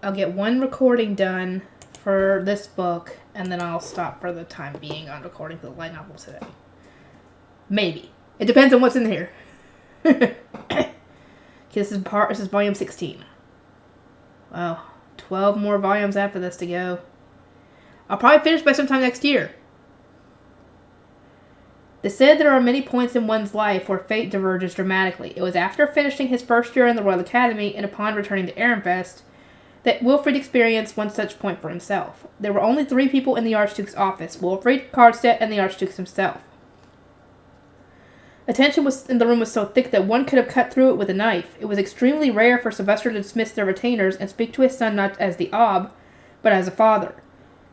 I'll get one recording done for this book, and then I'll stop for the time being on recording for the light novel today. Maybe. It depends on what's in here. This is volume 16. Wow. 12 more volumes after this to go. I'll probably finish by sometime next year. They said there are many points in one's life where fate diverges dramatically. It was after finishing his first year in the Royal Academy and upon returning to Ehrenfest that Wilfrid experienced one such point for himself. There were only 3 people in the Archduke's office: Wilfrid, Karlstedt, and the Archduke himself. The tension in the room was so thick that one could have cut through it with a knife. It was extremely rare for Sylvester to dismiss their retainers and speak to his son not as the Ob, but as a father.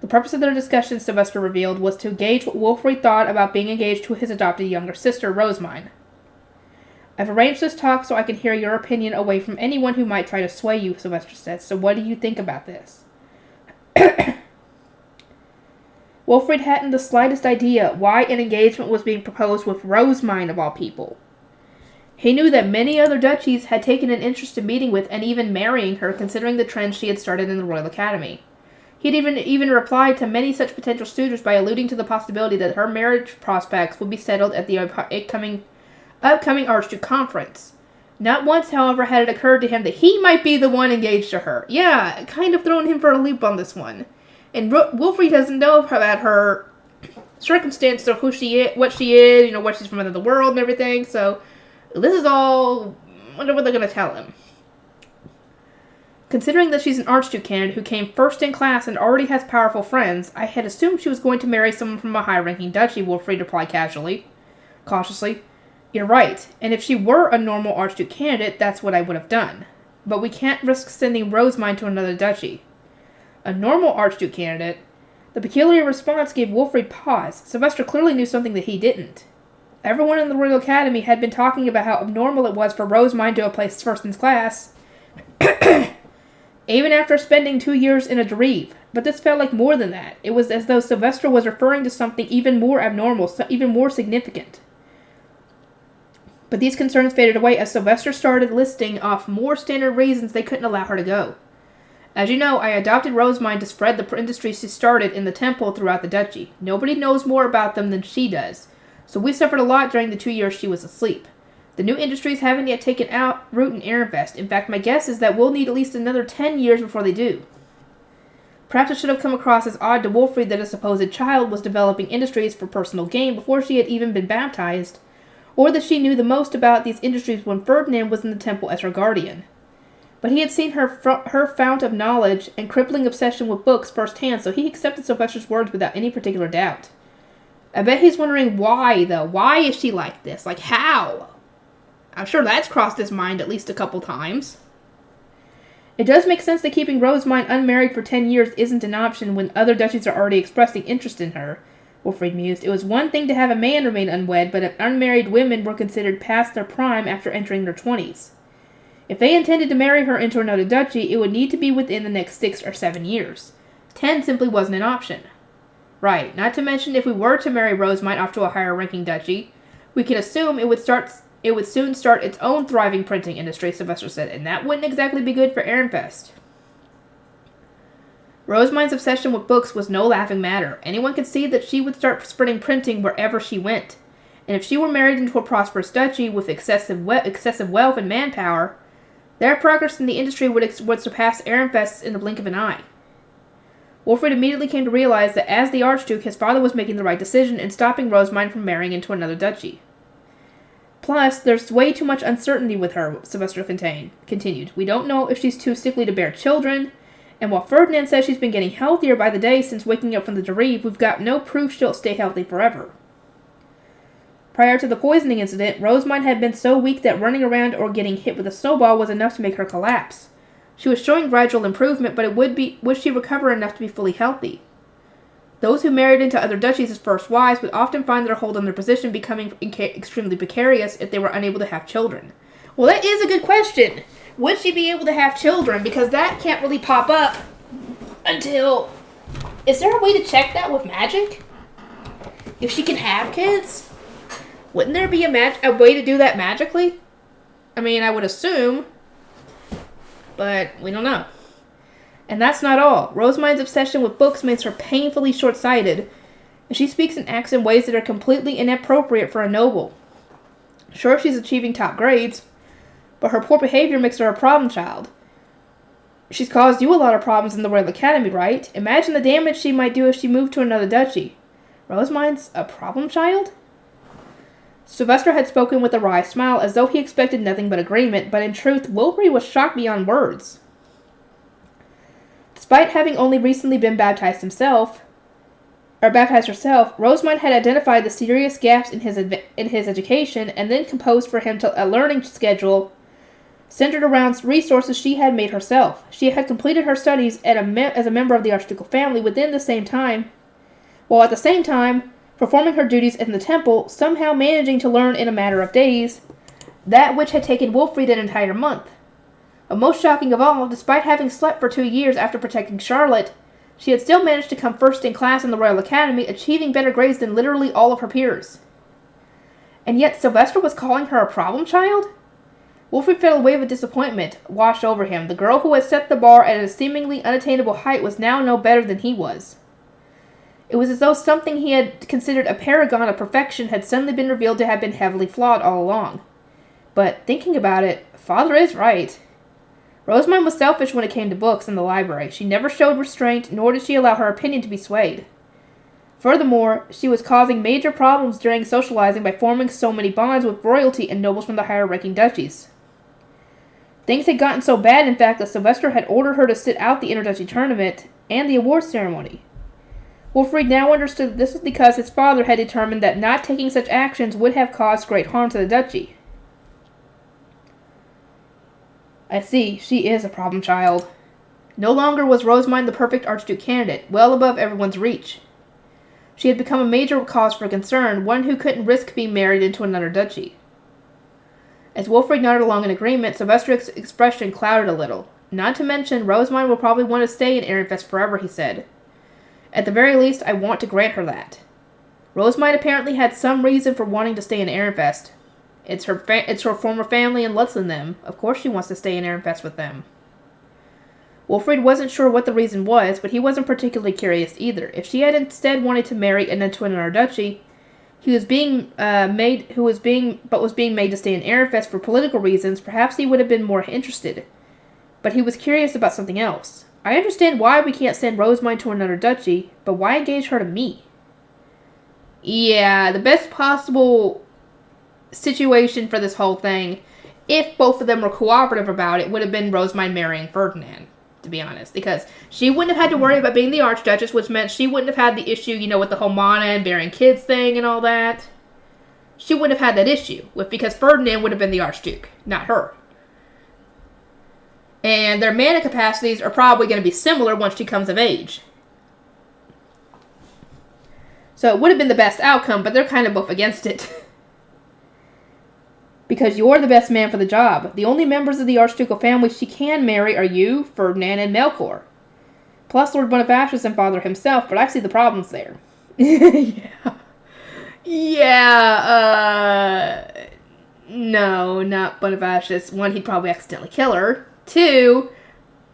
The purpose of their discussion, Sylvester revealed, was to gauge what Wilfrid thought about being engaged to his adopted younger sister, Rosamine. I've arranged this talk so I can hear your opinion away from anyone who might try to sway you, Sylvester said. So what do you think about this? Wilfrid hadn't the slightest idea why an engagement was being proposed with Rosamine of all people. He knew that many other duchies had taken an interest in meeting with and even marrying her, considering the trend she had started in the Royal Academy. He had even replied to many such potential suitors by alluding to the possibility that her marriage prospects would be settled at the upcoming Archduke Conference. Not once, however, had it occurred to him that he might be the one engaged to her. Yeah, kind of throwing him for a loop on this one. And Wilfrid doesn't know about her circumstance or who she is, what she is, what she's from another world and everything. So this is all, I wonder what they're going to tell him. Considering that she's an Archduke candidate who came first in class and already has powerful friends, I had assumed she was going to marry someone from a high-ranking duchy, Wilfrid replied cautiously. You're right, and if she were a normal Archduke candidate, that's what I would have done. But we can't risk sending Rosamine to another duchy. A normal Archduke candidate? The peculiar response gave Wilfrid pause. Sylvester clearly knew something that he didn't. Everyone in the Royal Academy had been talking about how abnormal it was for Rosamine to have placed first in class, even after spending 2 years in a Dreve. But this felt like more than that. It was as though Sylvester was referring to something even more abnormal, even more significant. But these concerns faded away as Sylvester started listing off more standard reasons they couldn't allow her to go. As you know, I adopted Rosamine to spread the industries she started in the temple throughout the duchy. Nobody knows more about them than she does, so we suffered a lot during the 2 years she was asleep. The new industries haven't yet taken root in Ehrenfest. In fact, my guess is that we'll need at least another 10 years before they do. Perhaps it should have come across as odd to Wilfrid that a supposed child was developing industries for personal gain before she had even been baptized, or that she knew the most about these industries when Ferdinand was in the temple as her guardian. But he had seen her fount of knowledge and crippling obsession with books firsthand, so he accepted Sylvester's words without any particular doubt. I bet he's wondering why, though. Why is she like this? Like, how? I'm sure that's crossed his mind at least a couple times. It does make sense that keeping Rosamine unmarried for 10 years isn't an option when other duchies are already expressing interest in her, Wilfrid mused. It was one thing to have a man remain unwed, but unmarried women were considered past their prime after entering their 20s. If they intended to marry her into another duchy, it would need to be within the next 6 or 7 years. 10 simply wasn't an option. Right, not to mention if we were to marry Rosamine off to a higher-ranking duchy, we can assume it would soon start its own thriving printing industry, Sylvester said, and that wouldn't exactly be good for Ehrenfest. Rosamine's obsession with books was no laughing matter. Anyone could see that she would start spreading printing wherever she went. And if she were married into a prosperous duchy with excessive wealth and manpower, their progress in the industry would surpass Ehrenfest's in the blink of an eye. Wilfrid immediately came to realize that as the Archduke, his father was making the right decision in stopping Rosamine from marrying into another duchy. Plus, there's way too much uncertainty with her, Sylvester continued. We don't know if she's too sickly to bear children, and while Ferdinand says she's been getting healthier by the day since waking up from the Dreve, we've got no proof she'll stay healthy forever. Prior to the poisoning incident, Rosamine had been so weak that running around or getting hit with a snowball was enough to make her collapse. She was showing gradual improvement, but would she recover enough to be fully healthy? Those who married into other duchies as first wives would often find their hold on their position becoming extremely precarious if they were unable to have children. Well, that is a good question. Would she be able to have children? Because that can't really pop up until... Is there a way to check that with magic? If she can have kids? Wouldn't there be a way to do that magically? I mean, I would assume, but we don't know. And that's not all. Rosamund's obsession with books makes her painfully short-sighted, and she speaks and acts in ways that are completely inappropriate for a noble. Sure, she's achieving top grades, but her poor behavior makes her a problem child. She's caused you a lot of problems in the Royal Academy, right? Imagine the damage she might do if she moved to another duchy. Rosamund's a problem child? Sylvester had spoken with a wry smile, as though he expected nothing but agreement, but in truth, Wilfrid was shocked beyond words. Despite having only recently been baptized herself, Rosamund had identified the serious gaps in his education and then composed for him a learning schedule centered around resources she had made herself. She had completed her studies as a member of the archducal family while at the same time performing her duties in the temple, somehow managing to learn in a matter of days that which had taken Wilfrid an entire month. But most shocking of all, despite having slept for 2 years after protecting Charlotte, she had still managed to come first in class in the Royal Academy, achieving better grades than literally all of her peers. And yet Sylvester was calling her a problem child? Wilfrid felt a wave of disappointment wash over him. The girl who had set the bar at a seemingly unattainable height was now no better than he was. It was as though something he had considered a paragon of perfection had suddenly been revealed to have been heavily flawed all along. But thinking about it, Father is right. Rosamund was selfish when it came to books in the library. She never showed restraint, nor did she allow her opinion to be swayed. Furthermore, she was causing major problems during socializing by forming so many bonds with royalty and nobles from the higher-ranking duchies. Things had gotten so bad, in fact, that Sylvester had ordered her to sit out the interduchy tournament and the awards ceremony. Wilfrid now understood that this was because his father had determined that not taking such actions would have caused great harm to the duchy. I see, she is a problem child. No longer was Rosamund the perfect Archduke candidate, well above everyone's reach. She had become a major cause for concern, one who couldn't risk being married into another duchy. As Wilfrid nodded along in agreement, Sylvester's expression clouded a little. Not to mention, Rosamund will probably want to stay in Ehrenfest forever, he said. At the very least, I want to grant her that. Rosamund apparently had some reason for wanting to stay in Ehrenfest. It's her former family and Lutz and them. Of course she wants to stay in Ehrenfest with them. Wilfrid wasn't sure what the reason was, but he wasn't particularly curious either. If she had instead wanted to marry into another duchy, was being made to stay in Ehrenfest for political reasons, perhaps he would have been more interested. But he was curious about something else. I understand why we can't send Rosamund to another duchy, but why engage her to me? Yeah, the best possible situation for this whole thing, if both of them were cooperative about it, would have been Rosamund marrying Ferdinand, to be honest. Because she wouldn't have had to worry about being the Archduchess, which meant she wouldn't have had the issue, with the whole Mana and bearing kids thing and all that. She wouldn't have had that issue, because Ferdinand would have been the Archduke, not her. And their mana capacities are probably going to be similar once she comes of age. So it would have been the best outcome, but they're kind of both against it. Because you're the best man for the job. The only members of the archducal family she can marry are you, Ferdinand, and Melkor. Plus Lord Bonifacius and Father himself, but I see the problems there. No, not Bonifacius. 1, he'd probably accidentally kill her. 2,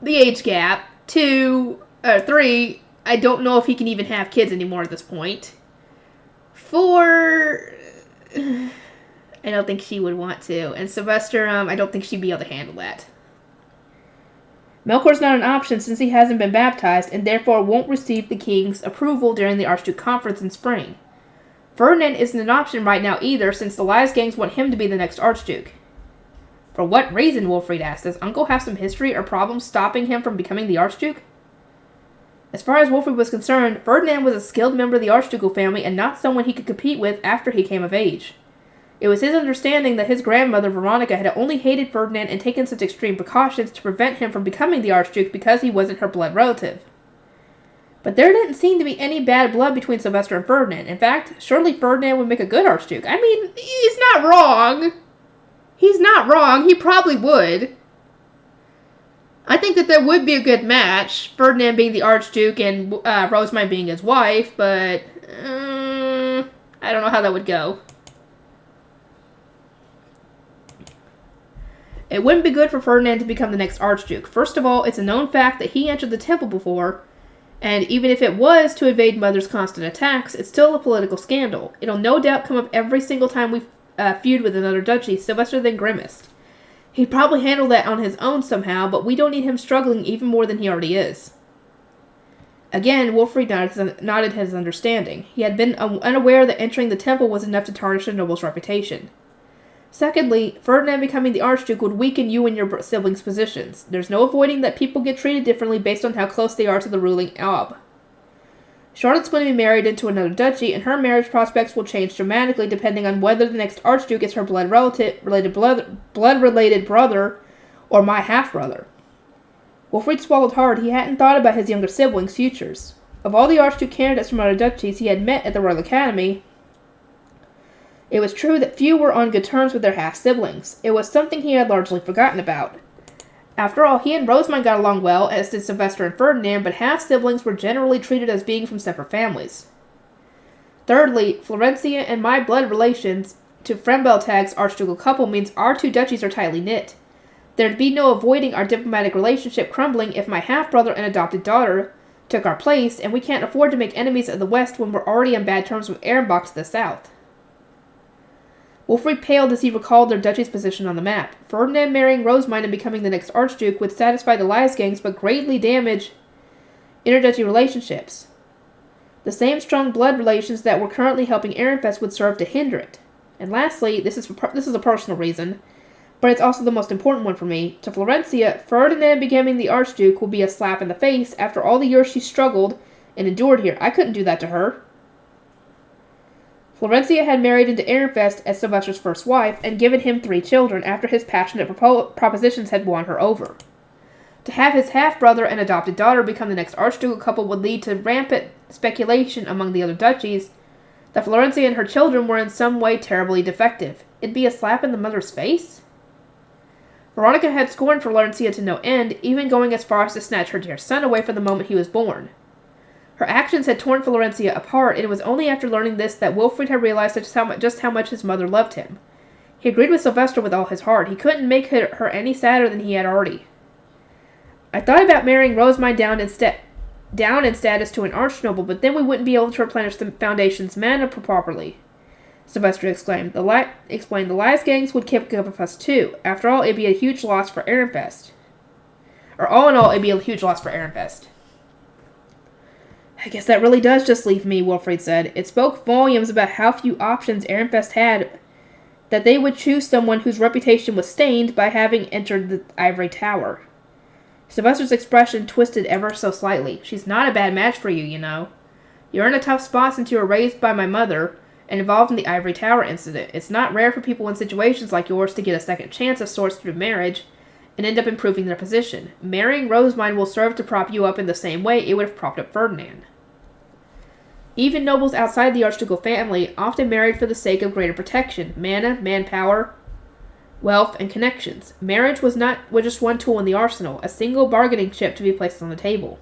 the age gap. 3, I don't know if he can even have kids anymore at this point. 4, I don't think she would want to. And Sylvester, I don't think she'd be able to handle that. Melkor's not an option since he hasn't been baptized and therefore won't receive the king's approval during the Archduke Conference in spring. Ferdinand isn't an option right now either since the Lysegangs want him to be the next Archduke. For what reason, Wilfrid asked. Does Uncle have some history or problems stopping him from becoming the Archduke? As far as Wilfrid was concerned, Ferdinand was a skilled member of the Archducal family and not someone he could compete with after he came of age. It was his understanding that his grandmother, Veronica, had only hated Ferdinand and taken such extreme precautions to prevent him from becoming the Archduke because he wasn't her blood relative. But there didn't seem to be any bad blood between Sylvester and Ferdinand. In fact, surely Ferdinand would make a good Archduke. I mean, he's not wrong. He's not wrong. He probably would. I think that there would be a good match, Ferdinand being the Archduke and Rosamund being his wife, but I don't know how that would go. It wouldn't be good for Ferdinand to become the next Archduke. First of all, it's a known fact that he entered the temple before, and even if it was to evade Mother's constant attacks, it's still a political scandal. It'll no doubt come up every single time we feud with another duchy, Sylvester then grimaced. He'd probably handle that on his own somehow, but we don't need him struggling even more than he already is. Again, Wolfried nodded his understanding. He had been unaware that entering the temple was enough to tarnish a noble's reputation. Secondly, Ferdinand becoming the Archduke would weaken you and your siblings' positions. There's no avoiding that people get treated differently based on how close they are to the ruling Ob. Charlotte's going to be married into another duchy, and her marriage prospects will change dramatically depending on whether the next Archduke is her blood-related brother or my half-brother. Wolfried swallowed hard. He hadn't thought about his younger siblings' futures. Of all the Archduke candidates from other duchies he had met at the Royal Academy, it was true that few were on good terms with their half-siblings. It was something he had largely forgotten about. After all, he and Rosamund got along well, as did Sylvester and Ferdinand, but half-siblings were generally treated as being from separate families. Thirdly, Florencia and my blood relations to Frembeltag's archducal couple means our two duchies are tightly knit. There'd be no avoiding our diplomatic relationship crumbling if my half-brother and adopted daughter took our place, and we can't afford to make enemies of the West when we're already on bad terms with Ehrenbach to the south. Wolfried paled as he recalled their duchy's position on the map. Ferdinand marrying Rosamund and becoming the next Archduke would satisfy the Liesgangs but greatly damage interduchy relationships. The same strong blood relations that were currently helping Ehrenfest would serve to hinder it. And lastly, this is a personal reason, but it's also the most important one for me. To Florencia, Ferdinand becoming the Archduke will be a slap in the face after all the years she struggled and endured here. I couldn't do that to her. Florencia had married into Ehrenfest as Sylvester's first wife and given him 3 children after his passionate propositions had won her over. To have his half-brother and adopted daughter become the next Archducal couple would lead to rampant speculation among the other duchies that Florencia and her children were in some way terribly defective. It'd be a slap in the mother's face? Veronica had scorned Florencia to no end, even going as far as to snatch her dear son away from the moment he was born. Her actions had torn Florencia apart, and it was only after learning this that Wilfrid had realized just how much his mother loved him. He agreed with Sylvester with all his heart. He couldn't make her any sadder than he had already. I thought about marrying Rosamund down in status to an archnoble, but then we wouldn't be able to replenish the Foundation's mana properly. Sylvester exclaimed. The Liesgangs would kick up a fuss too. After all, it'd be a huge loss for Ehrenfest. Or all in all, it'd be a huge loss for Ehrenfest. I guess that really does just leave me, Wilfrid said. It spoke volumes about how few options Ehrenfest had, that they would choose someone whose reputation was stained by having entered the ivory tower. Sylvester's expression twisted ever so slightly. She's not a bad match for you, you know. You're in a tough spot since you were raised by my mother and involved in the ivory tower incident. It's not rare for people in situations like yours to get a second chance of sorts through marriage and end up improving their position. Marrying Rosamund will serve to prop you up in the same way it would have propped up Ferdinand. Even nobles outside the archducal family often married for the sake of greater protection, mana, manpower, wealth, and connections. Marriage was just one tool in the arsenal, a single bargaining chip to be placed on the table.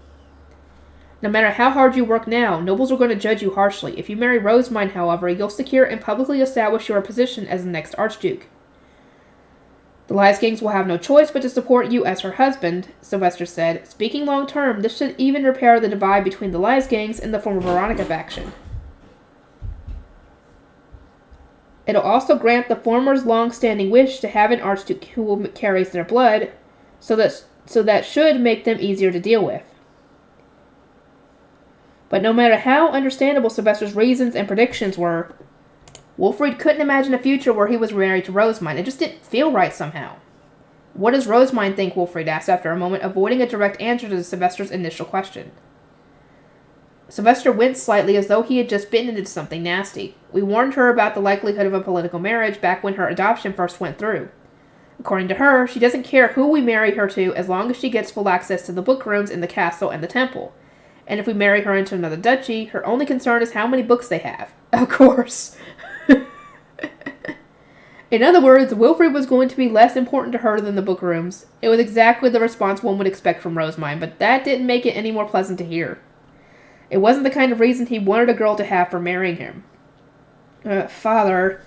No matter how hard you work now, nobles are going to judge you harshly. If you marry Rosamund, however, you'll secure and publicly establish your position as the next Archduke. The Liesgangs will have no choice but to support you as her husband, Sylvester said. Speaking long term, this should even repair the divide between the Liesgangs and the former Veronica faction. It'll also grant the former's long-standing wish to have an Archduke who carries their blood, so that should make them easier to deal with. But no matter how understandable Sylvester's reasons and predictions were, Wilfrid couldn't imagine a future where he was married to Rosamund. It just didn't feel right somehow. What does Rosamund think? Wilfrid asked after a moment, avoiding a direct answer to Sylvester's initial question. Sylvester winced slightly as though he had just bitten into something nasty. We warned her about the likelihood of a political marriage back when her adoption first went through. According to her, she doesn't care who we marry her to as long as she gets full access to the book rooms in the castle and the temple. And if we marry her into another duchy, her only concern is how many books they have. Of course. In other words, Wilfrid was going to be less important to her than the book rooms. It was exactly the response one would expect from Rosamund, but that didn't make it any more pleasant to hear. It wasn't the kind of reason he wanted a girl to have for marrying him. Father,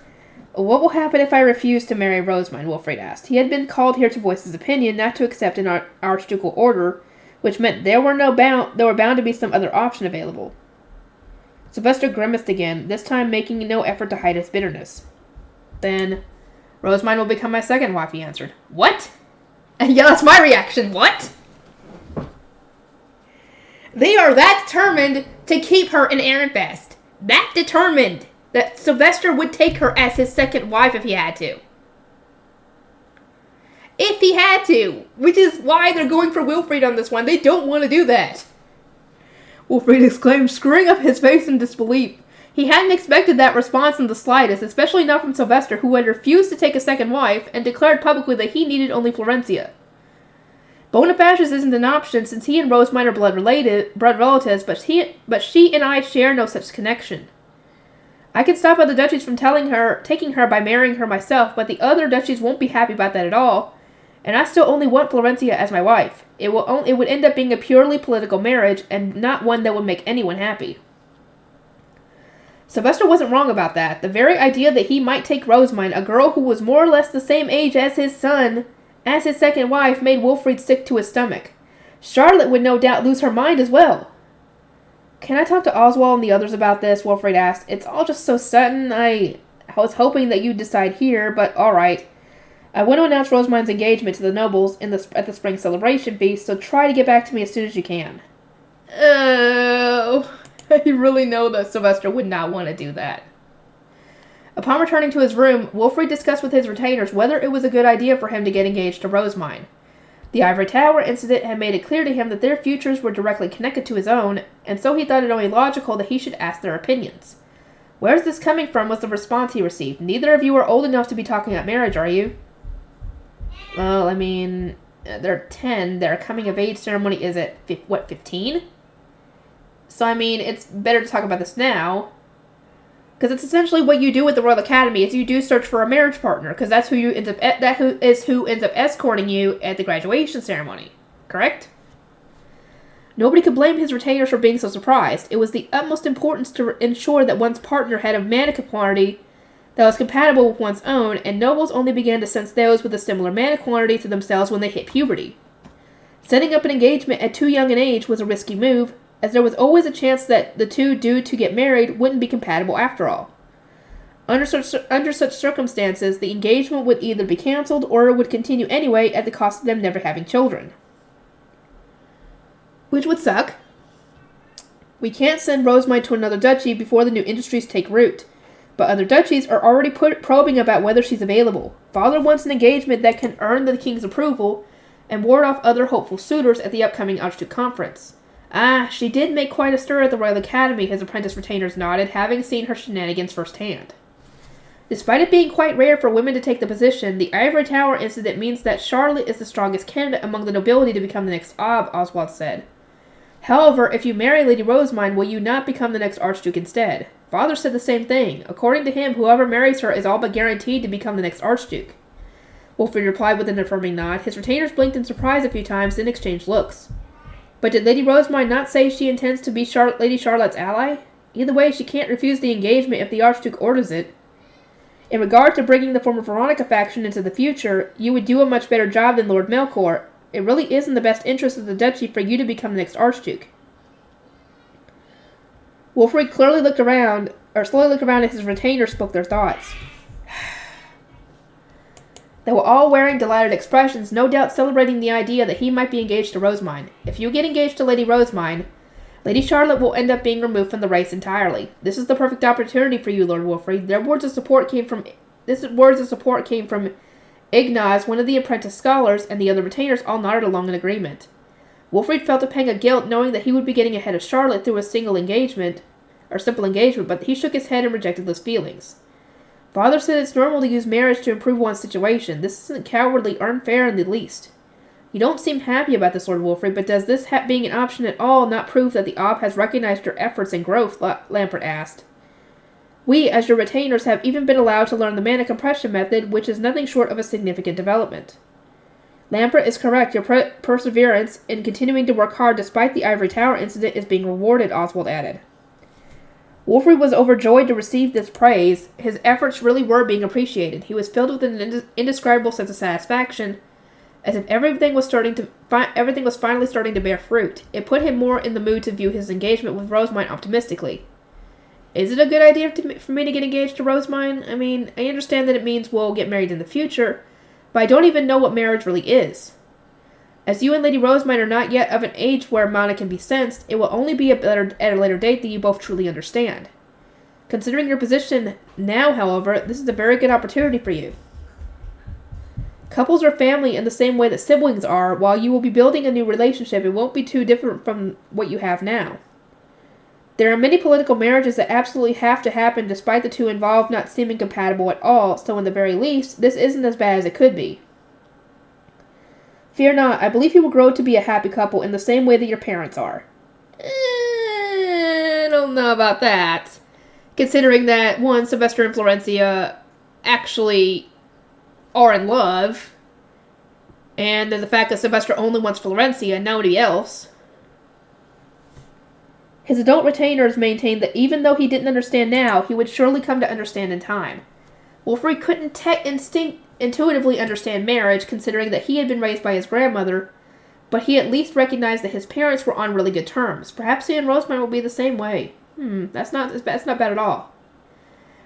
What will happen if I refuse to marry Rosamund? Wilfrid asked. He had been called here to voice his opinion, not to accept an archducal order, which meant there were bound to be some other option available. Sylvester grimaced again, this time making no effort to hide his bitterness. Then, Rosamund will become my second wife, he answered. What? Yeah, that's my reaction. What? They are that determined to keep her in Arenfest. That determined that Sylvester would take her as his second wife if he had to. If he had to. Which is why they're going for Wilfrid on this one. They don't want to do that. Wilfrid exclaimed, screwing up his face in disbelief. He hadn't expected that response in the slightest, especially not from Sylvester, who had refused to take a second wife and declared publicly that he needed only Florencia. Bonifacius isn't an option since he and Rosamund are blood relatives, but she and I share no such connection. I can stop other duchies from taking her by marrying her myself, but the other duchies won't be happy about that at all, and I still only want Florencia as my wife. It would end up being a purely political marriage, and not one that would make anyone happy. Sylvester wasn't wrong about that. The very idea that he might take Rosamund, a girl who was more or less the same age as his son, as his second wife, made Wilfrid sick to his stomach. Charlotte would no doubt lose her mind as well. Can I talk to Oswald and the others about this? Wilfrid asked. It's all just so sudden. I was hoping that you'd decide here, but alright. I want to announce Rosamund's engagement to the nobles at the spring celebration feast, so try to get back to me as soon as you can. Oh, I really know that Sylvester would not want to do that. Upon returning to his room, Wilfrid discussed with his retainers whether it was a good idea for him to get engaged to Rosamund. The Ivory Tower incident had made it clear to him that their futures were directly connected to his own, and so he thought it only logical that he should ask their opinions. Where's this coming from was the response he received. Neither of you are old enough to be talking about marriage, are you? Well, I mean, they're 10. Their coming-of-age ceremony is at, 15? So, I mean, it's better to talk about this now. Because it's essentially what you do with the Royal Academy, is you do search for a marriage partner, because that's who ends up escorting you at the graduation ceremony. Correct? Nobody could blame his retainers for being so surprised. It was the utmost importance to ensure that one's partner had a manic quantity that was compatible with one's own, and nobles only began to sense those with a similar manic quantity to themselves when they hit puberty. Setting up an engagement at too young an age was a risky move, as there was always a chance that the two due to get married wouldn't be compatible after all. Under such circumstances, the engagement would either be cancelled or it would continue anyway at the cost of them never having children. Which would suck. We can't send Rosamund to another duchy before the new industries take root, but other duchies are already probing about whether she's available. Father wants an engagement that can earn the king's approval and ward off other hopeful suitors at the upcoming Archduke Conference. Ah, she did make quite a stir at the Royal Academy, his apprentice retainers nodded, having seen her shenanigans firsthand. Despite it being quite rare for women to take the position, the Ivory Tower incident means that Charlotte is the strongest candidate among the nobility to become the next Ob, Oswald said. However, if you marry Lady Rosamund, will you not become the next Archduke instead? Father said the same thing. According to him, whoever marries her is all but guaranteed to become the next Archduke. Wilfrid replied with an affirming nod. His retainers blinked in surprise a few times, then exchanged looks. But did Lady Rosamund not say she intends to be Lady Charlotte's ally? Either way, she can't refuse the engagement if the Archduke orders it. In regard to bringing the former Veronica faction into the future, you would do a much better job than Lord Melkor. It really is in the best interest of the duchy for you to become the next Archduke. Wilfrid slowly looked around as his retainers spoke their thoughts. They were all wearing delighted expressions, no doubt celebrating the idea that he might be engaged to Rosamund. If you get engaged to Lady Rosamund, Lady Charlotte will end up being removed from the race entirely. This is the perfect opportunity for you, Lord Wilfrid. These words of support came from Ignaz, one of the apprentice scholars, and the other retainers all nodded along in agreement. Wilfrid felt a pang of guilt knowing that he would be getting ahead of Charlotte through a simple engagement, but he shook his head and rejected those feelings. Father said it's normal to use marriage to improve one's situation. This isn't cowardly or unfair in the least. You don't seem happy about this, Lord Wilfrid, but does this being an option at all not prove that the Ob has recognized your efforts and growth? Lampert asked. We, as your retainers, have even been allowed to learn the mana compression method, which is nothing short of a significant development. Lampert is correct. Your perseverance in continuing to work hard despite the Ivory Tower incident is being rewarded, Oswald added. Wolfrid was overjoyed to receive this praise. His efforts really were being appreciated. He was filled with an indescribable sense of satisfaction, as if everything was finally starting to bear fruit. It put him more in the mood to view his engagement with Rosemine optimistically. Is it a good idea for me to get engaged to Rosemine? I mean, I understand that it means we'll get married in the future, but I don't even know what marriage really is. As you and Lady Rosemine are not yet of an age where mana can be sensed, it will only be at a later date that you both truly understand. Considering your position now, however, this is a very good opportunity for you. Couples are family in the same way that siblings are. While you will be building a new relationship, it won't be too different from what you have now. There are many political marriages that absolutely have to happen despite the two involved not seeming compatible at all, so in the very least, this isn't as bad as it could be. Fear not, I believe you will grow to be a happy couple in the same way that your parents are. I don't know about that. Considering that, one, Sylvester and Florencia actually are in love, and then the fact that Sylvester only wants Florencia and nobody else. His adult retainers maintained that even though he didn't understand now, he would surely come to understand in time. Wolfrid couldn't intuitively understand marriage, considering that he had been raised by his grandmother, but he at least recognized that his parents were on really good terms. Perhaps he and Rosemine will be the same way. That's not bad at all.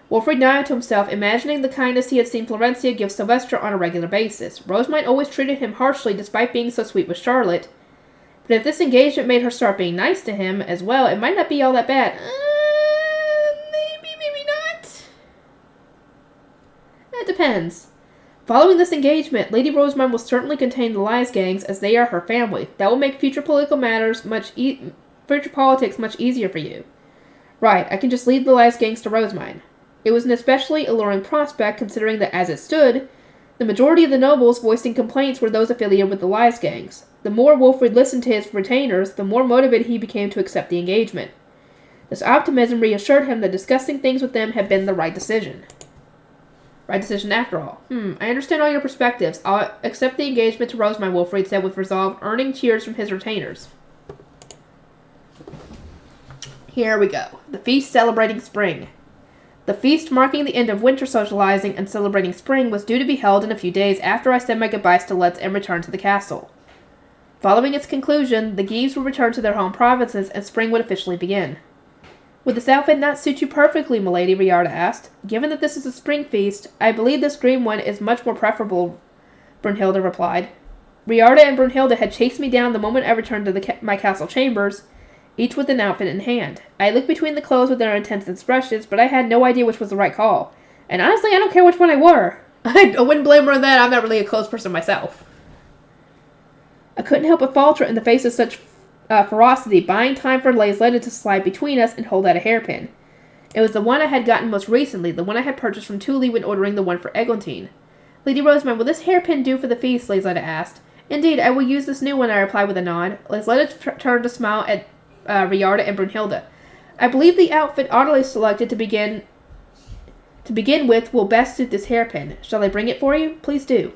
Wolfrid nodded to himself, imagining the kindness he had seen Florencia give Sylvester on a regular basis. Rosemine always treated him harshly despite being so sweet with Charlotte, but if this engagement made her start being nice to him as well, it might not be all that bad. Maybe not. It depends. Following this engagement, Lady Rosemine will certainly contain the Lies gangs, as they are her family. That will make future politics much easier for you. Right, I can just lead the Lies gangs to Rosemine. It was an especially alluring prospect, considering that as it stood, the majority of the nobles voicing complaints were those affiliated with the Lies gangs. The more Wolfrid listened to his retainers, the more motivated he became to accept the engagement. This optimism reassured him that discussing things with them had been the right decision. Right decision after all. I understand all your perspectives. I'll accept the engagement to Rosemine, Wolfrid said with resolve, earning cheers from his retainers. Here we go. The feast celebrating spring. The feast marking the end of winter socializing and celebrating spring was due to be held in a few days after I said my goodbyes to Letts and returned to the castle. Following its conclusion, the Geeves would return to their home provinces and spring would officially begin. Would this outfit not suit you perfectly, milady? Riarda asked. Given that this is a spring feast, I believe this green one is much more preferable, Brunhilde replied. Riarda and Brunhilde had chased me down the moment I returned to my castle chambers, each with an outfit in hand. I looked between the clothes with their intense expressions, but I had no idea which was the right call. And honestly, I don't care which one I wore. I wouldn't blame her on that. I'm not really a clothes person myself. I couldn't help but falter in the face of such ferocity, buying time for Laisletta to slide between us and hold out a hairpin. It was the one I had gotten most recently, the one I had purchased from Thule when ordering the one for Eglantine. Lady Rosemine, will this hairpin do for the feast? Laisletta asked. Indeed, I will use this new one, I replied with a nod. Laisletta turned to smile at Riarda and Brunhilde. I believe the outfit oddly selected to begin with will best suit this hairpin. Shall I bring it for you? Please do.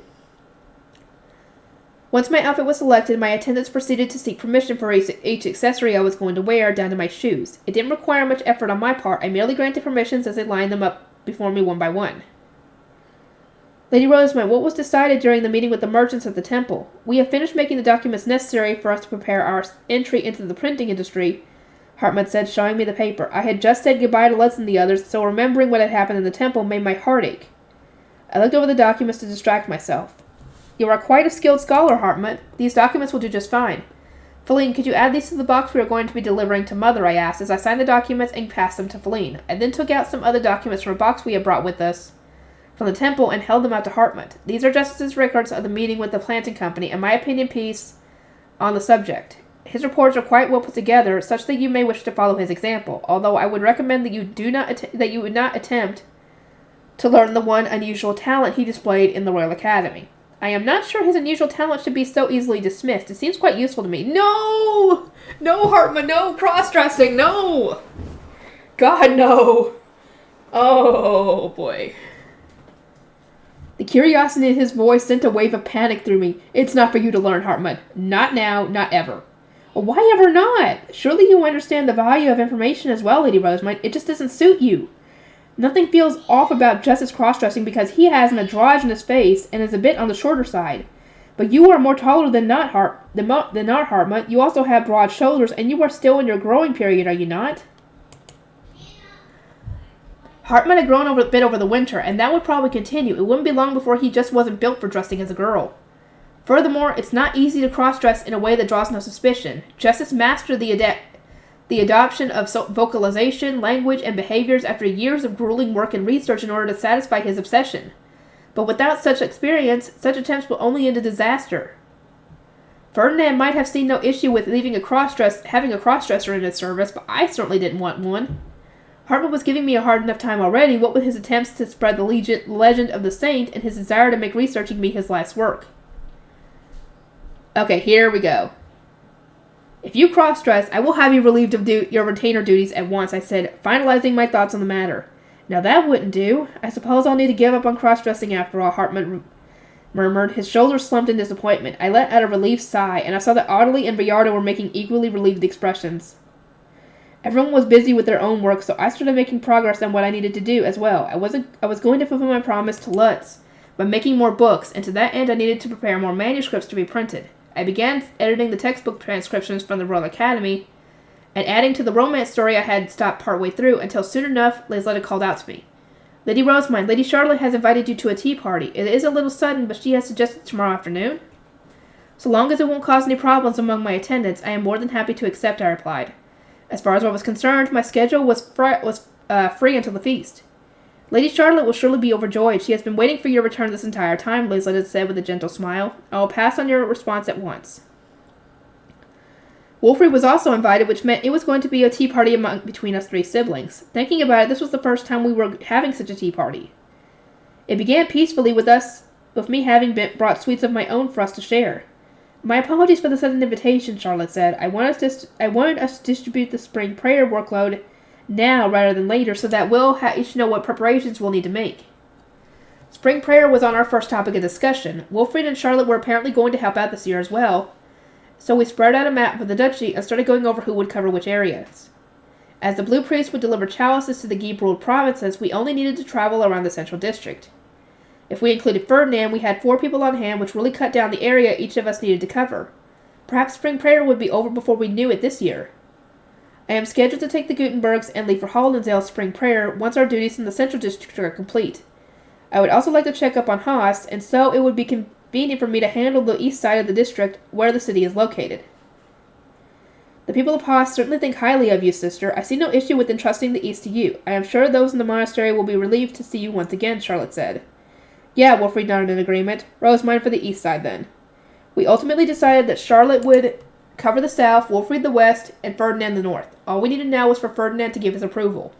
Once my outfit was selected, my attendants proceeded to seek permission for each accessory I was going to wear, down to my shoes. It didn't require much effort on my part. I merely granted permissions as they lined them up before me one by one. Lady Rosemine, what was decided during the meeting with the merchants at the temple? We have finished making the documents necessary for us to prepare our entry into the printing industry, Hartmut said, showing me the paper. I had just said goodbye to Letts and the others, so remembering what had happened in the temple made my heart ache. I looked over the documents to distract myself. You are quite a skilled scholar, Hartmut. These documents will do just fine. Feline, could you add these to the box we are going to be delivering to Mother, I asked, as I signed the documents and passed them to Feline. I then took out some other documents from a box we had brought with us from the temple and held them out to Hartmut. These are Justice's records of the meeting with the planting company and my opinion piece on the subject. His reports are quite well put together, such that you may wish to follow his example, although I would recommend that you would not attempt to learn the one unusual talent he displayed in the Royal Academy. I am not sure his unusual talent should be so easily dismissed. It seems quite useful to me. No! No, Hartmut, no cross-dressing, no! God, no! Oh, boy. The curiosity in his voice sent a wave of panic through me. It's not for you to learn, Hartmut. Not now, not ever. Well, why ever not? Surely you understand the value of information as well, Lady Rosemont. It just doesn't suit you. Nothing feels off about Justice cross-dressing because he has an androgynous face and is a bit on the shorter side. But you are more taller than not Hartmut. You also have broad shoulders, and you are still in your growing period, are you not? Hartmut had grown a bit over the winter, and that would probably continue. It wouldn't be long before he just wasn't built for dressing as a girl. Furthermore, it's not easy to cross-dress in a way that draws no suspicion. Justice mastered the adoption of vocalization, language, and behaviors after years of grueling work and research in order to satisfy his obsession. But without such experience, such attempts will only end in disaster. Ferdinand might have seen no issue with having a cross-dresser in his service, but I certainly didn't want one. Hartmut was giving me a hard enough time already, what with his attempts to spread the legend of the saint and his desire to make researching be his life's work. Okay, here we go. If you cross-dress, I will have you relieved of your retainer duties at once, I said, finalizing my thoughts on the matter. Now that wouldn't do. I suppose I'll need to give up on cross-dressing after all, Hartmut murmured. His shoulders slumped in disappointment. I let out a relieved sigh, and I saw that Audley and Villardo were making equally relieved expressions. Everyone was busy with their own work, so I started making progress on what I needed to do as well. I was going to fulfill my promise to Lutz by making more books, and to that end I needed to prepare more manuscripts to be printed. I began editing the textbook transcriptions from the Royal Academy, and adding to the romance story I had stopped partway through, until soon enough Lisletta called out to me. Lady Rosemont, Lady Charlotte has invited you to a tea party. It is a little sudden, but she has suggested tomorrow afternoon. So long as it won't cause any problems among my attendants, I am more than happy to accept, I replied. As far as I was concerned, my schedule was free until the feast. Lady Charlotte will surely be overjoyed. She has been waiting for your return this entire time, Lisletta said with a gentle smile. I will pass on your response at once. Wolfrid was also invited, which meant it was going to be a tea party between us three siblings. Thinking about it, this was the first time we were having such a tea party. It began peacefully with me having brought sweets of my own for us to share. My apologies for the sudden invitation, Charlotte said. I wanted us to distribute the spring prayer workload now rather than later, so that we'll each know what preparations we'll need to make. Spring prayer was on our first topic of discussion. Wolfrid and Charlotte were apparently going to help out this year as well, so we spread out a map of the duchy and started going over who would cover which areas. As the Blue Priest would deliver chalices to the Guild-ruled provinces, we only needed to travel around the central district. If we included Ferdinand, we had 4 people on hand, which really cut down the area each of us needed to cover. Perhaps spring prayer would be over before we knew it this year. I am scheduled to take the Gutenbergs and leave for Hollensdale's spring prayer once our duties in the central district are complete. I would also like to check up on Haas, and so it would be convenient for me to handle the east side of the district where the city is located. The people of Haas certainly think highly of you, sister. I see no issue with entrusting the east to you. I am sure those in the monastery will be relieved to see you once again, Charlotte said. Yeah, Wolfrid nodded in agreement. Rosemont for the east side, then. We ultimately decided that Charlotte would cover the south, Wolfrid the west, and Ferdinand the north. All we needed now was for Ferdinand to give his approval.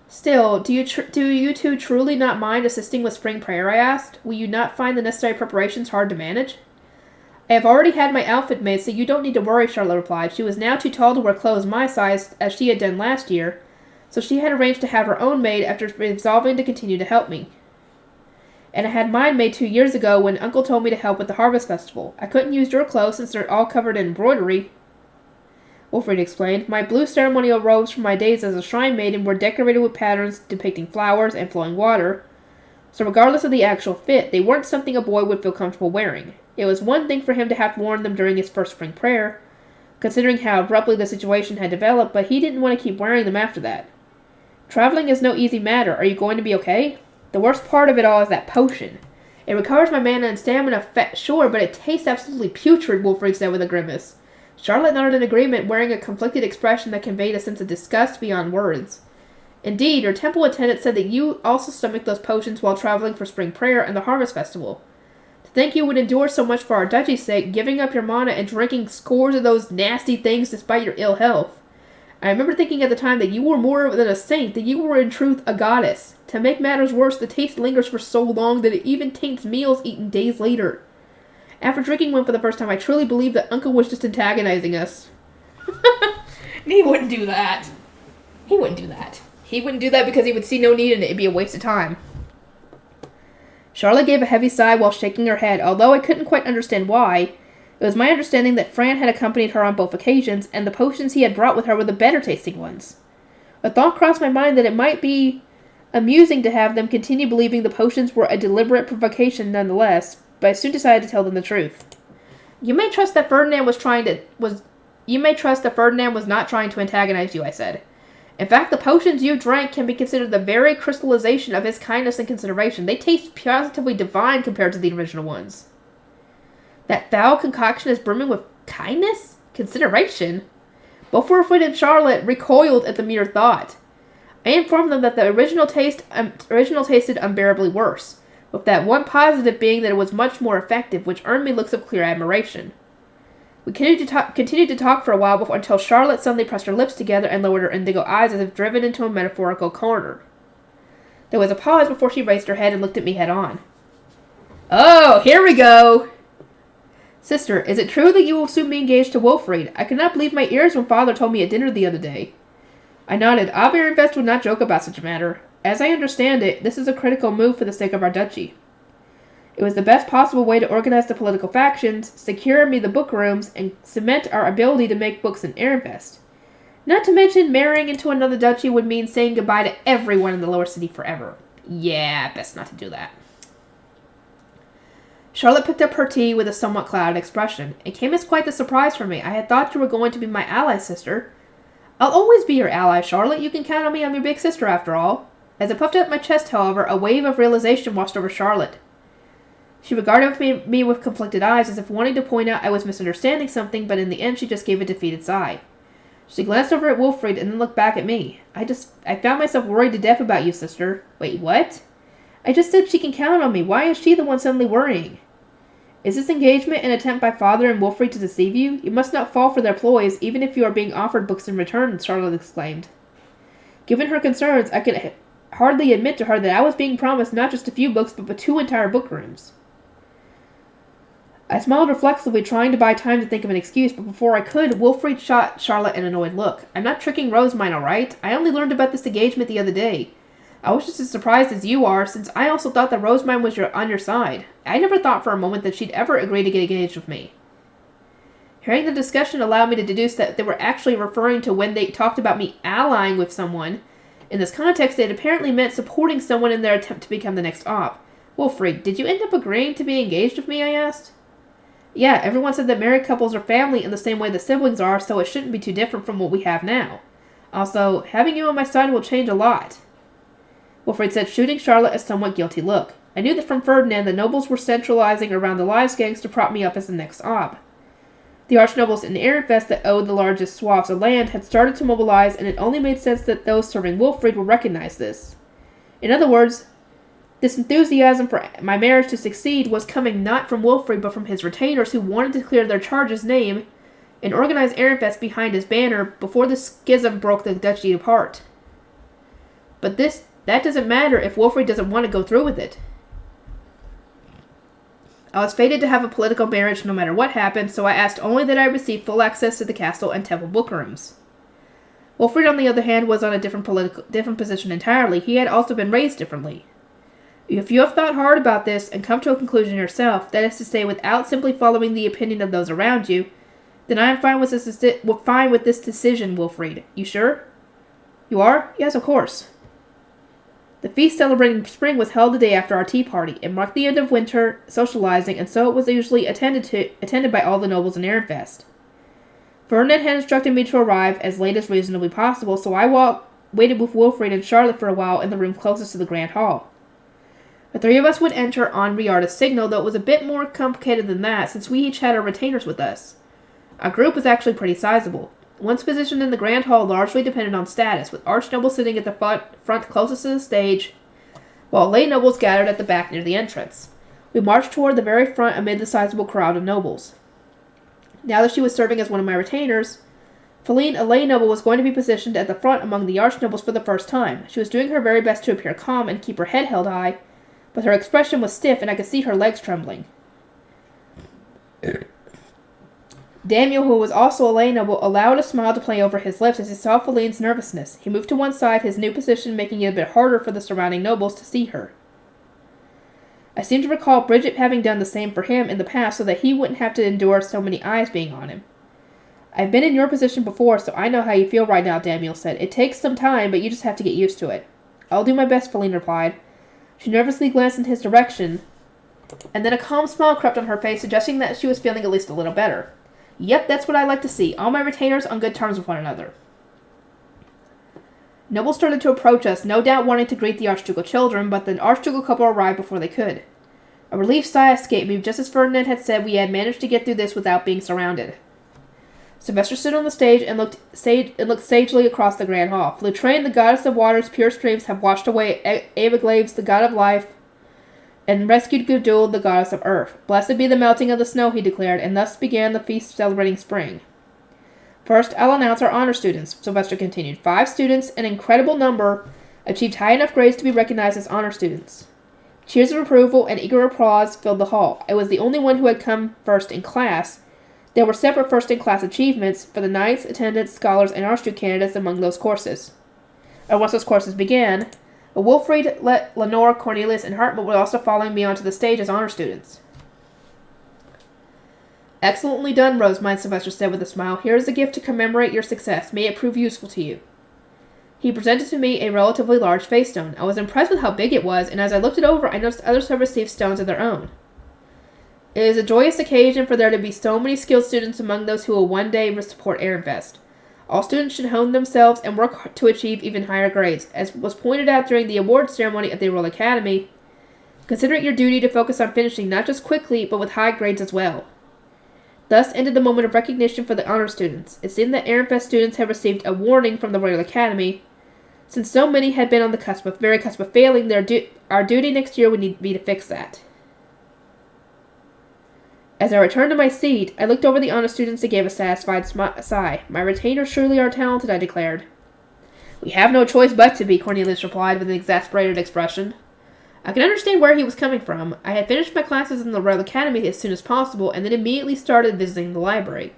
Still, do you two truly not mind assisting with spring prayer, I asked? Will you not find the necessary preparations hard to manage? I have already had my outfit made, so you don't need to worry, Charlotte replied. She was now too tall to wear clothes my size, as she had done last year, so she had arranged to have her own made after resolving to continue to help me. And I had mine made 2 years ago when Uncle told me to help with the Harvest Festival. I couldn't use your clothes since they're all covered in embroidery, Wolfrid explained. My blue ceremonial robes from my days as a shrine maiden were decorated with patterns depicting flowers and flowing water, so regardless of the actual fit, they weren't something a boy would feel comfortable wearing. It was one thing for him to have worn them during his first spring prayer, considering how abruptly the situation had developed, but he didn't want to keep wearing them after that. Traveling is no easy matter. Are you going to be okay? The worst part of it all is that potion. It recovers my mana and stamina, sure, but it tastes absolutely putrid, Wolfrid said with a grimace. Charlotte nodded in agreement, wearing a conflicted expression that conveyed a sense of disgust beyond words. Indeed, your temple attendant said that you also stomached those potions while traveling for spring prayer and the Harvest Festival. To think you would endure so much for our duchy's sake, giving up your mana and drinking scores of those nasty things despite your ill health. I remember thinking at the time that you were more than a saint, that you were in truth a goddess. To make matters worse, the taste lingers for so long that it even taints meals eaten days later. After drinking one for the first time, I truly believed that Uncle was just antagonizing us. He wouldn't do that. He wouldn't do that. He wouldn't do that because he would see no need in it. It'd be a waste of time. Charlotte gave a heavy sigh while shaking her head. Although I couldn't quite understand why, It was my understanding that Fran had accompanied her on both occasions, and the potions he had brought with her were the better-tasting ones. A thought crossed my mind that it might be amusing to have them continue believing the potions were a deliberate provocation nonetheless, but I soon decided to tell them the truth. You may trust that Ferdinand was not trying to antagonize you, I said. In fact, the potions you drank can be considered the very crystallization of his kindness and consideration. They taste positively divine compared to the original ones. That foul concoction is brimming with kindness? Consideration? Both Wilfred and Charlotte recoiled at the mere thought. I informed them that the original tasted unbearably worse, with that one positive being that it was much more effective, which earned me looks of clear admiration. We continued to talk for a while until Charlotte suddenly pressed her lips together and lowered her indigo eyes as if driven into a metaphorical corner. There was a pause before she raised her head and looked at me head on. Oh, here we go! Sister, is it true that you will soon be engaged to Wilfrid? I could not believe my ears when Father told me at dinner the other day. I nodded. Ironvest would not joke about such a matter. As I understand it, this is a critical move for the sake of our duchy. It was the best possible way to organize the political factions, secure me the book rooms, and cement our ability to make books in Ironvest. Not to mention, marrying into another duchy would mean saying goodbye to everyone in the lower city forever. Yeah, best not to do that. Charlotte picked up her tea with a somewhat clouded expression. It came as quite a surprise for me. I had thought you were going to be my ally, sister. I'll always be your ally, Charlotte. You can count on me. I'm your big sister, after all. As I puffed up my chest, however, a wave of realization washed over Charlotte. She regarded me with conflicted eyes, as if wanting to point out I was misunderstanding something, but in the end she just gave a defeated sigh. She glanced over at Wilfrid and then looked back at me. I found myself worried to death about you, sister. Wait, what? I just said she can count on me. Why is she the one suddenly worrying? Is this engagement an attempt by Father and Wilfrid to deceive you? You must not fall for their ploys, even if you are being offered books in return, Charlotte exclaimed. Given her concerns, I could hardly admit to her that I was being promised not just a few books, but 2 entire book rooms. I smiled reflexively, trying to buy time to think of an excuse, but before I could, Wilfrid shot Charlotte an annoyed look. I'm not tricking Rosemine, all right? I only learned about this engagement the other day. I was just as surprised as you are, since I also thought that Rosemine was on your side. I never thought for a moment that she'd ever agree to get engaged with me. Hearing the discussion allowed me to deduce that they were actually referring to when they talked about me allying with someone. In this context, it apparently meant supporting someone in their attempt to become the next op. Wilfrid, did you end up agreeing to be engaged with me, I asked. Yeah, everyone said that married couples are family in the same way that siblings are, so it shouldn't be too different from what we have now. Also, having you on my side will change a lot. Wilfrid said, shooting Charlotte a somewhat guilty look. I knew that from Ferdinand the nobles were centralizing around the lives gangs to prop me up as the next op. The archnobles in Ironvest that owed the largest swaths of land had started to mobilize, and it only made sense that those serving Wilfrid would recognize this. In other words, this enthusiasm for my marriage to succeed was coming not from Wilfrid but from his retainers who wanted to clear their charge's name and organize Ironvest behind his banner before the schism broke the duchy apart. But that doesn't matter if Wilfrid doesn't want to go through with it. I was fated to have a political marriage no matter what happened, so I asked only that I receive full access to the castle and temple book rooms. Wilfrid, on the other hand, was on a different position entirely. He had also been raised differently. If you have thought hard about this and come to a conclusion yourself, that is to say, without simply following the opinion of those around you, then I am fine with this decision, Wilfrid. You sure? You are? Yes, of course. The feast celebrating spring was held the day after our tea party. It marked the end of winter socializing, and so it was usually attended by all the nobles in Ironvest. Ferdinand had instructed me to arrive as late as reasonably possible, so I waited with Wilfrid and Charlotte for a while in the room closest to the grand hall. The 3 of us would enter on Riarda's signal, though it was a bit more complicated than that, since we each had our retainers with us. Our group was actually pretty sizable. One's position in the grand hall largely depended on status, with archnobles sitting at the front closest to the stage, while lay nobles gathered at the back near the entrance. We marched toward the very front amid the sizable crowd of nobles. Now that she was serving as one of my retainers, Feline, a lay noble, was going to be positioned at the front among the archnobles for the first time. She was doing her very best to appear calm and keep her head held high, but her expression was stiff and I could see her legs trembling. Daniel, who was also a lay noble, allowed a smile to play over his lips as he saw Feline's nervousness. He moved to one side, his new position making it a bit harder for the surrounding nobles to see her. I seem to recall Bridget having done the same for him in the past so that he wouldn't have to endure so many eyes being on him. I've been in your position before, so I know how you feel right now, Daniel said. It takes some time, but you just have to get used to it. I'll do my best, Feline replied. She nervously glanced in his direction, and then a calm smile crept on her face, suggesting that she was feeling at least a little better. Yep, that's what I like to see. All my retainers on good terms with one another. Nobles started to approach us, no doubt wanting to greet the Archducal children, but the Archducal couple arrived before they could. A relieved sigh escaped me, just as Ferdinand had said we had managed to get through this without being surrounded. Sylvester stood on the stage and looked sagely across the grand hall. Lutraine, the goddess of water's pure streams, have washed away Abeglaves, the god of life, and rescued Gudul, the goddess of earth. Blessed be the melting of the snow, he declared, and thus began the feast celebrating spring. First, I'll announce our honor students, Sylvester continued. 5 students, an incredible number, achieved high enough grades to be recognized as honor students. Cheers of approval and eager applause filled the hall. I was the only one who had come first in class. There were separate first-in-class achievements for the knights, attendants, scholars, and Archduke candidates among those courses. And once those courses began, Wilfried, Lenore, Cornelius, and Hartmut were also following me onto the stage as honor students. Excellently done, Rosemine, Sylvester said with a smile. Here is a gift to commemorate your success. May it prove useful to you. He presented to me a relatively large face stone. I was impressed with how big it was, and as I looked it over, I noticed others had received stones of their own. It is a joyous occasion for there to be so many skilled students among those who will one day support Ehrenfest. All students should hone themselves and work to achieve even higher grades. As was pointed out during the award ceremony at the Royal Academy, consider it your duty to focus on finishing not just quickly, but with high grades as well. Thus ended the moment of recognition for the honor students. It seemed that Ehrenfest students had received a warning from the Royal Academy, since so many had been on the very cusp of failing. Our duty next year would need to be to fix that. As I returned to my seat, I looked over the honor students and gave a satisfied sigh. My retainers surely are talented, I declared. We have no choice but to be, Cornelius replied with an exasperated expression. I could understand where he was coming from. I had finished my classes in the Royal Academy as soon as possible, and then immediately started visiting the library.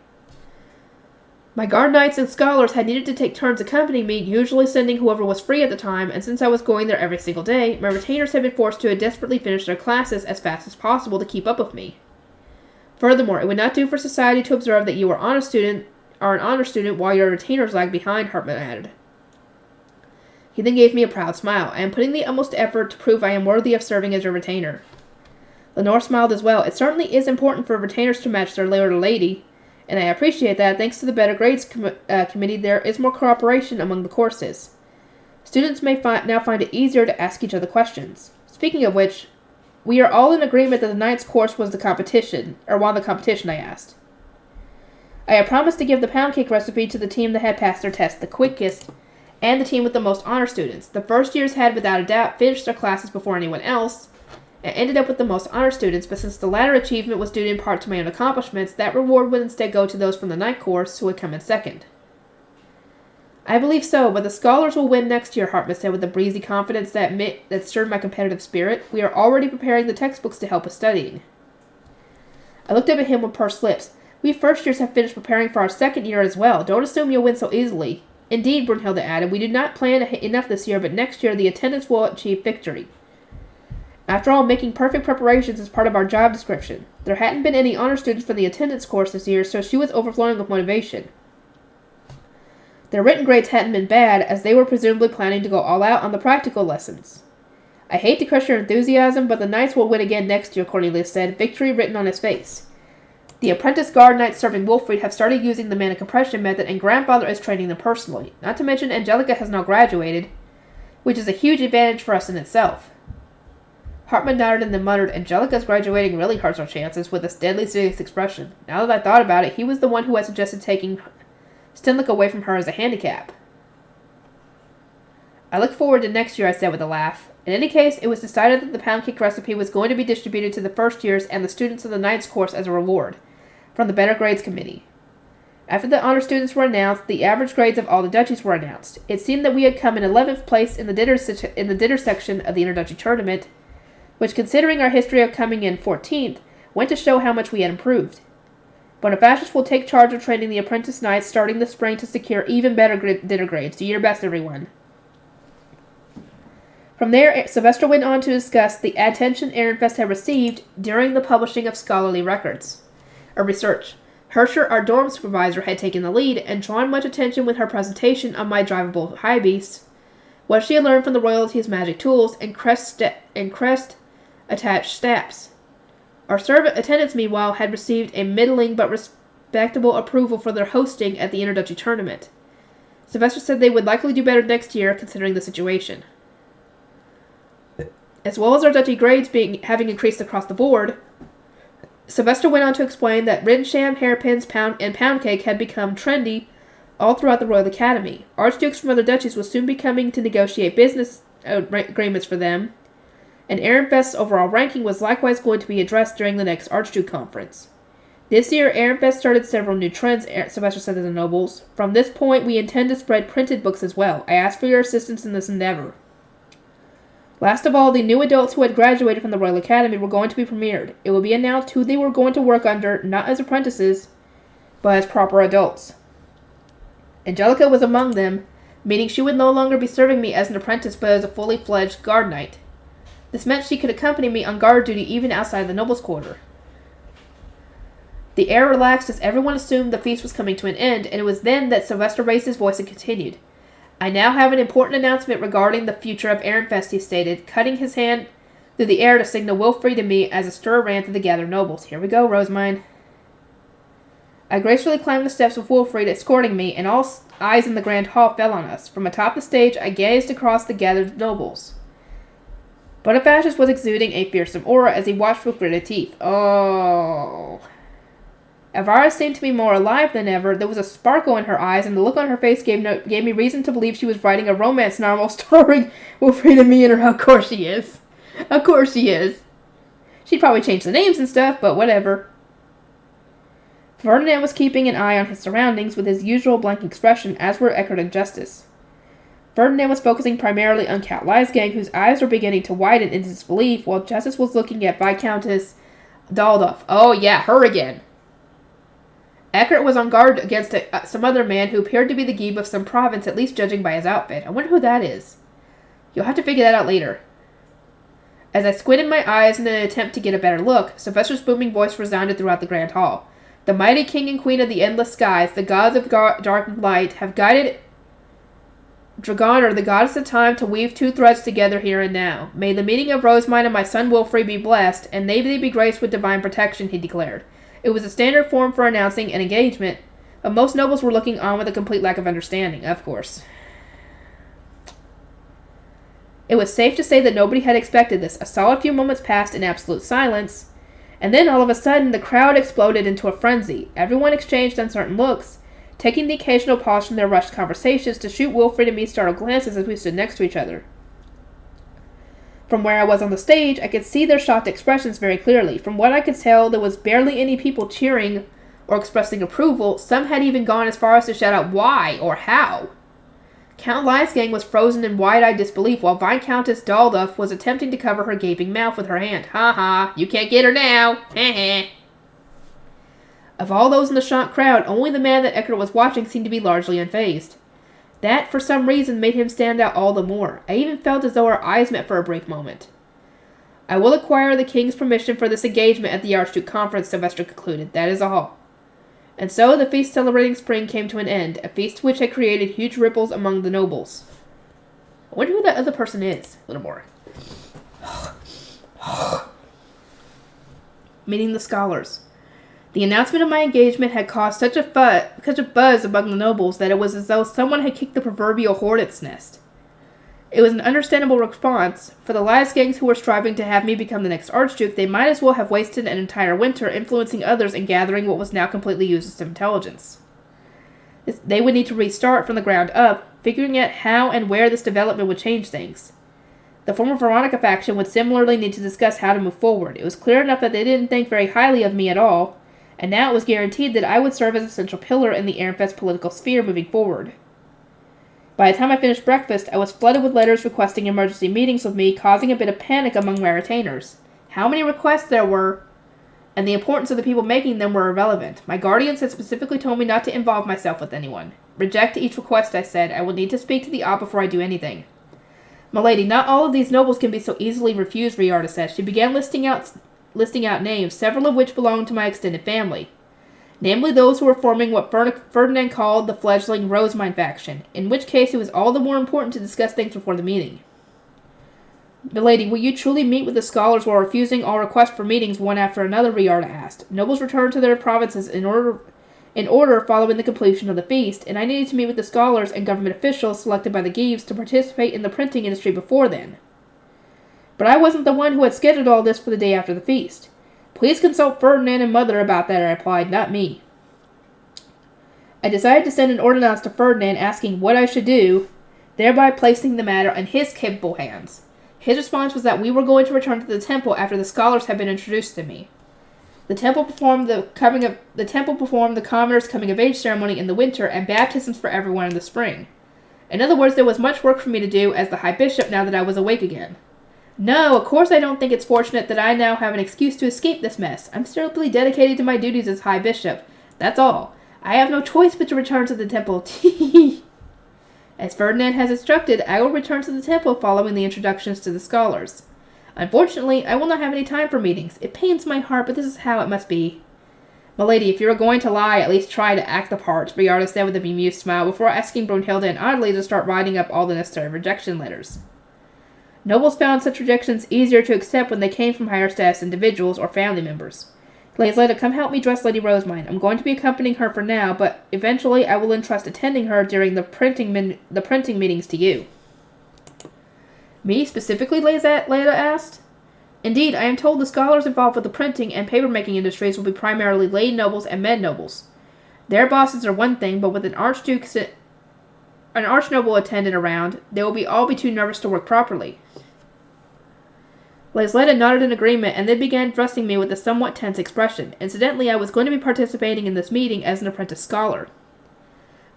My guard knights and scholars had needed to take turns accompanying me, usually sending whoever was free at the time, and since I was going there every single day, my retainers had been forced to desperately finish their classes as fast as possible to keep up with me. Furthermore, it would not do for society to observe that you are an honor student while your retainers lag behind, Hartmut added. He then gave me a proud smile. I am putting the utmost effort to prove I am worthy of serving as your retainer. Lenore smiled as well. It certainly is important for retainers to match their lord or lady, and I appreciate that. Thanks to the Better Grades Committee, there is more cooperation among the courses. Students may now find it easier to ask each other questions. Speaking of which, we are all in agreement that the Knights course won the competition, I asked. I had promised to give the pound cake recipe to the team that had passed their test the quickest, and the team with the most honor students. The first years had, without a doubt, finished their classes before anyone else, and ended up with the most honor students, but since the latter achievement was due in part to my own accomplishments, that reward would instead go to those from the night course who would come in second. I believe so, but the scholars will win next year, Hartmut said with a breezy confidence that stirred my competitive spirit. We are already preparing the textbooks to help us studying. I looked up at him with pursed lips. We first years have finished preparing for our second year as well. Don't assume you'll win so easily. Indeed, Brunhilde added, we do not plan enough this year, but next year the attendants will achieve victory. After all, making perfect preparations is part of our job description. There hadn't been any honor students for the attendance course this year, so she was overflowing with motivation. Their written grades hadn't been bad, as they were presumably planning to go all out on the practical lessons. I hate to crush your enthusiasm, but the Knights will win again next year, Cornelius said, victory written on his face. The apprentice guard knights serving Wilfried have started using the mana compression method, and Grandfather is training them personally. Not to mention Angelica has now graduated, which is a huge advantage for us in itself. Hartmut nodded and then muttered, Angelica's graduating really hurts our chances, with a deadly serious expression. Now that I thought about it, he was the one who had suggested taking Stenlick away from her as a handicap. I look forward to next year, I said with a laugh. In any case, it was decided that the pound cake recipe was going to be distributed to the first years and the students of the Knights course as a reward from the Better Grades Committee. After the honor students were announced, the average grades of all the duchies were announced. It seemed that we had come in 11th place in the dinner section of the interduchy tournament, which, considering our history of coming in 14th, went to show how much we had improved. Bonifacius will take charge of training the apprentice knights starting this spring to secure even better dinner grades. Do your best, everyone. From there, Sylvester went on to discuss the attention Ehrenfest had received during the publishing of scholarly records, or research. Herscher, our dorm supervisor, had taken the lead and drawn much attention with her presentation on my drivable high beast, what she had learned from the royalty's magic tools and crest-attached staffs. Our servant attendants, meanwhile, had received a middling but respectable approval for their hosting at the introductory tournament. Sylvester said they would likely do better next year, considering the situation. As well as our duchy grades having increased across the board, Sylvester went on to explain that Rinsham, hairpins, and pound cake had become trendy all throughout the Royal Academy. Archdukes from other duchies will soon be coming to negotiate business agreements for them, and Ehrenfest's overall ranking was likewise going to be addressed during the next Archduke Conference. This year, Ehrenfest started several new trends, Sylvester said to the nobles. From this point, we intend to spread printed books as well. I ask for your assistance in this endeavor. Last of all, the new adults who had graduated from the Royal Academy were going to be premiered. It would be announced who they were going to work under, not as apprentices, but as proper adults. Angelica was among them, meaning she would no longer be serving me as an apprentice, but as a fully fledged guard knight. This meant she could accompany me on guard duty even outside the nobles' quarter. The air relaxed as everyone assumed the feast was coming to an end, and it was then that Sylvester raised his voice and continued. I now have an important announcement regarding the future of Ehrenfest, he stated, cutting his hand through the air to signal Wilfrey to me as a stir ran through the gathered nobles. Here we go, Rosemine. I gracefully climbed the steps with Wilfried escorting me, and all eyes in the grand hall fell on us. From atop the stage, I gazed across the gathered nobles. Bonifacius was exuding a fearsome aura as he watched with gritted teeth. Oh. Elvira seemed to be more alive than ever. There was a sparkle in her eyes, and the look on her face gave me reason to believe she was writing a romance novel starring Wilfried and me in her. Of course she is. Of course she is. She'd probably change the names and stuff, but whatever. Ferdinand was keeping an eye on his surroundings with his usual blank expression, as were Eckert and Justice. Ferdinand was focusing primarily on Count Leisgang, whose eyes were beginning to widen in disbelief, while Justice was looking at Viscountess Daldorf. Oh yeah, her again. Eckert was on guard against some other man who appeared to be the Geeb of some province, at least judging by his outfit. I wonder who that is. You'll have to figure that out later. As I squinted my eyes in an attempt to get a better look, Sylvester's booming voice resounded throughout the grand hall. The mighty king and queen of the endless skies, the gods of dark and light, have guided Dragoner, the goddess of time, to weave two threads together here and now. May the meeting of Rosemine and my son Wilfrey be blessed, and may they be graced with divine protection, he declared. It was a standard form for announcing an engagement, but most nobles were looking on with a complete lack of understanding, of course. It was safe to say that nobody had expected this. A solid few moments passed in absolute silence, and then all of a sudden the crowd exploded into a frenzy. Everyone exchanged uncertain looks, taking the occasional pause from their rushed conversations to shoot Wilfred and me startled glances as we stood next to each other. From where I was on the stage, I could see their shocked expressions very clearly. From what I could tell, there was barely any people cheering or expressing approval. Some had even gone as far as to shout out why or how. Count Leisgang was frozen in wide-eyed disbelief, while Viscountess Daldorf was attempting to cover her gaping mouth with her hand. Ha ha, you can't get her now. Heh heh. Of all those in the shocked crowd, only the man that Eckert was watching seemed to be largely unfazed. That, for some reason, made him stand out all the more. I even felt as though our eyes met for a brief moment. I will acquire the king's permission for this engagement at the Archduke Conference, Sylvester concluded. That is all. And so the feast celebrating spring came to an end, a feast which had created huge ripples among the nobles. I wonder who that other person is. A little more. Meeting the scholars. The announcement of my engagement had caused such a buzz among the nobles that it was as though someone had kicked the proverbial hornet's nest. It was an understandable response. For the Leisgangs who were striving to have me become the next Archduke, they might as well have wasted an entire winter influencing others and gathering what was now completely useless intelligence. They would need to restart from the ground up, figuring out how and where this development would change things. The former Veronica faction would similarly need to discuss how to move forward. It was clear enough that they didn't think very highly of me at all, and now it was guaranteed that I would serve as a central pillar in the Ehrenfest political sphere moving forward. By the time I finished breakfast, I was flooded with letters requesting emergency meetings with me, causing a bit of panic among my retainers. How many requests there were, and the importance of the people making them were irrelevant. My guardians had specifically told me not to involve myself with anyone. Reject each request, I said. I will need to speak to the Op before I do anything. "Milady, not all of these nobles can be so easily refused," Riarda said. She began listing out names, several of which belonged to my extended family. Namely those who were forming what Ferdinand called the fledgling Rosemine faction, in which case it was all the more important to discuss things before the meeting. "Milady, will you truly meet with the scholars while refusing all requests for meetings one after another?" Riarda asked. Nobles returned to their provinces in order following the completion of the feast, and I needed to meet with the scholars and government officials selected by the Geeves to participate in the printing industry before then. But I wasn't the one who had scheduled all this for the day after the feast. "Please consult Ferdinand and Mother about that," I replied, "not me." I decided to send an ordinance to Ferdinand asking what I should do, thereby placing the matter in his capable hands. His response was that we were going to return to the temple after the scholars had been introduced to me. The temple performed the commoners' coming-of-age ceremony in the winter and baptisms for everyone in the spring. In other words, there was much work for me to do as the High Bishop now that I was awake again. No, of course I don't think it's fortunate that I now have an excuse to escape this mess. I'm simply dedicated to my duties as High Bishop. That's all. I have no choice but to return to the temple. As Ferdinand has instructed, I will return to the temple following the introductions to the scholars. Unfortunately, I will not have any time for meetings. It pains my heart, but this is how it must be. "Milady, if you are going to lie, at least try to act the part," Riarda said with a bemused smile before asking Brunhilde and Adelie to start writing up all the necessary rejection letters. Nobles found such rejections easier to accept when they came from higher status individuals or family members. "Laisletta, come help me dress Lady Rosemine. I'm going to be accompanying her for now, but eventually I will entrust attending her during the printing meetings to you." "Me specifically?" Laisletta asked. "Indeed, I am told the scholars involved with the printing and paper-making industries will be primarily lay nobles and med nobles. Their bosses are one thing, but with an archnoble attendant around, they will all be too nervous to work properly." Laisletta nodded in agreement and then began dressing me with a somewhat tense expression. Incidentally, I was going to be participating in this meeting as an apprentice scholar.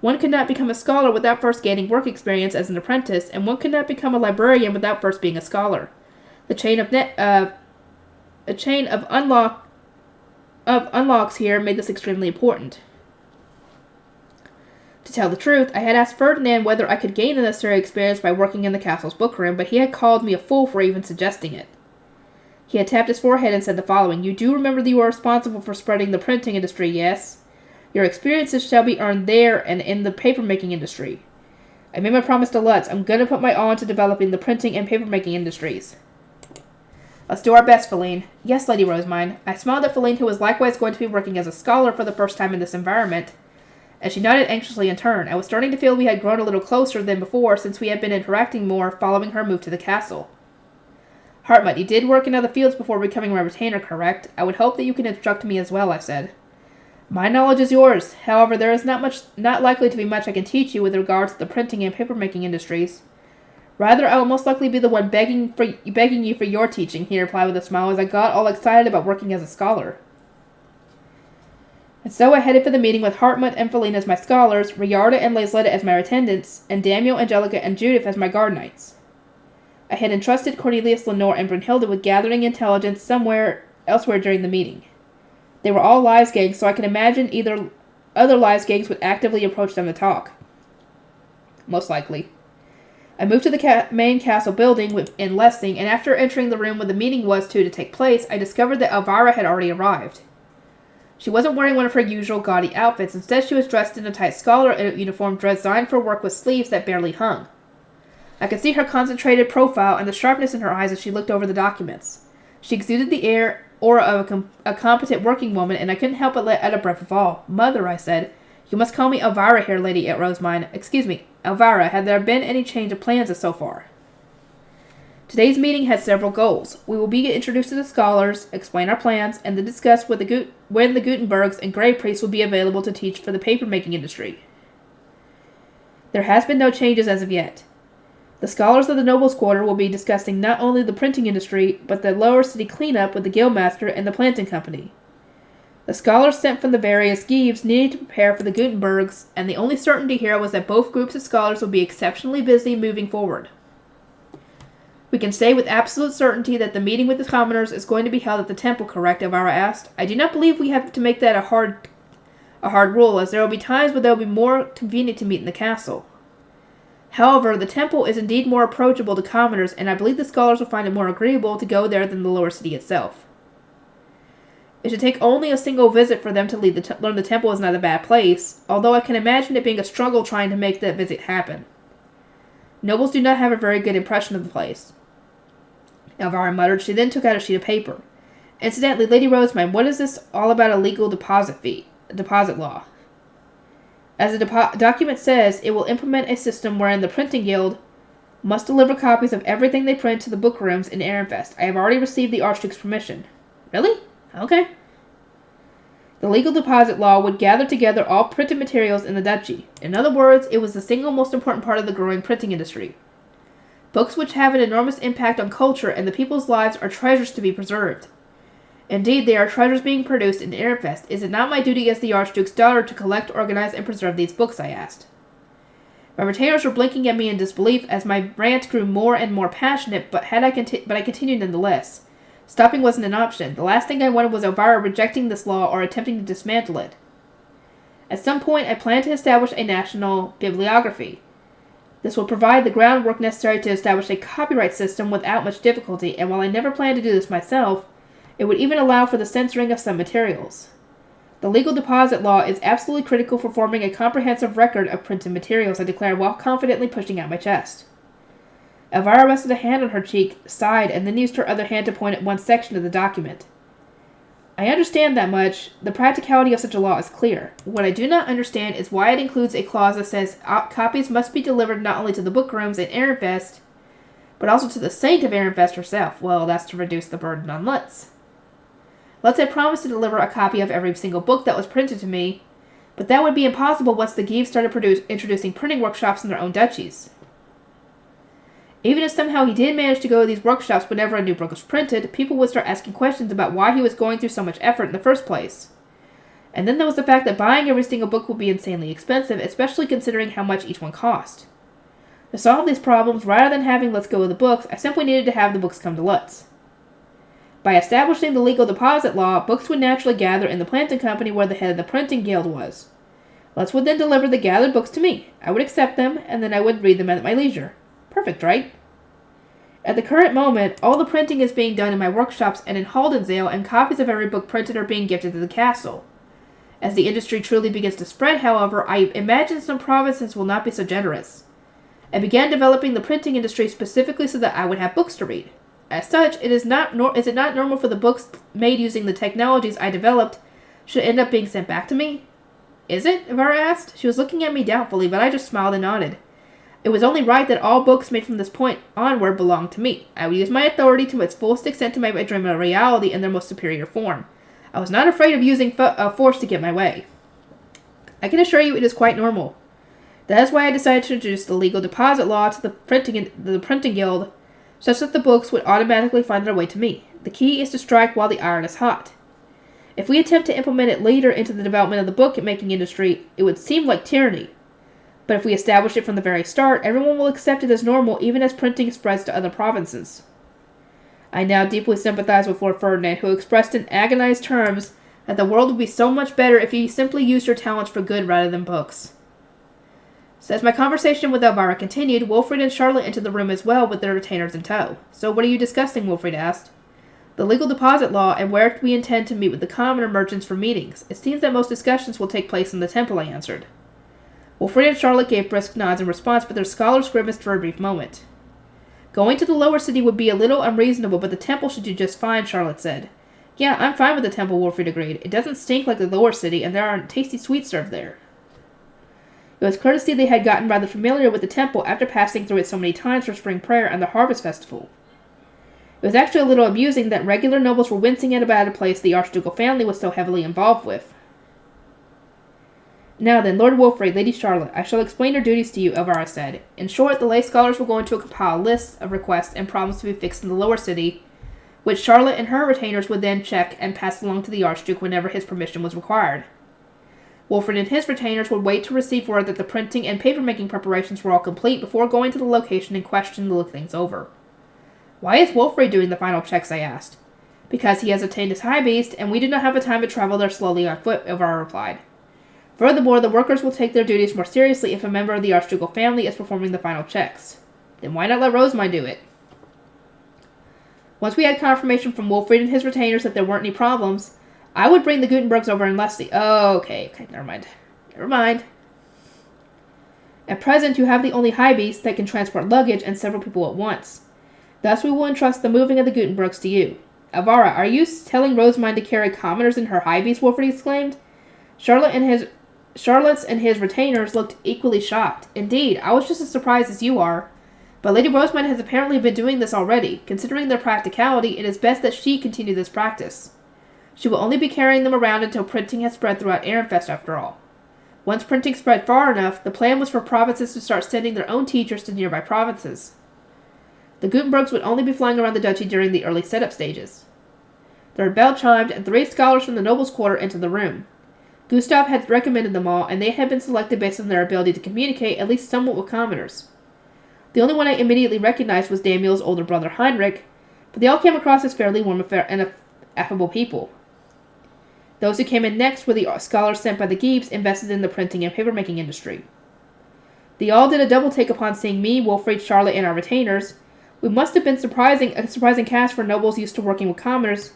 One could not become a scholar without first gaining work experience as an apprentice, and one could not become a librarian without first being a scholar. The chain of unlocks here made this extremely important. To tell the truth, I had asked Ferdinand whether I could gain the necessary experience by working in the castle's bookroom, but he had called me a fool for even suggesting it. He had tapped his forehead and said the following: "You do remember that you are responsible for spreading the printing industry, yes? Your experiences shall be earned there and in the paper-making industry." I made my promise to Lutz. I'm going to put my all into developing the printing and paper-making industries. "Let's do our best, Feline." "Yes, Lady Rosemine." I smiled at Feline, who was likewise going to be working as a scholar for the first time in this environment, as she nodded anxiously in turn. I was starting to feel we had grown a little closer than before, since we had been interacting more following her move to the castle. "Hartmut, you did work in other fields before becoming my retainer, correct? I would hope that you can instruct me as well," I said. "My knowledge is yours. However, there is not likely to be much I can teach you with regards to the printing and paper-making industries. Rather, I will most likely be the one begging you for your teaching," he replied with a smile as I got all excited about working as a scholar. And so I headed for the meeting with Hartmut and Feline as my scholars, Riarda and Laisletta as my attendants, and Daniel, Angelica, and Judith as my guard knights. I had entrusted Cornelius, Lenore, and Brunhilde with gathering intelligence somewhere elsewhere during the meeting. They were all lives gangs, so I can imagine either other lives gangs would actively approach them to talk. Most likely. I moved to the main castle building in Lessing, and after entering the room where the meeting was to take place, I discovered that Elvira had already arrived. She wasn't wearing one of her usual gaudy outfits. Instead, she was dressed in a tight scholar uniform designed for work with sleeves that barely hung. I could see her concentrated profile and the sharpness in her eyes as she looked over the documents. She exuded the aura of a competent working woman, and I couldn't help but let out a breath of awe. "Mother," I said. "You must call me Elvira here, Lady Rosemine. Excuse me, Elvira, have there been any change of plans so far?" Today's meeting had several goals. We will be introduced to the scholars, explain our plans, and then discuss when the Gutenbergs and Grey Priests will be available to teach for the paper-making industry. There has been no changes as of yet. The scholars of the Nobles' Quarter will be discussing not only the printing industry, but the lower city cleanup with the Guildmaster and the planting company. The scholars sent from the various Geeves needed to prepare for the Gutenbergs, and the only certainty here was that both groups of scholars will be exceptionally busy moving forward. "We can say with absolute certainty that the meeting with the commoners is going to be held at the temple, correct?" Elvira asked. "I do not believe we have to make that a hard rule, as there will be times when it will be more convenient to meet in the castle." However, the temple is indeed more approachable to commoners, and I believe the scholars will find it more agreeable to go there than the lower city itself. It should take only a single visit for them to learn the temple is not a bad place, although I can imagine it being a struggle trying to make that visit happen. Nobles do not have a very good impression of the place. Elvira muttered. She then took out a sheet of paper. Incidentally, Lady Rosemine, what is this all about a legal deposit law? As the document says, it will implement a system wherein the printing guild must deliver copies of everything they print to the bookrooms in Ehrenfest. I have already received the Archduke's permission. Really? Okay. The legal deposit law would gather together all printed materials in the duchy. In other words, it was the single most important part of the growing printing industry. Books which have an enormous impact on culture and the people's lives are treasures to be preserved. Indeed, they are treasures being produced in Ehrenfest. Is it not my duty as the Archduke's daughter to collect, organize, and preserve these books? I asked. My retainers were blinking at me in disbelief as my rant grew more and more passionate, but I continued nonetheless. Stopping wasn't an option. The last thing I wanted was Elvira rejecting this law or attempting to dismantle it. At some point, I planned to establish a national bibliography. This will provide the groundwork necessary to establish a copyright system without much difficulty, and while I never planned to do this myself, it would even allow for the censoring of some materials. The legal deposit law is absolutely critical for forming a comprehensive record of printed materials, I declared while confidently pushing out my chest. Elvira rested a hand on her cheek, sighed, and then used her other hand to point at one section of the document. I understand that much. The practicality of such a law is clear. What I do not understand is why it includes a clause that says copies must be delivered not only to the bookrooms in Ehrenfest, but also to the saint of Ehrenfest herself. Well, that's to reduce the burden on Lutz. Lutz had promised to deliver a copy of every single book that was printed to me, but that would be impossible once the Geeves started introducing printing workshops in their own duchies. Even if somehow he did manage to go to these workshops whenever a new book was printed, people would start asking questions about why he was going through so much effort in the first place. And then there was the fact that buying every single book would be insanely expensive, especially considering how much each one cost. To solve these problems, rather than having Lutz go with the books, I simply needed to have the books come to Lutz. By establishing the legal deposit law, books would naturally gather in the planting company where the head of the printing guild was. Lutz would then deliver the gathered books to me. I would accept them, and then I would read them at my leisure. Perfect, right? At the current moment, all the printing is being done in my workshops and in Haldensale, and copies of every book printed are being gifted to the castle. As the industry truly begins to spread, however, I imagine some provinces will not be so generous. I began developing the printing industry specifically so that I would have books to read. As such, is it not normal for the books made using the technologies I developed should end up being sent back to me? Is it? Elvira asked. She was looking at me doubtfully, but I just smiled and nodded. It was only right that all books made from this point onward belonged to me. I would use my authority to its fullest extent to make my dream a reality in their most superior form. I was not afraid of using force to get my way. I can assure you it is quite normal. That is why I decided to introduce the legal deposit law to the printing guild, such that the books would automatically find their way to me. The key is to strike while the iron is hot. If we attempt to implement it later into the development of the book-making industry, it would seem like tyranny. But if we establish it from the very start, everyone will accept it as normal even as printing spreads to other provinces. I now deeply sympathize with Lord Ferdinand, who expressed in agonized terms that the world would be so much better if you simply used your talents for good rather than books. So as my conversation with Elvira continued, Wilfred and Charlotte entered the room as well with their retainers in tow. So what are you discussing? Wilfred asked. The legal deposit law and where we intend to meet with the commoner merchants for meetings. It seems that most discussions will take place in the temple, I answered. Wilfred and Charlotte gave brisk nods in response, but their scholars grimaced for a brief moment. Going to the lower city would be a little unreasonable, but the temple should do just fine, Charlotte said. Yeah, I'm fine with the temple, Wilfred agreed. It doesn't stink like the lower city, and there are tasty sweets served there. It was clear to see they had gotten rather familiar with the temple after passing through it so many times for spring prayer and the harvest festival. It was actually a little amusing that regular nobles were wincing at about a place the archducal family was so heavily involved with. Now then, Lord Wilfred, Lady Charlotte, I shall explain your duties to you, Elvira said. In short, the lay scholars will go into compile lists of requests and problems to be fixed in the lower city, which Charlotte and her retainers would then check and pass along to the Archduke whenever his permission was required. Wilfred and his retainers would wait to receive word that the printing and paper-making preparations were all complete before going to the location in question to look things over. Why is Wilfred doing the final checks, I asked. Because he has obtained his high beast, and we do not have the time to travel there slowly on foot, Elvira replied. Furthermore, the workers will take their duties more seriously if a member of the Archducal family is performing the final checks. Then why not let Rosemine do it? Once we had confirmation from Wolfried and his retainers that there weren't any problems, I would bring the Gutenbergs over in Leslie. Oh, okay, never mind. At present, you have the only high beast that can transport luggage and several people at once. Thus, we will entrust the moving of the Gutenbergs to you. Avara, are you telling Rosemine to carry commoners in her high beast? Wolfried exclaimed. Charlotte's and his retainers looked equally shocked. Indeed, I was just as surprised as you are. But Lady Rosemine has apparently been doing this already. Considering their practicality, it is best that she continue this practice. She will only be carrying them around until printing has spread throughout Ehrenfest after all. Once printing spread far enough, the plan was for provinces to start sending their own teachers to nearby provinces. The Gutenbergs would only be flying around the duchy during the early setup stages. The bell chimed, and 3 scholars from the nobles' quarter entered the room. Gustav had recommended them all, and they had been selected based on their ability to communicate at least somewhat with commoners. The only one I immediately recognized was Daniel's older brother Heinrich, but they all came across as fairly warm and affable people. Those who came in next were the scholars sent by the Giebs invested in the printing and papermaking industry. They all did a double take upon seeing me, Wolfried, Charlotte, and our retainers. We must have been a surprising cast for nobles used to working with commoners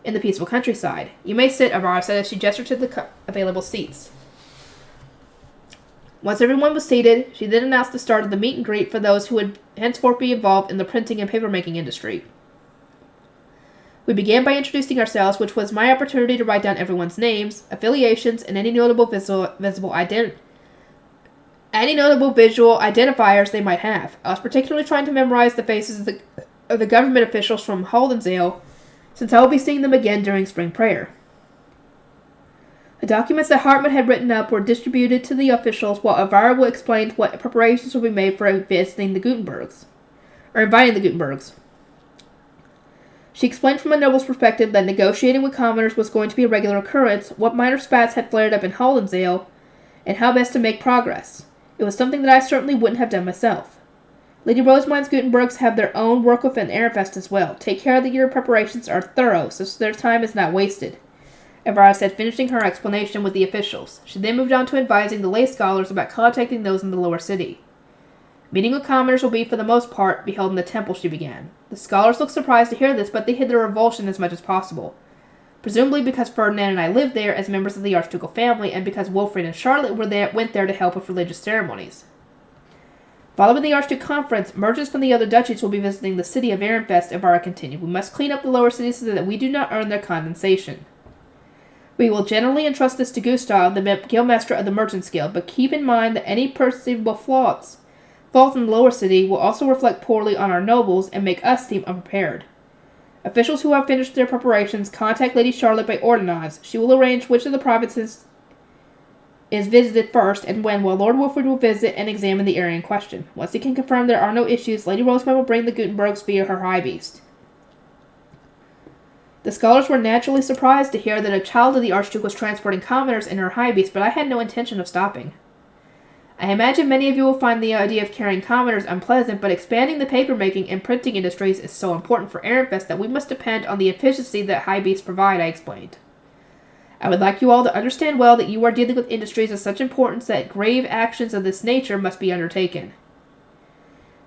in the peaceful countryside. You may sit, Avara said as she gestured to the available seats. Once everyone was seated, she then announced the start of the meet and greet for those who would henceforth be involved in the printing and papermaking industry. We began by introducing ourselves, which was my opportunity to write down everyone's names, affiliations, and any notable visual identifiers they might have. I was particularly trying to memorize the faces of the government officials from Haldensdale, since I will be seeing them again during spring prayer. The documents that Hartmut had written up were distributed to the officials, while Avara explained what preparations would be made for inviting the Gutenbergs. She explained from a noble's perspective that negotiating with commoners was going to be a regular occurrence, what minor spats had flared up in Haldensdale, and how best to make progress. It was something that I certainly wouldn't have done myself. Lady Rosemine's Gutenbergs have their own work within Ehrenfest as well. Take care that your preparations are thorough, so their time is not wasted, Avara said, finishing her explanation with the officials. She then moved on to advising the lay scholars about contacting those in the lower city. Meeting with commoners will be, for the most part, be held in the temple, she began. The scholars looked surprised to hear this, but they hid their revulsion as much as possible. Presumably because Ferdinand and I lived there as members of the Archducal family, and because Wilfrid and Charlotte went there to help with religious ceremonies. Following the Archduke conference, merchants from the other duchies will be visiting the city of Ehrenfest, Avara continued. We must clean up the lower cities so that we do not earn their condensation. We will generally entrust this to Gustav, the guildmaster of the Merchants Guild, but keep in mind that any perceivable faults in the lower city will also reflect poorly on our nobles and make us seem unprepared. Officials who have finished their preparations contact Lady Charlotte by ordinance. She will arrange which of the provinces is visited first and when, while Lord Wilfrid will visit and examine the area in question. Once he can confirm there are no issues, Lady Rosemary will bring the Gutenbergs via her high beast. The scholars were naturally surprised to hear that a child of the Archduke was transporting commoners in her high beast, but I had no intention of stopping. I imagine many of you will find the idea of carrying commoners unpleasant, but expanding the papermaking and printing industries is so important for Ehrenfest that we must depend on the efficiency that high beasts provide, I explained. I would like you all to understand well that you are dealing with industries of such importance that grave actions of this nature must be undertaken.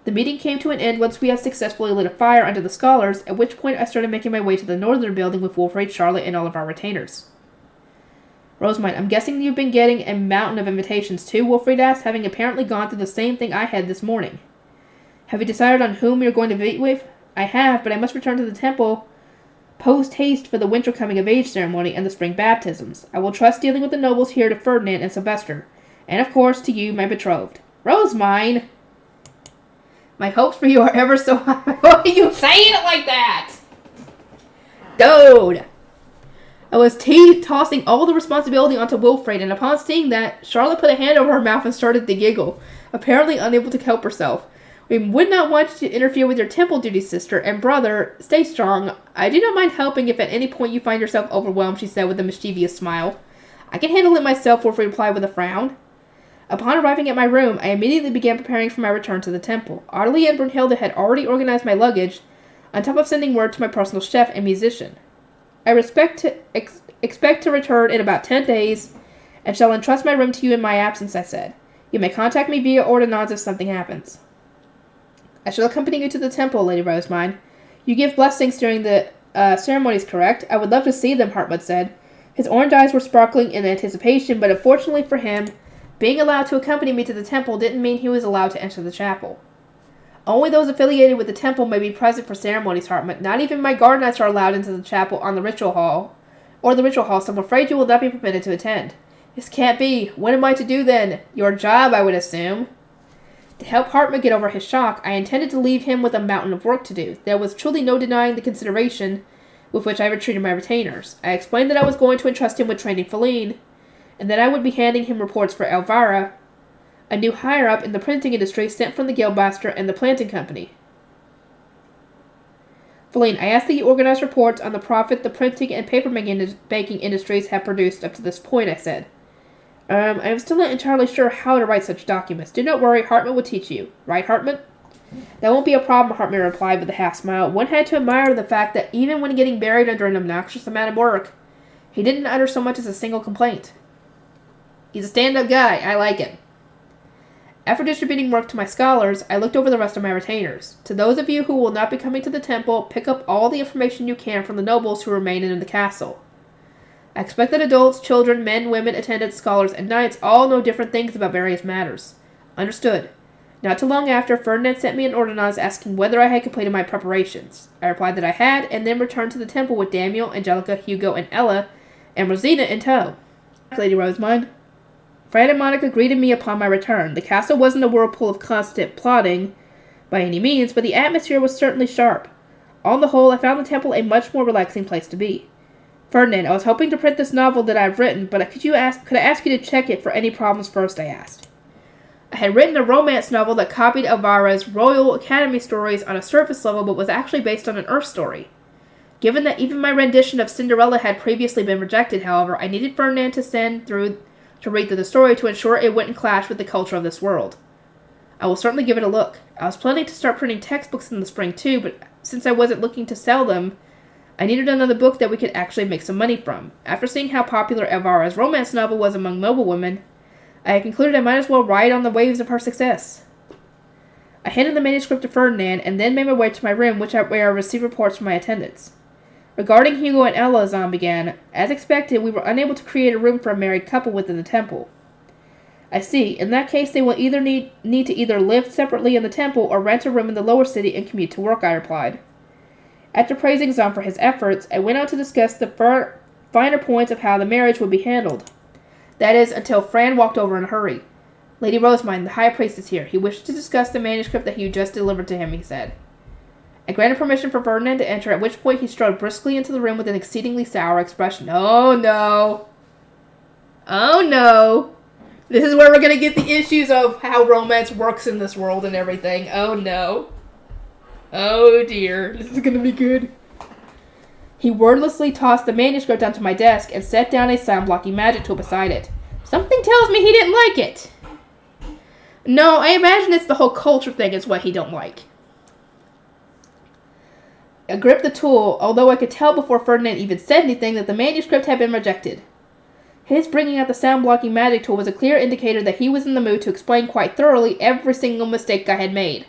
The meeting came to an end once we had successfully lit a fire under the scholars, at which point I started making my way to the northern building with Wolfried, Charlotte, and all of our retainers. Rosemine, I'm guessing you've been getting a mountain of invitations too, Wolfried asked, having apparently gone through the same thing I had this morning. Have you decided on whom you're going to meet with? I have, but I must return to the temple post-haste for the winter coming-of-age ceremony and the spring baptisms. I will trust dealing with the nobles here to Ferdinand and Sylvester, and of course to you, my betrothed. Rosemine! My hopes for you are ever so high. Why are you saying it like that? Dude! I was tossing all the responsibility onto Wilfrid, and upon seeing that, Charlotte put a hand over her mouth and started to giggle, apparently unable to help herself. We would not want you to interfere with your temple duties, sister, and brother, stay strong. I do not mind helping if at any point you find yourself overwhelmed, she said with a mischievous smile. I can handle it myself, Wilfrid replied with a frown. Upon arriving at my room, I immediately began preparing for my return to the temple. Arlie and Brunhilde had already organized my luggage, on top of sending word to my personal chef and musician. I expect to return in about 10 days, and shall entrust my room to you in my absence, I said. You may contact me via ordinance if something happens. I shall accompany you to the temple, Lady Rosemine. You give blessings during the ceremonies, correct? I would love to see them, Hartmut said. His orange eyes were sparkling in anticipation, but unfortunately for him, being allowed to accompany me to the temple didn't mean he was allowed to enter the chapel. Only those affiliated with the temple may be present for ceremonies, Hartmut. Not even my guard knights are allowed into the chapel on the ritual hall, so I'm afraid you will not be permitted to attend. This can't be. What am I to do then? Your job, I would assume. To help Hartmut get over his shock, I intended to leave him with a mountain of work to do. There was truly no denying the consideration with which I treated my retainers. I explained that I was going to entrust him with training Feline, and that I would be handing him reports for Elvira, a new higher-up in the printing industry sent from the Guildmaster and the planting company. Feline, I ask that you organize reports on the profit the printing and paper-making industries have produced up to this point, I said. I am still not entirely sure how to write such documents. Do not worry, Hartmut will teach you. Right, Hartmut? That won't be a problem, Hartmut replied with a half-smile. One had to admire the fact that even when getting buried under an obnoxious amount of work, he didn't utter so much as a single complaint. He's a stand-up guy. I like it. After distributing work to my scholars, I looked over the rest of my retainers. To those of you who will not be coming to the temple, pick up all the information you can from the nobles who remain in the castle. I expect that adults, children, men, women, attendants, scholars, and knights all know different things about various matters. Understood. Not too long after, Ferdinand sent me an ordinance asking whether I had completed my preparations. I replied that I had, and then returned to the temple with Daniel, Angelica, Hugo, and Ella, and Rosina in tow. Lady Rosemine. Fran and Monica greeted me upon my return. The castle wasn't a whirlpool of constant plotting by any means, but the atmosphere was certainly sharp. On the whole, I found the temple a much more relaxing place to be. Ferdinand, I was hoping to print this novel that I have written, but could I ask you to check it for any problems first, I asked. I had written a romance novel that copied Elvira's Royal Academy stories on a surface level, but was actually based on an Earth story. Given that even my rendition of Cinderella had previously been rejected, however, I needed Ferdinand to read through the story to ensure it wouldn't clash with the culture of this world. I will certainly give it a look. I was planning to start printing textbooks in the spring too, but since I wasn't looking to sell them, I needed another book that we could actually make some money from. After seeing how popular Elvira's romance novel was among noblewomen, I had concluded I might as well ride on the waves of her success. I handed the manuscript to Ferdinand and then made my way to my room, where I received reports from my attendants. Regarding Hugo and Ella, Zahn began, as expected, we were unable to create a room for a married couple within the temple. I see. In that case, they will either need to either live separately in the temple or rent a room in the lower city and commute to work, I replied. After praising Zahn for his efforts, I went on to discuss the finer points of how the marriage would be handled. That is, until Fran walked over in a hurry. Lady Rosemine, the High Priest is here. He wishes to discuss the manuscript that you just delivered to him, he said. I granted permission for Ferdinand to enter, at which point he strode briskly into the room with an exceedingly sour expression. Oh no. Oh no. This is where we're going to get the issues of how romance works in this world and everything. Oh no. Oh dear. This is going to be good. He wordlessly tossed the manuscript onto my desk and set down a sound-blocking magic tool beside it. Something tells me he didn't like it. No, I imagine it's the whole culture thing is what he don't like. I gripped the tool, although I could tell before Ferdinand even said anything that the manuscript had been rejected. His bringing out the sound-blocking magic tool was a clear indicator that he was in the mood to explain quite thoroughly every single mistake I had made.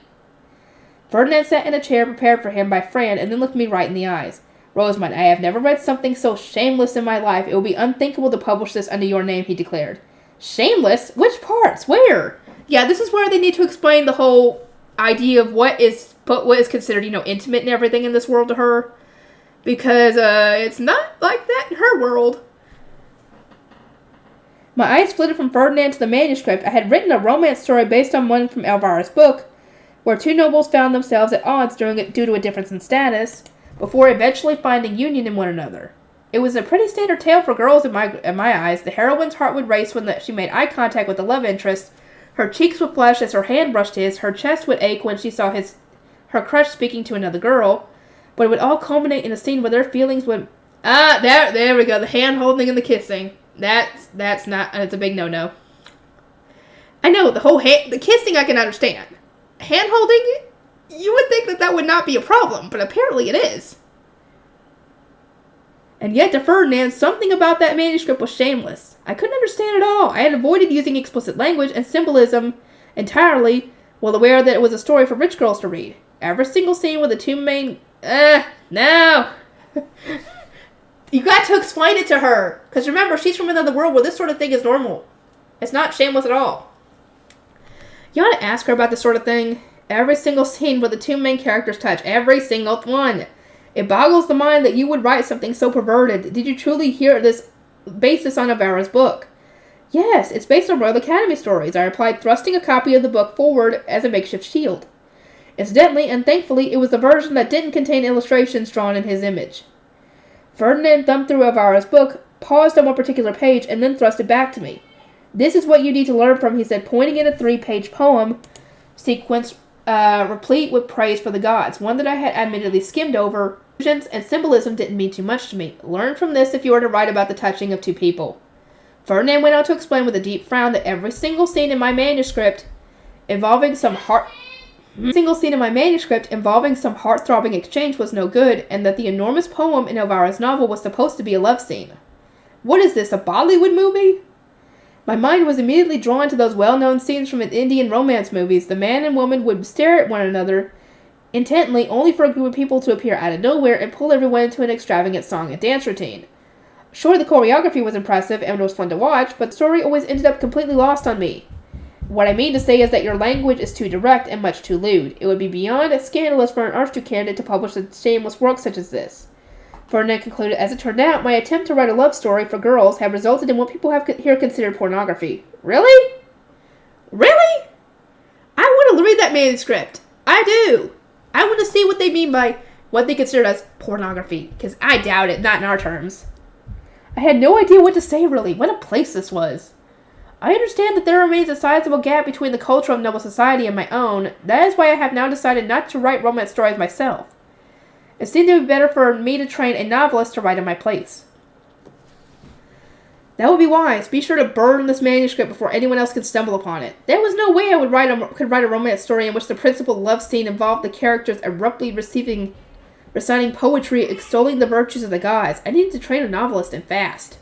Ferdinand sat in a chair prepared for him by Fran and then looked me right in the eyes. Rosamund, I have never read something so shameless in my life. It will be unthinkable to publish this under your name, he declared. Shameless? Which parts? Where? Yeah, this is where they need to explain the whole idea of what is considered, intimate and everything in this world to her. Because, it's not like that in her world. My eyes flitted from Ferdinand to the manuscript. I had written a romance story based on one from Elvira's book, where two nobles found themselves at odds due to a difference in status, before eventually finding union in one another. It was a pretty standard tale for girls in my eyes. The heroine's heart would race when she made eye contact with the love interest. Her cheeks would flush as her hand brushed his. Her chest would ache when she saw her crush speaking to another girl. But it would all culminate in a scene where their feelings would... there we go. The hand holding and the kissing. That's a big no-no. I know, the kissing I can understand. Hand holding, you would think that would not be a problem, but apparently it is. And yet to Ferdinand, something about that manuscript was shameless. I couldn't understand it all. I had avoided using explicit language and symbolism entirely, well aware that it was a story for rich girls to read. Every single scene with the two main... no! You got to explain it to her. Because remember, she's from another world where this sort of thing is normal. It's not shameless at all. You ought to ask her about this sort of thing. Every single scene where the two main characters touch. Every single one. It boggles the mind that you would write something so perverted. Did you truly hear this basis on Avara's book? Yes, it's based on Royal Academy stories, I replied, thrusting a copy of the book forward as a makeshift shield. Incidentally, and thankfully, it was the version that didn't contain illustrations drawn in his image. Ferdinand thumbed through Avara's book, paused on one particular page, and then thrust it back to me. This is what you need to learn from, he said, pointing at a 3-page poem sequence replete with praise for the gods, one that I had admittedly skimmed over. And symbolism didn't mean too much to me. Learn from this if you were to write about the touching of two people. Ferdinand went on to explain with a deep frown that every single scene in my manuscript involving some heart-throbbing exchange was no good, and that the enormous poem in Elvira's novel was supposed to be a love scene. What is this, a Bollywood movie? My mind was immediately drawn to those well-known scenes from Indian romance movies. The man and woman would stare at one another intently, only for a group of people to appear out of nowhere and pull everyone into an extravagant song and dance routine. Sure, the choreography was impressive and was fun to watch, but the story always ended up completely lost on me. What I mean to say is that your language is too direct and much too lewd. It would be beyond scandalous for an art student candidate to publish a shameless work such as this. Ferdinand concluded, as it turned out, my attempt to write a love story for girls had resulted in what people have here considered pornography. Really? Really? I want to read that manuscript. I do. I want to see what they mean by what they consider as pornography, because I doubt it, not in our terms. I had no idea what to say, really. What a place this was. I understand that there remains a sizable gap between the culture of noble society and my own. That is why I have now decided not to write romance stories myself. It seemed to be better for me to train a novelist to write in my place. That would be wise. Be sure to burn this manuscript before anyone else can stumble upon it. There was no way I could write a romance story in which the principal love scene involved the characters abruptly reciting poetry extolling the virtues of the gods. I needed to train a novelist, and fast.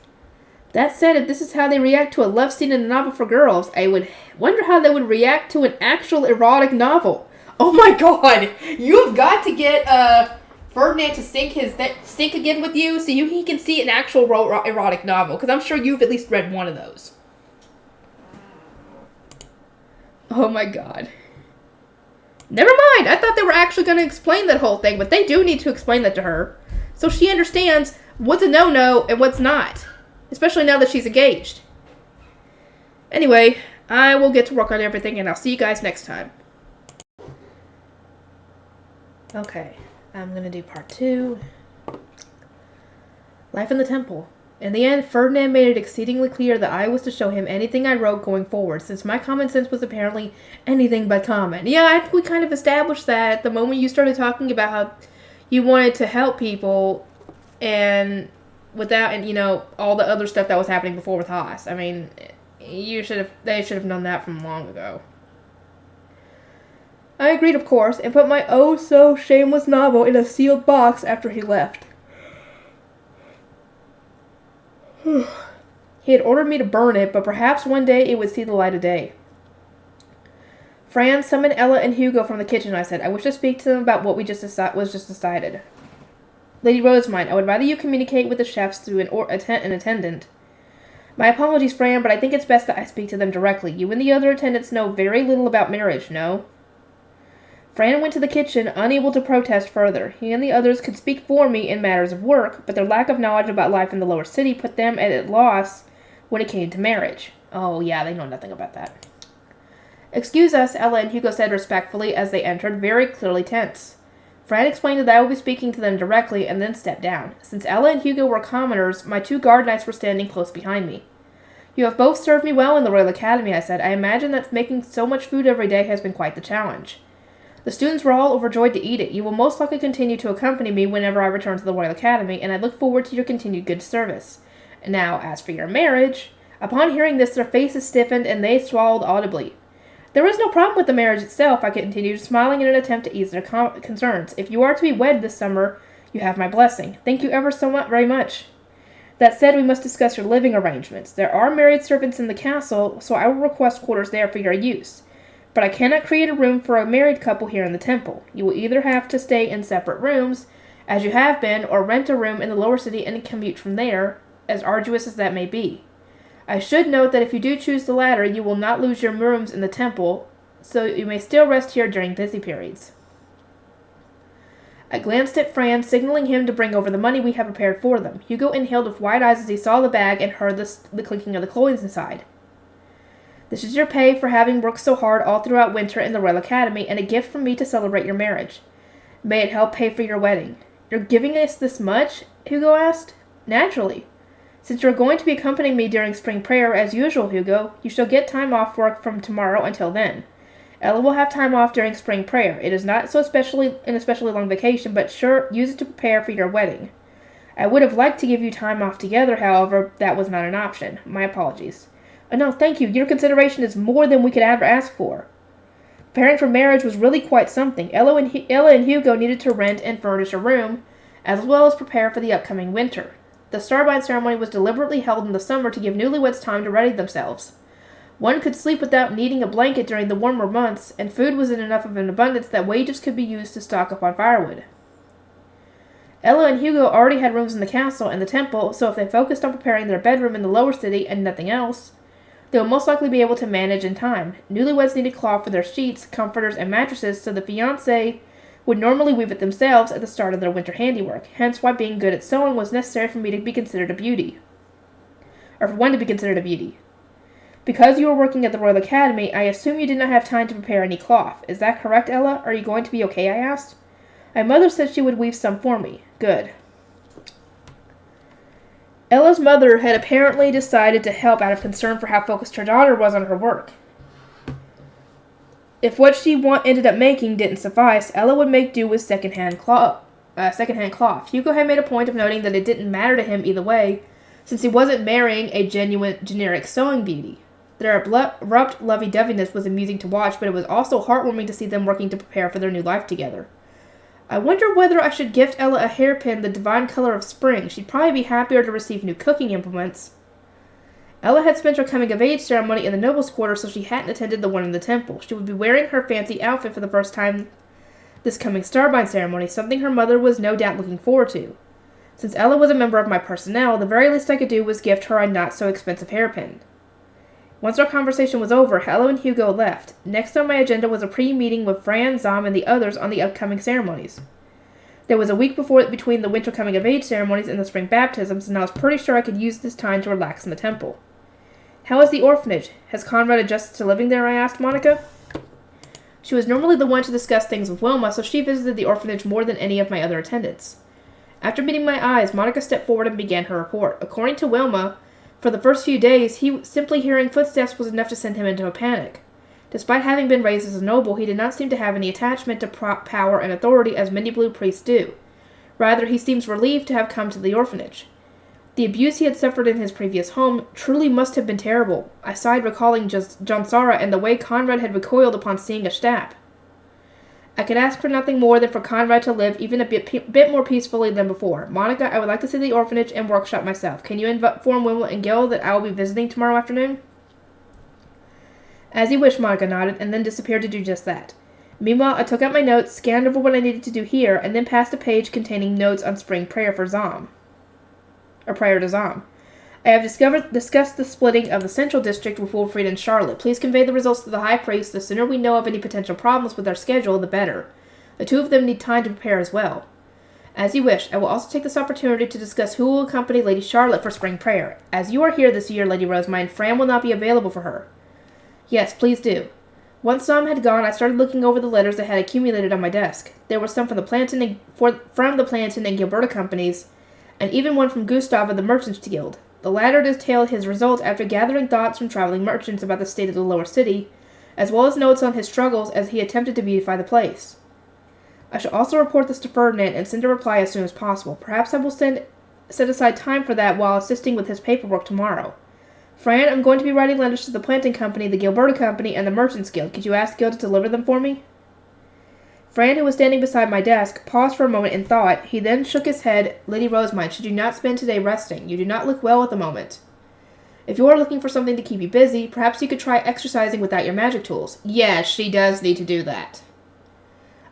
That said, if this is how they react to a love scene in a novel for girls, I would wonder how they would react to an actual erotic novel. Oh my god! You've got to get Ferdinand to sync again with you so he can see an actual erotic novel, because I'm sure you've at least read one of those. Oh my god. Never mind, I thought they were actually going to explain that whole thing, but they do need to explain that to her, so she understands what's a no-no and what's not, especially now that she's engaged. Anyway, I will get to work on everything, and I'll see you guys next time. Okay, I'm going to do part 2. Life in the Temple. In the end, Ferdinand made it exceedingly clear that I was to show him anything I wrote going forward, since my common sense was apparently anything but common. Yeah, I think we kind of established that at the moment you started talking about how you wanted to help people, and without, and you know, all the other stuff that was happening before with Haas. I mean, they should have known that from long ago. I agreed, of course, and put my oh-so-shameless novel in a sealed box after he left. He had ordered me to burn it, but perhaps one day it would see the light of day. Fran, summon Ella and Hugo from the kitchen, I said. I wish to speak to them about what was just decided. Lady Rosemine, I would rather you communicate with the chefs through an attendant. My apologies, Fran, but I think it's best that I speak to them directly. You and the other attendants know very little about marriage, no? Fran went to the kitchen, unable to protest further. He and the others could speak for me in matters of work, but their lack of knowledge about life in the lower city put them at a loss when it came to marriage. Oh, yeah, they know nothing about that. Excuse us, Ella and Hugo said respectfully as they entered, very clearly tense. Fran explained that I would be speaking to them directly and then stepped down. Since Ella and Hugo were commoners, my 2 guard knights were standing close behind me. You have both served me well in the Royal Academy, I said. I imagine that making so much food every day has been quite the challenge. The students were all overjoyed to eat it. You will most likely continue to accompany me whenever I return to the Royal Academy, and I look forward to your continued good service. Now, as for your marriage... Upon hearing this, their faces stiffened, and they swallowed audibly. There is no problem with the marriage itself, I continued, smiling in an attempt to ease their concerns. If you are to be wed this summer, You have my blessing. Thank you ever so much, very much. That said, we must discuss your living arrangements. There are married servants in the castle, so I will request quarters there for your use. But I cannot create a room for a married couple here in the temple. You will either have to stay in separate rooms, as you have been, or rent a room in the lower city and commute from there, as arduous as that may be. I should note that if you do choose the latter, you will not lose your rooms in the temple, so you may still rest here during busy periods. I glanced at Fran, signaling him to bring over the money we have prepared for them. Hugo inhaled with wide eyes as he saw the bag and heard the clinking of the coins inside. This is your pay for having worked so hard all throughout winter in the Royal Academy, and a gift from me to celebrate your marriage. May it help pay for your wedding. You're giving us this much? Hugo asked. Naturally. Since you are going to be accompanying me during spring prayer, as usual, Hugo, you shall get time off work from tomorrow until then. Ella will have time off during spring prayer. It is not so especially long vacation, but sure, use it to prepare for your wedding. I would have liked to give you time off together, however, that was not an option. My apologies. No, thank you. Your consideration is more than we could ever ask for. Preparing for marriage was really quite something. Ella and Hugo needed to rent and furnish a room, as well as prepare for the upcoming winter. The Starbind ceremony was deliberately held in the summer to give newlyweds time to ready themselves. One could sleep without needing a blanket during the warmer months, and food was in enough of an abundance that wages could be used to stock up on firewood. Ella and Hugo already had rooms in the castle and the temple, so if they focused on preparing their bedroom in the lower city and nothing else, they would most likely be able to manage in time. Newlyweds needed cloth for their sheets, comforters, and mattresses, so the fiancé would normally weave it themselves at the start of their winter handiwork, hence why being good at sewing was necessary for me to be considered a beauty. Or for one to be considered a beauty. Because you were working at the Royal Academy, I assume you did not have time to prepare any cloth. Is that correct, Ella? Are you going to be okay, I asked. My mother said she would weave some for me. Good. Ella's mother had apparently decided to help out of concern for how focused her daughter was on her work. If what she ended up making didn't suffice, Ella would make do with second-hand cloth. Hugo had made a point of noting that it didn't matter to him either way, since he wasn't marrying a genuine, generic sewing beauty. Their abrupt lovey-doveyness was amusing to watch, but it was also heartwarming to see them working to prepare for their new life together. I wonder whether I should gift Ella a hairpin the divine color of spring. She'd probably be happier to receive new cooking implements. Ella had spent her coming-of-age ceremony in the nobles' quarter, so she hadn't attended the one in the temple. She would be wearing her fancy outfit for the first time this coming Starbind ceremony, something her mother was no doubt looking forward to. Since Ella was a member of my personnel, the very least I could do was gift her a not-so-expensive hairpin. Once our conversation was over, Ella and Hugo left. Next on my agenda was a pre-meeting with Fran, Zom, and the others on the upcoming ceremonies. There was a week between the winter coming-of-age ceremonies and the spring baptisms, and I was pretty sure I could use this time to relax in the temple. How is the orphanage? Has Conrad adjusted to living there? I asked Monica. She was normally the one to discuss things with Wilma, so she visited the orphanage more than any of my other attendants. After meeting my eyes, Monica stepped forward and began her report. According to Wilma, for the first few days, simply hearing footsteps was enough to send him into a panic. Despite having been raised as a noble, he did not seem to have any attachment to power and authority as many blue priests do. Rather, he seems relieved to have come to the orphanage. The abuse he had suffered in his previous home truly must have been terrible. I sighed, recalling Jonsara and the way Conrad had recoiled upon seeing a stab. I could ask for nothing more than for Conrad to live even a bit more peacefully than before. Monica, I would like to see the orphanage and workshop myself. Can you inform Wilma and Gil that I will be visiting tomorrow afternoon? As you wish, Monica nodded, and then disappeared to do just that. Meanwhile, I took out my notes, scanned over what I needed to do here, and then passed a page containing notes on spring prayer for Zom. Or prayer to Zom. I have discussed the splitting of the Central District with Wilfried and Charlotte. Please convey the results to the High Priest. The sooner we know of any potential problems with our schedule, the better. The two of them need time to prepare as well. As you wish, I will also take this opportunity to discuss who will accompany Lady Charlotte for spring prayer. As you are here this year, Lady Rosemine, Fran will not be available for her. Yes, please do. Once Zom had gone, I started looking over the letters that had accumulated on my desk. There were some from the Plantain and Gilberta companies, and even one from Gustav of the Merchants Guild. The latter detailed his results after gathering thoughts from traveling merchants about the state of the lower city, as well as notes on his struggles as he attempted to beautify the place. I shall also report this to Ferdinand and send a reply as soon as possible. Perhaps I will set aside time for that while assisting with his paperwork tomorrow. Fran, I'm going to be writing letters to the Planting Company, the Gilberta Company, and the Merchants Guild. Could you ask Gil to deliver them for me? Fran, who was standing beside my desk, paused for a moment in thought. He then shook his head. Lady Rosemine, should you not spend today resting? You do not look well at the moment. If you are looking for something to keep you busy, perhaps you could try exercising without your magic tools. Yes, she does need to do that.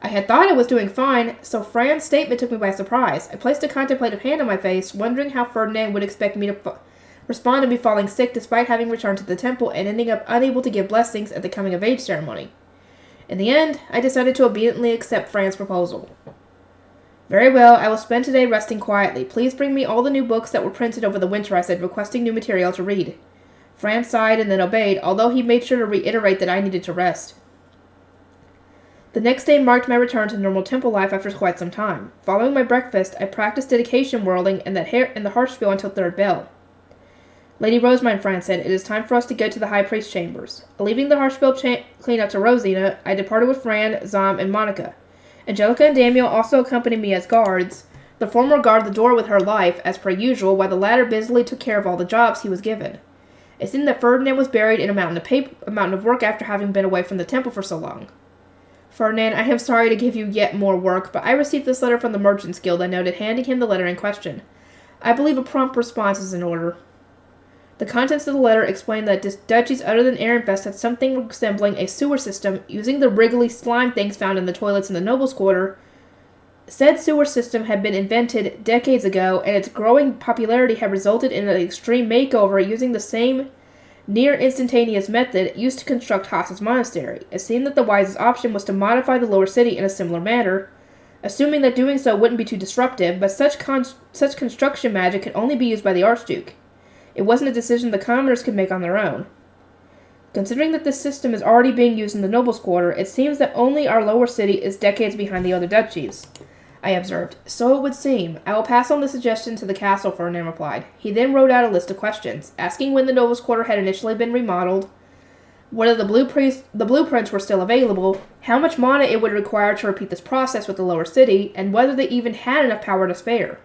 I had thought I was doing fine, so Fran's statement took me by surprise. I placed a contemplative hand on my face, wondering how Ferdinand would expect me to respond to me falling sick despite having returned to the temple and ending up unable to give blessings at the coming-of-age ceremony. In the end, I decided to obediently accept Fran's proposal. Very well, I will spend today resting quietly. Please bring me all the new books that were printed over the winter, I said, requesting new material to read. Fran sighed and then obeyed, although he made sure to reiterate that I needed to rest. The next day marked my return to normal temple life after quite some time. Following my breakfast, I practiced dedication whirling and the harpspiel until third bell. Lady Rosemine, Fran said, it is time for us to go to the High Priest's chambers. Leaving the harpspiel cleanup to Rosina, I departed with Fran, Zom, and Monica. Angelica and Daniel also accompanied me as guards. The former guarded the door with her life, as per usual, while the latter busily took care of all the jobs he was given. It seemed that Ferdinand was buried in a mountain of work after having been away from the temple for so long. Ferdinand, I am sorry to give you yet more work, but I received this letter from the Merchants Guild, I noted, handing him the letter in question. I believe a prompt response is in order. The contents of the letter explained that duchies other than Ehrenfest had something resembling a sewer system using the wriggly slime things found in the toilets in the nobles' quarter. Said sewer system had been invented decades ago, and its growing popularity had resulted in an extreme makeover using the same near-instantaneous method used to construct Haas's monastery. It seemed that the wisest option was to modify the lower city in a similar manner, assuming that doing so wouldn't be too disruptive, but such construction magic could only be used by the Archduke. It wasn't a decision the commoners could make on their own. Considering that this system is already being used in the nobles' quarter, it seems that only our lower city is decades behind the other duchies, I observed. So it would seem. I will pass on the suggestion to the castle, Ferdinand replied. He then wrote out a list of questions, asking when the nobles' quarter had initially been remodeled, whether the blueprints were still available, how much mana it would require to repeat this process with the lower city, and whether they even had enough power to spare.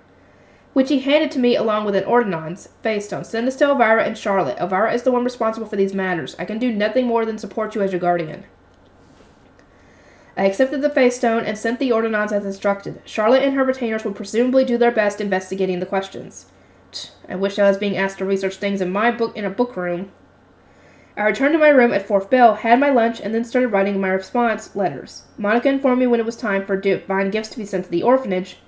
Which he handed to me along with an ordinance. Faystone, send this to Elvira and Charlotte. Elvira is the one responsible for these matters. I can do nothing more than support you as your guardian. I accepted the Faystone and sent the ordinance as instructed. Charlotte and her retainers would presumably do their best investigating the questions. I wish I was being asked to research things in a book room. I returned to my room at fourth bell, had my lunch, and then started writing my response letters. Monica informed me when it was time for divine gifts to be sent to the orphanage,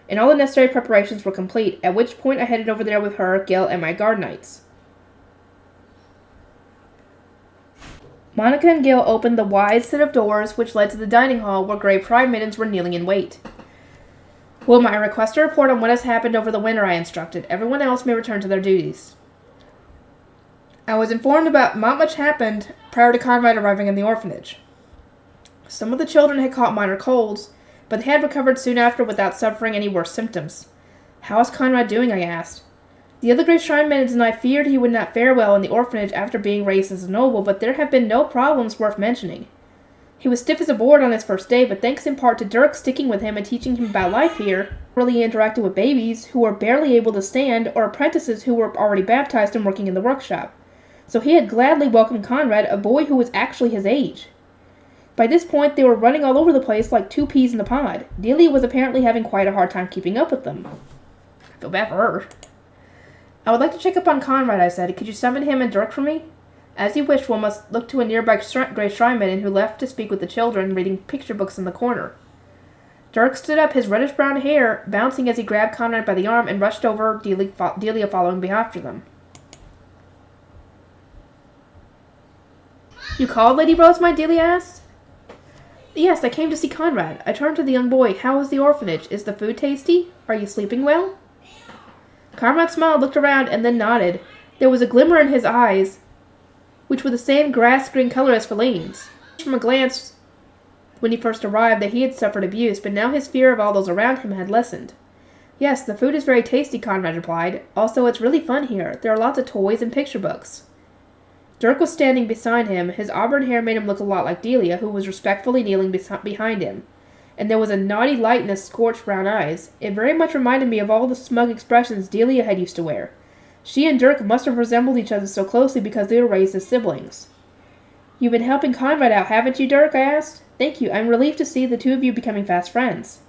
and all the necessary preparations were complete, at which point I headed over there with her, Gil, and my guard knights. Monica and Gil opened the wide set of doors which led to the dining hall where Grey Pride Middens were kneeling in wait. Will I request a report on what has happened over the winter, I instructed. Everyone else may return to their duties. I was informed about not much happened prior to Conrad arriving in the orphanage. Some of the children had caught minor colds, but they had recovered soon after without suffering any worse symptoms. How is Conrad doing, I asked. The other Great Shrine Maidens and I feared he would not fare well in the orphanage after being raised as a noble, but there have been no problems worth mentioning. He was stiff as a board on his first day, but thanks in part to Dirk sticking with him and teaching him about life here, really interacted with babies who were barely able to stand or apprentices who were already baptized and working in the workshop. So he had gladly welcomed Conrad, a boy who was actually his age. By this point, they were running all over the place like two peas in the pod. Delia was apparently having quite a hard time keeping up with them. I feel bad for her. I would like to check up on Conrad, I said. Could you summon him and Dirk for me? As you wish, one must look to a nearby Grey Shrine Maiden who left to speak with the children, reading picture books in the corner. Dirk stood up, his reddish-brown hair bouncing as he grabbed Conrad by the arm and rushed over, Delia following after them. You called, Lady Rosemine? Delia asked. Yes, I came to see Conrad. I turned to the young boy. How is the orphanage? Is the food tasty? Are you sleeping well? Conrad smiled, looked around, and then nodded. There was a glimmer in his eyes, which were the same grass-green color as Feline's. From a glance when he first arrived that he had suffered abuse, but now his fear of all those around him had lessened. Yes, the food is very tasty, Conrad replied. Also, it's really fun here. There are lots of toys and picture books. Dirk was standing beside him. His auburn hair made him look a lot like Delia, who was respectfully kneeling behind him. And there was a naughty light in his scorched brown eyes. It very much reminded me of all the smug expressions Delia had used to wear. She and Dirk must have resembled each other so closely because they were raised as siblings. You've been helping Conrad out, haven't you, Dirk? I asked. Thank you. I'm relieved to see the two of you becoming fast friends.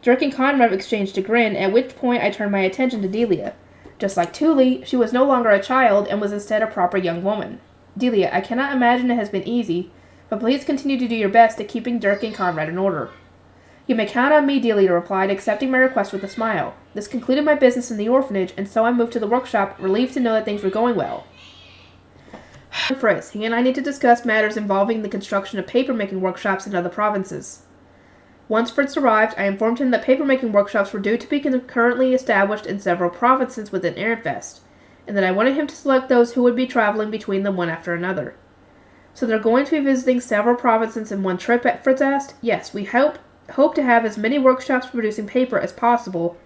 Dirk and Conrad exchanged a grin, at which point I turned my attention to Delia. Just like Thule, she was no longer a child and was instead a proper young woman. Delia, I cannot imagine it has been easy, but please continue to do your best at keeping Dirk and Conrad in order. You may count on me, Delia replied, accepting my request with a smile. This concluded my business in the orphanage, and so I moved to the workshop, relieved to know that things were going well. Fritz, he and I need to discuss matters involving the construction of paper-making workshops in other provinces. Once Fritz arrived, I informed him that paper-making workshops were due to be currently established in several provinces within Ehrenfest, and that I wanted him to select those who would be traveling between them one after another. So they're going to be visiting several provinces in one trip, Fritz asked? Yes, we hope to have as many workshops producing paper as possible.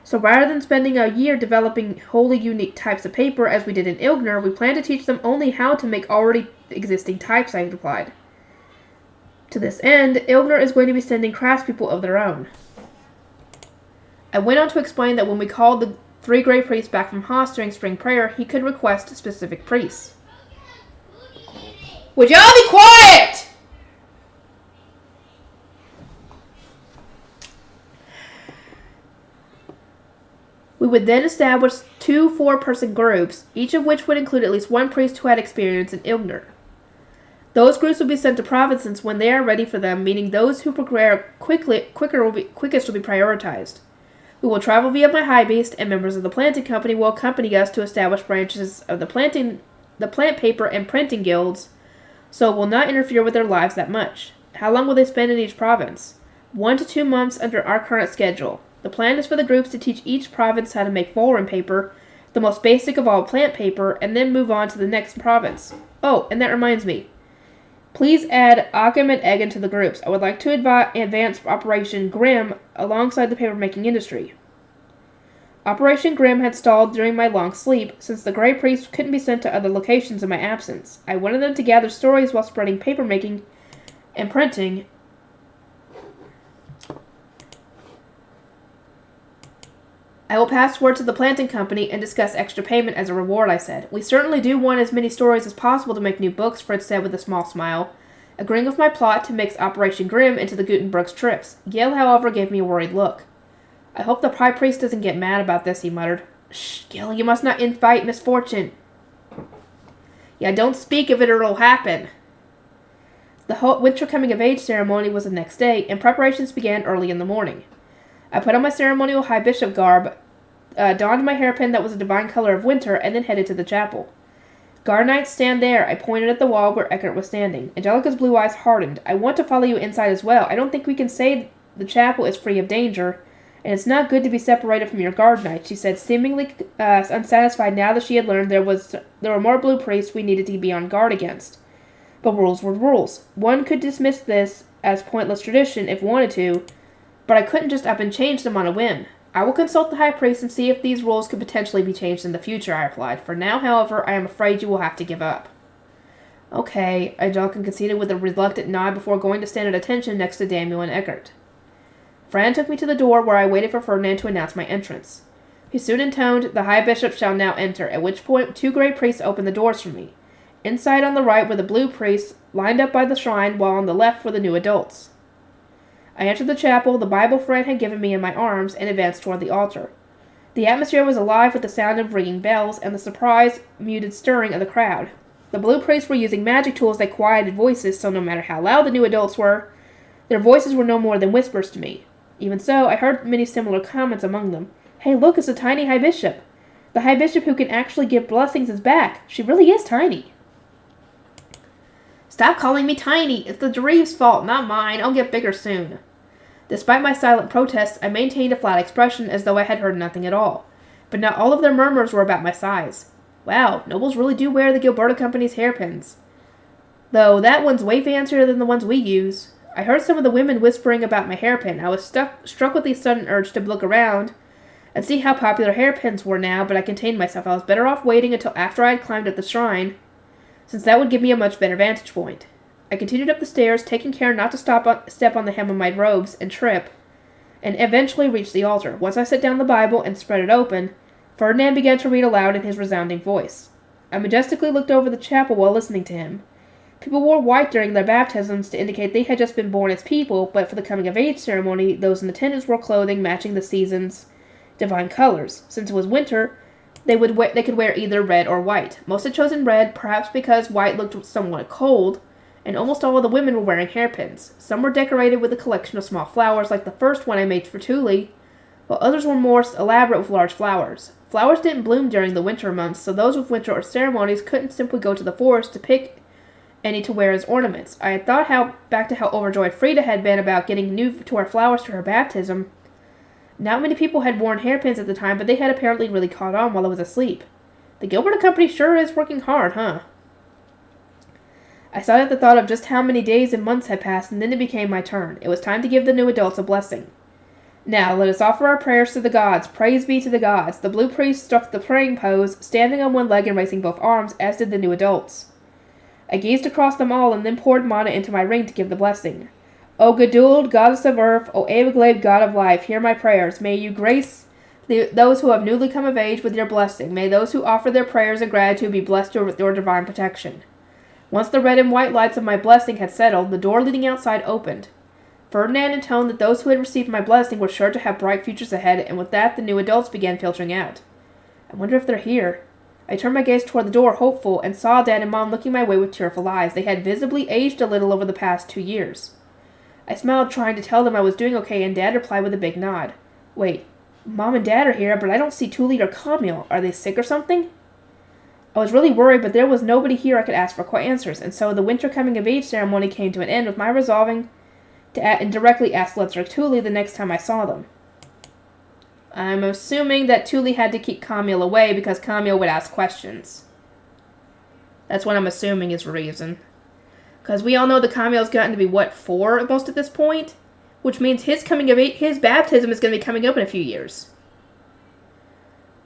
So rather than spending a year developing wholly unique types of paper as we did in Ilgner, we plan to teach them only how to make already existing types, I replied. To this end, Ilgner is going to be sending craftspeople of their own. I went on to explain that when we called the 3 Grey Priests back from Haas during spring prayer, he could request specific priests. Would y'all be quiet? We would then establish 2 4-person groups, each of which would include at least one priest who had experience in Ilgner. Those groups will be sent to provinces when they are ready for them, meaning those who progress quickest will be prioritized. We will travel via my high beast, and members of the planting company will accompany us to establish branches of the plant paper and printing guilds, so it will not interfere with their lives that much. How long will they spend in each province? 1 to 2 months under our current schedule. The plan is for the groups to teach each province how to make Bookworm paper, the most basic of all plant paper, and then move on to the next province. Oh, and that reminds me. Please add Achim and Egan to the groups. I would like to advance Operation Grimm alongside the papermaking industry. Operation Grimm had stalled during my long sleep, since the Grey Priests couldn't be sent to other locations in my absence. I wanted them to gather stories while spreading papermaking and printing. I will pass word to the planting company and discuss extra payment as a reward, I said. We certainly do want as many stories as possible to make new books, Fritz said with a small smile, agreeing with my plot to mix Operation Grimm into the Gutenberg's trips. Gail, however, gave me a worried look. I hope the High Priest doesn't get mad about this, he muttered. Shh, Gail, you must not invite misfortune. Yeah, don't speak of it or it'll happen. The winter coming-of-age ceremony was the next day, and preparations began early in the morning. I put on my ceremonial high bishop garb, donned my hairpin that was a divine color of winter, and then headed to the chapel. Guard knights, stand there. I pointed at the wall where Eckert was standing. Angelica's blue eyes hardened. I want to follow you inside as well. I don't think we can say the chapel is free of danger, and it's not good to be separated from your guard knights, she said, seemingly unsatisfied now that she had learned there were more blue priests we needed to be on guard against. But rules were rules. One could dismiss this as pointless tradition if wanted to, but I couldn't just up and change them on a whim. I will consult the high priest and see if these rules could potentially be changed in the future, I replied. For now, however, I am afraid you will have to give up. Okay, Angelica conceded with a reluctant nod before going to stand at attention next to Daniel and Eckert. Fran took me to the door where I waited for Ferdinand to announce my entrance. He soon intoned, "The High Bishop shall now enter," at which point 2 Grey Priests opened the doors for me. Inside on the right were the blue priests, lined up by the shrine, while on the left were the new adults. I entered the chapel, the Bible Fran had given me in my arms, and advanced toward the altar. The atmosphere was alive with the sound of ringing bells and the surprised, muted stirring of the crowd. The blue priests were using magic tools that quieted voices, so no matter how loud the new adults were, their voices were no more than whispers to me. Even so, I heard many similar comments among them. Hey, look, it's a tiny High Bishop. The High Bishop who can actually give blessings is back. She really is tiny. Stop calling me tiny. It's the Dreeves' fault, not mine. I'll get bigger soon. Despite my silent protests, I maintained a flat expression as though I had heard nothing at all. But not all of their murmurs were about my size. Wow, nobles really do wear the Gilberta Company's hairpins. Though that one's way fancier than the ones we use. I heard some of the women whispering about my hairpin. I was struck with the sudden urge to look around and see how popular hairpins were now, but I contained myself. I was better off waiting until after I had climbed up the shrine, since that would give me a much better vantage point. I continued up the stairs, taking care not to step on the hem of my robes and trip, and eventually reached the altar. Once I set down the Bible and spread it open, Ferdinand began to read aloud in his resounding voice. I majestically looked over the chapel while listening to him. People wore white during their baptisms to indicate they had just been born as people, but for the coming-of-age ceremony, those in attendance wore clothing matching the season's divine colors. Since it was winter, they could wear either red or white. Most had chosen red, perhaps because white looked somewhat cold, and almost all of the women were wearing hairpins. Some were decorated with a collection of small flowers, like the first one I made for Tuli, while others were more elaborate with large flowers. Flowers didn't bloom during the winter months, so those with winter or ceremonies couldn't simply go to the forest to pick any to wear as ornaments. I had thought back to how overjoyed Frida had been about getting new to wear flowers to her baptism. Not many people had worn hairpins at the time, but they had apparently really caught on while I was asleep. The Gilbert Company sure is working hard, huh? I sighed at the thought of just how many days and months had passed, and then it became my turn. It was time to give the new adults a blessing. Now, let us offer our prayers to the gods. Praise be to the gods. The blue priest struck the praying pose, standing on one leg and raising both arms, as did the new adults. I gazed across them all and then poured mana into my ring to give the blessing. O Geduld, goddess of earth, O Abeglabe, god of life, hear my prayers. May you grace those who have newly come of age with your blessing. May those who offer their prayers and gratitude be blessed with your divine protection. Once the red and white lights of my blessing had settled, the door leading outside opened. Ferdinand intoned that those who had received my blessing were sure to have bright futures ahead, and with that the new adults began filtering out. I wonder if they're here. I turned my gaze toward the door, hopeful, and saw Dad and Mom looking my way with tearful eyes. They had visibly aged a little over the past 2 years. I smiled, trying to tell them I was doing okay, and Dad replied with a big nod. Wait, Mom and Dad are here, but I don't see Tuli or Camille. Are they sick or something? I was really worried, but there was nobody here I could ask for answers, and so the winter coming-of-age ceremony came to an end with my resolving to indirectly ask Letzer or Tuli the next time I saw them. I'm assuming that Tuli had to keep Camille away because Camille would ask questions. That's what I'm assuming is the reason. Because we all know that Camille's gotten to be, 4 at most at this point? Which means his baptism is going to be coming up in a few years.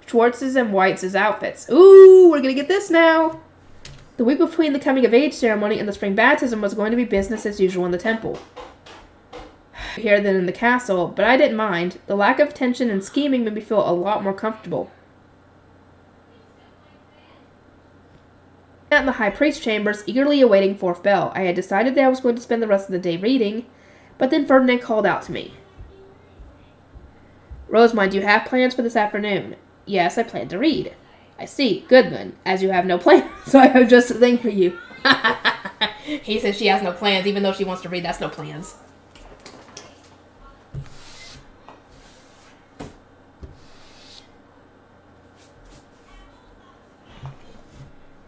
Schwartz's and White's outfits. Ooh, we're going to get this now! The week between the coming-of-age ceremony and the spring baptism was going to be business as usual in the temple. Here than in the castle, but I didn't mind. The lack of tension and scheming made me feel a lot more comfortable. At the high priest chambers, eagerly awaiting fourth bell, I had decided that I was going to spend the rest of the day reading, but then Ferdinand called out to me. Rosamund, do you have plans for this afternoon? Yes, I plan to read. I see. Good then. As you have no plans, so I have just a thing for you. He says she has no plans, even though she wants to read. That's no plans.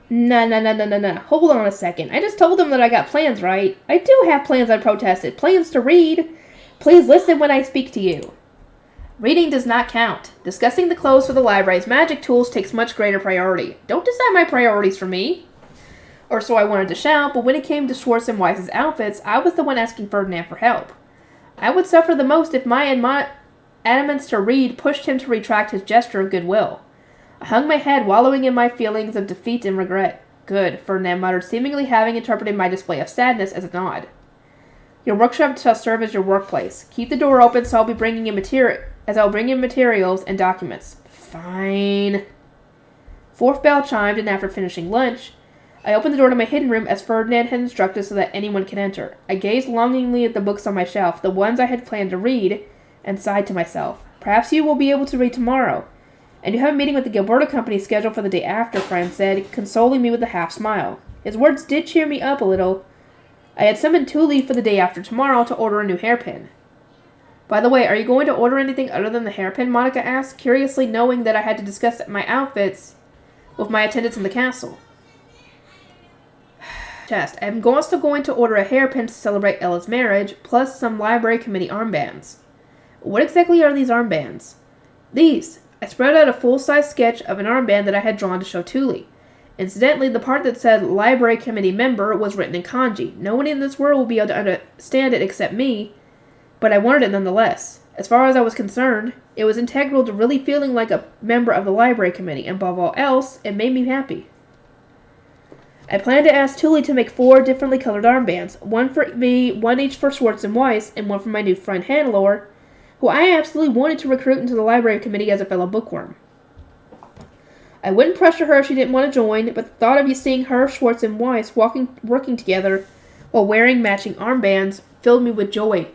No. Hold on a second. I just told them that I got plans, right? I do have plans, I protested. Plans to read. Please listen when I speak to you. Reading does not count. Discussing the clothes for the library's magic tools takes much greater priority. Don't decide my priorities for me. Or so I wanted to shout, but when it came to Schwartz and Weiss's outfits, I was the one asking Ferdinand for help. I would suffer the most if my adamance to read pushed him to retract his gesture of goodwill. I hung my head, wallowing in my feelings of defeat and regret. Good, Ferdinand muttered, seemingly having interpreted my display of sadness as a nod. Your workshop shall serve as your workplace. Keep the door open so I'll bring in materials and documents. Fine. Fourth bell chimed, and after finishing lunch, I opened the door to my hidden room as Ferdinand had instructed so that anyone could enter. I gazed longingly at the books on my shelf, the ones I had planned to read, and sighed to myself. Perhaps you will be able to read tomorrow. And you have a meeting with the Gilberta Company scheduled for the day after, Fran said, consoling me with a half-smile. His words did cheer me up a little. I had summoned Tuli for the day after tomorrow to order a new hairpin. By the way, are you going to order anything other than the hairpin? Monica asked, curiously knowing that I had to discuss my outfits with my attendants in the castle. I'm also going to order a hairpin to celebrate Ella's marriage, plus some library committee armbands. What exactly are these armbands? These. I spread out a full-size sketch of an armband that I had drawn to show Tuli. Incidentally, the part that said library committee member was written in kanji. No one in this world will be able to understand it except me, but I wanted it nonetheless. As far as I was concerned, it was integral to really feeling like a member of the library committee, and above all else, it made me happy. I planned to ask Tuli to make 4 differently colored armbands, one for me, one each for Schwartz and Weiss, and one for my new friend Hannelore, who I absolutely wanted to recruit into the library committee as a fellow bookworm. I wouldn't pressure her if she didn't want to join, but the thought of you seeing her, Schwartz, and Weiss working together while wearing matching armbands filled me with joy.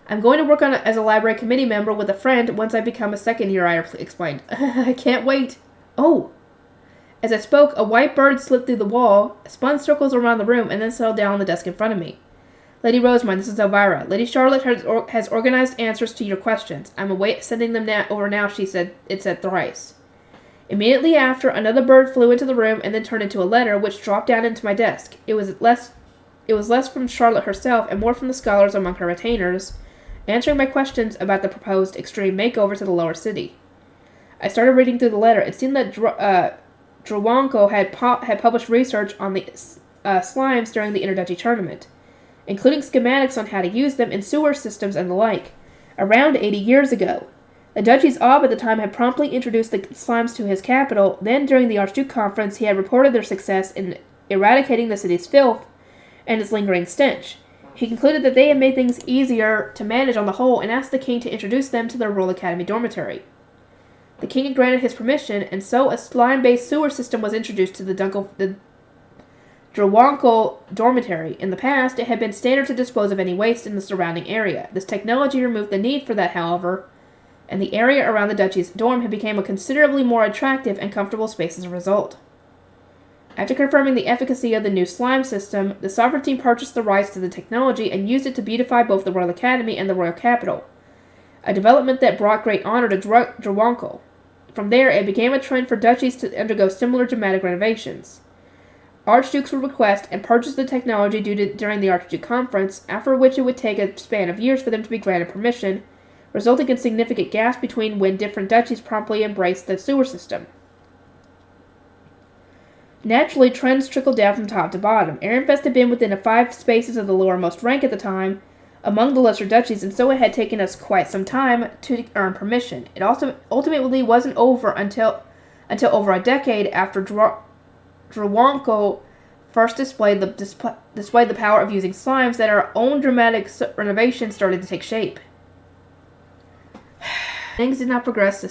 I'm going to work on it as a library committee member with a friend once I become a second year, I explained. I can't wait. Oh. As I spoke, a white bird slipped through the wall, spun circles around the room, and then settled down on the desk in front of me. Lady Rosemont, this is Elvira. Lady Charlotte has organized answers to your questions. I'm sending them over now, she said. It said thrice. Immediately after, another bird flew into the room and then turned into a letter, which dropped down into my desk. It was less from Charlotte herself and more from the scholars among her retainers, answering my questions about the proposed extreme makeover to the lower city. I started reading through the letter. It seemed that Drawanko had published research on the slimes during the Interduchy tournament, including schematics on how to use them in sewer systems and the like, around 80 years ago. The Duchy's Ob at the time had promptly introduced the slimes to his capital. Then, during the Archduke Conference, he had reported their success in eradicating the city's filth and its lingering stench. He concluded that they had made things easier to manage on the whole and asked the king to introduce them to their Royal Academy dormitory. The king had granted his permission, and so a slime-based sewer system was introduced to the Drawanko dormitory. In the past, it had been standard to dispose of any waste in the surrounding area. This technology removed the need for that, however, and the area around the Duchy's dorm had become a considerably more attractive and comfortable space as a result. After confirming the efficacy of the new slime system, the sovereignty purchased the rights to the technology and used it to beautify both the Royal Academy and the Royal Capital, a development that brought great honor to Drawanko. From there, it became a trend for duchies to undergo similar dramatic renovations. Archdukes would request and purchase the technology during the Archduke Conference, after which it would take a span of years for them to be granted permission, resulting in significant gaps between when different duchies promptly embraced the sewer system. Naturally, trends trickled down from top to bottom. Ehrenfest had been within 5 spaces of the lowermost rank at the time among the lesser duchies, and so it had taken us quite some time to earn permission. It also ultimately wasn't over until over a decade after Drawanko first displayed the power of using slimes that our own dramatic renovation started to take shape. Things did not progress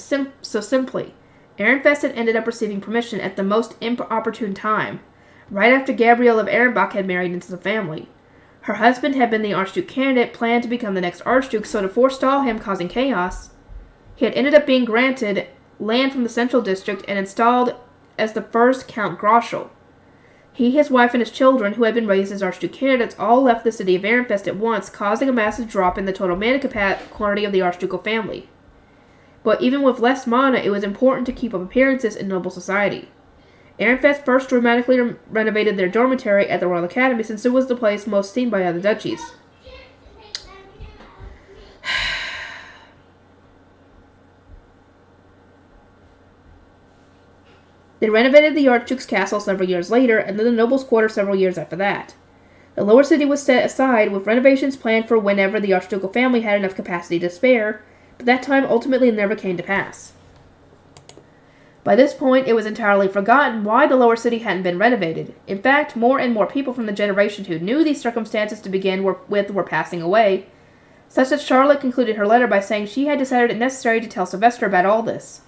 so simply. Ehrenfest had ended up receiving permission at the most inopportune time, right after Gabrielle of Ehrenbach had married into the family. Her husband had been the Archduke candidate, planned to become the next Archduke, so to forestall him causing chaos, he had ended up being granted land from the Central District and installed as the first Count Groschel. He, his wife, and his children, who had been raised as Archduke candidates, all left the city of Ehrenfest at once, causing a massive drop in the total mana quantity of the Archducal family. But even with less mana, it was important to keep up appearances in noble society. Ehrenfest first dramatically renovated their dormitory at the Royal Academy, since it was the place most seen by other duchies. They renovated the Archduke's castle several years later, and then the nobles' quarter several years after that. The lower city was set aside, with renovations planned for whenever the Archducal family had enough capacity to spare, but that time ultimately never came to pass. By this point, it was entirely forgotten why the lower city hadn't been renovated. In fact, more and more people from the generation who knew these circumstances to begin with were passing away, such that Charlotte concluded her letter by saying she had decided it necessary to tell Sylvester about all this.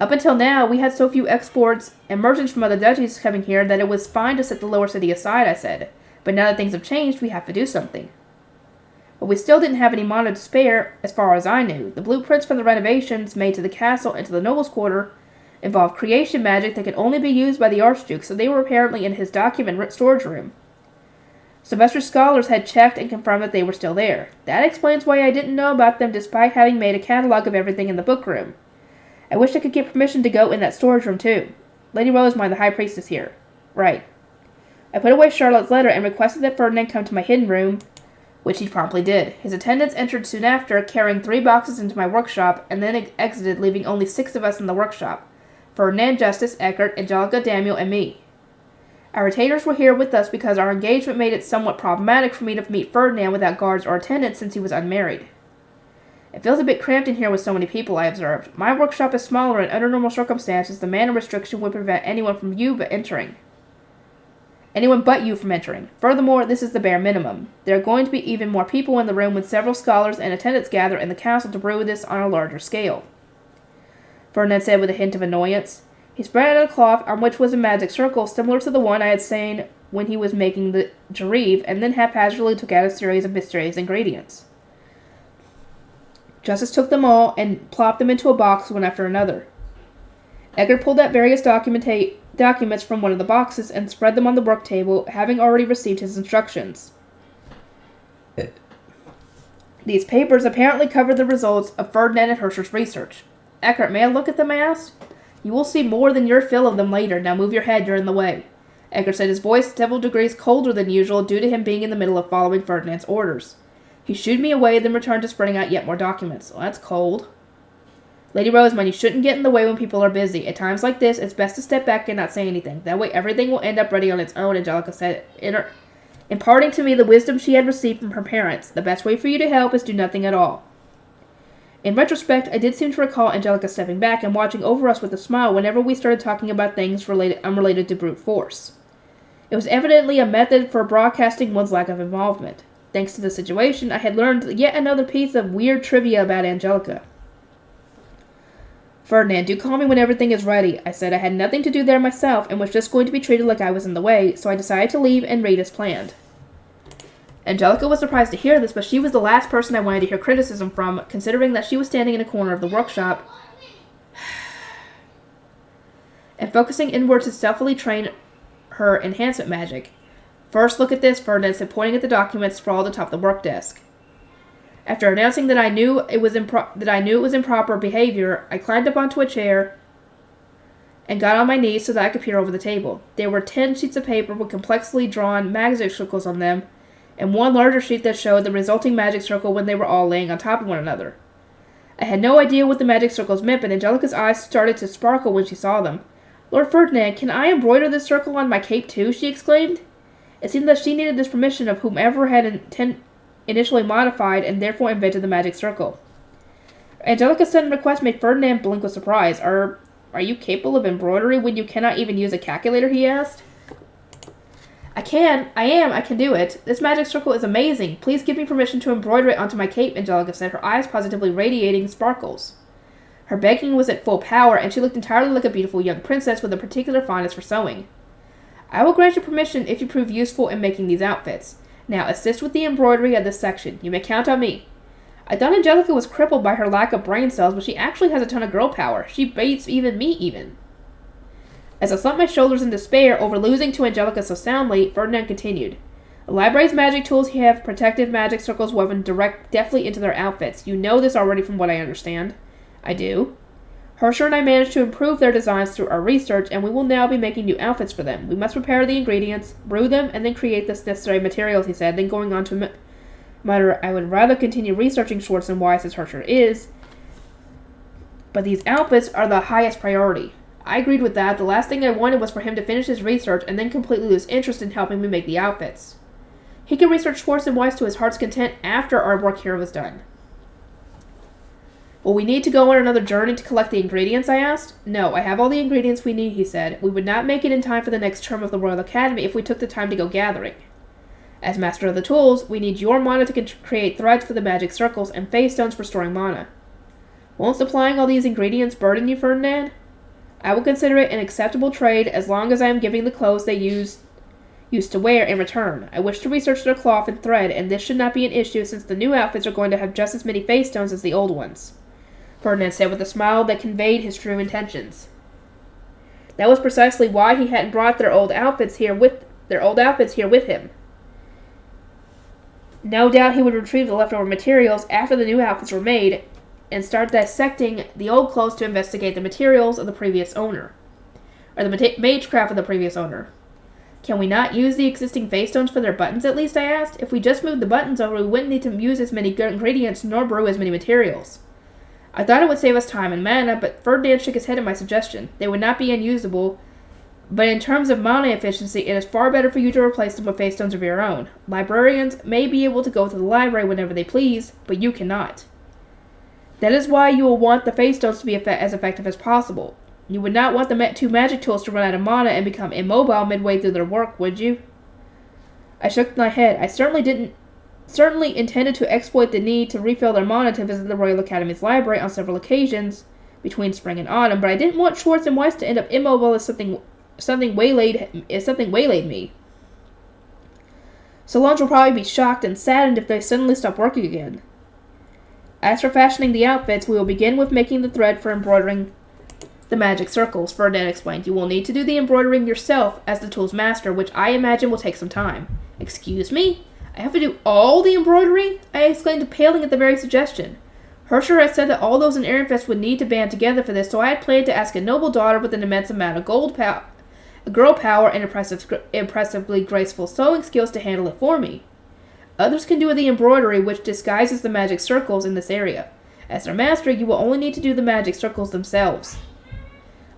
Up until now, we had so few exports and merchants from other duchies coming here that it was fine to set the lower city aside, I said. But now that things have changed, we have to do something. But we still didn't have any mana to spare, as far as I knew. The blueprints for the renovations made to the castle and to the nobles' quarter involved creation magic that could only be used by the Archduke, so they were apparently in his document storage room. Sylvester's scholars had checked and confirmed that they were still there. That explains why I didn't know about them despite having made a catalog of everything in the book room. I wish I could get permission to go in that storage room too. Lady Rosemont, the High Priestess, here. Right. I put away Charlotte's letter and requested that Ferdinand come to my hidden room, which he promptly did. His attendants entered soon after, carrying 3 boxes into my workshop, and then exited, leaving only 6 of us in the workshop. Ferdinand, Justice, Eckert, Angelica, Daniel, and me. Our retainers were here with us because our engagement made it somewhat problematic for me to meet Ferdinand without guards or attendants since he was unmarried. It feels a bit cramped in here with so many people, I observed. My workshop is smaller, and under normal circumstances, the mana restriction would prevent anyone but you from entering. Furthermore, this is the bare minimum. There are going to be even more people in the room when several scholars and attendants gather in the council to brew this on a larger scale, Ferdinand said with a hint of annoyance. He spread out a cloth on which was a magic circle similar to the one I had seen when he was making the Jareve, and then haphazardly took out a series of mysterious ingredients. Justice took them all and plopped them into a box one after another. Edgar pulled out various documents from one of the boxes and spread them on the work table, having already received his instructions. These papers apparently covered the results of Ferdinand and Herscher's research. Eckert, may I look at them? I asked. You will see more than your fill of them later. Now move your head, you're in the way. Eckert said, his voice several degrees colder than usual due to him being in the middle of following Ferdinand's orders. He shooed me away, then returned to spreading out yet more documents. Well, that's cold. Lady Rosamund, you shouldn't get in the way when people are busy. At times like this, it's best to step back and not say anything. That way everything will end up ready on its own, Angelica said, imparting to me the wisdom she had received from her parents. The best way for you to help is do nothing at all. In retrospect, I did seem to recall Angelica stepping back and watching over us with a smile whenever we started talking about things unrelated to brute force. It was evidently a method for broadcasting one's lack of involvement. Thanks to the situation, I had learned yet another piece of weird trivia about Angelica. Ferdinand, do call me when everything is ready. I said I had nothing to do there myself and was just going to be treated like I was in the way, so I decided to leave and read as planned. Angelica was surprised to hear this, but she was the last person I wanted to hear criticism from, considering that she was standing in a corner of the workshop and focusing inward to stealthily train her enhancement magic. First, look at this, Ferdinand said, pointing at the documents sprawled atop the work desk. After announcing that I knew it was improper behavior, I climbed up onto a chair and got on my knees so that I could peer over the table. There were 10 sheets of paper with complexly drawn magic circles on them, and one larger sheet that showed the resulting magic circle when they were all laying on top of one another. I had no idea what the magic circles meant, but Angelica's eyes started to sparkle when she saw them. Lord Ferdinand, can I embroider this circle on my cape too? She exclaimed. It seemed that she needed this permission of whomever had initially modified and therefore invented the magic circle. Angelica's sudden request made Ferdinand blink with surprise. Are you capable of embroidery when you cannot even use a calculator? He asked. I can do it. This magic circle is amazing. Please give me permission to embroider it onto my cape, Angelica said, her eyes positively radiating sparkles. Her begging was at full power, and she looked entirely like a beautiful young princess with a particular fondness for sewing. I will grant you permission if you prove useful in making these outfits. Now, assist with the embroidery of this section. You may count on me. I thought Angelica was crippled by her lack of brain cells, but she actually has a ton of girl power. She beats even me. As I slumped my shoulders in despair over losing to Angelica so soundly, Ferdinand continued. The library's magic tools have protective magic circles woven deftly into their outfits. You know this already from what I understand. I do. Herscher and I managed to improve their designs through our research, and we will now be making new outfits for them. We must prepare the ingredients, brew them, and then create the necessary materials, he said, then going on to mutter, I would rather continue researching Schwartz and Weiss as Herscher is, but these outfits are the highest priority. I agreed with that. The last thing I wanted was for him to finish his research and then completely lose interest in helping me make the outfits. He could research Schwartz and Weiss to his heart's content after our work here was done. Will we need to go on another journey to collect the ingredients? I asked. No, I have all the ingredients we need, he said. We would not make it in time for the next term of the Royal Academy if we took the time to go gathering. As master of the tools, we need your mana to create threads for the magic circles and phase stones for storing mana. Won't supplying all these ingredients burden you, Ferdinand? I will consider it an acceptable trade as long as I am giving the clothes they used to wear in return. I wish to research their cloth and thread, and this should not be an issue since the new outfits are going to have just as many phase stones as the old ones, Ferdinand said with a smile that conveyed his true intentions. That was precisely why he hadn't brought their old outfits here with him. No doubt he would retrieve the leftover materials after the new outfits were made and start dissecting the old clothes to investigate the materials of the previous owner, or the magecraft of the previous owner. Can we not use the existing phase stones for their buttons at least, I asked. If we just moved the buttons over, we wouldn't need to use as many ingredients nor brew as many materials. I thought it would save us time and mana, but Ferdinand shook his head at my suggestion. They would not be unusable, but in terms of mana efficiency, it is far better for you to replace them with phase stones of your own. Librarians may be able to go to the library whenever they please, but you cannot. That is why you will want the phase stones to be as effective as possible. You would not want the two magic tools to run out of mana and become immobile midway through their work, would you? I shook my head. I certainly intended to exploit the need to refill their mana to visit the Royal Academy's library on several occasions, between spring and autumn, but I didn't want Schwartz and Weiss to end up immobile as something waylaid me. Solange will probably be shocked and saddened if they suddenly stop working again. As for fashioning the outfits, we will begin with making the thread for embroidering the magic circles, Ferdinand explained. You will need to do the embroidering yourself as the tool's master, which I imagine will take some time. Excuse me? I have to do all the embroidery? I exclaimed, paling at the very suggestion. Hersher had said that all those in Ehrenfest would need to band together for this, so I had planned to ask a noble daughter with an immense amount of girl power and impressively graceful sewing skills to handle it for me. Others can do the embroidery, which disguises the magic circles in this area. As their master, you will only need to do the magic circles themselves.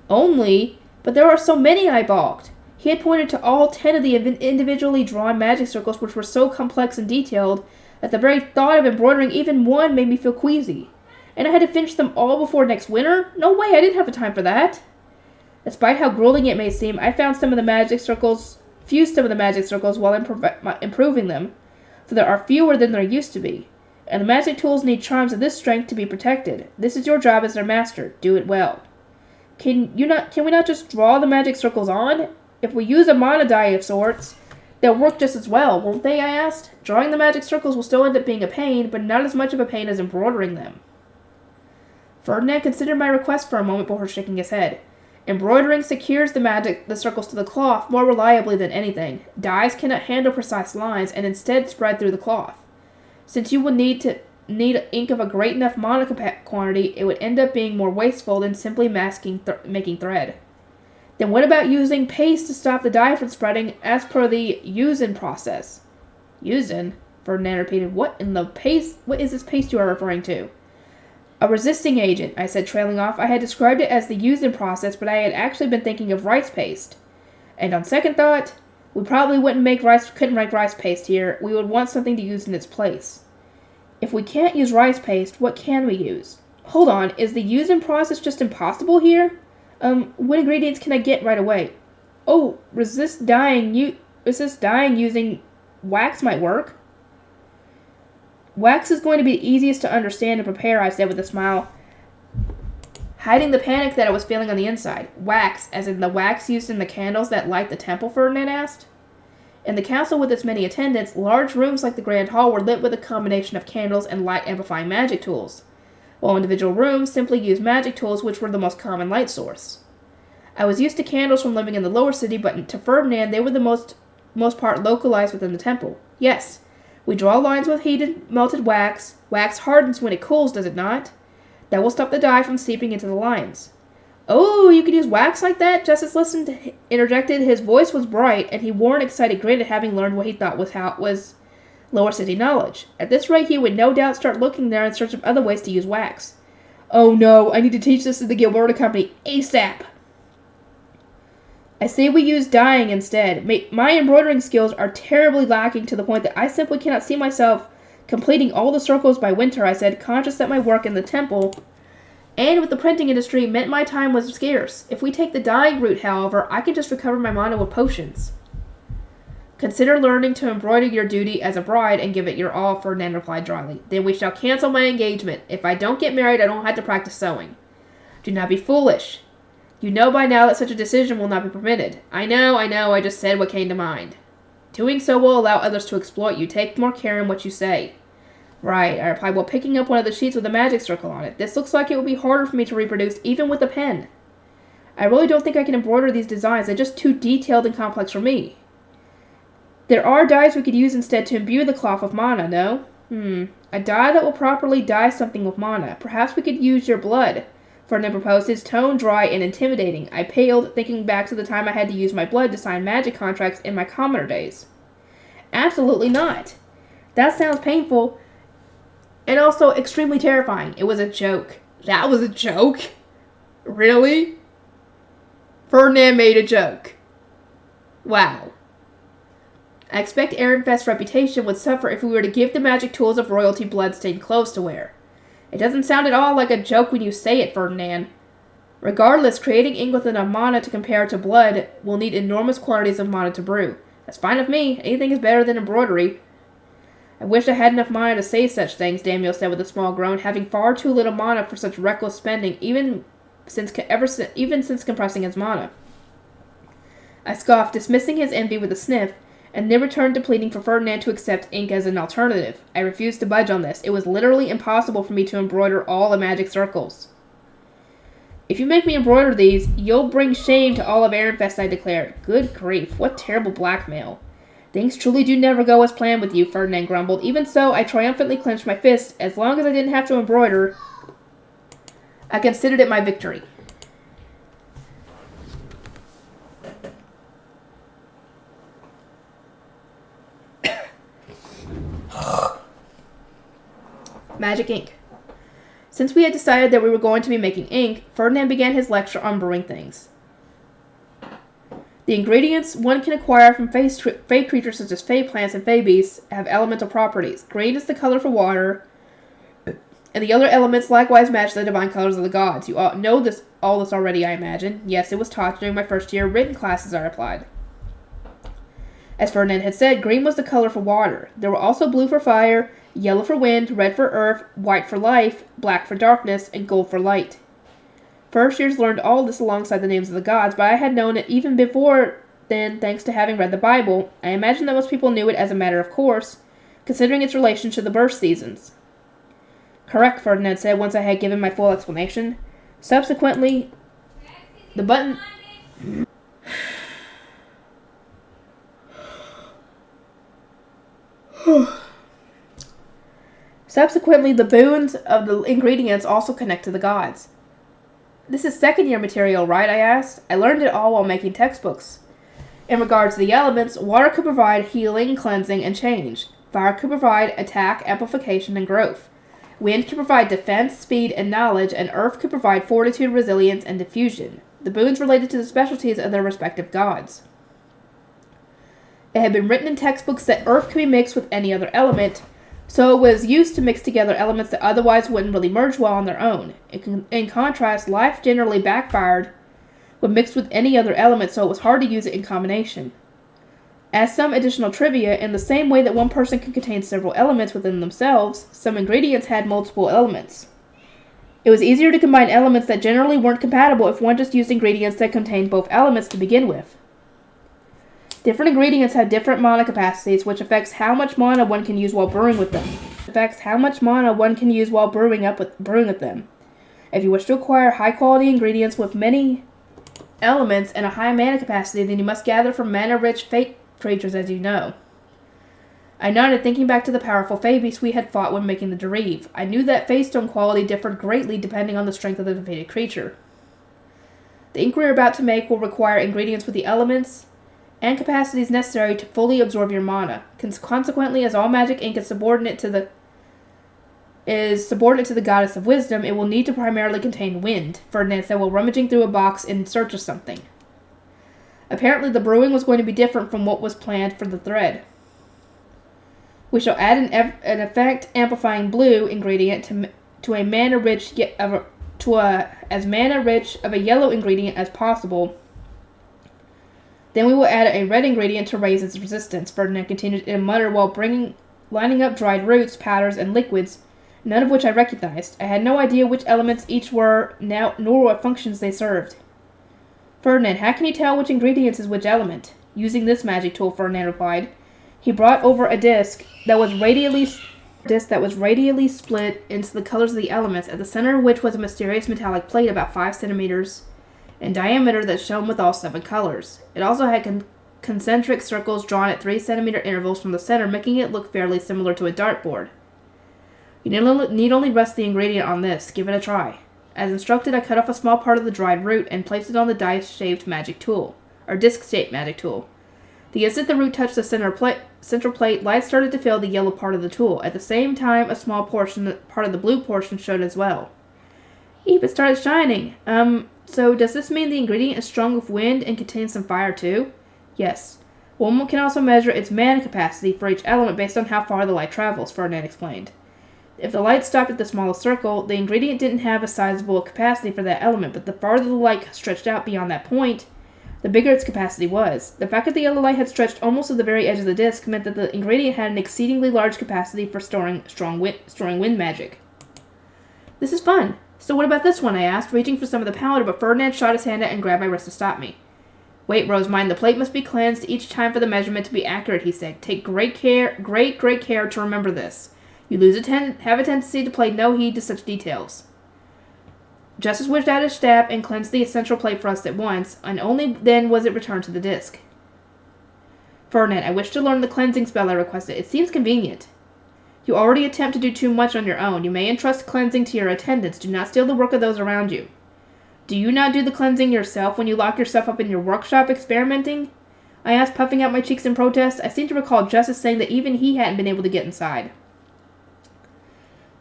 Only? But there are so many, I balked. He had pointed to all 10 of the individually drawn magic circles, which were so complex and detailed that the very thought of embroidering even one made me feel queasy. And I had to finish them all before next winter? No way, I didn't have the time for that. Despite how grueling it may seem, I fused some of the magic circles while improving them, so there are fewer than there used to be. And the magic tools need charms of this strength to be protected. This is your job as their master. Do it well. Can we not just draw the magic circles on? If we use a mana die of sorts, they'll work just as well, won't they? I asked. Drawing the magic circles will still end up being a pain, but not as much of a pain as embroidering them. Ferdinand considered my request for a moment before shaking his head. Embroidering secures the circles to the cloth more reliably than anything. Dyes cannot handle precise lines and instead spread through the cloth. Since you will need ink of a great enough mana quantity, it would end up being more wasteful than simply making thread. Then what about using paste to stop the dye from spreading as per the Yuuzhan process? Yuuzhan? Ferdinand repeated. What is this paste you are referring to? A resisting agent, I said, trailing off. I had described it as the Yuuzhan process, but I had actually been thinking of rice paste. And on second thought, we probably couldn't make rice paste here. We would want something to use in its place. If we can't use rice paste, what can we use? Hold on, is the Yuuzhan process just impossible here? What ingredients can I get right away? Oh, resist dyeing using wax might work. Wax is going to be the easiest to understand and prepare, I said with a smile, hiding the panic that I was feeling on the inside. Wax, as in the wax used in the candles that light the temple, Ferdinand asked. In the castle with its many attendants, large rooms like the Grand Hall were lit with a combination of candles and light-amplifying magic tools, while individual rooms simply used magic tools, which were the most common light source. I was used to candles from living in the lower city, but to Ferdinand they were the most part localized within the temple. Yes, we draw lines with heated, melted wax. Wax hardens when it cools, does it not? That will stop the dye from seeping into the lines. Oh, you could use wax like that? Justice interjected. His voice was bright, and he wore an excited grin at having learned what he thought was lower city knowledge. At this rate, he would no doubt start looking there in search of other ways to use wax. Oh no, I need to teach this to the Gilberta Company ASAP. I say we use dyeing instead. My embroidering skills are terribly lacking to the point that I simply cannot see myself completing all the circles by winter, I said, conscious that my work in the temple and with the printing industry meant my time was scarce. If we take the dyeing route, however, I can just recover my mana with potions. Consider learning to embroider your duty as a bride and give it your all, Ferdinand replied dryly. Then we shall cancel my engagement. If I don't get married, I don't have to practice sewing. Do not be foolish. You know by now that such a decision will not be permitted. I know, I just said what came to mind. Doing so will allow others to exploit you. Take more care in what you say. Right, I replied while picking up one of the sheets with a magic circle on it. This looks like it will be harder for me to reproduce, even with a pen. I really don't think I can embroider these designs. They're just too detailed and complex for me. There are dyes we could use instead to imbue the cloth with mana, no? A dye that will properly dye something with mana. Perhaps we could use your blood. Ferdinand proposed, his tone dry and intimidating. I paled, thinking back to the time I had to use my blood to sign magic contracts in my commoner days. Absolutely not. That sounds painful and also extremely terrifying. It was a joke. That was a joke? Really? Ferdinand made a joke. Wow. I expect Ehrenfest's reputation would suffer if we were to give the magic tools of royalty blood-stained clothes to wear. It doesn't sound at all like a joke when you say it, Ferdinand. Regardless, creating ink with enough mana to compare to blood will need enormous quantities of mana to brew. That's fine with me. Anything is better than embroidery. I wish I had enough mana to say such things, Daniel said with a small groan, having far too little mana for such reckless spending, even even since compressing his mana. I scoffed, dismissing his envy with a sniff, and then returned to pleading for Ferdinand to accept ink as an alternative. I refused to budge on this. It was literally impossible for me to embroider all the magic circles. If you make me embroider these, you'll bring shame to all of Ironfest, I declared. Good grief, what terrible blackmail. Things truly do never go as planned with you, Ferdinand grumbled. Even so, I triumphantly clenched my fist. As long as I didn't have to embroider, I considered it my victory. Magic ink. Since we had decided that we were going to be making ink, Ferdinand began his lecture on brewing things. The ingredients one can acquire from fey creatures such as fey plants and fey beasts have elemental properties. Green is the color for water, and the other elements likewise match the divine colors of the gods. You all know all this already, I imagine. Yes, it was taught during my first year written classes, I replied. As Ferdinand had said, green was the color for water. There were also blue for fire, yellow for wind, red for earth, white for life, black for darkness, and gold for light. First years learned all this alongside the names of the gods, but I had known it even before then thanks to having read the Bible. I imagine that most people knew it as a matter of course, considering its relation to the birth seasons. Correct, Ferdinand said once I had given my full explanation. Subsequently, the button... Subsequently, the boons of the ingredients also connect to the gods. This is second-year material, right? I asked. I learned it all while making textbooks. In regards to the elements, water could provide healing, cleansing, and change. Fire could provide attack, amplification, and growth. Wind could provide defense, speed, and knowledge, and earth could provide fortitude, resilience, and diffusion. The boons related to the specialties of their respective gods. It had been written in textbooks that earth could be mixed with any other element, so it was used to mix together elements that otherwise wouldn't really merge well on their own. In contrast, life generally backfired when mixed with any other element, so it was hard to use it in combination. As some additional trivia, in the same way that one person can contain several elements within themselves, some ingredients had multiple elements. It was easier to combine elements that generally weren't compatible if one just used ingredients that contained both elements to begin with. Different ingredients have different mana capacities, which affects how much mana one can use while brewing with them. If you wish to acquire high-quality ingredients with many elements and a high mana capacity, then you must gather from mana-rich fey creatures, as you know. I nodded, thinking back to the powerful fey beasts we had fought when making the Dereve. I knew that fey stone quality differed greatly depending on the strength of the defeated creature. The ink we are about to make will require ingredients with the elements and capacities necessary to fully absorb your mana. Consequently, as all magic ink is subordinate to the goddess of wisdom, it will need to primarily contain wind, Ferdinand said while rummaging through a box in search of something. Apparently, the brewing was going to be different from what was planned for the thread. We shall add an effect-amplifying blue ingredient to as mana-rich of a yellow ingredient as possible. Then we will add a red ingredient to raise its resistance, Ferdinand continued in a mutter while lining up dried roots, powders, and liquids, none of which I recognized. I had no idea which elements each were, nor what functions they served. Ferdinand, how can you tell which ingredients is which element? Using this magic tool, Ferdinand replied. He brought over a disc that was radially split into the colors of the elements, at the center of which was a mysterious metallic plate about 5 centimeters in diameter that shone with all 7 colors. It also had concentric circles drawn at 3 centimeter intervals from the center, making it look fairly similar to a dartboard. You need only rest the ingredient on this. Give it a try. As instructed, I cut off a small part of the dried root and placed it on the disc-shaped magic tool. The instant the root touched the central plate, light started to fill the yellow part of the tool. At the same time, a small part of the blue portion showed as well. Eep, it started shining. So does this mean the ingredient is strong with wind and contains some fire too? Yes. One can also measure its mana capacity for each element based on how far the light travels, Ferdinand explained. If the light stopped at the smallest circle, the ingredient didn't have a sizable capacity for that element, but the farther the light stretched out beyond that point, the bigger its capacity was. The fact that the yellow light had stretched almost to the very edge of the disc meant that the ingredient had an exceedingly large capacity for storing wind magic. This is fun. So what about this one, I asked, reaching for some of the powder, but Ferdinand shot his hand out and grabbed my wrist to stop me. Wait, Rosemine, the plate must be cleansed each time for the measurement to be accurate, he said. Take great care to remember this. You have a tendency to pay no heed to such details. Justice whisked out his stab and cleansed the essential plate for us at once, and only then was it returned to the disc. Ferdinand, I wish to learn the cleansing spell I requested. It seems convenient. You already attempt to do too much on your own. You may entrust cleansing to your attendants. Do not steal the work of those around you. Do you not do the cleansing yourself when you lock yourself up in your workshop experimenting? I asked, puffing out my cheeks in protest. I seem to recall Justice saying that even he hadn't been able to get inside.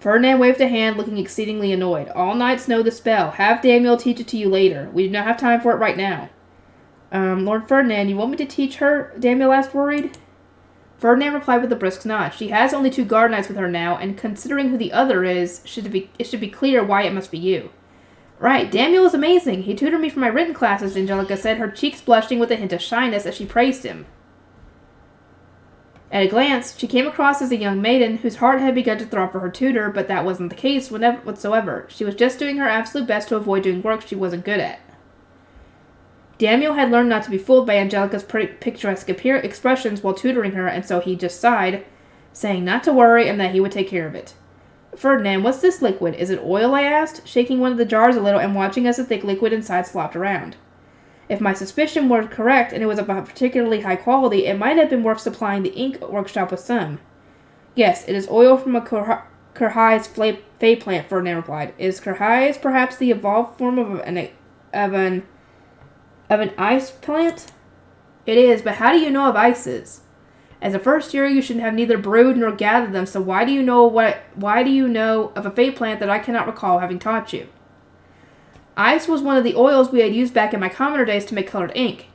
Ferdinand waved a hand, looking exceedingly annoyed. All knights know the spell. Have Daniel teach it to you later. We do not have time for it right now. Lord Ferdinand, you want me to teach her? Daniel asked, worried. Ferdinand replied with a brisk nod. She has only 2 guard knights with her now, and considering who the other is, it should be clear why it must be you. Right, Daniel is amazing. He tutored me for my written classes, Angelica said, her cheeks blushing with a hint of shyness as she praised him. At a glance, she came across as a young maiden whose heart had begun to throb for her tutor, but that wasn't the case whatsoever. She was just doing her absolute best to avoid doing work she wasn't good at. Daniel had learned not to be fooled by Angelica's picturesque expressions while tutoring her, and so he just sighed, saying not to worry and that he would take care of it. Ferdinand, what's this liquid? Is it oil? I asked, shaking one of the jars a little and watching as the thick liquid inside slopped around. If my suspicion were correct and it was of a particularly high quality, it might have been worth supplying the ink workshop with some. Yes, it is oil from a Kurhai's fey plant, Ferdinand replied. Is Kurhai's perhaps the evolved form of an ice plant? It is, but how do you know of ices? As a first year, you should have neither brewed nor gathered them, so why do you know of a fey plant that I cannot recall having taught you? Ice was one of the oils we had used back in my commoner days to make colored ink.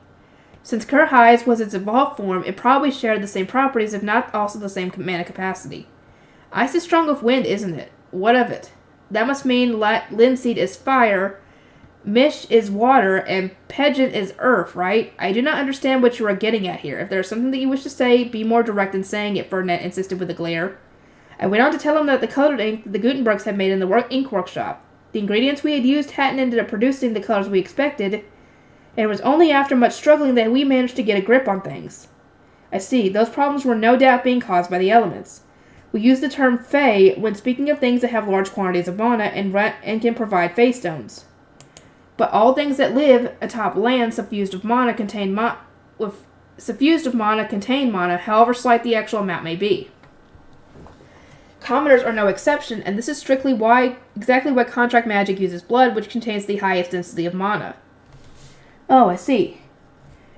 Since Kurhai's was its evolved form, it probably shared the same properties, if not also the same mana capacity. Ice is strong with wind, isn't it? What of it? That must mean linseed is fire, Mish is water, and Pedant is earth, right? I do not understand what you are getting at here. If there is something that you wish to say, be more direct in saying it, Ferdinand insisted with a glare. I went on to tell him that the colored ink the Gutenbergs had made in the ink workshop. The ingredients we had used hadn't ended up producing the colors we expected, and it was only after much struggling that we managed to get a grip on things. I see, those problems were no doubt being caused by the elements. We use the term fey when speaking of things that have large quantities of mana and can provide fey stones. But all things that live atop land suffused of mana contain mana, however slight the actual amount may be. Commoners are no exception, and this is exactly why contract magic uses blood, which contains the highest density of mana. Oh, I see.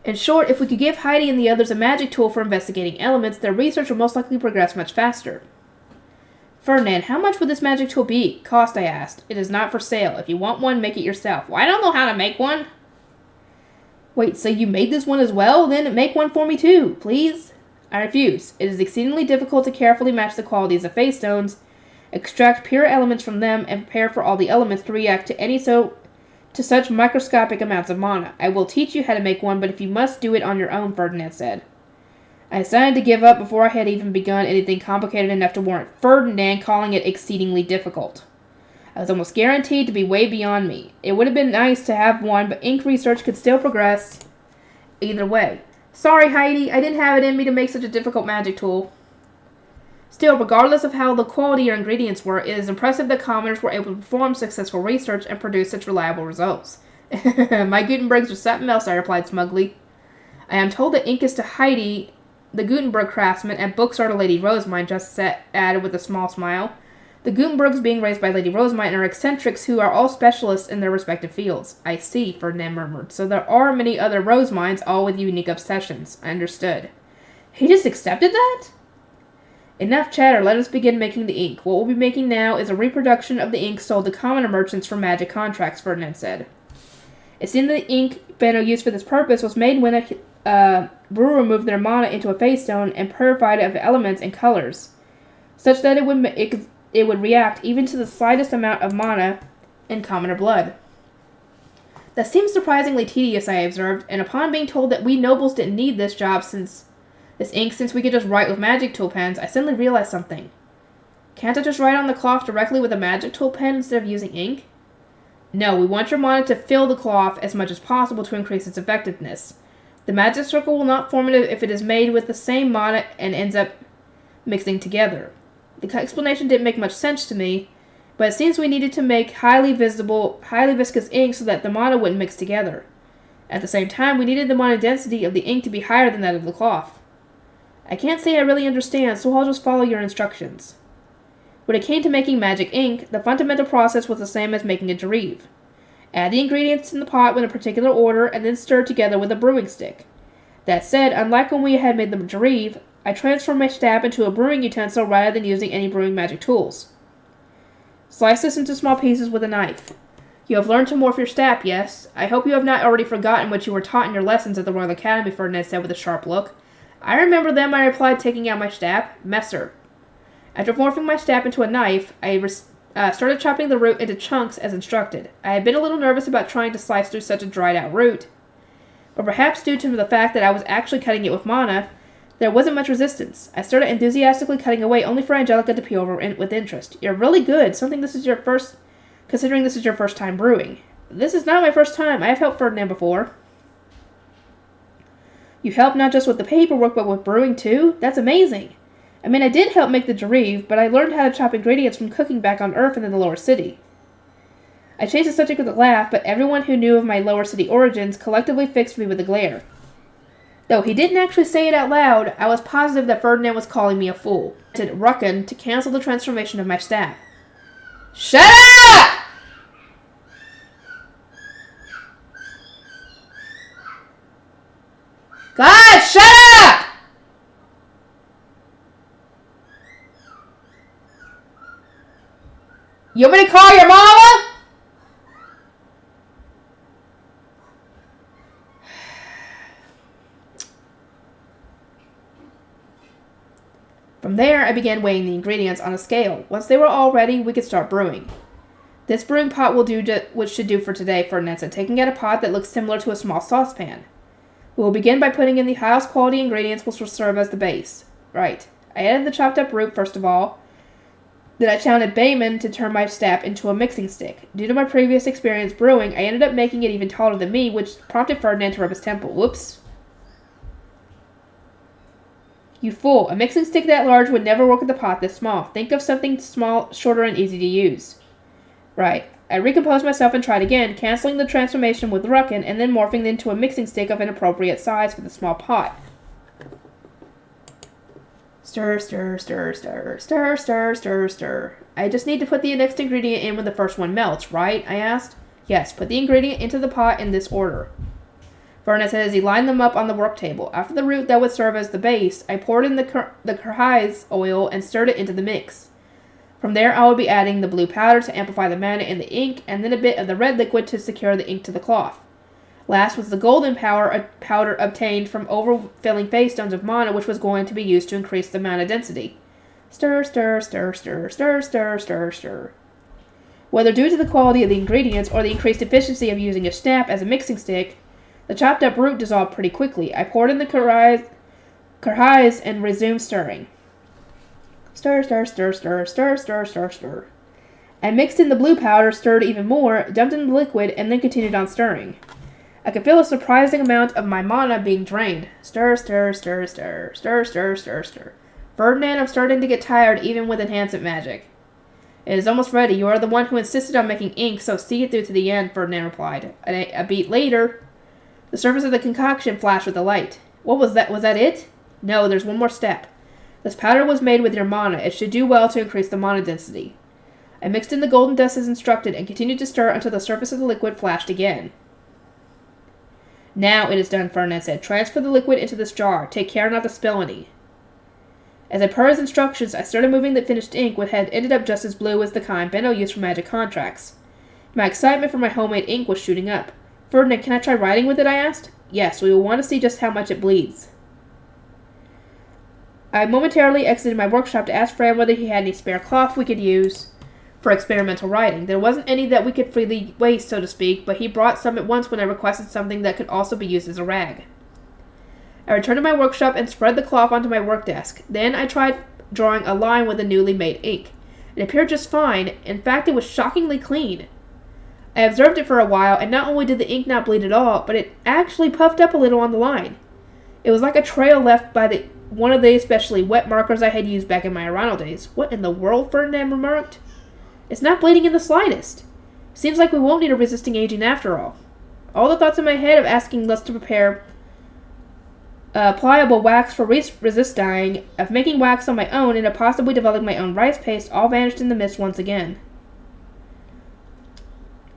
In short, if we could give Heidi and the others a magic tool for investigating elements, their research would most likely progress much faster. Ferdinand, how much would this magic tool cost, I asked. It is not for sale. If you want one, make it yourself. Well, I don't know how to make one. Wait, so you made this one as well? Then make one for me too, please. I refuse. It is exceedingly difficult to carefully match the qualities of fey stones, extract pure elements from them, and prepare for all the elements to react to such microscopic amounts of mana. I will teach you how to make one, but if you must do it on your own, Ferdinand said. I decided to give up before I had even begun anything complicated enough to warrant Ferdinand calling it exceedingly difficult. I was almost guaranteed to be way beyond me. It would have been nice to have one, but ink research could still progress either way. Sorry, Heidi, I didn't have it in me to make such a difficult magic tool. Still, regardless of how the quality your ingredients were, it is impressive that commoners were able to perform successful research and produce such reliable results. My Gutenbergs are something else, I replied smugly. I am told that ink is to Heidi, the Gutenberg craftsman, and books are to Lady Rosemine, Justice added with a small smile. The Gutenbergs being raised by Lady Rosemine are eccentrics who are all specialists in their respective fields. I see, Ferdinand murmured. So there are many other Rosemines, all with unique obsessions. I understood. He just accepted that? Enough chatter, let us begin making the ink. What we'll be making now is a reproduction of the ink sold to commoner merchants for magic contracts, Ferdinand said. It seemed that the ink Benno used for this purpose was made when a brewer moved their mana into a fey stone and purified it of elements and colors, such that it would react even to the slightest amount of mana in commoner blood. That seems surprisingly tedious, I observed, and upon being told that we nobles didn't need this ink since we could just write with magic tool pens, I suddenly realized something. Can't I just write on the cloth directly with a magic tool pen instead of using ink? No, we want your mana to fill the cloth as much as possible to increase its effectiveness. The magic circle will not form if it is made with the same mana and ends up mixing together. The explanation didn't make much sense to me, but it seems we needed to make highly viscous ink so that the mana wouldn't mix together. At the same time, we needed the mana density of the ink to be higher than that of the cloth. I can't say I really understand, so I'll just follow your instructions. When it came to making magic ink, the fundamental process was the same as making a Derive. Add the ingredients in the pot in a particular order and then stir together with a brewing stick. That said, unlike when we had made the Derive, I transformed my stab into a brewing utensil rather than using any brewing magic tools. Slice this into small pieces with a knife. You have learned to morph your stab, yes? I hope you have not already forgotten what you were taught in your lessons at the Royal Academy, Ferdinand said with a sharp look. I remember them, I replied, taking out my stab. Messer. After morphing my stab into a knife, I started chopping the root into chunks as instructed. I had been a little nervous about trying to slice through such a dried-out root, but perhaps due to the fact that I was actually cutting it with mana, there wasn't much resistance. I started enthusiastically cutting away, only for Angelica to peel over with interest. You're really good, considering this is your first time brewing. This is not my first time. I have helped Ferdinand before. You helped not just with the paperwork, but with brewing too? That's amazing. I mean, I did help make the Derive, but I learned how to chop ingredients from cooking back on Earth and in the lower city. I changed the subject with a laugh, but everyone who knew of my lower city origins collectively fixed me with a glare. Though he didn't actually say it out loud, I was positive that Ferdinand was calling me a fool. I said Ruckin to cancel the transformation of my staff. Shut up! God, shut up! You want me to call your mama? From there, I began weighing the ingredients on a scale. Once they were all ready, we could start brewing. This brewing pot will do what should do for today, Ferdinand said, taking out a pot that looks similar to a small saucepan. We will begin by putting in the highest quality ingredients which will serve as the base. Right. I added the chopped up root first of all. Then I channeled Bayman to turn my stab into a mixing stick. Due to my previous experience brewing, I ended up making it even taller than me, which prompted Ferdinand to rub his temple. Whoops. You fool. A mixing stick that large would never work with a pot this small. Think of something small, shorter, and easy to use. Right. I recomposed myself and tried again, canceling the transformation with Ruckin and then morphing into a mixing stick of an appropriate size for the small pot. Stir, stir, stir, stir, stir, stir, stir, stir. I just need to put the next ingredient in when the first one melts, right? I asked. Yes, put the ingredient into the pot in this order. Ferdinand said as he lined them up on the work table. After the root that would serve as the base, I poured in the Karhai's oil and stirred it into the mix. From there, I will be adding the blue powder to amplify the mana in the ink, and then a bit of the red liquid to secure the ink to the cloth. Last was the golden powder obtained from overfilling phase stones of mana, which was going to be used to increase the mana density. Stir, stir, stir, stir, stir, stir, stir, stir. Whether due to the quality of the ingredients or the increased efficiency of using a snap as a mixing stick, the chopped up root dissolved pretty quickly. I poured in the Karhai's and resumed stirring. Stir, stir, stir, stir, stir, stir, stir, stir. I mixed in the blue powder, stirred even more, dumped in the liquid, and then continued on stirring. I could feel a surprising amount of my mana being drained. Stir, stir, stir, stir, stir, stir, stir, stir. Ferdinand, I'm starting to get tired even with enhancement magic. It is almost ready. You are the one who insisted on making ink, so see it through to the end, Ferdinand replied. A beat later, the surface of the concoction flashed with a light. What was that? Was that it? No, there's one more step. This powder was made with your mana. It should do well to increase the mana density. I mixed in the golden dust as instructed and continued to stir until the surface of the liquid flashed again. Now it is done, Ferdinand said. Transfer the liquid into this jar. Take care not to spill any. As I per his instructions, I started moving the finished ink, which had ended up just as blue as the kind Benno used for magic contracts. My excitement for my homemade ink was shooting up. Ferdinand, can I try writing with it? I asked. Yes, we will want to see just how much it bleeds. I momentarily exited my workshop to ask Fran whether he had any spare cloth we could use for experimental writing. There wasn't any that we could freely waste, so to speak, but he brought some at once when I requested something that could also be used as a rag. I returned to my workshop and spread the cloth onto my work desk. Then I tried drawing a line with the newly made ink. It appeared just fine. In fact, it was shockingly clean. I observed it for a while, and not only did the ink not bleed at all, but it actually puffed up a little on the line. It was like a trail left by one of the especially wet markers I had used back in my Arano days. What in the world? Ferdinand remarked. It's not bleeding in the slightest. Seems like we won't need a resisting agent after all. All the thoughts in my head of asking Les to prepare pliable wax for resist dyeing, of making wax on my own, and of possibly developing my own rice paste all vanished in the mist once again.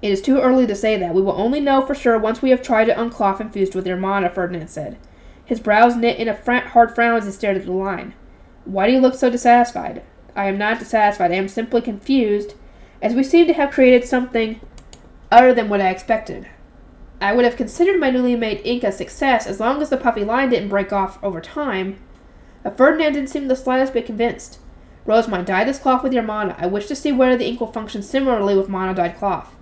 It is too early to say that. We will only know for sure once we have tried it on cloth infused with your mana, Ferdinand said. His brows knit in a hard frown as he stared at the line. Why do you look so dissatisfied? I am not dissatisfied. I am simply confused, as we seem to have created something other than what I expected. I would have considered my newly made ink a success as long as the puffy line didn't break off over time. But Ferdinand didn't seem the slightest bit convinced. Rosamond, dye this cloth with your mana. I wish to see whether the ink will function similarly with mana-dyed cloth.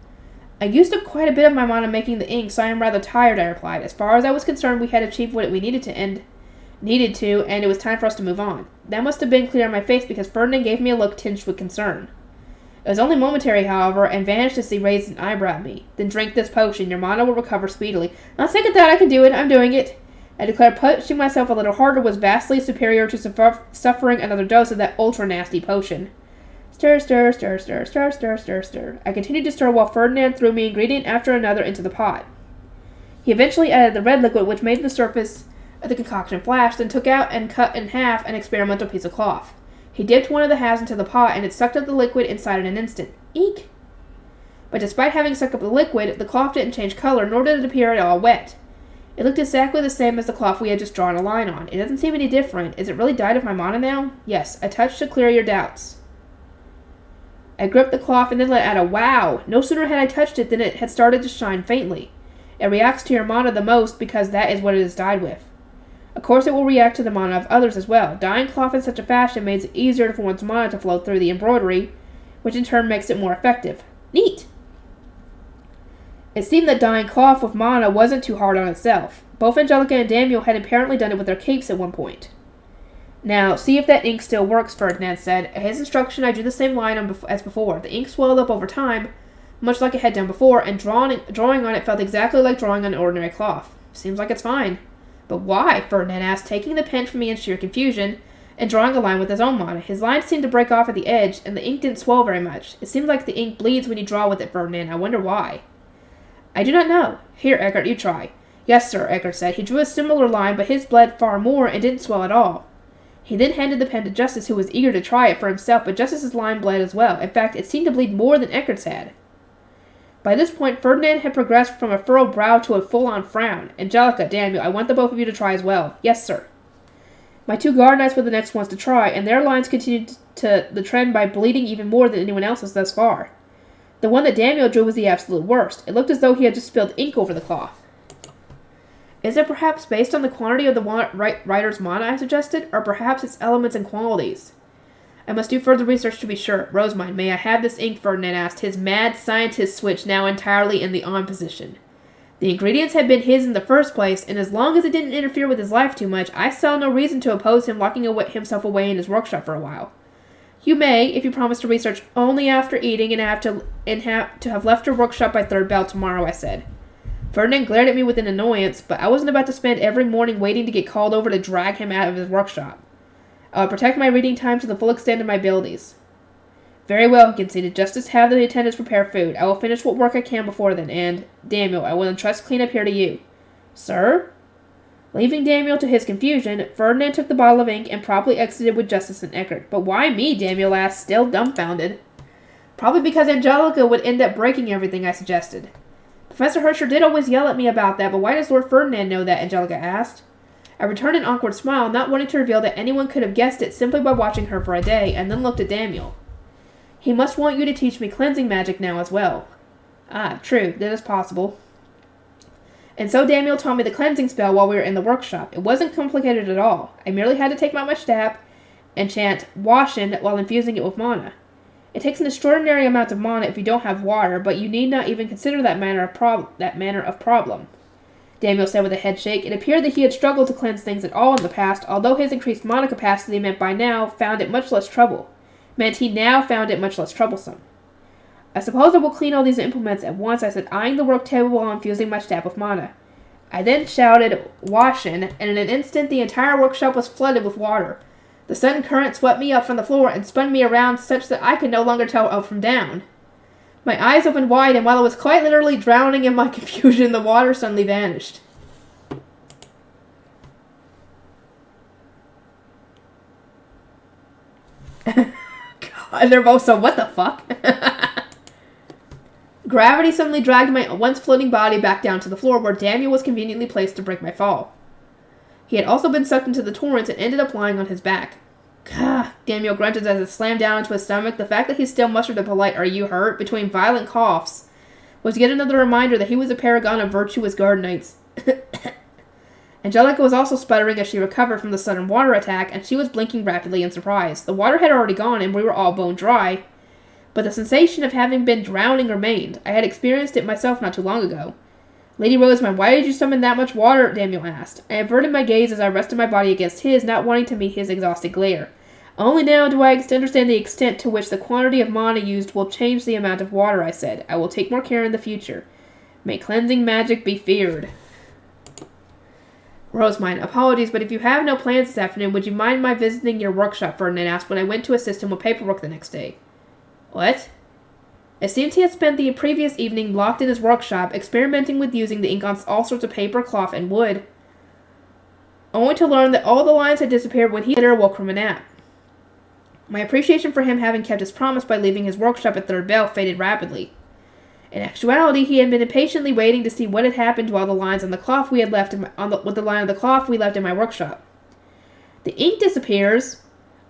I used up quite a bit of my mana making the ink, so I am rather tired, I replied. As far as I was concerned, we had achieved what we needed to, and it was time for us to move on. That must have been clear on my face, because Ferdinand gave me a look tinged with concern. It was only momentary, however, and vanished as he raised an eyebrow at me. Then drink this potion. Your mana will recover speedily. On second thought, I can do it. I'm doing it. I declared pushing myself a little harder was vastly superior to suffering another dose of that ultra-nasty potion. Stir, stir, stir, stir, stir, stir, stir, stir. I continued to stir while Ferdinand threw me ingredient after another into the pot. He eventually added the red liquid, which made the surface of the concoction flash, then took out and cut in half an experimental piece of cloth. He dipped one of the halves into the pot, and it sucked up the liquid inside in an instant. Eek! But despite having sucked up the liquid, the cloth didn't change color, nor did it appear at all wet. It looked exactly the same as the cloth we had just drawn a line on. It doesn't seem any different. Is it really dyed of my mana now? Yes, a touch to clear your doubts. I gripped the cloth and then let out a wow. No sooner had I touched it than it had started to shine faintly. It reacts to your mana the most because that is what it is dyed with. Of course it will react to the mana of others as well. Dyeing cloth in such a fashion makes it easier for one's mana to flow through the embroidery, which in turn makes it more effective. Neat! It seemed that dyeing cloth with mana wasn't too hard on itself. Both Angelica and Daniel had apparently done it with their capes at one point. Now, see if that ink still works, Ferdinand said. At his instruction, I drew the same line as before. The ink swelled up over time, much like it had done before, and drawing on it felt exactly like drawing on ordinary cloth. Seems like it's fine. But why? Ferdinand asked, taking the pen from me in sheer confusion, and drawing a line with his own mana. His line seemed to break off at the edge, and the ink didn't swell very much. It seems like the ink bleeds when you draw with it, Ferdinand. I wonder why. I do not know. Here, Eckert, you try. Yes, sir, Eckert said. He drew a similar line, but his bled far more and didn't swell at all. He then handed the pen to Justice, who was eager to try it for himself, but Justice's line bled as well. In fact, it seemed to bleed more than Eckert's had. By this point, Ferdinand had progressed from a furrowed brow to a full-on frown. Angelica, Daniel, I want the both of you to try as well. Yes, sir. My two guard knights were the next ones to try, and their lines continued to the trend by bleeding even more than anyone else's thus far. The one that Daniel drew was the absolute worst. It looked as though he had just spilled ink over the cloth. Is it perhaps based on the quantity of the writer's mana, I suggested, or perhaps its elements and qualities? I must do further research to be sure. Rosamond, may I have this ink? Ferdinand asked, his mad scientist switch now entirely in the on position. The ingredients had been his in the first place, and as long as it didn't interfere with his life too much, I saw no reason to oppose him locking himself away in his workshop for a while. You may, if you promise to research only after eating and have to have left your workshop by third bell tomorrow, I said. Ferdinand glared at me with an annoyance, but I wasn't about to spend every morning waiting to get called over to drag him out of his workshop. I will protect my reading time to the full extent of my abilities. Very well, he conceded. Just as have the attendants prepare food. I will finish what work I can before then, and, Daniel, I will entrust cleanup here to you. Sir? Leaving Daniel to his confusion, Ferdinand took the bottle of ink and promptly exited with Justice and Eckert. But why me? Daniel asked, still dumbfounded. Probably because Angelica would end up breaking everything, I suggested. Professor Herscher did always yell at me about that, but why does Lord Ferdinand know that? Angelica asked. I returned an awkward smile, not wanting to reveal that anyone could have guessed it simply by watching her for a day, and then looked at Daniel. He must want you to teach me cleansing magic now as well. Ah, true, that is possible. And so Daniel taught me the cleansing spell while we were in the workshop. It wasn't complicated at all. I merely had to take out my staff and chant Washin while infusing it with mana. It takes an extraordinary amount of mana if you don't have water, but you need not even consider that manner of problem. Daniel said with a head shake. It appeared that he had struggled to cleanse things at all in the past, although his increased mana capacity meant he now found it much less troublesome. I suppose I will clean all these implements at once, I said, eyeing the work table while infusing my staff with mana. I then shouted, "Washin'," and in an instant the entire workshop was flooded with water. The sudden current swept me up from the floor and spun me around such that I could no longer tell up from down. My eyes opened wide, and while I was quite literally drowning in my confusion, the water suddenly vanished. God, they're both so, what the fuck? Gravity suddenly dragged my once floating body back down to the floor, where Daniel was conveniently placed to break my fall. He had also been sucked into the torrents and ended up lying on his back. Gah, Daniel grunted as it slammed down into his stomach. The fact that he still mustered a polite "Are you hurt?" between violent coughs was yet another reminder that he was a paragon of virtuous guard knights. Angelica was also sputtering as she recovered from the sudden water attack, and she was blinking rapidly in surprise. The water had already gone, and we were all bone dry, but the sensation of having been drowning remained. I had experienced it myself not too long ago. "Lady Rosemine, why did you summon that much water?" Daniel asked. I averted my gaze as I rested my body against his, not wanting to meet his exhausted glare. Only now do I understand the extent to which the quantity of mana used will change the amount of water, I said. I will take more care in the future. May cleansing magic be feared. Rosemine, apologies, but if you have no plans this afternoon, would you mind my visiting your workshop? Ferdinand asked when I went to assist him with paperwork the next day. What? It seems he had spent the previous evening locked in his workshop, experimenting with using the ink on all sorts of paper, cloth, and wood, only to learn that all the lines had disappeared when he later woke from a nap. My appreciation for him having kept his promise by leaving his workshop at Third Bell faded rapidly. In actuality, he had been impatiently waiting to see what had happened to all the lines on the cloth we had left with the line of the cloth we left in my workshop. The ink disappears.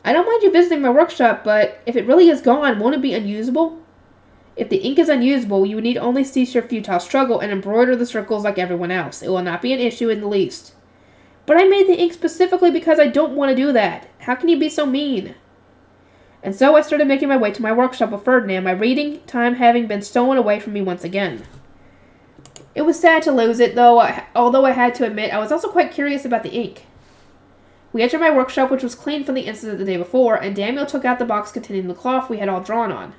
I don't mind you visiting my workshop, but if it really is gone, won't it be unusable? If the ink is unusable, you would need only cease your futile struggle and embroider the circles like everyone else. It will not be an issue in the least. But I made the ink specifically because I don't want to do that. How can you be so mean? And so I started making my way to my workshop with Ferdinand, my reading time having been stolen away from me once again. It was sad to lose it, although I had to admit I was also quite curious about the ink. We entered my workshop, which was clean from the incident the day before, and Daniel took out the box containing the cloth we had all drawn on.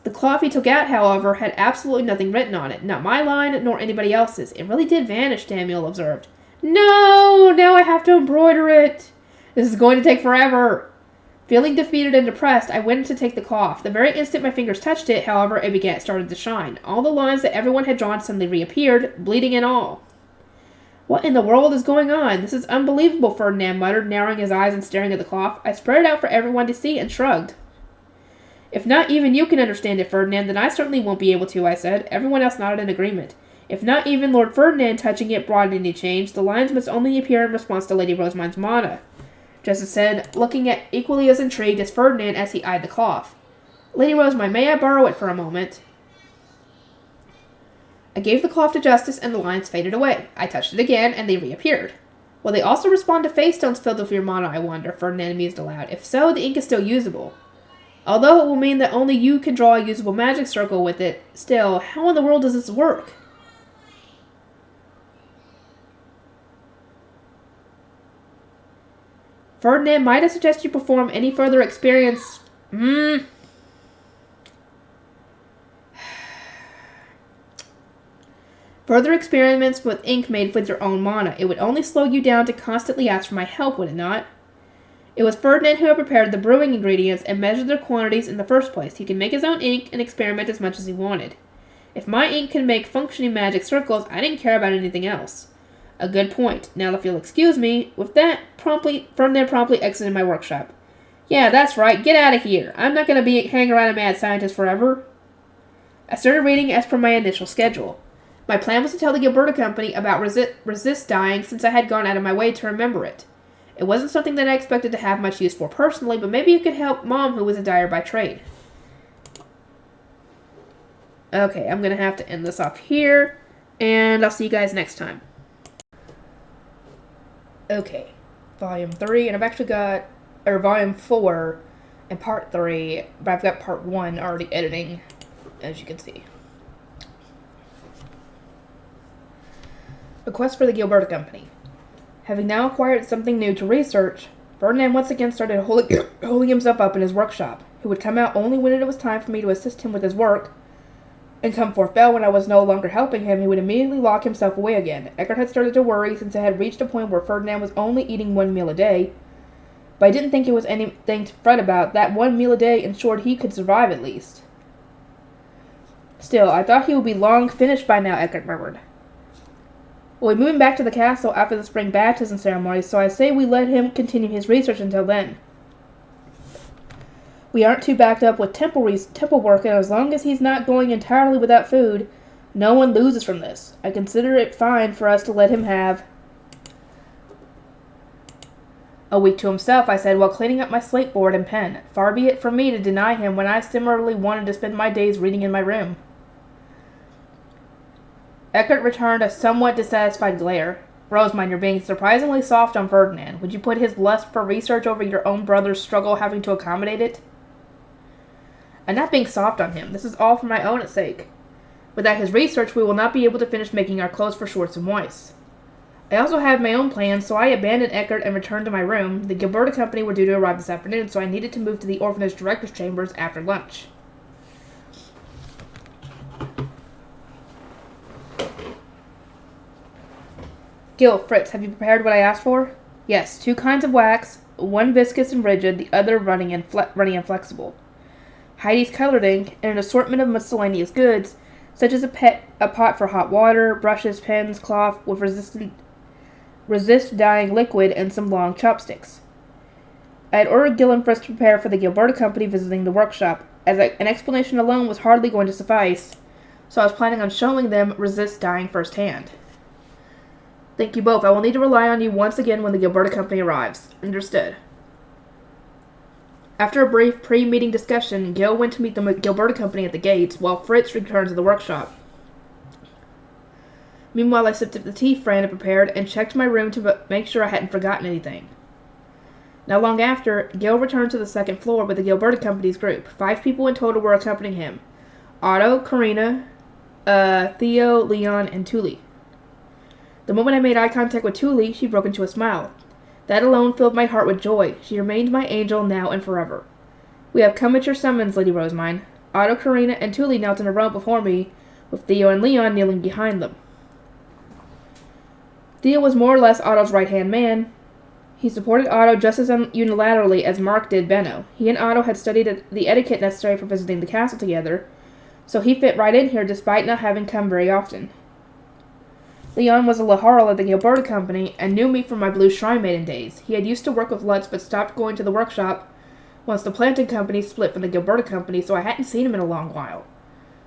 The cloth he took out, however, had absolutely nothing written on it, not my line, nor anybody else's. It really did vanish, Daniel observed. No! Now I have to embroider it! This is going to take forever! Feeling defeated and depressed, I went to take the cloth. The very instant my fingers touched it, however, it started to shine. All the lines that everyone had drawn suddenly reappeared, bleeding and all. What in the world is going on? This is unbelievable, Ferdinand muttered, narrowing his eyes and staring at the cloth. I spread it out for everyone to see and shrugged. If not even you can understand it, Ferdinand, then I certainly won't be able to, I said. Everyone else nodded in agreement. If not even Lord Ferdinand touching it brought any change, the lines must only appear in response to Lady Rosemine's mana. Justice said, looking at equally as intrigued as Ferdinand as he eyed the cloth. Lady Rosemine, may I borrow it for a moment? I gave the cloth to Justice, and the lines faded away. I touched it again, and they reappeared. Will they also respond to face stones filled with your mana, I wonder? Ferdinand mused aloud. If so, the ink is still usable. Although it will mean that only you can draw a usable magic circle with it, still, how in the world does this work? Ferdinand, might I suggest you perform any further Further experiments with ink made with your own mana. It would only slow you down to constantly ask for my help, would it not? It was Ferdinand who had prepared the brewing ingredients and measured their quantities in the first place. He could make his own ink and experiment as much as he wanted. If my ink could make functioning magic circles, I didn't care about anything else. A good point. Now, if you'll excuse me, with that, Ferdinand promptly exited my workshop. Yeah, that's right. Get out of here. I'm not going to hang around a mad scientist forever. I started reading as per my initial schedule. My plan was to tell the Gilberta Company about Resist dying since I had gone out of my way to remember it. It wasn't something that I expected to have much use for personally, but maybe it could help Mom, who was a dyer by trade. Okay, I'm going to have to end this off here, and I'll see you guys next time. Okay, Volume 3, and I've actually got, Volume 4 and Part 3, but I've got Part 1 already editing, as you can see. Request for the Gilberta Company. Having now acquired something new to research, Ferdinand once again started holding himself up in his workshop. He would come out only when it was time for me to assist him with his work, and come forth bell when I was no longer helping him, he would immediately lock himself away again. Eckert had started to worry since it had reached a point where Ferdinand was only eating 1 meal a day, but I didn't think it was anything to fret about. That 1 meal a day ensured he could survive at least. Still, I thought he would be long finished by now, Eckert murmured. We'll be moving back to the castle after the spring baptism ceremony, so I say we let him continue his research until then. We aren't too backed up with temple work, and as long as he's not going entirely without food, no one loses from this. I consider it fine for us to let him have a week to himself, I said, while cleaning up my slate board and pen. Far be it from me to deny him when I similarly wanted to spend my days reading in my room. Eckert returned a somewhat dissatisfied glare. Rosamund, you're being surprisingly soft on Ferdinand. Would you put his lust for research over your own brother's struggle having to accommodate it? I'm not being soft on him. This is all for my own sake. Without his research, we will not be able to finish making our clothes for Schwartz and Weiss. I also had my own plans, so I abandoned Eckert and returned to my room. The Gilberta Company were due to arrive this afternoon, so I needed to move to the orphanage director's chambers after lunch. Gil, Fritz, have you prepared what I asked for? Yes, 2 kinds of wax, one viscous and rigid, the other runny and flexible. Heidi's colored ink, and an assortment of miscellaneous goods, such as a pot for hot water, brushes, pens, cloth with resist-dyeing liquid, and some long chopsticks. I had ordered Gil and Fritz to prepare for the Gilberta Company visiting the workshop, as an explanation alone was hardly going to suffice, so I was planning on showing them resist-dyeing firsthand. Thank you both. I will need to rely on you once again when the Gilberta Company arrives. Understood. After a brief pre-meeting discussion, Gil went to meet the Gilberta Company at the gates, while Fritz returned to the workshop. Meanwhile, I sipped up the tea Fran had prepared and checked my room to make sure I hadn't forgotten anything. Not long after, Gil returned to the second floor with the Gilberta Company's group. 5 people in total were accompanying him. Otto, Karina, Theo, Leon, and Tully. The moment I made eye contact with Tully, she broke into a smile. That alone filled my heart with joy. She remained my angel now and forever. We have come at your summons, Lady Rosamine. Otto, Karina, and Tully knelt in a row before me, with Theo and Leon kneeling behind them. Theo was more or less Otto's right-hand man. He supported Otto just as unilaterally as Mark did Benno. He and Otto had studied the etiquette necessary for visiting the castle together, so he fit right in here despite not having come very often. Leon was a Laharl at the Gilberta Company and knew me from my Blue Shrine Maiden days. He had used to work with Lutz but stopped going to the workshop once the Planting Company split from the Gilberta Company, so I hadn't seen him in a long while.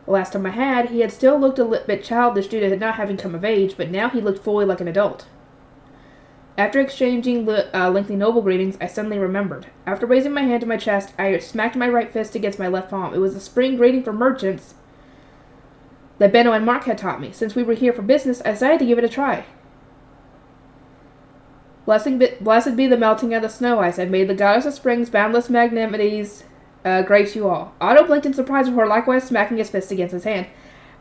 The last time I had, he had still looked a bit childish due to not having come of age, but now he looked fully like an adult. After exchanging lengthy noble greetings, I suddenly remembered. After raising my hand to my chest, I smacked my right fist against my left palm. It was a spring greeting for merchants that Benno and Mark had taught me. Since we were here for business, I decided to give it a try. Blessed be the melting of the snow, I said. May the goddess of spring's boundless magnanimities grace you all. Otto blinked in surprise before likewise smacking his fist against his hand.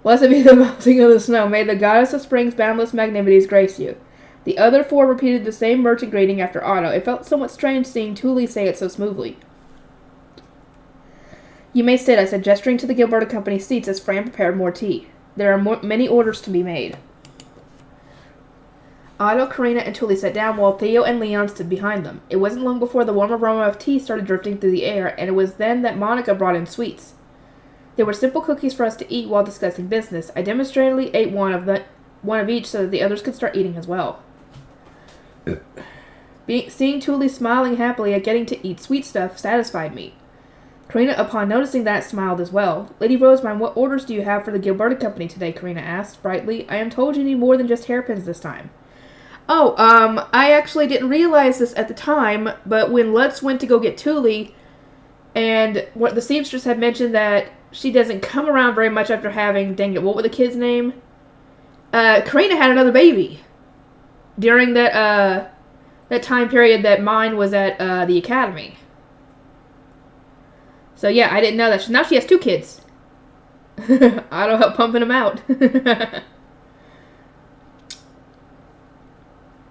Blessed be the melting of the snow. May the goddess of spring's boundless magnanimities grace you. The other 4 repeated the same merchant greeting after Otto. It felt somewhat strange seeing Tully say it so smoothly. You may sit, I said, gesturing to the Gilberta Company seats as Fran prepared more tea. There are many orders to be made. Otto, Karina, and Tully sat down while Theo and Leon stood behind them. It wasn't long before the warm aroma of tea started drifting through the air, and it was then that Monica brought in sweets. There were simple cookies for us to eat while discussing business. I demonstratively ate one of each so that the others could start eating as well. Seeing Tully smiling happily at getting to eat sweet stuff satisfied me. Karina, upon noticing that, smiled as well. Lady Rosamine, what orders do you have for the Gilberta Company today? Karina asked, brightly. I am told you need more than just hairpins this time. Oh, I actually didn't realize this at the time, but when Lutz went to go get Tully, and what the seamstress had mentioned that she doesn't come around very much after having, dang it, what was the kid's name? Karina had another baby during that time period that mine was at the academy. So yeah, I didn't know that. Now she has 2 kids. Otto helped pumping them out.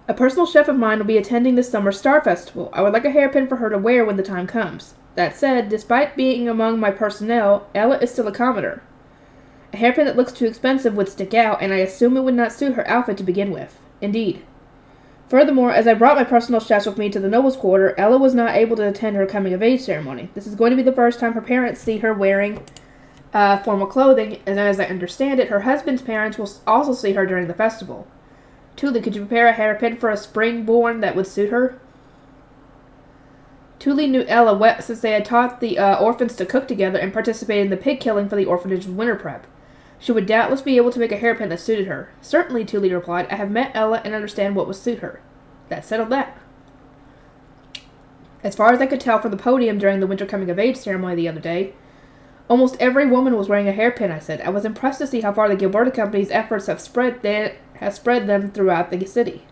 A personal chef of mine will be attending this summer's Star Festival. I would like a hairpin for her to wear when the time comes. That said, despite being among my personnel, Ella is still a commoner. A hairpin that looks too expensive would stick out, and I assume it would not suit her outfit to begin with. Indeed. Furthermore, as I brought my personal chefs with me to the Noble's Quarter, Ella was not able to attend her coming-of-age ceremony. This is going to be the first time her parents see her wearing formal clothing, and as I understand it, her husband's parents will also see her during the festival. Tuli, could you prepare a hairpin for a spring-born that would suit her? Tuli knew Ella well since they had taught the orphans to cook together and participated in the pig killing for the orphanage's winter prep. She would doubtless be able to make a hairpin that suited her. Certainly, Tuli replied. I have met Ella and understand what would suit her. That settled that. As far as I could tell from the podium during the winter coming-of-age ceremony the other day, almost every woman was wearing a hairpin, I said. I was impressed to see how far the Gilberta Company's efforts have spread them throughout the city.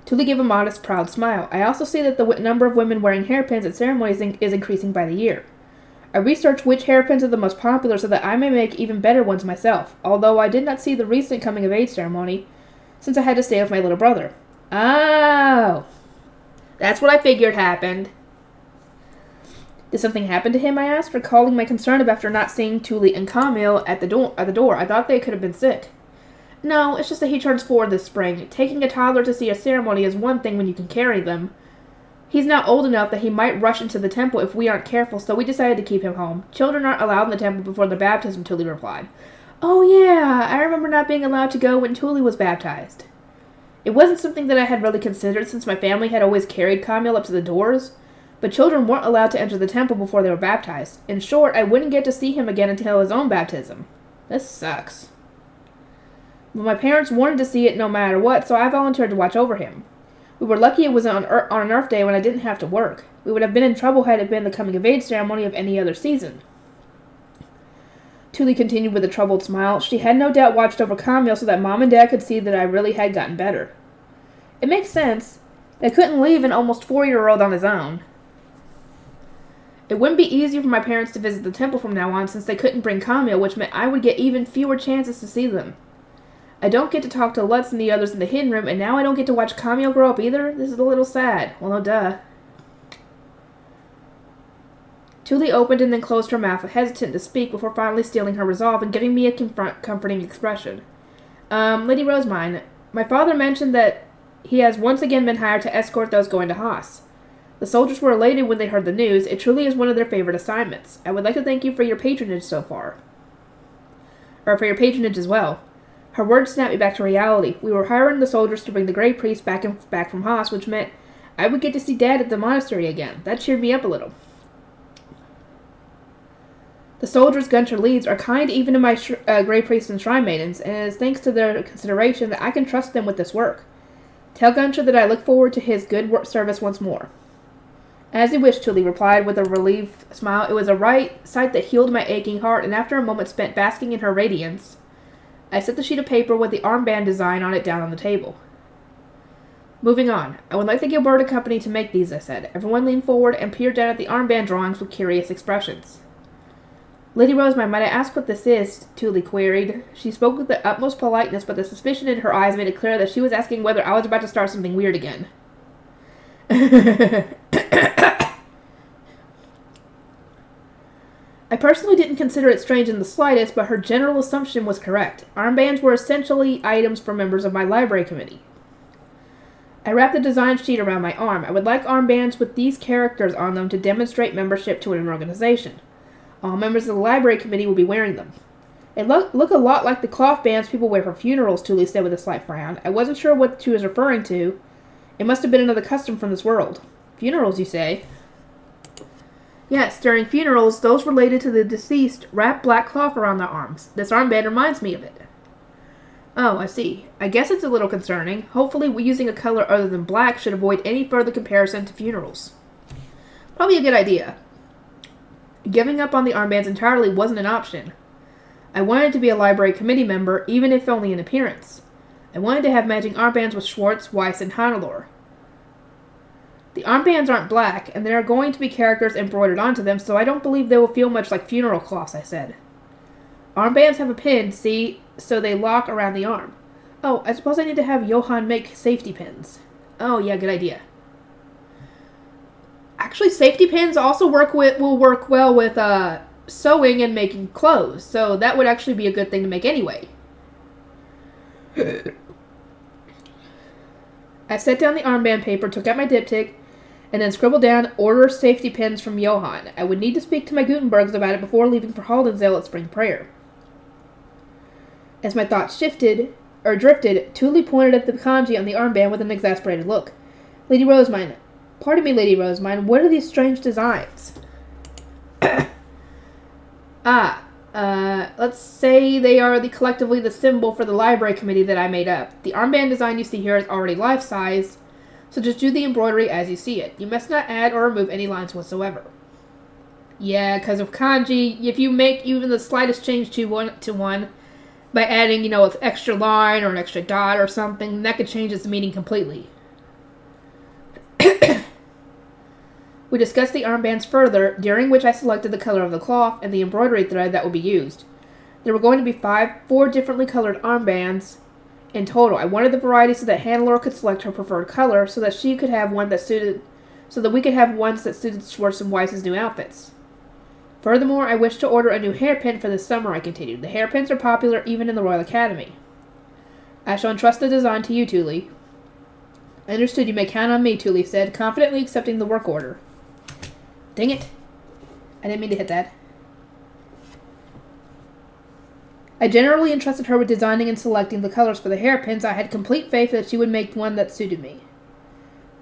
Tuli gave a modest, proud smile. I also see that the number of women wearing hairpins at ceremonies is increasing by the year. I researched which hairpins are the most popular so that I may make even better ones myself, although I did not see the recent coming-of-age ceremony, since I had to stay with my little brother. Oh! That's what I figured happened. Did something happen to him, I asked, recalling my concern after not seeing Tuli and Camille at the door. I thought they could have been sick. No, it's just that he turns 4 this spring. Taking a toddler to see a ceremony is one thing when you can carry them. He's now old enough that he might rush into the temple if we aren't careful, so we decided to keep him home. Children aren't allowed in the temple before their baptism, Tuli replied. Oh yeah, I remember not being allowed to go when Tuli was baptized. It wasn't something that I had really considered since my family had always carried Camille up to the doors, but children weren't allowed to enter the temple before they were baptized. In short, I wouldn't get to see him again until his own baptism. This sucks. But my parents wanted to see it no matter what, so I volunteered to watch over him. We were lucky it was on an Earth Day when I didn't have to work. We would have been in trouble had it been the coming-of-age ceremony of any other season. Tuli continued with a troubled smile. She had no doubt watched over Camille so that Mom and Dad could see that I really had gotten better. It makes sense. They couldn't leave an almost 4-year-old on his own. It wouldn't be easier for my parents to visit the temple from now on since they couldn't bring Camille, which meant I would get even fewer chances to see them. I don't get to talk to Lutz and the others in the hidden room, and now I don't get to watch Camille grow up either? This is a little sad. Well, no duh. Tuli opened and then closed her mouth, hesitant to speak, before finally stealing her resolve and giving me a comforting expression. Lady Rosemine, my father mentioned that he has once again been hired to escort those going to Haas. The soldiers were elated when they heard the news. It truly is one of their favorite assignments. I would like to thank you for your patronage so far. Or for your patronage as well. Her words snapped me back to reality. We were hiring the soldiers to bring the Grey Priest back from Haas, which meant I would get to see Dad at the monastery again. That cheered me up a little. The soldiers Gunter leads are kind even to my Grey Priests and Shrine Maidens, and it is thanks to their consideration that I can trust them with this work. Tell Gunter that I look forward to his good service once more. As you wish, Tuli replied with a relieved smile. It was a right sight that healed my aching heart, and after a moment spent basking in her radiance, I set the sheet of paper with the armband design on it down on the table. Moving on. I would like the Gilberta Company to make these, I said. Everyone leaned forward and peered down at the armband drawings with curious expressions. Lady Rosemine, might I ask what this is? Tuli queried. She spoke with the utmost politeness, but the suspicion in her eyes made it clear that she was asking whether I was about to start something weird again. I personally didn't consider it strange in the slightest, but her general assumption was correct. Armbands were essentially items for members of my library committee. I wrapped the design sheet around my arm. I would like armbands with these characters on them to demonstrate membership to an organization. All members of the library committee will be wearing them. They look a lot like the cloth bands people wear for funerals, Tuli said with a slight frown. I wasn't sure what she was referring to. It must have been another custom from this world. Funerals, you say? Yes, during funerals, those related to the deceased wrap black cloth around their arms. This armband reminds me of it. Oh, I see. I guess it's a little concerning. Hopefully, using a color other than black should avoid any further comparison to funerals. Probably a good idea. Giving up on the armbands entirely wasn't an option. I wanted to be a library committee member, even if only in appearance. I wanted to have matching armbands with Schwartz, Weiss, and Hannelore. The armbands aren't black, and there are going to be characters embroidered onto them, so I don't believe they will feel much like funeral cloths, I said. Armbands have a pin, see, so they lock around the arm. Oh, I suppose I need to have Johann make safety pins. Oh, yeah, good idea. Actually, safety pins also will work well with sewing and making clothes, so that would actually be a good thing to make anyway. I set down the armband paper, took out my diptych, and then scribbled down order safety pins from Johann. I would need to speak to my Gutenbergs about it before leaving for Haldensdale at spring prayer. As my thoughts drifted, Thule pointed at the kanji on the armband with an exasperated look. Lady Rosemine, pardon me, Lady Rosemine, what are these strange designs? Let's say they are collectively the symbol for the library committee that I made up. The armband design you see here is already life-size, so just do the embroidery as you see it. You must not add or remove any lines whatsoever. Yeah, because of kanji, if you make even the slightest change to one by adding, an extra line or an extra dot or something, that could change its meaning completely. We discussed the armbands further, during which I selected the color of the cloth and the embroidery thread that would be used. There were going to be 4 differently colored armbands in total. I wanted the variety so that Hannelore could select her preferred color, so that we could have ones that suited Schwartz and Weiss's new outfits. Furthermore, I wished to order a new hairpin for this summer, I continued. The hairpins are popular even in the Royal Academy. I shall entrust the design to you, Thule. I understood, you may count on me, Thule said, confidently accepting the work order. Dang it. I didn't mean to hit that. I generally entrusted her with designing and selecting the colors for the hairpins. I had complete faith that she would make one that suited me.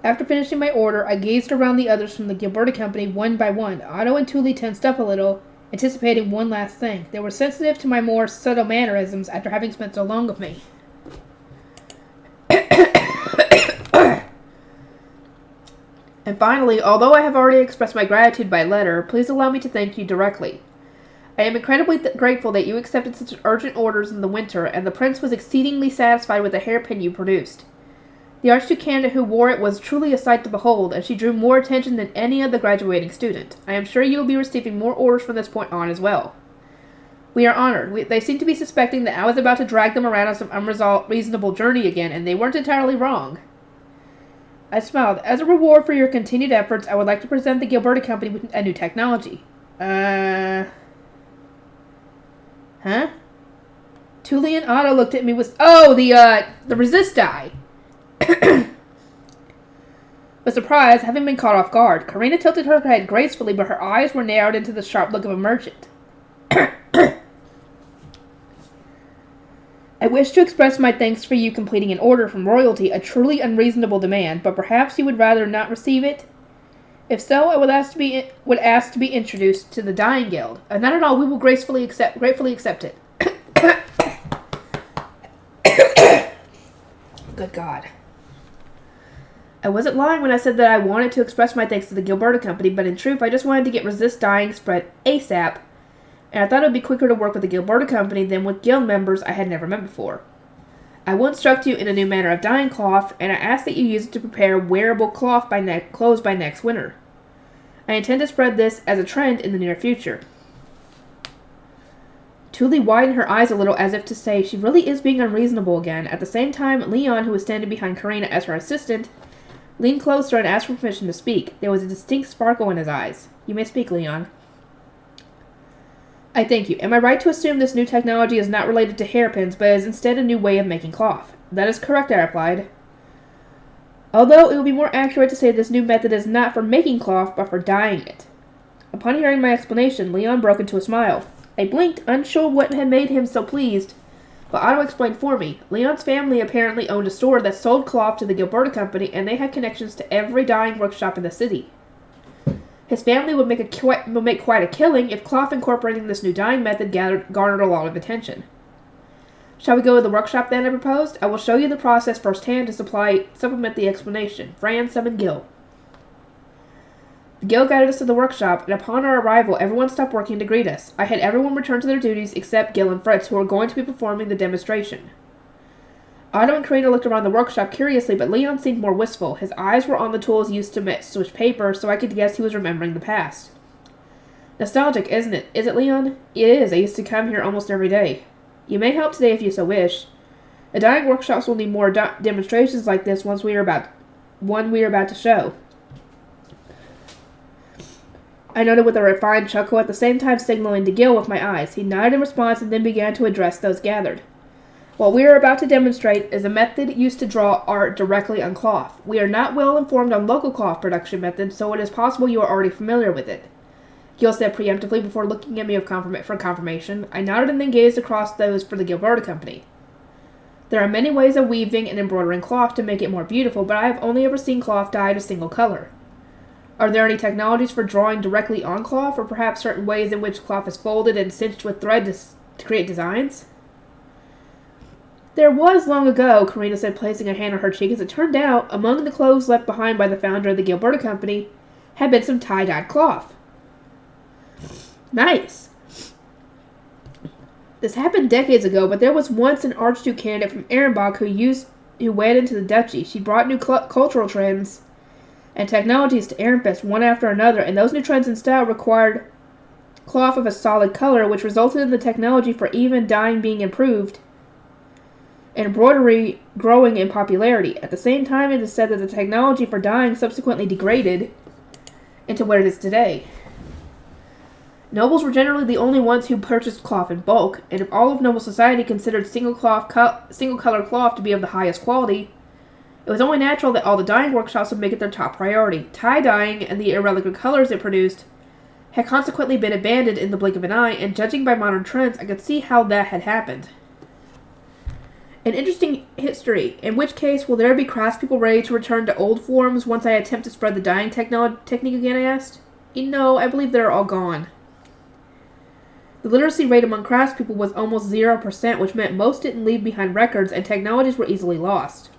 After finishing my order, I gazed around the others from the Gilberti Company one by one. Otto and Thule tensed up a little, anticipating one last thing. They were sensitive to my more subtle mannerisms after having spent so long with me. And finally, although I have already expressed my gratitude by letter, please allow me to thank you directly. I am incredibly grateful that you accepted such urgent orders in the winter, and the prince was exceedingly satisfied with the hairpin you produced. The Archduke candidate who wore it was truly a sight to behold, and she drew more attention than any other graduating student. I am sure you will be receiving more orders from this point on as well. We are honored. They seem to be suspecting that I was about to drag them around on some unreasonable journey again, and they weren't entirely wrong. I smiled. As a reward for your continued efforts, I would like to present the Gilberti Company with a new technology. Huh? Thule and Otto looked at me with... Oh, the resist die. With surprise, having been caught off guard, Karina tilted her head gracefully, but her eyes were narrowed into the sharp look of a merchant. I wish to express my thanks for you completing an order from royalty, a truly unreasonable demand, but perhaps you would rather not receive it? If so, I would ask to be introduced to the Dyeing Guild. Not at all, we will gratefully accept it. Good God. I wasn't lying when I said that I wanted to express my thanks to the Gilberti Company, but in truth, I just wanted to get resist dyeing spread ASAP, and I thought it would be quicker to work with the Gilberti Company than with guild members I had never met before. I will instruct you in a new manner of dyeing cloth, and I ask that you use it to prepare wearable clothes by next winter. I intend to spread this as a trend in the near future. Thule widened her eyes a little as if to say, she really is being unreasonable again. At the same time, Leon, who was standing behind Karina as her assistant, leaned closer and asked for permission to speak. There was a distinct sparkle in his eyes. You may speak, Leon. I thank you. Am I right to assume this new technology is not related to hairpins, but is instead a new way of making cloth? That is correct, I replied. Although it would be more accurate to say this new method is not for making cloth, but for dyeing it. Upon hearing my explanation, Leon broke into a smile. I blinked, unsure what had made him so pleased, but Otto explained for me. Leon's family apparently owned a store that sold cloth to the Gilberti Company, and they had connections to every dyeing workshop in the city. His family would make quite a killing if cloth incorporating this new dyeing method garnered a lot of attention. Shall we go to the workshop then, I proposed? I will show you the process firsthand to supplement the explanation. Fran summoned Gil. Gil guided us to the workshop, and upon our arrival, everyone stopped working to greet us. I had everyone return to their duties except Gil and Fritz, who were going to be performing the demonstration. Otto and Karina looked around the workshop curiously, but Leon seemed more wistful. His eyes were on the tools used to switch paper, so I could guess he was remembering the past. Nostalgic, isn't it? Is it, Leon? It is. I used to come here almost every day. You may help today if you so wish. The dyeing workshops will need more demonstrations like this one we are about to show. I noted with a refined chuckle, at the same time signaling to Gil with my eyes. He nodded in response and then began to address those gathered. What we are about to demonstrate is a method used to draw art directly on cloth. We are not well informed on local cloth production methods, so it is possible you are already familiar with it. Gil said preemptively before looking at me for confirmation. I nodded and then gazed across those for the Gilberta Company. There are many ways of weaving and embroidering cloth to make it more beautiful, but I have only ever seen cloth dyed a single color. Are there any technologies for drawing directly on cloth, or perhaps certain ways in which cloth is folded and cinched with thread to create designs? There was long ago, Karina said, placing a hand on her cheek. As it turned out, among the clothes left behind by the founder of the Gilberta Company had been some tie-dyed cloth. Nice. This happened decades ago, but there was once an Archduke candidate from Ehrenbach who wed into the duchy. She brought new cultural trends and technologies to Ehrenfest one after another, and those new trends and style required cloth of a solid color, which resulted in the technology for even dyeing being improved and embroidery growing in popularity. At the same time, it is said that the technology for dyeing subsequently degraded into what it is today. Nobles were generally the only ones who purchased cloth in bulk, and if all of noble society considered single-color cloth to be of the highest quality, it was only natural that all the dyeing workshops would make it their top priority. Tie-dyeing and the irregular colors it produced had consequently been abandoned in the blink of an eye, and judging by modern trends, I could see how that had happened. An interesting history. In which case, will there be craftspeople ready to return to old forms once I attempt to spread the dyeing technique again, I asked. No, I believe they're all gone. The literacy rate among craftspeople was almost 0%, which meant most didn't leave behind records, and technologies were easily lost.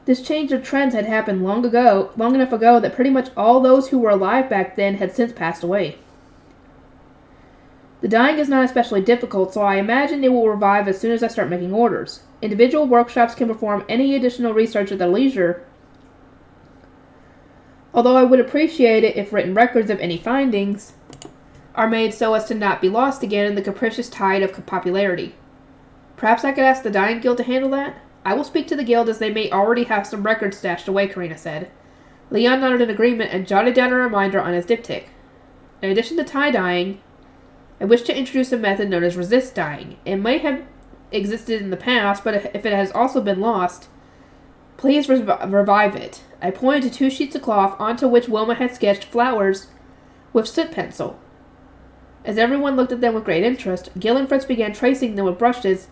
This change of trends had happened long enough ago that pretty much all those who were alive back then had since passed away. The dyeing is not especially difficult, so I imagine it will revive as soon as I start making orders. Individual workshops can perform any additional research at their leisure, although I would appreciate it if written records of any findings are made so as to not be lost again in the capricious tide of popularity. Perhaps I could ask the Dyeing Guild to handle that? I will speak to the guild, as they may already have some records stashed away, Karina said. Leon nodded in agreement and jotted down a reminder on his diptych. In addition to tie-dyeing, I wish to introduce a method known as resist dyeing. It may have existed in the past, but if it has also been lost, please revive it. I pointed to 2 sheets of cloth onto which Wilma had sketched flowers with soot pencil. As everyone looked at them with great interest, Gil and Fritz began tracing them with brushes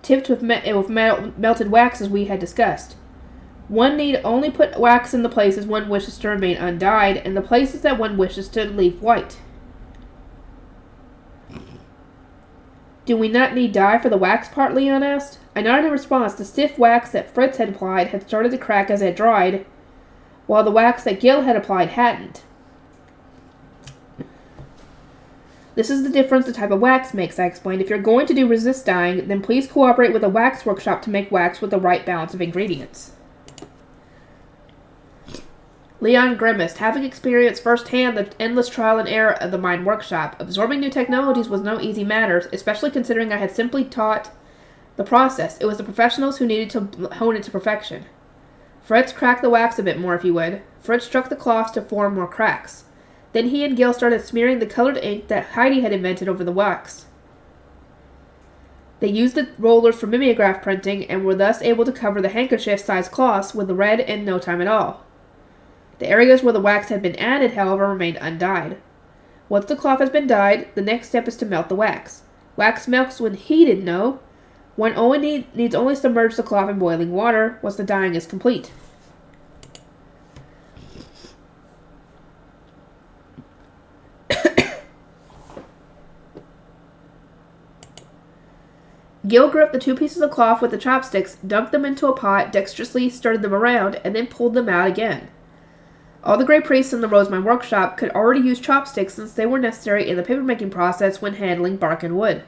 tipped with melted wax as we had discussed. One need only put wax in the places one wishes to remain undyed, and the places that one wishes to leave white. Do we not need dye for the wax part? Leon asked. I nodded in response. The stiff wax that Fritz had applied had started to crack as it dried, while the wax that Gil had applied hadn't. This is the difference the type of wax makes, I explained. If you're going to do resist dyeing, then please cooperate with a wax workshop to make wax with the right balance of ingredients. Leon grimaced. Having experienced firsthand the endless trial and error of the mine workshop, absorbing new technologies was no easy matter, especially considering I had simply taught the process. It was the professionals who needed to hone it to perfection. Fritz, crack the wax a bit more, if you would. Fritz struck the cloths to form more cracks. Then he and Gil started smearing the colored ink that Heidi had invented over the wax. They used the rollers for mimeograph printing and were thus able to cover the handkerchief-sized cloths with the red in no time at all. The areas where the wax had been added, however, remained undyed. Once the cloth has been dyed, the next step is to melt the wax. Wax melts when heated, no. One needs only submerge the cloth in boiling water once the dyeing is complete. Gil gripped the 2 pieces of cloth with the chopsticks, dumped them into a pot, dexterously stirred them around, and then pulled them out again. All the Grey Priests in the Rosemine workshop could already use chopsticks since they were necessary in the papermaking process when handling bark and wood.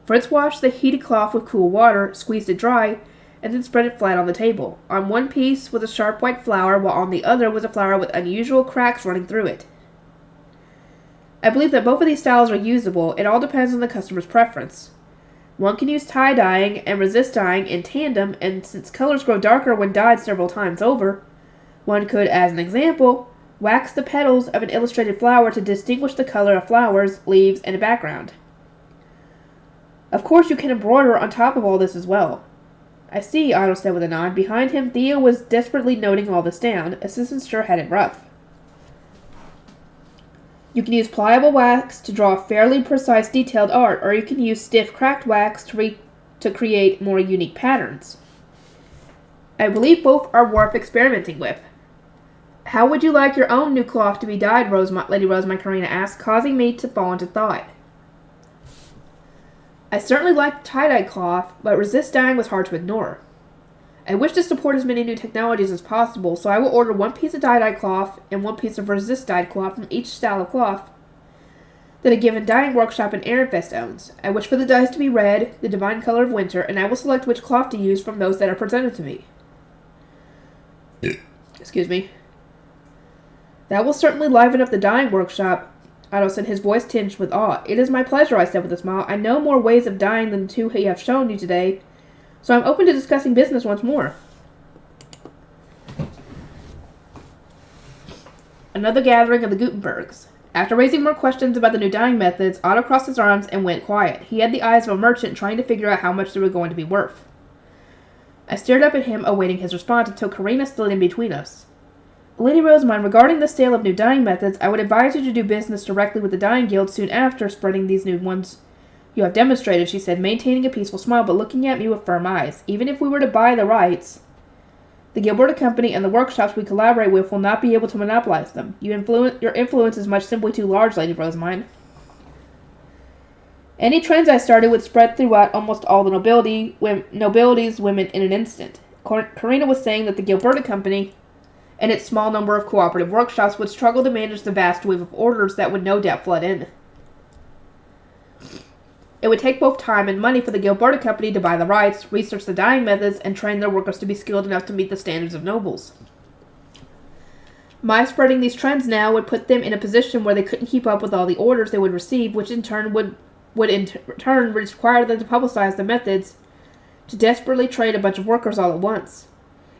Fritz washed the heated cloth with cool water, squeezed it dry, and then spread it flat on the table. On one piece was a sharp white flower, while on the other was a flower with unusual cracks running through it. I believe that both of these styles are usable. It all depends on the customer's preference. One can use tie-dyeing and resist dyeing in tandem, and since colors grow darker when dyed several times over, one could, as an example, Wax the petals of an illustrated flower to distinguish the color of flowers, leaves, and a background. Of course you can embroider on top of all this as well. I see, Otto said with a nod. Behind him, Theo was desperately noting all this down. Assistants sure had it rough. You can use pliable wax to draw fairly precise detailed art, or you can use stiff cracked wax to create more unique patterns. I believe both are worth experimenting with. How would you like your own new cloth to be dyed, Lady Rosemont Karina asked, causing me to fall into thought. I certainly liked tie-dye cloth, but resist dyeing was hard to ignore. I wish to support as many new technologies as possible, so I will order one piece of tie-dye cloth and one piece of resist-dyed cloth from each style of cloth that a given dyeing workshop in Ehrenfest owns. I wish for the dyes to be red, the divine color of winter, and I will select which cloth to use from those that are presented to me. Excuse me. That will certainly liven up the dyeing workshop, Otto said, his voice tinged with awe. It is my pleasure, I said with a smile. I know more ways of dyeing than the two he have shown you today, so I'm open to discussing business once more. Another gathering of the Gutenbergs. After raising more questions about the new dyeing methods, Otto crossed his arms and went quiet. He had the eyes of a merchant trying to figure out how much they were going to be worth. I stared up at him, awaiting his response, until Karina slid in between us. Lady Rosemont, regarding the sale of new dyeing methods, I would advise you to do business directly with the dyeing guild soon after spreading these new ones you have demonstrated, she said, maintaining a peaceful smile but looking at me with firm eyes. Even if we were to buy the rights, the Gilberta Company and the workshops we collaborate with will not be able to monopolize them. Your influence is much simply too large, Lady Rosemont. Any trends I started would spread throughout almost all the nobilities, women in an instant. Karina was saying that the Gilberta Company and its small number of cooperative workshops would struggle to manage the vast wave of orders that would no doubt flood in. It would take both time and money for the Gilberta Company to buy the rights, research the dyeing methods, and train their workers to be skilled enough to meet the standards of nobles. My spreading these trends now would put them in a position where they couldn't keep up with all the orders they would receive, which in turn would require them to publicize the methods to desperately train a bunch of workers all at once.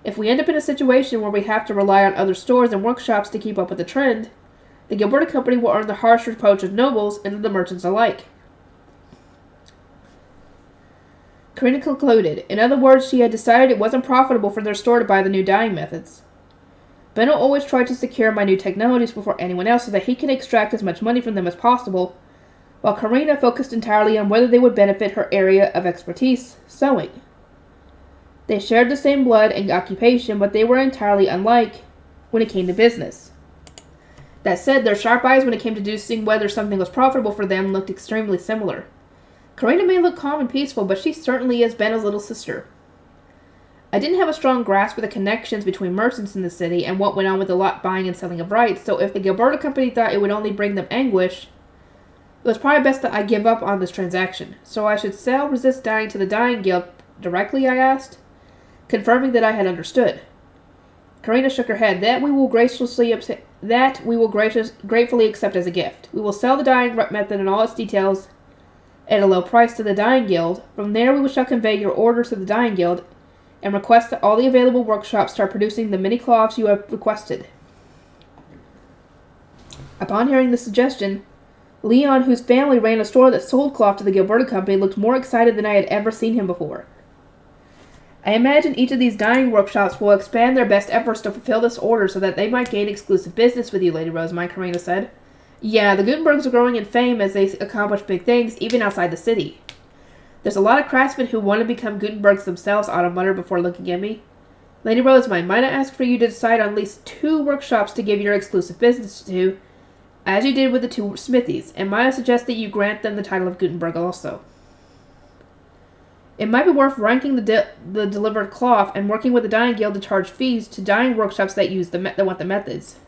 If we end up in a situation where we have to rely on other stores and workshops to keep up with the trend, the Gilberta Company will earn the harsh reproach of nobles and of the merchants alike. Karina concluded. In other words, she had decided it wasn't profitable for their store to buy the new dyeing methods. Benno always tried to secure my new technologies before anyone else so that he can extract as much money from them as possible, while Karina focused entirely on whether they would benefit her area of expertise, sewing. They shared the same blood and occupation, but they were entirely unlike when it came to business. That said, their sharp eyes when it came to deducing whether something was profitable for them looked extremely similar. Karina may look calm and peaceful, but she certainly is Benno's little sister. I didn't have a strong grasp of the connections between merchants in the city and what went on with the lot buying and selling of rights, so if the Gilberta Company thought it would only bring them anguish, it was probably best that I give up on this transaction. So I should sell resist dyeing to the dyeing guild directly, I asked, confirming that I had understood. Karina shook her head. That we will gratefully accept as a gift. We will sell the dyeing method and all its details at a low price to the dyeing guild. From there we shall convey your orders to the dyeing guild and request that all the available workshops start producing the many cloths you have requested. Upon hearing this suggestion, Leon, whose family ran a store that sold cloth to the Gilberta Company, looked more excited than I had ever seen him before. I imagine each of these dyeing workshops will expand their best efforts to fulfill this order so that they might gain exclusive business with you, Lady Rosemont, Karina said. Yeah, the Gutenbergs are growing in fame as they accomplish big things, even outside the city. There's a lot of craftsmen who want to become Gutenbergs themselves, Otto muttered before looking at me. Lady Rosemont, might I ask for you to decide on at least 2 workshops to give your exclusive business to, as you did with the 2 smithies, and might I suggest that you grant them the title of Gutenberg also. It might be worth ranking the delivered cloth and working with the dyeing guild to charge fees to dyeing workshops that want the methods.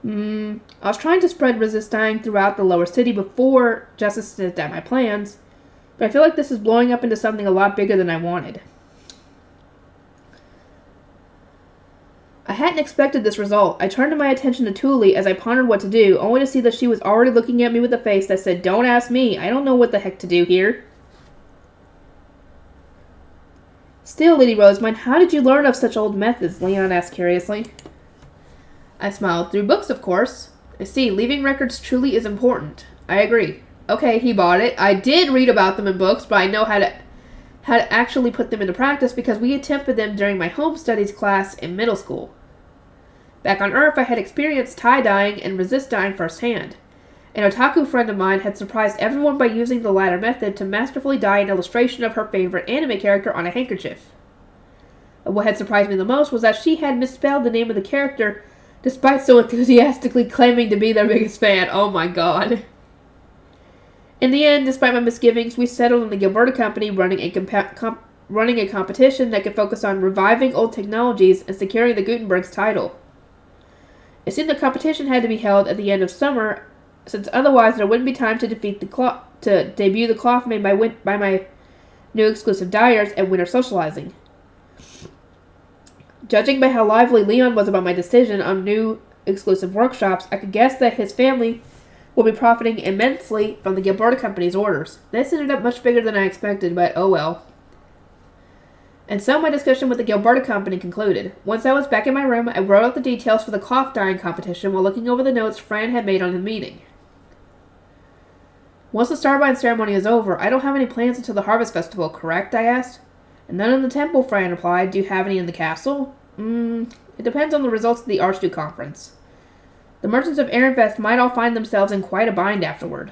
I was trying to spread resist dyeing throughout the lower city before Justice sniffed at my plans, but I feel like this is blowing up into something a lot bigger than I wanted. I hadn't expected this result. I turned my attention to Thule as I pondered what to do, only to see that she was already looking at me with a face that said, "Don't ask me, I don't know what the heck to do here." Still, Lady Rosemont, how did you learn of such old methods? Leon asked curiously. I smiled. Through books, of course. I see, leaving records truly is important. I agree. Okay, he bought it. I did read about them in books, but I know how to actually put them into practice because we attempted them during my home studies class in middle school. Back on Earth, I had experienced tie-dyeing and resist dyeing firsthand. An otaku friend of mine had surprised everyone by using the latter method to masterfully dye an illustration of her favorite anime character on a handkerchief. What had surprised me the most was that she had misspelled the name of the character despite so enthusiastically claiming to be their biggest fan. Oh my god. In the end, despite my misgivings, we settled on the Gilberta Company running a competition that could focus on reviving old technologies and securing the Gutenberg's title. It seemed the competition had to be held at the end of summer, since otherwise there wouldn't be time to debut the cloth made by my new exclusive dyers at winter socializing. Judging by how lively Leon was about my decision on new exclusive workshops, I could guess that his family will be profiting immensely from the Gilberta Company's orders. This ended up much bigger than I expected, but oh well. And so my discussion with the Gilberta Company concluded. Once I was back in my room, I wrote out the details for the cloth dyeing competition while looking over the notes Fran had made on the meeting. Once the Starbind ceremony is over, I don't have any plans until the Harvest Festival, correct? I asked. And none in the temple, Fran replied. Do you have any in the castle? It depends on the results of the Archduke Conference. The merchants of Ehrenfest might all find themselves in quite a bind afterward.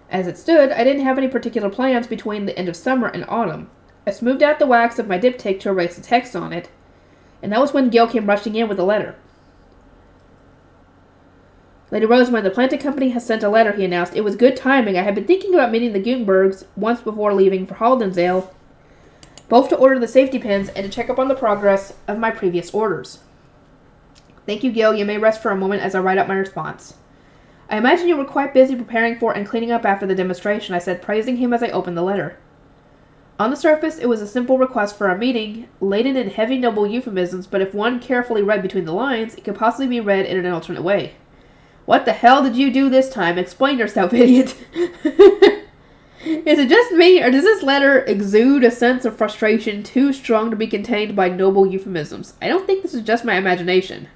As it stood, I didn't have any particular plans between the end of summer and autumn. I smoothed out the wax of my diptych to erase the text on it, and that was when Gil came rushing in with a letter. Lady Rosamund, the planting company has sent a letter, he announced. It was good timing. I had been thinking about meeting the Gutenbergs once before leaving for Haldensdale, both to order the safety pins and to check up on the progress of my previous orders. Thank you, Gil. You may rest for a moment as I write out my response. I imagine you were quite busy preparing for and cleaning up after the demonstration, I said, praising him as I opened the letter. On the surface, it was a simple request for a meeting, laden in heavy noble euphemisms, but if one carefully read between the lines, it could possibly be read in an alternate way. What the hell did you do this time? Explain yourself, idiot. Is it just me, or does this letter exude a sense of frustration too strong to be contained by noble euphemisms? I don't think this is just my imagination.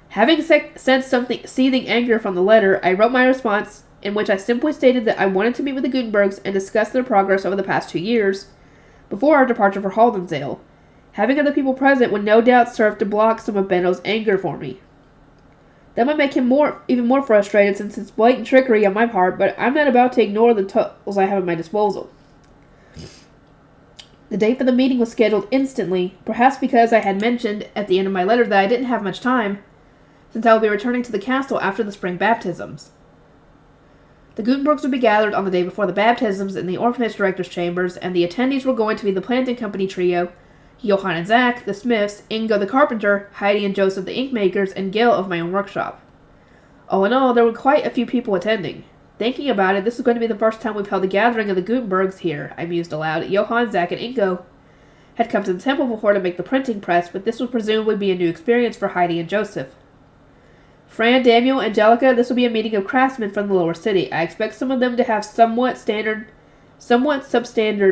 Having sensed something seething anger from the letter, I wrote my response, in which I simply stated that I wanted to meet with the Gutenbergs and discuss their progress over the past 2 years, before our departure for Haldensdale. Having other people present would no doubt serve to block some of Benno's anger for me. That might make him even more frustrated since it's blatant trickery on my part, but I'm not about to ignore the tools I have at my disposal. The date for the meeting was scheduled instantly, perhaps because I had mentioned at the end of my letter that I didn't have much time, since I would be returning to the castle after the spring baptisms. The Gutenbergs would be gathered on the day before the baptisms in the orphanage director's chambers, and the attendees were going to be the planting company trio, Johann and Zach, the Smiths, Ingo the carpenter, Heidi and Joseph the ink makers, and Gil of my own workshop. All in all, there were quite a few people attending. Thinking about it, this is going to be the first time we've held a gathering of the Gutenbergs here, I mused aloud. Johann, Zach, and Ingo had come to the temple before to make the printing press, but this would presumably be a new experience for Heidi and Joseph. Fran, Daniel, Angelica, this will be a meeting of craftsmen from the lower city. I expect some of them to have somewhat substandard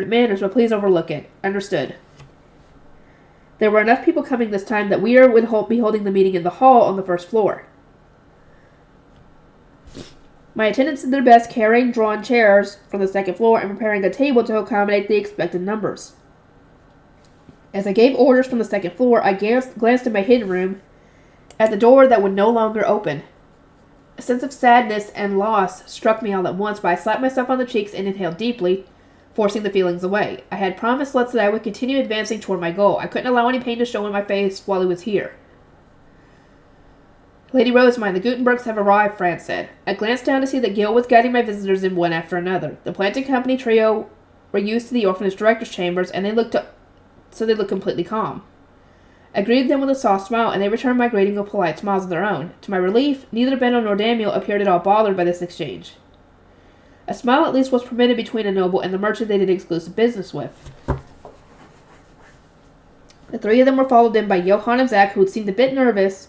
manners, but please overlook it. Understood. There were enough people coming this time that we would be holding the meeting in the hall on the first floor. My attendants did their best carrying drawn chairs from the second floor and preparing a table to accommodate the expected numbers. As I gave orders from the second floor, I glanced in my hidden room at the door that would no longer open. A sense of sadness and loss struck me all at once, but I slapped myself on the cheeks and inhaled deeply, forcing the feelings away. I had promised Lutz that I would continue advancing toward my goal. I couldn't allow any pain to show in my face while he was here. Lady Rosamund, the Gutenbergs have arrived, Fran said. I glanced down to see that Gil was guiding my visitors in one after another. The planting company trio were used to the orphanage director's chambers, and they looked completely calm. I greeted them with a soft smile, and they returned my greeting with polite smiles of their own. To my relief, neither Benno nor Daniel appeared at all bothered by this exchange. A smile at least was permitted between a noble and the merchant they did exclusive business with. The three of them were followed in by Johann and Zach, who had seemed a bit nervous,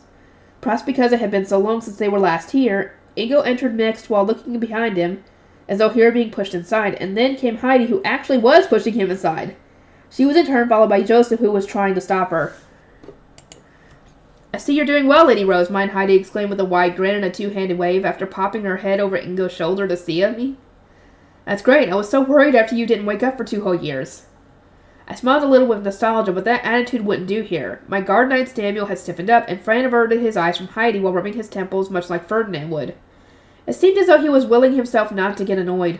perhaps because it had been so long since they were last here. Ingo entered next while looking behind him, as though he were being pushed inside, and then came Heidi, who actually was pushing him inside. She was in turn followed by Joseph, who was trying to stop her. I see you're doing well, Lady Rosemine, Heidi exclaimed with a wide grin and a two-handed wave after popping her head over Ingo's shoulder to see me. That's great. I was so worried after you didn't wake up for 2 whole years. I smiled a little with nostalgia, but that attitude wouldn't do here. My guard knight's Daniel had stiffened up, and Fran averted his eyes from Heidi while rubbing his temples much like Ferdinand would. It seemed as though he was willing himself not to get annoyed.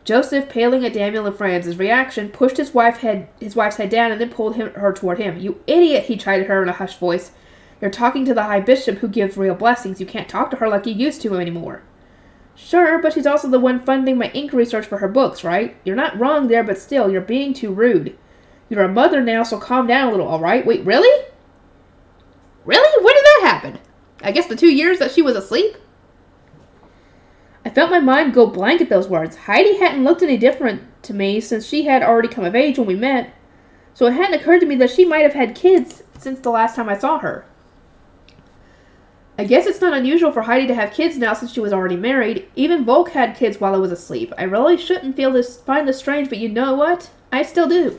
Joseph, paling at Daniel and Fran's reaction, pushed his wife's head down and then pulled her toward him. You idiot, he chided her in a hushed voice. You're talking to the High Bishop who gives real blessings. You can't talk to her like you used to anymore. Sure, but she's also the one funding my ink research for her books, right? You're not wrong there, but still, you're being too rude. You're a mother now, so calm down a little, alright? Wait, really? Really? When did that happen? I guess the 2 years that she was asleep? I felt my mind go blank at those words. Heidi hadn't looked any different to me since she had already come of age when we met, so it hadn't occurred to me that she might have had kids since the last time I saw her. I guess it's not unusual for Heidi to have kids now since she was already married. Even Volk had kids while I was asleep. I really shouldn't find this strange, but you know what? I still do.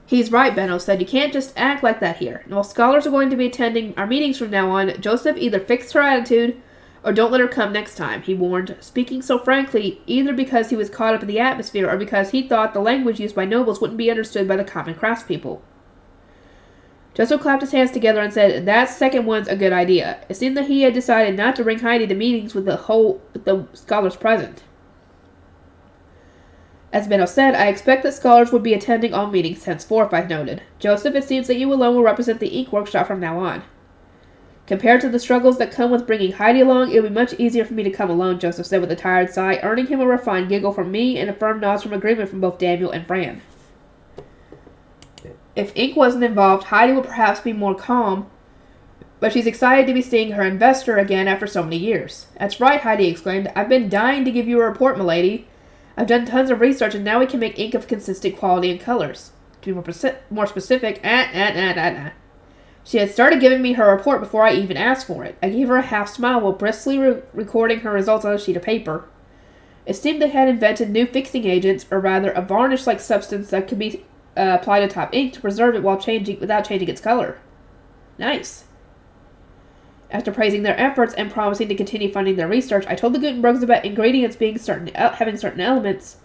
He's right, Benno said. You can't just act like that here. And while scholars are going to be attending our meetings from now on, Joseph either fix her attitude or don't let her come next time, he warned, speaking so frankly, either because he was caught up in the atmosphere or because he thought the language used by nobles wouldn't be understood by the common craftspeople. Joseph clapped his hands together and said, that second one's a good idea. It seemed that he had decided not to bring Heidi to meetings with the scholars present. As Benno said, I expect that scholars would be attending all meetings henceforth, I noted. Joseph, it seems that you alone will represent the ink workshop from now on. Compared to the struggles that come with bringing Heidi along, it would be much easier for me to come alone, Joseph said with a tired sigh, earning him a refined giggle from me and a firm nod from agreement from both Daniel and Fran. If ink wasn't involved, Heidi would perhaps be more calm, but she's excited to be seeing her investor again after so many years. That's right, Heidi exclaimed. I've been dying to give you a report, milady. I've done tons of research, and now we can make ink of consistent quality and colors. To be more specific, She had started giving me her report before I even asked for it. I gave her a half smile while briskly recording her results on a sheet of paper. It seemed they had invented new fixing agents, or rather a varnish-like substance that could be applied atop ink to preserve it without changing its color. Nice. After praising their efforts and promising to continue funding their research, I told the Gutenbergs about ingredients having certain elements,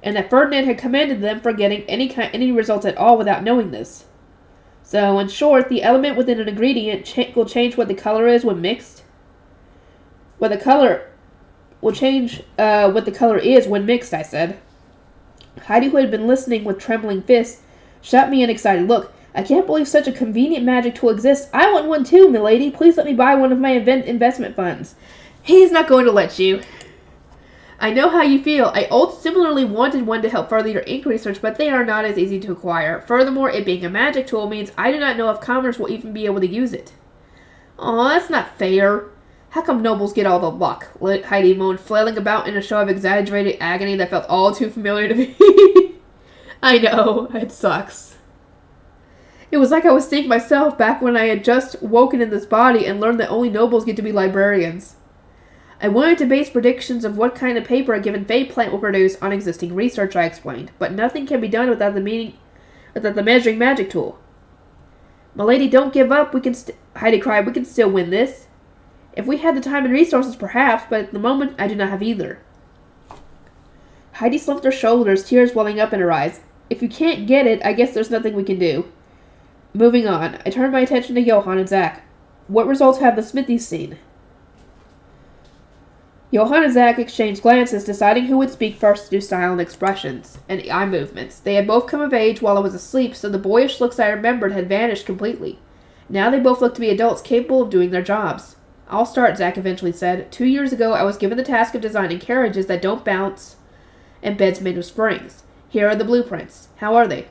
and that Ferdinand had commended them for getting any results at all without knowing this. So, in short, the element within an ingredient will change what the color is when mixed. What the color will change what the color is when mixed, I said. Heidi, who had been listening with trembling fists, shot me an excited look. I can't believe such a convenient magic tool exists. I want one too, milady. Please let me buy one of my investment funds. He's not going to let you. I know how you feel. I similarly wanted one to help further your ink research, but they are not as easy to acquire. Furthermore, it being a magic tool means I do not know if commoners will even be able to use it. Aw, that's not fair. How come nobles get all the luck? Heidi moaned, flailing about in a show of exaggerated agony that felt all too familiar to me. I know, it sucks. It was like I was seeing myself back when I had just woken in this body and learned that only nobles get to be librarians. I wanted to base predictions of what kind of paper a given fey plant will produce on existing research, I explained, but nothing can be done without the measuring magic tool. Milady, don't give up. Heidi cried. We can still win this. If we had the time and resources, perhaps, but at the moment, I do not have either. Heidi slumped her shoulders, tears welling up in her eyes. If you can't get it, I guess there's nothing we can do. Moving on, I turned my attention to Johann and Zach. What results have the Smithies seen? Johann and Zach exchanged glances, deciding who would speak first to do style and expressions, and eye movements. They had both come of age while I was asleep, so the boyish looks I remembered had vanished completely. Now they both looked to be adults capable of doing their jobs. I'll start, Zach eventually said. 2 years ago, I was given the task of designing carriages that don't bounce and beds made of springs. Here are the blueprints. How are they?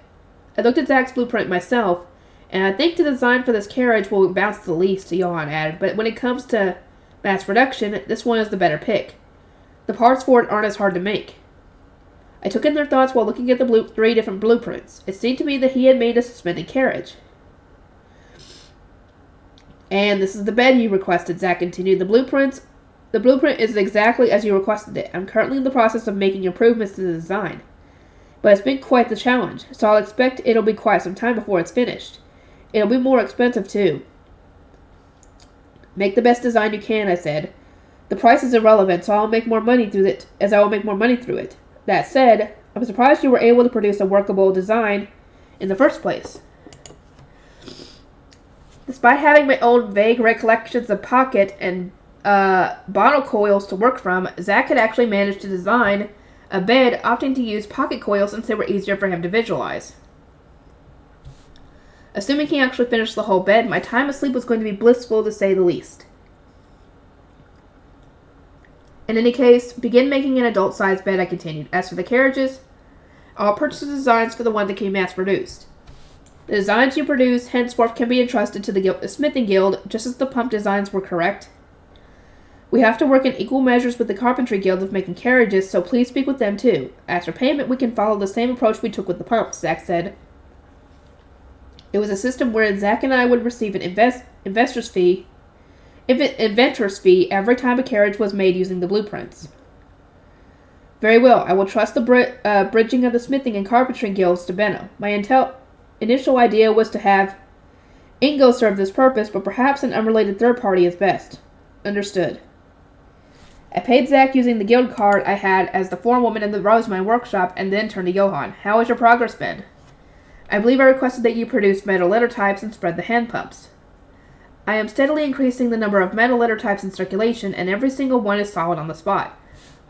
I looked at Zach's blueprint myself, and I think the design for this carriage will bounce the least, Johann added, but when it comes to mass production, this one is the better pick. The parts for it aren't as hard to make. I took in their thoughts while looking at the 3 different blueprints. It seemed to me that he had made a suspended carriage. And this is the bed you requested, Zach continued. The blueprint is exactly as you requested it. I'm currently in the process of making improvements to the design. But it's been quite the challenge, so I'll expect it'll be quite some time before it's finished. It'll be more expensive, too. Make the best design you can, I said. The price is irrelevant, so I'll make more money through it, as I will make more money through it. That said, I'm surprised you were able to produce a workable design in the first place. Despite having my own vague recollections of pocket and bottle coils to work from, Zach had actually managed to design a bed, opting to use pocket coils since they were easier for him to visualize. Assuming he actually finished the whole bed, my time asleep was going to be blissful to say the least. In any case, begin making an adult-sized bed, I continued. As for the carriages, I'll purchase the designs for the one that can be mass-produced. The designs you produce henceforth can be entrusted to the Smithing Guild, just as the pump designs were correct. We have to work in equal measures with the Carpentry Guild of making carriages, so please speak with them too. As for payment, we can follow the same approach we took with the pumps, Zach said. It was a system where Zach and I would receive an inventor's fee every time a carriage was made using the blueprints. Very well, I will trust the bridging of the smithing and carpentry guilds to Benno. My initial idea was to have Ingo serve this purpose, but perhaps an unrelated third party is best. Understood. I paid Zach using the guild card I had as the forewoman in the Rosemine workshop and then turned to Johann. How has your progress been? I believe I requested that you produce metal letter types and spread the hand pumps. I am steadily increasing the number of metal letter types in circulation, and every single one is solid on the spot.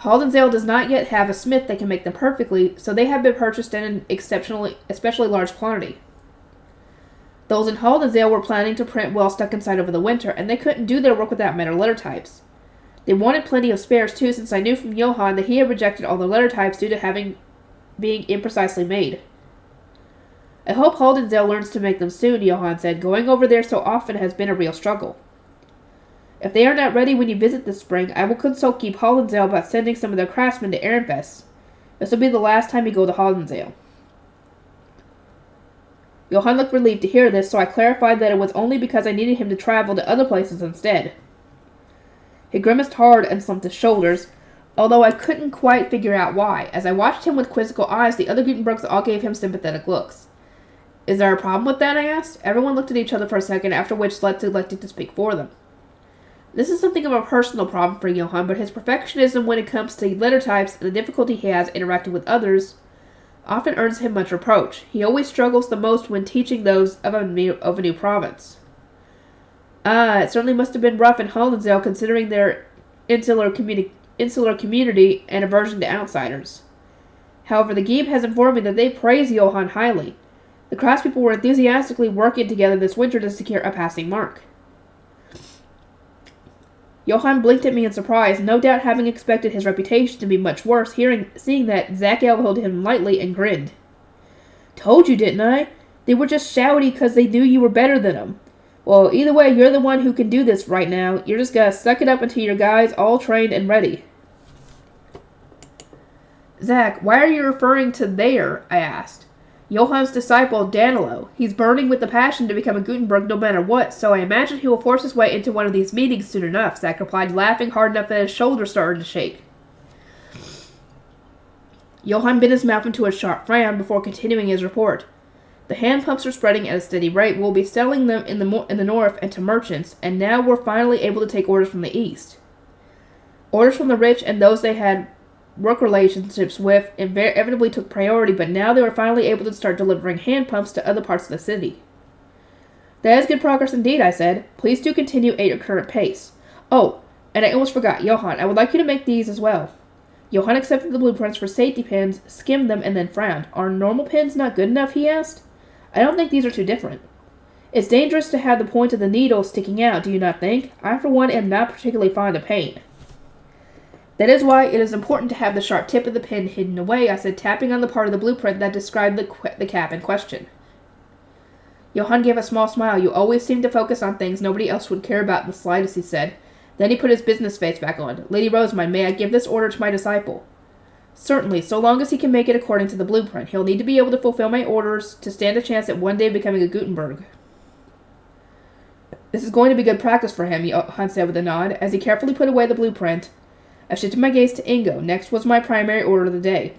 Haldensdale does not yet have a smith that can make them perfectly, so they have been purchased in an especially large quantity. Those in Haldensdale were planning to print well stuck inside over the winter, and they couldn't do their work without metal letter types. They wanted plenty of spares too, since I knew from Johann that he had rejected all the letter types due to being imprecisely made. I hope Haldensdale learns to make them soon, Johann said. Going over there so often has been a real struggle. If they are not ready when you visit this spring, I will consult Keep Haldensdale about sending some of their craftsmen to Ehrenfest. This will be the last time you go to Haldensdale. Johann looked relieved to hear this, so I clarified that it was only because I needed him to travel to other places instead. He grimaced hard and slumped his shoulders, although I couldn't quite figure out why. As I watched him with quizzical eyes, the other Gutenbergs all gave him sympathetic looks. Is there a problem with that? I asked. Everyone looked at each other for a second, after which Letts elected to speak for them. This is something of a personal problem for Johann, but his perfectionism when it comes to letter types and the difficulty he has interacting with others often earns him much reproach. He always struggles the most when teaching those of a new province. It certainly must have been rough in Haldensdale considering their insular community and aversion to outsiders. However, the Geeb has informed me that they praise Johann highly. The craftspeople were enthusiastically working together this winter to secure a passing mark. Johann blinked at me in surprise, no doubt having expected his reputation to be much worse, seeing that Zach elbowed him lightly and grinned. Told you, didn't I? They were just shouty because they knew you were better than them. Well, either way, you're the one who can do this right now. You're just gotta suck it up until your guys all trained and ready. Zach, why are you referring to there? I asked. Johann's disciple, Danilo. He's burning with the passion to become a Gutenberg no matter what, so I imagine he will force his way into one of these meetings soon enough, Zach replied, laughing hard enough that his shoulders started to shake. Johann bit his mouth into a sharp frown before continuing his report. The hand pumps are spreading at a steady rate. We'll be selling them in the north and to merchants, and now we're finally able to take orders from the east. Orders from the rich and those they had work relationships with inevitably took priority, but now they were finally able to start delivering hand pumps to other parts of the city. That is good progress indeed, I said. Please do continue at your current pace. Oh, and I almost forgot, Johann, I would like you to make these as well. Johann accepted the blueprints for safety pins, skimmed them, and then frowned. Are normal pins not good enough, he asked. I don't think these are too different. It's dangerous to have the point of the needle sticking out, do you not think? I, for one, am not particularly fond of pain. That is why it is important to have the sharp tip of the pin hidden away, I said, tapping on the part of the blueprint that described the cap in question. Johann gave a small smile. You always seem to focus on things nobody else would care about in the slightest, he said. Then he put his business face back on. Lady Rosamine, may I give this order to my disciple? Certainly, so long as he can make it according to the blueprint. He'll need to be able to fulfill my orders to stand a chance at one day becoming a Gutenberg. This is going to be good practice for him, Johann said with a nod, as he carefully put away the blueprint. I shifted my gaze to Ingo. Next was my primary order of the day.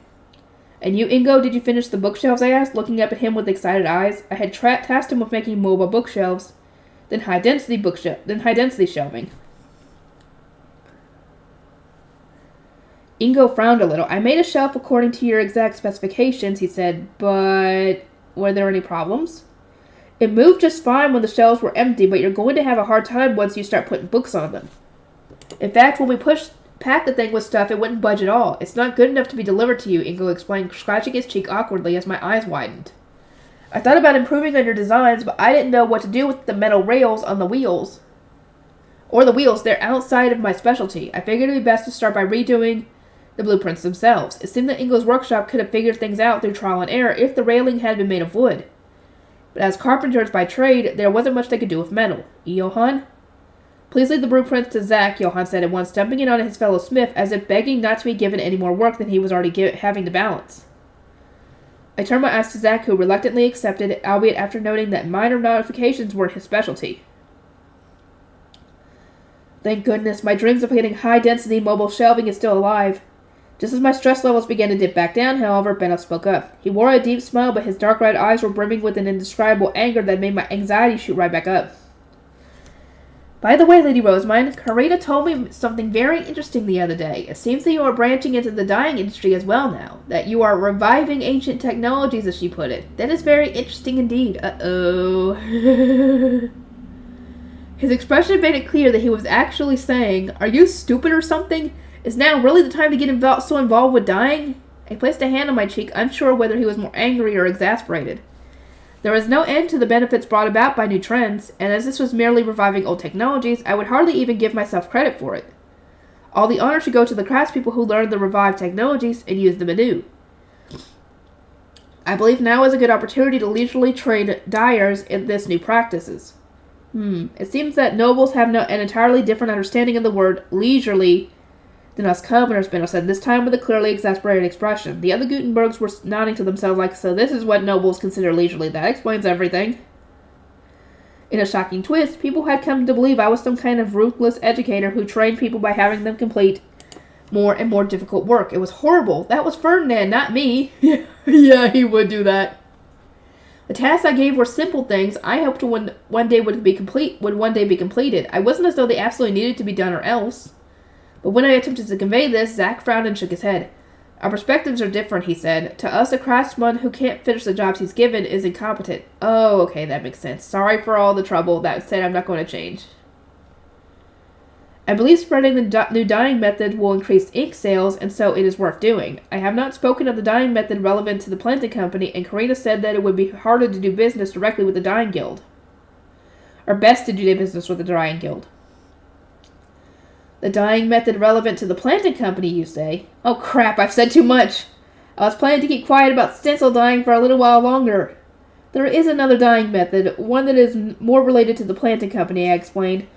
And you, Ingo, did you finish the bookshelves? I asked, looking up at him with excited eyes. I had tasked him with making mobile bookshelves than high-density shelving. Ingo frowned a little. I made a shelf according to your exact specifications, he said, but were there any problems? It moved just fine when the shelves were empty, but you're going to have a hard time once you start putting books on them. In fact, when we packed the thing with stuff, it wouldn't budge at all. It's not good enough to be delivered to you, Ingo explained, scratching his cheek awkwardly as my eyes widened. I thought about improving on your designs, but I didn't know what to do with the metal rails on the wheels. Or the wheels, they're outside of my specialty. I figured it would be best to start by redoing the blueprints themselves. It seemed that Ingo's workshop could have figured things out through trial and error if the railing had been made of wood. But as carpenters by trade, there wasn't much they could do with metal. Johann? Please leave the blueprints to Zach, Johann said at once, dumping it on his fellow smith as if begging not to be given any more work than he was already having to balance. I turned my eyes to Zach, who reluctantly accepted, albeit after noting that minor modifications weren't his specialty. Thank goodness, my dreams of getting high-density mobile shelving is still alive. Just as my stress levels began to dip back down, however, Benno spoke up. He wore a deep smile, but his dark red eyes were brimming with an indescribable anger that made my anxiety shoot right back up. By the way, Lady Rosemine, Karina told me something very interesting the other day. It seems that you are branching into the dyeing industry as well now. That you are reviving ancient technologies, as she put it. That is very interesting indeed. Uh-oh. His expression made it clear that he was actually saying, "Are you stupid or something? Is now really the time to get so involved with dyeing?" I placed a hand on my cheek, unsure whether he was more angry or exasperated. There was no end to the benefits brought about by new trends, and as this was merely reviving old technologies, I would hardly even give myself credit for it. All the honor should go to the craftspeople who learned the revived technologies and used them anew. I believe now is a good opportunity to leisurely train dyers in this new practices. It seems that nobles have an entirely different understanding of the word leisurely than us commoners, Benno said, this time with a clearly exasperated expression. The other Gutenbergs were nodding to themselves like, so this is what nobles consider leisurely. That explains everything. In a shocking twist, people had come to believe I was some kind of ruthless educator who trained people by having them complete more and more difficult work. It was horrible. That was Ferdinand, not me. Yeah, he would do that. The tasks I gave were simple things I hoped one day would one day be completed. I wasn't as though they absolutely needed to be done or else. But when I attempted to convey this, Zach frowned and shook his head. Our perspectives are different, he said. To us, a craftsman who can't finish the jobs he's given is incompetent. Oh, okay, that makes sense. Sorry for all the trouble. That said, I'm not going to change. I believe spreading the new dyeing method will increase ink sales, and so it is worth doing. I have not spoken of the dyeing method relevant to the planting company, and Karina said that it would be harder to do business directly with the dyeing guild. Or best to do business with the dyeing guild. The dyeing method relevant to the planting company, you say? Oh crap, I've said too much. I was planning to keep quiet about stencil dyeing for a little while longer. There is another dyeing method, one that is more related to the planting company, I explained.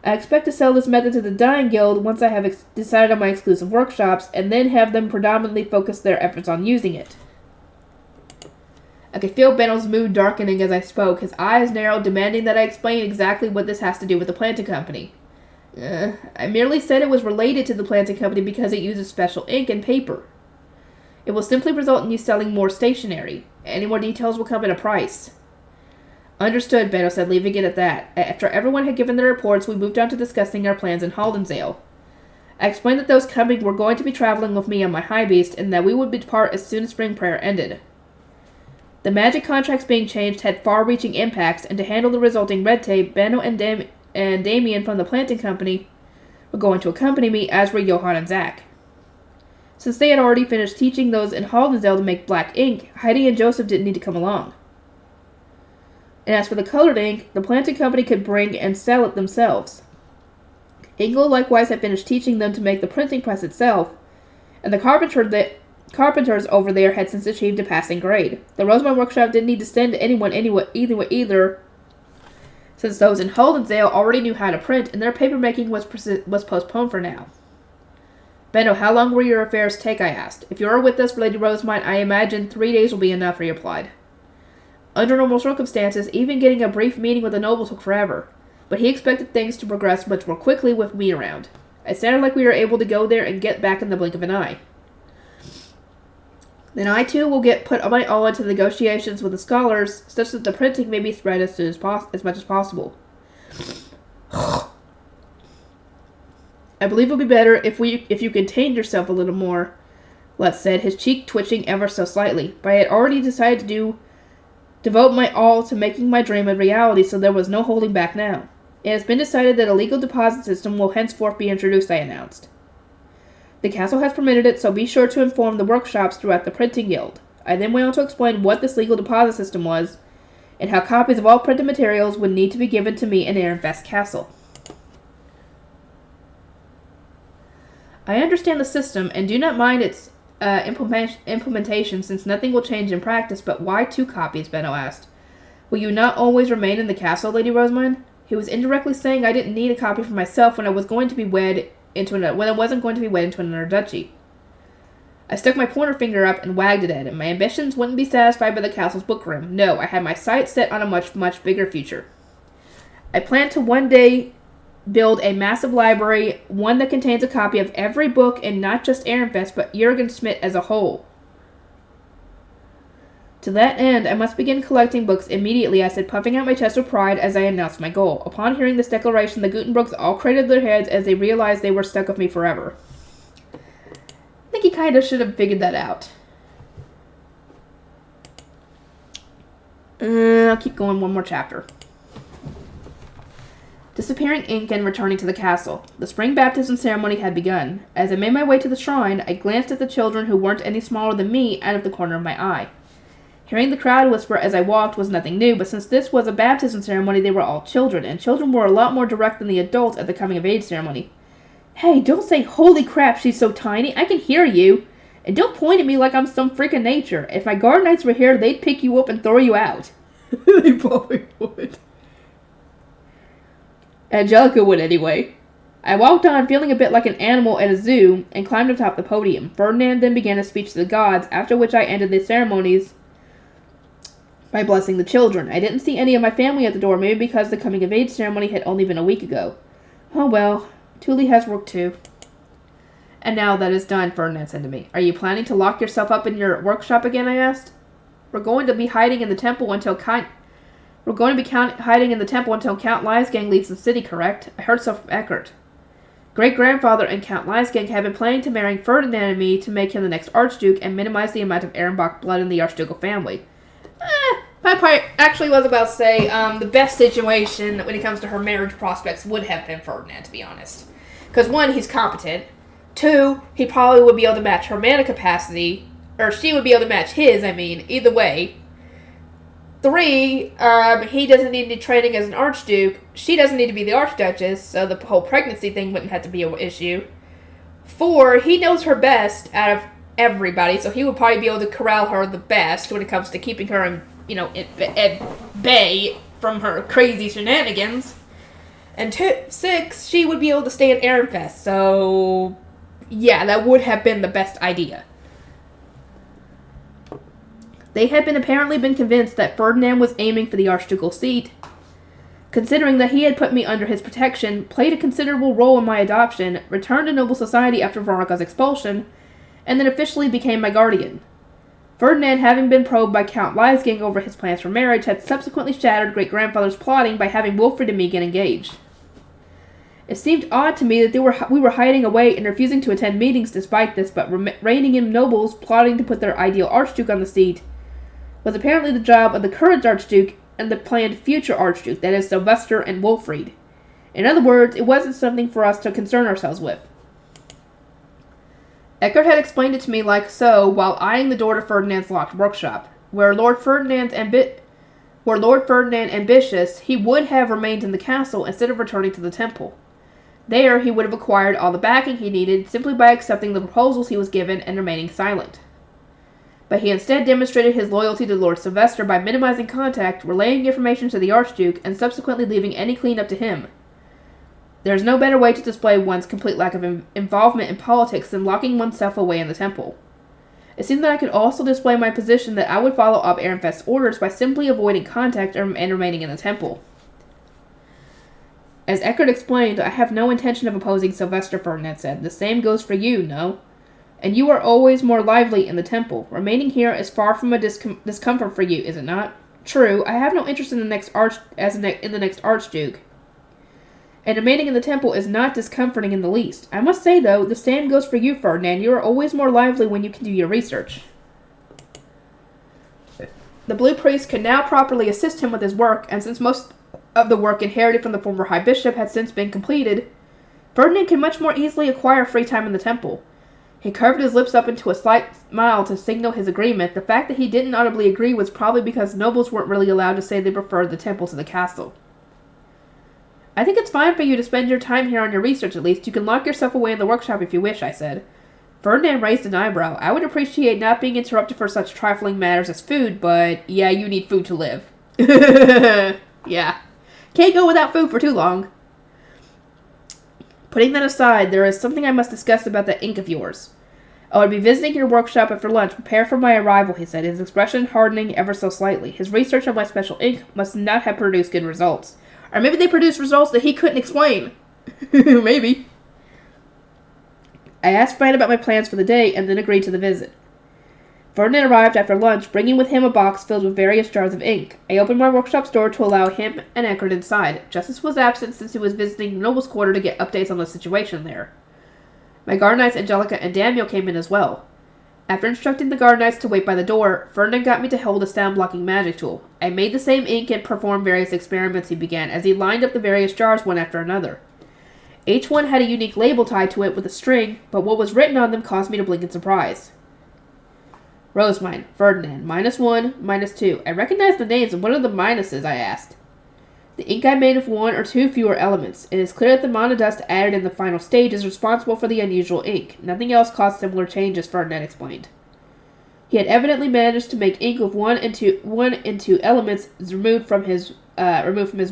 I expect to sell this method to the dyeing guild once I have decided on my exclusive workshops, and then have them predominantly focus their efforts on using it. I could feel Benno's mood darkening as I spoke, his eyes narrowed, demanding that I explain exactly what this has to do with the planting company. I merely said it was related to the planting company because it uses special ink and paper. It will simply result in you selling more stationery. Any more details will come at a price. Understood, Benno said, leaving it at that. After everyone had given their reports, we moved on to discussing our plans in Haldensale. I explained that those coming were going to be traveling with me on my high beast, and that we would depart as soon as spring prayer ended. The magic contracts being changed had far-reaching impacts, and to handle the resulting red tape, Benno and Damien from the planting company were going to accompany me, as were Johann and Zach. Since they had already finished teaching those in Haldensale to make black ink, Heidi and Joseph didn't need to come along. And as for the colored ink, the planting company could bring and sell it themselves. Ingo likewise had finished teaching them to make the printing press itself, and the carpenters over there had since achieved a passing grade. The Rosemont workshop didn't need to send anyone either, since those in Haldensale already knew how to print, and their papermaking was postponed for now. Benno, how long will your affairs take, I asked. If you are with us, Lady Rosemont, I imagine 3 days will be enough, he replied. Under normal circumstances, even getting a brief meeting with the noble took forever, but he expected things to progress much more quickly with me around. It sounded like we were able to go there and get back in the blink of an eye. Then I too will put my all into the negotiations with the scholars, such that the printing may be spread as much as possible. I believe it would be better if you contained yourself a little more, Lutz said, his cheek twitching ever so slightly. But I had already decided to devote my all to making my dream a reality, so there was no holding back now. It has been decided that a legal deposit system will henceforth be introduced, I announced. The castle has permitted it, so be sure to inform the workshops throughout the printing guild. I then went on to explain what this legal deposit system was, and how copies of all printed materials would need to be given to me in Ehrenfest Castle. I understand the system, and do not mind its implementation, since nothing will change in practice, but why 2 copies, Benno asked. Will you not always remain in the castle, Lady Rosamund? He was indirectly saying I didn't need a copy for myself when I wasn't going to be wed into another duchy. I stuck my pointer finger up and wagged it at him. My ambitions wouldn't be satisfied by the castle's bookroom. No, I had my sights set on a much, much bigger future. I plan to one day build a massive library, one that contains a copy of every book, and not just Ehrenfest, but Jürgen Schmidt as a whole. To that end, I must begin collecting books immediately, I said, puffing out my chest with pride as I announced my goal. Upon hearing this declaration, the Gutenbergs all cratered their heads as they realized they were stuck with me forever. I think he kind of should have figured that out. I'll keep going one more chapter. Disappearing ink and returning to the castle. The spring baptism ceremony had begun. As I made my way to the shrine, I glanced at the children who weren't any smaller than me out of the corner of my eye. Hearing the crowd whisper as I walked was nothing new, but since this was a baptism ceremony, they were all children, and children were a lot more direct than the adults at the coming-of-age ceremony. Hey, don't say, holy crap, she's so tiny, I can hear you. And don't point at me like I'm some freak of nature. If my guard knights were here, they'd pick you up and throw you out. They probably would. Angelica would, anyway. I walked on, feeling a bit like an animal at a zoo, and climbed atop the podium. Ferdinand then began a speech to the gods, after which I ended the ceremonies by blessing the children. I didn't see any of my family at the door, maybe because the coming-of-age ceremony had only been a week ago. Oh well, Thule has work too. And now that is done, Ferdinand said to me. Are you planning to lock yourself up in your workshop again, I asked. We're going to be hiding in the temple until Count Leisgang leaves the city, correct? I heard so from Eckert. Great-grandfather and Count Leisgang had been planning to marry Ferdinand and me to make him the next Archduke and minimize the amount of Ehrenbach blood in the Archducal family. My part actually was about to say the best situation when it comes to her marriage prospects would have been Ferdinand, to be honest. Because 1, he's competent. 2, he probably would be able to match her mana capacity. Or she would be able to match his, either way. 3, he doesn't need any training as an Archduke. She doesn't need to be the Archduchess, so the whole pregnancy thing wouldn't have to be an issue. 4, he knows her best out of everybody, so he would probably be able to corral her the best when it comes to keeping her at bay from her crazy shenanigans. And 6, she would be able to stay at Ehrenfest, so yeah, that would have been the best idea. They had apparently been convinced that Ferdinand was aiming for the Archducal seat, considering that he had put me under his protection, played a considerable role in my adoption, returned to noble society after Veronica's expulsion, and then officially became my guardian. Ferdinand, having been probed by Count Leisgang over his plans for marriage, had subsequently shattered great-grandfather's plotting by having Wilfred and me get engaged. It seemed odd to me that we were hiding away and refusing to attend meetings despite this, but reigning in nobles plotting to put their ideal Archduke on the seat was apparently the job of the current Archduke and the planned future Archduke, that is, Sylvester and Wilfried. In other words, it wasn't something for us to concern ourselves with. Eckert had explained it to me like so while eyeing the door to Ferdinand's locked workshop. Were Lord Ferdinand ambitious, he would have remained in the castle instead of returning to the temple. There, he would have acquired all the backing he needed simply by accepting the proposals he was given and remaining silent. But he instead demonstrated his loyalty to Lord Sylvester by minimizing contact, relaying information to the Archduke, and subsequently leaving any cleanup to him. There is no better way to display one's complete lack of involvement in politics than locking oneself away in the temple. It seemed that I could also display my position that I would follow up Ehrenfest's orders by simply avoiding contact and remaining in the temple. As Eckert explained, I have no intention of opposing Sylvester, Ferdinand said. The same goes for you, no? And you are always more lively in the temple. Remaining here is far from a discomfort for you, is it not? True, I have no interest in the next Archduke. and remaining in the temple is not discomforting in the least. I must say, though, the same goes for you, Ferdinand. You are always more lively when you can do your research. The Blue Priest could now properly assist him with his work, and since most of the work inherited from the former High Bishop had since been completed, Ferdinand could much more easily acquire free time in the temple. He curved his lips up into a slight smile to signal his agreement. The fact that he didn't audibly agree was probably because nobles weren't really allowed to say they preferred the temple to the castle. I think it's fine for you to spend your time here on your research, at least. You can lock yourself away in the workshop if you wish, I said. Ferdinand raised an eyebrow. I would appreciate not being interrupted for such trifling matters as food, but yeah, you need food to live. Yeah. Can't go without food for too long. Putting that aside, there is something I must discuss about that ink of yours. I would be visiting your workshop after lunch. Prepare for my arrival, he said, his expression hardening ever so slightly. His research on my special ink must not have produced good results. Or maybe they produced results that he couldn't explain. Maybe. I asked Fran about my plans for the day and then agreed to the visit. Ferdinand arrived after lunch, bringing with him a box filled with various jars of ink. I opened my workshop's door to allow him and Eckert inside. Justice was absent since he was visiting the noble's quarter to get updates on the situation there. My guard knights Angelica and Daniel came in as well. After instructing the guard knights to wait by the door, Ferdinand got me to hold a sound-blocking magic tool. I made the same ink and performed various experiments he began as he lined up the various jars one after another. Each one had a unique label tied to it with a string, but what was written on them caused me to blink in surprise. Rosemine, Ferdinand, -1, -2. I recognized the names, and what are the minuses, I asked. The ink I made of 1 or 2 fewer elements. It is clear that the mana dust added in the final stage is responsible for the unusual ink. Nothing else caused similar changes, Ferdinand explained. He had evidently managed to make ink of 1 and 2 elements removed from his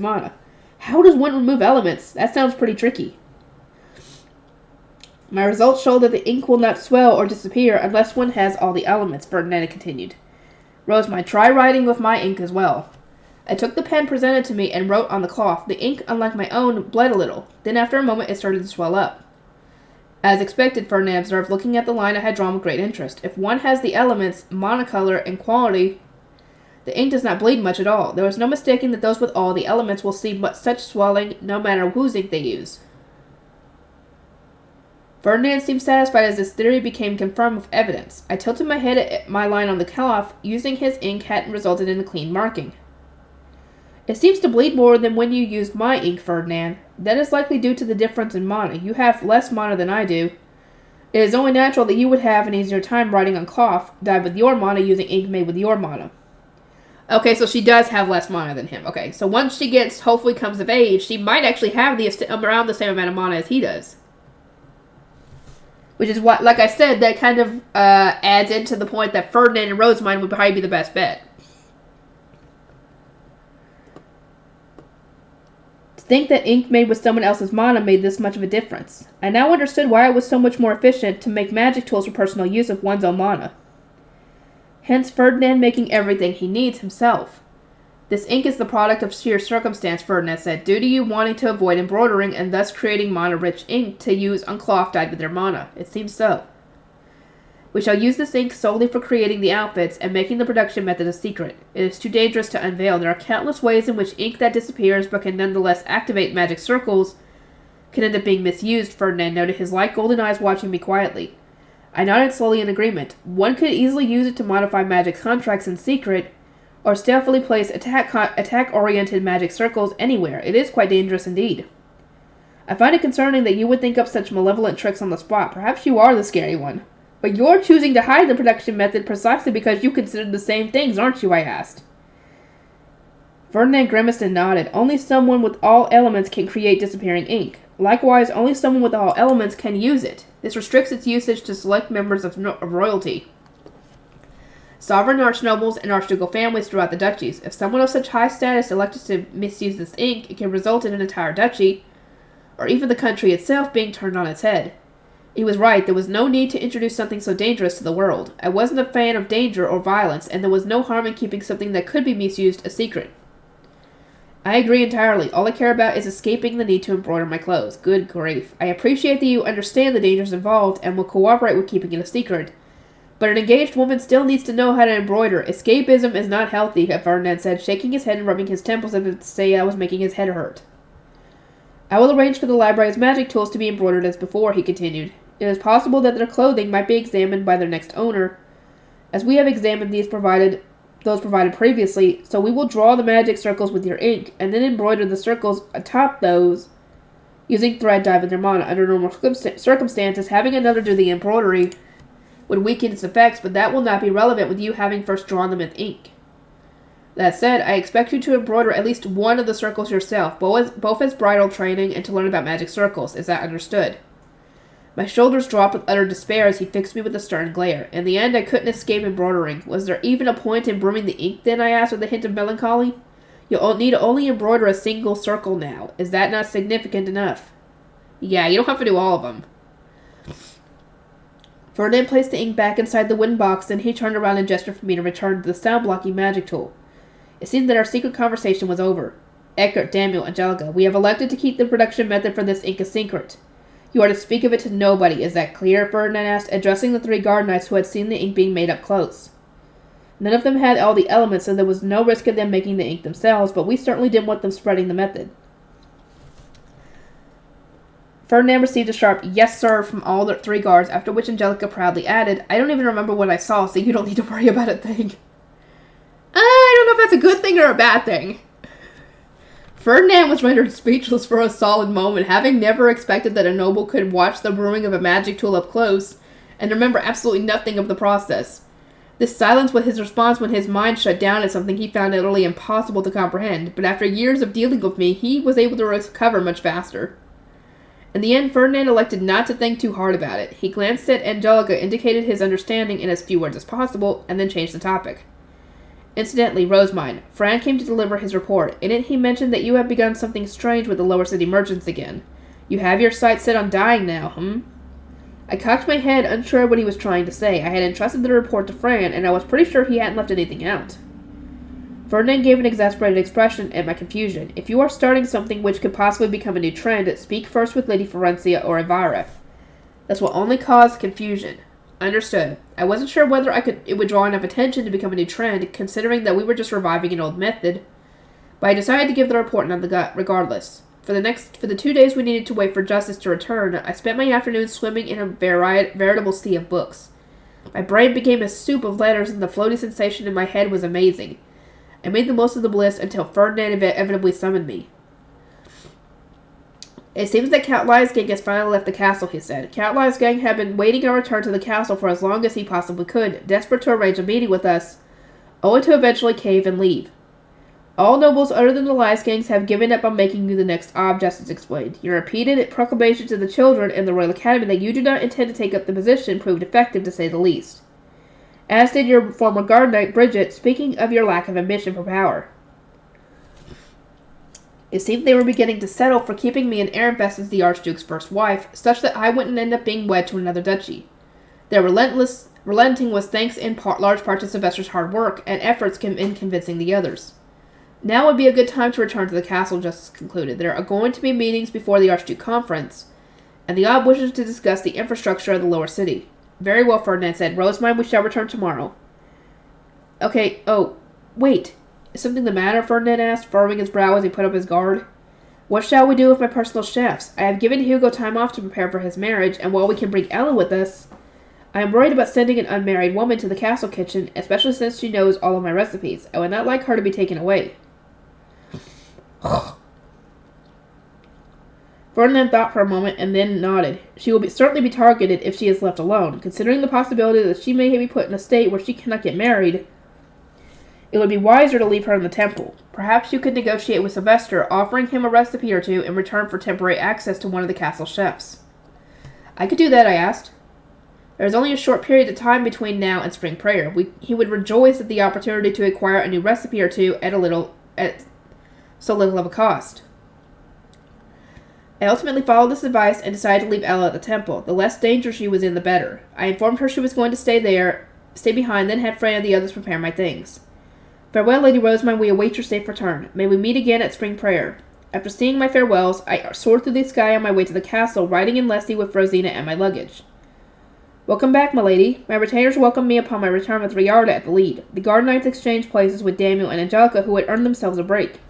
mana. How does one remove elements? That sounds pretty tricky. My results show that the ink will not swell or disappear unless one has all the elements, Ferdinand continued. Rosemine, try writing with my ink as well. I took the pen presented to me and wrote on the cloth. The ink, unlike my own, bled a little. Then after a moment it started to swell up. As expected, Ferdinand observed, looking at the line I had drawn with great interest. If one has the elements, monocolor, and quality, the ink does not bleed much at all. There was no mistaking that those with all the elements will see such swelling no matter whose ink they use. Ferdinand seemed satisfied as his theory became confirmed with evidence. I tilted my head at my line on the cloth. Using his ink hadn't resulted in a clean marking. It seems to bleed more than when you used my ink, Ferdinand. That is likely due to the difference in mana. You have less mana than I do. It is only natural that you would have an easier time writing on cloth, dyed with your mana, using ink made with your mana. Okay, so she does have less mana than him. Okay, so once she hopefully comes of age, she might actually have around the same amount of mana as he does. Which is what, like I said, that kind of adds into the point that Ferdinand and Rosemine would probably be the best bet. To think that ink made with someone else's mana made this much of a difference. I now understood why it was so much more efficient to make magic tools for personal use of one's own mana. Hence Ferdinand making everything he needs himself. This ink is the product of sheer circumstance, Ferdinand said, due to you wanting to avoid embroidering and thus creating mana-rich ink to use on cloth dyed with their mana. It seems so. We shall use this ink solely for creating the outfits and making the production method a secret. It is too dangerous to unveil. There are countless ways in which ink that disappears but can nonetheless activate magic circles can end up being misused, Ferdinand noted, his light golden eyes watching me quietly. I nodded slowly in agreement. One could easily use it to modify magic contracts in secret, or stealthily place attack-oriented magic circles anywhere. It is quite dangerous indeed. I find it concerning that you would think up such malevolent tricks on the spot. Perhaps you are the scary one. But you're choosing to hide the production method precisely because you consider the same things, aren't you? I asked. Ferdinand grimaced and nodded. Only someone with all elements can create disappearing ink. Likewise, only someone with all elements can use it. This restricts its usage to select members of royalty. Sovereign archnobles and archducal families throughout the duchies. If someone of such high status elected to misuse this ink, it can result in an entire duchy, or even the country itself, being turned on its head. He was right. There was no need to introduce something so dangerous to the world. I wasn't a fan of danger or violence, and there was no harm in keeping something that could be misused a secret. I agree entirely. All I care about is escaping the need to embroider my clothes. Good grief. I appreciate that you understand the dangers involved and will cooperate with keeping it a secret. But an engaged woman still needs to know how to embroider. Escapism is not healthy, Ferdinand said, shaking his head and rubbing his temples as if to say I was making his head hurt. I will arrange for the library's magic tools to be embroidered as before, he continued. It is possible that their clothing might be examined by their next owner, as we have examined those provided previously, so we will draw the magic circles with your ink, and then embroider the circles atop those using thread dyed with your mana. Under normal circumstances, having another do the embroidery would weaken its effects, but that will not be relevant with you having first drawn them with ink. That said, I expect you to embroider at least one of the circles yourself, both as bridal training and to learn about magic circles. Is that understood? My shoulders dropped with utter despair as he fixed me with a stern glare. In the end, I couldn't escape embroidering. Was there even a point in brewing the ink then, I asked with a hint of melancholy? You'll need to only embroider a single circle now. Is that not significant enough? Yeah, you don't have to do all of them. Ferdinand placed the ink back inside the wooden box, then he turned around and gestured for me to return to the sound-blocking magic tool. It seemed that our secret conversation was over. Eckert, Daniel, Angelica, we have elected to keep the production method for this ink a secret. You are to speak of it to nobody. Is that clear? Ferdinand asked, addressing the 3 guard knights who had seen the ink being made up close. None of them had all the elements, so there was no risk of them making the ink themselves, but we certainly didn't want them spreading the method. Ferdinand received a sharp yes, sir, from all the 3 guards, after which Angelica proudly added, I don't even remember what I saw, so you don't need to worry about a thing. I don't know if that's a good thing or a bad thing. Ferdinand was rendered speechless for a solid moment, having never expected that a noble could watch the brewing of a magic tool up close and remember absolutely nothing of the process. This silence was his response when his mind shut down at something he found utterly impossible to comprehend, but after years of dealing with me, he was able to recover much faster. In the end, Ferdinand elected not to think too hard about it. He glanced at Angelica, indicated his understanding in as few words as possible, and then changed the topic. Incidentally, Rosemine, Fran came to deliver his report. In it, he mentioned that you have begun something strange with the lower city merchants again. You have your sights set on dying now, I cocked my head, unsure what he was trying to say. I had entrusted the report to Fran, and I was pretty sure he hadn't left anything out. Ferdinand gave an exasperated expression at my confusion. If you are starting something which could possibly become a new trend, speak first with Lady Florencia or Elvira. This will only cause confusion. Understood. I wasn't sure whether it would draw enough attention to become a new trend, considering that we were just reviving an old method, but I decided to give the report regardless. For the 2 days we needed to wait for justice to return, I spent my afternoons swimming in a veritable sea of books. My brain became a soup of letters, and the floaty sensation in my head was amazing. I made the most of the bliss until Ferdinand inevitably summoned me. It seems that Count Lyesgang has finally left the castle, he said. Count Lyesgang had been waiting our return to the castle for as long as he possibly could, desperate to arrange a meeting with us, only to eventually cave and leave. All nobles other than the Lyesgangs have given up on making you the next Ob, Justice explained. Your repeated proclamation to the children in the Royal Academy that you do not intend to take up the position proved effective, to say the least. As did your former guard knight, Bridget, speaking of your lack of ambition for power. It seemed they were beginning to settle for keeping me in Ehrenfest as the Archduke's first wife, such that I wouldn't end up being wed to another duchy. Their relenting was thanks in large part to Sylvester's hard work and efforts in convincing the others. Now would be a good time to return to the castle, Justice concluded. There are going to be meetings before the Archduke Conference, and the Ob wishes to discuss the infrastructure of the lower city. Very well, Ferdinand said. Rosemine, we shall return tomorrow. Okay, wait. Is something the matter? Ferdinand asked, furrowing his brow as he put up his guard. What shall we do with my personal chefs? I have given Hugo time off to prepare for his marriage, and while we can bring Ellen with us, I am worried about sending an unmarried woman to the castle kitchen, especially since she knows all of my recipes. I would not like her to be taken away. Ferdinand thought for a moment and then nodded. She will certainly be targeted if she is left alone. Considering the possibility that she may be put in a state where she cannot get married, it would be wiser to leave her in the temple. Perhaps you could negotiate with Sylvester, offering him a recipe or two in return for temporary access to one of the castle chefs. I could do that, I asked. There is only a short period of time between now and spring prayer. He would rejoice at the opportunity to acquire a new recipe or two at so little of a cost. I ultimately followed this advice and decided to leave Ella at the temple. The less danger she was in, the better. I informed her she was going to stay behind, then had Freya and the others prepare my things. Farewell, Lady Rosemine, we await your safe return. May we meet again at spring prayer. After seeing my farewells, I soared through the sky on my way to the castle, riding in Leslie with Rosina and my luggage. Welcome back, my lady. My retainers welcomed me upon my return with Riarda at the lead. The guard knights exchanged places with Daniel and Angelica, who had earned themselves a break.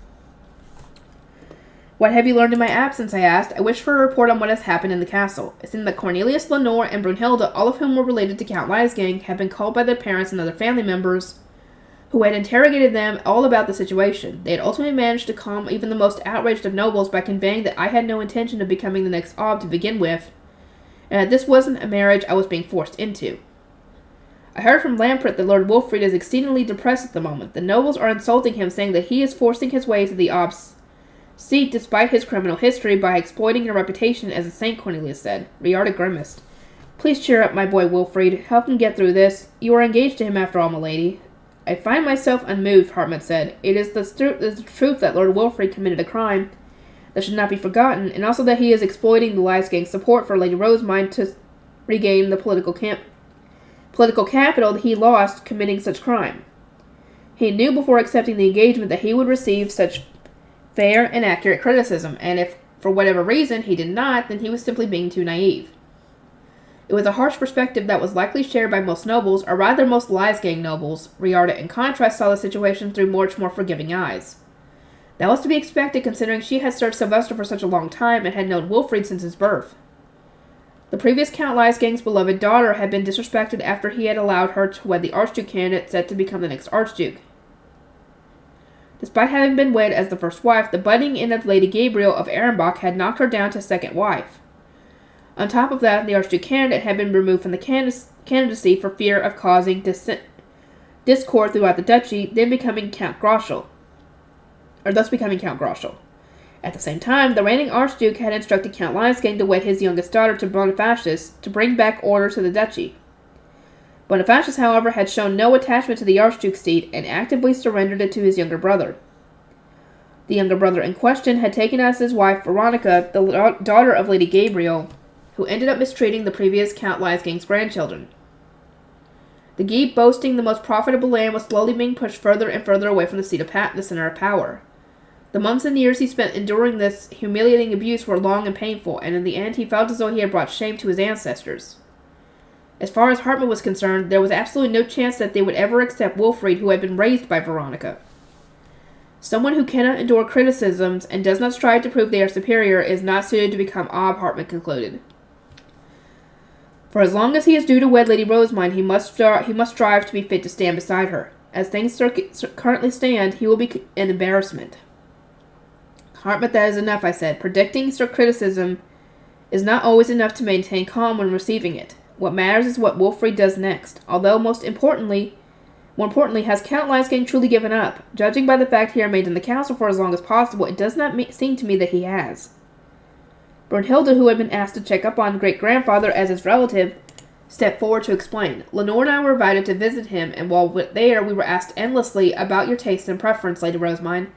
What have you learned in my absence? I asked. I wish for a report on what has happened in the castle. It seemed that Cornelius, Lenore, and Brunhilde, all of whom were related to Count Leisgang, had been called by their parents and other family members, who had interrogated them all about the situation. They had ultimately managed to calm even the most outraged of nobles by conveying that I had no intention of becoming the next Ob to begin with, and that this wasn't a marriage I was being forced into. I heard from Lampret that Lord Wilfrid is exceedingly depressed at the moment. The nobles are insulting him, saying that he is forcing his way to the Ob's seat despite his criminal history by exploiting your reputation as a saint, Cornelius said. Riarda grimaced. Please cheer up, my boy Wilfrid. Help him get through this. You are engaged to him after all, milady. I find myself unmoved, Hartmut said. It is the truth that Lord Wilfrid committed a crime that should not be forgotten, and also that he is exploiting the Leisgang's support for Lady Rosemine to regain the political capital that he lost committing such crime. He knew before accepting the engagement that he would receive such fair and accurate criticism, and if, for whatever reason, he did not, then he was simply being too naive. It was a harsh perspective that was likely shared by most nobles, or rather most Leisgang nobles. Riarda, in contrast, saw the situation through much more forgiving eyes. That was to be expected, considering she had served Sylvester for such a long time and had known Wilfrid since his birth. The previous Count Leisgang's beloved daughter had been disrespected after he had allowed her to wed the Archduke candidate set to become the next Archduke. Despite having been wed as the first wife, the budding in of Lady Gabriel of Ehrenbach had knocked her down to second wife. On top of that, the Archduke candidate had been removed from the candidacy for fear of causing discord throughout the duchy, thus becoming Count Groschel. At the same time, the reigning Archduke had instructed Count Leisgang to wed his youngest daughter to Bonifacius to bring back order to the duchy. Bonifacius, however, had shown no attachment to the Archduke's seat and actively surrendered it to his younger brother. The younger brother in question had taken as his wife Veronica, the daughter of Lady Gabriel, who ended up mistreating the previous Count Leisgang's grandchildren. The Guy, boasting the most profitable land, was slowly being pushed further and further away from the center of power. The months and years he spent enduring this humiliating abuse were long and painful, and in the end he felt as though he had brought shame to his ancestors. As far as Hartmut was concerned, there was absolutely no chance that they would ever accept Wilfrid, who had been raised by Veronica. Someone who cannot endure criticisms and does not strive to prove they are superior is not suited to become Ob, Hartmut concluded. For as long as he is due to wed Lady Rosemine, he must strive to be fit to stand beside her. As things currently stand, he will be an embarrassment. Hartmut, that is enough, I said. Predicting criticism is not always enough to maintain calm when receiving it. What matters is what Wilfrid does next. Although, more importantly, has Count Leisgang truly given up? Judging by the fact he remained in the castle for as long as possible, it does not seem to me that he has. Brunhilde, who had been asked to check up on great-grandfather as his relative, stepped forward to explain. Lenore and I were invited to visit him, and while there, we were asked endlessly about your taste and preference, Lady Rosemine.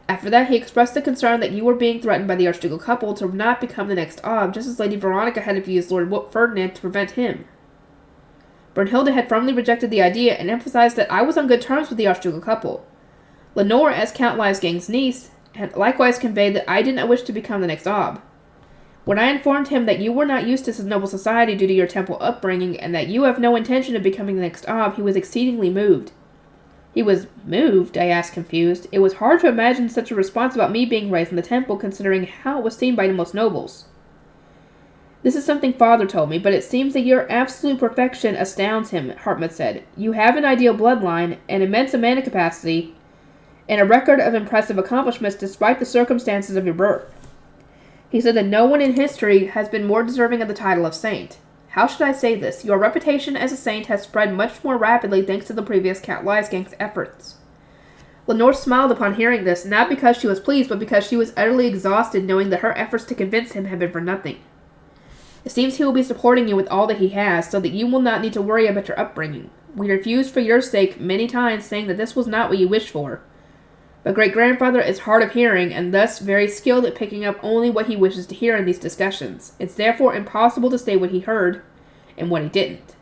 After that, he expressed the concern that you were being threatened by the archducal couple to not become the next Ob, just as Lady Veronica had abused Lord Ferdinand to prevent him. Brunhilde had firmly rejected the idea and emphasized that I was on good terms with the archducal couple. Lenore, as Count Leisgang's niece, had likewise conveyed that I did not wish to become the next Ob. When I informed him that you were not used to noble society due to your temple upbringing and that you have no intention of becoming the next Ob, he was exceedingly moved. He was moved, I asked, confused. It was hard to imagine such a response about me being raised in the temple, considering how it was seen by most nobles. This is something Father told me, but it seems that your absolute perfection astounds him, Hartmut said. You have an ideal bloodline, an immense mana capacity, and a record of impressive accomplishments despite the circumstances of your birth. He said that no one in history has been more deserving of the title of saint. How should I say this? Your reputation as a saint has spread much more rapidly thanks to the previous Count Leisgang's efforts. Lenore smiled upon hearing this, not because she was pleased, but because she was utterly exhausted knowing that her efforts to convince him had been for nothing. It seems he will be supporting you with all that he has, so that you will not need to worry about your upbringing. We refused for your sake many times, saying that this was not what you wished for. But great-grandfather is hard of hearing, and thus very skilled at picking up only what he wishes to hear in these discussions. It's therefore impossible to say what he heard, and what he didn't.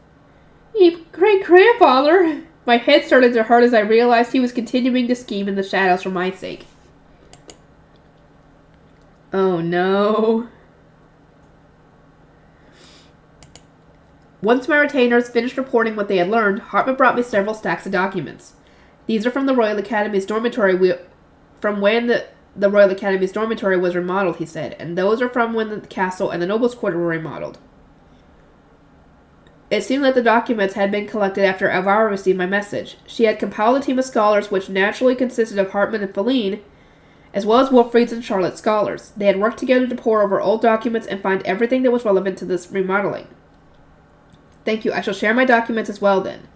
Great-grandfather! My head started to hurt as I realized he was continuing to scheme in the shadows for my sake. Oh no. Once my retainers finished reporting what they had learned, Hartmut brought me several stacks of documents. These are from the Royal Academy's dormitory from when the the Royal Academy's dormitory was remodeled, he said, and those are from when the castle and the nobles' quarter were remodeled. It seemed that the documents had been collected after Elvira received my message. She had compiled a team of scholars which naturally consisted of Hartman and Feline, as well as Wilfrid's and Charlotte's scholars. They had worked together to pore over old documents and find everything that was relevant to this remodeling. Thank you. I shall share my documents as well, then.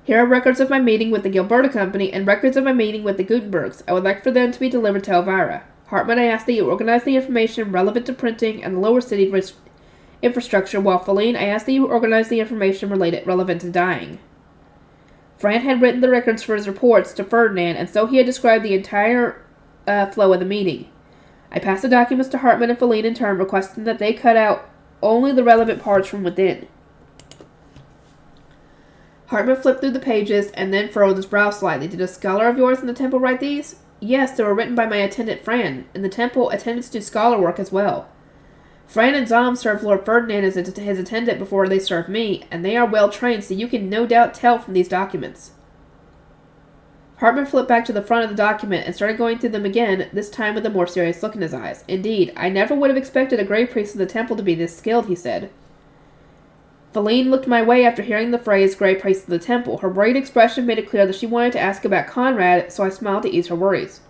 Here are records of my meeting with the Gilberta Company and records of my meeting with the Gutenbergs. I would like for them to be delivered to Elvira. Hartman, I ask that you organize the information relevant to printing and the lower city infrastructure, while Feline, I ask that you organize the information relevant to dyeing. Fran had written the records for his reports to Ferdinand, and so he had described the entire flow of the meeting. I passed the documents to Hartman and Feline in turn, requesting that they cut out only the relevant parts from within. Hartman flipped through the pages and then furrowed his brow slightly. Did a scholar of yours in the temple write these? Yes, they were written by my attendant Fran. In the temple, attendants do scholar work as well. Fran and Zom served Lord Ferdinand as his attendant before they served me, and they are well trained, so you can no doubt tell from these documents. Hartman flipped back to the front of the document and started going through them again, this time with a more serious look in his eyes. Indeed, I never would have expected a grey priest of the temple to be this skilled, he said. Feline looked my way after hearing the phrase grey priest of the temple. Her worried expression made it clear that she wanted to ask about Conrad, so I smiled to ease her worries.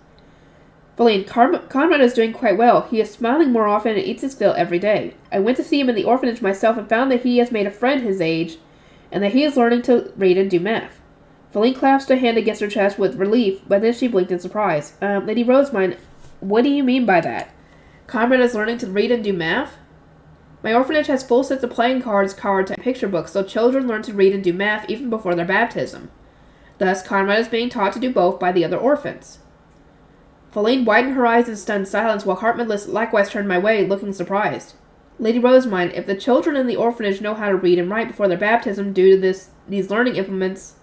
Feline, Conrad is doing quite well. He is smiling more often and eats his fill every day. I went to see him in the orphanage myself and found that he has made a friend his age, and that he is learning to read and do math. Feline clasped a hand against her chest with relief, but then she blinked in surprise. Lady Rosamine, what do you mean by that? Conrad is learning to read and do math? My orphanage has full sets of playing cards, and picture books, so children learn to read and do math even before their baptism. Thus, Conrad is being taught to do both by the other orphans. Feline widened her eyes in stunned silence, while Hartman likewise turned my way, looking surprised. Lady Rosamine, if the children in the orphanage know how to read and write before their baptism due to these learning implements,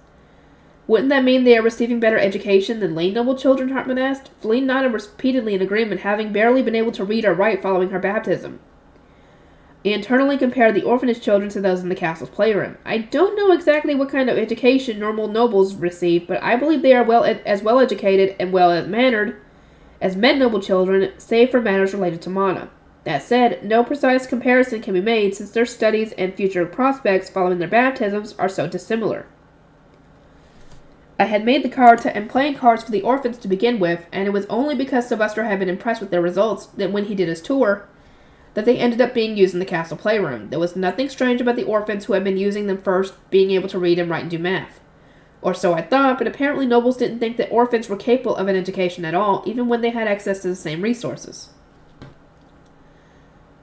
wouldn't that mean they are receiving better education than lay noble children? Hartman asked. Feline nodded repeatedly in agreement, having barely been able to read or write following her baptism. He internally compared the orphanage children to those in the castle's playroom. I don't know exactly what kind of education normal nobles receive, but I believe they are as well educated and well-mannered as men noble children, save for matters related to mana. That said, no precise comparison can be made since their studies and future prospects following their baptisms are so dissimilar. I had made the card and playing cards for the orphans to begin with, and it was only because Sylvester had been impressed with their results that when he did his tour, that they ended up being used in the castle playroom. There was nothing strange about the orphans who had been using them first being able to read and write and do math. Or so I thought, but apparently nobles didn't think that orphans were capable of an education at all, even when they had access to the same resources.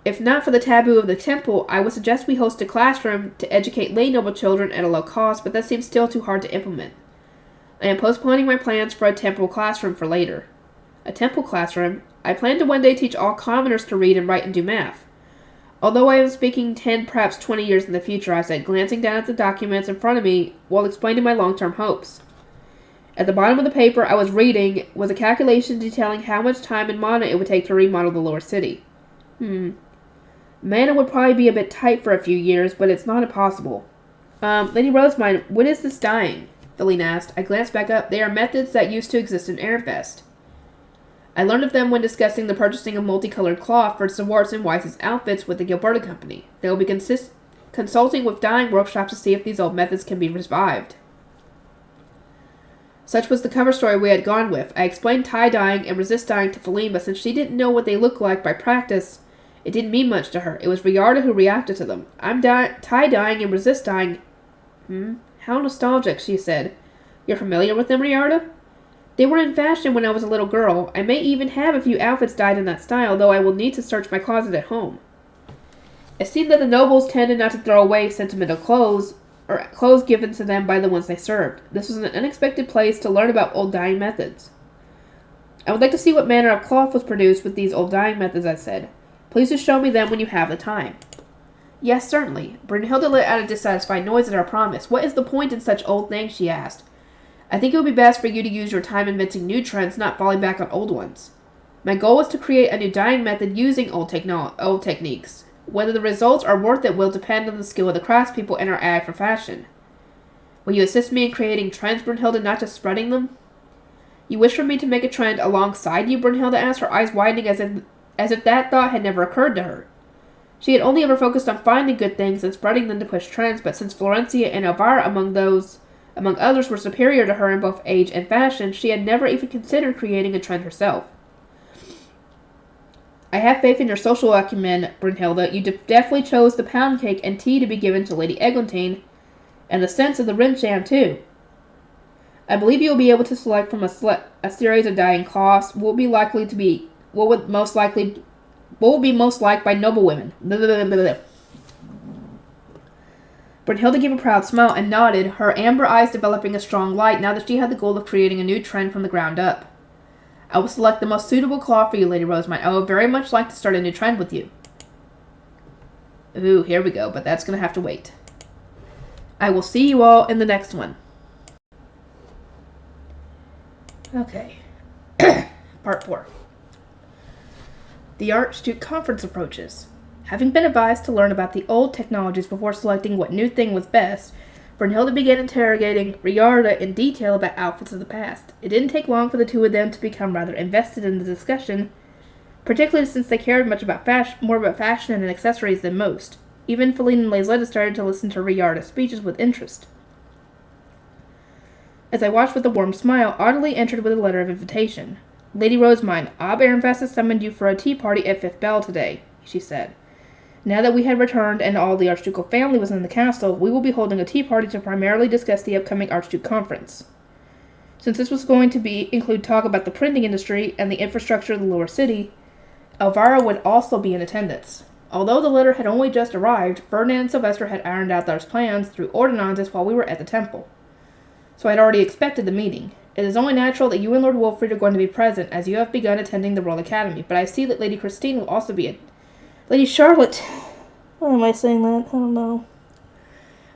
If not for the taboo of the temple, I would suggest we host a classroom to educate lay noble children at a low cost, but that seems still too hard to implement. I am postponing my plans for a temple classroom for later. A temple classroom? I plan to one day teach all commoners to read and write and do math. Although I am speaking 10, perhaps 20 years in the future, I said, glancing down at the documents in front of me while explaining my long-term hopes. At the bottom of the paper I was reading was a calculation detailing how much time and mana it would take to remodel the lower city. Mana would probably be a bit tight for a few years, but it's not impossible. Lady Rosamine, what is this dyeing? Feline asked. I glanced back up. They are methods that used to exist in Airfest. I learned of them when discussing the purchasing of multicolored cloth for Swartz and Weiss's outfits with the Gilberta Company. They will be consulting with dyeing workshops to see if these old methods can be revived. Such was the cover story we had gone with. I explained tie-dyeing and resist dyeing to Feline, but since she didn't know what they looked like by practice, it didn't mean much to her. It was Riarda who reacted to them. I'm tie-dyeing and resist dyeing. How nostalgic, she said. You're familiar with them, Riarda? They were in fashion when I was a little girl. I may even have a few outfits dyed in that style, though I will need to search my closet at home. It seemed that the nobles tended not to throw away sentimental clothes, or clothes given to them by the ones they served. This was an unexpected place to learn about old dyeing methods. I would like to see what manner of cloth was produced with these old dyeing methods, I said. Please do show me them when you have the time. Yes, certainly. Brunhilde let out a dissatisfied noise at our promise. What is the point in such old things, she asked. I think it would be best for you to use your time inventing new trends, not falling back on old ones. My goal is to create a new dyeing method using old techniques. Whether the results are worth it will depend on the skill of the craftspeople and our eye for fashion. Will you assist me in creating trends, Brunhilde, not just spreading them? You wish for me to make a trend alongside you? Brunhilde asked, her eyes widening as if that thought had never occurred to her. She had only ever focused on finding good things and spreading them to push trends, but since Florencia and Elvira, among others, were superior to her in both age and fashion, she had never even considered creating a trend herself. I have faith in your social acumen, Brunhilde. You definitely chose the pound cake and tea to be given to Lady Eglantine, and the sense of the Rinsham, too. I believe you will be able to select from a series of dying cloths what would be most liked by noblewomen. Brunhilde gave a proud smile and nodded, her amber eyes developing a strong light now that she had the goal of creating a new trend from the ground up. I will select the most suitable cloth for you, Lady Rosemine. I would very much like to start a new trend with you. Ooh, here we go, but that's going to have to wait. I will see you all in the next one. Okay. Part 4. The Archduke Conference approaches. Having been advised to learn about the old technologies before selecting what new thing was best, Brunhilde began interrogating Riarda in detail about outfits of the past. It didn't take long for the two of them to become rather invested in the discussion, particularly since they cared much about more about fashion and accessories than most. Even Feline and Lazetta started to listen to Riarda's speeches with interest. As I watched with a warm smile, Audley entered with a letter of invitation. Lady Rosemine, Ob Ehrenfest has summoned you for a tea party at Fifth Bell today, she said. Now that we had returned and all the Archducal family was in the castle, we will be holding a tea party to primarily discuss the upcoming Archduke Conference. Since this was going to include talk about the printing industry and the infrastructure of the lower city, Elvira would also be in attendance. Although the letter had only just arrived, Ferdinand and Sylvester had ironed out their plans through ordinances while we were at the temple. So I had already expected the meeting. It is only natural that you and Lord Wilfrid are going to be present, as you have begun attending the Royal Academy, but I see that Lady Christine will also be Lady Charlotte... Why am I saying that? I don't know.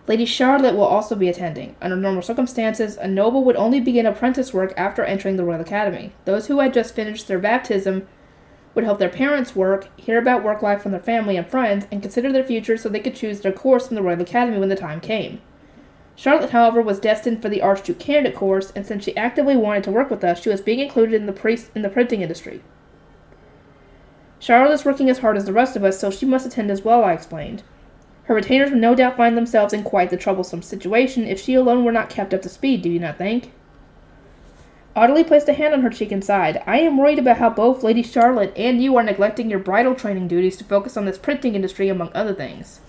Lady Charlotte will also be attending. Under normal circumstances, a noble would only begin apprentice work after entering the Royal Academy. Those who had just finished their baptism would help their parents work, hear about work life from their family and friends, and consider their future so they could choose their course in the Royal Academy when the time came. Charlotte, however, was destined for the Archduke candidate course, and since she actively wanted to work with us, she was being included in the printing industry. Charlotte is working as hard as the rest of us, so she must attend as well, I explained. Her retainers would no doubt find themselves in quite the troublesome situation if she alone were not kept up to speed, do you not think? Audley placed a hand on her cheek and sighed. I am worried about how both Lady Charlotte and you are neglecting your bridal training duties to focus on this printing industry, among other things.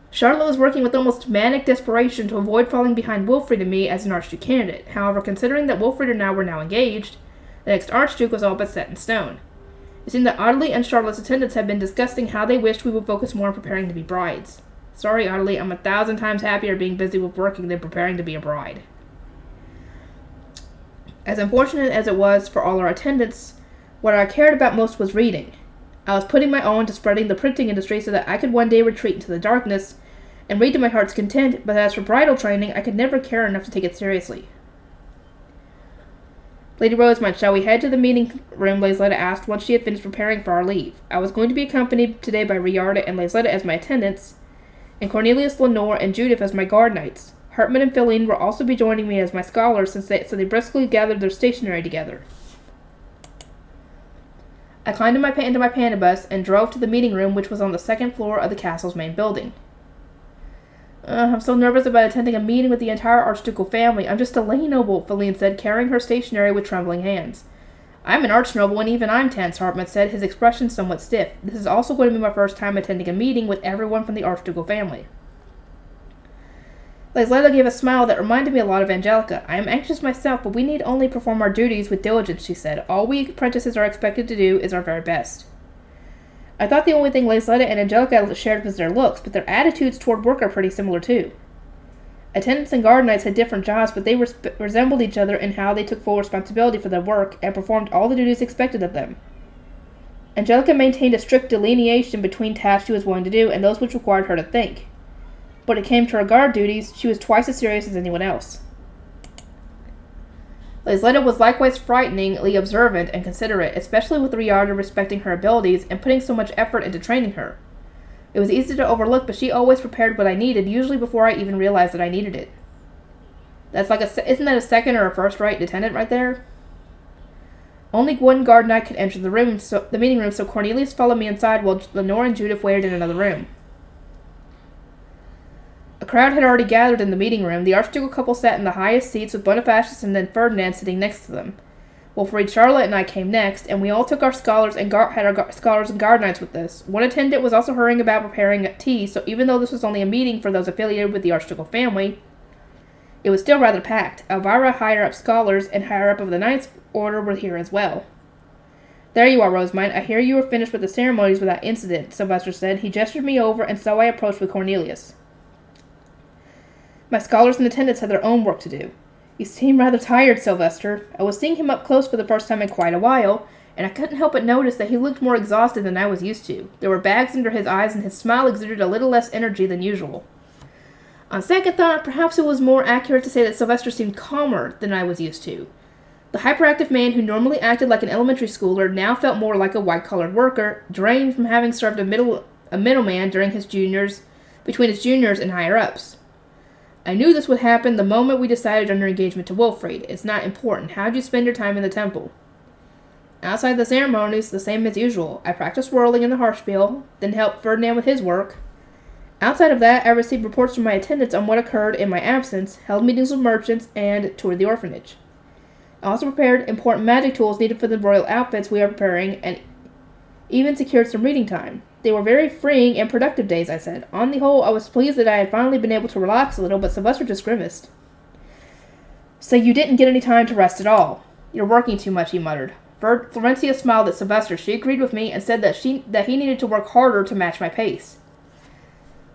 Charlotte was working with almost manic desperation to avoid falling behind Wilfrid and me as an Archduke candidate. However, considering that Wilfrid and I were now engaged, the next Archduke was all but set in stone. It seemed that Audley and Charlotte's attendants had been discussing how they wished we would focus more on preparing to be brides. Sorry, Audley, I'm 1,000 times happier being busy with working than preparing to be a bride. As unfortunate as it was for all our attendants, what I cared about most was reading. I was putting my all into spreading the printing industry so that I could one day retreat into the darkness and read to my heart's content, but as for bridal training, I could never care enough to take it seriously. Lady Rosemont, shall we head to the meeting room? Lazetta asked once she had finished preparing for our leave. I was going to be accompanied today by Riarda and Lazetta as my attendants, and Cornelius, Lenore, and Judith as my guard knights. Hartman and Philine will also be joining me as my scholars, so they briskly gathered their stationery together. I climbed into my pandabus and drove to the meeting room, which was on the second floor of the castle's main building. I'm so nervous about attending a meeting with the entire Archducal family. I'm just a lay noble, Philine said, carrying her stationery with trembling hands. I'm an archnoble, and even I'm tense, Hartman said, his expression somewhat stiff. This is also going to be my first time attending a meeting with everyone from the Archducal family. Lazetta gave a smile that reminded me a lot of Angelica. I am anxious myself, but we need only perform our duties with diligence, she said. All we apprentices are expected to do is our very best. I thought the only thing Lazetta and Angelica shared was their looks, but their attitudes toward work are pretty similar too. Attendants and guard knights had different jobs, but they resembled each other in how they took full responsibility for their work and performed all the duties expected of them. Angelica maintained a strict delineation between tasks she was willing to do and those which required her to think. When it came to her guard duties, she was twice as serious as anyone else. Lazetta was likewise frighteningly observant and considerate, especially with Riarda respecting her abilities and putting so much effort into training her. It was easy to overlook, but she always prepared what I needed, usually before I even realized that I needed it. That's like isn't that a second or a first-rate attendant right there? Only one guard knight could enter the meeting room, so Cornelius followed me inside while Lenore and Judith waited in another room. A crowd had already gathered in the meeting room. The archducal couple sat in the highest seats, with Bonifacius and then Ferdinand sitting next to them. Wilfrid, Charlotte, and I came next, and we all took our scholars and scholars and guard knights with us. One attendant was also hurrying about preparing tea, so even though this was only a meeting for those affiliated with the archducal family, it was still rather packed. Elvira, higher-up scholars, and higher-up of the Knights Order were here as well. There you are, Rosamund. I hear you were finished with the ceremonies without incident, Sylvester said. He gestured me over, and so I approached with Cornelius. My scholars and attendants had their own work to do. You seem rather tired, Sylvester. I was seeing him up close for the first time in quite a while, and I couldn't help but notice that he looked more exhausted than I was used to. There were bags under his eyes, and his smile exuded a little less energy than usual. On second thought, perhaps it was more accurate to say that Sylvester seemed calmer than I was used to. The hyperactive man who normally acted like an elementary schooler now felt more like a white-collared worker, drained from having served a middleman between his juniors and higher-ups. I knew this would happen the moment we decided on your engagement to Wilfrid. It's not important. How'd you spend your time in the temple? Outside the ceremonies, the same as usual. I practiced whirling in the Harpspiel, then helped Ferdinand with his work. Outside of that, I received reports from my attendants on what occurred in my absence, held meetings with merchants, and toured the orphanage. I also prepared important magic tools needed for the royal outfits we are preparing, and even secured some reading time. They were very freeing and productive days, I said. On the whole, I was pleased that I had finally been able to relax a little, but Sylvester just grimaced. So you didn't get any time to rest at all. You're working too much, he muttered. Florencia smiled at Sylvester. She agreed with me and said that he needed to work harder to match my pace.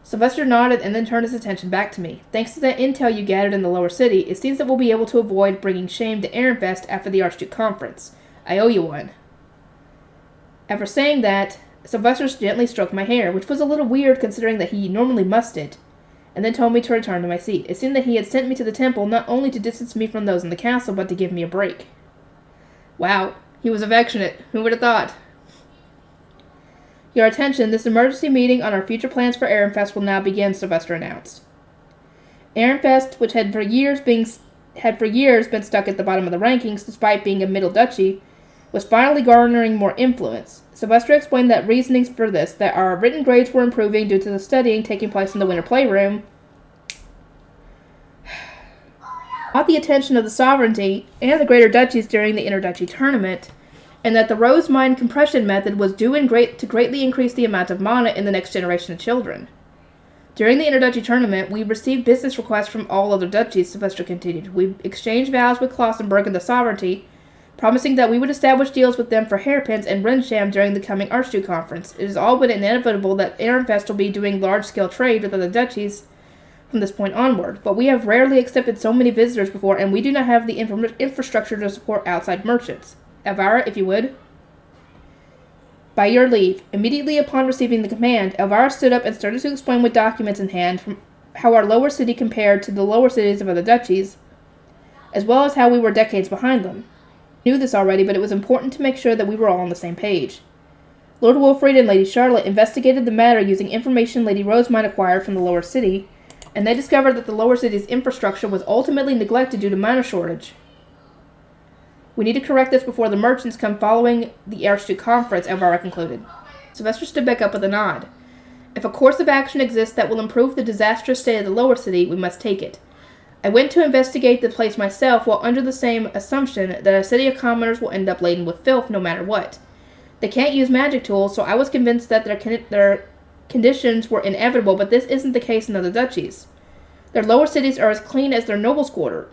Sylvester nodded and then turned his attention back to me. Thanks to that intel you gathered in the lower city, it seems that we'll be able to avoid bringing shame to Ehrenfest after the Archduke Conference. I owe you one. After saying that, Sylvester gently stroked my hair, which was a little weird considering that he normally mussed it, and then told me to return to my seat. It seemed that he had sent me to the temple not only to distance me from those in the castle, but to give me a break. Wow, he was affectionate. Who would have thought? Your attention, this emergency meeting on our future plans for Ehrenfest will now begin, Sylvester announced. Ehrenfest, which had for years been stuck at the bottom of the rankings despite being a middle duchy, was finally garnering more influence. Sylvester explained that reasonings for this, that our written grades were improving due to the studying taking place in the winter playroom, caught the attention of the sovereignty and the greater duchies during the interduchy tournament, and that the rose mine compression method was due to greatly increase the amount of mana in the next generation of children. During the interduchy tournament, we received business requests from all other duchies, Sylvester continued. We exchanged vows with Klausenberg and the sovereignty, promising that we would establish deals with them for hairpins and Rensham during the coming Archduke Conference. It has all been inevitable that Ehrenfest will be doing large-scale trade with other duchies from this point onward, but we have rarely accepted so many visitors before, and we do not have the infrastructure to support outside merchants. Elvira, if you would. By your leave. Immediately upon receiving the command, Elvira stood up and started to explain with documents in hand from how our lower city compared to the lower cities of other duchies, as well as how we were decades behind them. I knew this already, but it was important to make sure that we were all on the same page. Lord Wilfrid and Lady Charlotte investigated the matter using information Lady Rosamund acquired from the lower city, and they discovered that the lower city's infrastructure was ultimately neglected due to mana shortage. We need to correct this before the merchants come following the Archduke Conference, Elvira concluded. Sylvester stood back up with a nod. If a course of action exists that will improve the disastrous state of the lower city, we must take it. I went to investigate the place myself while under the same assumption that a city of commoners will end up laden with filth no matter what. They can't use magic tools, so I was convinced that their conditions were inevitable, but this isn't the case in other duchies. Their lower cities are as clean as their nobles' quarter.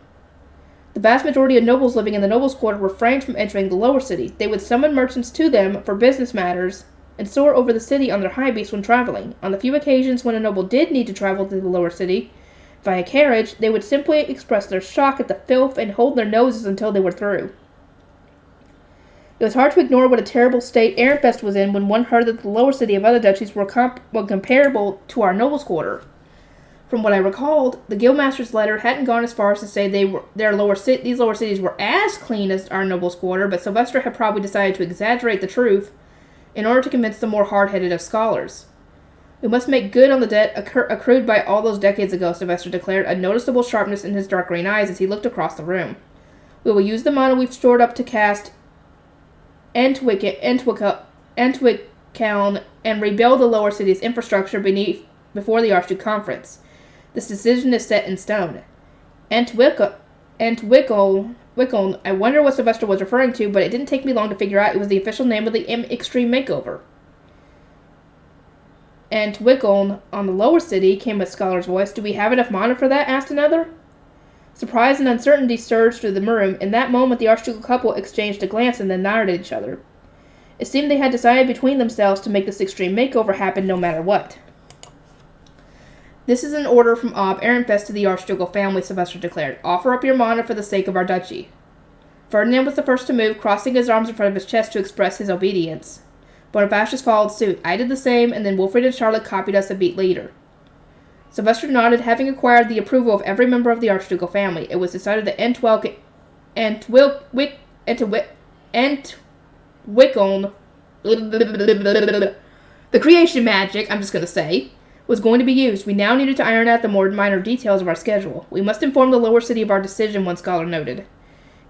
The vast majority of nobles living in the nobles' quarter refrained from entering the lower city. They would summon merchants to them for business matters and soar over the city on their high beasts when traveling. On the few occasions when a noble did need to travel to the lower city via carriage, they would simply express their shock at the filth and hold their noses until they were through. It was hard to ignore what a terrible state Ehrenfest was in when one heard that the lower city of other duchies were comparable to our nobles' quarter. From what I recalled, the guildmaster's letter hadn't gone as far as to say these lower cities were as clean as our nobles' quarter, but Sylvester had probably decided to exaggerate the truth in order to convince the more hard-headed of scholars. We must make good on the debt accrued by all those decades ago, Sylvester declared, a noticeable sharpness in his dark green eyes as he looked across the room. We will use the mana we've stored up to cast Entwickeln and rebuild the lower city's infrastructure before the Archduke Conference. This decision is set in stone. Entwickeln, I wonder what Sylvester was referring to, but it didn't take me long to figure out it was the official name of the Extreme Makeover. Entwickeln on the lower city, came a scholar's voice. Do we have enough mana for that? Asked another. Surprise and uncertainty surged through the room. In that moment, the archducal couple exchanged a glance and then nodded at each other. It seemed they had decided between themselves to make this extreme makeover happen no matter what. This is an order from Ob Ehrenfest to the archducal family, Sylvester declared. Offer up your mana for the sake of our duchy. Ferdinand was the first to move, crossing his arms in front of his chest to express his obedience. Bonifacius followed suit. I did the same, and then Wilfred and Charlotte copied us a beat later. Sylvester nodded, having acquired the approval of every member of the archducal family. It was decided that Entwickeln, the creation magic, I'm just going to say, was going to be used. We now needed to iron out the more minor details of our schedule. We must inform the lower city of our decision, one scholar noted.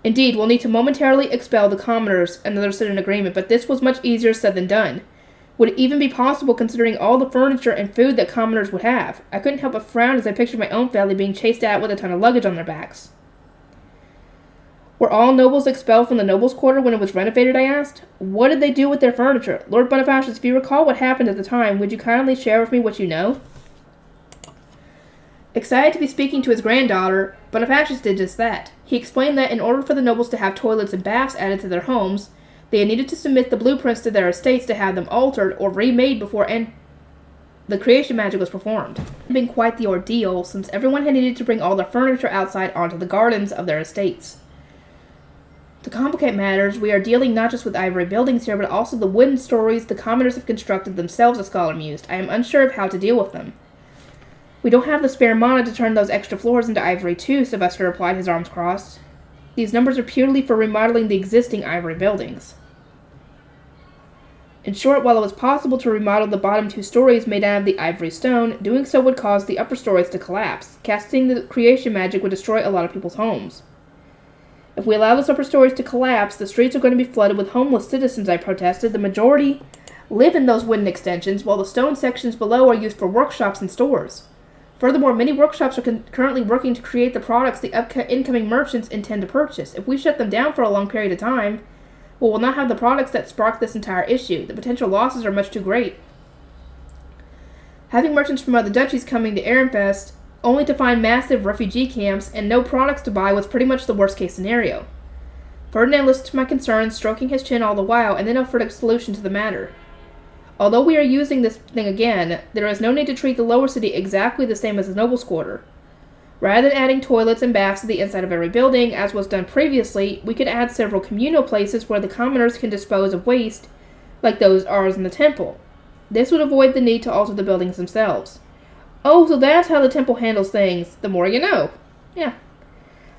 Indeed, we'll need to momentarily expel the commoners, another said in agreement, but this was much easier said than done. Would it even be possible considering all the furniture and food that commoners would have? I couldn't help but frown as I pictured my own family being chased out with a ton of luggage on their backs. Were all nobles expelled from the nobles' quarter when it was renovated, I asked. What did they do with their furniture? Lord Bonifacius, if you recall what happened at the time, would you kindly share with me what you know? Excited to be speaking to his granddaughter, Bonifacius did just that. He explained that in order for the nobles to have toilets and baths added to their homes, they had needed to submit the blueprints to their estates to have them altered or remade before the creation magic was performed. It had been quite the ordeal, since everyone had needed to bring all their furniture outside onto the gardens of their estates. To complicate matters, we are dealing not just with ivory buildings here, but also the wooden stories the commoners have constructed themselves, a scholar mused. I am unsure of how to deal with them. We don't have the spare mana to turn those extra floors into ivory too, Sylvester replied, his arms crossed. These numbers are purely for remodeling the existing ivory buildings. In short, while it was possible to remodel the bottom 2 stories made out of the ivory stone, doing so would cause the upper stories to collapse. Casting the creation magic would destroy a lot of people's homes. If we allow those upper stories to collapse, the streets are going to be flooded with homeless citizens, I protested. The majority live in those wooden extensions, while the stone sections below are used for workshops and stores. Furthermore, many workshops are currently working to create the products the incoming merchants intend to purchase. If we shut them down for a long period of time, we'll not have the products that spark this entire issue. The potential losses are much too great. Having merchants from other duchies coming to Ehrenfest only to find massive refugee camps and no products to buy was pretty much the worst-case scenario. Ferdinand listened to my concerns, stroking his chin all the while, and then offered a solution to the matter. Although we are using this thing again, there is no need to treat the lower city exactly the same as the nobles' quarter. Rather than adding toilets and baths to the inside of every building, as was done previously, we could add several communal places where the commoners can dispose of waste, like those ours in the temple. This would avoid the need to alter the buildings themselves. Oh, so that's how the temple handles things. The more you know. Yeah.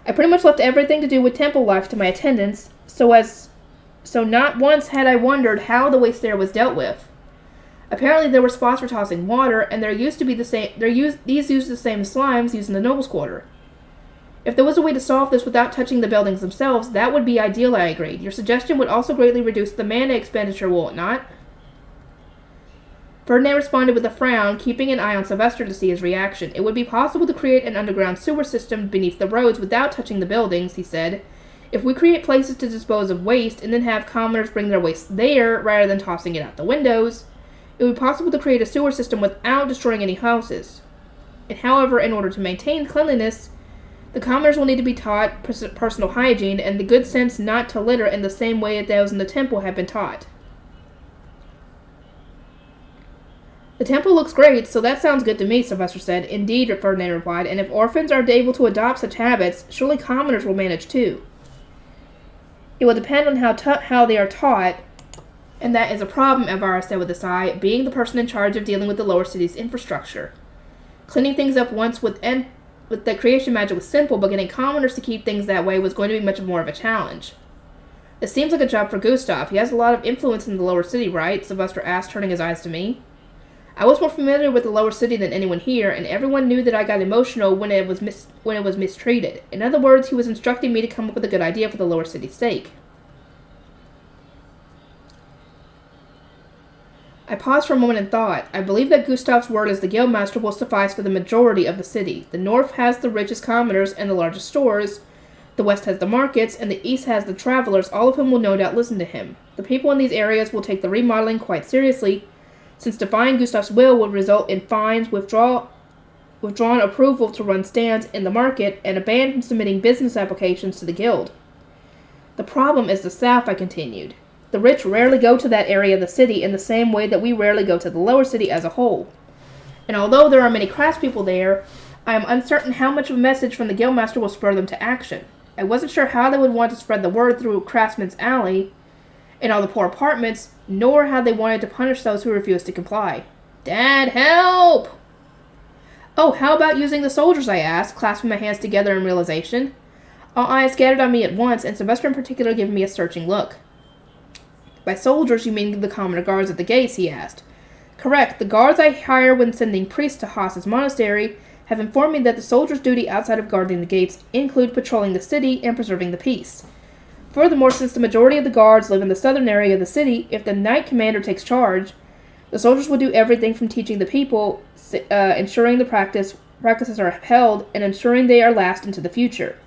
I pretty much left everything to do with temple life to my attendants, so not once had I wondered how the waste there was dealt with. Apparently there were spots for tossing water, and these used the same slimes used in the nobles' quarter. If there was a way to solve this without touching the buildings themselves, that would be ideal, I agreed. Your suggestion would also greatly reduce the mana expenditure, will it not? Ferdinand responded with a frown, keeping an eye on Sylvester to see his reaction. It would be possible to create an underground sewer system beneath the roads without touching the buildings, he said. If we create places to dispose of waste and then have commoners bring their waste there rather than tossing it out the windows, it would be possible to create a sewer system without destroying any houses. And however, in order to maintain cleanliness, the commoners will need to be taught personal hygiene and the good sense not to litter in the same way that those in the temple have been taught. The temple looks great, so that sounds good to me, Sylvester said. Indeed, Ferdinand replied, and if orphans are able to adopt such habits, surely commoners will manage too. It will depend on how they are taught, and that is a problem, Elvira said with a sigh, being the person in charge of dealing with the lower city's infrastructure. Cleaning things up once with the creation magic was simple, but getting commoners to keep things that way was going to be much more of a challenge. It seems like a job for Gustav. He has a lot of influence in the lower city, right? Sylvester asked, turning his eyes to me. I was more familiar with the lower city than anyone here, and everyone knew that I got emotional when it was mistreated. In other words, he was instructing me to come up with a good idea for the lower city's sake. I paused for a moment and thought. I believe that Gustav's word as the guildmaster will suffice for the majority of the city. The north has the richest commoners and the largest stores. The west has the markets, and the east has the travelers, all of whom will no doubt listen to him. The people in these areas will take the remodeling quite seriously, since defying Gustav's will would result in fines, withdrawn approval to run stands in the market, and a ban from submitting business applications to the guild. The problem is the south, I continued. The rich rarely go to that area of the city in the same way that we rarely go to the lower city as a whole. And although there are many craftspeople there, I am uncertain how much of a message from the guildmaster will spur them to action. I wasn't sure how they would want to spread the word through Craftsman's Alley and all the poor apartments, nor how they wanted to punish those who refused to comply. Dad, help! Oh, how about using the soldiers, I asked, clasping my hands together in realization. All eyes scattered on me at once, and Sylvester in particular gave me a searching look. By soldiers, you mean the commoner guards at the gates, he asked. Correct. The guards I hire when sending priests to Haas's monastery have informed me that the soldiers' duty outside of guarding the gates include patrolling the city and preserving the peace. Furthermore, since the majority of the guards live in the southern area of the city, if the knight commander takes charge, the soldiers will do everything from teaching the people, ensuring the practices are held, and ensuring they are last into the future.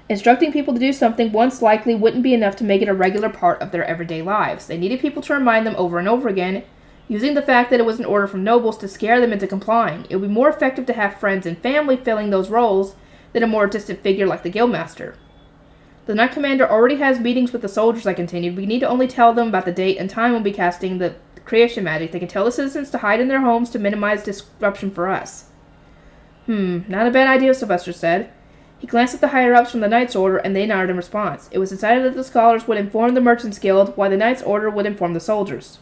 Instructing people to do something once likely wouldn't be enough to make it a regular part of their everyday lives. They needed people to remind them over and over again, using the fact that it was an order from nobles to scare them into complying. It would be more effective to have friends and family filling those roles than a more distant figure like the guildmaster. The knight commander already has meetings with the soldiers, I continued. We need to only tell them about the date and time we'll be casting the creation magic. They can tell the citizens to hide in their homes to minimize disruption for us. Not a bad idea, Sylvester said. He glanced at the higher-ups from the Knight's Order, and they nodded in response. It was decided that the scholars would inform the Merchants Guild, while the Knight's Order would inform the soldiers.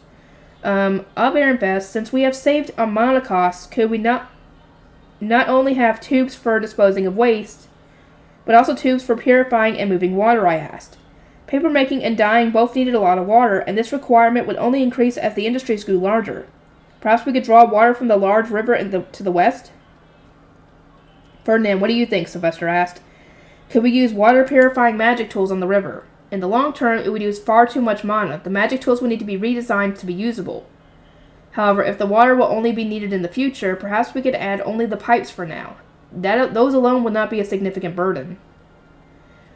Ehrenfest, since we have saved on mana costs, could we not only have tubes for disposing of waste, but also tubes for purifying and moving water, I asked. Papermaking and dyeing both needed a lot of water, and this requirement would only increase as the industries grew larger. Perhaps we could draw water from the large river to the west? Ferdinand, what do you think? Sylvester asked. Could we use water-purifying magic tools on the river? In the long term, it would use far too much mana. The magic tools would need to be redesigned to be usable. However, if the water will only be needed in the future, perhaps we could add only the pipes for now. Those alone would not be a significant burden.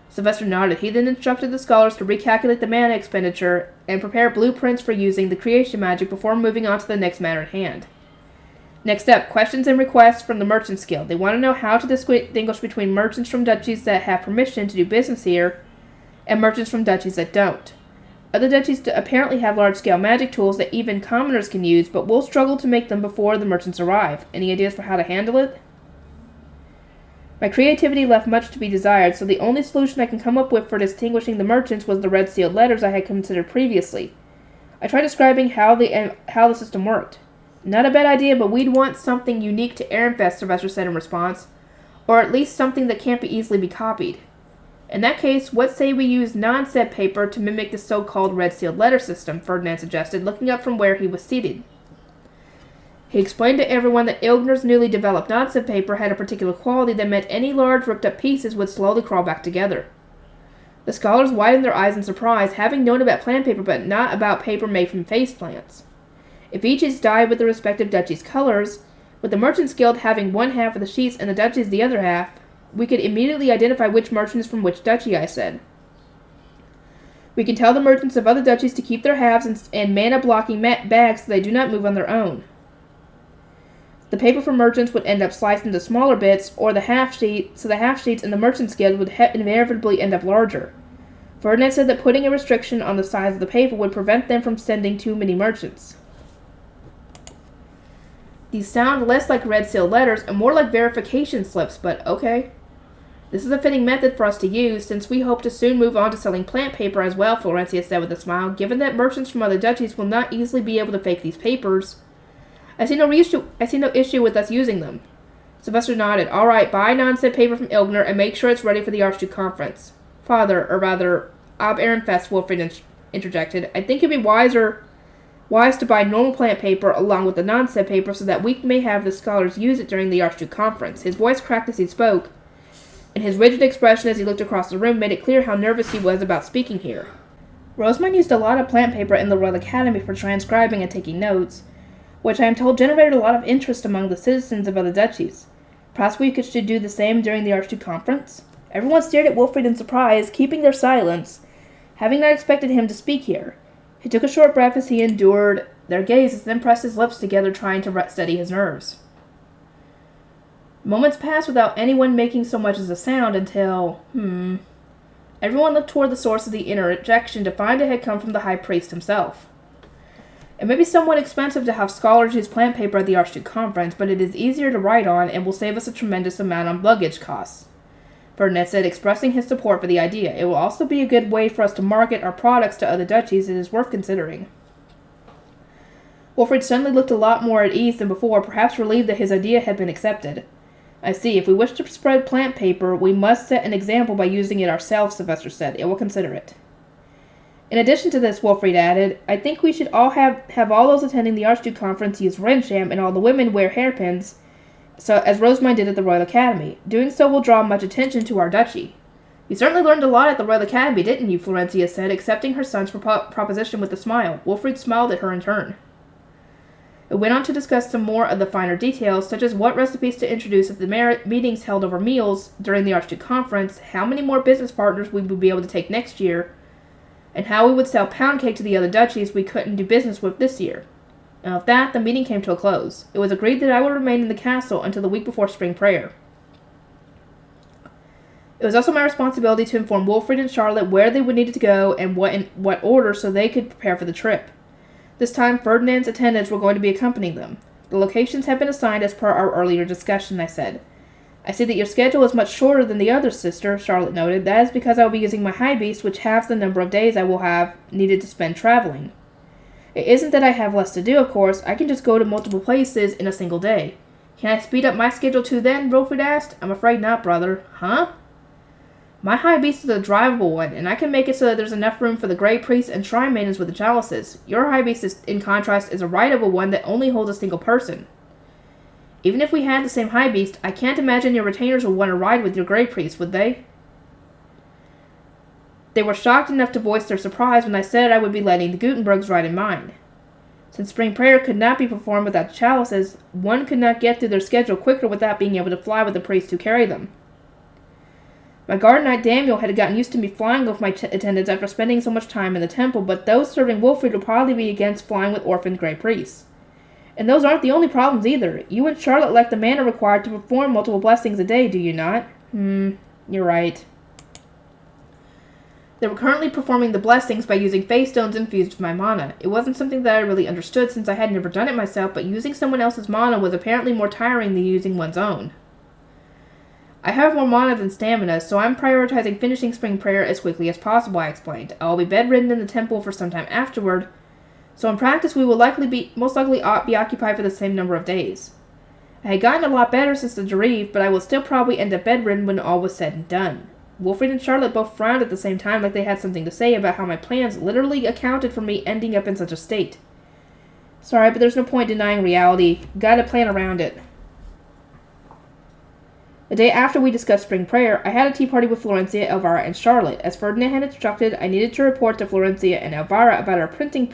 Sylvester nodded. He then instructed the scholars to recalculate the mana expenditure and prepare blueprints for using the creation magic before moving on to the next matter at hand. Next up, questions and requests from the Merchants Guild. They want to know how to distinguish between merchants from duchies that have permission to do business here and merchants from duchies that don't. Other duchies apparently have large-scale magic tools that even commoners can use, but will struggle to make them before the merchants arrive. Any ideas for how to handle it? My creativity left much to be desired, so the only solution I can come up with for distinguishing the merchants was the red sealed letters I had considered previously. I tried describing how the system worked. Not a bad idea, but we'd want something unique to Ehrenfest, Sylvester said in response, or at least something that can't easily be copied. In that case, what say we use non-set paper to mimic the so-called red-sealed letter system, Ferdinand suggested, looking up from where he was seated. He explained to everyone that Ilgner's newly developed non-set paper had a particular quality that meant any large ripped-up pieces would slowly crawl back together. The scholars widened their eyes in surprise, having known about plant paper but not about paper made from face plants. If each is dyed with the respective duchy's colors, with the Merchants Guild having one half of the sheets and the duchies the other half, we could immediately identify which merchant is from which duchy, I said. We can tell the merchants of other duchies to keep their halves and mana-blocking bags so they do not move on their own. The paper for merchants would end up sliced into smaller bits, or the half-sheets in the Merchants Guild would inevitably end up larger. Ferdinand said that putting a restriction on the size of the paper would prevent them from sending too many merchants. These sound less like red-sealed letters and more like verification slips, but okay. This is a fitting method for us to use, since we hope to soon move on to selling plant paper as well, Florencia said with a smile. Given that merchants from other duchies will not easily be able to fake these papers, I see no issue with us using them. Sylvester nodded. All right, buy non-set paper from Ilgner and make sure it's ready for the Archduke Conference. Father, or rather, Ehrenfest, Wolfried interjected. I think it'd be wiser wise to buy normal plant paper along with the non-SED paper so that we may have the scholars use it during the Archduke conference. His voice cracked as he spoke, and his rigid expression as he looked across the room made it clear how nervous he was about speaking here. Rosamund used a lot of plant paper in the Royal Academy for transcribing and taking notes, which I am told generated a lot of interest among the citizens of other duchies. Perhaps we should do the same during the Archduke conference? Everyone stared at Wilfrid in surprise, keeping their silence, having not expected him to speak here. He took a short breath as he endured their gazes, then pressed his lips together, trying to steady his nerves. Moments passed without anyone making so much as a sound until, Everyone looked toward the source of the interjection to find it had come from the High Priest himself. It may be somewhat expensive to have scholars use plant paper at the Archduke conference, but it is easier to write on and will save us a tremendous amount on luggage costs, Ferdinand said, expressing his support for the idea. It will also be a good way for us to market our products to other duchies. It is worth considering. Wilfrid suddenly looked a lot more at ease than before, perhaps relieved that his idea had been accepted. I see. If we wish to spread plant paper, we must set an example by using it ourselves, Sylvester said. It will consider it. In addition to this, Wilfrid added, I think we should all have all those attending the Archduke conference use Rensham and all the women wear hairpins, so as Rosamund did at the Royal Academy. Doing so will draw much attention to our duchy. You certainly learned a lot at the Royal Academy, didn't you? Florencia said, accepting her son's proposition with a smile. Wilfrid smiled at her in turn. It went on to discuss some more of the finer details, such as what recipes to introduce at the meetings held over meals during the Archduke conference, how many more business partners we would be able to take next year, and how we would sell pound cake to the other duchies we couldn't do business with this year. And with that, the meeting came to a close. It was agreed that I would remain in the castle until the week before spring prayer. It was also my responsibility to inform Wilfrid and Charlotte where they would need to go and in what order so they could prepare for the trip. This time, Ferdinand's attendants were going to be accompanying them. The locations had been assigned as per our earlier discussion, I said. I see that your schedule is much shorter than the others, sister, Charlotte noted. That is because I will be using my high beast, which halves the number of days I will have needed to spend traveling. It isn't that I have less to do, of course. I can just go to multiple places in a single day. Can I speed up my schedule too then? Wilfrid asked. I'm afraid not, brother. Huh? My high beast is a drivable one, and I can make it so that there's enough room for the Grey Priests and Shrine Maidens with the chalices. Your high beast, in contrast, is a rideable one that only holds a single person. Even if we had the same high beast, I can't imagine your retainers would want to ride with your Grey Priests, would they? They were shocked enough to voice their surprise when I said I would be letting the Gutenbergs ride in mine. Since spring prayer could not be performed without the chalices, one could not get through their schedule quicker without being able to fly with the priests who carry them. My guard knight Daniel had gotten used to me flying with my attendants after spending so much time in the temple, but those serving Wilfrid would probably be against flying with orphaned Grey Priests. And those aren't the only problems either. You and Charlotte lack the mana required to perform multiple blessings a day, do you not? You're right. They were currently performing the blessings by using face stones infused with my mana. It wasn't something that I really understood since I had never done it myself, but using someone else's mana was apparently more tiring than using one's own. I have more mana than stamina, so I'm prioritizing finishing spring prayer as quickly as possible, I explained. I will be bedridden in the temple for some time afterward, so in practice we will most likely be occupied for the same number of days. I had gotten a lot better since the Jareve, but I will still probably end up bedridden when all was said and done. Wilfrid and Charlotte both frowned at the same time like they had something to say about how my plans literally accounted for me ending up in such a state. Sorry, but there's no point denying reality. Gotta plan around it. The day after we discussed spring prayer, I had a tea party with Florencia, Elvira, and Charlotte. As Ferdinand had instructed, I needed to report to Florencia and Elvira about our printing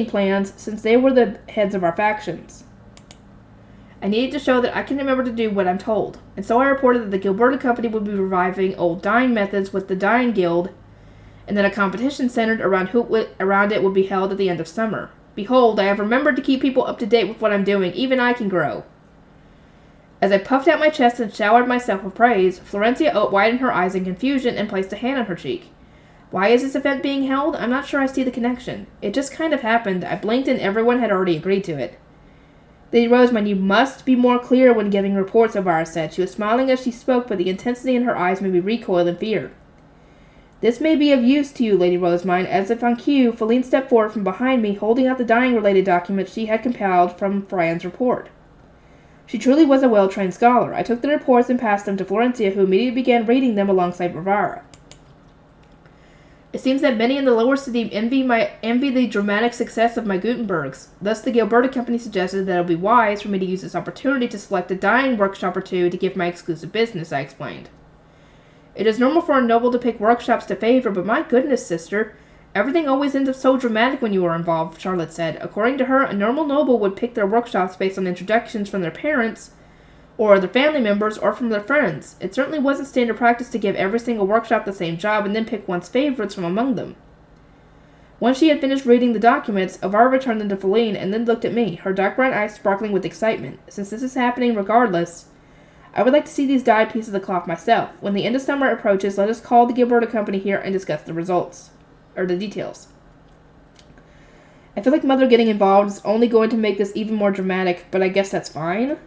plans since they were the heads of our factions. I needed to show that I can remember to do what I'm told, and so I reported that the Gilberta Company would be reviving old dyeing methods with the Dyeing Guild, and that a competition centered around it would be held at the end of summer. Behold, I have remembered to keep people up to date with what I'm doing. Even I can grow. As I puffed out my chest and showered myself with praise, Florencia widened her eyes in confusion and placed a hand on her cheek. Why is this event being held? I'm not sure I see the connection. It just kind of happened. I blinked and everyone had already agreed to it. Lady Rosamund, you must be more clear when giving reports, Elvira said. She was smiling as she spoke, but the intensity in her eyes made me recoil in fear. This may be of use to you, Lady Rosamund. As if on cue, Feline stepped forward from behind me, holding out the dying-related documents she had compiled from Frian's report. She truly was a well-trained scholar. I took the reports and passed them to Florencia, who immediately began reading them alongside Elvira. It seems that many in the lower city envy the dramatic success of my Gutenbergs. Thus, the Gilberta Company suggested that it would be wise for me to use this opportunity to select a dyeing workshop or two to give my exclusive business, I explained. It is normal for a noble to pick workshops to favor, but my goodness, sister, everything always ends up so dramatic when you are involved, Charlotte said. According to her, a normal noble would pick their workshops based on introductions from their parents, or their family members, or from their friends. It certainly wasn't standard practice to give every single workshop the same job and then pick one's favorites from among them. Once she had finished reading the documents, Elvira turned them to Feline and then looked at me, her dark brown eyes sparkling with excitement. Since this is happening regardless, I would like to see these dyed pieces of cloth myself. When the end of summer approaches, let us call the Gilberta Company here and discuss the results, or the details. I feel like Mother getting involved is only going to make this even more dramatic, but I guess that's fine.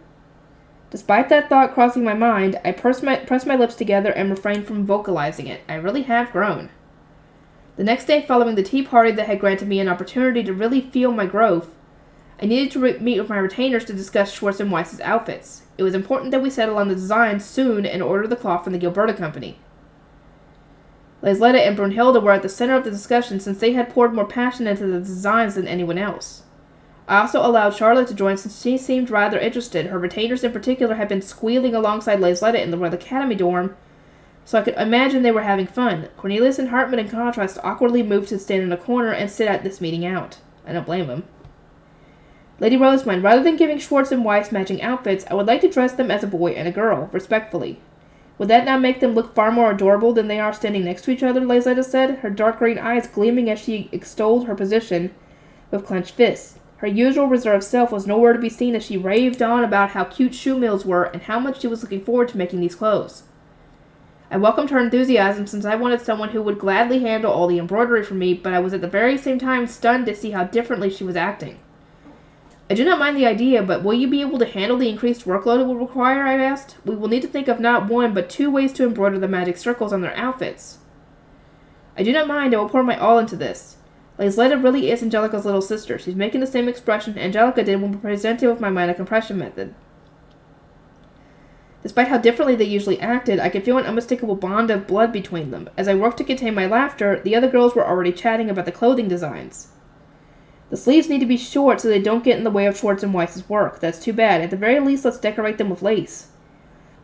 Despite that thought crossing my mind, I pressed my lips together and refrained from vocalizing it. I really have grown. The next day following the tea party that had granted me an opportunity to really feel my growth, I needed to meet with my retainers to discuss Schwartz and Weiss's outfits. It was important that we settle on the designs soon and order the cloth from the Gilberta Company. Liesletta and Brunhilde were at the center of the discussion since they had poured more passion into the designs than anyone else. I also allowed Charlotte to join since she seemed rather interested. Her retainers in particular had been squealing alongside Liesletta in the Royal Academy dorm, so I could imagine they were having fun. Cornelius and Hartman, in contrast, awkwardly moved to stand in a corner and sit at this meeting out. I don't blame them. Lady Rosamund, rather than giving Schwartz and Weiss matching outfits, I would like to dress them as a boy and a girl, respectfully. Would that not make them look far more adorable than they are standing next to each other, Liesletta said, her dark green eyes gleaming as she extolled her position with clenched fists. Her usual reserved self was nowhere to be seen as she raved on about how cute shoe mills were and how much she was looking forward to making these clothes. I welcomed her enthusiasm since I wanted someone who would gladly handle all the embroidery for me, but I was at the very same time stunned to see how differently she was acting. I do not mind the idea, but will you be able to handle the increased workload it will require, I asked. We will need to think of not one, but 2 ways to embroider the magic circles on their outfits. I do not mind, I will pour my all into this. Liesletta really is Angelica's little sister. She's making the same expression Angelica did when presented with my minor compression method. Despite how differently they usually acted, I could feel an unmistakable bond of blood between them. As I worked to contain my laughter, the other girls were already chatting about the clothing designs. The sleeves need to be short so they don't get in the way of Schwartz and Weiss's work. That's too bad. At the very least, let's decorate them with lace.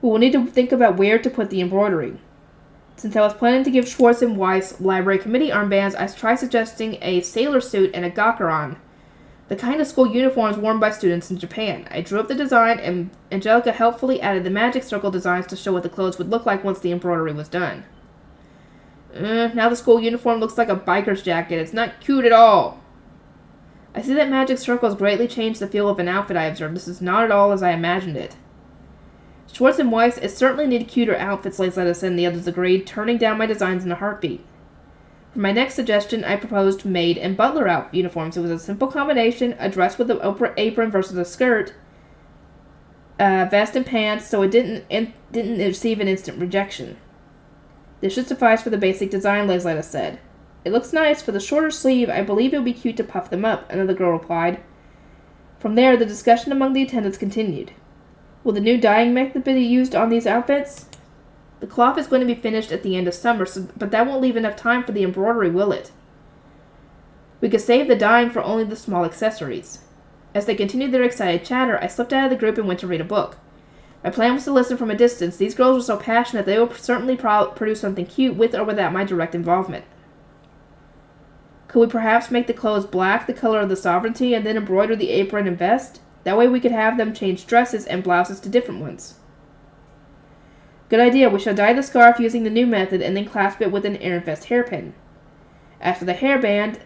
We will need to think about where to put the embroidery. Since I was planning to give Schwartz and Weiss library committee armbands, I tried suggesting a sailor suit and a gakuran, the kind of school uniforms worn by students in Japan. I drew up the design, and Angelica helpfully added the magic circle designs to show what the clothes would look like once the embroidery was done. Now the school uniform looks like a biker's jacket. It's not cute at all. I see that magic circles greatly change the feel of an outfit, I observed. This is not at all as I imagined it. Schwartz and Weiss certainly need cuter outfits, Liesletta said, and the others agreed, turning down my designs in a heartbeat. For my next suggestion, I proposed maid and butler uniforms. It was a simple combination, a dress with an apron versus a skirt, vest and pants, so it didn't receive an instant rejection. This should suffice for the basic design, Liesletta said. It looks nice. For the shorter sleeve, I believe it would be cute to puff them up, another girl replied. From there, the discussion among the attendants continued. Will the new dyeing method be used on these outfits? The cloth is going to be finished at the end of summer, but that won't leave enough time for the embroidery, will it? We could save the dyeing for only the small accessories. As they continued their excited chatter, I slipped out of the group and went to read a book. My plan was to listen from a distance. These girls were so passionate they would certainly produce something cute with or without my direct involvement. Could we perhaps make the clothes black, the color of the sovereignty, and then embroider the apron and vest? That way we could have them change dresses and blouses to different ones. Good idea. We shall dye the scarf using the new method and then clasp it with an Aranfest hairpin. As for the hairband,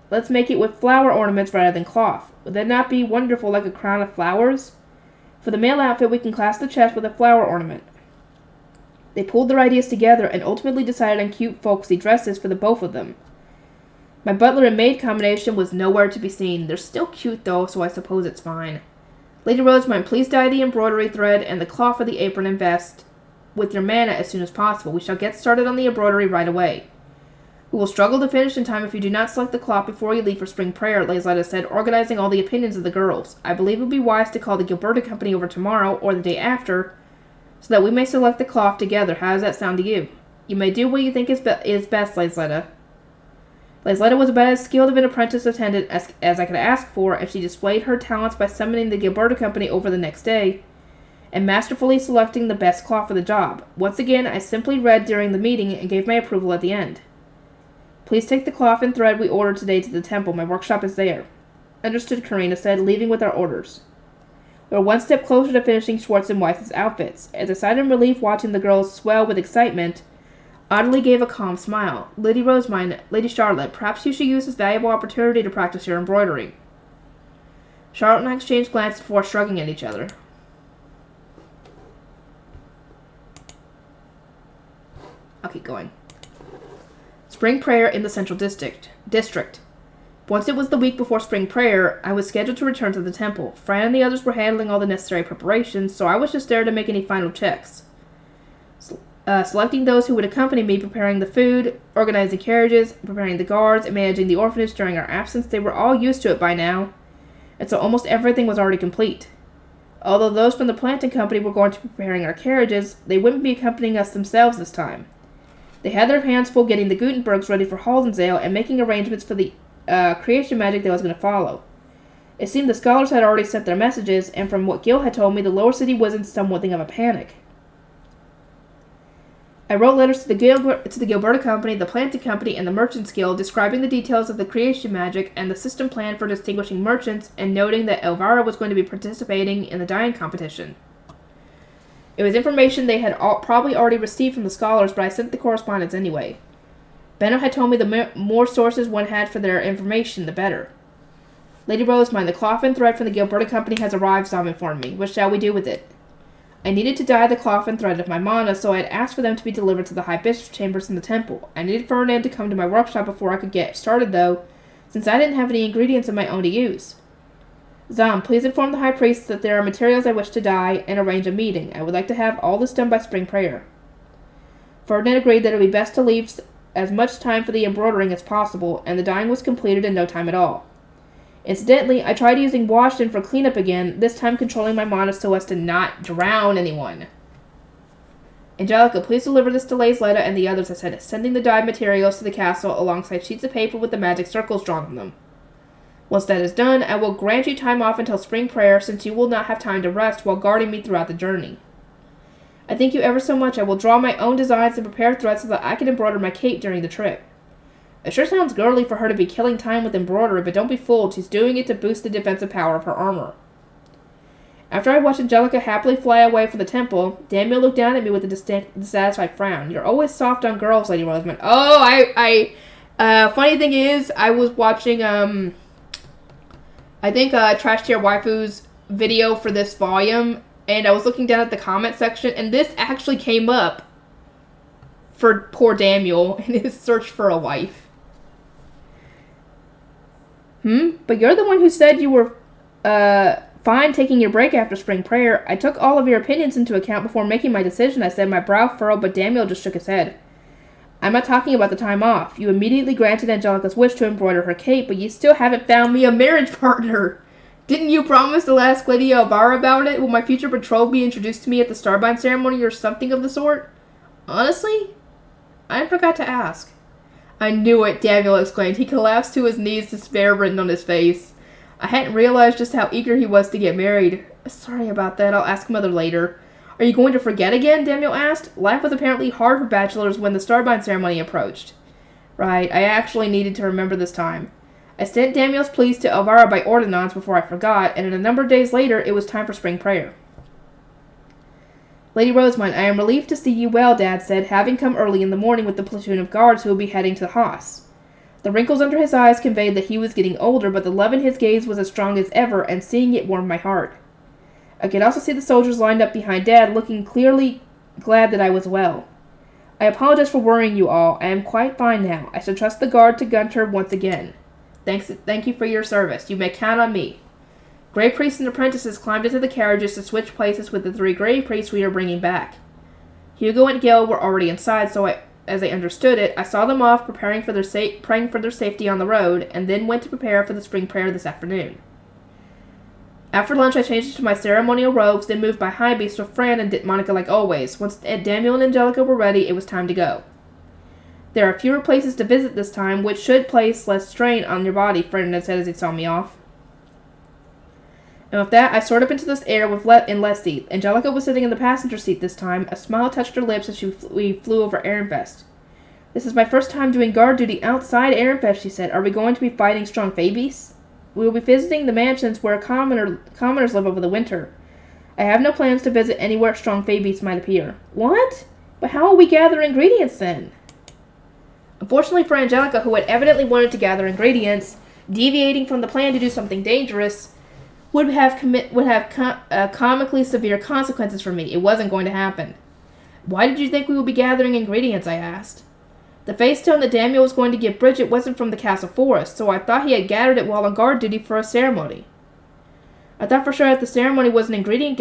let's make it with flower ornaments rather than cloth. Would that not be wonderful, like a crown of flowers? For the male outfit, we can clasp the chest with a flower ornament. They pulled their ideas together and ultimately decided on cute folksy dresses for the both of them. My butler and maid combination was nowhere to be seen. They're still cute, though, so I suppose it's fine. Lady Rosamund, please dye the embroidery thread and the cloth for the apron and vest with your mana as soon as possible. We shall get started on the embroidery right away. We will struggle to finish in time if you do not select the cloth before you leave for spring prayer, Liesletta said, organizing all the opinions of the girls. I believe it would be wise to call the Gilberta Company over tomorrow or the day after, so that we may select the cloth together. How does that sound to you? You may do what you think is best, Laisletta. Laisletta was about as skilled of an apprentice attendant as I could ask for, and she displayed her talents by summoning the Gilberta Company over the next day, and masterfully selecting the best cloth for the job. Once again, I simply read during the meeting and gave my approval at the end. Please take the cloth and thread we ordered today to the temple. My workshop is there. Understood, Karina said, leaving with our orders. We were one step closer to finishing Schwartz and Weiss's outfits. As I sighed in relief watching the girls swell with excitement, Audley gave a calm smile. Lady Rosemine, Lady Charlotte, perhaps you should use this valuable opportunity to practice your embroidery. Charlotte and I exchanged glances before shrugging at each other. I'll keep going. Spring prayer in the Central District. Once it was the week before spring prayer, I was scheduled to return to the temple. Fran and the others were handling all the necessary preparations, so I was just there to make any final checks. Selecting those who would accompany me, preparing the food, organizing carriages, preparing the guards, and managing the orphanage during our absence. They were all used to it by now, and so almost everything was already complete. Although those from the planting company were going to be preparing our carriages, they wouldn't be accompanying us themselves this time. They had their hands full getting the Gutenbergs ready for Haldensdale and making arrangements for the creation magic that was going to follow. It seemed the scholars had already sent their messages, and from what Gil had told me, the lower city was in somewhat of a panic. I wrote letters to the Gilberta Company, the Planting Company, and the Merchants Guild describing the details of the creation magic and the system plan for distinguishing merchants, and noting that Elvira was going to be participating in the dyeing competition. It was information they had probably already received from the scholars, but I sent the correspondence anyway. Benno had told me the more sources one had for their information, the better. Lady Rosemine, the cloth and thread from the Gilberta Company has arrived, Zom informed me. What shall we do with it? I needed to dye the cloth and thread of my mana, so I had asked for them to be delivered to the High Bishop's chambers in the temple. I needed Ferdinand to come to my workshop before I could get started, though, since I didn't have any ingredients of my own to use. Zom, please inform the High Priest that there are materials I wish to dye, and arrange a meeting. I would like to have all this done by spring prayer. Ferdinand agreed that it would be best to leave as much time for the embroidering as possible, and the dyeing was completed in no time at all. Incidentally, I tried using Washington for cleanup again, this time controlling my mana so as to not drown anyone. Angelica, please deliver this to Laisletta and the others, I said, sending the dyed materials to the castle alongside sheets of paper with the magic circles drawn on them. Once that is done, I will grant you time off until spring prayer, since you will not have time to rest while guarding me throughout the journey. I thank you ever so much. I will draw my own designs and prepare threads so that I can embroider my cape during the trip. It sure sounds girly for her to be killing time with embroidery, but don't be fooled, she's doing it to boost the defensive power of her armor. After I watched Angelica happily fly away from the temple, Daniel looked down at me with a dissatisfied frown. You're always soft on girls, Lady Rosamond. Oh, funny thing is, I was watching, I think, Trash Tier Waifu's video for this volume, and I was looking down at the comment section, and this actually came up for poor Daniel in his search for a wife. But you're the one who said you were, fine taking your break after spring prayer. I took all of your opinions into account before making my decision, I said, my brow furrowed, but Daniel just shook his head. I'm not talking about the time off. You immediately granted Angelica's wish to embroider her cape, but you still haven't found me a marriage partner. Didn't you promise to ask Lady Elvira about it? Will my future betrothed be introduced to me at the Starbind ceremony or something of the sort? Honestly, I forgot to ask. I knew it, Daniel exclaimed. He collapsed to his knees, despair written on his face. I hadn't realized just how eager he was to get married. Sorry about that. I'll ask Mother later. Are you going to forget again? Daniel asked. Life was apparently hard for bachelors when the Starbind ceremony approached. Right, I actually needed to remember this time. I sent Daniel's pleas to Elvira by ordinance before I forgot, and a number of days later, it was time for spring prayer. Lady Rosamond, I am relieved to see you well, Dad said, having come early in the morning with the platoon of guards who would be heading to the Haas. The wrinkles under his eyes conveyed that he was getting older, but the love in his gaze was as strong as ever, and seeing it warmed my heart. I could also see the soldiers lined up behind Dad, looking clearly glad that I was well. I apologize for worrying you all. I am quite fine now. I shall trust the guard to Gunter once again. Thank you for your service. You may count on me. Grey priests and apprentices climbed into the carriages to switch places with the 3 Grey priests we are bringing back. Hugo and Gil were already inside, so as I understood it, I saw them off praying for their safety on the road, and then went to prepare for the spring prayer this afternoon. After lunch, I changed into my ceremonial robes, then moved by high beast with Fran and Monica like always. Once Daniel and Angelica were ready, it was time to go. There are fewer places to visit this time, which should place less strain on your body, Ferdinand said as he saw me off. And with that, I soared up into this air in Leslie. Angelica was sitting in the passenger seat this time. A smile touched her lips as we flew over Ehrenfest. This is my first time doing guard duty outside Ehrenfest, she said. Are we going to be fighting strong Fabies? We will be visiting the mansions where commoners live over the winter. I have no plans to visit anywhere strong Fabies might appear. What? But how will we gather ingredients then? Unfortunately for Angelica, who had evidently wanted to gather ingredients, deviating from the plan to do something dangerous would have comically severe consequences for me. It wasn't going to happen. Why did you think we would be gathering ingredients? I asked. The face stone that Daniel was going to give Bridget wasn't from the castle forest, so I thought he had gathered it while on guard duty for a ceremony. I thought for sure that the ceremony was an ingredient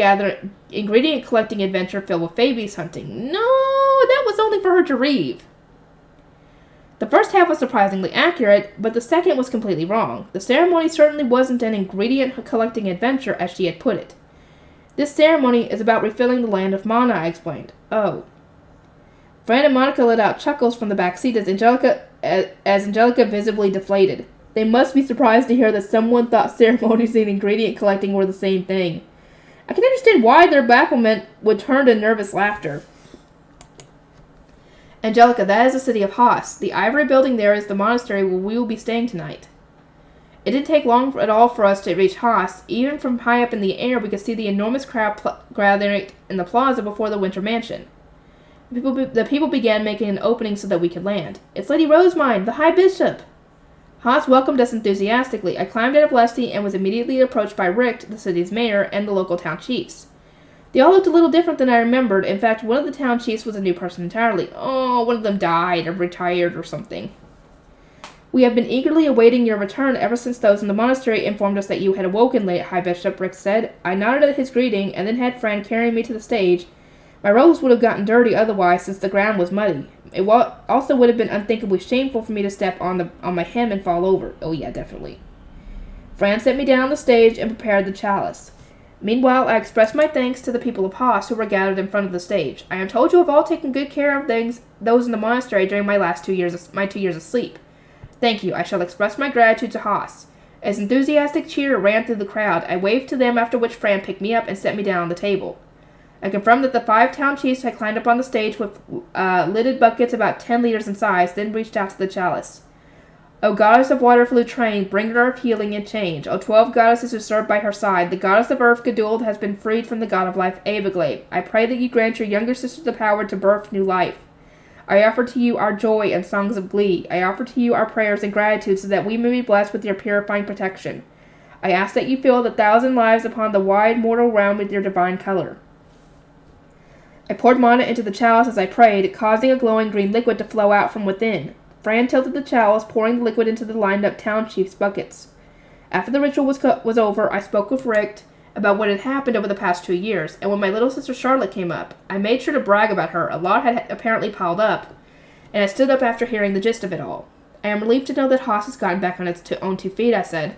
collecting adventure filled with Fabies hunting. No, that was only for her to reave. The first half was surprisingly accurate, but the second was completely wrong. The ceremony certainly wasn't an ingredient-collecting adventure, as she had put it. This ceremony is about refilling the land of mana, I explained. Oh. Fran and Monica let out chuckles from the back seat as Angelica visibly deflated. They must be surprised to hear that someone thought ceremonies and ingredient collecting were the same thing. I can understand why their bafflement would turn to nervous laughter. Angelica, that is the city of Haas. The ivory building there is the monastery where we will be staying tonight. It didn't take long at all for us to reach Haas. Even from high up in the air, we could see the enormous crowd gathering in the plaza before the winter mansion. The people began making an opening so that we could land. It's Lady Rosemine, the High Bishop! Haas welcomed us enthusiastically. I climbed out of Leslie and was immediately approached by Richt, the city's mayor, and the local town chiefs. They all looked a little different than I remembered. In fact, one of the town chiefs was a new person entirely. Oh, one of them died or retired or something. We have been eagerly awaiting your return ever since those in the monastery informed us that you had awoken late, High Bishop, Rick said. I nodded at his greeting and then had Fran carry me to the stage. My robes would have gotten dirty otherwise since the ground was muddy. It also would have been unthinkably shameful for me to step on my hem and fall over. Oh yeah, definitely. Fran set me down on the stage and prepared the chalice. Meanwhile, I expressed my thanks to the people of Haas who were gathered in front of the stage. I am told you have all taken good care of those in the monastery during my last 2 years of sleep. Thank you. I shall express my gratitude to Haas. As enthusiastic cheer ran through the crowd, I waved to them, after which Fran picked me up and set me down on the table. I confirmed that the 5 town chiefs had climbed up on the stage with lidded buckets about 10 liters in size, then reached out to the chalice. O goddess of water-flute train, bringer of healing and change, O 12 goddesses who serve by her side, the goddess of earth, Geduld, has been freed from the god of life, Abeglabe. I pray that you grant your younger sister the power to birth new life. I offer to you our joy and songs of glee. I offer to you our prayers and gratitude so that we may be blessed with your purifying protection. I ask that you fill the 1,000 lives upon the wide mortal realm with your divine color. I poured mana into the chalice as I prayed, causing a glowing green liquid to flow out from within. Fran tilted the chalice, pouring the liquid into the lined-up town chiefs' buckets. After the ritual was over, I spoke with Richt about what had happened over the past 2 years, and when my little sister Charlotte came up, I made sure to brag about her. A lot had apparently piled up, and I stood up after hearing the gist of it all. I am relieved to know that Haas has gotten back on its own 2 feet, I said.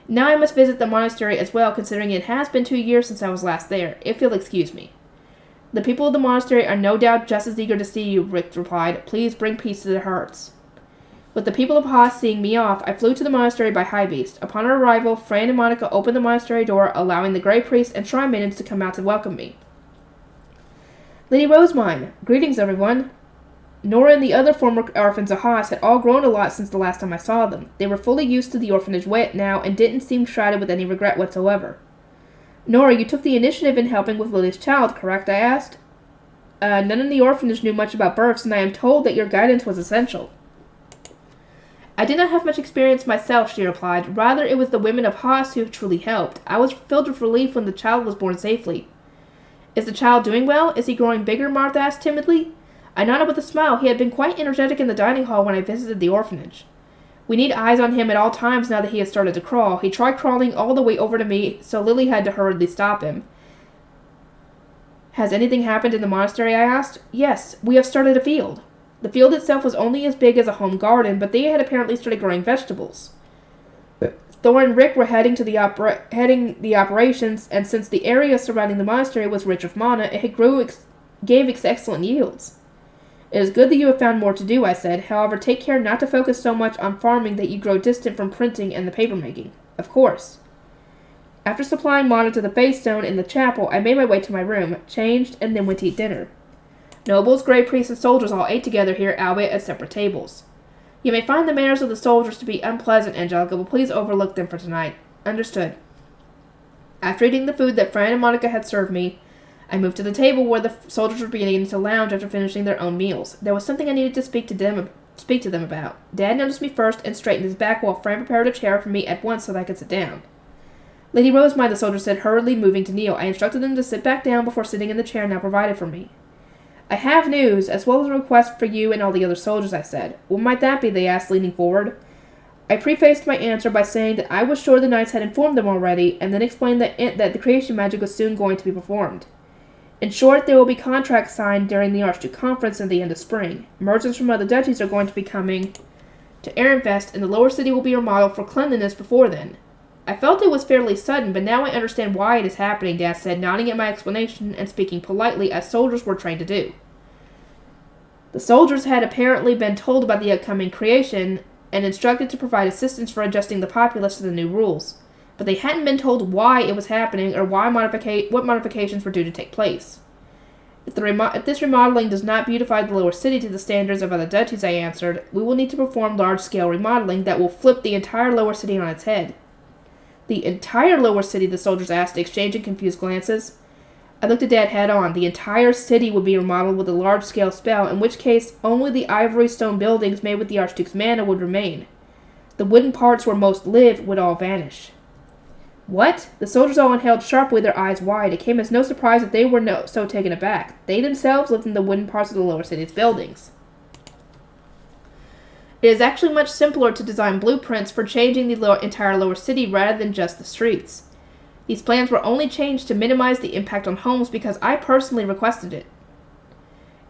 Now I must visit the monastery as well, considering it has been 2 years since I was last there, if you'll excuse me. The people of the monastery are no doubt just as eager to see you, Richt replied. Please bring peace to their hearts. With the people of Haas seeing me off, I flew to the monastery by high beast. Upon our arrival, Fran and Monica opened the monastery door, allowing the Grey Priest and Shrine Maidens to come out to welcome me. Lady Rosemine, greetings everyone. Nora and the other former orphans of Haas had all grown a lot since the last time I saw them. They were fully used to the orphanage now and didn't seem shrouded with any regret whatsoever. Nora, you took the initiative in helping with Lily's child, correct? I asked. None in the orphanage knew much about births, and I am told that your guidance was essential. I did not have much experience myself, she replied. Rather, it was the women of Haas who truly helped. I was filled with relief when the child was born safely. Is the child doing well? Is he growing bigger? Martha asked timidly. I nodded with a smile. He had been quite energetic in the dining hall when I visited the orphanage. We need eyes on him at all times now that he has started to crawl. He tried crawling all the way over to me, so Lily had to hurriedly stop him. Has anything happened in the monastery? I asked. Yes, we have started a field. The field itself was only as big as a home garden, but they had apparently started growing vegetables. Thor and Rick were heading the operations, and since the area surrounding the monastery was rich with mana, it gave excellent yields. It is good that you have found more to do, I said. However, take care not to focus so much on farming that you grow distant from printing and the paper-making. Of course. After supplying mana to the face stone in the chapel, I made my way to my room, changed, and then went to eat dinner. Nobles, grey priests, and soldiers all ate together here, albeit at separate tables. You may find the manners of the soldiers to be unpleasant, Angelica, but please overlook them for tonight. Understood. After eating the food that Fran and Monica had served me, I moved to the table where the soldiers were beginning to lounge after finishing their own meals. There was something I needed to speak to them about. Dad noticed me first and straightened his back while Fran prepared a chair for me at once so that I could sit down. Lady Rosemine, the soldier said, hurriedly moving to kneel. I instructed them to sit back down before sitting in the chair now provided for me. I have news, as well as a request for you and all the other soldiers, I said. What might that be? They asked, leaning forward. I prefaced my answer by saying that I was sure the knights had informed them already, and then explained that the creation magic was soon going to be performed. In short, there will be contracts signed during the Archduke Conference at the end of spring. Merchants from other duchies are going to be coming to Ehrenfest, and the lower city will be remodeled for cleanliness before then. I felt it was fairly sudden, but now I understand why it is happening, Dad said, nodding at my explanation and speaking politely as soldiers were trained to do. The soldiers had apparently been told about the upcoming creation and instructed to provide assistance for adjusting the populace to the new rules, but they hadn't been told why it was happening or what modifications were due to take place. If this remodeling does not beautify the lower city to the standards of other duchies, I answered, we will need to perform large-scale remodeling that will flip the entire lower city on its head. The entire lower city, the soldiers asked, exchanging confused glances. I looked at Dad head on. The entire city would be remodeled with a large-scale spell, in which case only the ivory stone buildings made with the Archduke's mana would remain. The wooden parts where most live would all vanish. What? The soldiers all inhaled sharply, their eyes wide. It came as no surprise that they were so taken aback. They themselves lived in the wooden parts of the lower city's buildings. It is actually much simpler to design blueprints for changing the entire lower city rather than just the streets. These plans were only changed to minimize the impact on homes because I personally requested it.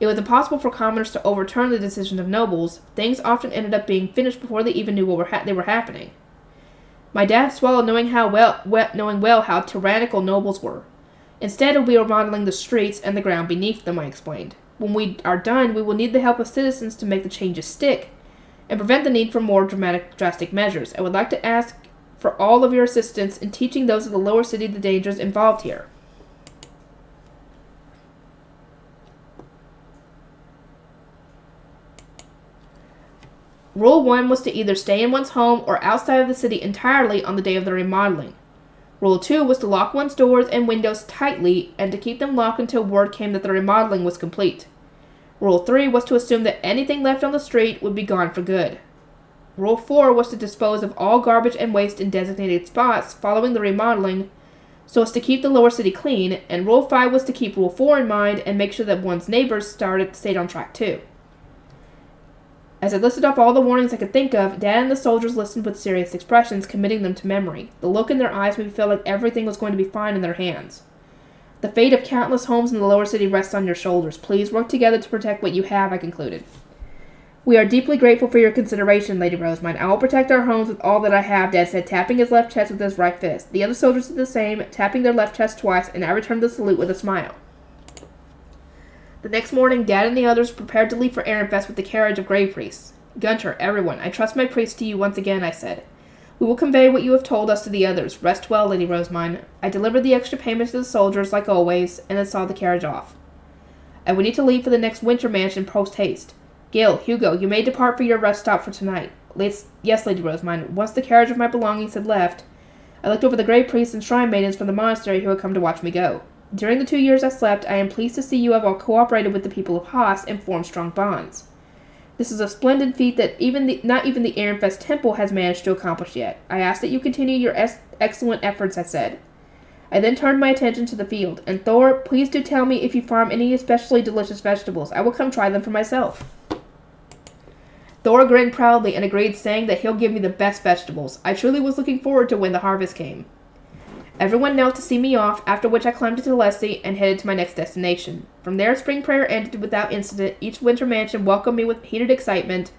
It was impossible for commoners to overturn the decision of nobles. Things often ended up being finished before they even knew they were happening. My dad swallowed, knowing well how tyrannical nobles were. Instead, we were remodeling the streets and the ground beneath them, I explained. When we are done, we will need the help of citizens to make the changes stick and prevent the need for more drastic measures. I would like to ask for all of your assistance in teaching those of the lower city the dangers involved here. Rule 1 was to either stay in one's home or outside of the city entirely on the day of the remodeling. Rule 2 was to lock one's doors and windows tightly and to keep them locked until word came that the remodeling was complete. Rule 3 was to assume that anything left on the street would be gone for good. Rule 4 was to dispose of all garbage and waste in designated spots following the remodeling so as to keep the lower city clean, and Rule 5 was to keep Rule 4 in mind and make sure that one's neighbors stayed on track too. As I listed off all the warnings I could think of, Dad and the soldiers listened with serious expressions, committing them to memory. The look in their eyes made me feel like everything was going to be fine in their hands. The fate of countless homes in the lower city rests on your shoulders. Please work together to protect what you have, I concluded. We are deeply grateful for your consideration, Lady Rosemine. I will protect our homes with all that I have, Dad said, tapping his left chest with his right fist. The other soldiers did the same, tapping their left chest twice, and I returned the salute with a smile. The next morning, Dad and the others prepared to leave for Ehrenfest with the carriage of grey priests. Gunter, everyone, I trust my priest to you once again, I said. We will convey what you have told us to the others. Rest well, Lady Rosemine. I delivered the extra payments to the soldiers, like always, and then saw the carriage off. I would need to leave for the next winter mansion post-haste. Gil, Hugo, you may depart for your rest stop for tonight. Yes, Lady Rosemine. Once the carriage of my belongings had left, I looked over the grey priests and shrine maidens from the monastery who had come to watch me go. During the 2 years I slept, I am pleased to see you have all cooperated with the people of Haas and formed strong bonds. This is a splendid feat that not even the Ehrenfest Temple has managed to accomplish yet. I ask that you continue your excellent efforts, I said. I then turned my attention to the field. And Thor, please do tell me if you farm any especially delicious vegetables. I will come try them for myself. Thor grinned proudly and agreed, saying that he'll give me the best vegetables. I truly was looking forward to when the harvest came. Everyone knelt to see me off, after which I climbed into Leslie and headed to my next destination. From there, spring prayer ended without incident. Each winter mansion welcomed me with heated excitement,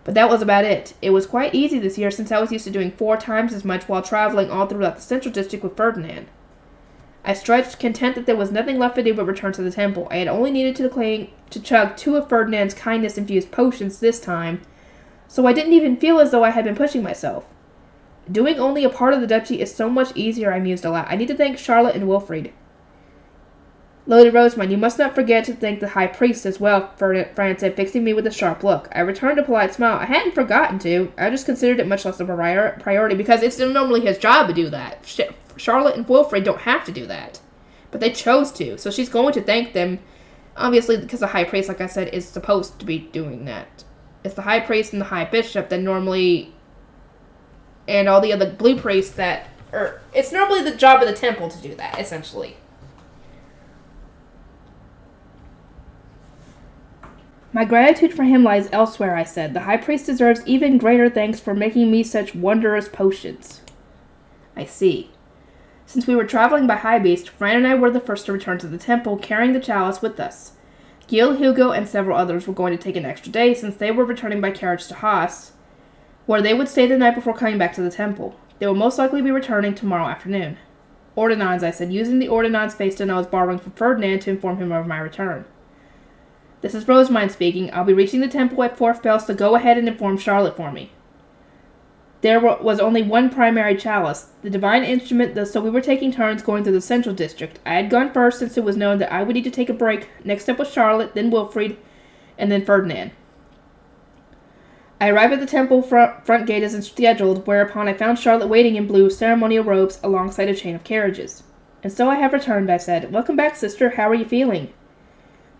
but that was about it. It was quite easy this year since I was used to doing 4 times as much while traveling all throughout the Central District with Ferdinand. I stretched, content that there was nothing left to do but return to the temple. I had only needed to chug 2 of Ferdinand's kindness-infused potions this time, so I didn't even feel as though I had been pushing myself. Doing only a part of the duchy is so much easier, I mused aloud. I need to thank Charlotte and Wilfrid. Lady Rosamund, you must not forget to thank the High Priest as well, Fran said, fixing me with a sharp look. I returned a polite smile. I hadn't forgotten to. I just considered it much less of a priority, because it's normally his job to do that. Charlotte and Wilfrid don't have to do that. But they chose to, so she's going to thank them, obviously, because the High Priest, like I said, is supposed to be doing that. It's the High Priest and the High Bishop that normally, and all the other blue priests that, it's normally the job of the temple to do that, essentially. My gratitude for him lies elsewhere, I said. The High Priest deserves even greater thanks for making me such wondrous potions. I see. Since we were traveling by high beast, Fran and I were the first to return to the temple, carrying the chalice with us. Gil, Hugo, and several others were going to take an extra day since they were returning by carriage to Haas, where they would stay the night before coming back to the temple. They will most likely be returning tomorrow afternoon. Ordinance, I said, using the ordinance face-stone I was borrowing from Ferdinand to inform him of my return. This is Rosamund speaking. I'll be reaching the temple at 4th bell, so go ahead and inform Charlotte for me. There was only one primary chalice, the divine instrument, so we were taking turns going through the central district. I had gone first since it was known that I would need to take a break. Next up was Charlotte, then Wilfrid, and then Ferdinand. I arrived at the temple front gate as scheduled, whereupon I found Charlotte waiting in blue ceremonial robes alongside a chain of carriages. And so I have returned, I said. Welcome back, sister. How are you feeling?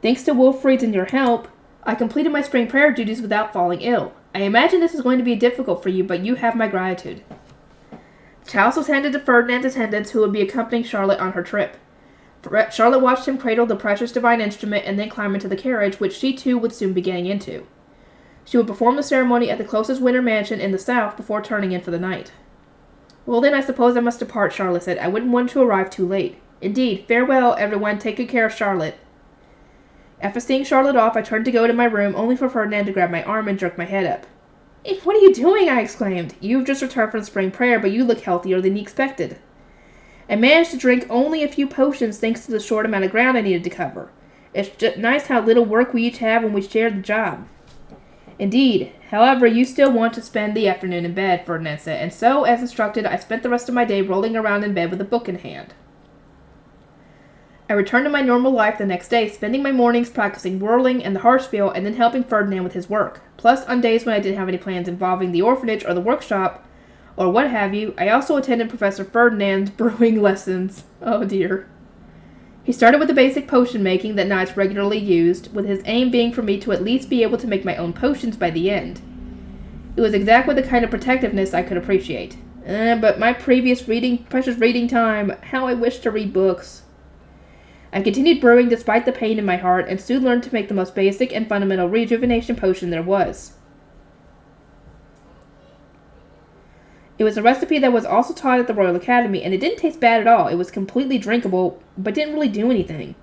Thanks to Wilfrid and your help, I completed my spring prayer duties without falling ill. I imagine this is going to be difficult for you, but you have my gratitude. The chalice was handed to Ferdinand's attendants, who would be accompanying Charlotte on her trip. Charlotte watched him cradle the precious divine instrument and then climb into the carriage, which she too would soon be getting into. She would perform the ceremony at the closest winter mansion in the south before turning in for the night. Well then, I suppose I must depart, Charlotte said. I wouldn't want to arrive too late. Indeed, farewell, everyone. Take good care of Charlotte. After seeing Charlotte off, I turned to go to my room, only for Ferdinand to grab my arm and jerk my head up. If, what are you doing? I exclaimed. You've just returned from spring prayer, but you look healthier than you expected. I managed to drink only a few potions thanks to the short amount of ground I needed to cover. It's just nice how little work we each have when we share the job. Indeed. However, you still want to spend the afternoon in bed, Ferdinand said, and so, as instructed, I spent the rest of my day rolling around in bed with a book in hand. I returned to my normal life the next day, spending my mornings practicing whirling and the Harspiel and then helping Ferdinand with his work. Plus, on days when I didn't have any plans involving the orphanage or the workshop, or what have you, I also attended Professor Ferdinand's brewing lessons. Oh dear. He started with the basic potion making that knights regularly used, with his aim being for me to at least be able to make my own potions by the end. It was exactly the kind of protectiveness I could appreciate. But my precious reading time, how I wish to read books. I continued brewing despite the pain in my heart, and soon learned to make the most basic and fundamental rejuvenation potion there was. It was a recipe that was also taught at the Royal Academy, and it didn't taste bad at all. It was completely drinkable, but didn't really do anything.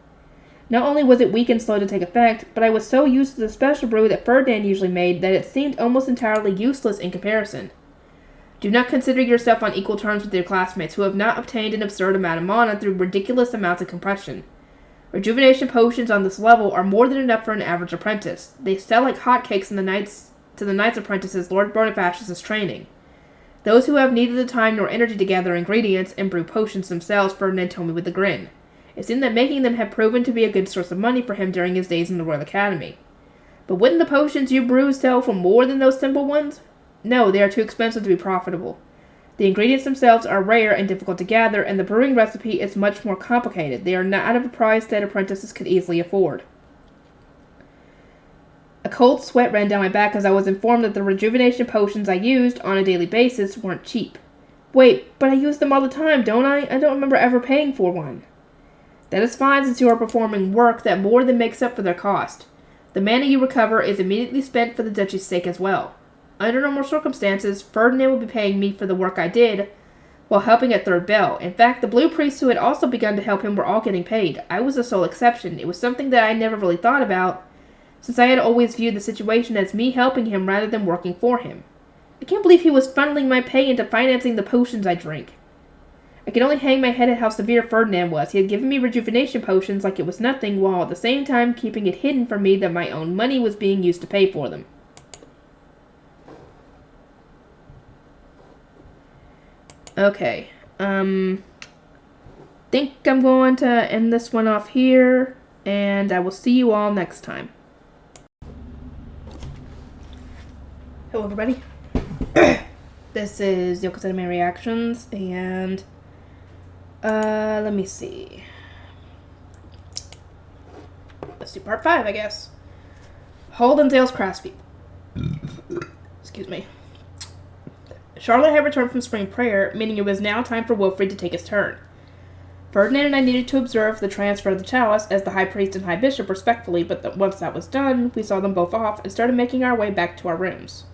Not only was it weak and slow to take effect, but I was so used to the special brew that Ferdinand usually made that it seemed almost entirely useless in comparison. Do not consider yourself on equal terms with your classmates who have not obtained an absurd amount of mana through ridiculous amounts of compression. Rejuvenation potions on this level are more than enough for an average apprentice. They sell like hotcakes to the knights apprentices Lord Bonifacius is training. Those who have neither the time nor energy to gather ingredients and brew potions themselves, Ferdinand told me with a grin. It seemed that making them had proven to be a good source of money for him during his days in the Royal Academy. But wouldn't the potions you brew sell for more than those simple ones? No, they are too expensive to be profitable. The ingredients themselves are rare and difficult to gather, and the brewing recipe is much more complicated. They are not of a price that apprentices could easily afford. A cold sweat ran down my back as I was informed that the rejuvenation potions I used on a daily basis weren't cheap. Wait, but I use them all the time, don't I? I don't remember ever paying for one. That is fine since you are performing work that more than makes up for their cost. The mana you recover is immediately spent for the duchy's sake as well. Under normal circumstances, Ferdinand would be paying me for the work I did while helping at Third Bell. In fact, the blue priests who had also begun to help him were all getting paid. I was the sole exception. It was something that I never really thought about, since I had always viewed the situation as me helping him rather than working for him. I can't believe he was funneling my pay into financing the potions I drink. I could only hang my head at how severe Ferdinand was. He had given me rejuvenation potions like it was nothing, while at the same time keeping it hidden from me that my own money was being used to pay for them. Okay, think I'm going to end this one off here, and I will see you all next time. Hello, everybody. This is Yoko's Anime Reactions, and let me see. Let's do part 5, I guess. Holden's craftspeople. Excuse me. Charlotte had returned from spring prayer, meaning it was now time for Wilfrid to take his turn. Ferdinand and I needed to observe the transfer of the chalice as the high priest and high bishop respectfully, but once that was done, we saw them both off and started making our way back to our rooms.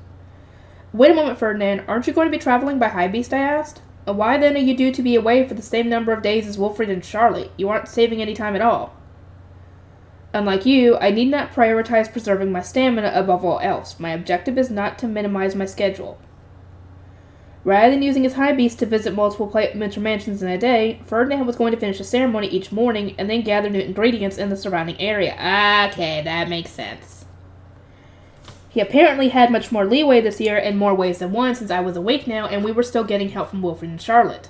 Wait a moment, Ferdinand. Aren't you going to be traveling by high beast? I asked. Why then are you due to be away for the same number of days as Wilfrid and Charlotte? You aren't saving any time at all. Unlike you, I need not prioritize preserving my stamina above all else. My objective is not to minimize my schedule. Rather than using his high beast to visit multiple mansions in a day, Ferdinand was going to finish the ceremony each morning and then gather new ingredients in the surrounding area. Okay, that makes sense. He apparently had much more leeway this year in more ways than one since I was awake now and we were still getting help from Wilfrid and Charlotte.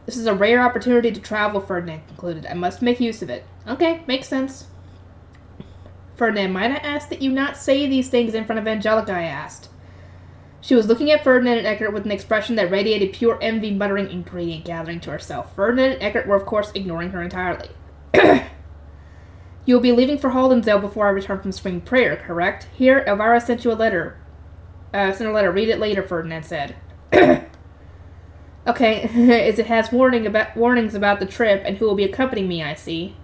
This is a rare opportunity to travel, Ferdinand concluded. I must make use of it. Okay, makes sense. Ferdinand, might I ask that you not say these things in front of Angelica? I asked. She was looking at Ferdinand and Eckert with an expression that radiated pure envy, muttering ingredient gathering to herself. Ferdinand and Eckert were, of course, ignoring her entirely. You will be leaving for Haldensdale before I return from spring prayer, correct? Here, Elvira sent you a letter. Sent a letter. Read it later, Ferdinand said. Okay, as it has warnings about the trip and who will be accompanying me, I see.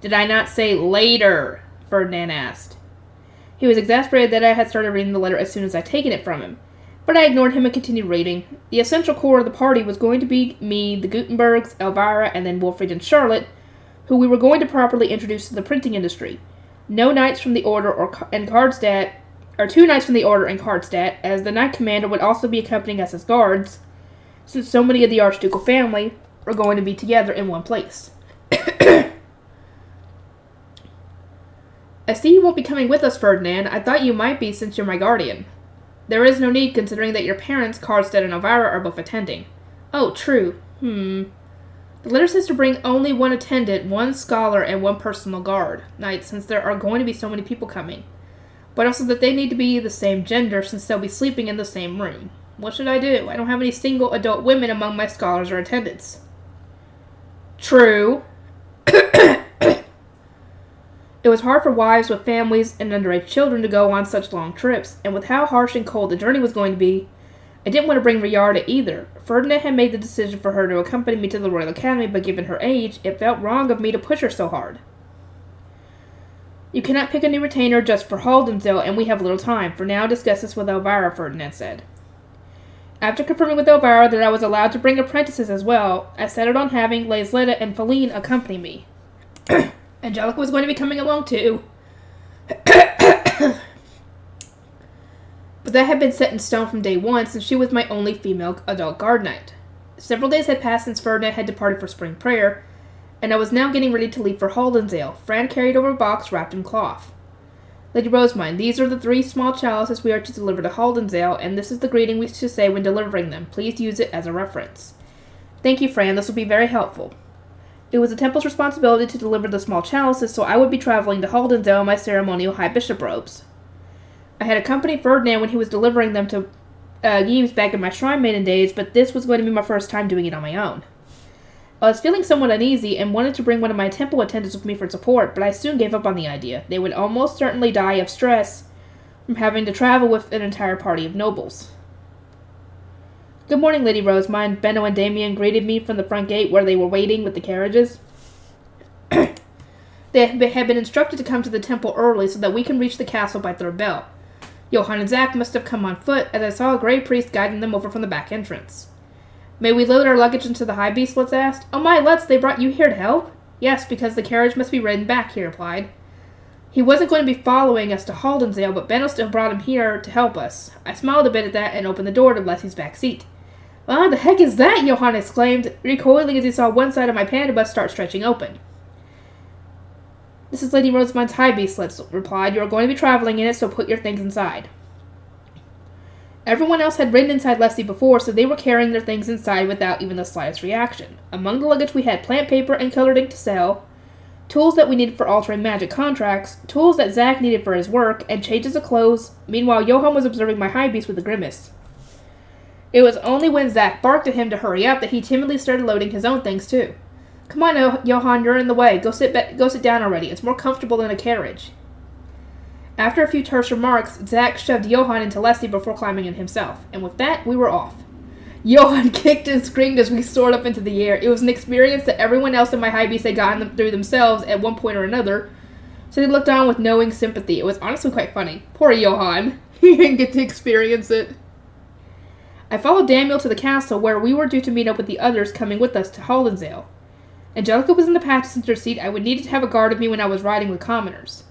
Did I not say later? Ferdinand asked. He was exasperated that I had started reading the letter as soon as I'd taken it from him. But I ignored him and continued reading. The essential core of the party was going to be me, the Gutenbergs, Elvira, and then Wilfrid and Charlotte, who we were going to properly introduce to the printing industry. No knights from the Order and Cardstadt, or 2 knights from the Order and Cardstadt, as the Knight Commander would also be accompanying us as guards, since so many of the Archducal family were going to be together in one place. I see you won't be coming with us, Ferdinand. I thought you might be since you're my guardian. There is no need, considering that your parents, Cardstadt and Elvira, are both attending. Oh, true. The letter says to bring only 1 attendant, 1 scholar, and 1 personal guard, knight, since there are going to be so many people coming. But also that they need to be the same gender, since they'll be sleeping in the same room. What should I do? I don't have any single adult women among my scholars or attendants. True. It was hard for wives with families and underage children to go on such long trips, and with how harsh and cold the journey was going to be, I didn't want to bring Riarda either. Ferdinand had made the decision for her to accompany me to the Royal Academy, but given her age, it felt wrong of me to push her so hard. You cannot pick a new retainer just for Haldensdale, and we have little time. For now, discuss this with Elvira, Ferdinand said. After confirming with Elvira that I was allowed to bring apprentices as well, I settled on having Laisletta and Feline accompany me. Angelica was going to be coming along too. But that had been set in stone from day one, since she was my only female adult guard knight. Several days had passed since Ferdinand had departed for spring prayer, and I was now getting ready to leave for Haldensdale. Fran carried over a box wrapped in cloth. Lady Rosemine, these are the 3 small chalices we are to deliver to Haldensdale, and this is the greeting we should say when delivering them. Please use it as a reference. Thank you, Fran. This will be very helpful. It was the temple's responsibility to deliver the small chalices, so I would be traveling to Haldensdale in my ceremonial high bishop robes. I had accompanied Ferdinand when he was delivering them to Gimes back in my shrine maiden days, but this was going to be my first time doing it on my own. I was feeling somewhat uneasy and wanted to bring one of my temple attendants with me for support, but I soon gave up on the idea. They would almost certainly die of stress from having to travel with an entire party of nobles. Good morning, Lady Rosemine. Benno and Damien greeted me from the front gate where they were waiting with the carriages. They had been instructed to come to the temple early so that we can reach the castle by 3rd bell. Johann and Zach must have come on foot, as I saw a grey priest guiding them over from the back entrance. May we load our luggage into the high beast? Let's asked. Oh my, Let's, they brought you here to help? Yes, because the carriage must be ridden back, he replied. He wasn't going to be following us to Haldensdale, but Benno still brought him here to help us. I smiled a bit at that and opened the door to Leslie's back seat. "Ah, the heck is that?" Johann exclaimed, recoiling as he saw one side of my panda bus start stretching open. "This is Lady Rosamund's high beast," Let's replied. "You are going to be traveling in it, so put your things inside." Everyone else had ridden inside Leslie before, so they were carrying their things inside without even the slightest reaction. Among the luggage we had plant paper and colored ink to sell, tools that we needed for altering magic contracts, tools that Zack needed for his work, and changes of clothes. Meanwhile, Johann was observing my high beast with a grimace. It was only when Zack barked at him to hurry up that he timidly started loading his own things too. "Come on, Johann, you're in the way. Go sit down already. It's more comfortable than a carriage." After a few terse remarks, Zack shoved Johann into Leslie before climbing in himself, and with that, we were off. Johann kicked and screamed as we soared up into the air. It was an experience that everyone else in my high beast had gotten through themselves at one point or another, so they looked on with knowing sympathy. It was honestly quite funny. Poor Johann. He didn't get to experience it. I followed Daniel to the castle, where we were due to meet up with the others coming with us to Haldensdale. Angelica was in the passenger seat. I would need to have a guard of me when I was riding with commoners.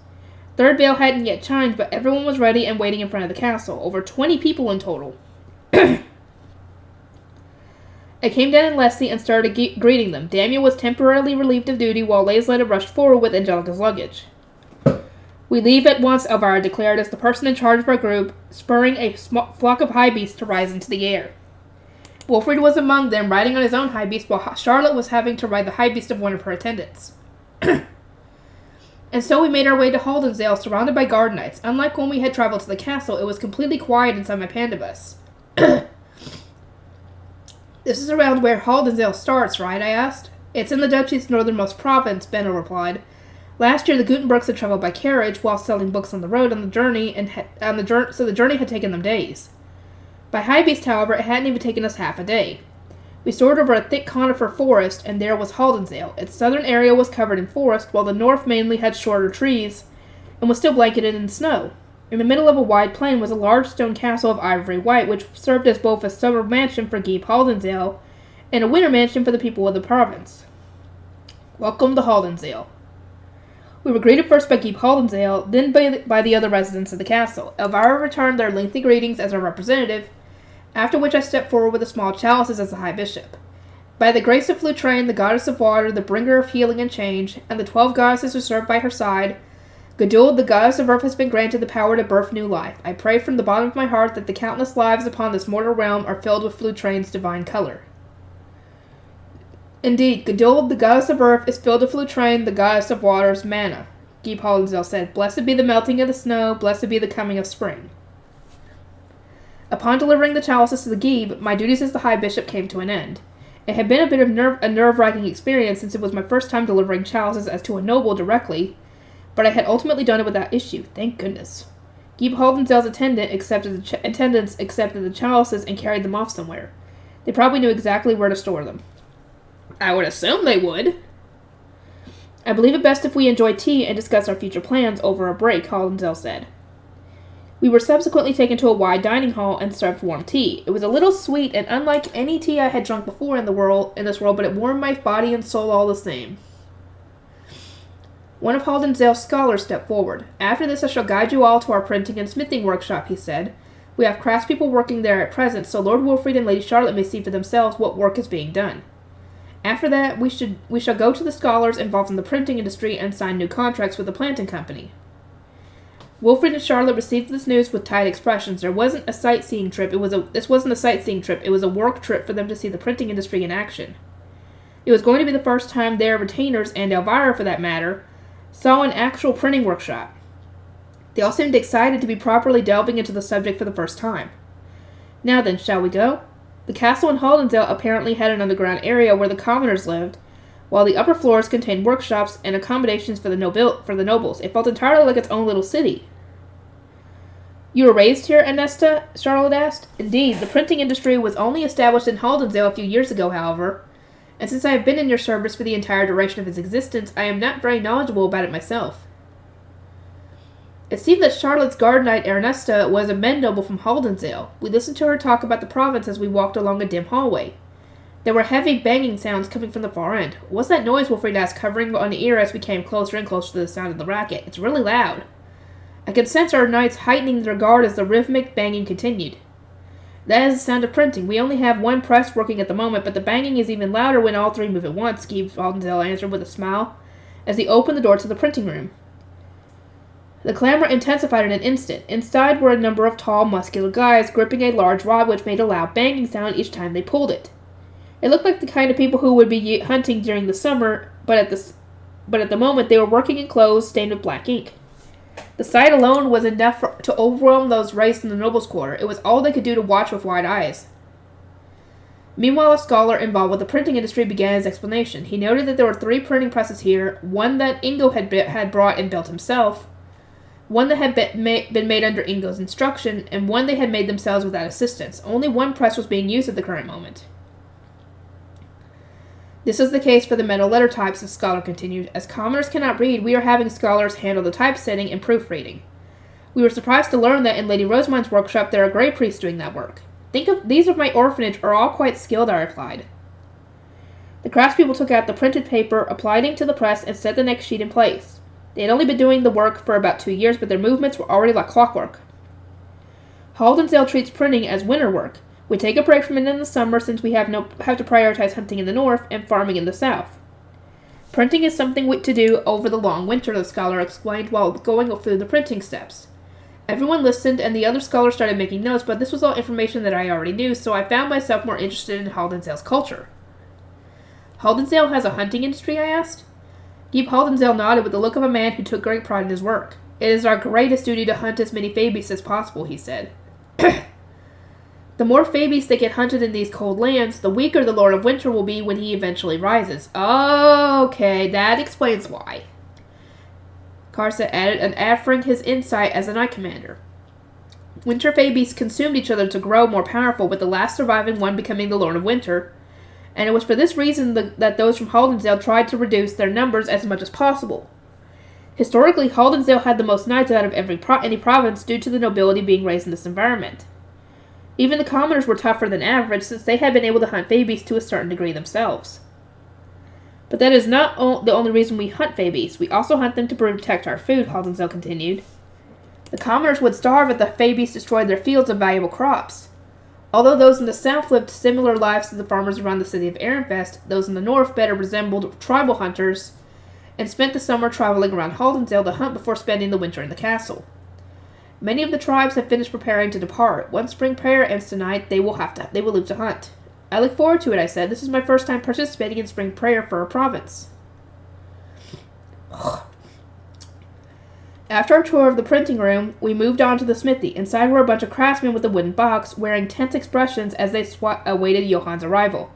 Third bell hadn't yet chimed, but everyone was ready and waiting in front of the castle. Over 20 people in total. I came down in Leslie and started greeting them. Daniel was temporarily relieved of duty, while Laysletta rushed forward with Angelica's luggage. "We leave at once," Elvira declared as the person in charge of our group, spurring a flock of high beasts to rise into the air. Wilfred was among them, riding on his own high beast, while Charlotte was having to ride the high beast of one of her attendants. And so we made our way to Haldensdale, surrounded by guard knights. Unlike when we had traveled to the castle, it was completely quiet inside my panda bus. "This is around where Haldensdale starts, right?" I asked. "It's in the duchy's northernmost province," Benno replied. "Last year, the Gutenbergs had traveled by carriage while selling books on the road on the journey, so the journey had taken them days. By high beast, however, it hadn't even taken us half a day. We soared over a thick conifer forest, and there was Haldensdale. Its southern area was covered in forest, while the north mainly had shorter trees, and was still blanketed in snow. In the middle of a wide plain was a large stone castle of ivory white, which served as both a summer mansion for Geep Haldensdale and a winter mansion for the people of the province. Welcome to Haldensdale. We were greeted first by Geep Haldensdale, then by the other residents of the castle. Elvira returned their lengthy greetings as our representative, after which I stepped forward with the small chalices as the High Bishop. By the grace of Flutraine, the goddess of water, the bringer of healing and change, and the 12 goddesses who serve by her side, Geduld, the goddess of earth, has been granted the power to birth new life. I pray from the bottom of my heart that the countless lives upon this mortal realm are filled with Flutraine's divine color. Indeed, Geduld, the goddess of earth, is filled with Flutraine, the goddess of water's mana. Geep Haldensdale said, "Blessed be the melting of the snow, blessed be the coming of spring." Upon delivering the chalices to the Geeb, my duties as the High Bishop came to an end. It had been a bit of a nerve-wracking experience since it was my first time delivering chalices as to a noble directly, but I had ultimately done it without issue, thank goodness. Geep Haldensdale's attendants accepted the chalices and carried them off somewhere. They probably knew exactly where to store them. I would assume they would. "I believe it best if we enjoy tea and discuss our future plans over a break," Haldensdale said. We were subsequently taken to a wide dining hall and served warm tea. It was a little sweet and unlike any tea I had drunk before in this world, but it warmed my body and soul all the same. One of Haldensdale's scholars stepped forward. "After this I shall guide you all to our printing and smithing workshop," he said. "We have craftspeople working there at present, so Lord Wilfrid and Lady Charlotte may see for themselves what work is being done. After that, we shall go to the scholars involved in the printing industry and sign new contracts with the planting company." Wilfrid and Charlotte received this news with tight expressions. This wasn't a sightseeing trip, it was a work trip for them to see the printing industry in action. It was going to be the first time their retainers, and Elvira for that matter, saw an actual printing workshop. They all seemed excited to be properly delving into the subject for the first time. "Now then, shall we go?" The castle in Haldensdale apparently had an underground area where the commoners lived, while the upper floors contained workshops and accommodations for the nobles. It felt entirely like its own little city. "You were raised here, Ernesta?" Charlotte asked. "Indeed. The printing industry was only established in Haldensdale a few years ago, however, and since I have been in your service for the entire duration of its existence, I am not very knowledgeable about it myself." It seemed that Charlotte's guard knight Ernesta was a men noble from Haldensdale. We listened to her talk about the province as we walked along a dim hallway. There were heavy banging sounds coming from the far end. "What's that noise?" Wilfrid asked, covering one ear as we came closer and closer to the sound of the racket. "It's really loud." I could sense our knights heightening their guard as the rhythmic banging continued. That is the sound of printing. We only have one press working at the moment, but the banging is even louder when all three move at once, Skeeve Haldensdale answered with a smile as he opened the door to the printing room. The clamor intensified in an instant. Inside were a number of tall, muscular guys gripping a large rod which made a loud banging sound each time they pulled it. It looked like the kind of people who would be hunting during the summer, but at the moment they were working in clothes stained with black ink. The sight alone was enough to overwhelm those raised in the nobles' quarter. It was all they could do to watch with wide eyes. Meanwhile, a scholar involved with the printing industry began his explanation. He noted that there were 3 printing presses here, one that Ingo had brought and built himself, one that had been made under Ingo's instruction, and one they had made themselves without assistance. Only one press was being used at the current moment. This is the case for the metal letter types, the scholar continued. As commoners cannot read, we are having scholars handle the typesetting and proofreading. We were surprised to learn that in Lady Rosamond's workshop there are grey priests doing that work. These of my orphanage are all quite skilled, I replied. The craftspeople took out the printed paper, applied ink to the press, and set the next sheet in place. They had only been doing the work for about 2 years, but their movements were already like clockwork. Haldensdale treats printing as winter work. We take a break from it in the summer since we have to prioritize hunting in the north and farming in the south. Printing is something to do over the long winter, the scholar explained while going through the printing steps. Everyone listened, and the other scholars started making notes, but this was all information that I already knew, so I found myself more interested in Haldensdale's culture. Haldensdale has a hunting industry, I asked. Geep Haldensdale nodded with the look of a man who took great pride in his work. It is our greatest duty to hunt as many Fabies as possible, he said. The more Fabies that get hunted in these cold lands, the weaker the Lord of Winter will be when he eventually rises. Okay, that explains why. Karsa added, offering his insight as a knight commander. Winter Fabies consumed each other to grow more powerful, with the last surviving one becoming the Lord of Winter, and it was for this reason that those from Haldensdale tried to reduce their numbers as much as possible. Historically, Haldensdale had the most knights out of any province due to the nobility being raised in this environment. Even the commoners were tougher than average, since they had been able to hunt Fabies to a certain degree themselves. But that is not the only reason we hunt Fabies. We also hunt them to protect our food, Haldensdale continued. The commoners would starve if the Fabies destroyed their fields of valuable crops. Although those in the south lived similar lives to the farmers around the city of Ehrenfest, those in the north better resembled tribal hunters and spent the summer traveling around Haldensdale to hunt before spending the winter in the castle. Many of the tribes have finished preparing to depart. Once spring prayer ends tonight, they will leave to hunt. I look forward to it, I said. This is my first time participating in spring prayer for our province. After our tour of the printing room, we moved on to the smithy. Inside were a bunch of craftsmen with a wooden box, wearing tense expressions as they awaited Johann's arrival.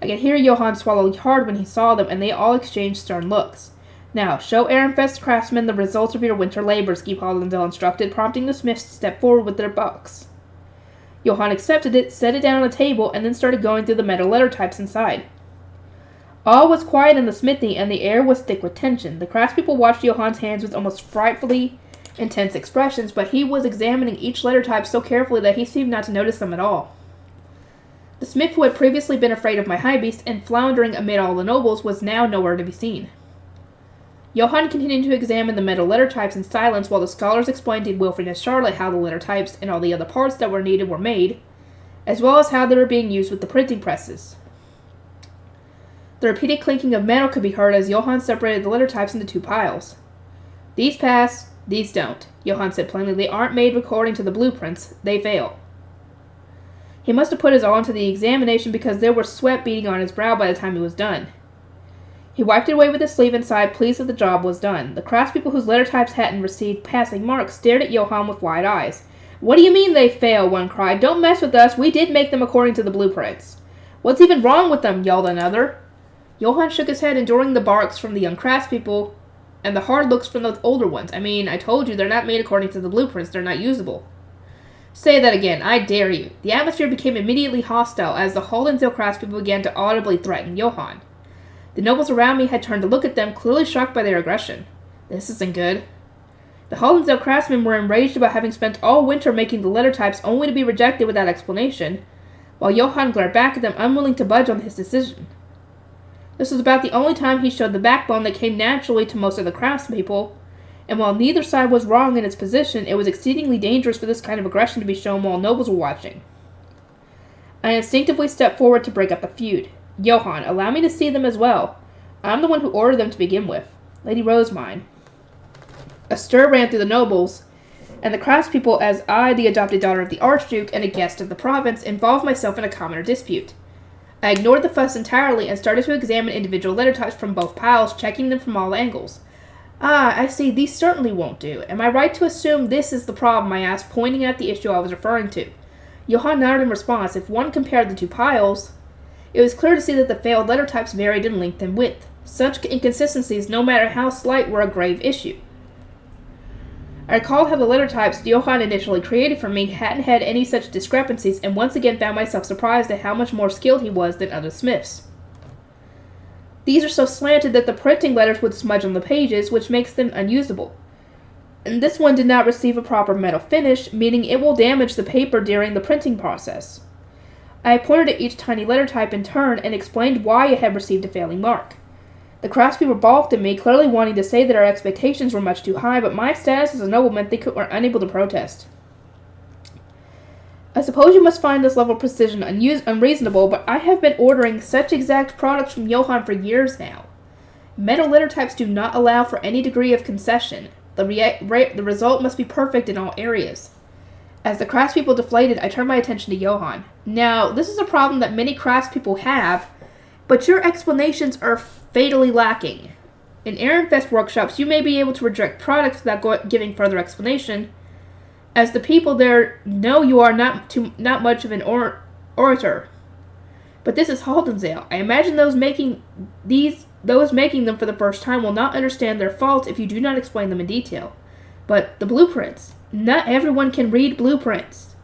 I could hear Johann swallow hard when he saw them, and they all exchanged stern looks. Now, show Ehrenfest craftsmen the results of your winter labors, Geep Haldensdale instructed, prompting the smiths to step forward with their box. Johann accepted it, set it down on a table, and then started going through the metal letter types inside. All was quiet in the smithy, and the air was thick with tension. The craftspeople watched Johann's hands with almost frightfully intense expressions, but he was examining each letter type so carefully that he seemed not to notice them at all. The smith who had previously been afraid of my high beast and floundering amid all the nobles was now nowhere to be seen. Johann continued to examine the metal letter types in silence while the scholars explained to Wilfred and Charlotte how the letter types and all the other parts that were needed were made, as well as how they were being used with the printing presses. The repeated clinking of metal could be heard as Johann separated the letter types into 2 piles. These pass, these don't, Johann said plainly. They aren't made according to the blueprints. They fail. He must have put his all into the examination because there was sweat beading on his brow by the time he was done. He wiped it away with his sleeve and sighed, pleased that the job was done. The craftspeople whose letter types hadn't received passing marks stared at Johann with wide eyes. What do you mean they fail? One cried. Don't mess with us. We did make them according to the blueprints. What's even wrong with them? Yelled another. Johann shook his head, enduring the barks from the young craftspeople and the hard looks from the older ones. I mean, I told you they're not made according to the blueprints. They're not usable. Say that again. I dare you. The atmosphere became immediately hostile as the Haldensdale craftspeople began to audibly threaten Johann. The nobles around me had turned to look at them, clearly shocked by their aggression. This isn't good. The Haldensdale craftsmen were enraged about having spent all winter making the letter types only to be rejected without explanation, while Johann glared back at them, unwilling to budge on his decision. This was about the only time he showed the backbone that came naturally to most of the craftspeople, and while neither side was wrong in its position, it was exceedingly dangerous for this kind of aggression to be shown while nobles were watching. I instinctively stepped forward to break up the feud. Johann, allow me to see them as well. I'm the one who ordered them to begin with. Lady Rosemine. A stir ran through the nobles and the craftspeople as I, the adopted daughter of the Archduke and a guest of the province, involved myself in a commoner dispute. I ignored the fuss entirely and started to examine individual letter types from both piles, checking them from all angles. Ah, I see, these certainly won't do. Am I right to assume this is the problem? I asked, pointing at the issue I was referring to. Johann nodded in response. If one compared the two piles, it was clear to see that the failed letter types varied in length and width. Such inconsistencies, no matter how slight, were a grave issue. I recalled how the letter types Johann initially created for me hadn't had any such discrepancies, and once again found myself surprised at how much more skilled he was than other smiths. These are so slanted that the printing letters would smudge on the pages, which makes them unusable. And this one did not receive a proper metal finish, meaning it will damage the paper during the printing process. I pointed at each tiny letter type in turn and explained why it had received a failing mark. The craftspeople balked at me, clearly wanting to say that our expectations were much too high, but my status as a nobleman were unable to protest. I suppose you must find this level of precision unreasonable, but I have been ordering such exact products from Johann for years now. Metal letter types do not allow for any degree of concession. The result must be perfect in all areas. As the craftspeople deflated, I turned my attention to Johann. Now, this is a problem that many craftspeople have, but your explanations are fatally lacking. In Ehrenfest workshops, you may be able to reject products without giving further explanation, as the people there know you are not much of an orator. But this is Haldensale. I imagine those making them for the first time will not understand their faults if you do not explain them in detail. But the blueprints. Not everyone can read blueprints.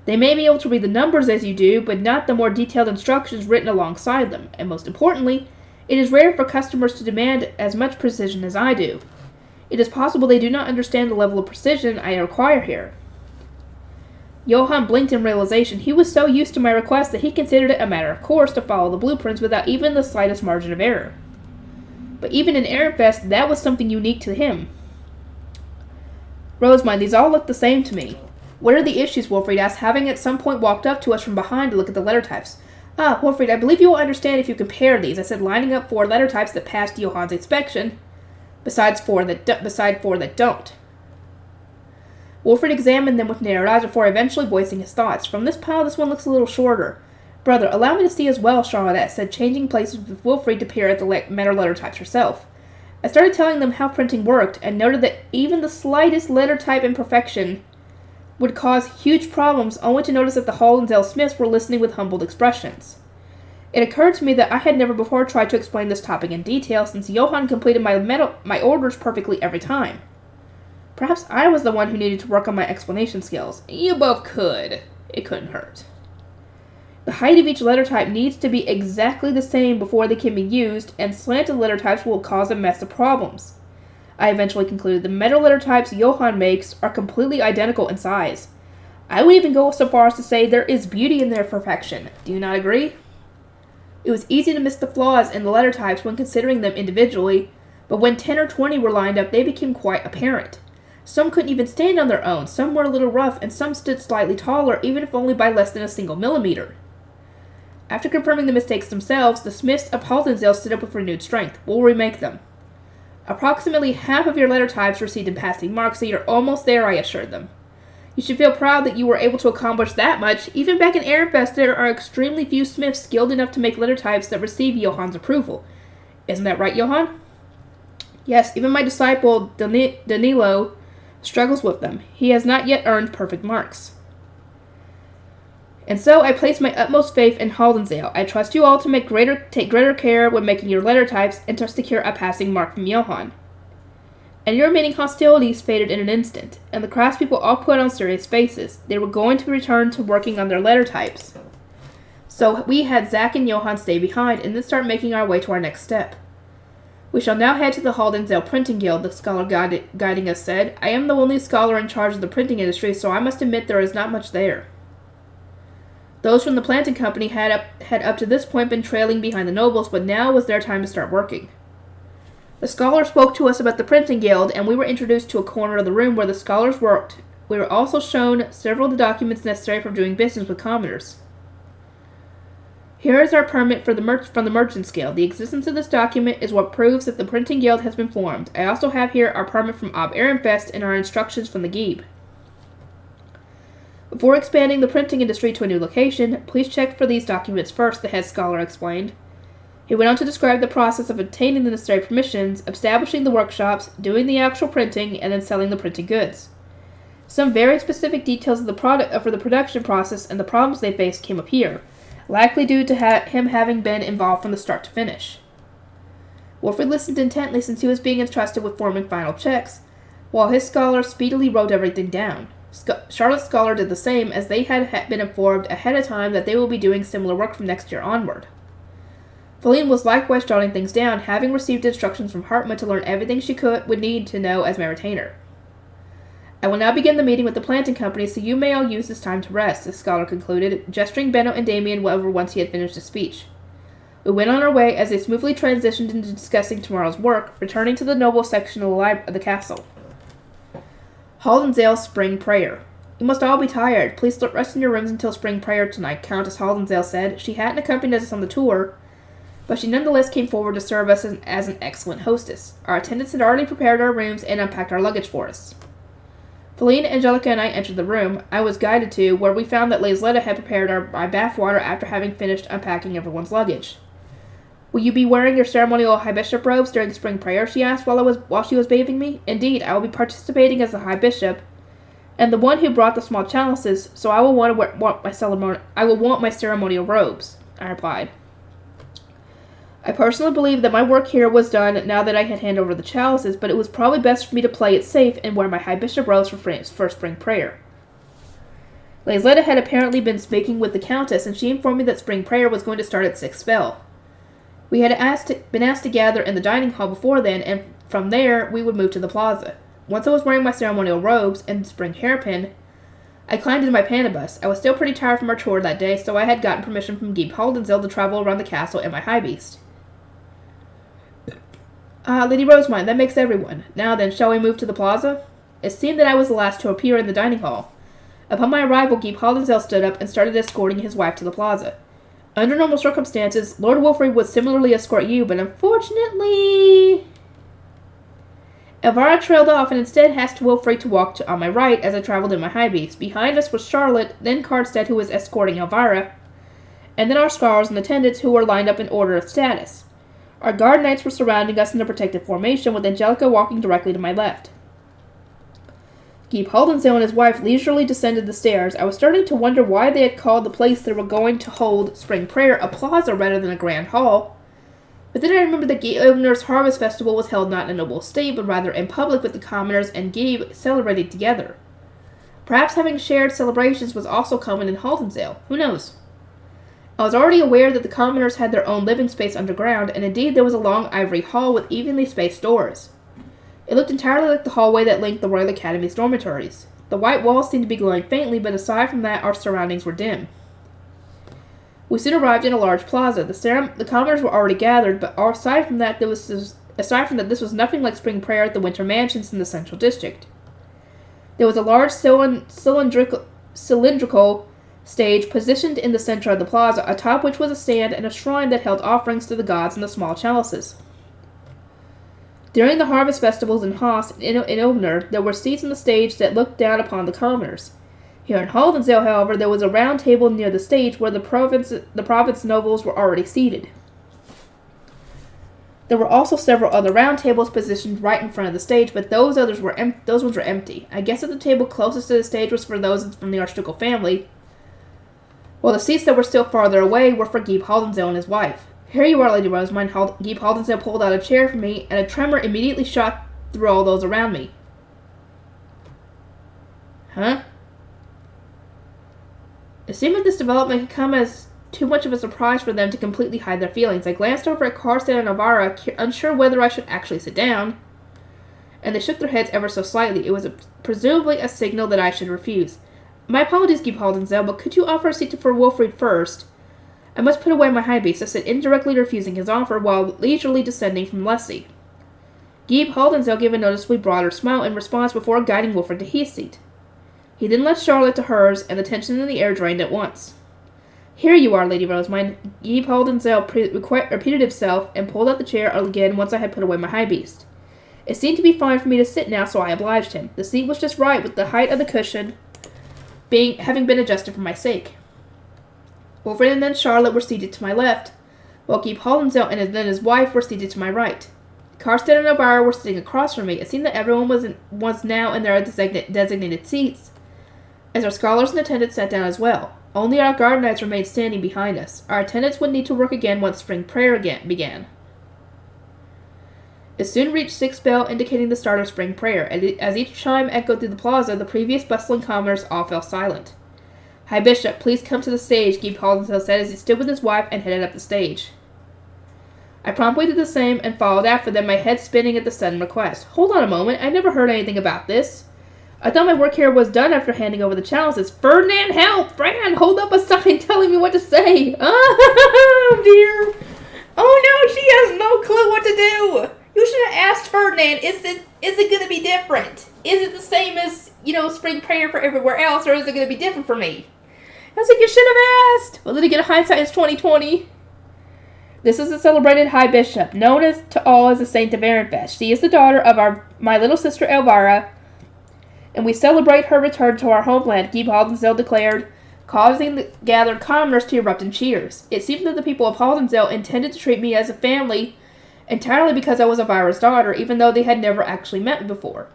They may be able to read the numbers as you do, but not the more detailed instructions written alongside them. And most importantly, it is rare for customers to demand as much precision as I do. It is possible they do not understand the level of precision I require here. Johann blinked in realization. He was so used to my request that he considered it a matter of course to follow the blueprints without even the slightest margin of error. But even in Ehrenfest, that was something unique to him. Rosemine, these all look the same to me. What are the issues? Wolfried asked, having at some point walked up to us from behind to look at the letter types. Ah, Wolfried, I believe you will understand if you compare these, I said, lining up 4 letter types that passed Johann's inspection, besides 4 that don't. Wolfried examined them with narrowed eyes before eventually voicing his thoughts. From this pile, this one looks a little shorter. Brother, allow me to see as well, Charlotte said, changing places with Wolfried to peer at the metal letter types herself. I started telling them how printing worked, and noted that even the slightest letter type imperfection would cause huge problems, only to notice that the Haldensale Smiths were listening with humbled expressions. It occurred to me that I had never before tried to explain this topic in detail, since Johann completed my orders perfectly every time. Perhaps I was the one who needed to work on my explanation skills. You both could. It couldn't hurt. The height of each letter type needs to be exactly the same before they can be used, and slanted letter types will cause a mess of problems. I eventually concluded the metal letter types Johann makes are completely identical in size. I would even go so far as to say there is beauty in their perfection. Do you not agree? It was easy to miss the flaws in the letter types when considering them individually, but when 10 or 20 were lined up, they became quite apparent. Some couldn't even stand on their own, some were a little rough, and some stood slightly taller, even if only by less than a single millimeter. After confirming the mistakes themselves, the Smiths of Haldensale stood up with renewed strength. We'll remake them. Approximately half of your letter types received in passing marks, so you're almost there, I assured them. You should feel proud that you were able to accomplish that much. Even back in Ehrenfest, there are extremely few Smiths skilled enough to make letter types that receive Johann's approval. Isn't that right, Johann? Yes, even my disciple, Danilo, struggles with them. He has not yet earned perfect marks. And so I place my utmost faith in Haldensale. I trust you all to take greater care when making your letter types and to secure a passing mark from Johann. And your remaining hostilities faded in an instant, and the craftspeople all put on serious faces. They were going to return to working on their letter types. So we had Zack and Johann stay behind, and then start making our way to our next step. We shall now head to the Haldensale Printing Guild, the scholar guiding us said. I am the only scholar in charge of the printing industry, so I must admit there is not much there. Those from the planting company had up to this point been trailing behind the nobles, but now was their time to start working. The scholar spoke to us about the printing guild, and we were introduced to a corner of the room where the scholars worked. We were also shown several of the documents necessary for doing business with commoners. Here is our permit for from the Merchant's Guild. The existence of this document is what proves that the Printing Guild has been formed. I also have here our permit from Ob Ehrenfest and our instructions from the Geeb. Before expanding the printing industry to a new location, please check for these documents first, the head scholar explained. He went on to describe the process of obtaining the necessary permissions, establishing the workshops, doing the actual printing, and then selling the printed goods. Some very specific details of the for the production process and the problems they faced came up here, likely due to him having been involved from the start to finish. Wilfred listened intently since he was being entrusted with forming final checks, while his scholar speedily wrote everything down. Charlotte's scholar did the same, as they had been informed ahead of time that they will be doing similar work from next year onward. Feline was likewise jotting things down, having received instructions from Hartman to learn everything she would need to know as my retainer. I will now begin the meeting with the planting company, so you may all use this time to rest, the scholar concluded, gesturing Benno and Damien over once he had finished his speech. We went on our way as they smoothly transitioned into discussing tomorrow's work, returning to the noble section of the castle. Haldensale's Spring Prayer. You must all be tired. Please rest in your rooms until Spring Prayer tonight, Countess Haldensale said. She hadn't accompanied us on the tour, but she nonetheless came forward to serve us as an excellent hostess. Our attendants had already prepared our rooms and unpacked our luggage for us. Feline, Angelica, and I entered the room I was guided to, where we found that Lazletta had prepared my bath water after having finished unpacking everyone's luggage. Will you be wearing your ceremonial High Bishop robes during Spring Prayer? She asked while she was bathing me. Indeed, I will be participating as the High Bishop, and the one who brought the small chalices, so I will want my ceremonial robes, I replied. I personally believe that my work here was done now that I had handed over the chalices, but it was probably best for me to play it safe and wear my High Bishop robes for Spring Prayer. Lazletta had apparently been speaking with the Countess, and she informed me that Spring Prayer was going to start at 6 spell. We had been asked to gather in the dining hall before then, and from there we would move to the plaza. Once I was wearing my ceremonial robes and spring hairpin, I climbed into my panibus. I was still pretty tired from our tour that day, so I had gotten permission from Geeb Haldensale to travel around the castle in my high beast. Lady Rosemine, that makes everyone. Now then, shall we move to the plaza? It seemed that I was the last to appear in the dining hall. Upon my arrival, Geeb Haldensale stood up and started escorting his wife to the plaza. Under normal circumstances, Lord Wilfrid would similarly escort you, but unfortunately... Elvira trailed off and instead asked Wilfrid to walk on my right as I traveled in my high beast. Behind us was Charlotte, then Cardstead, who was escorting Elvira, and then our scholars and attendants who were lined up in order of status. Our guard knights were surrounding us in a protective formation, with Angelica walking directly to my left. Geeb Haldensale and his wife leisurely descended the stairs. I was starting to wonder why they had called the place they were going to hold Spring Prayer a plaza rather than a grand hall. But then I remembered that Geebner's Harvest Festival was held not in a noble state, but rather in public, with the commoners and Geeb celebrating together. Perhaps having shared celebrations was also common in Haldensale. Who knows? I was already aware that the commoners had their own living space underground, and indeed there was a long ivory hall with evenly spaced doors. It looked entirely like the hallway that linked the Royal Academy's dormitories. The white walls seemed to be glowing faintly, but aside from that, our surroundings were dim. We soon arrived in a large plaza. The commoners were already gathered, but aside from that, this was nothing like Spring Prayer at the Winter Mansions in the Central District. There was a large cylindrical stage positioned in the center of the plaza, atop which was a stand and a shrine that held offerings to the gods and the small chalices. During the harvest festivals in Haas and in Ilvner, there were seats on the stage that looked down upon the commoners. Here in Haldensale, however, there was a round table near the stage where the province nobles were already seated. There were also several other round tables positioned right in front of the stage, but those ones were empty. I guess that the table closest to the stage was for those from the Archducal family, while the seats that were still farther away were for Geeb Haldensale and his wife. Here you are, Lady Rosemine. Geeb Haldensale pulled out a chair for me, and a tremor immediately shot through all those around me. Huh? It seemed that this development had come as too much of a surprise for them to completely hide their feelings. I glanced over at Cardstead and Elvira, unsure whether I should actually sit down, and they shook their heads ever so slightly. It was presumably a signal that I should refuse. My apologies, Geeb Haldensale, but could you offer a seat for Wilfrid first? I must put away my high beast, I said, indirectly refusing his offer while leisurely descending from Leslie. Geeb Haldensale gave a noticeably broader smile in response before guiding Wilfrid to his seat. He then led Charlotte to hers, and the tension in the air drained at once. Here you are, Lady Rosamine. Guy Haldenzel repeated himself and pulled out the chair again once I had put away my high beast. It seemed to be fine for me to sit now, so I obliged him. The seat was just right, with the height of the cushion having been adjusted for my sake. Wolfred and then Charlotte were seated to my left, while Guy Haldenzel and then his wife were seated to my right. Karsten and Elvira were sitting across from me. It seemed that everyone was now in their designated seats, as our scholars and attendants sat down as well. Only our guard knights remained standing behind us. Our attendants would need to work again once spring prayer began. It soon reached 6 bell, indicating the start of spring prayer. As each chime echoed through the plaza, the previous bustling commoners all fell silent. High Bishop, please come to the stage, Guy Haldenzel said as he stood with his wife and headed up the stage. I promptly did the same and followed after them, my head spinning at the sudden request. Hold on a moment, I never heard anything about this. I thought my work here was done after handing over the chalices. Ferdinand, help! Fran, hold up a sign telling me what to say. Oh, dear. Oh, no, she has no clue what to do. You should have asked Ferdinand, is it going to be different? Is it the same as, spring prayer for everywhere else, or is it going to be different for me? I was like, you should have asked. Well, then again, hindsight is 20/20. This is the celebrated High Bishop, known to all as the Saint of Ehrenfest. She is the daughter of my little sister Elvira, and we celebrate her return to our homeland, Guy Haldenzel declared, causing the gathered commoners to erupt in cheers. It seemed that the people of Haldenzel intended to treat me as a family entirely because I was Elvira's daughter, even though they had never actually met me before.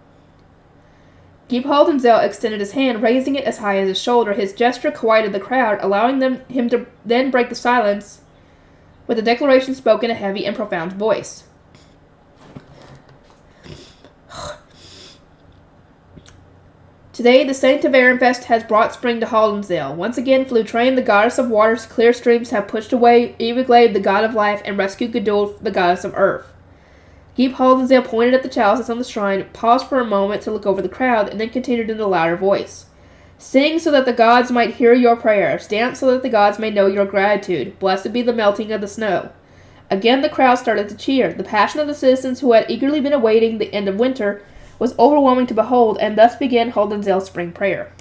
Guy Haldenzel extended his hand, raising it as high as his shoulder. His gesture quieted the crowd, allowing him to then break the silence with a declaration spoken in a heavy and profound voice. Today, the Saint of Ehrenfest has brought spring to Haldenzel. Once again, Flutrain, the goddess of water's clear streams, have pushed away Eviglade, the god of life, and rescued Gadul, the goddess of earth. Guy Haldenzel pointed at the chalices on the shrine, paused for a moment to look over the crowd, and then continued in a louder voice. Sing so that the gods might hear your prayers. Dance so that the gods may know your gratitude. Blessed be the melting of the snow. Again the crowd started to cheer. The passion of the citizens who had eagerly been awaiting the end of winter was overwhelming to behold, and thus began Haldenzel's spring prayer.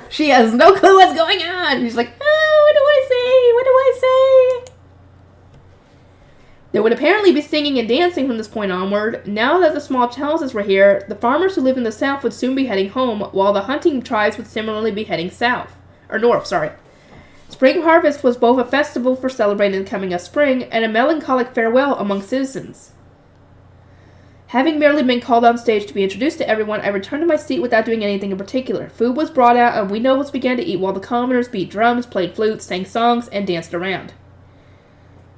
She has no clue what's going on. She's like, oh, what do I say? What do I say? There would apparently be singing and dancing from this point onward. Now that the small chalices were here, the farmers who live in the south would soon be heading home, while the hunting tribes would similarly be heading north. Spring harvest was both a festival for celebrating the coming of spring and a melancholic farewell among citizens. Having merely been called on stage to be introduced to everyone, I returned to my seat without doing anything in particular. Food was brought out, and we nobles began to eat while the commoners beat drums, played flutes, sang songs, and danced around.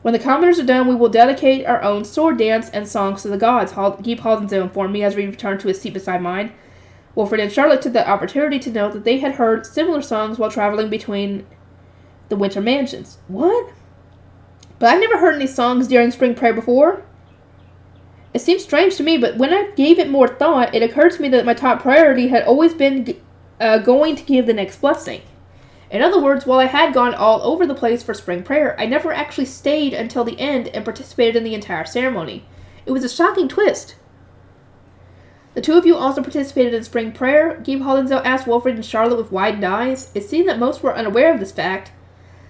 When the commoners are done, we will dedicate our own sword dance and songs to the gods, Guy Haldenzel informed me as we returned to his seat beside mine. Wilfred and Charlotte took the opportunity to note that they had heard similar songs while traveling between the winter mansions. What? But I've never heard any songs during spring prayer before. It seems strange to me, but when I gave it more thought, it occurred to me that my top priority had always been going to give the next blessing. In other words, while I had gone all over the place for spring prayer, I never actually stayed until the end and participated in the entire ceremony. It was a shocking twist. The two of you also participated in spring prayer? Guy Haldenzel asked Wilfred and Charlotte with widened eyes. It seemed that most were unaware of this fact,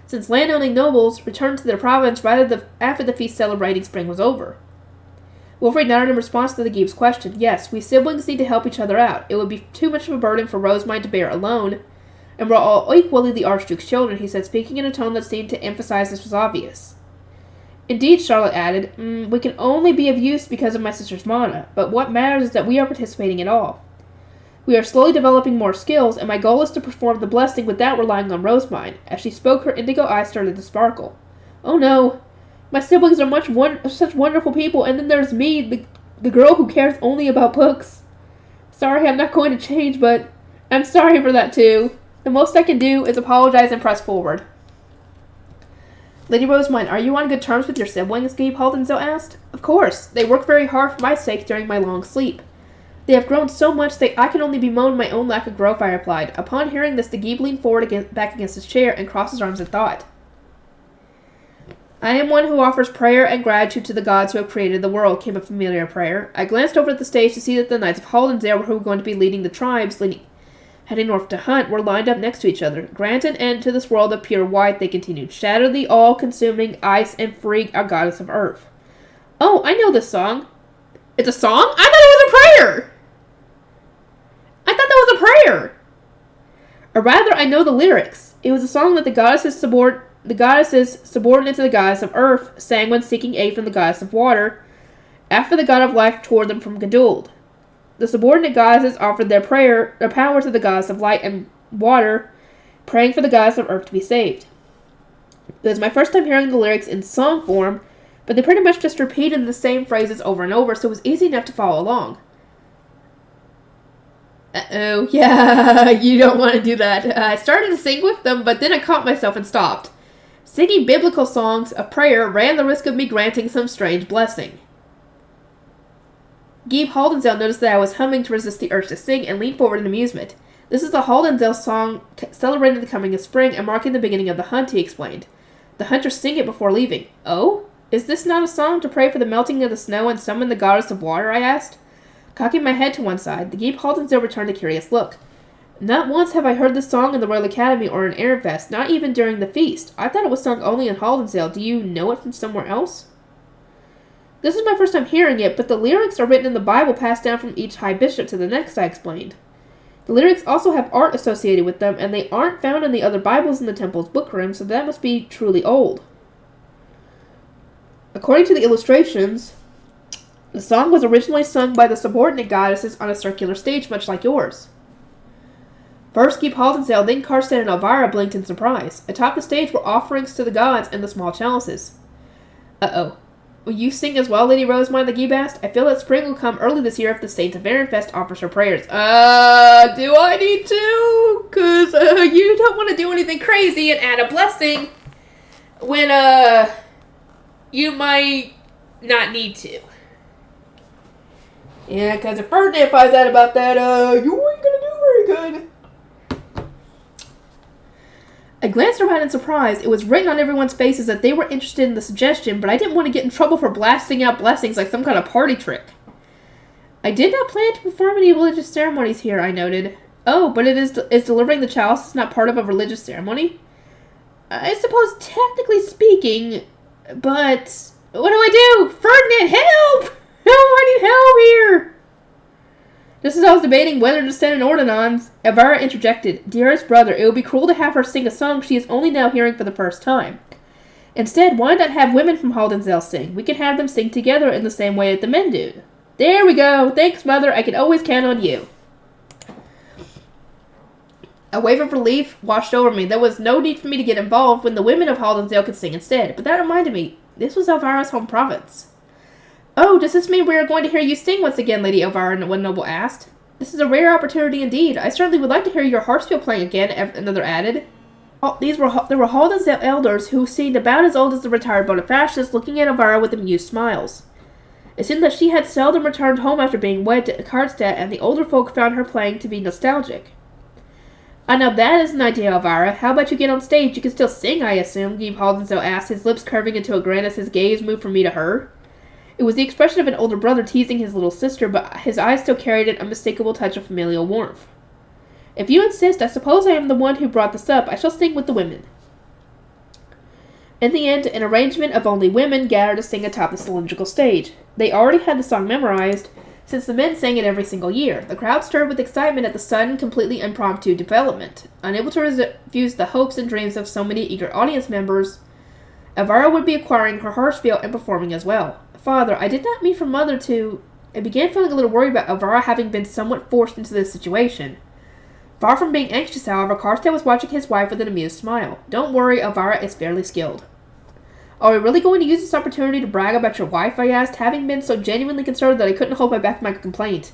since landowning nobles returned to their province after the feast celebrating spring was over. Wilfred nodded in response to the Gibbs question. Yes, we siblings need to help each other out. It would be too much of a burden for Rosamine to bear alone, and we're all equally the Archduke's children, he said, speaking in a tone that seemed to emphasize this was obvious. Indeed, Charlotte added, we can only be of use because of my sister's mana, but what matters is that we are participating at all. We are slowly developing more skills, and my goal is to perform the blessing without relying on Rosamine. As she spoke, her indigo eyes started to sparkle. Oh no, my siblings are such wonderful people, and then there's me, the girl who cares only about books. Sorry, I'm not going to change, but I'm sorry for that too. The most I can do is apologize and press forward. Lady Rosamine, are you on good terms with your siblings? Guy Haldenzel asked. Of course. They work very hard for my sake during my long sleep. They have grown so much that I can only bemoan my own lack of growth, I replied. Upon hearing this, the Geeb leaned forward back against his chair and crossed his arms in thought. I am one who offers prayer and gratitude to the gods who have created the world, came a familiar prayer. I glanced over at the stage to see that the Knights of Haldenzel were who were going to be leading the tribes, heading north to hunt, were lined up next to each other. Grant an end to this world of pure white, they continued. Shatter the all-consuming ice and free our goddess of earth. Oh, I know this song. It's a song? I thought it was a prayer! I thought that was a prayer! Or rather, I know the lyrics. It was a song that the goddesses subordinate to the goddess of earth sang when seeking aid from the goddess of water, after the god of life tore them from Geduld. The subordinate goddesses offered their power to the goddess of light and water, praying for the goddess of earth to be saved. It was my first time hearing the lyrics in song form, but they pretty much just repeated the same phrases over and over, so it was easy enough to follow along. Uh-oh, yeah, you don't want to do that. I started to sing with them, but then I caught myself and stopped. Singing biblical songs of prayer ran the risk of me granting some strange blessing. Geeb Haldensdale noticed that I was humming to resist the urge to sing and leaned forward in amusement. This is the Haldensdale song celebrating the coming of spring and marking the beginning of the hunt, he explained. The hunters sing it before leaving. Oh? Is this not a song to pray for the melting of the snow and summon the goddess of water? I asked. Cocking my head to one side, the Geeb Haldensdale returned a curious look. Not once have I heard this song in the Royal Academy or in Airfest, not even during the feast. I thought it was sung only in Haldensdale. Do you know it from somewhere else? This is my first time hearing it, but the lyrics are written in the Bible passed down from each high bishop to the next, I explained. The lyrics also have art associated with them, and they aren't found in the other Bibles in the temple's bookworm, so that must be truly old. According to the illustrations, the song was originally sung by the subordinate goddesses on a circular stage, much like yours. First Geeb Haldensdale, then Karstead and Elvira blinked in surprise. Atop the stage were offerings to the gods and the small chalices. Uh-oh. Will you sing as well, Lady Rosemine? The Geeb asked. I feel that spring will come early this year if the Saint of Varenfest offers her prayers. Do I need to? 'Cause, you don't want to do anything crazy and add a blessing when, you might not need to. Yeah, 'cause if Ferdinand finds out about that, you ain't gonna do very good. I glanced around in surprise. It was written on everyone's faces that they were interested in the suggestion, but I didn't want to get in trouble for blasting out blessings like some kind of party trick. I did not plan to perform any religious ceremonies here, I noted. Oh, but is delivering the chalice not part of a religious ceremony? I suppose, technically speaking, but what do I do? Ferdinand, help! Help, I need help here! Just as I was debating whether to send an ordinance, Elvira interjected. Dearest brother, it would be cruel to have her sing a song she is only now hearing for the first time. Instead, why not have women from Haldensdale sing? We can have them sing together in the same way that the men do. There we go. Thanks, mother. I can always count on you. A wave of relief washed over me. There was no need for me to get involved when the women of Haldensdale could sing instead. But that reminded me, this was Elvira's home province. Oh, does this mean we are going to hear you sing once again, Lady Elvira? One noble asked. This is a rare opportunity indeed. I certainly would like to hear your harpsichord playing again, another added. There were Haldensdale elders who seemed about as old as the retired Bonifacius, looking at Elvira with amused smiles. It seemed that she had seldom returned home after being wed to Karstead, and the older folk found her playing to be nostalgic. Now that is an idea, Elvira. How about you get on stage? You can still sing, I assume, Geeb Haldensdale asked, his lips curving into a grin as his gaze moved from me to her. It was the expression of an older brother teasing his little sister, but his eyes still carried an unmistakable touch of familial warmth. If you insist, I suppose I am the one who brought this up. I shall sing with the women. In the end, an arrangement of only women gathered to sing atop the cylindrical stage. They already had the song memorized, since the men sang it every single year. The crowd stirred with excitement at the sudden, completely impromptu development. Unable to refuse the hopes and dreams of so many eager audience members, Elvira would be acquiring her harpsichord and performing as well. Father, I did not mean for Mother to... I began feeling a little worried about Elvira having been somewhat forced into this situation. Far from being anxious, however, Karstead was watching his wife with an amused smile. Don't worry, Elvira is fairly skilled. Are we really going to use this opportunity to brag about your wife? I asked, having been so genuinely concerned that I couldn't hold back my complaint.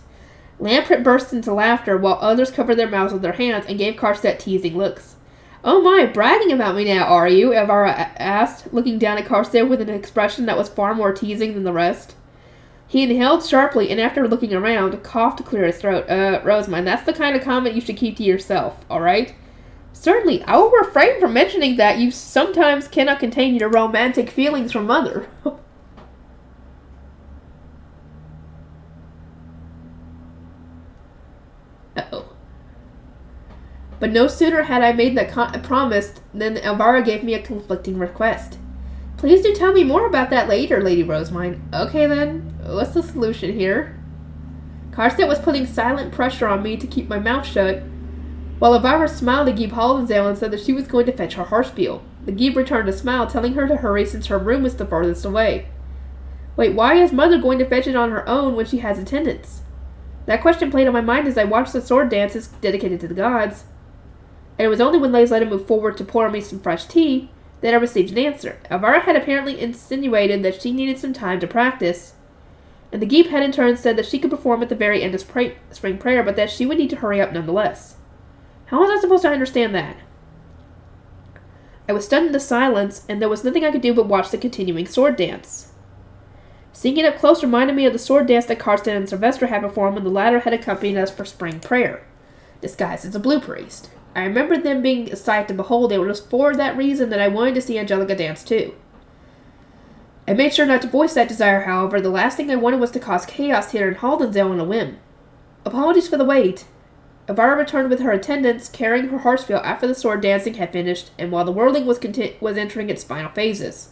Lamprecht burst into laughter, while others covered their mouths with their hands and gave Karstead teasing looks. Oh my, bragging about me now, are you? Elvira asked, looking down at Karstead with an expression that was far more teasing than the rest. He inhaled sharply, and after looking around, coughed to clear his throat. Rosamund, that's the kind of comment you should keep to yourself, alright? Certainly, I will refrain from mentioning that you sometimes cannot contain your romantic feelings for Mother. Uh-oh. But no sooner had I made that promise than Elvira gave me a conflicting request. Please do tell me more about that later, Lady Rosemine. Okay then, what's the solution here? Karstedt was putting silent pressure on me to keep my mouth shut, while Elvira smiled at Gieb Hollensdale and said that she was going to fetch her harspiel. The Gieb returned a smile, telling her to hurry since her room was the farthest away. Wait, why is Mother going to fetch it on her own when she has attendants? That question played on my mind as I watched the sword dances dedicated to the gods. And it was only when Laysletta moved forward to pour me some fresh tea that I received an answer. Elvira had apparently insinuated that she needed some time to practice, and the Gieb had in turn said that she could perform at the very end of spring prayer, but that she would need to hurry up nonetheless. How was I supposed to understand that? I was stunned into silence, and there was nothing I could do but watch the continuing sword dance. Seeing it up close reminded me of the sword dance that Karstedt and Sylvester had performed when the latter had accompanied us for spring prayer, disguised as a blue priest. I remembered them being a sight to behold, and it was for that reason that I wanted to see Angelica dance too. I made sure not to voice that desire, however. The last thing I wanted was to cause chaos here in Haldensdale on a whim. Apologies for the wait. Elvira returned with her attendants, carrying her harpspiel after the sword dancing had finished, and while the whirling was entering its final phases.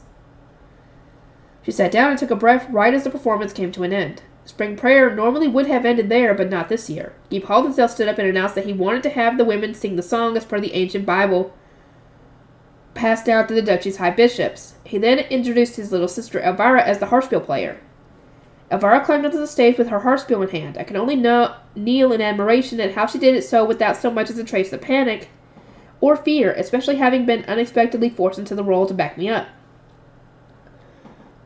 She sat down and took a breath right as the performance came to an end. Spring prayer normally would have ended there, but not this year. Gieb Hollensdale stood up and announced that he wanted to have the women sing the song as per the ancient Bible passed down to the duchy's high bishops. He then introduced his little sister Elvira as the harpspiel player. Elvira climbed onto the stage with her harpspiel in hand. I could only kneel in admiration at how she did it so without so much as a trace of panic or fear, especially having been unexpectedly forced into the role to back me up.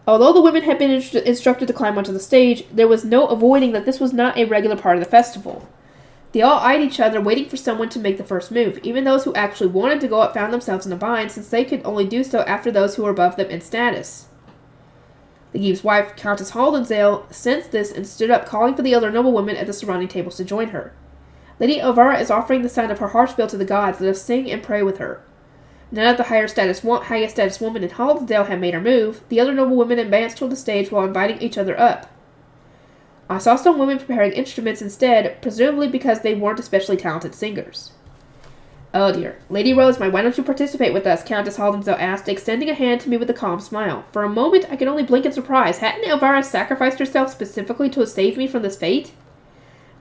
Although the women had been instructed to climb onto the stage, there was no avoiding that this was not a regular part of the festival. They all eyed each other, waiting for someone to make the first move. Even those who actually wanted to go up found themselves in a bind, since they could only do so after those who were above them in status. The Gieb's wife, Countess Haldensdale, sensed this and stood up, calling for the other noblewomen at the surrounding tables to join her. Lady Elvira is offering the sound of her harpspiel to the gods. Let us sing and pray with her. Now that the highest status woman in Haldensdale had made her move, the other noblewomen advanced toward the stage while inviting each other up. I saw some women preparing instruments instead, presumably because they weren't especially talented singers. Oh dear. Lady Rosemine, why don't you participate with us? Countess Haldensdale asked, extending a hand to me with a calm smile. For a moment, I could only blink in surprise. Hadn't Elvira sacrificed herself specifically to save me from this fate?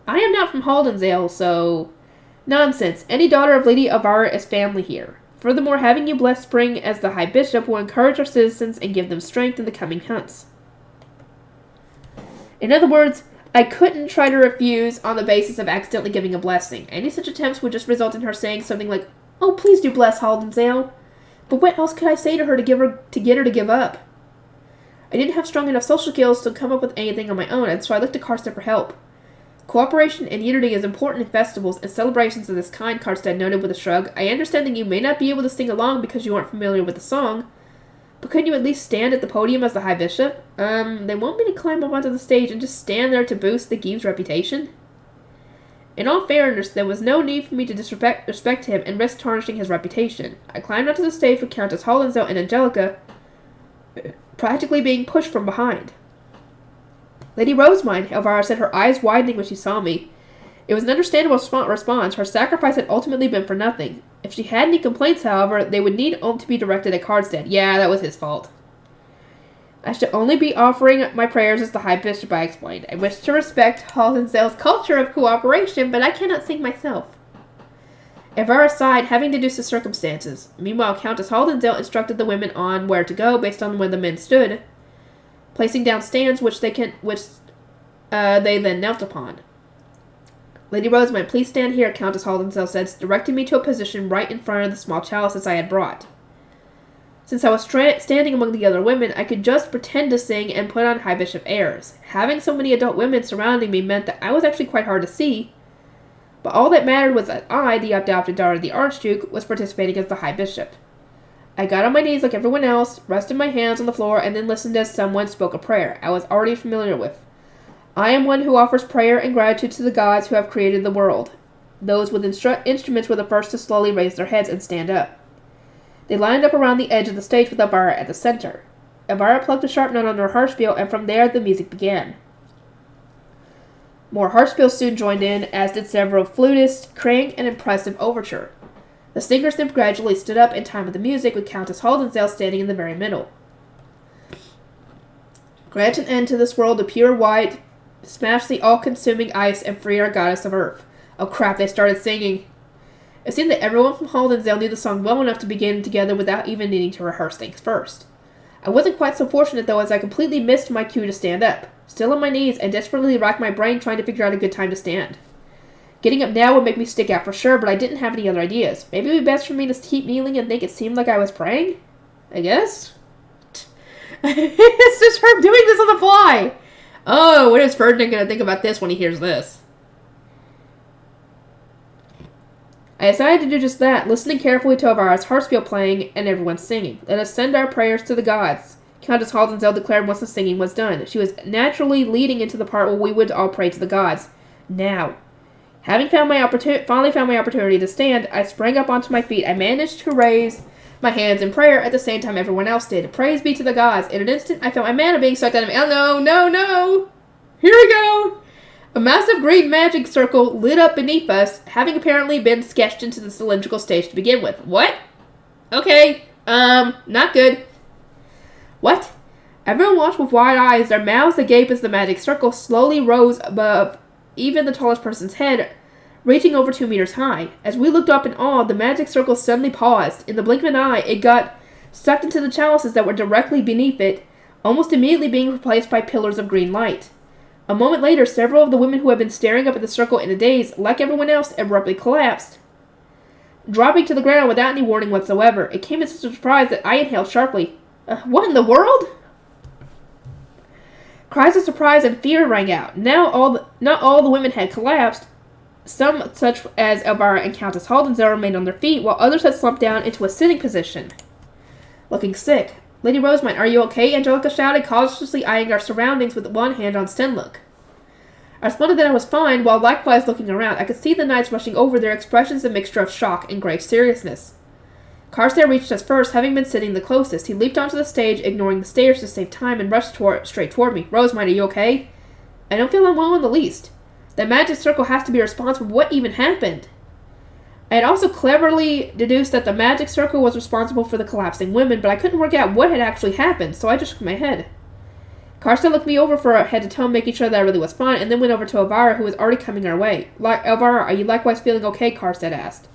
I am not from Haldensdale, so... Nonsense. Any daughter of Lady Elvira is family here. Furthermore, having you bless Spring as the High Bishop will encourage our citizens and give them strength in the coming hunts. In other words, I couldn't try to refuse on the basis of accidentally giving a blessing. Any such attempts would just result in her saying something like, "Oh, please do bless Haldensdale." But what else could I say to her to get her to give up? I didn't have strong enough social skills to come up with anything on my own, and so I looked to Karstedt for help. Cooperation and unity is important in festivals and celebrations of this kind, Karstedt noted with a shrug. I understand that you may not be able to sing along because you aren't familiar with the song, but couldn't you at least stand at the podium as the High Bishop? They want me to climb up onto the stage and just stand there to boost the Gieb's reputation? In all fairness, there was no need for me to disrespect him and risk tarnishing his reputation. I climbed onto the stage with Countess Haldensdale and Angelica, practically being pushed from behind. Lady Rosemine, Elvira said, her eyes widening when she saw me. It was an understandable response. Her sacrifice had ultimately been for nothing. If she had any complaints, however, they would need only to be directed at Karstedt. Yeah, that was his fault. I should only be offering my prayers as the High Bishop, I explained. I wish to respect Haldensdale's culture of cooperation, but I cannot sing myself. Elvira sighed, having deduced the circumstances. Meanwhile, Countess Haldensdale instructed the women on where to go based on where the men stood, placing down stands which they then knelt upon. Lady Rosemine, please stand here, Countess Haldensdale said, directing me to a position right in front of the small chalices I had brought. Since I was standing among the other women, I could just pretend to sing and put on High Bishop airs. Having so many adult women surrounding me meant that I was actually quite hard to see, but all that mattered was that I, the adopted daughter of the Archduke, was participating as the High Bishop. I got on my knees like everyone else, rested my hands on the floor, and then listened as someone spoke a prayer I was already familiar with. I am one who offers prayer and gratitude to the gods who have created the world. Those with instruments were the first to slowly raise their heads and stand up. They lined up around the edge of the stage with Elvira at the center. Elvira plucked a sharp note on her harpspiel, and from there the music began. More harpsichords soon joined in, as did several flutists, crying an impressive overture. The singers then gradually stood up in time with the music, with Countess Haldensdale standing in the very middle. Grant an end to this world of pure white, smash the all-consuming ice, and free our goddess of earth. Oh crap, they started singing. It seemed that everyone from Haldensdale knew the song well enough to begin together without even needing to rehearse things first. I wasn't quite so fortunate, though, as I completely missed my cue to stand up. Still on my knees, I desperately racked my brain trying to figure out a good time to stand. Getting up now would make me stick out for sure, but I didn't have any other ideas. Maybe it would be best for me to keep kneeling and make it seem like I was praying? I guess? It's just her doing this on the fly! Oh, what is Ferdinand going to think about this when he hears this? I decided to do just that, listening carefully to Elvira's harpsichord playing and everyone singing. Let us send our prayers to the gods, Countess Haldensdale declared once the singing was done. She was naturally leading into the part where we would all pray to the gods. Now, having finally found my opportunity to stand, I sprang up onto my feet. I managed to raise my hands in prayer at the same time everyone else did. Praise be to the gods. In an instant, I felt my mana being sucked out of me. Oh, no. Here we go. A massive green magic circle lit up beneath us, having apparently been sketched into the cylindrical stage to begin with. What? Okay, not good. What? Everyone watched with wide eyes, their mouths agape as the magic circle slowly rose above even the tallest person's head, reaching over 2 meters high. As we looked up in awe, the magic circle suddenly paused. In the blink of an eye, it got sucked into the chalices that were directly beneath it, almost immediately being replaced by pillars of green light. A moment later, several of the women who had been staring up at the circle in a daze, like everyone else, abruptly collapsed, dropping to the ground without any warning whatsoever. It came as such a surprise that I inhaled sharply. What in the world? Cries of surprise and fear rang out. Not all the women had collapsed. Some, such as Elvira and Countess Haldensdale, remained on their feet, while others had slumped down into a sitting position, looking sick. Lady Rosamine, are you okay? Angelica shouted, cautiously eyeing our surroundings with one hand on Stenlook. I responded that I was fine, while likewise looking around. I could see the knights rushing over, their expressions a mixture of shock and grave seriousness. Carstairs reached us first, having been sitting the closest. He leaped onto the stage, ignoring the stairs to save time, and rushed straight toward me. Rosamine, are you okay? I don't feel unwell in the least. That magic circle has to be responsible for what even happened. I had also cleverly deduced that the magic circle was responsible for the collapsing women, but I couldn't work out what had actually happened, so I just shook my head. Carstairs looked me over for a head to toe, making sure that I really was fine, and then went over to Elvira, who was already coming our way. Elvira, are you likewise feeling okay? Carstairs asked.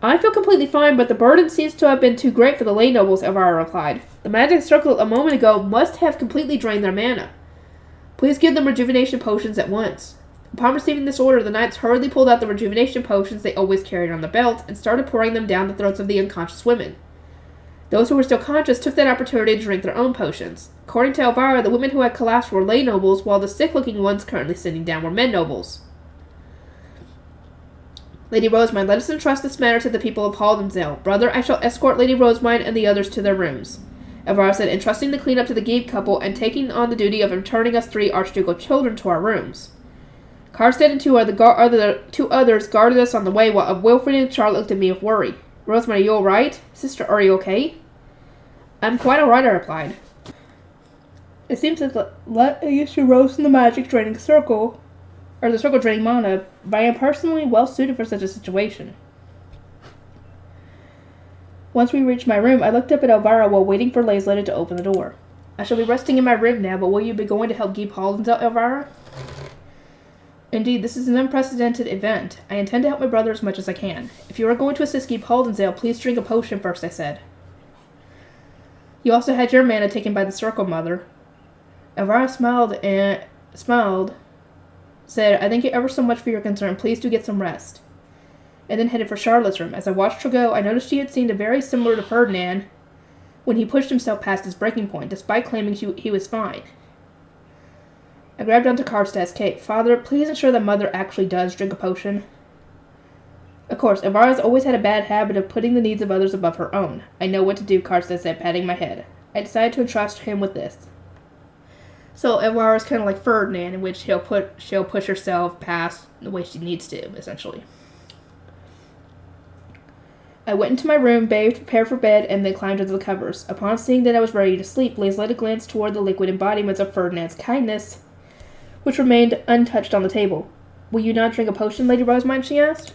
I feel completely fine, but the burden seems to have been too great for the lay nobles, Elvira replied. The magic circle a moment ago must have completely drained their mana. Please give them rejuvenation potions at once. Upon receiving this order, the knights hurriedly pulled out the rejuvenation potions they always carried on their belts and started pouring them down the throats of the unconscious women. Those who were still conscious took that opportunity to drink their own potions. According to Elvira, the women who had collapsed were lay nobles, while the sick-looking ones currently sitting down were men nobles. Lady Rosamine, let us entrust this matter to the people of Haldensdale. Brother, I shall escort Lady Rosamine and the others to their rooms. Elvira said, entrusting the cleanup to the Geeb couple and taking on the duty of returning us 3 archducal children to our rooms. Carstairs and two others guarded us on the way, while Wilfred and Charlotte looked at me with worry. Rosamine, are you all right? Sister, are you okay? I'm quite all right, I replied. It seems that the issue rose from the magic draining circle, or the circle draining mana, but I am personally well suited for such a situation. Once we reached my room, I looked up at Elvira while waiting for Laysletta to open the door. I shall be resting in my room now, but will you be going to help Geeb Haldensdale, Elvira? Indeed, this is an unprecedented event. I intend to help my brother as much as I can. If you are going to assist Geeb Haldensdale, please drink a potion first, I said. You also had your mana taken by the circle, Mother. Elvira smiled, said, I thank you ever so much for your concern. Please do get some rest. And then headed for Charlotte's room. As I watched her go, I noticed she had seemed very similar to Ferdinand when he pushed himself past his breaking point, despite claiming he was fine. I grabbed onto Carstairs' cape. Father, please ensure that Mother actually does drink a potion. Of course, Elvira's always had a bad habit of putting the needs of others above her own. I know what to do, Carstairs said, patting my head. I decided to entrust him with this. So Elvira's kind of like Ferdinand, in which she'll push herself past the way she needs to, essentially. I went into my room, bathed, prepared for bed, and then climbed under the covers. Upon seeing that I was ready to sleep, Laysletta glanced toward the liquid embodiments of Ferdinand's kindness, which remained untouched on the table. Will you not drink a potion, Lady Rosemine? She asked.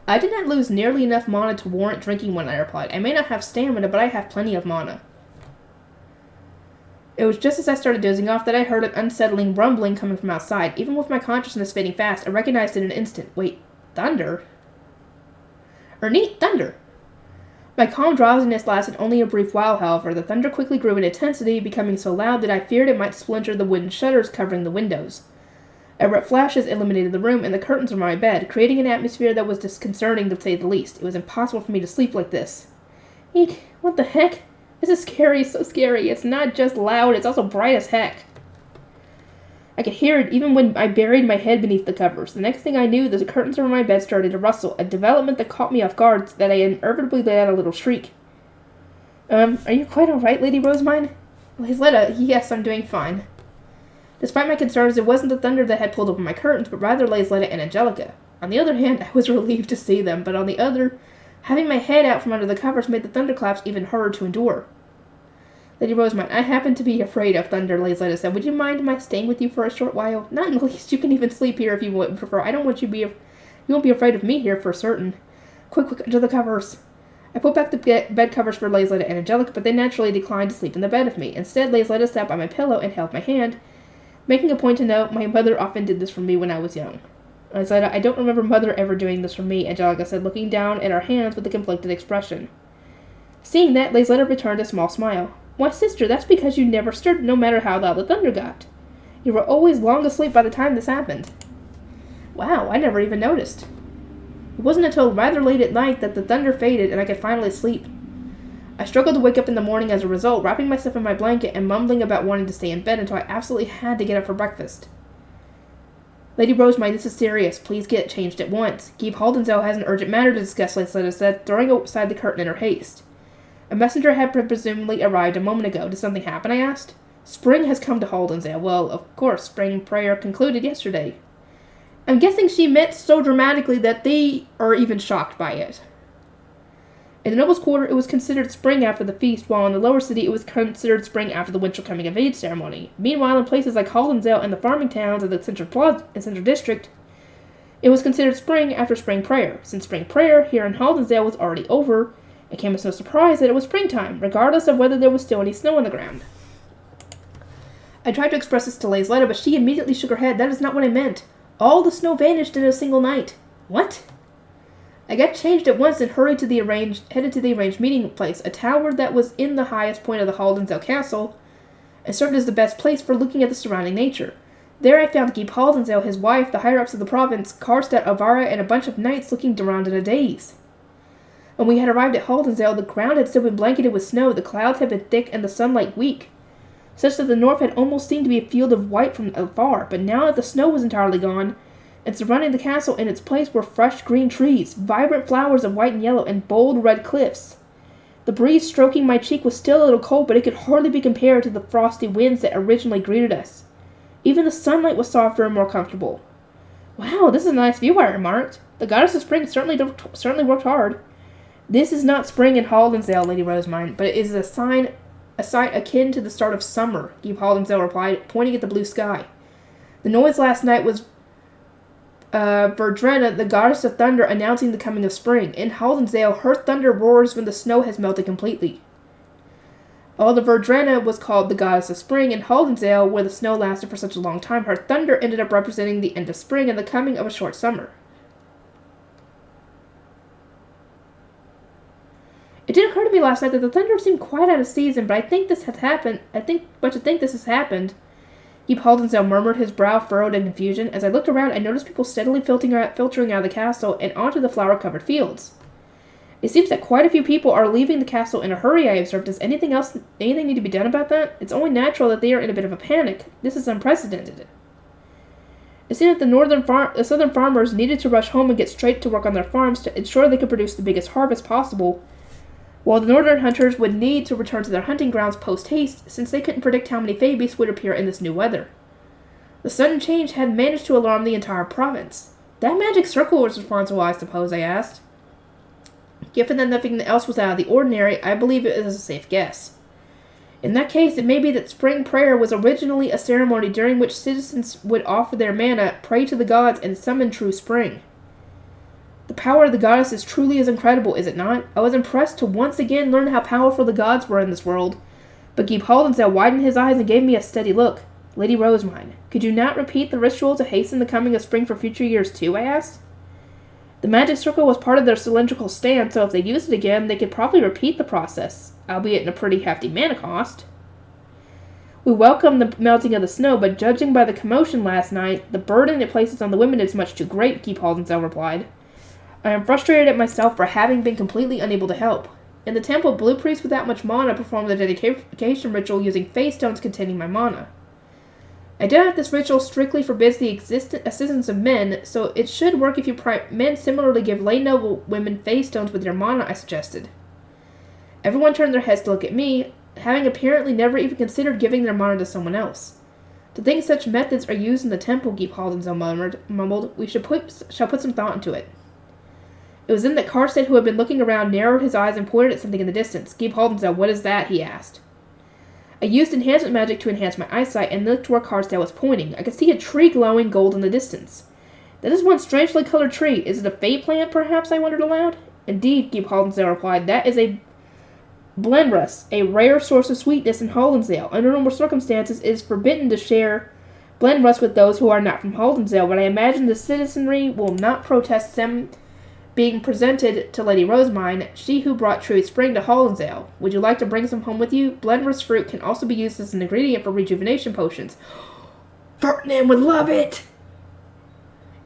I did not lose nearly enough mana to warrant drinking one, I replied. I may not have stamina, but I have plenty of mana. It was just as I started dozing off that I heard an unsettling rumbling coming from outside. Even with my consciousness fading fast, I recognized it in an instant. Wait, thunder? Neat thunder! My calm drowsiness lasted only a brief while, however. The thunder quickly grew in intensity, becoming so loud that I feared it might splinter the wooden shutters covering the windows. Red flashes illuminated the room and the curtains of my bed, creating an atmosphere that was disconcerting to say the least. It was impossible for me to sleep like this. Eek, what the heck? This is scary, so scary. It's not just loud, it's also bright as heck. I could hear it even when I buried my head beneath the covers. The next thing I knew, the curtains over my bed started to rustle, a development that caught me off guard so that I inevitably let out a little shriek. Are you quite alright, Lady Rosemine? Lizletta, yes, I'm doing fine. Despite my concerns, it wasn't the thunder that had pulled open my curtains, but rather Lizletta and Angelica. On the other hand, I was relieved to see them, but on the other, having my head out from under the covers made the thunderclaps even harder to endure. Lady Rosemine, I happen to be afraid of thunder, Lizletta said. Would you mind my staying with you for a short while? Not in the least. You can even sleep here if you would prefer. I don't want you you won't be afraid of me here for certain. Quick, under the covers. I put back the bed covers for Lizletta and Angelica, but they naturally declined to sleep in the bed with me. Instead, Lizletta sat by my pillow and held my hand, making a point to note my mother often did this for me when I was young. Lizletta, I don't remember Mother ever doing this for me, Angelica said, looking down at our hands with a conflicted expression. Seeing that, Lizletta returned a small smile. Why, sister, that's because you never stirred no matter how loud the thunder got. You were always long asleep by the time this happened. Wow, I never even noticed. It wasn't until rather late at night that the thunder faded and I could finally sleep. I struggled to wake up in the morning as a result, wrapping myself in my blanket and mumbling about wanting to stay in bed until I absolutely had to get up for breakfast. Lady Rosemine, this is serious. Please get it changed at once. Keep Haldensdale has an urgent matter to discuss, Lizletta said, throwing aside the curtain in her haste. A messenger had presumably arrived a moment ago. Did something happen, I asked. Spring has come to Haldensdale. Well, of course, spring prayer concluded yesterday. I'm guessing she meant so dramatically that they are even shocked by it. In the nobles' quarter, it was considered spring after the feast, while in the lower city, it was considered spring after the winter coming of age ceremony. Meanwhile, in places like Haldensdale and the farming towns of the central district, it was considered spring after spring prayer. Since spring prayer here in Haldensdale was already over, it came as no surprise that it was springtime, regardless of whether there was still any snow on the ground. I tried to express this to Lizletta, but she immediately shook her head. That is not what I meant. All the snow vanished in a single night. What? I got changed at once and headed to the arranged meeting place, a tower that was in the highest point of the Haldensdale castle, and served as the best place for looking at the surrounding nature. There I found Geep Haldensdale, his wife, the higher-ups of the province, Karlstadt, Alvara, and a bunch of knights looking around in a daze. When we had arrived at Haldensdale, the ground had still been blanketed with snow, the clouds had been thick, and the sunlight weak, such that the north had almost seemed to be a field of white from afar. But now that the snow was entirely gone, and surrounding the castle in its place were fresh green trees, vibrant flowers of white and yellow, and bold red cliffs. The breeze stroking my cheek was still a little cold, but it could hardly be compared to the frosty winds that originally greeted us. Even the sunlight was softer and more comfortable. Wow, this is a nice view, I remarked. The goddess of spring certainly worked hard. This is not spring in Haldensdale, Lady Rosemine, but it is a sight akin to the start of summer, Geep Haldensdale replied, pointing at the blue sky. The noise last night was Verdrena, the goddess of thunder, announcing the coming of spring. In Haldensdale, her thunder roars when the snow has melted completely. Although Verdrena was called the goddess of spring, in Haldensdale, where the snow lasted for such a long time, her thunder ended up representing the end of spring and the coming of a short summer. It did occur to me last night that the thunder seemed quite out of season, but I think this has happened. Geep Haldensdale murmured, his brow furrowed in confusion. As I looked around, I noticed people steadily filtering out of the castle and onto the flower-covered fields. It seems that quite a few people are leaving the castle in a hurry, I observed. Does anything need to be done about that? It's only natural that they are in a bit of a panic. This is unprecedented. It seemed that the southern farmers needed to rush home and get straight to work on their farms to ensure they could produce the biggest harvest possible, while the northern hunters would need to return to their hunting grounds post-haste, since they couldn't predict how many Fabies would appear in this new weather. The sudden change had managed to alarm the entire province. That magic circle was responsible, I suppose, I asked. Given that nothing else was out of the ordinary, I believe it is a safe guess. In that case, it may be that spring prayer was originally a ceremony during which citizens would offer their mana, pray to the gods, and summon true spring. The power of the goddesses truly is incredible, is it not? I was impressed to once again learn how powerful the gods were in this world. But Geep Haldensdale widened his eyes and gave me a steady look. Lady Rosemine, could you not repeat the ritual to hasten the coming of spring for future years too, I asked. The magic circle was part of their cylindrical stand, so if they used it again, they could probably repeat the process, albeit in a pretty hefty mana cost. We welcome the melting of the snow, but judging by the commotion last night, the burden it places on the women is much too great, Geep Haldensdale replied. I am frustrated at myself for having been completely unable to help. In the temple, blue priests without much mana performed the dedication ritual using face stones containing my mana. I doubt if this ritual strictly forbids the assistance of men, so it should work if you men similarly give lay noble women face stones with your mana, I suggested. Everyone turned their heads to look at me, having apparently never even considered giving their mana to someone else. To think such methods are used in the temple, Geep Haldensdale mumbled, we shall put some thought into it. It was then that Karstead, who had been looking around, narrowed his eyes and pointed at something in the distance. Geep Haldensdale, what is that? He asked. I used enhancement magic to enhance my eyesight and looked where Karstead was pointing. I could see a tree glowing gold in the distance. That is one strangely colored tree. Is it a fate plant, perhaps? I wondered aloud. Indeed, Geep Haldensdale replied. That is a Blenrus, a rare source of sweetness in Haldensdale. Under normal circumstances, it is forbidden to share Blenrus with those who are not from Haldensdale, but I imagine the citizenry will not protest them being presented to Lady Rosemine, she who brought true spring to Haldensdale. Would you like to bring some home with you? Blenrus fruit can also be used as an ingredient for rejuvenation potions. Ferdinand would love it!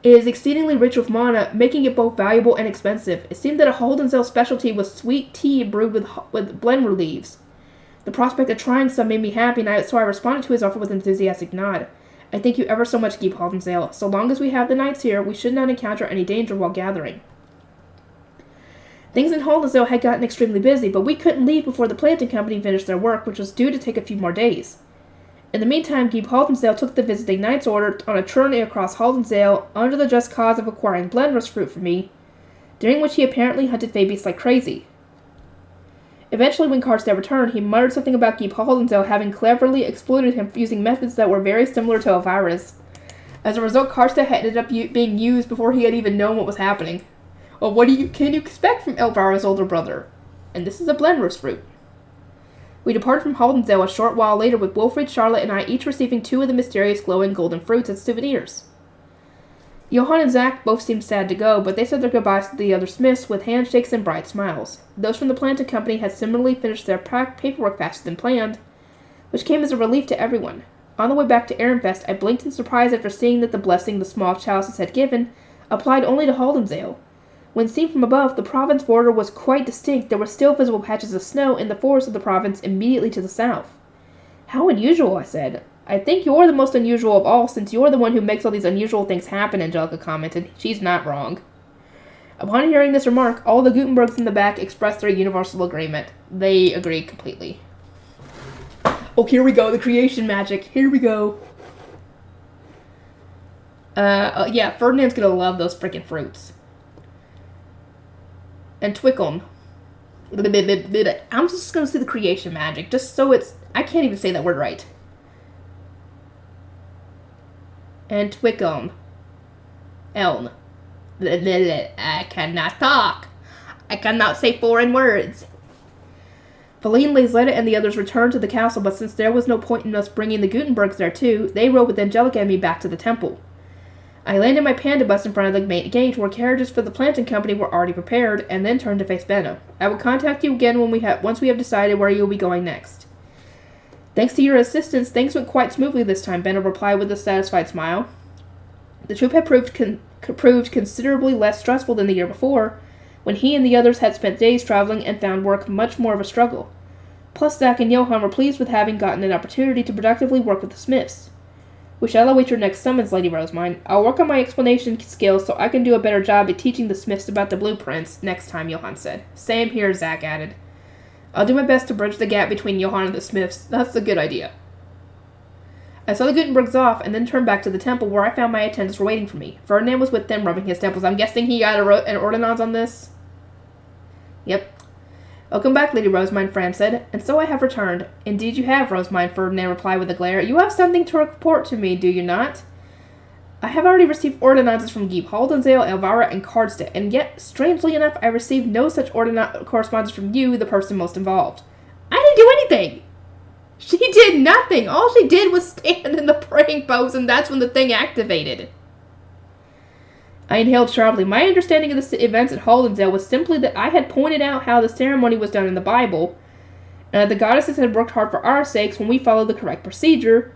It is exceedingly rich with mana, making it both valuable and expensive. It seemed that a Haldensdale specialty was sweet tea brewed with Blenrus leaves. The prospect of trying some made me happy, so I responded to his offer with an enthusiastic nod. I thank you ever so much, Geep Haldensdale. So long as we have the nights here, we should not encounter any danger while gathering. Things in Haldensdale had gotten extremely busy, but we couldn't leave before the planting company finished their work, which was due to take a few more days. In the meantime, Geep Haldensdale took the visiting knight's order on a journey across Haldensdale under the just cause of acquiring Blenrus fruit for me, during which he apparently hunted Fabius like crazy. Eventually, when Karstead returned, he muttered something about Geep Haldensdale having cleverly exploited him using methods that were very similar to Elvira's. As a result, Karstead had ended up being used before he had even known what was happening. Well, what can you expect from Elvira's older brother? And this is a Blenrus fruit. We departed from Haldensdale a short while later with Wilfrid, Charlotte, and I each receiving 2 of the mysterious glowing golden fruits as souvenirs. Johann and Zach both seemed sad to go, but they said their goodbyes to the other Smiths with handshakes and bright smiles. Those from the planting company had similarly finished their paperwork faster than planned, which came as a relief to everyone. On the way back to Ehrenfest, I blinked in surprise after seeing that the blessing the small chalices had given applied only to Haldensdale. When seen from above, the province border was quite distinct. There were still visible patches of snow in the forests of the province immediately to the south. How unusual, I said. I think you're the most unusual of all, since you're the one who makes all these unusual things happen, Angelica commented. She's not wrong. Upon hearing this remark, all the Gutenbergs in the back expressed their universal agreement. They agreed completely. Oh, here we go, the creation magic. Here we go. Yeah, Ferdinand's gonna love those freaking fruits. And Twickum. I'm just going to say the creation magic, just so it's... I can't even say that word right. And Twickum. Elm. I cannot talk. I cannot say foreign words. Feline, Lazetta, and the others returned to the castle, but since there was no point in us bringing the Gutenbergs there too, they rode with Angelica and me back to the temple. I landed my panda bus in front of the gate where carriages for the planting company were already prepared, and then turned to face Benno. I will contact you again once we have decided where you will be going next. Thanks to your assistance, things went quite smoothly this time, Benno replied with a satisfied smile. The trip had proved considerably less stressful than the year before, when he and the others had spent days traveling and found work much more of a struggle. Plus, Zach and Johann were pleased with having gotten an opportunity to productively work with the Smiths. We shall await your next summons, Lady Rosemine. I'll work on my explanation skills so I can do a better job at teaching the Smiths about the blueprints next time, Johann said. Same here, Zach added. I'll do my best to bridge the gap between Johann and the Smiths. That's a good idea. I saw the Gutenbergs off and then turned back to the temple where I found my attendants were waiting for me. Ferdinand was with them rubbing his temples. I'm guessing he got an ordinance on this? Yep. Welcome back, Lady Rosamine, Fran said. And so I have returned. Indeed you have, Rosamine, Ferdinand replied with a glare. You have something to report to me, do you not? I have already received ordinances from Geep, Haldensdale, Elvira, and Cardstead, and yet, strangely enough, I received no such correspondence from you, the person most involved. I didn't do anything! She did nothing! All she did was stand in the praying pose, and that's when the thing activated. I inhaled sharply. My understanding of the events at Haldensdale was simply that I had pointed out how the ceremony was done in the Bible, and that the goddesses had worked hard for our sakes when we followed the correct procedure,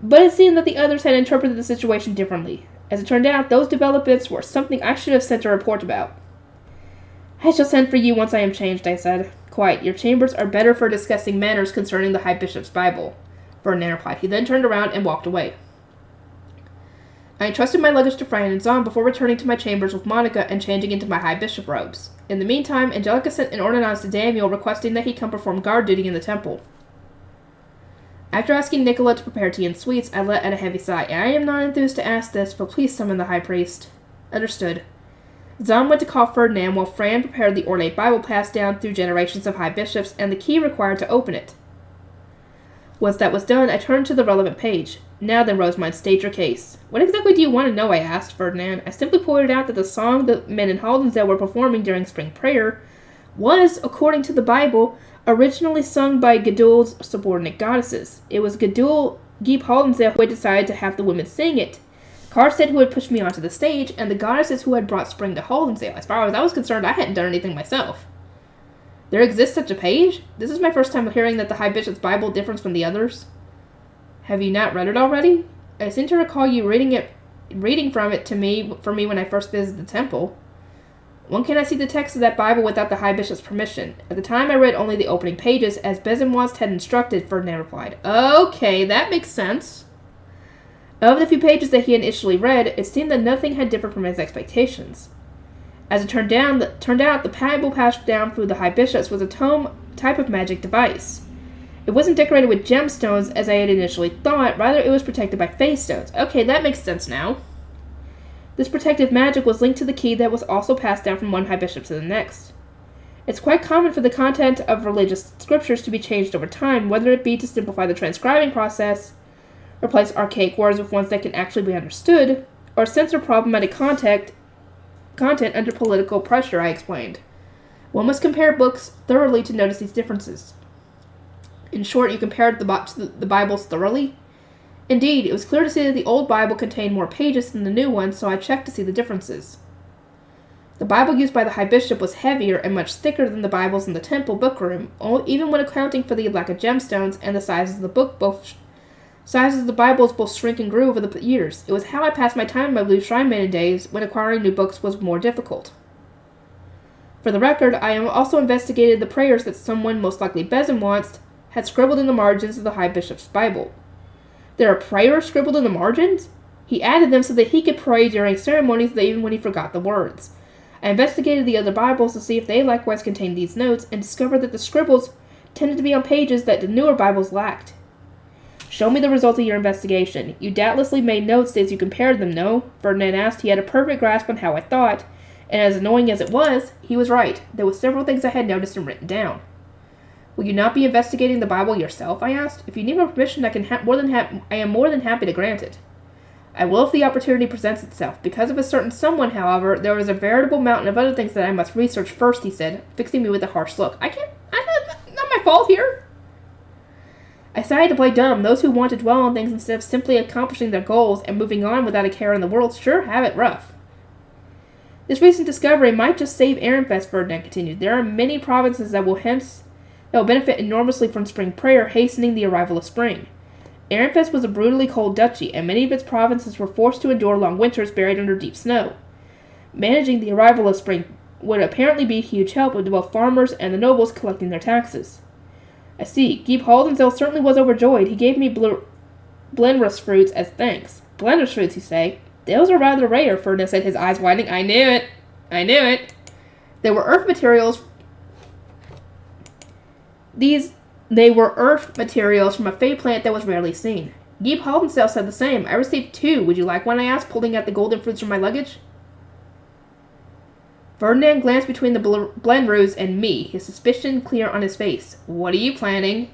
but it seemed that the others had interpreted the situation differently. As it turned out, those developments were something I should have sent a report about. I shall send for you once I am changed, I said. Quite. Your chambers are better for discussing matters concerning the High Bishop's Bible, Ferdinand replied. He then turned around and walked away. I entrusted my luggage to Fran and Zahn before returning to my chambers with Monica and changing into my High Bishop robes. In the meantime, Angelica sent an ordinance to Daniel requesting that he come perform guard duty in the temple. After asking Nicola to prepare tea and sweets, I let out a heavy sigh. I am not enthused to ask this, but please summon the High Priest. Understood. Zahn went to call Ferdinand while Fran prepared the ornate Bible passed down through generations of High Bishops and the key required to open it. Once that was done, I turned to the relevant page. Now then, Rosamine, state your case. What exactly do you want to know, I asked Ferdinand. I simply pointed out that the song the men in Haldensdale were performing during spring prayer was, according to the Bible, originally sung by Gedul's subordinate goddesses. It was Gedul Geep Haldensdale who had decided to have the women sing it, Cardstead who had pushed me onto the stage, and the goddesses who had brought spring to Haldensdale. As far as I was concerned, I hadn't done anything myself. There exists such a page? This is my first time hearing that the High Bishop's Bible differs from the others. Have you not read it already? I seem to recall you reading from it for me when I first visited the temple. When can I see the text of that Bible without the High Bishop's permission? At the time I read only the opening pages, as Besenwast had instructed, Ferdinand replied. Okay, that makes sense. Of the few pages that he initially read, it seemed that nothing had differed from his expectations. As it turned out, the Bible passed down through the High Bishops was a tome type of magic device. It wasn't decorated with gemstones as I had initially thought, rather it was protected by face stones. Okay, that makes sense now. This protective magic was linked to the key that was also passed down from one High Bishop to the next. It's quite common for the content of religious scriptures to be changed over time, whether it be to simplify the transcribing process, replace archaic words with ones that can actually be understood, or censor problematic content under political pressure, I explained. One must compare books thoroughly to notice these differences. In short, you compared the Bibles thoroughly? Indeed, it was clear to see that the old Bible contained more pages than the new one, so I checked to see the differences. The Bible used by the High Bishop was heavier and much thicker than the Bibles in the temple bookroom, even when accounting for the lack of gemstones and the sizes of the Bibles both shrink and grew over the years. It was how I passed my time in my Blue Shrine Maiden days, when acquiring new books was more difficult. For the record, I also investigated the prayers that someone, most likely Besenwast, had scribbled in the margins of the High Bishop's Bible. There are prayers scribbled in the margins? He added them so that he could pray during ceremonies even when he forgot the words. I investigated the other Bibles to see if they likewise contained these notes, and discovered that the scribbles tended to be on pages that the newer Bibles lacked. Show me the result of your investigation. You doubtlessly made notes as you compared them, no? Ferdinand asked. He had a perfect grasp on how I thought, and as annoying as it was, he was right. There were several things I had noticed and written down. Will you not be investigating the Bible yourself? I asked. If you need my permission, I am more than happy to grant it. I will if the opportunity presents itself. Because of a certain someone, however, there is a veritable mountain of other things that I must research first, he said, fixing me with a harsh look. Not my fault here. I decided to play dumb. Those who want to dwell on things instead of simply accomplishing their goals and moving on without a care in the world sure have it rough. This recent discovery might just save Ehrenfest, Ferdinand continued. There are many provinces that will benefit enormously from spring prayer, hastening the arrival of spring. Ehrenfest was a brutally cold duchy, and many of its provinces were forced to endure long winters buried under deep snow. Managing the arrival of spring would apparently be a huge help to both farmers and the nobles collecting their taxes. I see. Geep Haldensdale certainly was overjoyed. He gave me blenrus fruits as thanks. Blenrus fruits, you say? Those are rather rare, Ferdinand said, his eyes widening. I knew it. They were earth materials. They were earth materials from a fey plant that was rarely seen. Geep Haldensdale said the same. I received 2. Would you like one? I asked, pulling out the golden fruits from my luggage. Ferdinand glanced between the blend ruse and me, his suspicion clear on his face. What are you planning?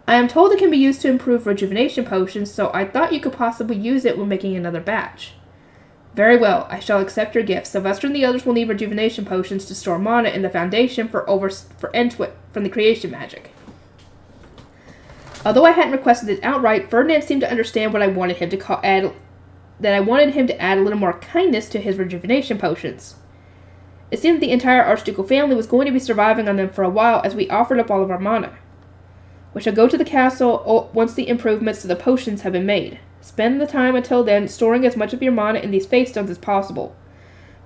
I am told it can be used to improve rejuvenation potions, so I thought you could possibly use it when making another batch. Very well, I shall accept your gift. Sylvester and the others will need rejuvenation potions to store mana in the foundation for Entwit from the creation magic. Although I hadn't requested it outright, Ferdinand seemed to understand what I wanted him to add a little more kindness to his rejuvenation potions. It seemed that the entire Archducal family was going to be surviving on them for a while as we offered up all of our mana. We shall go to the castle once the improvements to the potions have been made. Spend the time until then storing as much of your mana in these face stones as possible.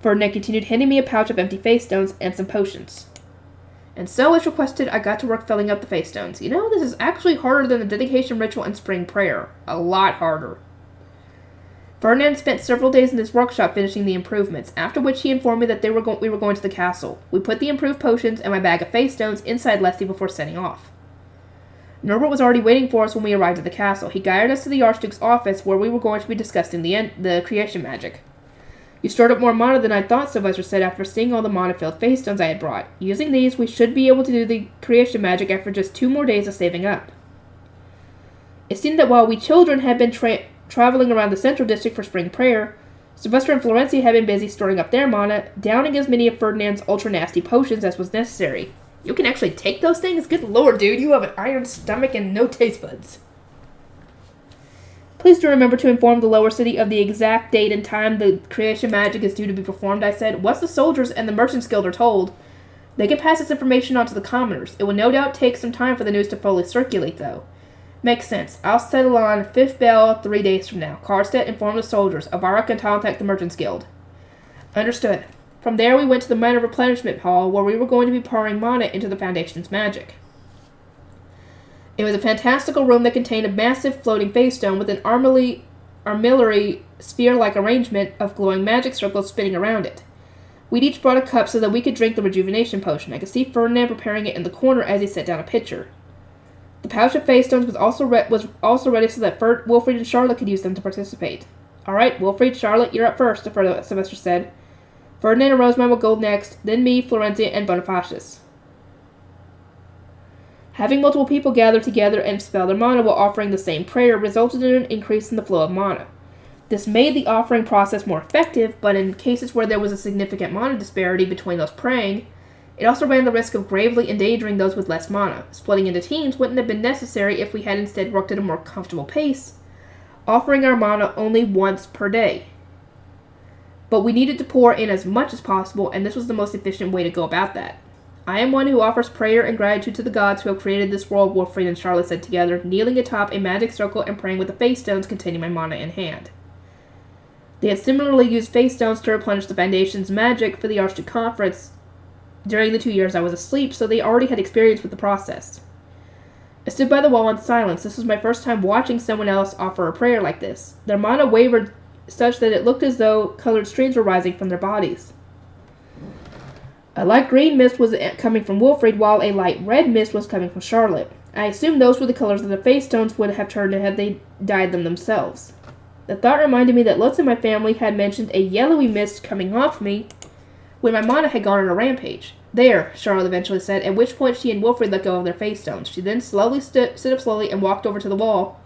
Ferdinand continued handing me a pouch of empty face stones and some potions. And so, as requested, I got to work filling up the face stones. You know, this is actually harder than the dedication ritual and spring prayer. A lot harder. Ferdinand spent several days in his workshop finishing the improvements, after which he informed me that we were going to the castle. We put the improved potions and my bag of face stones inside Leslie before setting off. Norbert was already waiting for us when we arrived at the castle. He guided us to the Archduke's office, where we were going to be discussing the creation magic. You stored up more mana than I thought, Sylvester said after seeing all the mana-filled face stones I had brought. Using these, we should be able to do the creation magic after just 2 more days of saving up. It seemed that while we children had been traveling around the central district for spring prayer, Sylvester and Florencia had been busy storing up their mana, downing as many of Ferdinand's ultra-nasty potions as was necessary. You can actually take those things? Good lord, dude, you have an iron stomach and no taste buds. Please do remember to inform the lower city of the exact date and time the creation magic is due to be performed, I said. Once the soldiers and the merchants guild are told, they can pass this information on to the commoners. It will no doubt take some time for the news to fully circulate, though. Makes sense. I'll settle on 5th bell 3 days from now. Karstedt informed the soldiers. Avara can contact the merchants guild. Understood. From there, we went to the minor replenishment hall, where we were going to be pouring mana into the Foundation's magic. It was a fantastical room that contained a massive floating face stone with an armillary sphere-like arrangement of glowing magic circles spinning around it. We'd each brought a cup so that we could drink the rejuvenation potion. I could see Ferdinand preparing it in the corner as he set down a pitcher. The pouch of face stones was also ready so that Wilfried and Charlotte could use them to participate. All right, Wilfried, Charlotte, you're up first, Sylvester said. Ferdinand and Rosemine will go next, then me, Florencia, and Bonifacius. Having multiple people gather together and spell their mana while offering the same prayer resulted in an increase in the flow of mana. This made the offering process more effective, but in cases where there was a significant mana disparity between those praying, it also ran the risk of gravely endangering those with less mana. Splitting into teams wouldn't have been necessary if we had instead worked at a more comfortable pace, offering our mana only once per day. But we needed to pour in as much as possible, and this was the most efficient way to go about that. I am one who offers prayer and gratitude to the gods who have created this world, Wilfried and Charlotte said together, kneeling atop a magic circle and praying with the face stones containing my mana in hand. They had similarly used face stones to replenish the Foundation's magic for the Archduke Conference during the 2 years I was asleep, so they already had experience with the process. I stood by the wall in silence. This was my first time watching someone else offer a prayer like this. Their mana wavered such that it looked as though colored streams were rising from their bodies. A light green mist was coming from Wilfried, while a light red mist was coming from Charlotte. I assumed those were the colors that the face stones would have turned had they dyed them themselves. The thought reminded me that lots of my family had mentioned a yellowy mist coming off me when my mana had gone on a rampage. There, Charlotte eventually said, at which point she and Wilfried let go of their face stones. She then stood up slowly and walked over to the wall,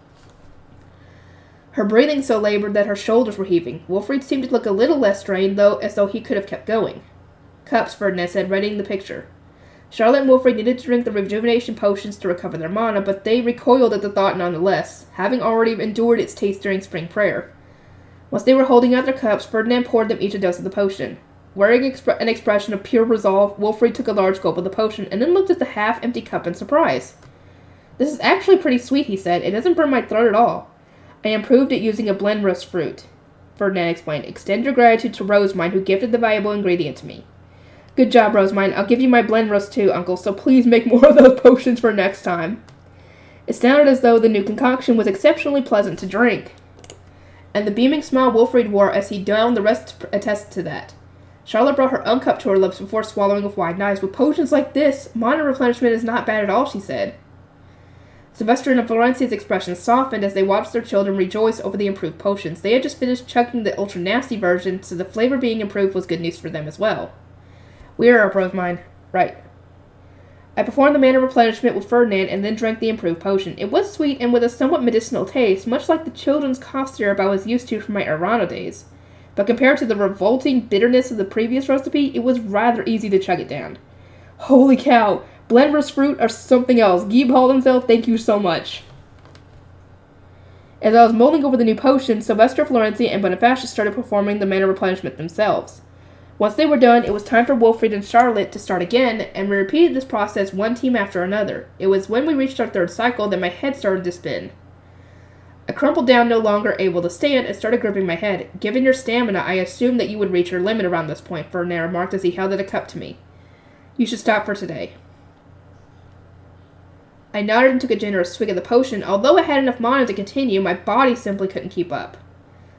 her breathing so labored that her shoulders were heaving. Wilfried seemed to look a little less strained, though, as though he could have kept going. Cups, Ferdinand said, readying the picture. Charlotte and Wilfried needed to drink the rejuvenation potions to recover their mana, but they recoiled at the thought nonetheless, having already endured its taste during spring prayer. Once they were holding out their cups, Ferdinand poured them each a dose of the potion. Wearing an expression of pure resolve, Wilfried took a large gulp of the potion and then looked at the half-empty cup in surprise. This is actually pretty sweet, he said. It doesn't burn my throat at all. I improved it using a blend roast fruit, Ferdinand explained. Extend your gratitude to Rosemine, who gifted the valuable ingredient to me. Good job, Rosemine. I'll give you my blend roast too, Uncle, so please make more of those potions for next time. It sounded as though the new concoction was exceptionally pleasant to drink, and the beaming smile Wilfried wore as he downed the rest attested to that. Charlotte brought her own cup to her lips before swallowing with wide eyes. With potions like this, mana replenishment is not bad at all, she said. Sylvester and Florencia's expressions softened as they watched their children rejoice over the improved potions. They had just finished chugging the ultra-nasty version, so the flavor being improved was good news for them as well. We are up, Rosemine. Right. I performed the mana replenishment with Ferdinand and then drank the improved potion. It was sweet and with a somewhat medicinal taste, much like the children's cough syrup I was used to from my Arano days. But compared to the revolting bitterness of the previous recipe, it was rather easy to chug it down. Holy cow! Blend fruit or something else. Geeb Hall himself, thank you so much. As I was mulling over the new potion, Sylvester, Florencia, and Bonifacius started performing the mana replenishment themselves. Once they were done, it was time for Wilfried and Charlotte to start again, and we repeated this process one team after another. It was when we reached our third cycle that my head started to spin. I crumpled down, no longer able to stand, and started gripping my head. Given your stamina, I assumed that you would reach your limit around this point, Ferdinand remarked as he held out a cup to me. You should stop for today. I nodded and took a generous swig of the potion. Although I had enough mana to continue, my body simply couldn't keep up.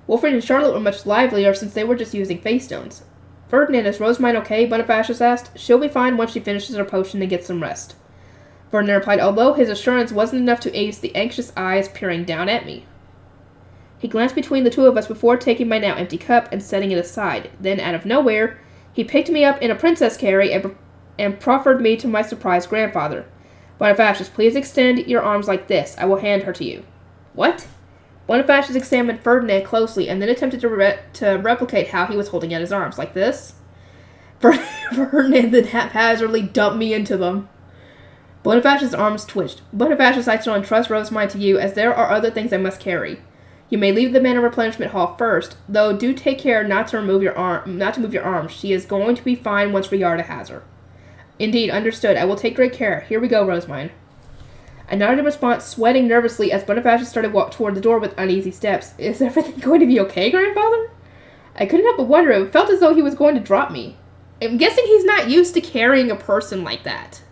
Wilfried and Charlotte were much livelier since they were just using face stones. Ferdinand, is Rosemine okay? Bonifacius asked. She'll be fine once she finishes her potion and gets some rest. Ferdinand replied, although his assurance wasn't enough to ace the anxious eyes peering down at me. He glanced between the two of us before taking my now empty cup and setting it aside. Then, out of nowhere, he picked me up in a princess carry and proffered me to my surprised grandfather. Bonifacius, please extend your arms like this. I will hand her to you. What? Bonifacius examined Ferdinand closely and then attempted to replicate how he was holding out his arms. Like this? Ferdinand then haphazardly dumped me into them. Bonifacius' arms twitched. Bonifacius, I shall entrust Rosemine to you, as there are other things I must carry. You may leave the mana replenishment hall first, though do take care not to move your arms. She is going to be fine once Riarda has her. Indeed, understood. I will take great care. Here we go, Rosemine. I nodded in response, sweating nervously as Bonifacius started to walk toward the door with uneasy steps. Is everything going to be okay, Grandfather? I couldn't help but wonder. It felt as though he was going to drop me. I'm guessing he's not used to carrying a person like that.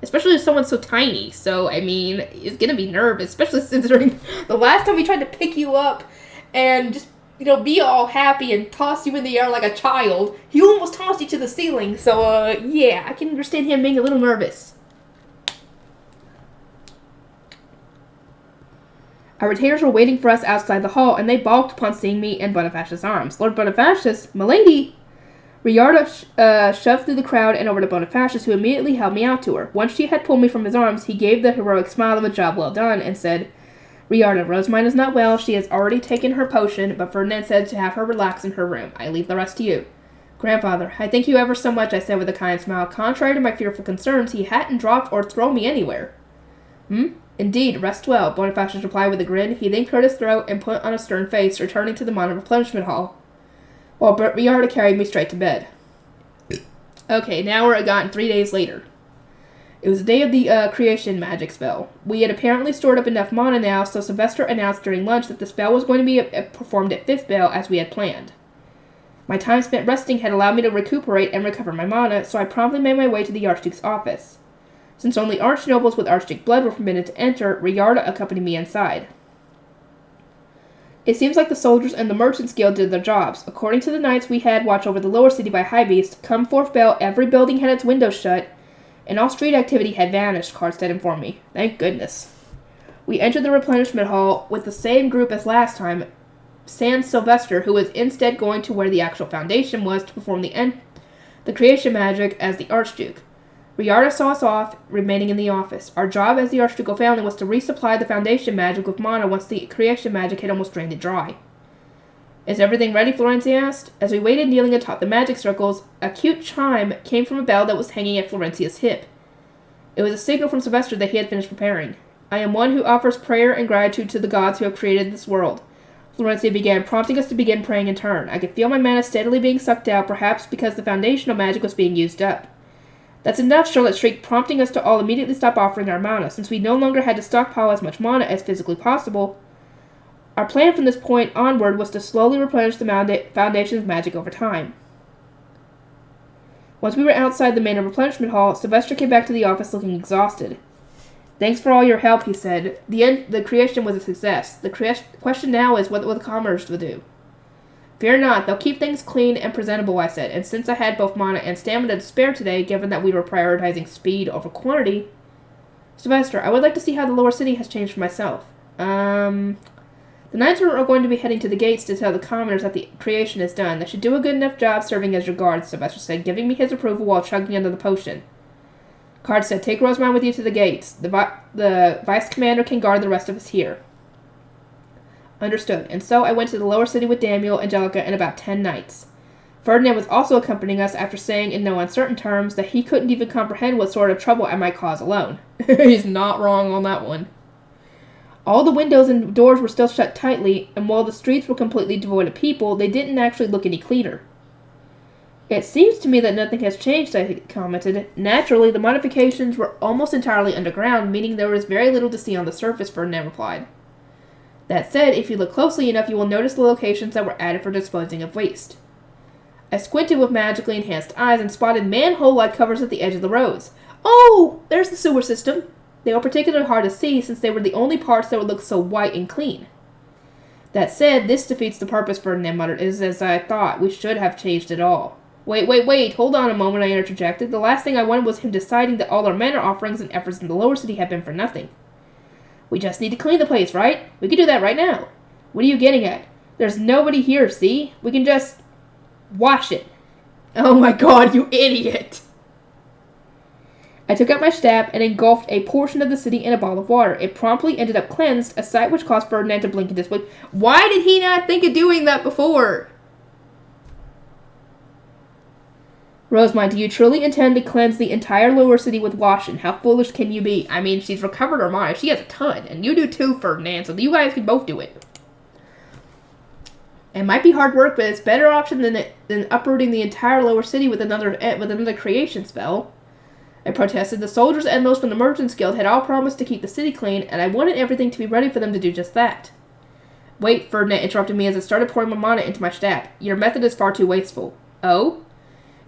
Especially if someone's so tiny. So, I mean, he's going to be nervous, especially considering the last time he tried to pick you up and just, be all happy and toss you in the air like a child. He almost tossed you to the ceiling. So, yeah, I can understand him being a little nervous. Our retainers were waiting for us outside the hall, and they balked upon seeing me in Bonifacius' arms. Lord Bonifacius, milady! Riarda shoved through the crowd and over to Bonifacius, who immediately held me out to her. Once she had pulled me from his arms, he gave the heroic smile of a job well done, and said, Riarda, Rosemine is not well. She has already taken her potion, but Ferdinand said to have her relax in her room. I leave the rest to you. Grandfather, I thank you ever so much, I said with a kind smile. Contrary to my fearful concerns, he hadn't dropped or thrown me anywhere. Indeed, rest well, Bonifacius replied with a grin. He then cleared his throat and put on a stern face, returning to the mana replenishment hall, while Riarda carried me straight to bed. Okay, now we're gotten 3 days later. It was the day of the creation magic spell. We had apparently stored up enough mana now, so Sylvester announced during lunch that the spell was going to be performed at 5th bell as we had planned. My time spent resting had allowed me to recuperate and recover my mana, so I promptly made my way to the Archduke's office. Since only archnobles with Archduke blood were permitted to enter, Riarda accompanied me inside. It seems like the soldiers and the merchants guild did their jobs. According to the knights we had watch over the lower city by Highbeast, come 4th bell, every building had its windows shut, and all street activity had vanished, Karstead informed me. Thank goodness. We entered the replenishment hall with the same group as last time, sans Sylvester, who was instead going to where the actual foundation was to perform the creation magic as the Archduke. Riarda saw us off, remaining in the office. Our job as the Archducal family was to resupply the foundation magic with mana once the creation magic had almost drained it dry. Is everything ready? Florencia asked. As we waited kneeling atop the magic circles, a cute chime came from a bell that was hanging at Florencia's hip. It was a signal from Sylvester that he had finished preparing. I am one who offers prayer and gratitude to the gods who have created this world. Florencia began, prompting us to begin praying in turn. I could feel my mana steadily being sucked out, perhaps because the foundational magic was being used up. That's enough, Charlotte shrieked, prompting us to all immediately stop offering our mana. Since we no longer had to stockpile as much mana as physically possible, our plan from this point onward was to slowly replenish the foundation's magic over time. Once we were outside the mana replenishment hall, Sylvester came back to the office looking exhausted. Thanks for all your help, he said. The creation was a success. The question now is what the commoners will do. Fear not, they'll keep things clean and presentable, I said, and since I had both mana and stamina to spare today, given that we were prioritizing speed over quantity... Sylvester, I would like to see how the lower city has changed for myself. The Knights are going to be heading to the gates to tell the commoners that the creation is done. They should do a good enough job serving as your guards, Sylvester said, giving me his approval while chugging under the potion. Card said, take Rosemine with you to the gates. The vice commander can guard the rest of us here. Understood. And so I went to the lower city with Daniel, Angelica, and about 10 knights. Ferdinand was also accompanying us after saying in no uncertain terms that he couldn't even comprehend what sort of trouble I might cause alone. He's not wrong on that one. All the windows and doors were still shut tightly, and while the streets were completely devoid of people, they didn't actually look any cleaner. It seems to me that nothing has changed, I commented. Naturally, the modifications were almost entirely underground, meaning there was very little to see on the surface, Ferdinand replied. That said, if you look closely enough, you will notice the locations that were added for disposing of waste. I squinted with magically enhanced eyes and spotted manhole-like covers at the edge of the roads. Oh, there's the sewer system. They were particularly hard to see since they were the only parts that would look so white and clean. That said, this defeats the purpose, Ferdinand muttered. It is as I thought. We should have changed it all. Wait. Hold on a moment, I interjected. The last thing I wanted was him deciding that all our manor offerings and efforts in the lower city had been for nothing. We just need to clean the place, right? We can do that right now. What are you getting at? There's nobody here, see? We can just wash it. Oh my god, you idiot! I took out my staff and engulfed a portion of the city in a ball of water. It promptly ended up cleansed, a sight which caused Ferdinand to blink in disbelief. Why did he not think of doing that before? Rosemine, do you truly intend to cleanse the entire lower city with washing? How foolish can you be? I mean, she's recovered her mind. She has a ton, and you do too, Ferdinand, so you guys can both do it. It might be hard work, but it's a better option than uprooting the entire lower city with another creation spell. I protested. The soldiers and those from the Merchants Guild had all promised to keep the city clean, and I wanted everything to be ready for them to do just that. Wait, Ferdinand interrupted me as I started pouring my mana into my staff. Your method is far too wasteful. Oh?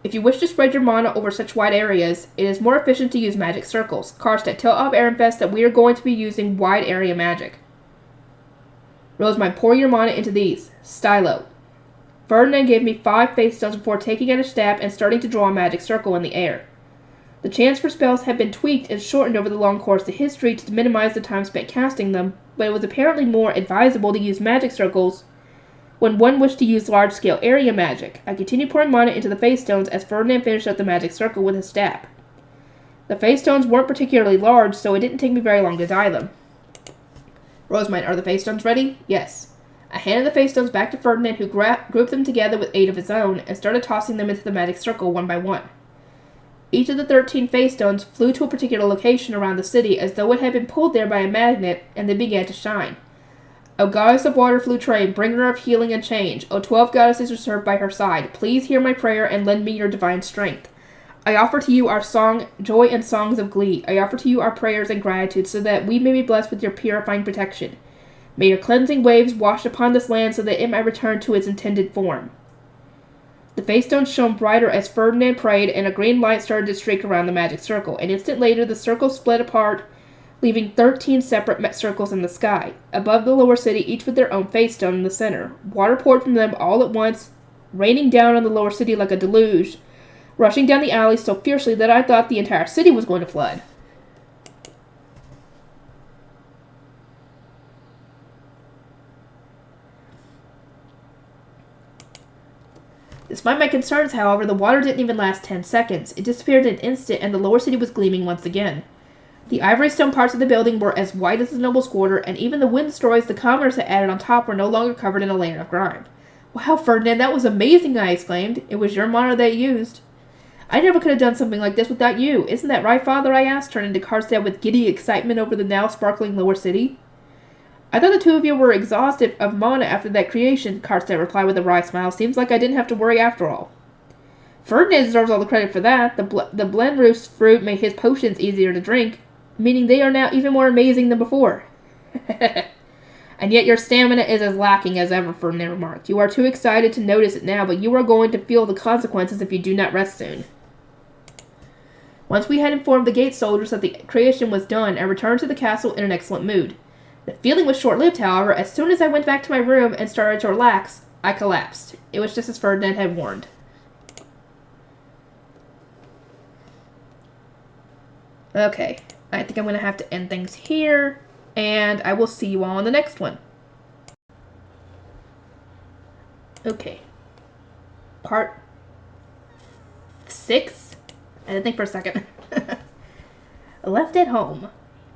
If you wish to spread your mana over such wide areas, it is more efficient to use magic circles. Karstead, tell Ob Ehrenfest that we are going to be using wide area magic. Rosemine, pour your mana into these. Stylo. Ferdinand gave me 5 face stones before taking out a staff and starting to draw a magic circle in the air. The chance for spells had been tweaked and shortened over the long course of history to minimize the time spent casting them, but it was apparently more advisable to use magic circles when one wished to use large-scale area magic. I continued pouring mana into the face stones as Ferdinand finished up the magic circle with his staff. The face stones weren't particularly large, so it didn't take me very long to dye them. Rosemine, are the face stones ready? Yes. I handed the face stones back to Ferdinand, who grouped them together with 8 of his own, and started tossing them into the magic circle one by one. Each of the 13 face stones flew to a particular location around the city as though it had been pulled there by a magnet, and they began to shine. O goddess of water flute train, bringer of healing and change, O 12 goddesses who serve by her side, please hear my prayer and lend me your divine strength. I offer to you our song, joy and songs of glee. I offer to you our prayers and gratitude so that we may be blessed with your purifying protection. May your cleansing waves wash upon this land so that it might return to its intended form. The face stones shone brighter as Ferdinand prayed, and a green light started to streak around the magic circle. An instant later, the circle split apart, leaving 13 separate circles in the sky. Above the lower city, each with their own face stone in the center. Water poured from them all at once, raining down on the lower city like a deluge, rushing down the alley so fiercely that I thought the entire city was going to flood. Despite my concerns, however, the water didn't even last 10 seconds. It disappeared in an instant, and the lower city was gleaming once again. The ivory stone parts of the building were as white as the noble's quarter, and even the wind stories the commoners had added on top were no longer covered in a layer of grime. Wow, Ferdinand, that was amazing, I exclaimed. It was your mana they used. I never could have done something like this without you. Isn't that right, Father? I asked, turning to Karstead with giddy excitement over the now sparkling lower city. I thought the two of you were exhausted of mana after that creation, Karstead replied with a wry smile. Seems like I didn't have to worry after all. Ferdinand deserves all the credit for that. The Blendroos fruit made his potions easier to drink, meaning they are now even more amazing than before. And yet your stamina is as lacking as ever, Ferdinand remarked. You are too excited to notice it now, but you are going to feel the consequences if you do not rest soon. Once we had informed the gate soldiers that the creation was done, I returned to the castle in an excellent mood. The feeling was short-lived, however. As soon as I went back to my room and started to relax, I collapsed. It was just as Ferdinand had warned. Okay, I think I'm going to have to end things here, and I will see you all in the next one. Okay. Part 6? I had to think for a second. Left at home.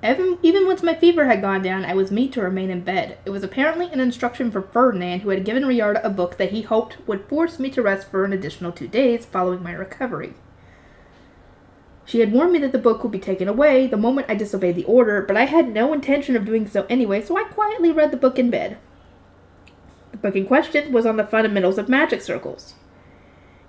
Even once my fever had gone down, I was made to remain in bed. It was apparently an instruction from Ferdinand, who had given Riarda a book that he hoped would force me to rest for an additional 2 days following my recovery. She had warned me that the book would be taken away the moment I disobeyed the order, but I had no intention of doing so anyway, so I quietly read the book in bed. The book in question was on the fundamentals of magic circles.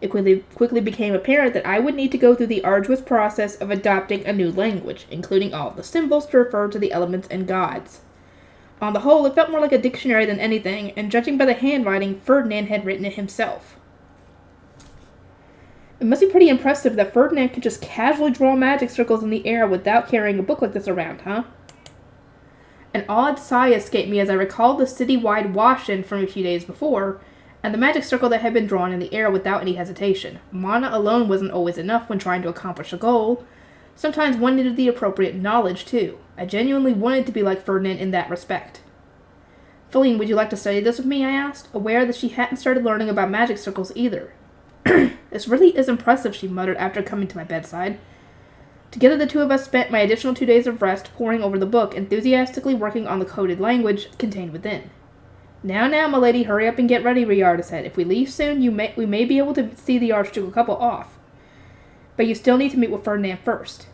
It quickly became apparent that I would need to go through the arduous process of adopting a new language, including all the symbols to refer to the elements and gods. On the whole, it felt more like a dictionary than anything, and judging by the handwriting, Ferdinand had written it himself. It must be pretty impressive that Ferdinand could just casually draw magic circles in the air without carrying a book like this around, huh? An odd sigh escaped me as I recalled the city-wide wash-in from a few days before, and the magic circle that had been drawn in the air without any hesitation. Mana alone wasn't always enough when trying to accomplish a goal. Sometimes one needed the appropriate knowledge, too. I genuinely wanted to be like Ferdinand in that respect. Feline, would you like to study this with me? I asked, aware that she hadn't started learning about magic circles either. This really is impressive, she muttered after coming to my bedside. Together the two of us spent my additional 2 days of rest poring over the book, enthusiastically working on the coded language contained within. Now, my lady, hurry up and get ready, Riarda said. If we leave soon, we may be able to see the Archducal couple off. But you still need to meet with Ferdinand first.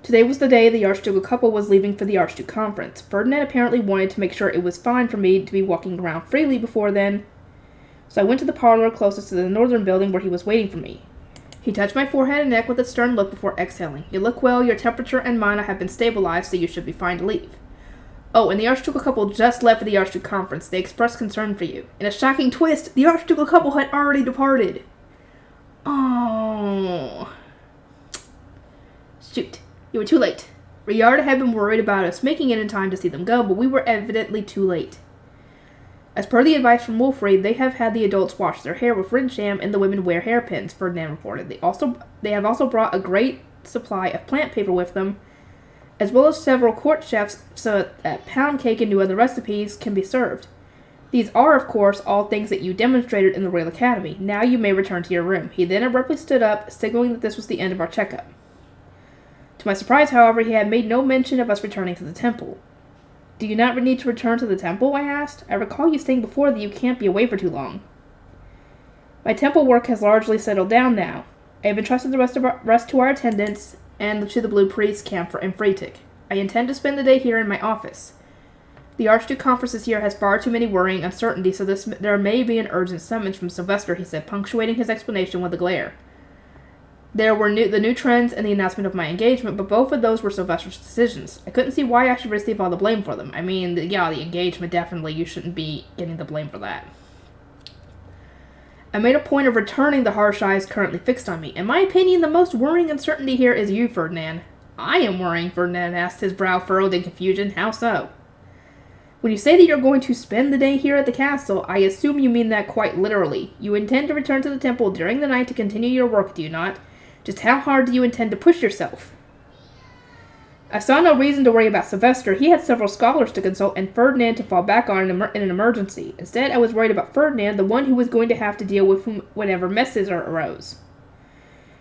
Today was the day the Archducal couple was leaving for the Archduke conference. Ferdinand apparently wanted to make sure it was fine for me to be walking around freely before then, so I went to the parlor closest to the northern building where he was waiting for me. He touched my forehead and neck with a stern look before exhaling. You look well, your temperature and mana have been stabilized, so you should be fine to leave. Oh, and the Archducal couple just left for the Archduke conference. They expressed concern for you. In a shocking twist, the Archducal couple had already departed. Oh. Shoot. You were too late. Riarda had been worried about us making it in time to see them go, but we were evidently too late. As per the advice from Wolfried, they have had the adults wash their hair with Rinsham and the women wear hairpins, Ferdinand reported. They have also brought a great supply of plant paper with them, as well as several court chefs so that pound cake and new other recipes can be served. These are, of course, all things that you demonstrated in the Royal Academy. Now you may return to your room. He then abruptly stood up, signaling that this was the end of our checkup. To my surprise, however, he had made no mention of us returning to the temple. Do you not need to return to the temple? I asked. I recall you saying before that you can't be away for too long. My temple work has largely settled down now. I have entrusted the rest to our attendants and to the Blue Priest camp in Freetic. I intend to spend the day here in my office. The Archduke conference this year has far too many worrying uncertainties, so there may be an urgent summons from Sylvester, he said, punctuating his explanation with a glare. There were the new trends and the announcement of my engagement, but both of those were Sylvester's decisions. I couldn't see why I should receive all the blame for them. I mean, the engagement, definitely, you shouldn't be getting the blame for that. I made a point of returning the harsh eyes currently fixed on me. In my opinion, the most worrying uncertainty here is you, Ferdinand. I am worrying, Ferdinand asked, his brow furrowed in confusion. How so? When you say that you're going to spend the day here at the castle, I assume you mean that quite literally. You intend to return to the temple during the night to continue your work, do you not? Just how hard do you intend to push yourself? I saw no reason to worry about Sylvester. He had several scholars to consult and Ferdinand to fall back on in an emergency. Instead, I was worried about Ferdinand, the one who was going to have to deal with whenever messes arose.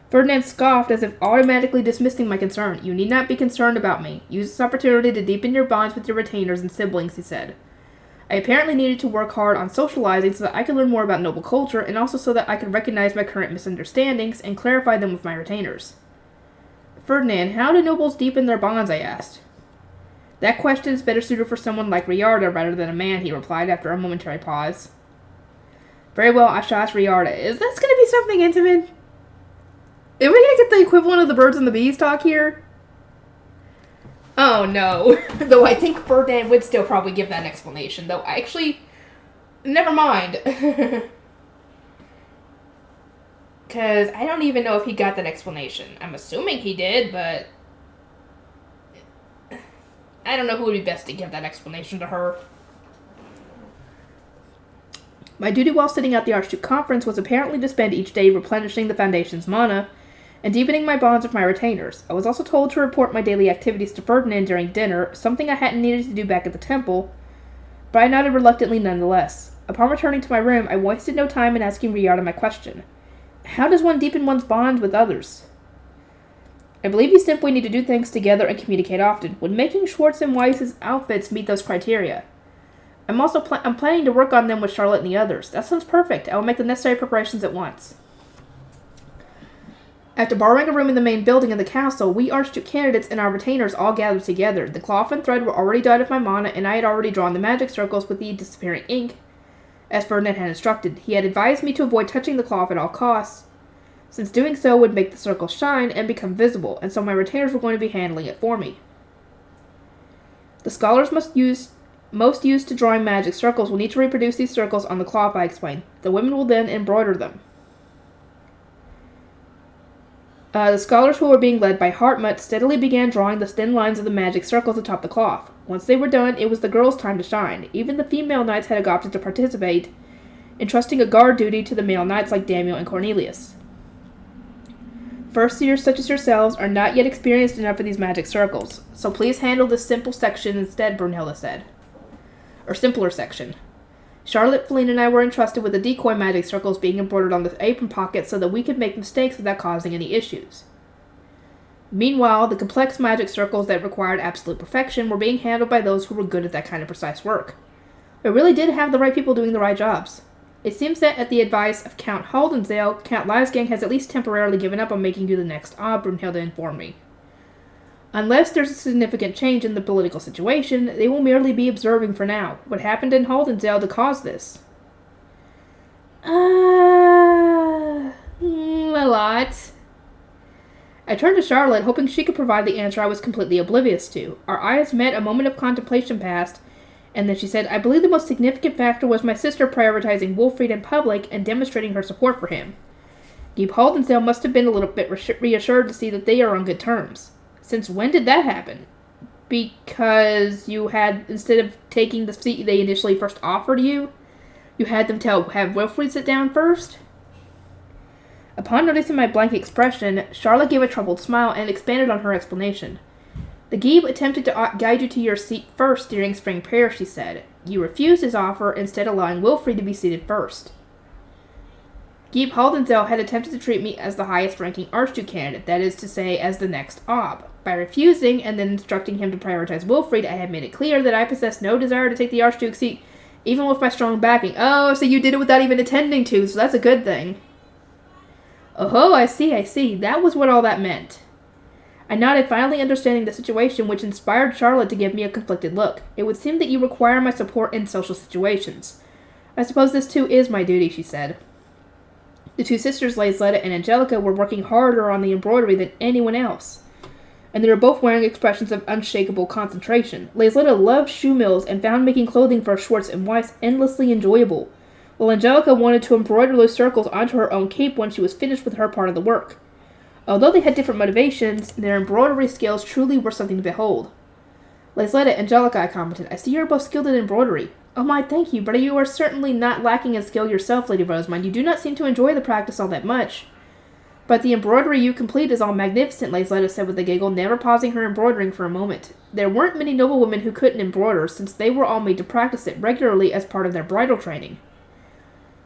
Ferdinand scoffed as if automatically dismissing my concern. You need not be concerned about me. Use this opportunity to deepen your bonds with your retainers and siblings, he said. I apparently needed to work hard on socializing so that I could learn more about noble culture and also so that I could recognize my current misunderstandings and clarify them with my retainers. Ferdinand, how do nobles deepen their bonds? I asked. That question is better suited for someone like Riarda rather than a man, he replied after a momentary pause. Very well, I shall ask Riarda. Is this going to be something intimate? Are we going to get the equivalent of the birds and the bees talk here? Oh no. Though I think Ferdinand would still probably give that explanation. Though actually, never mind. Because I don't even know if he got that explanation. I'm assuming he did, but I don't know who would be best to give that explanation to her. My duty while sitting at the Archduke conference was apparently to spend each day replenishing the Foundation's mana and deepening my bonds with my retainers. I was also told to report my daily activities to Ferdinand during dinner, something I hadn't needed to do back at the temple, but I nodded reluctantly nonetheless. Upon returning to my room, I wasted no time in asking Riata my question. How does one deepen one's bond with others? I believe you simply need to do things together and communicate often. When making Schwartz and Weiss's outfits meet those criteria. I'm planning to work on them with Charlotte and the others. That sounds perfect. I will make the necessary preparations at once. After borrowing a room in the main building of the castle, we Archduke candidates and our retainers all gathered together. The cloth and thread were already dyed of my mana, and I had already drawn the magic circles with the disappearing ink, as Ferdinand had instructed. He had advised me to avoid touching the cloth at all costs, since doing so would make the circles shine and become visible, and so my retainers were going to be handling it for me. The scholars most used to drawing magic circles will need to reproduce these circles on the cloth, I explained. The women will then embroider them. The scholars who were being led by Hartmut steadily began drawing the thin lines of the magic circles atop the cloth. Once they were done, it was the girls' time to shine. Even the female knights had opted to participate, entrusting a guard duty to the male knights like Daniel and Cornelius. First years such as yourselves are not yet experienced enough for these magic circles, so please handle this simple section instead, Brunhilde said. Or simpler section. Charlotte, Feline, and I were entrusted with the decoy magic circles being embroidered on the apron pockets so that we could make mistakes without causing any issues. Meanwhile, the complex magic circles that required absolute perfection were being handled by those who were good at that kind of precise work. We really did have the right people doing the right jobs. It seems that at the advice of Count Haldensdale, Count Leisgang has at least temporarily given up on making you the next Brunhilde informed me. Unless there's a significant change in the political situation, they will merely be observing for now. What happened in Haldensdale to cause this? A lot. I turned to Charlotte, hoping she could provide the answer I was completely oblivious to. Our eyes met, a moment of contemplation passed, and then she said, I believe the most significant factor was my sister prioritizing Wolfried in public and demonstrating her support for him. Geeb Haldensdale must have been a little bit reassured to see that they are on good terms. Since when did that happen? Because you had, instead of taking the seat they initially first offered you, you had them have Wilfried sit down first? Upon noticing my blank expression, Charlotte gave a troubled smile and expanded on her explanation. The Geeb attempted to guide you to your seat first during spring prayer, she said. You refused his offer, instead allowing Wilfried to be seated first. Geeb Haldensdale had attempted to treat me as the highest-ranking Archduke candidate, that is to say, as the next Ob. By refusing, and then instructing him to prioritize Wilfried, I had made it clear that I possessed no desire to take the Archduke's seat, even with my strong backing. Oh, so you did it without even intending to, so that's a good thing. Oh, I see. That was what all that meant. I nodded, finally understanding the situation, which inspired Charlotte to give me a conflicted look. It would seem that you require my support in social situations. I suppose this too is my duty, she said. The two sisters, Laisletta and Angelica, were working harder on the embroidery than anyone else, and they were both wearing expressions of unshakable concentration. Laisletta loved shoe mills and found making clothing for Schwartz and Weiss endlessly enjoyable, while Angelica wanted to embroider those circles onto her own cape when she was finished with her part of the work. Although they had different motivations, their embroidery skills truly were something to behold. Laisletta, Angelica, I commented, I see you are both skilled in embroidery. Oh my, thank you, but you are certainly not lacking in skill yourself, Lady Rosamond. You do not seem to enjoy the practice all that much. But the embroidery you complete is all magnificent, Laisletta said with a giggle, never pausing her embroidering for a moment. There weren't many noblewomen who couldn't embroider, since they were all made to practice it regularly as part of their bridal training.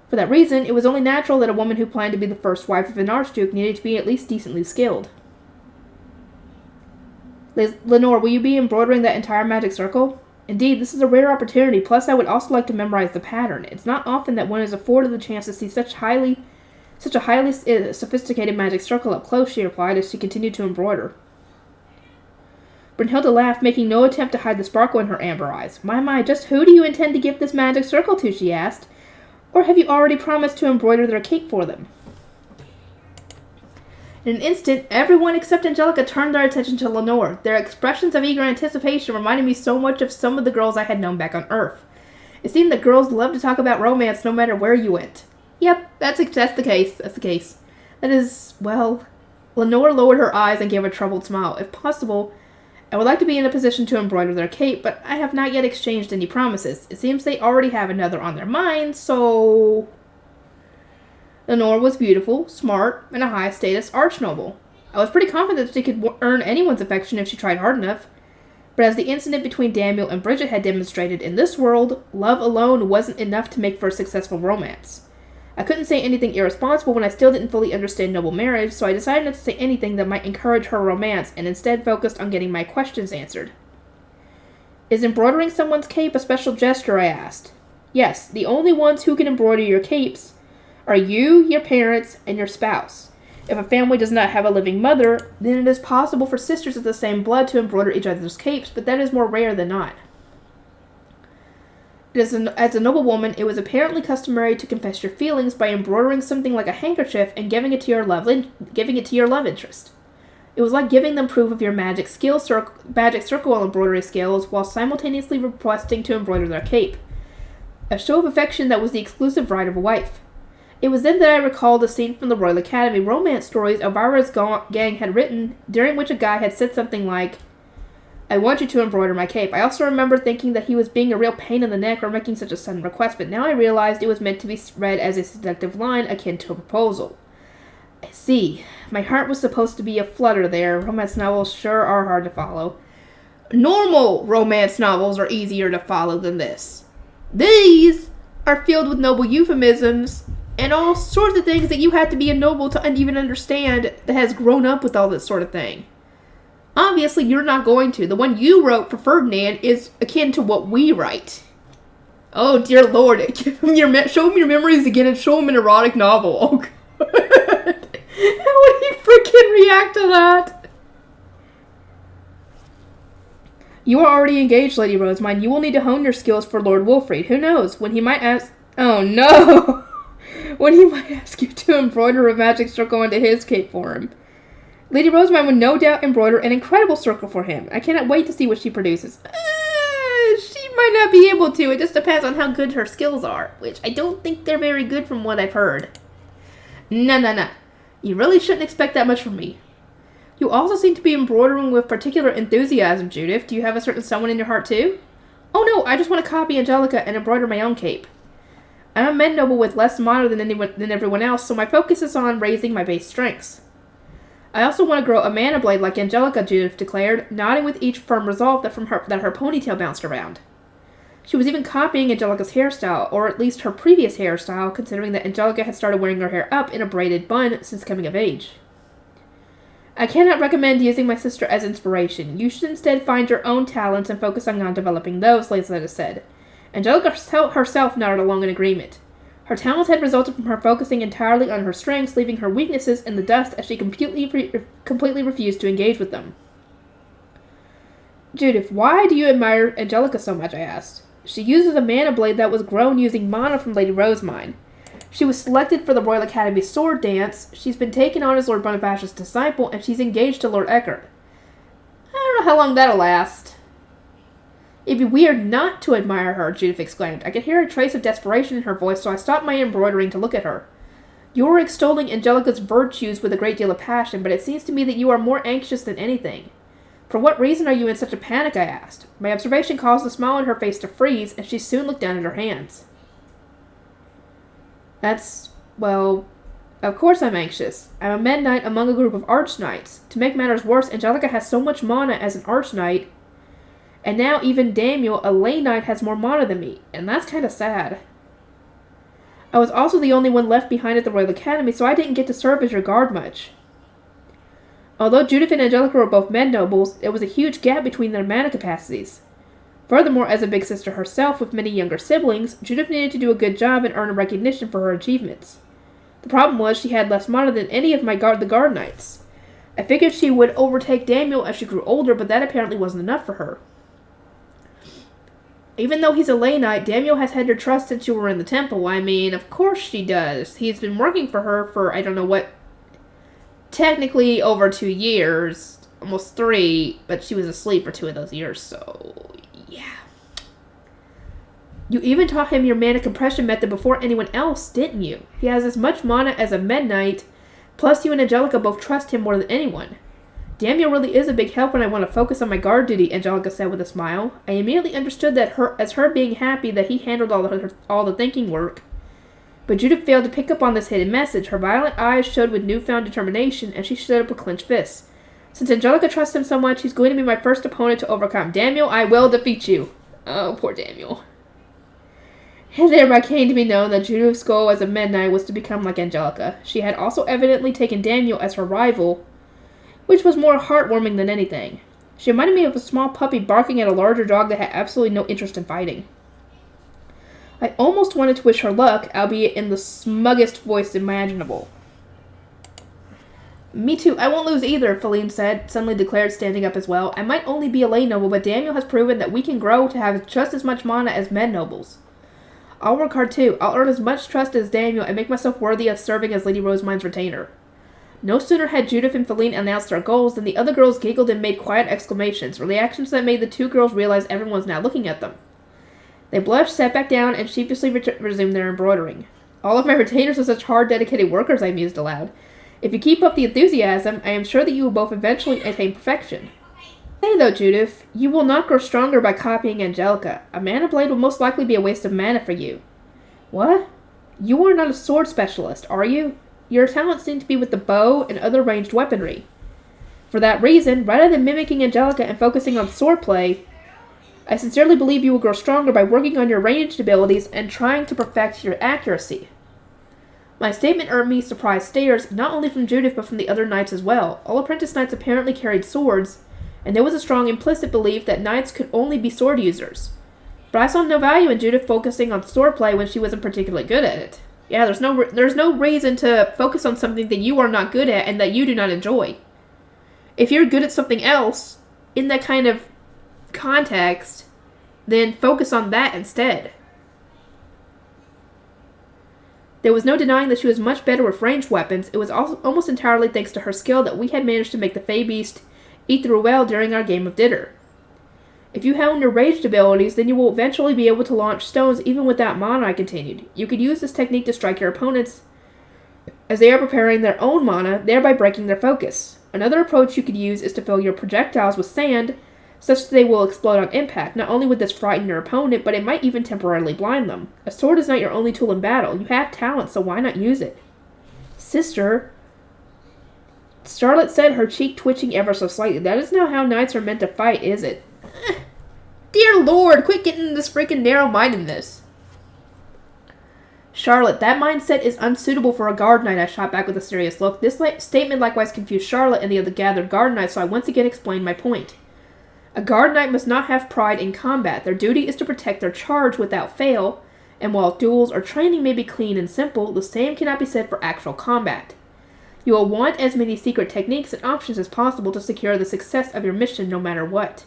For that reason, it was only natural that a woman who planned to be the first wife of an archduke needed to be at least decently skilled. Lenore, will you be embroidering that entire magic circle? Indeed, this is a rare opportunity, plus I would also like to memorize the pattern. It's not often that one is afforded the chance to see such a highly sophisticated magic circle up close, she replied as she continued to embroider. Brunhilde laughed, making no attempt to hide the sparkle in her amber eyes. My, just who do you intend to give this magic circle to, she asked. Or have you already promised to embroider their cape for them? In an instant, everyone except Angelica turned their attention to Lenore. Their expressions of eager anticipation reminded me so much of some of the girls I had known back on Earth. It seemed that girls loved to talk about romance no matter where you went. Yep, that's the case. That is, well... Lenore lowered her eyes and gave a troubled smile. If possible, I would like to be in a position to embroider their cape, but I have not yet exchanged any promises. It seems they already have another on their mind, so... Lenore was beautiful, smart, and a high-status archnoble. I was pretty confident that she could earn anyone's affection if she tried hard enough. But as the incident between Daniel and Bridget had demonstrated, in this world, love alone wasn't enough to make for a successful romance. I couldn't say anything irresponsible when I still didn't fully understand noble marriage, so I decided not to say anything that might encourage her romance, and instead focused on getting my questions answered. Is embroidering someone's cape a special gesture? I asked. Yes, the only ones who can embroider your capes are you, your parents, and your spouse. If a family does not have a living mother, then it is possible for sisters of the same blood to embroider each other's capes, but that is more rare than not. As a noblewoman, it was apparently customary to confess your feelings by embroidering something like a handkerchief and giving it to your love interest. It was like giving them proof of your magic circle embroidery skills while simultaneously requesting to embroider their cape. A show of affection that was the exclusive right of a wife. It was then that I recalled a scene from the Royal Academy romance stories Elvira's gang had written, during which a guy had said something like, I want you to embroider my cape. I also remember thinking that he was being a real pain in the neck for making such a sudden request, but now I realized it was meant to be read as a seductive line akin to a proposal. I see. My heart was supposed to be a flutter there. Romance novels sure are hard to follow. Normal romance novels are easier to follow than this. These are filled with noble euphemisms and all sorts of things that you have to be a noble to even understand that has grown up with all this sort of thing. Obviously, you're not going to. The one you wrote for Ferdinand is akin to what we write. Oh, dear Lord. Show him your memories again and show him an erotic novel. Oh, God. How would he freaking react to that? You are already engaged, Lady Rosemine. You will need to hone your skills for Lord Wolfried. Who knows? When he might ask... Oh, no! When he might ask you to embroider a magic circle into his cape for him. Lady Rosemine would no doubt embroider an incredible circle for him. I cannot wait to see what she produces. She might not be able to. It just depends on how good her skills are, which I don't think they're very good from what I've heard. No. You really shouldn't expect that much from me. You also seem to be embroidering with particular enthusiasm, Judith. Do you have a certain someone in your heart, too? Oh, no, I just want to copy Angelica and embroider my own cape. I'm a men noble with less honor than everyone else, so my focus is on raising my base strengths. I also want to grow a mana blade like Angelica, Judith declared, nodding with each firm resolve that her ponytail bounced around. She was even copying Angelica's hairstyle, or at least her previous hairstyle, considering that Angelica had started wearing her hair up in a braided bun since coming of age. I cannot recommend using my sister as inspiration. You should instead find your own talents and focus on developing those, Lazetta said. Angelica herself nodded along in agreement. Her talents had resulted from her focusing entirely on her strengths, leaving her weaknesses in the dust as she completely refused to engage with them. Judith, why do you admire Angelica so much? I asked. She uses a mana blade that was grown using mana from Lady Rosemine. She was selected for the Royal Academy sword dance, she's been taken on as Lord Bonifacius' disciple, and she's engaged to Lord Eckert. I don't know how long that'll last. It'd be weird not to admire her, Judith exclaimed. I could hear a trace of desperation in her voice, so I stopped my embroidering to look at her. You are extolling Angelica's virtues with a great deal of passion, but it seems to me that you are more anxious than anything. For what reason are you in such a panic? I asked. My observation caused the smile on her face to freeze, and she soon looked down at her hands. Well, of course I'm anxious. I'm a Mend Knight among a group of Arch Knights. To make matters worse, Angelica has so much mana as an Arch Knight, and now even Daniel, a Lay Knight, has more mana than me, and that's kind of sad. I was also the only one left behind at the Royal Academy, so I didn't get to serve as your guard much. Although Judith and Angelica were both men nobles, there was a huge gap between their mana capacities. Furthermore, as a big sister herself with many younger siblings, Judith needed to do a good job and earn recognition for her achievements. The problem was she had less mana than any of the guard knights. I figured she would overtake Daniel as she grew older, but that apparently wasn't enough for her. Even though he's a Lay Knight, Daniel has had her trust since you were in the temple. I mean, of course she does. He's been working for her for, I don't know what, technically over 2 years, almost 3, but she was asleep for 2 of those years, so yeah. You even taught him your mana compression method before anyone else, didn't you? He has as much mana as a Mend Knight, plus you and Angelica both trust him more than anyone. Daniel really is a big help when I want to focus on my guard duty, Angelica said with a smile. I immediately understood that her being happy that he handled all the thinking work. But Judith failed to pick up on this hidden message. Her violet eyes showed with newfound determination, and she stood up with clenched fists. Since Angelica trusts him so much, he's going to be my first opponent to overcome. Daniel, I will defeat you. Oh, poor Daniel. And thereby came to be known that Judith's goal as a Meta Knight was to become like Angelica. She had also evidently taken Daniel as her rival, which was more heartwarming than anything. She reminded me of a small puppy barking at a larger dog that had absolutely no interest in fighting. I almost wanted to wish her luck, albeit in the smuggest voice imaginable. Me too, I won't lose either, Feline said, suddenly declared, standing up as well. I might only be a lay noble, but Daniel has proven that we can grow to have just as much mana as men nobles. I'll work hard too. I'll earn as much trust as Daniel and make myself worthy of serving as Lady Rosemine's retainer. No sooner had Judith and Feline announced their goals than the other girls giggled and made quiet exclamations, reactions that made the two girls realize everyone was now looking at them. They blushed, sat back down, and sheepishly resumed their embroidering. All of my retainers are such hard, dedicated workers, I mused aloud. If you keep up the enthusiasm, I am sure that you will both eventually attain perfection. Say though, Judith, you will not grow stronger by copying Angelica. A mana blade will most likely be a waste of mana for you. What? You are not a sword specialist, are you? Your talents seem to be with the bow and other ranged weaponry. For that reason, rather than mimicking Angelica and focusing on swordplay, I sincerely believe you will grow stronger by working on your ranged abilities and trying to perfect your accuracy. My statement earned me surprised stares, not only from Judith but from the other knights as well. All apprentice knights apparently carried swords, and there was a strong implicit belief that knights could only be sword users. But I saw no value in Judith focusing on swordplay when she wasn't particularly good at it. Yeah, there's no reason to focus on something that you are not good at and that you do not enjoy. If you're good at something else, in that kind of context, then focus on that instead. There was no denying that she was much better with ranged weapons. It was also almost entirely thanks to her skill that we had managed to make the Fey Beast eat through well during our game of Ditter. If you hone your ranged abilities, then you will eventually be able to launch stones even without mana, I continued. You could use this technique to strike your opponents as they are preparing their own mana, thereby breaking their focus. Another approach you could use is to fill your projectiles with sand, such that they will explode on impact. Not only would this frighten your opponent, but it might even temporarily blind them. A sword is not your only tool in battle. You have talent, so why not use it? Sister, Charlotte said, her cheek twitching ever so slightly. That is not how knights are meant to fight, is it? Dear Lord, quit getting into this freaking narrow-mindedness. Charlotte, that mindset is unsuitable for a guard knight, I shot back with a serious look. This statement likewise confused Charlotte and the other gathered guard knights, so I once again explained my point. A guard knight must not have pride in combat. Their duty is to protect their charge without fail, and while duels or training may be clean and simple, the same cannot be said for actual combat. You will want as many secret techniques and options as possible to secure the success of your mission no matter what.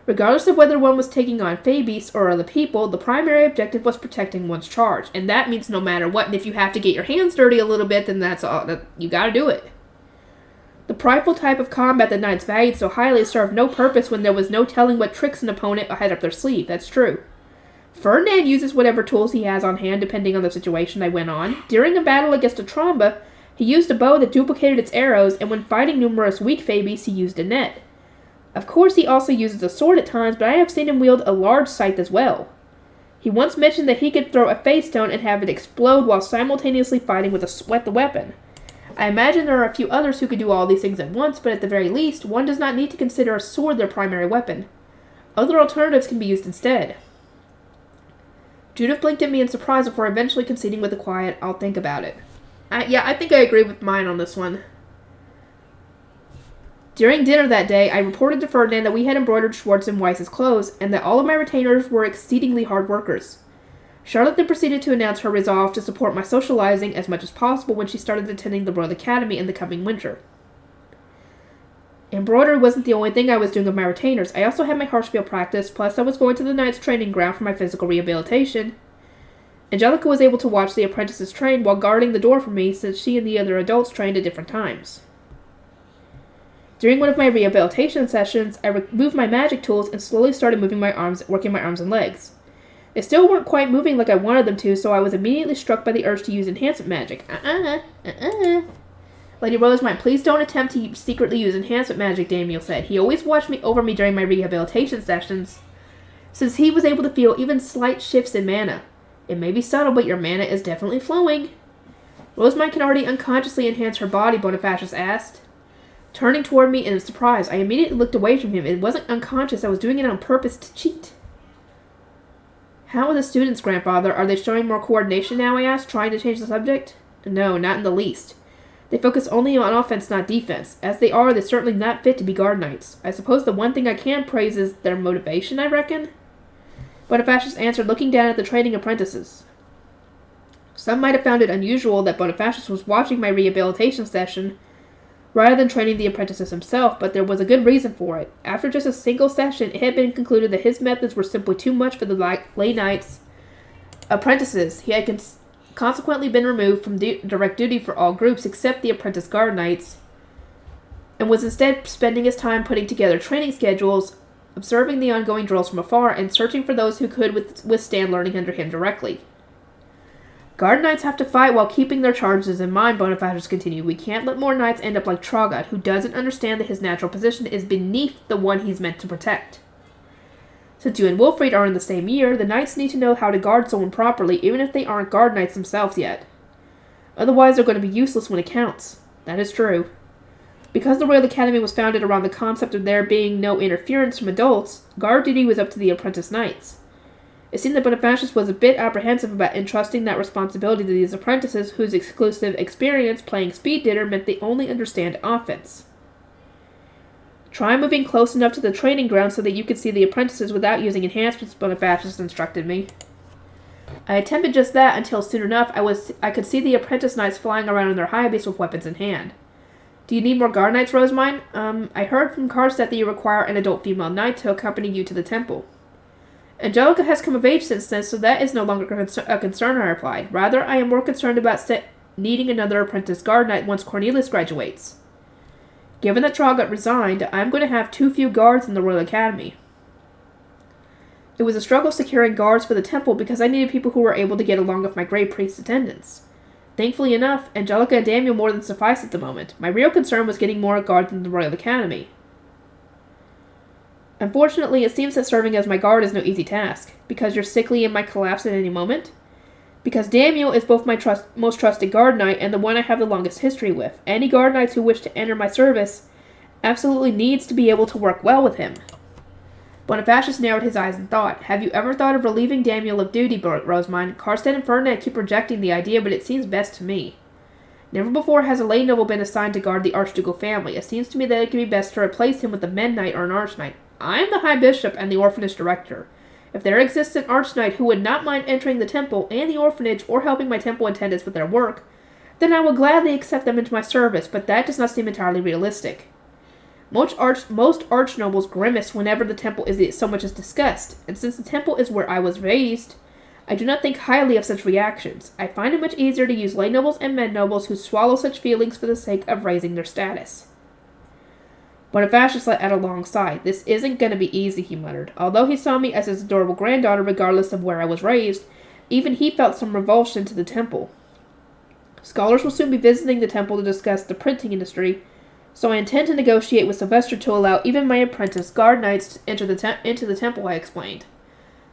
Regardless of whether one was taking on Fey Beasts or other people, the primary objective was protecting one's charge, and that means no matter what, and if you have to get your hands dirty a little bit, then that's all, you gotta do it. The prideful type of combat that knights valued so highly served no purpose when there was no telling what tricks an opponent had up their sleeve, that's true. Ferdinand uses whatever tools he has on hand depending on the situation they went on. During a battle against a Tromba, he used a bow that duplicated its arrows, and when fighting numerous weak Fey Beasts, he used a net. Of course, he also uses a sword at times, but I have seen him wield a large scythe as well. He once mentioned that he could throw a Fey Stone and have it explode while simultaneously fighting with the weapon. I imagine there are a few others who could do all these things at once, but at the very least, one does not need to consider a sword their primary weapon. Other alternatives can be used instead. Judith blinked at me in surprise before eventually conceding with a quiet, "I'll think about it." I think I agree with mine on this one. During dinner that day, I reported to Ferdinand that we had embroidered Schwartz and Weiss's clothes, and that all of my retainers were exceedingly hard workers. Charlotte then proceeded to announce her resolve to support my socializing as much as possible when she started attending the Royal Academy in the coming winter. Embroidery wasn't the only thing I was doing with my retainers. I also had my Harshfield practice, plus I was going to the Knight's training ground for my physical rehabilitation. Angelica was able to watch the apprentices train while guarding the door for me, since she and the other adults trained at different times. During one of my rehabilitation sessions, I removed my magic tools and slowly started working my arms and legs. They still weren't quite moving like I wanted them to, so I was immediately struck by the urge to use enhancement magic. Lady Rosemine, please don't attempt to secretly use enhancement magic, Daniel said. He always watched over me during my rehabilitation sessions, since he was able to feel even slight shifts in mana. It may be subtle, but your mana is definitely flowing. Rosemine can already unconsciously enhance her body, Bonifacius asked. Turning toward me in surprise, I immediately looked away from him. It wasn't unconscious. I was doing it on purpose to cheat. How are the students, grandfather? Are they showing more coordination now, I asked, trying to change the subject. No, not in the least. They focus only on offense, not defense. As they are, they're certainly not fit to be guard knights. I suppose the one thing I can praise is their motivation, I reckon? Bonifacius answered, looking down at the training apprentices. Some might have found it unusual that Bonifacius was watching my rehabilitation session rather than training the apprentices himself, but there was a good reason for it. After just a single session, it had been concluded that his methods were simply too much for the lay knights' apprentices. He had consequently been removed from direct duty for all groups except the apprentice guard knights, and was instead spending his time putting together training schedules, observing the ongoing drills from afar, and searching for those who could withstand learning under him directly. Guard knights have to fight while keeping their charges in mind, Bonifacius continued. We can't let more knights end up like Traugott, who doesn't understand that his natural position is beneath the one he's meant to protect. Since you and Wilfrid are in the same year, the knights need to know how to guard someone properly, even if they aren't guard knights themselves yet. Otherwise, they're going to be useless when it counts. That is true. Because the Royal Academy was founded around the concept of there being no interference from adults, guard duty was up to the apprentice knights. It seemed that Bonifacius was a bit apprehensive about entrusting that responsibility to these apprentices whose exclusive experience playing speed dinner meant they only understand offense. Try moving close enough to the training ground so that you could see the apprentices without using enhancements, Bonifacius instructed me. I attempted just that until soon enough I could see the apprentice knights flying around in their high beasts with weapons in hand. Do you need more guard knights, Rosemine? I heard from Karstedt that you require an adult female knight to accompany you to the temple. Angelica has come of age since then, so that is no longer a concern, I replied. Rather, I am more concerned about needing another apprentice guard knight once Cornelius graduates. Given that Traugott resigned, I am going to have too few guards in the Royal Academy. It was a struggle securing guards for the temple because I needed people who were able to get along with my Grey Priest's attendants. Thankfully enough, Angelica and Daniel more than suffice at the moment. My real concern was getting more guards in the Royal Academy. Unfortunately, it seems that serving as my guard is no easy task. Because you're sickly and might collapse at any moment? Because Daniel is both my most trusted guard knight and the one I have the longest history with. Any guard knights who wish to enter my service absolutely needs to be able to work well with him. Bonifacius narrowed his eyes in thought. Have you ever thought of relieving Daniel of duty, Rosemine? Karstedt and Ferdinand keep rejecting the idea, but it seems best to me. Never before has a lay noble been assigned to guard the archducal family. It seems to me that it can be best to replace him with a men knight or an archknight. I am the High Bishop and the orphanage director. If there exists an archknight who would not mind entering the temple and the orphanage or helping my temple attendants with their work, then I will gladly accept them into my service, but that does not seem entirely realistic. Most archnobles grimace whenever the temple is so much as discussed, and since the temple is where I was raised, I do not think highly of such reactions. I find it much easier to use lay nobles and men nobles who swallow such feelings for the sake of raising their status. Bonifacius let out a long sigh. This isn't going to be easy, he muttered. Although he saw me as his adorable granddaughter regardless of where I was raised, even he felt some revulsion to the temple. Scholars will soon be visiting the temple to discuss the printing industry, so I intend to negotiate with Sylvester to allow even my apprentice guard knights to enter into the temple, I explained.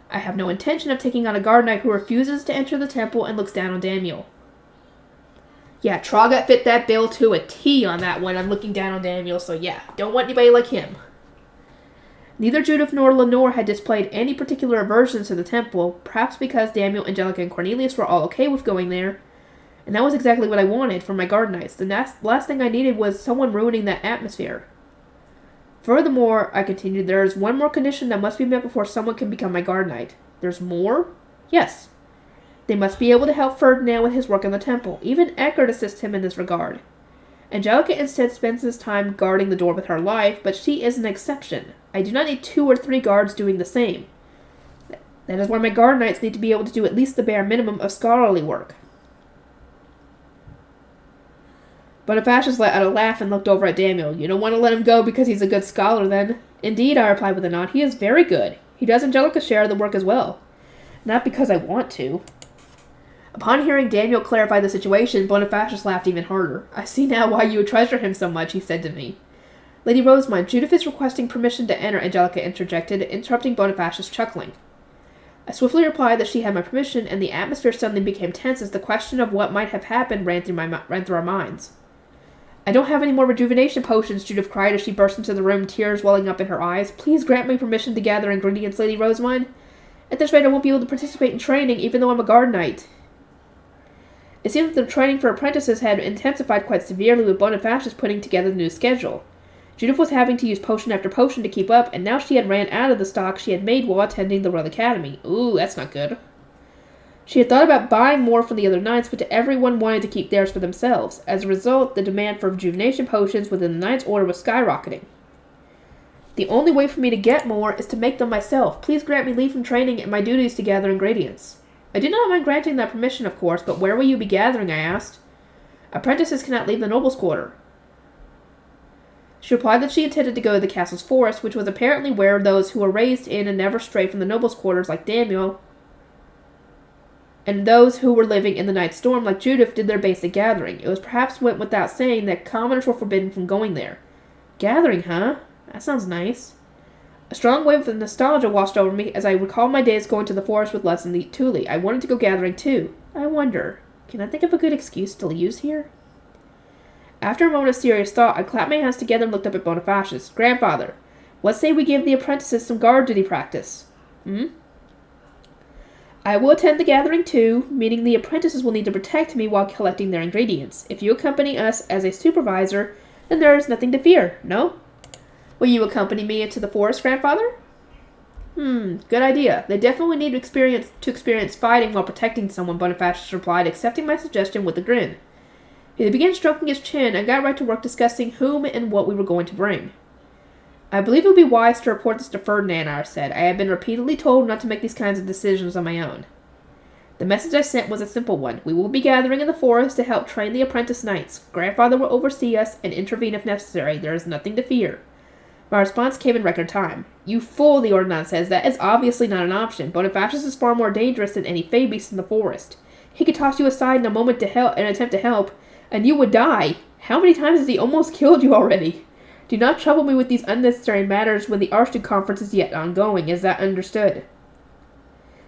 I have no intention of taking on a guard knight who refuses to enter the temple and looks down on Daniel. Yeah, Traugott fit that bill to a T on that one. I'm looking down on Daniel, so yeah, don't want anybody like him. Neither Judith nor Lenore had displayed any particular aversion to the temple, perhaps because Daniel, Angelica, and Cornelius were all okay with going there, and that was exactly what I wanted for my guard knights. The last thing I needed was someone ruining that atmosphere. Furthermore, I continued, there is one more condition that must be met before someone can become my guard knight. There's more? Yes. They must be able to help Ferdinand with his work in the temple. Even Eckert assists him in this regard. Angelica instead spends his time guarding the door with her life, but she is an exception. I do not need 2 or 3 guards doing the same. That is why my guard knights need to be able to do at least the bare minimum of scholarly work. Bonifacius let out a laugh and looked over at Daniel. You don't want to let him go because he's a good scholar, then? Indeed, I replied with a nod. He is very good. He does Angelica's share of the work as well. Not because I want to. Upon hearing Daniel clarify the situation, Bonifacius laughed even harder. I see now why you treasure him so much, he said to me. Lady Rosemont, Judith is requesting permission to enter, Angelica interjected, interrupting Bonifacius' chuckling. I swiftly replied that she had my permission, and the atmosphere suddenly became tense as the question of what might have happened ran through our minds. I don't have any more rejuvenation potions, Judith cried as she burst into the room, tears welling up in her eyes. Please grant me permission to gather ingredients, Lady Rosemine. At this rate, I won't be able to participate in training, even though I'm a guard knight. It seems that the training for apprentices had intensified quite severely with Bonifacius putting together the new schedule. Judith was having to use potion after potion to keep up, and now she had ran out of the stock she had made while attending the Royal Academy. Ooh, that's not good. She had thought about buying more from the other knights, but everyone wanted to keep theirs for themselves. As a result, the demand for rejuvenation potions within the Knights Order was skyrocketing. The only way for me to get more is to make them myself. Please grant me leave from training and my duties to gather ingredients. I did not mind granting that permission, of course, but where will you be gathering, I asked. Apprentices cannot leave the noble's quarter. She replied that she intended to go to the castle's forest, which was apparently where those who were raised in and never strayed from the noble's quarters, like Daniel, and those who were living in the Night Storm, like Judith, did their basic gathering. It was perhaps went without saying that commoners were forbidden from going there. Gathering, huh? That sounds nice. A strong wave of nostalgia washed over me as I recalled my days going to the forest with Les and Tuli. I wanted to go gathering too. I wonder, can I think of a good excuse to use here? After a moment of serious thought, I clapped my hands together and looked up at Bonifacius. Grandfather, let's say we give the apprentices some guard duty practice. I will attend the gathering too, meaning the apprentices will need to protect me while collecting their ingredients. If you accompany us as a supervisor, then there is nothing to fear, no? Will you accompany me into the forest, Grandfather? Good idea. They definitely need to experience fighting while protecting someone, Bonifacius replied, accepting my suggestion with a grin. He began stroking his chin and got right to work discussing whom and what we were going to bring. I believe it would be wise to report this to Ferdinand, I said. I have been repeatedly told not to make these kinds of decisions on my own. The message I sent was a simple one. We will be gathering in the forest to help train the apprentice knights. Grandfather will oversee us and intervene if necessary. There is nothing to fear. My response came in record time. You fool, the Ordinance says. That is obviously not an option. Bonifacius is far more dangerous than any fey beast in the forest. He could toss you aside in a moment to help, an attempt to help, and you would die. How many times has he almost killed you already? Do not trouble me with these unnecessary matters when the Archduke conference is yet ongoing. Is that understood?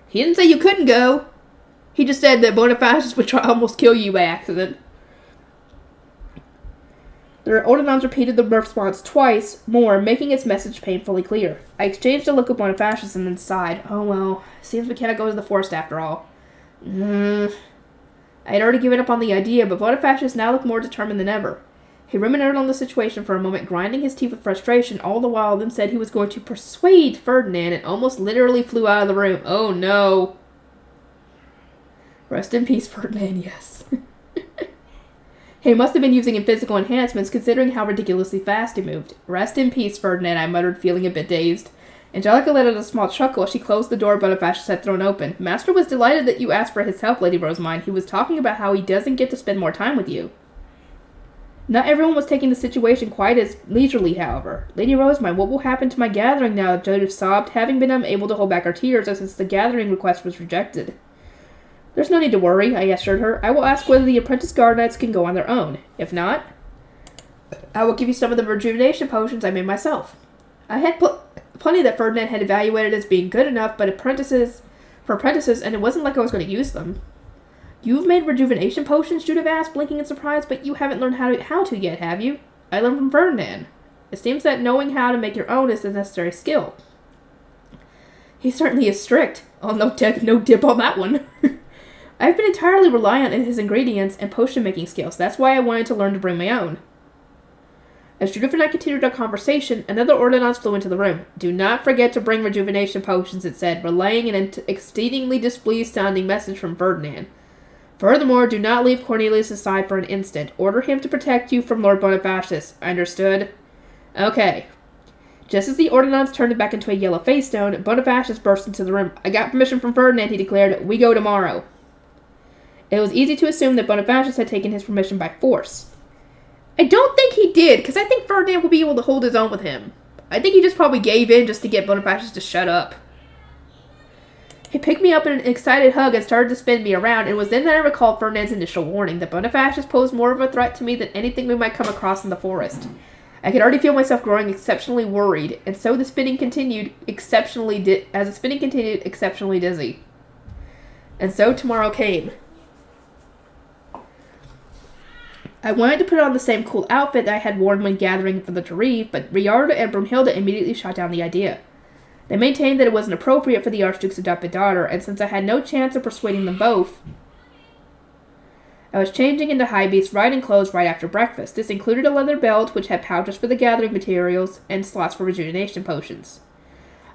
He didn't say you couldn't go. He just said that Bonifacius would try to almost kill you by accident. The Ordinance repeated the response twice more, making its message painfully clear. I exchanged a look with Bonifacius and then sighed. Oh well, seems we cannot go to the forest after all. I had already given up on the idea, but Bonifacius now looked more determined than ever. He ruminated on the situation for a moment, grinding his teeth with frustration, all the while then said he was going to persuade Ferdinand and almost literally flew out of the room. Oh no. Rest in peace, Ferdinand, yes. He must have been using physical enhancements, considering how ridiculously fast he moved. Rest in peace, Ferdinand, I muttered, feeling a bit dazed. Angelica let out a small chuckle as she closed the door Bonifacius had thrown open. Master was delighted that you asked for his help, Lady Rosemine. He was talking about how he doesn't get to spend more time with you. Not everyone was taking the situation quite as leisurely, however. Lady Rosemine, what will happen to my gathering now? Judith sobbed, having been unable to hold back her tears since the gathering request was rejected. There's no need to worry, I assured her. I will ask whether the apprentice guard knights can go on their own. If not, I will give you some of the rejuvenation potions I made myself. I had plenty that Ferdinand had evaluated as being good enough, but for apprentices, and it wasn't like I was going to use them. You've made rejuvenation potions? Judith asked, blinking in surprise, but you haven't learned how to yet, have you? I learned from Ferdinand. It seems that knowing how to make your own is the necessary skill. He certainly is strict. Oh, no dip on that one. I've been entirely reliant on his ingredients and potion-making skills. That's why I wanted to learn to bring my own. As Judith and I continued our conversation, another Ordinance flew into the room. Do not forget to bring rejuvenation potions, it said, relaying an exceedingly displeased-sounding message from Ferdinand. Furthermore, do not leave Cornelius aside for an instant. Order him to protect you from Lord Bonifacius. Understood? Okay. Just as the Ordinance turned it back into a yellow face stone, Bonifacius burst into the room. I got permission from Ferdinand, he declared. We go tomorrow. It was easy to assume that Bonifacius had taken his permission by force. I don't think he did, because I think Ferdinand will be able to hold his own with him. I think he just probably gave in just to get Bonifacius to shut up. He picked me up in an excited hug and started to spin me around, and it was then that I recalled Ferdinand's initial warning that Bonifacius posed more of a threat to me than anything we might come across in the forest. I could already feel myself growing exceptionally worried, and so the spinning continued exceptionally dizzy. And so tomorrow came. I wanted to put on the same cool outfit that I had worn when gathering for the Tarif, but Riarda and Brunhilde immediately shot down the idea. They maintained that it wasn't appropriate for the Archduke's adopted daughter, and since I had no chance of persuading them both, I was changing into high-beast riding clothes right after breakfast. This included a leather belt, which had pouches for the gathering materials, and slots for rejuvenation potions.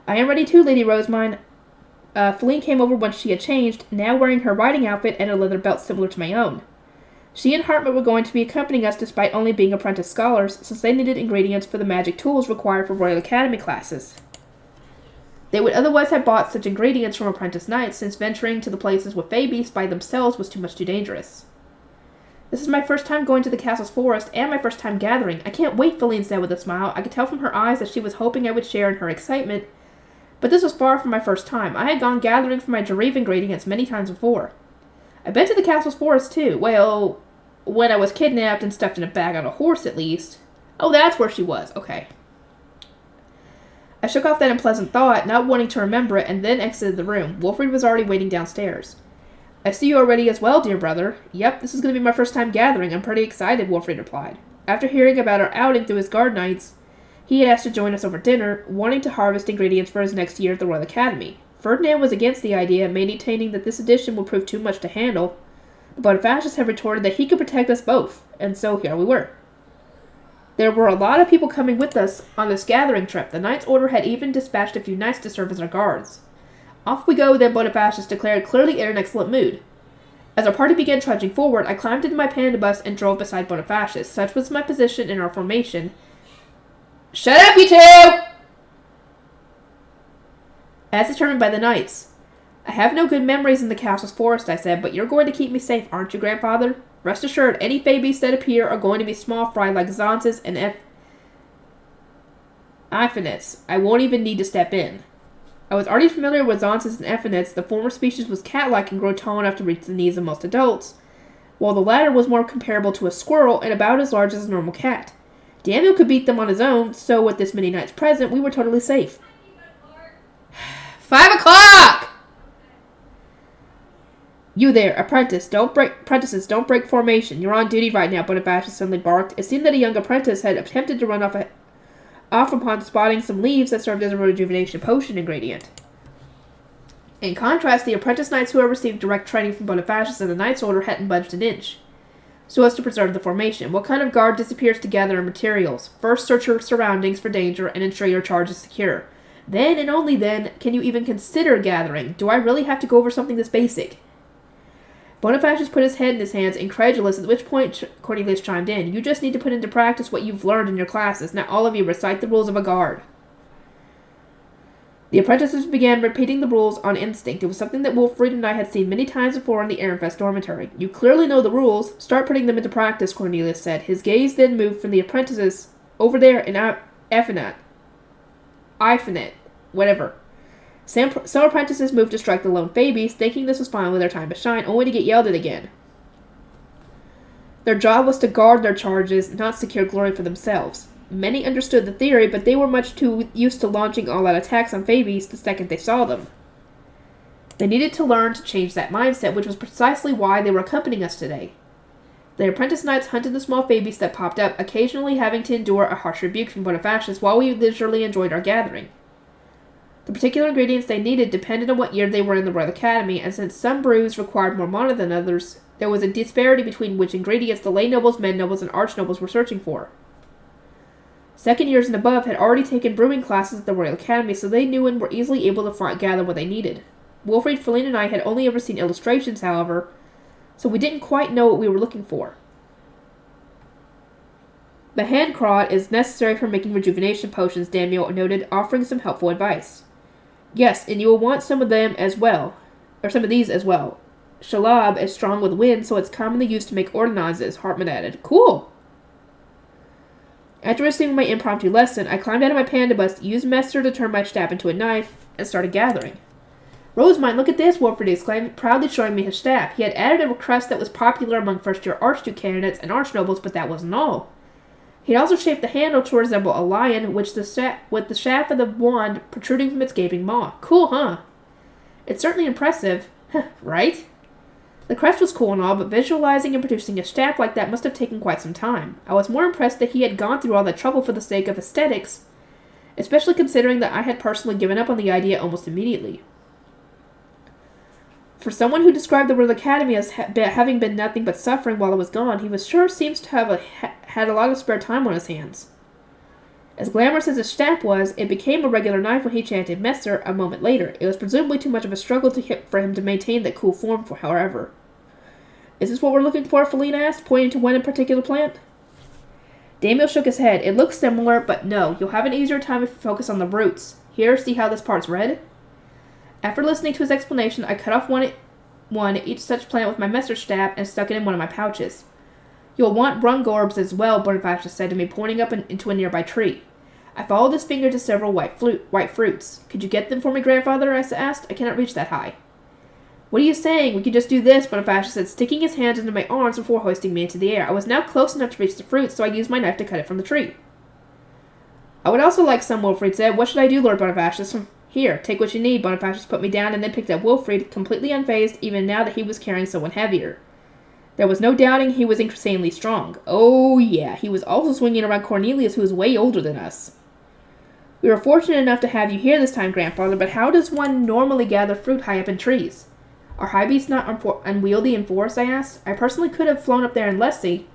I am ready too, Lady Rosemine. Feline came over once she had changed, now wearing her riding outfit and a leather belt similar to my own. She and Hartmut were going to be accompanying us despite only being apprentice scholars, since they needed ingredients for the magic tools required for Royal Academy classes. They would otherwise have bought such ingredients from apprentice knights, since venturing to the places with Fey beasts by themselves was too dangerous. This is my first time going to the castle's forest, and my first time gathering. I can't wait, Feline said with a smile. I could tell from her eyes that she was hoping I would share in her excitement, but this was far from my first time. I had gone gathering for my Jareve ingredients many times before. I've been to the castle's forest, too. Well, when I was kidnapped and stuffed in a bag on a horse, at least. Oh, that's where she was. Okay. I shook off that unpleasant thought, not wanting to remember it, and then exited the room. Wilfred was already waiting downstairs. I see you already as well, dear brother. Yep, this is going to be my first time gathering. I'm pretty excited, Wilfred replied. After hearing about our outing through his guard knights, he had asked to join us over dinner, wanting to harvest ingredients for his next year at the Royal Academy. Ferdinand was against the idea, maintaining that this edition would prove too much to handle, but Fascists had retorted that he could protect us both, and so here we were. There were a lot of people coming with us on this gathering trip. The Knights Order had even dispatched a few knights to serve as our guards. Off we go, then, Bonifacius declared, clearly in an excellent mood. As our party began trudging forward, I climbed into my pandibus and drove beside Bonifacius. Such was my position in our formation. Shut up, you two! As determined by the knights. I have no good memories in the castle's forest, I said, but you're going to keep me safe, aren't you, grandfather? Rest assured, any Fey beasts that appear are going to be small fry like Zonses and Ephanites. I won't even need to step in. I was already familiar with Zonses and Ephanites. The former species was cat-like and grew tall enough to reach the knees of most adults, while the latter was more comparable to a squirrel and about as large as a normal cat. Daniel could beat them on his own, so with this many knights present, we were totally safe. 5 o'clock! You there, apprentices, don't break formation. You're on duty right now, Bonifacius suddenly barked. It seemed that a young apprentice had attempted to run off upon spotting some leaves that served as a rejuvenation potion ingredient. In contrast, the apprentice knights who had received direct training from Bonifacius and the Knights Order hadn't budged an inch, so as to preserve the formation. What kind of guard disappears to gather materials? First, search your surroundings for danger and ensure your charge is secure. Then, and only then, can you even consider gathering. Do I really have to go over something this basic? Bonifacius put his head in his hands, incredulous, at which point Cornelius chimed in. You just need to put into practice what you've learned in your classes. Now all of you recite the rules of a guard. The apprentices began repeating the rules on instinct. It was something that Wilfred and I had seen many times before in the Ehrenfest dormitory. You clearly know the rules. Start putting them into practice, Cornelius said. His gaze then moved from the apprentices over there in Iphanet, whatever. Some apprentices moved to strike the lone Fey beast, thinking this was finally their time to shine, only to get yelled at again. Their job was to guard their charges, not secure glory for themselves. Many understood the theory, but they were much too used to launching all-out attacks on Fey beasts the second they saw them. They needed to learn to change that mindset, which was precisely why they were accompanying us today. The apprentice knights hunted the small Fey beasts that popped up, occasionally having to endure a harsh rebuke from Bonifacius while we leisurely enjoyed our gathering. The particular ingredients they needed depended on what year they were in the Royal Academy, and since some brews required more mana than others, there was a disparity between which ingredients the lay nobles, men nobles, and arch nobles were searching for. Second years and above had already taken brewing classes at the Royal Academy, so they knew and were easily able to gather what they needed. Wilfred, Feline, and I had only ever seen illustrations, however, so we didn't quite know what we were looking for. The hand crot is necessary for making rejuvenation potions, Daniel noted, offering some helpful advice. Yes, and you will want some of these as well. Shalab is strong with wind, so it's commonly used to make ordonnances, Hartmut added. Cool! After receiving my impromptu lesson, I climbed out of my pandibus, used Messer to turn my staff into a knife, and started gathering. Rosemine, look at this, Wilfred exclaimed, proudly showing me his staff. He had added a crest that was popular among first-year Archduke candidates and archnobles, but that wasn't all. He had also shaped the handle to resemble a lion, with the shaft of the wand protruding from its gaping maw. Cool, huh? It's certainly impressive. Right? The crest was cool and all, but visualizing and producing a staff like that must have taken quite some time. I was more impressed that he had gone through all that trouble for the sake of aesthetics, especially considering that I had personally given up on the idea almost immediately. For someone who described the word academy as having been nothing but suffering while I was gone, he seems to have had a lot of spare time on his hands. As glamorous as his staff was, it became a regular knife when he chanted Messer a moment later. It was presumably too much of a struggle for him to maintain that cool form, however. Is this what we're looking for? Felina asked, pointing to one in particular plant. Damiel shook his head. It looks similar, but no. You'll have an easier time if you focus on the roots. Here, see how this part's red? After listening to his explanation, I cut off one each such plant with my Messer staff and stuck it in one of my pouches. You'll want Brungorbs as well, Bonifacius said to me, pointing up into a nearby tree. I followed his finger to several white fruits. Could you get them for me, grandfather? I asked. I cannot reach that high. What are you saying? We could just do this, Bonifacius said, sticking his hands into my arms before hoisting me into the air. I was now close enough to reach the fruits, so I used my knife to cut it from the tree. I would also like some, Wilfried said. What should I do, Lord Bonifacius? Here, take what you need. Bonifacius put me down and then picked up Wilfried, completely unfazed even now that he was carrying someone heavier. There was no doubting he was insanely strong. Oh, yeah, he was also swinging around Cornelius, who was way older than us. We were fortunate enough to have you here this time, grandfather, but how does one normally gather fruit high up in trees? Are high beasts not unwieldy in forest? I asked. I personally could have flown up there in Leslie,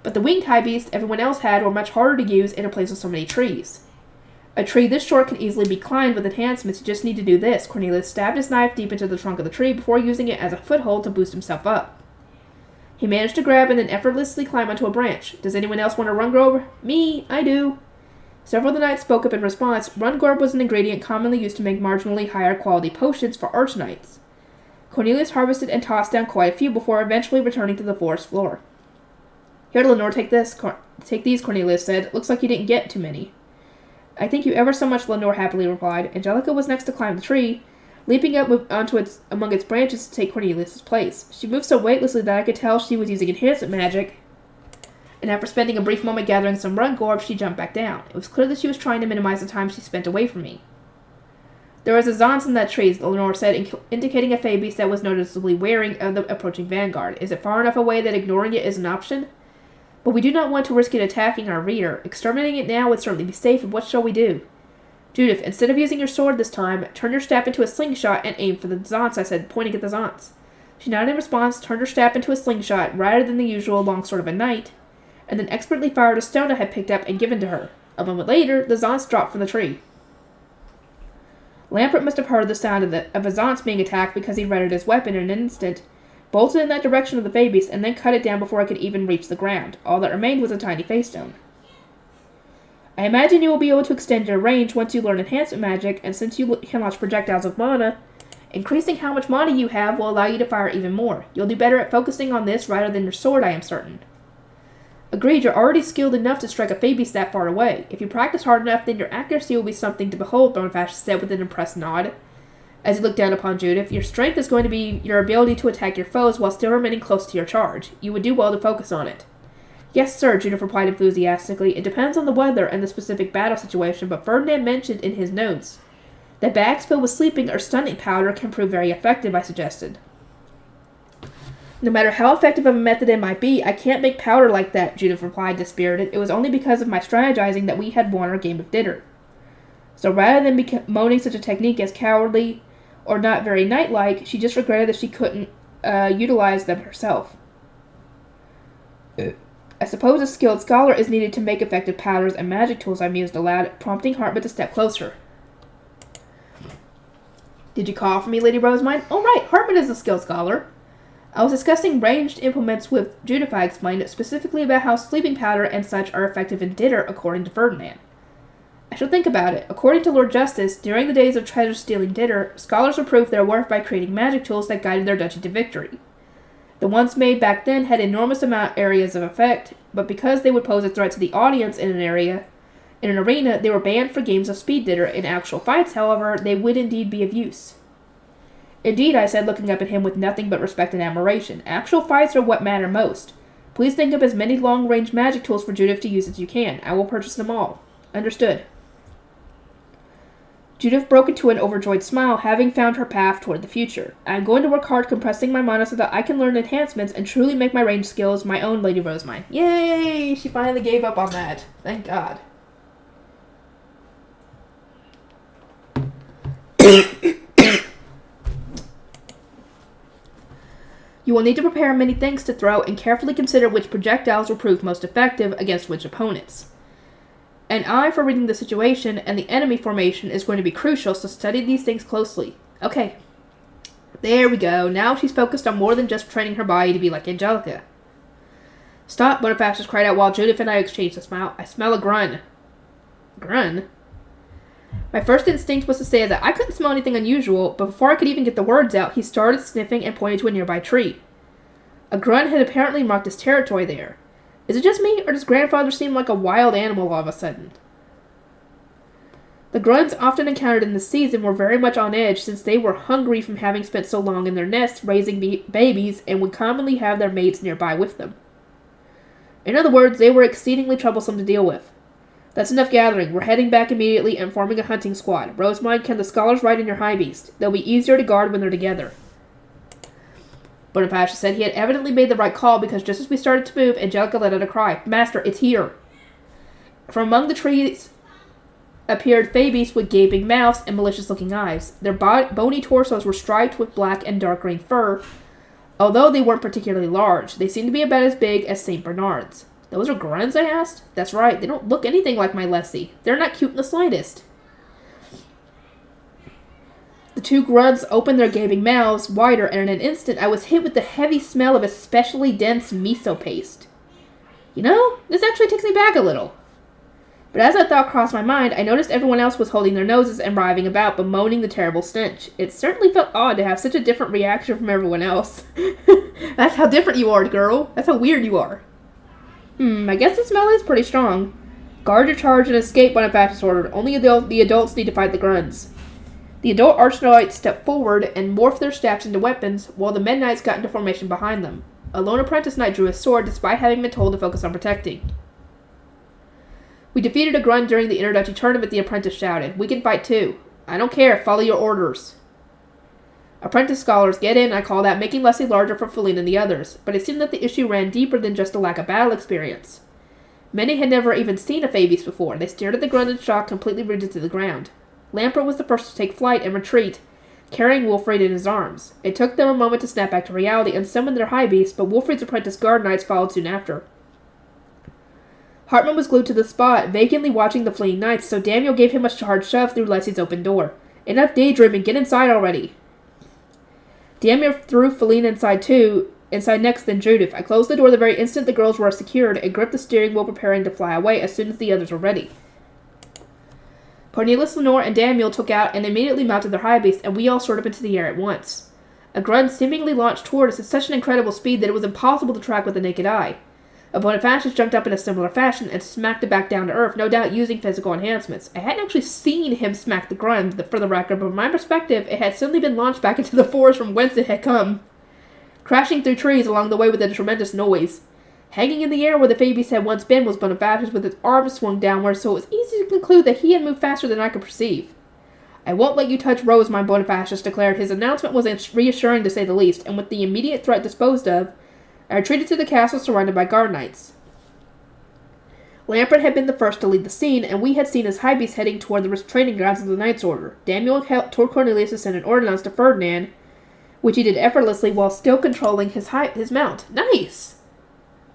but the winged high beasts everyone else had were much harder to use in a place with so many trees. A tree this short can easily be climbed with enhancements. You just need to do this. Cornelius stabbed his knife deep into the trunk of the tree before using it as a foothold to boost himself up. He managed to grab and then effortlessly climb onto a branch. Does anyone else want a Rungorb? Me, I do. Several of the knights spoke up in response. Rungorb was an ingredient commonly used to make marginally higher quality potions for arch knights. Cornelius harvested and tossed down quite a few before eventually returning to the forest floor. Here, Lenore, take these, Cornelius said. Looks like you didn't get too many. I thank you ever so much, Lenore happily replied. Angelica was next to climb the tree, leaping up among its branches to take Cornelius' place. She moved so weightlessly that I could tell she was using enhancement magic, and after spending a brief moment gathering some Rungorbs, she jumped back down. It was clear that she was trying to minimize the time she spent away from me. There was a Zonce in that tree, Lenore said, indicating a Fey beast that was noticeably wary of the approaching vanguard. Is it far enough away that ignoring it is an option? But we do not want to risk it attacking our rear. Exterminating it now would certainly be safe, and what shall we do? Judith, instead of using your sword this time, turn your staff into a slingshot and aim for the Zonce, I said, pointing at the Zonce. She nodded in response, turned her staff into a slingshot, rather than the usual longsword of a knight, and then expertly fired a stone I had picked up and given to her. A moment later, the Zonce dropped from the tree. Lampert must have heard the sound of a Zonce being attacked because he readied his weapon in an instant, bolted in that direction of the Fey beast, and then cut it down before I could even reach the ground. All that remained was a tiny Fey stone. I imagine you will be able to extend your range once you learn enhancement magic, and since you can launch projectiles of mana, increasing how much mana you have will allow you to fire even more. You'll do better at focusing on this rather than your sword, I am certain. Agreed, you're already skilled enough to strike a Fey beast that far away. If you practice hard enough, then your accuracy will be something to behold, Bonifacius said with an impressed nod. As he looked down upon Judith, your strength is going to be your ability to attack your foes while still remaining close to your charge. You would do well to focus on it. Yes, sir, Judith replied enthusiastically. It depends on the weather and the specific battle situation, but Ferdinand mentioned in his notes that bags filled with sleeping or stunning powder can prove very effective, I suggested. No matter how effective of a method it might be, I can't make powder like that, Judith replied, dispirited. It was only because of my strategizing that we had won our game of dinner. So rather than bemoaning such a technique as cowardly or not very knight-like, she just regretted that she couldn't utilize them herself. I suppose a skilled scholar is needed to make effective powders and magic tools, I mused aloud, prompting Hartman to step closer. Did you call for me, Lady Rosemine? Oh, right, Hartman is a skilled scholar. I was discussing ranged implements with Judith, I explained, specifically about how sleeping powder and such are effective in dinner, according to Ferdinand. I shall think about it. According to Lord Justice, during the days of treasure-stealing dinner, scholars were proved their worth by creating magic tools that guided their duchy to victory. The ones made back then had enormous areas of effect, but because they would pose a threat to the audience in an arena, they were banned for games of speed dinner. In actual fights, however, they would indeed be of use. Indeed, I said, looking up at him with nothing but respect and admiration. Actual fights are what matter most. Please think of as many long-range magic tools for Judith to use as you can. I will purchase them all. Understood. Judith broke into an overjoyed smile, having found her path toward the future. I am going to work hard compressing my mana so that I can learn enhancements and truly make my range skills my own, Lady Rosemine. Yay! She finally gave up on that. Thank God. You will need to prepare many things to throw and carefully consider which projectiles will prove most effective against which opponents. An eye for reading the situation and the enemy formation is going to be crucial, so study these things closely. Okay. There we go. Now she's focused on more than just training her body to be like Angelica. Stop, Bonifacius cried out while Judith and I exchanged a smile. I smell a grun. Grun? My first instinct was to say that I couldn't smell anything unusual, but before I could even get the words out, he started sniffing and pointed to a nearby tree. A grunt had apparently marked his territory there. Is it just me, or does Grandfather seem like a wild animal all of a sudden? The grunts often encountered in this season were very much on edge since they were hungry from having spent so long in their nests raising babies and would commonly have their mates nearby with them. In other words, they were exceedingly troublesome to deal with. That's enough gathering. We're heading back immediately and forming a hunting squad. Rosemine, can the scholars ride in your high beast? They'll be easier to guard when they're together. Bonifacius said he had evidently made the right call because just as we started to move, Angelica let out a cry. Master, it's here! From among the trees appeared Phoebes with gaping mouths and malicious-looking eyes. Their bony torsos were striped with black and dark green fur. Although they weren't particularly large, they seemed to be about as big as St. Bernards. Those are grunts, I asked? That's right, they don't look anything like my Lessie. They're not cute in the slightest. The two grunts opened their gaping mouths wider, and in an instant I was hit with the heavy smell of especially dense miso paste. You know, this actually takes me back a little. But as that thought crossed my mind, I noticed everyone else was holding their noses and writhing about, bemoaning the terrible stench. It certainly felt odd to have such a different reaction from everyone else. That's how different you are, girl. That's how weird you are. I guess the smell is pretty strong. Guard your charge and escape, Bonifacius ordered. Only the adults need to fight the grunts. The adult archknights stepped forward and morphed their staffs into weapons, while the men knights got into formation behind them. A lone apprentice knight drew his sword, despite having been told to focus on protecting. We defeated a grunt during the introductory tournament, the apprentice shouted. We can fight too. I don't care, follow your orders. Apprentice scholars, get in, I called out, making Leslie larger for Feline and the others, but it seemed that the issue ran deeper than just a lack of battle experience. Many had never even seen a Phoebes before. They stared at the grunt in shock, completely rooted to the ground. Lampert was the first to take flight and retreat, carrying Wolfried in his arms. It took them a moment to snap back to reality and summon their high beasts, but Wolfried's apprentice guard knights followed soon after. Hartman was glued to the spot, vacantly watching the fleeing knights, so Daniel gave him a hard shove through Leslie's open door. Enough daydreaming, get inside already. Daniel threw Feline inside next, then Judith. I closed the door the very instant the girls were secured and gripped the steering wheel, preparing to fly away as soon as the others were ready. Cornelius, Lenore, and Daniel took out and immediately mounted their high beasts, and we all soared up into the air at once. A grunt seemingly launched toward us at such an incredible speed that it was impossible to track with the naked eye. A Bonifacius jumped up in a similar fashion and smacked it back down to earth, no doubt using physical enhancements. I hadn't actually seen him smack the grunt, for the record, but from my perspective, it had suddenly been launched back into the forest from whence it had come, crashing through trees along the way with a tremendous noise. Hanging in the air where the Phoebes had once been was Bonifacius with his arms swung downward, so it was easy to conclude that he had moved faster than I could perceive. I won't let you touch Rosemine, Bonifacius declared. His announcement was reassuring to say the least, and with the immediate threat disposed of, I retreated to the castle surrounded by guard knights. Lampert had been the first to lead the scene, and we had seen his high beast heading toward the training grounds of the Knight's Order. Daniel told Cornelius to send an ordinance to Ferdinand, which he did effortlessly while still controlling his mount. Nice!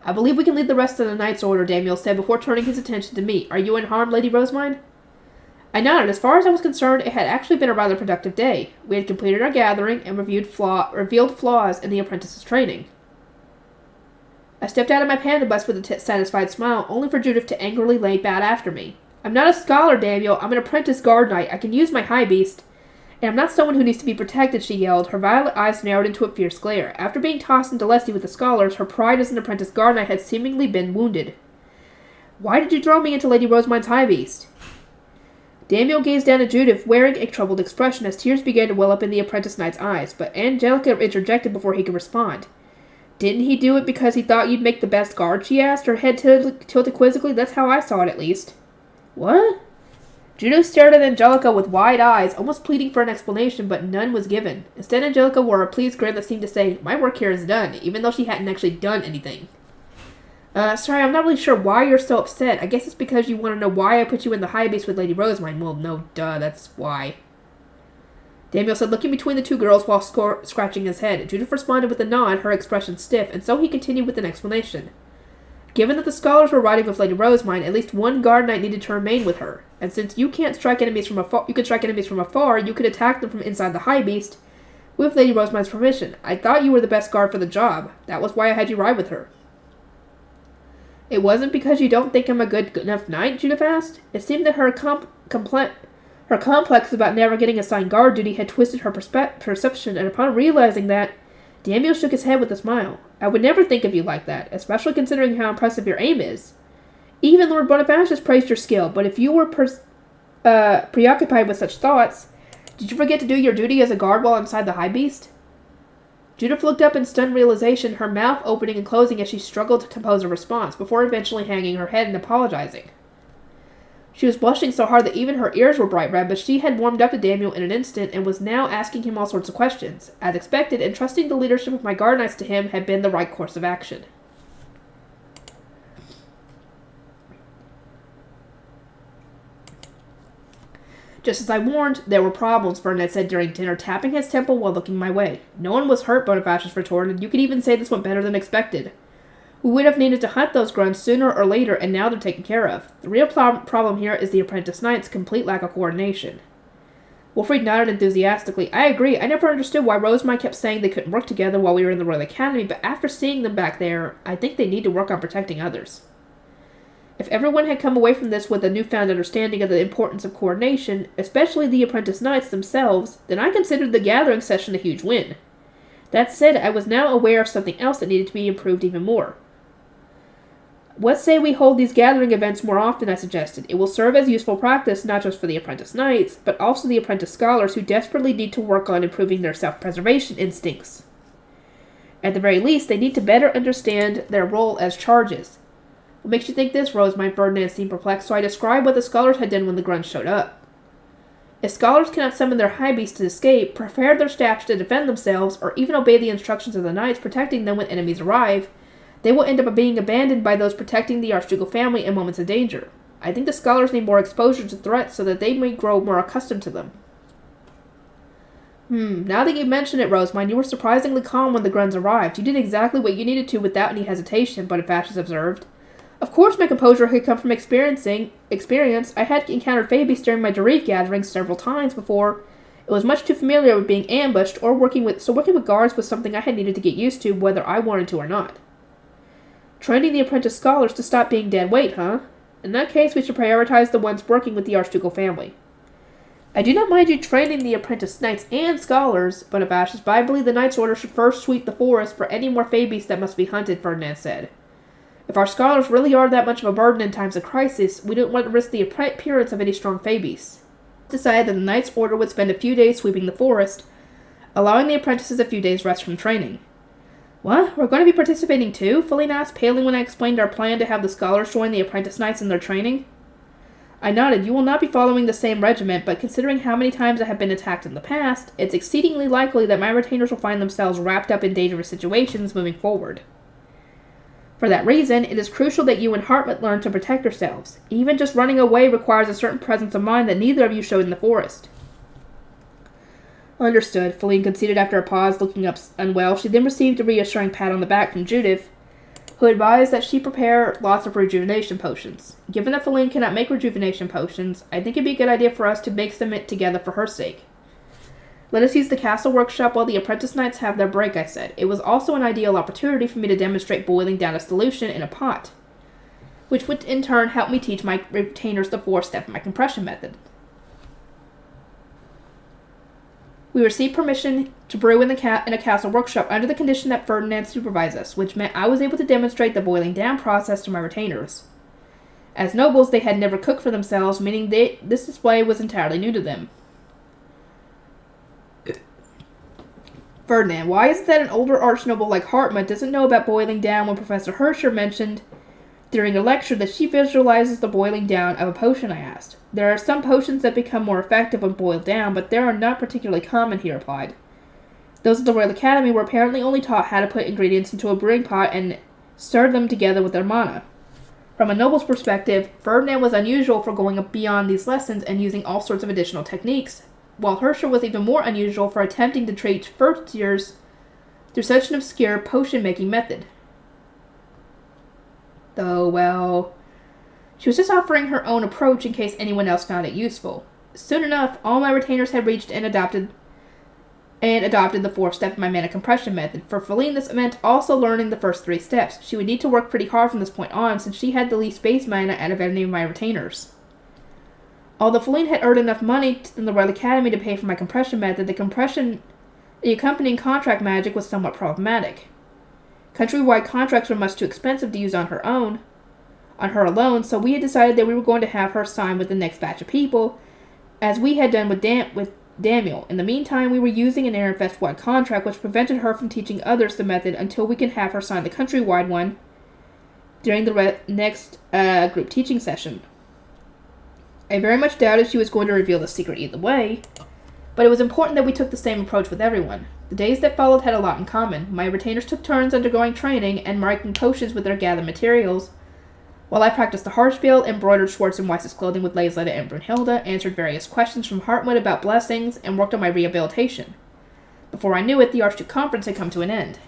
I believe we can lead the rest of the Knight's Order, Daniel said before turning his attention to me. Are you unharmed, Lady Rosemine? I nodded. As far as I was concerned, it had actually been a rather productive day. We had completed our gathering and revealed flaws in the apprentice's training. I stepped out of my panda bus with a satisfied smile, only for Judith to angrily lay back after me. I'm not a scholar, Daniel. I'm an apprentice guard knight. I can use my high beast. And I'm not someone who needs to be protected, she yelled, her violet eyes narrowed into a fierce glare. After being tossed into Leslie with the scholars, her pride as an apprentice guard knight had seemingly been wounded. Why did you throw me into Lady Rosemine's high beast? Daniel gazed down at Judith, wearing a troubled expression as tears began to well up in the apprentice knight's eyes, but Angelica interjected before he could respond. Didn't he do it because he thought you'd make the best guard, she asked, her head tilted quizzically. That's how I saw it, at least. What? Judo stared at Angelica with wide eyes, almost pleading for an explanation, but none was given. Instead, Angelica wore a pleased grin that seemed to say, "My work here is done," even though she hadn't actually done anything. Sorry, I'm not really sure why you're so upset. I guess it's because you want to know why I put you in the high beast with Lady Rosemine. Well, no, duh, that's why. Daniel said, looking between the two girls while scratching his head. Judith responded with a nod, her expression stiff, and so he continued with an explanation. Given that the scholars were riding with Lady Rosemine, at least one guard knight needed to remain with her. And since you can't strike enemies from afar, you could attack them from inside the high beast with Lady Rosemine's permission. I thought you were the best guard for the job. That was why I had you ride with her. It wasn't because you don't think I'm a good enough knight, Judith asked. It seemed that her complex about never getting assigned guard duty had twisted her perception, and upon realizing that, Daniel shook his head with a smile. I would never think of you like that, especially considering how impressive your aim is. Even Lord Bonifacius praised your skill, but if you were preoccupied with such thoughts, did you forget to do your duty as a guard while inside the high beast? Judith looked up in stunned realization, her mouth opening and closing as she struggled to compose a response, before eventually hanging her head and apologizing. She was blushing so hard that even her ears were bright red, but she had warmed up to Daniel in an instant and was now asking him all sorts of questions. As expected, entrusting the leadership of my guard knights to him had been the right course of action. Just as I warned, there were problems, Ferdinand said during dinner, tapping his temple while looking my way. No one was hurt, Bonifacius retorted. You could even say this went better than expected. We would have needed to hunt those grunts sooner or later, and now they're taken care of. The real problem here is the apprentice knight's complete lack of coordination. Wilfried nodded enthusiastically. I agree. I never understood why Rosemine kept saying they couldn't work together while we were in the Royal Academy, but after seeing them back there, I think they need to work on protecting others. If everyone had come away from this with a newfound understanding of the importance of coordination, especially the apprentice knights themselves, then I considered the gathering session a huge win. That said, I was now aware of something else that needed to be improved even more. What say we hold these gathering events more often, I suggested. It will serve as useful practice not just for the apprentice knights, but also the apprentice scholars who desperately need to work on improving their self-preservation instincts. At the very least, they need to better understand their role as charges. What makes you think this, Rosemine? Ferdinand seemed perplexed, so I described what the scholars had done when the grunts showed up. If scholars cannot summon their high beasts to escape, prepare their staffs to defend themselves, or even obey the instructions of the knights protecting them when enemies arrive, they will end up being abandoned by those protecting the Archducal family in moments of danger. I think the scholars need more exposure to threats so that they may grow more accustomed to them. Now that you mention it, Rosemine, you were surprisingly calm when the grunts arrived. You did exactly what you needed to without any hesitation, Bonifacius observed. Of course my composure had come from experience. I had encountered Fabies during my Darif gatherings several times before. It was much too familiar with being ambushed or working with guards was something I had needed to get used to whether I wanted to or not. Training the apprentice scholars to stop being dead weight, huh? In that case, we should prioritize the ones working with the Archducal family. I do not mind you training the apprentice knights and scholars, Bonifacius, but I believe the Knight's Order should first sweep the forest for any more Fabies that must be hunted, Ferdinand said. If our scholars really are that much of a burden in times of crisis, we don't want to risk the appearance of any strong Fabies. Decided that the Knight's Order would spend a few days sweeping the forest, allowing the apprentices a few days' rest from training. What? We're going to be participating too? Feline asked, paling when I explained our plan to have the scholars join the apprentice knights in their training. I nodded. You will not be following the same regiment, but considering how many times I have been attacked in the past, it's exceedingly likely that my retainers will find themselves wrapped up in dangerous situations moving forward. For that reason, it is crucial that you and Hartmut learn to protect yourselves. Even just running away requires a certain presence of mind that neither of you showed in the forest. Understood, Feline conceded after a pause, looking up unwell. She then received a reassuring pat on the back from Judith, who advised that she prepare lots of rejuvenation potions. Given that Feline cannot make rejuvenation potions, I think it'd be a good idea for us to mix them together for her sake. Let us use the castle workshop while the apprentice knights have their break, I said. It was also an ideal opportunity for me to demonstrate boiling down a solution in a pot, which would in turn help me teach my retainers the 4-step of my compression method. We received permission to brew in a castle workshop under the condition that Ferdinand supervise us, which meant I was able to demonstrate the boiling down process to my retainers. As nobles, they had never cooked for themselves, meaning this display was entirely new to them. Ferdinand, why is it that an older archnoble like Hartmut doesn't know about boiling down when Professor Herscher mentioned during a lecture that she visualizes the boiling down of a potion, I asked. There are some potions that become more effective when boiled down, but they are not particularly common, he replied. Those at the Royal Academy were apparently only taught how to put ingredients into a brewing pot and stir them together with their mana. From a noble's perspective, Ferdinand was unusual for going beyond these lessons and using all sorts of additional techniques, while Herrscher was even more unusual for attempting to treat first years through such an obscure potion-making method. Though, well, she was just offering her own approach in case anyone else found it useful. Soon enough, all my retainers had reached and adopted the fourth step of my mana compression method. For Feline, this meant also learning the first 3 steps. She would need to work pretty hard from this point on, since she had the least base mana out of any of my retainers. Although Feline had earned enough money in the Royal Academy to pay for my compression method, the accompanying contract magic was somewhat problematic. Countrywide contracts were much too expensive to use on her alone, so we had decided that we were going to have her sign with the next batch of people, as we had done with Daniel. In the meantime, we were using an Ehrenfest-wide contract, which prevented her from teaching others the method until we could have her sign the countrywide one during the next group teaching session. I very much doubted she was going to reveal the secret either way, but it was important that we took the same approach with everyone. The days that followed had a lot in common. My retainers took turns undergoing training and marking potions with their gathered materials, while I practiced the Haarspiel, embroidered Schwartz and Weiss's clothing with Lazletta and Brunhilde, answered various questions from Hartmut about blessings, and worked on my rehabilitation. Before I knew it, the Archduke Conference had come to an end.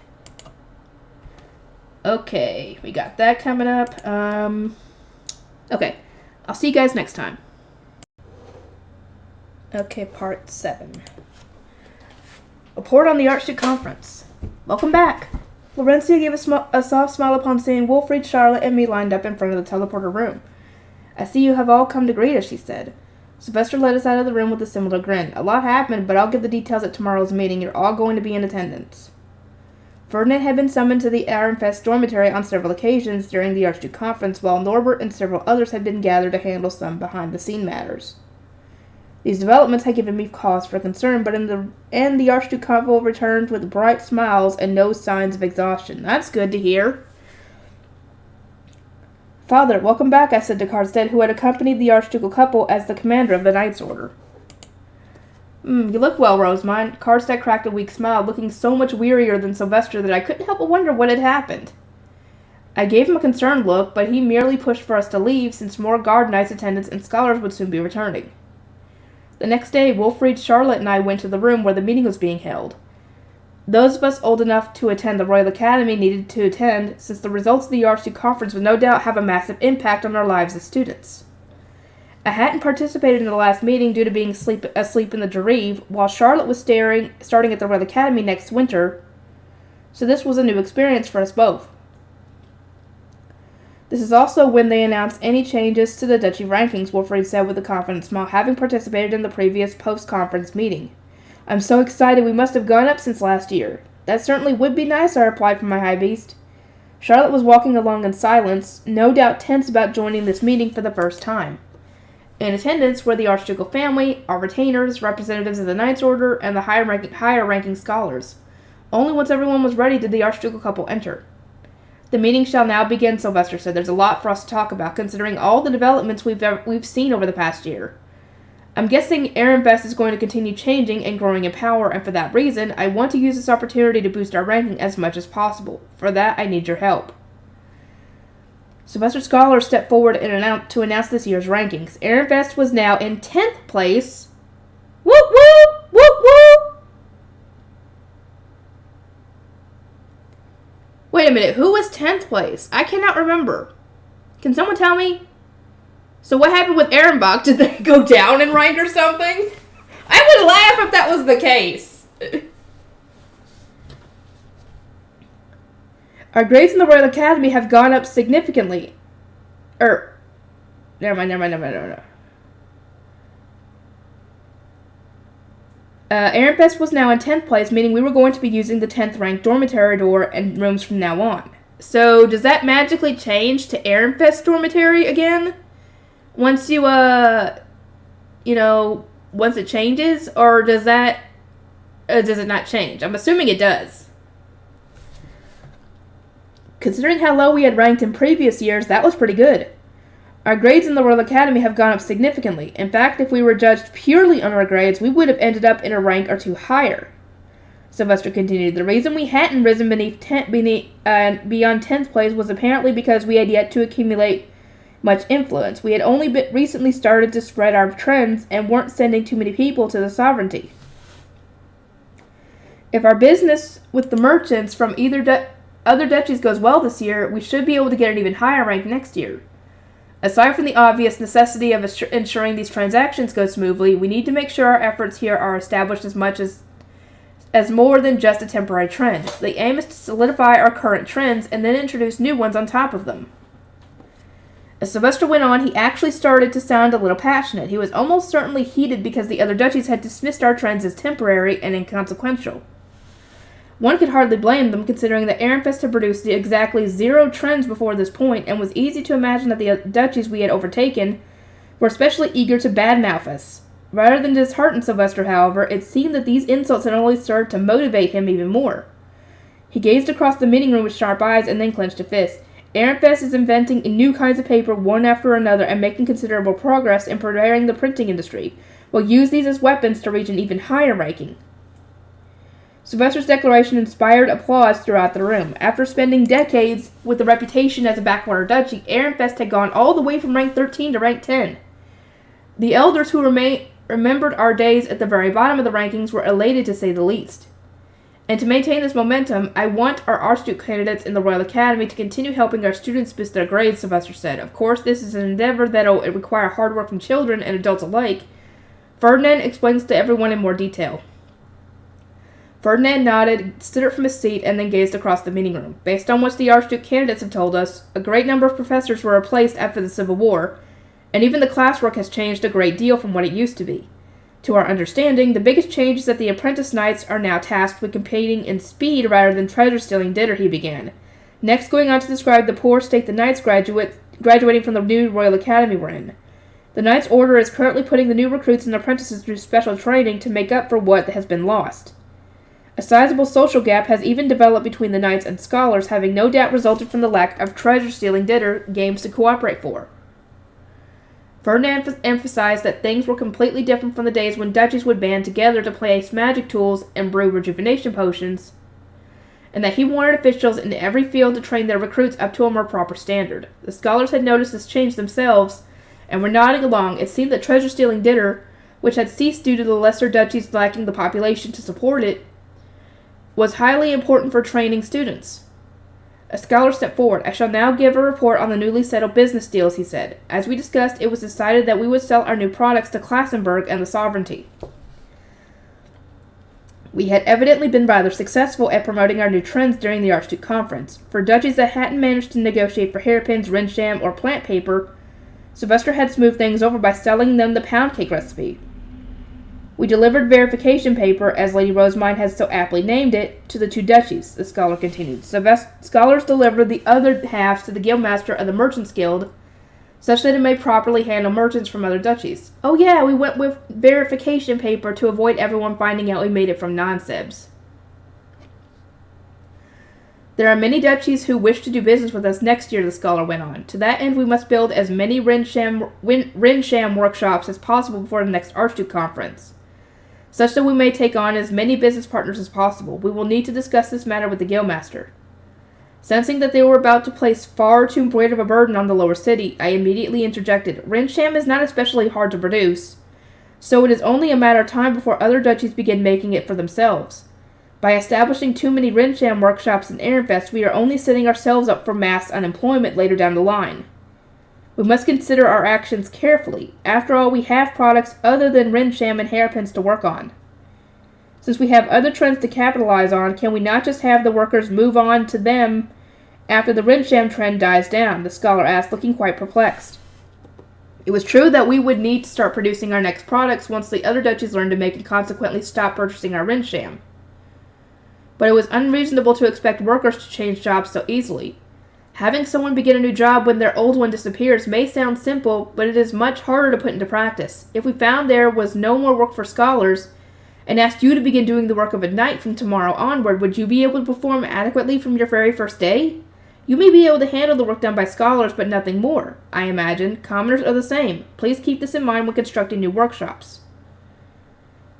Okay, we got that coming up. Okay, I'll see you guys next time. Okay, part 7. Report on the Archduke Conference. Welcome back. Florencia gave a soft smile upon seeing Wolfried, Charlotte, and me lined up in front of the teleporter room. I see you have all come to greet us, she said. Sylvester led us out of the room with a similar grin. A lot happened, but I'll give the details at tomorrow's meeting. You're all going to be in attendance. Ferdinand had been summoned to the Ehrenfest dormitory on several occasions during the Archduke Conference, while Norbert and several others had been gathered to handle some behind-the-scene matters. These developments had given me cause for concern, but in the end, the Archduke Consul returned with bright smiles and no signs of exhaustion. That's good to hear. Father, welcome back, I said to Karstead, who had accompanied the Archducal couple as the commander of the Knights Order. You look well, Rosamund. Karstead cracked a weak smile, looking so much wearier than Sylvester that I couldn't help but wonder what had happened. I gave him a concerned look, but he merely pushed for us to leave, since more guard knights, attendants, and scholars would soon be returning. The next day, Wolfried, Charlotte, and I went to the room where the meeting was being held. Those of us old enough to attend the Royal Academy needed to attend, since the results of the Archduke Conference would no doubt have a massive impact on our lives as students. I hadn't participated in the last meeting due to being asleep in the Dreve, while Charlotte was starting at the Royal Academy next winter, so this was a new experience for us both. This is also when they announced any changes to the duchy rankings, Wolfried said with a confident smile, having participated in the previous post-conference meeting. I'm so excited, we must have gone up since last year. That certainly would be nice, I replied from my high beast. Charlotte was walking along in silence, no doubt tense about joining this meeting for the first time. In attendance were the Archducal family, our retainers, representatives of the Knights Order, and the higher-ranking scholars. Only once everyone was ready did the Archducal couple enter. The meeting shall now begin, Sylvester said. There's a lot for us to talk about, considering all the developments we've seen over the past year. I'm guessing Ehrenfest is going to continue changing and growing in power, and for that reason, I want to use this opportunity to boost our ranking as much as possible. For that, I need your help. Sylvester Scholar stepped forward to announce this year's rankings. Ehrenfest was now in 10th place. Whoop whoop! Whoop whoop! Wait a minute, who was 10th place? I cannot remember. Can someone tell me? So what happened with Ehrenbach? Did they go down in rank or something? I would laugh if that was the case. Our grades in the Royal Academy have gone up significantly. Never mind. Ehrenfest was now in 10th place, meaning we were going to be using the 10th ranked dormitory door and rooms from now on. So, does that magically change to Ehrenfest dormitory again? Once you, once it changes? Or does it not change? I'm assuming it does. Considering how low we had ranked in previous years, that was pretty good. Our grades in the Royal Academy have gone up significantly. In fact, if we were judged purely on our grades, we would have ended up in a rank or two higher. Sylvester continued. The reason we hadn't risen beyond 10th place was apparently because we had yet to accumulate much influence. We had only recently started to spread our trends and weren't sending too many people to the sovereignty. If our business with the merchants from other duchies goes well this year, we should be able to get an even higher rank next year. Aside from the obvious necessity of ensuring these transactions go smoothly, we need to make sure our efforts here are established as much as more than just a temporary trend. The aim is to solidify our current trends and then introduce new ones on top of them. As Sylvester went on, he actually started to sound a little passionate. He was almost certainly heated because the other duchies had dismissed our trends as temporary and inconsequential. One could hardly blame them, considering that Ehrenfest had produced exactly 0 trends before this point, and was easy to imagine that the duchies we had overtaken were especially eager to badmouth us. Rather than dishearten Sylvester, however, it seemed that these insults had only served to motivate him even more. He gazed across the meeting room with sharp eyes and then clenched a fist. Ehrenfest is inventing new kinds of paper one after another and making considerable progress in preparing the printing industry. We'll use these as weapons to reach an even higher ranking. Sylvester's declaration inspired applause throughout the room. After spending decades with a reputation as a backwater duchy, Ehrenfest had gone all the way from rank 13 to rank 10. The elders who remembered our days at the very bottom of the rankings were elated, to say the least. And to maintain this momentum, I want our Archduke candidates in the Royal Academy to continue helping our students boost their grades, Sylvester said. Of course, this is an endeavor that will require hard-working children and adults alike. Ferdinand explains to everyone in more detail. Ferdinand nodded, stood up from his seat, and then gazed across the meeting room. Based on what the Archduke candidates have told us, a great number of professors were replaced after the Civil War, and even the classwork has changed a great deal from what it used to be. To our understanding, the biggest change is that the apprentice knights are now tasked with competing in speed rather than treasure-stealing dinner, he began. Next, going on to describe the poor state the knights graduating from the new Royal Academy were in. The Knights Order is currently putting the new recruits and apprentices through special training to make up for what has been lost. A sizable social gap has even developed between the knights and scholars, having no doubt resulted from the lack of treasure-stealing dinner games to cooperate for. Ferdinand emphasized that things were completely different from the days when duchies would band together to place magic tools and brew rejuvenation potions, and that he wanted officials in every field to train their recruits up to a more proper standard. The scholars had noticed this change themselves, and were nodding along. It seemed that treasure-stealing dinner, which had ceased due to the lesser duchies lacking the population to support it, was highly important for training students. A scholar stepped forward. I shall now give a report on the newly settled business deals, he said. As we discussed, it was decided that we would sell our new products to Klassenburg and the sovereignty. We had evidently been rather successful at promoting our new trends during the Archduke Conference. For duchies that hadn't managed to negotiate for hairpins, Rinsham, or plant paper, Sylvester had smoothed things over by selling them the pound cake recipe. We delivered verification paper, as Lady Rosemine had so aptly named it, to the 2 duchies, the scholar continued. Scholars delivered the other halves to the guildmaster of the Merchants' Guild, such that it may properly handle merchants from other duchies. Oh yeah, we went with verification paper to avoid everyone finding out we made it from non-Sebs. There are many duchies who wish to do business with us next year, the scholar went on. To that end, we must build as many Rinsham workshops as possible before the next Archduke Conference, such that we may take on as many business partners as possible. We will need to discuss this matter with the guildmaster. Sensing that they were about to place far too great of a burden on the lower city, I immediately interjected. Rinsham is not especially hard to produce, so it is only a matter of time before other duchies begin making it for themselves. By establishing too many Rinsham workshops in Ehrenfest, we are only setting ourselves up for mass unemployment later down the line. We must consider our actions carefully. After all, we have products other than Rinsham and hairpins to work on. Since we have other trends to capitalize on, can we not just have the workers move on to them after the Rinsham trend dies down? The scholar asked, looking quite perplexed. It was true that we would need to start producing our next products once the other duchies learned to make and consequently stop purchasing our Rinsham. But it was unreasonable to expect workers to change jobs so easily. Having someone begin a new job when their old one disappears may sound simple, but it is much harder to put into practice. If we found there was no more work for scholars, and asked you to begin doing the work of a knight from tomorrow onward, would you be able to perform adequately from your very first day? You may be able to handle the work done by scholars, but nothing more. I imagine commoners are the same. Please keep this in mind when constructing new workshops.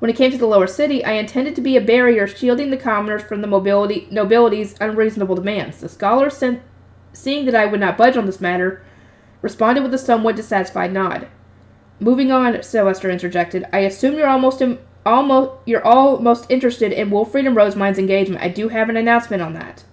When it came to the lower city, I intended to be a barrier shielding the commoners from the nobility's unreasonable demands. The scholars, seeing that I would not budge on this matter, responded with a somewhat dissatisfied nod. Moving on, Sylvester interjected. I assume you're all most interested in Wilfrid and Rosemine's engagement. I do have an announcement on that.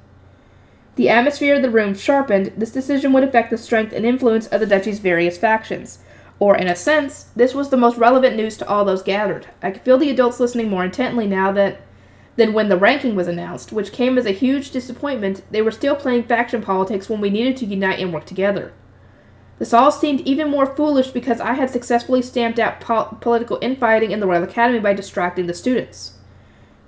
The atmosphere of the room sharpened. This decision would affect the strength and influence of the duchy's various factions. Or, in a sense, this was the most relevant news to all those gathered. I could feel the adults listening more intently now than when the ranking was announced, which came as a huge disappointment. They were still playing faction politics when we needed to unite and work together. This all seemed even more foolish because I had successfully stamped out political infighting in the Royal Academy by distracting the students.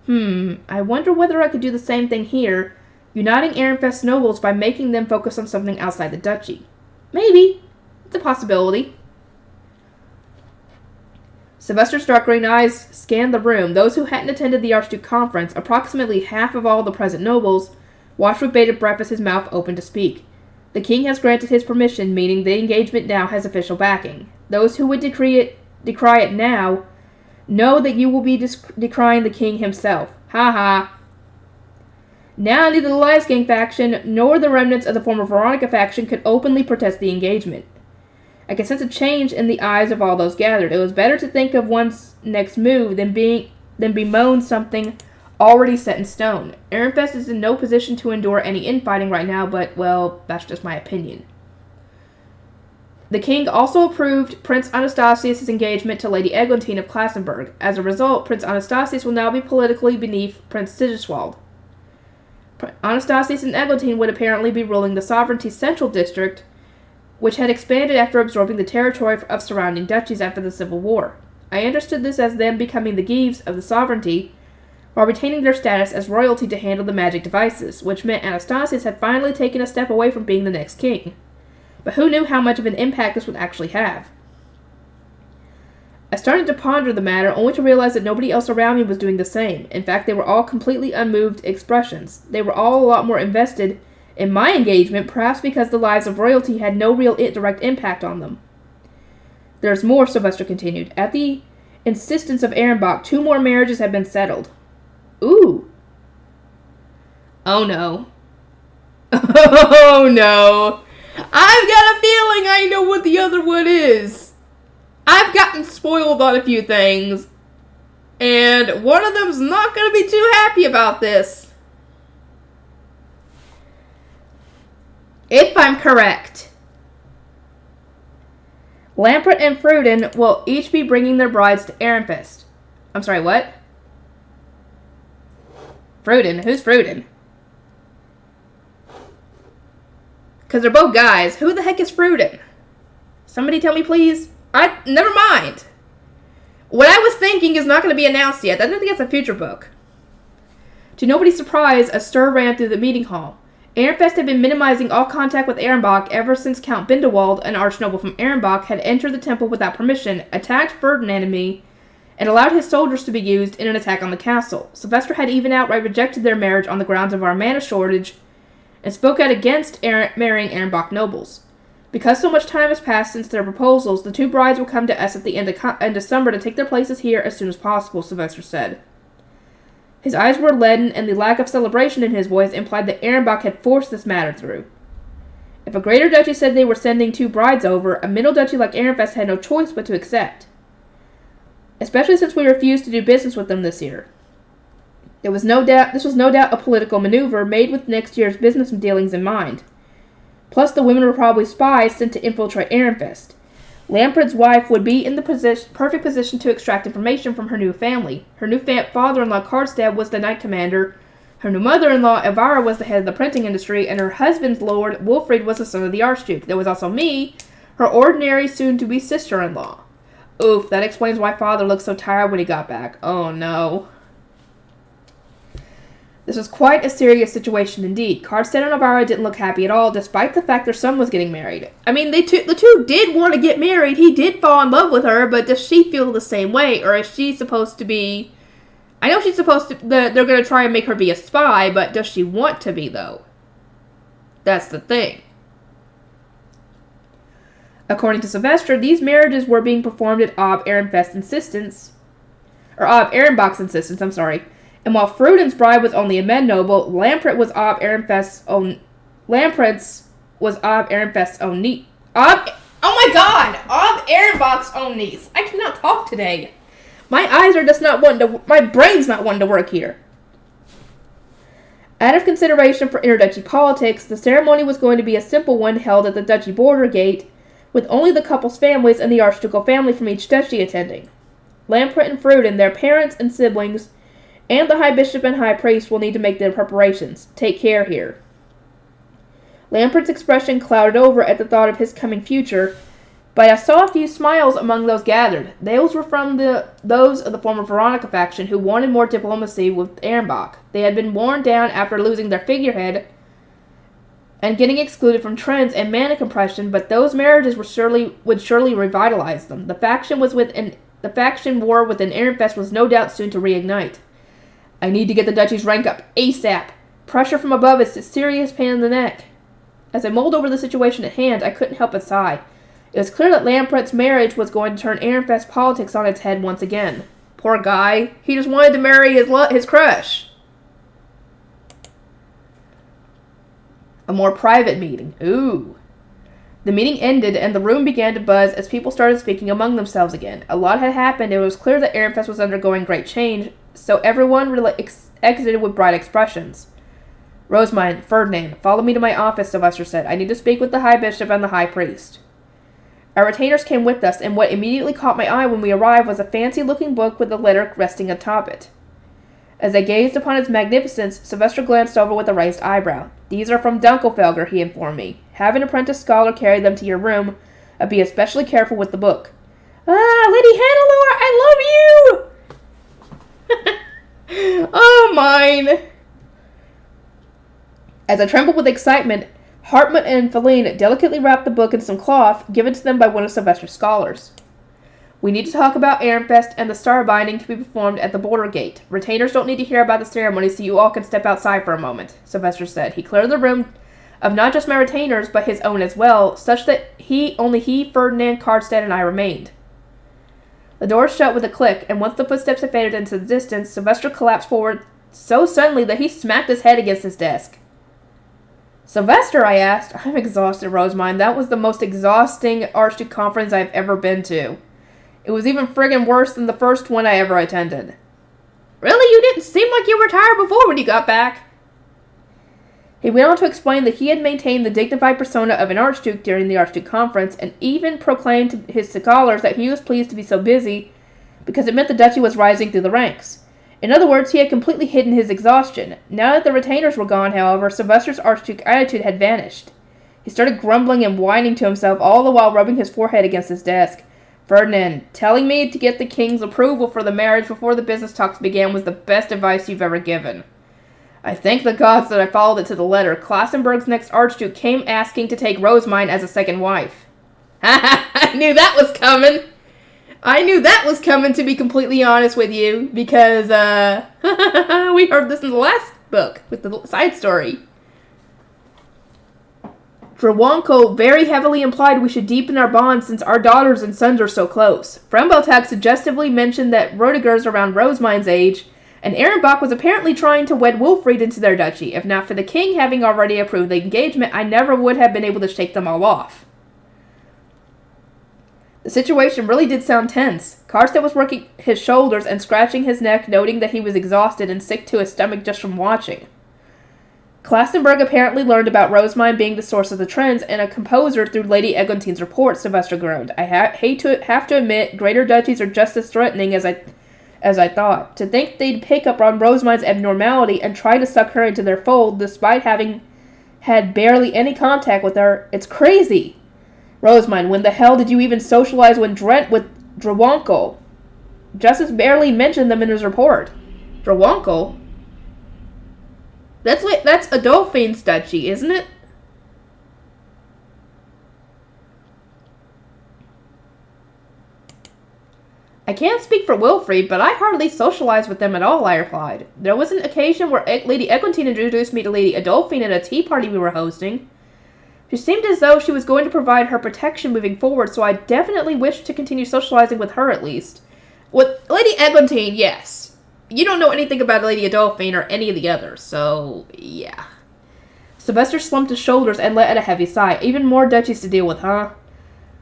I wonder whether I could do the same thing here, uniting Ehrenfest's nobles by making them focus on something outside the duchy. Maybe. It's a possibility. Sylvester's dark green eyes scanned the room. Those who hadn't attended the Archduke conference, approximately half of all the present nobles, watched with bated breath as his mouth opened to speak. The king has granted his permission, meaning the engagement now has official backing. Those who would decry it now, know that you will be decrying the king himself. Ha ha. Now neither the Elias Gang faction nor the remnants of the former Veronica faction could openly protest the engagement. I could sense a change in the eyes of all those gathered. It was better to think of one's next move than bemoan something already set in stone. Ehrenfest is in no position to endure any infighting right now, but, well, that's just my opinion. The king also approved Prince Anastasius' engagement to Lady Eglantine of Klassenburg. As a result, Prince Anastasius will now be politically beneath Prince Sigiswald. Anastasius and Eglantine would apparently be ruling the sovereignty's central district, which had expanded after absorbing the territory of surrounding duchies after the Civil War. I understood this as them becoming the Gives of the sovereignty, while retaining their status as royalty to handle the magic devices, which meant Anastasius had finally taken a step away from being the next king. But who knew how much of an impact this would actually have? I started to ponder the matter, only to realize that nobody else around me was doing the same. In fact, they were all completely unmoved expressions. They were all a lot more invested in my engagement, perhaps because the lives of royalty had no real direct impact on them. There's more, Sylvester continued. At the insistence of Ehrenbach, 2 more marriages have been settled. Ooh. Oh no. Oh no. I've got a feeling I know what the other one is. I've gotten spoiled on a few things, and one of them's not going to be too happy about this. If I'm correct, Lampert and Fruden will each be bringing their brides to Ehrenfest. I'm sorry, what? Fruden? Who's Fruden? Because they're both guys. Who the heck is Fruden? Somebody tell me, please. Never mind. What I was thinking is not going to be announced yet. I don't think that's a future book. To nobody's surprise, a stir ran through the meeting hall. Ehrenfest had been minimizing all contact with Ehrenbach ever since Count Bindewald, an archnoble from Ehrenbach, had entered the temple without permission, attacked Ferdinand and me, and allowed his soldiers to be used in an attack on the castle. Sylvester had even outright rejected their marriage on the grounds of our mana shortage, and spoke out against marrying Ehrenbach nobles. Because so much time has passed since their proposals, the 2 brides will come to us at the end of summer to take their places here as soon as possible, Sylvester said. His eyes were leaden, and the lack of celebration in his voice implied that Ehrenbach had forced this matter through. If a greater duchy said they were sending 2 brides over, a middle duchy like Ehrenfest had no choice but to accept. Especially since we refused to do business with them this year. This was no doubt a political maneuver made with next year's business dealings in mind. Plus, the women were probably spies sent to infiltrate Ehrenfest. Lampert's wife would be in the perfect position to extract information from her new family. Her new father-in-law, Karlstad, was the knight commander. Her new mother-in-law, Evara, was the head of the printing industry, and her husband's lord, Wilfrid, was the son of the Archduke. There was also me, her ordinary soon-to-be sister-in-law. Oof, that explains why father looked so tired when he got back. Oh no. This was quite a serious situation indeed. Karlstad and Evara didn't look happy at all, despite the fact their son was getting married. I mean, the two did want to get married. He did fall in love with her, but does she feel the same way? Or is she supposed to be... I know she's supposed to... They're going to try and make her be a spy, but does she want to be, though? That's the thing. According to Sylvester, these marriages were being performed at Ob Ehrenfest's insistence, or Ob Ehrenbach's insistence, And while Fruden's bride was only a men noble, Lamprecht was Ob Ehrenfest's own niece. Oh my god! Ob Ehrenbach's own niece. I cannot talk today. My eyes are just not my brain's not wanting to work here. Out of consideration for interduchy politics, the ceremony was going to be a simple one held at the duchy border gate, with only the couple's families and the archducal family from each duchy attending. Lamprecht and Fruden, their parents and siblings, and the high bishop and high priest will need to make their preparations. Take care here. Lamprecht's expression clouded over at the thought of his coming future, but I saw a few smiles among those gathered. Those were from those of the former Veronica faction who wanted more diplomacy with Ehrenbach. They had been worn down after losing their figurehead and getting excluded from trends and mana compression, but those marriages would surely revitalize them. The faction war within Ehrenfest was no doubt soon to reignite. I need to get the duchy's rank up ASAP. Pressure from above is a serious pain in the neck. As I mulled over the situation at hand, I couldn't help but sigh. It was clear that Lamprecht's marriage was going to turn Ehrenfest politics on its head once again. Poor guy. He just wanted to marry his crush. A more private meeting. Ooh. The meeting ended, and the room began to buzz as people started speaking among themselves again. A lot had happened, and it was clear that Ehrenfest was undergoing great change, so everyone exited with bright expressions. Rosemine, Ferdinand, follow me to my office, Sylvester said. I need to speak with the High Bishop and the High Priest. Our retainers came with us, and what immediately caught my eye when we arrived was a fancy-looking book with a letter resting atop it. As I gazed upon its magnificence, Sylvester glanced over with a raised eyebrow. These are from Dunkelfelger, he informed me. Have an apprentice scholar carry them to your room, and be especially careful with the book. Ah, Lady Hannelore, I love you! Oh, mine! As I trembled with excitement, Hartmut and Feline delicately wrapped the book in some cloth given to them by one of Sylvester's scholars. We need to talk about Ehrenfest and the star binding to be performed at the border gate. Retainers don't need to hear about the ceremony, so you all can step outside for a moment, Sylvester said. He cleared the room of not just my retainers, but his own as well, such that only he, Ferdinand, Karlstadt, and I remained. The door shut with a click, and once the footsteps had faded into the distance, Sylvester collapsed forward so suddenly that he smacked his head against his desk. Sylvester, I asked. I'm exhausted, Rosemine. That was the most exhausting Archduke conference I've ever been to. It was even friggin' worse than the first one I ever attended. Really? You didn't seem like you were tired before when you got back. He went on to explain that he had maintained the dignified persona of an Archduke during the Archduke conference, and even proclaimed to his scholars that he was pleased to be so busy because it meant the duchy was rising through the ranks. In other words, he had completely hidden his exhaustion. Now that the retainers were gone, however, Sylvester's Archduke attitude had vanished. He started grumbling and whining to himself, all the while rubbing his forehead against his desk. Ferdinand, telling me to get the king's approval for the marriage before the business talks began was the best advice you've ever given. I thank the gods that I followed it to the letter. Klassenberg's next Archduke came asking to take Rosemine as a second wife. I knew that was coming. I knew that was coming, to be completely honest with you, because, we heard this in the last book, with the side story. Drawanko very heavily implied we should deepen our bonds since our daughters and sons are so close. Frembeltag suggestively mentioned that Rödiger's around Rosemine's age, and Ehrenbach was apparently trying to wed Wilfried into their duchy. If not for the king having already approved the engagement, I never would have been able to shake them all off. The situation really did sound tense. Karlstadt was working his shoulders and scratching his neck, noting that he was exhausted and sick to his stomach just from watching. Klassenberg apparently learned about Rosemine being the source of the trends and a composer through Lady Eglintine's report, Sylvester groaned. I hate to have to admit, greater duchies are just as threatening as I thought. To think they'd pick up on Rosemine's abnormality and try to suck her into their fold despite having had barely any contact with her, it's crazy. Rosemine, when the hell did you even socialize with Drawanko? Justice barely mentioned them in his report. Drawanko? That's Adolphine's duchy, isn't it? I can't speak for Wilfrid, but I hardly socialized with them at all, I replied. There was an occasion where Lady Eglantine introduced me to Lady Adolphine at a tea party we were hosting. She seemed as though she was going to provide her protection moving forward, so I definitely wished to continue socializing with her at least. With Lady Eglantine, yes. You don't know anything about Lady Adolphine or any of the others, so yeah. Sylvester slumped his shoulders and let out a heavy sigh. Even more duchies to deal with, huh?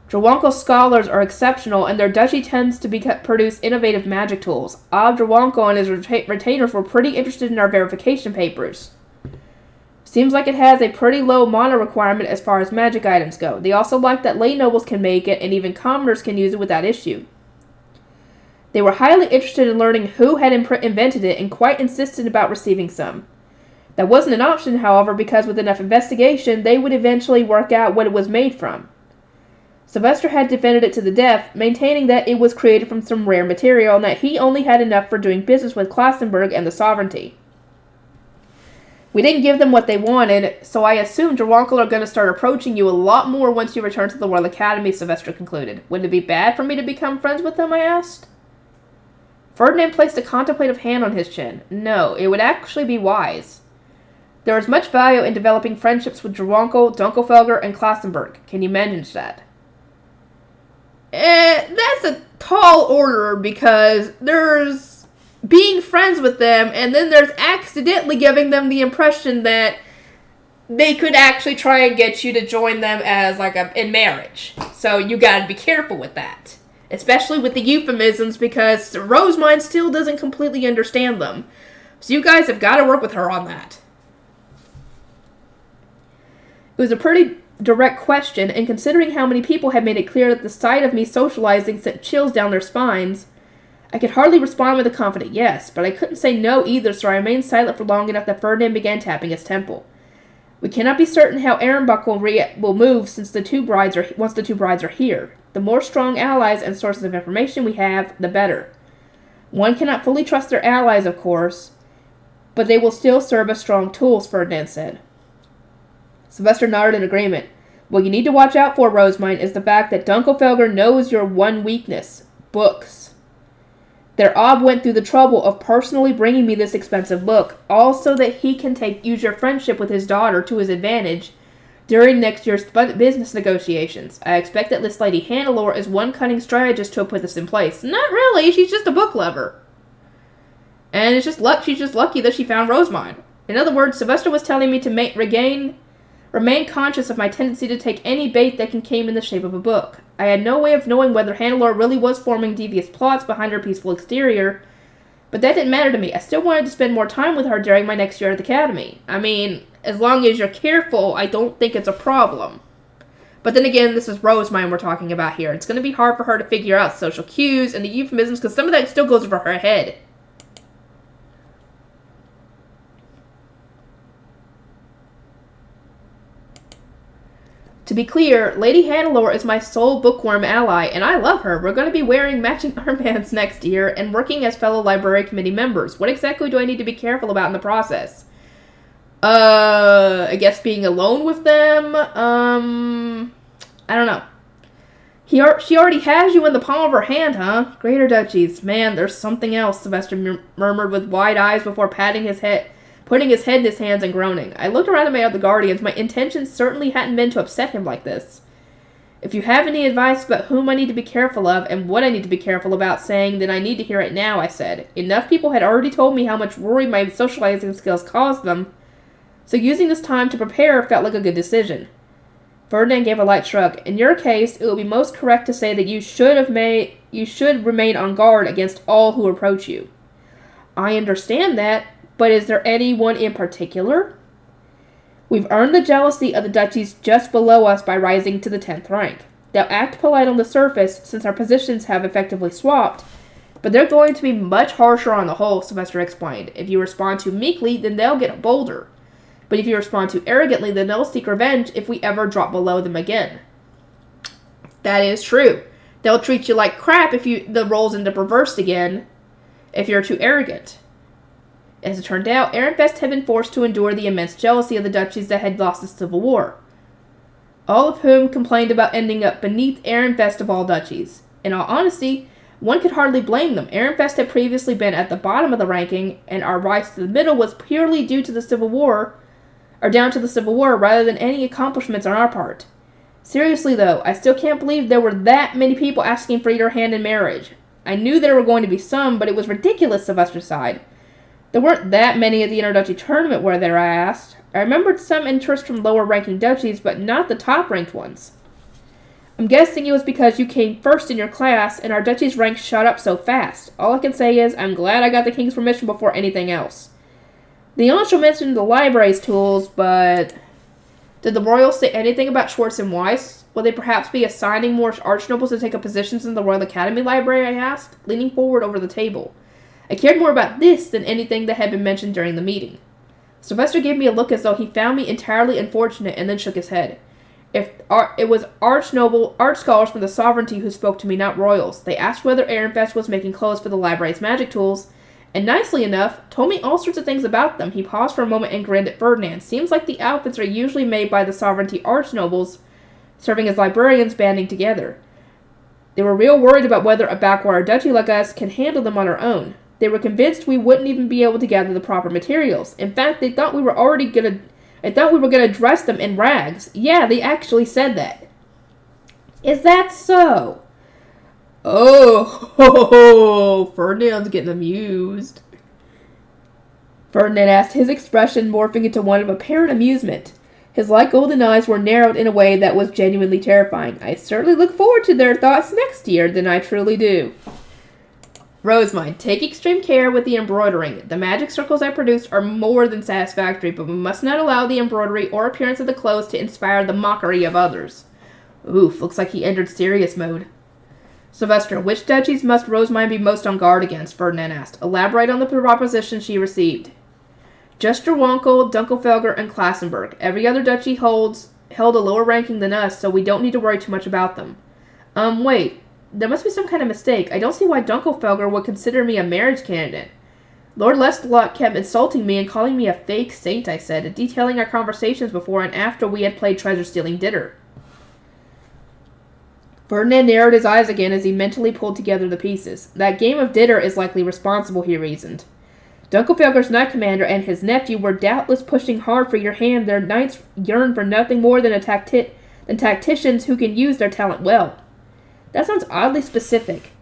Drawanko's scholars are exceptional, and their duchy tends to produce innovative magic tools. Drawanko and his retainers were pretty interested in our verification papers. Seems like it has a pretty low mana requirement as far as magic items go. They also like that lay nobles can make it, and even commoners can use it without issue. They were highly interested in learning who had invented it, and quite insisted about receiving some. That wasn't an option, however, because with enough investigation, they would eventually work out what it was made from. Sylvester had defended it to the death, maintaining that it was created from some rare material, and that he only had enough for doing business with Klassenburg and the sovereignty. We didn't give them what they wanted, so I assume Drawanko are going to start approaching you a lot more once you return to the Royal Academy, Sylvester concluded. Would it be bad for me to become friends with them, I asked. Ferdinand placed a contemplative hand on his chin. No, it would actually be wise. There is much value in developing friendships with Drawanko, Dunkelfelger, and Klassenburg. Can you manage that? That's a tall order because there's being friends with them, and then there's accidentally giving them the impression that they could actually try and get you to join them as in marriage. So you gotta be careful with that. Especially with the euphemisms, because Rosemine still doesn't completely understand them. So you guys have got to work with her on that. It was a pretty direct question, and considering how many people had made it clear that the sight of me socializing sent chills down their spines, I could hardly respond with a confident yes, but I couldn't say no either, so I remained silent for long enough that Ferdinand began tapping his temple. We cannot be certain how Ehrenbach will move once the two brides are here. The more strong allies and sources of information we have, the better. One cannot fully trust their allies, of course, but they will still serve as strong tools, Ferdinand said. Sylvester nodded in agreement. What you need to watch out for, Rosemine, is the fact that Dunkelfelger knows your one weakness: books. Their Ob went through the trouble of personally bringing me this expensive book, all so that he can use your friendship with his daughter to his advantage during next year's business negotiations. I expect that this Lady Hannelore is one cunning strategist to have put this in place. Not really, she's just a book lover. And it's just she's just lucky that she found Rosemine. In other words, Sylvester was telling me to remain conscious of my tendency to take any bait that came in the shape of a book. I had no way of knowing whether Hannelore really was forming devious plots behind her peaceful exterior, but that didn't matter to me. I still wanted to spend more time with her during my next year at the academy. I mean, as long as you're careful, I don't think it's a problem. But then again, this is Rosemine we're talking about here. It's going to be hard for her to figure out social cues and the euphemisms, because some of that still goes over her head. To be clear, Lady Hannelore is my sole Bookworm ally, and I love her. We're going to be wearing matching armbands next year and working as fellow library committee members. What exactly do I need to be careful about in the process? I guess being alone with them? I don't know. She already has you in the palm of her hand, huh? Greater duchies. Man, there's something else, Sylvester murmured with wide eyes before putting his head in his hands and groaning. I looked around at my other guardians. My intentions certainly hadn't been to upset him like this. If you have any advice about whom I need to be careful of and what I need to be careful about saying, then I need to hear it now, I said. Enough people had already told me how much worry my socializing skills caused them, so using this time to prepare felt like a good decision. Ferdinand gave a light shrug. In your case, it would be most correct to say that you should remain on guard against all who approach you. I understand that, but is there anyone in particular? We've earned the jealousy of the duchies just below us by rising to the 10th rank. They'll act polite on the surface, since our positions have effectively swapped, but they're going to be much harsher on the whole, Sylvester explained. If you respond too meekly, then they'll get bolder. But if you respond too arrogantly, then they'll seek revenge if we ever drop below them again. That is true. They'll treat you like crap if the role's into reversed again, if you're too arrogant. As it turned out, Ehrenfest had been forced to endure the immense jealousy of the duchies that had lost the Civil War, all of whom complained about ending up beneath Ehrenfest of all duchies. In all honesty, One could hardly blame them. Ehrenfest had previously been at the bottom of the ranking, and our rise to the middle was purely due to the Civil War, or down to the Civil War, rather than any accomplishments on our part. Seriously, though, I still can't believe there were that many people asking for your hand in marriage. I knew there were going to be some, but it was ridiculous, Sylvester sighed. There weren't that many at the inter-duchy tournament, were there, I asked. I remembered some interest from lower-ranking duchies, but not the top-ranked ones. I'm guessing it was because you came first in your class, and our duchy's rank shot up so fast. All I can say is, I'm glad I got the king's permission before anything else. The Anshul mentioned the library's tools, but... Did the royals say anything about Schwartz and Weiss? Will they perhaps be assigning more archnobles to take up positions in the Royal Academy library, I asked, leaning forward over the table. I cared more about this than anything that had been mentioned during the meeting. Sylvester gave me a look as though he found me entirely unfortunate, and then shook his head. It was art scholars from the sovereignty who spoke to me, not royals. They asked whether Ehrenfest was making clothes for the library's magic tools, and nicely enough, told me all sorts of things about them. He paused for a moment and grinned at Ferdinand. Seems like the outfits are usually made by the sovereignty arch nobles, serving as librarians banding together. They were real worried about whether a backwater duchy like us can handle them on our own. They were convinced we wouldn't even be able to gather the proper materials. In fact, they thought we were gonna dress them in rags. Yeah, they actually said that. Is that so? Oh, Ferdinand's getting amused. Ferdinand asked, his expression morphing into one of apparent amusement. His light golden eyes were narrowed in a way that was genuinely terrifying. I certainly look forward to their thoughts next year, then I truly do. Rosemine, take extreme care with the embroidering. The magic circles I produce are more than satisfactory, but we must not allow the embroidery or appearance of the clothes to inspire the mockery of others. Oof, looks like he entered serious mode. Sylvester, which duchies must Rosemine be most on guard against? Ferdinand asked. Elaborate on the proposition she received. Just Jerwankel, Dunkelfelger, and Klassenberg. Every other duchy held a lower ranking than us, so we don't need to worry too much about them. Wait. There must be some kind of mistake. I don't see why Dunkelfelger would consider me a marriage candidate. Lord Lestelot kept insulting me and calling me a fake saint, I said, detailing our conversations before and after we had played treasure-stealing Ditter. Ferdinand narrowed his eyes again as he mentally pulled together the pieces. That game of Ditter is likely responsible, he reasoned. Dunkelfelger's knight commander and his nephew were doubtless pushing hard for your hand. Their knights yearn for nothing more than tacticians who can use their talent well. That sounds oddly specific.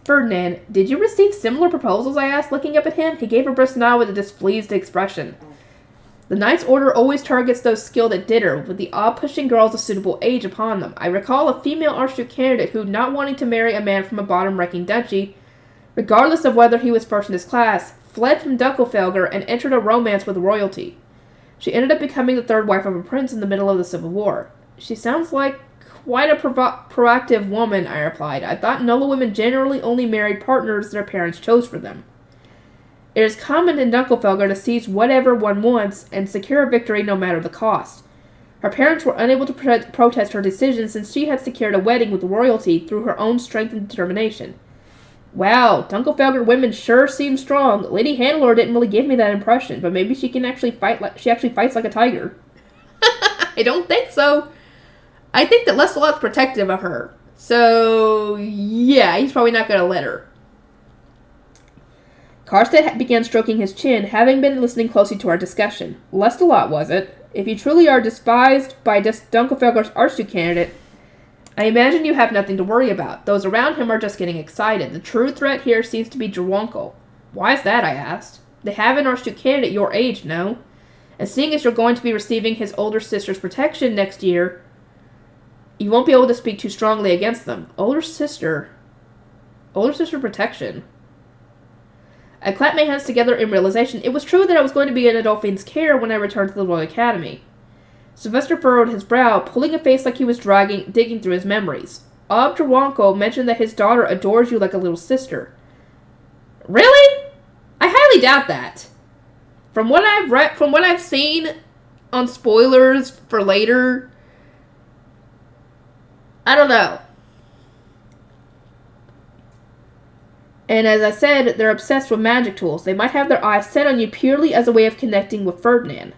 Ferdinand, did you receive similar proposals? I asked, looking up at him. He gave a brisk nod with a displeased expression. The Knight's Order always targets those skilled at Ditter, with the odd-pushing girls of suitable age upon them. I recall a female Archduke candidate who, not wanting to marry a man from a bottom-ranking duchy, regardless of whether he was first in his class, fled from Dunkelfelger and entered a romance with royalty. She ended up becoming the third wife of a prince in the middle of the Civil War. She sounds like quite a proactive woman, I replied. I thought noble women generally only married partners their parents chose for them. It is common in Dunkelfelger to seize whatever one wants and secure a victory no matter the cost. Her parents were unable to protest her decision since she had secured a wedding with royalty through her own strength and determination. Wow, Dunkelfelger women sure seem strong. Lady Hannelore didn't really give me that impression, but maybe she can actually fights like a tiger. I don't think so. I think that Lestelot's protective of her. So, yeah, he's probably not going to let her. Karstedt began stroking his chin, having been listening closely to our discussion. Lestelot, was it? If you truly are despised by Dunkelfelger's Archduke candidate, I imagine you have nothing to worry about. Those around him are just getting excited. The true threat here seems to be Jerwankel. Why is that, I asked. They have an Archduke candidate your age, no? And seeing as you're going to be receiving his older sister's protection next year, you won't be able to speak too strongly against them. Older sister protection. I clapped my hands together in realization. It was true that I was going to be in Adolphine's care when I returned to the Royal Academy. Sylvester furrowed his brow, pulling a face like he was digging through his memories. Ob Jerwankel mentioned that his daughter adores you like a little sister. Really? I highly doubt that. From what I've seen on spoilers for later, I don't know. And as I said, they're obsessed with magic tools. They might have their eyes set on you purely as a way of connecting with Ferdinand.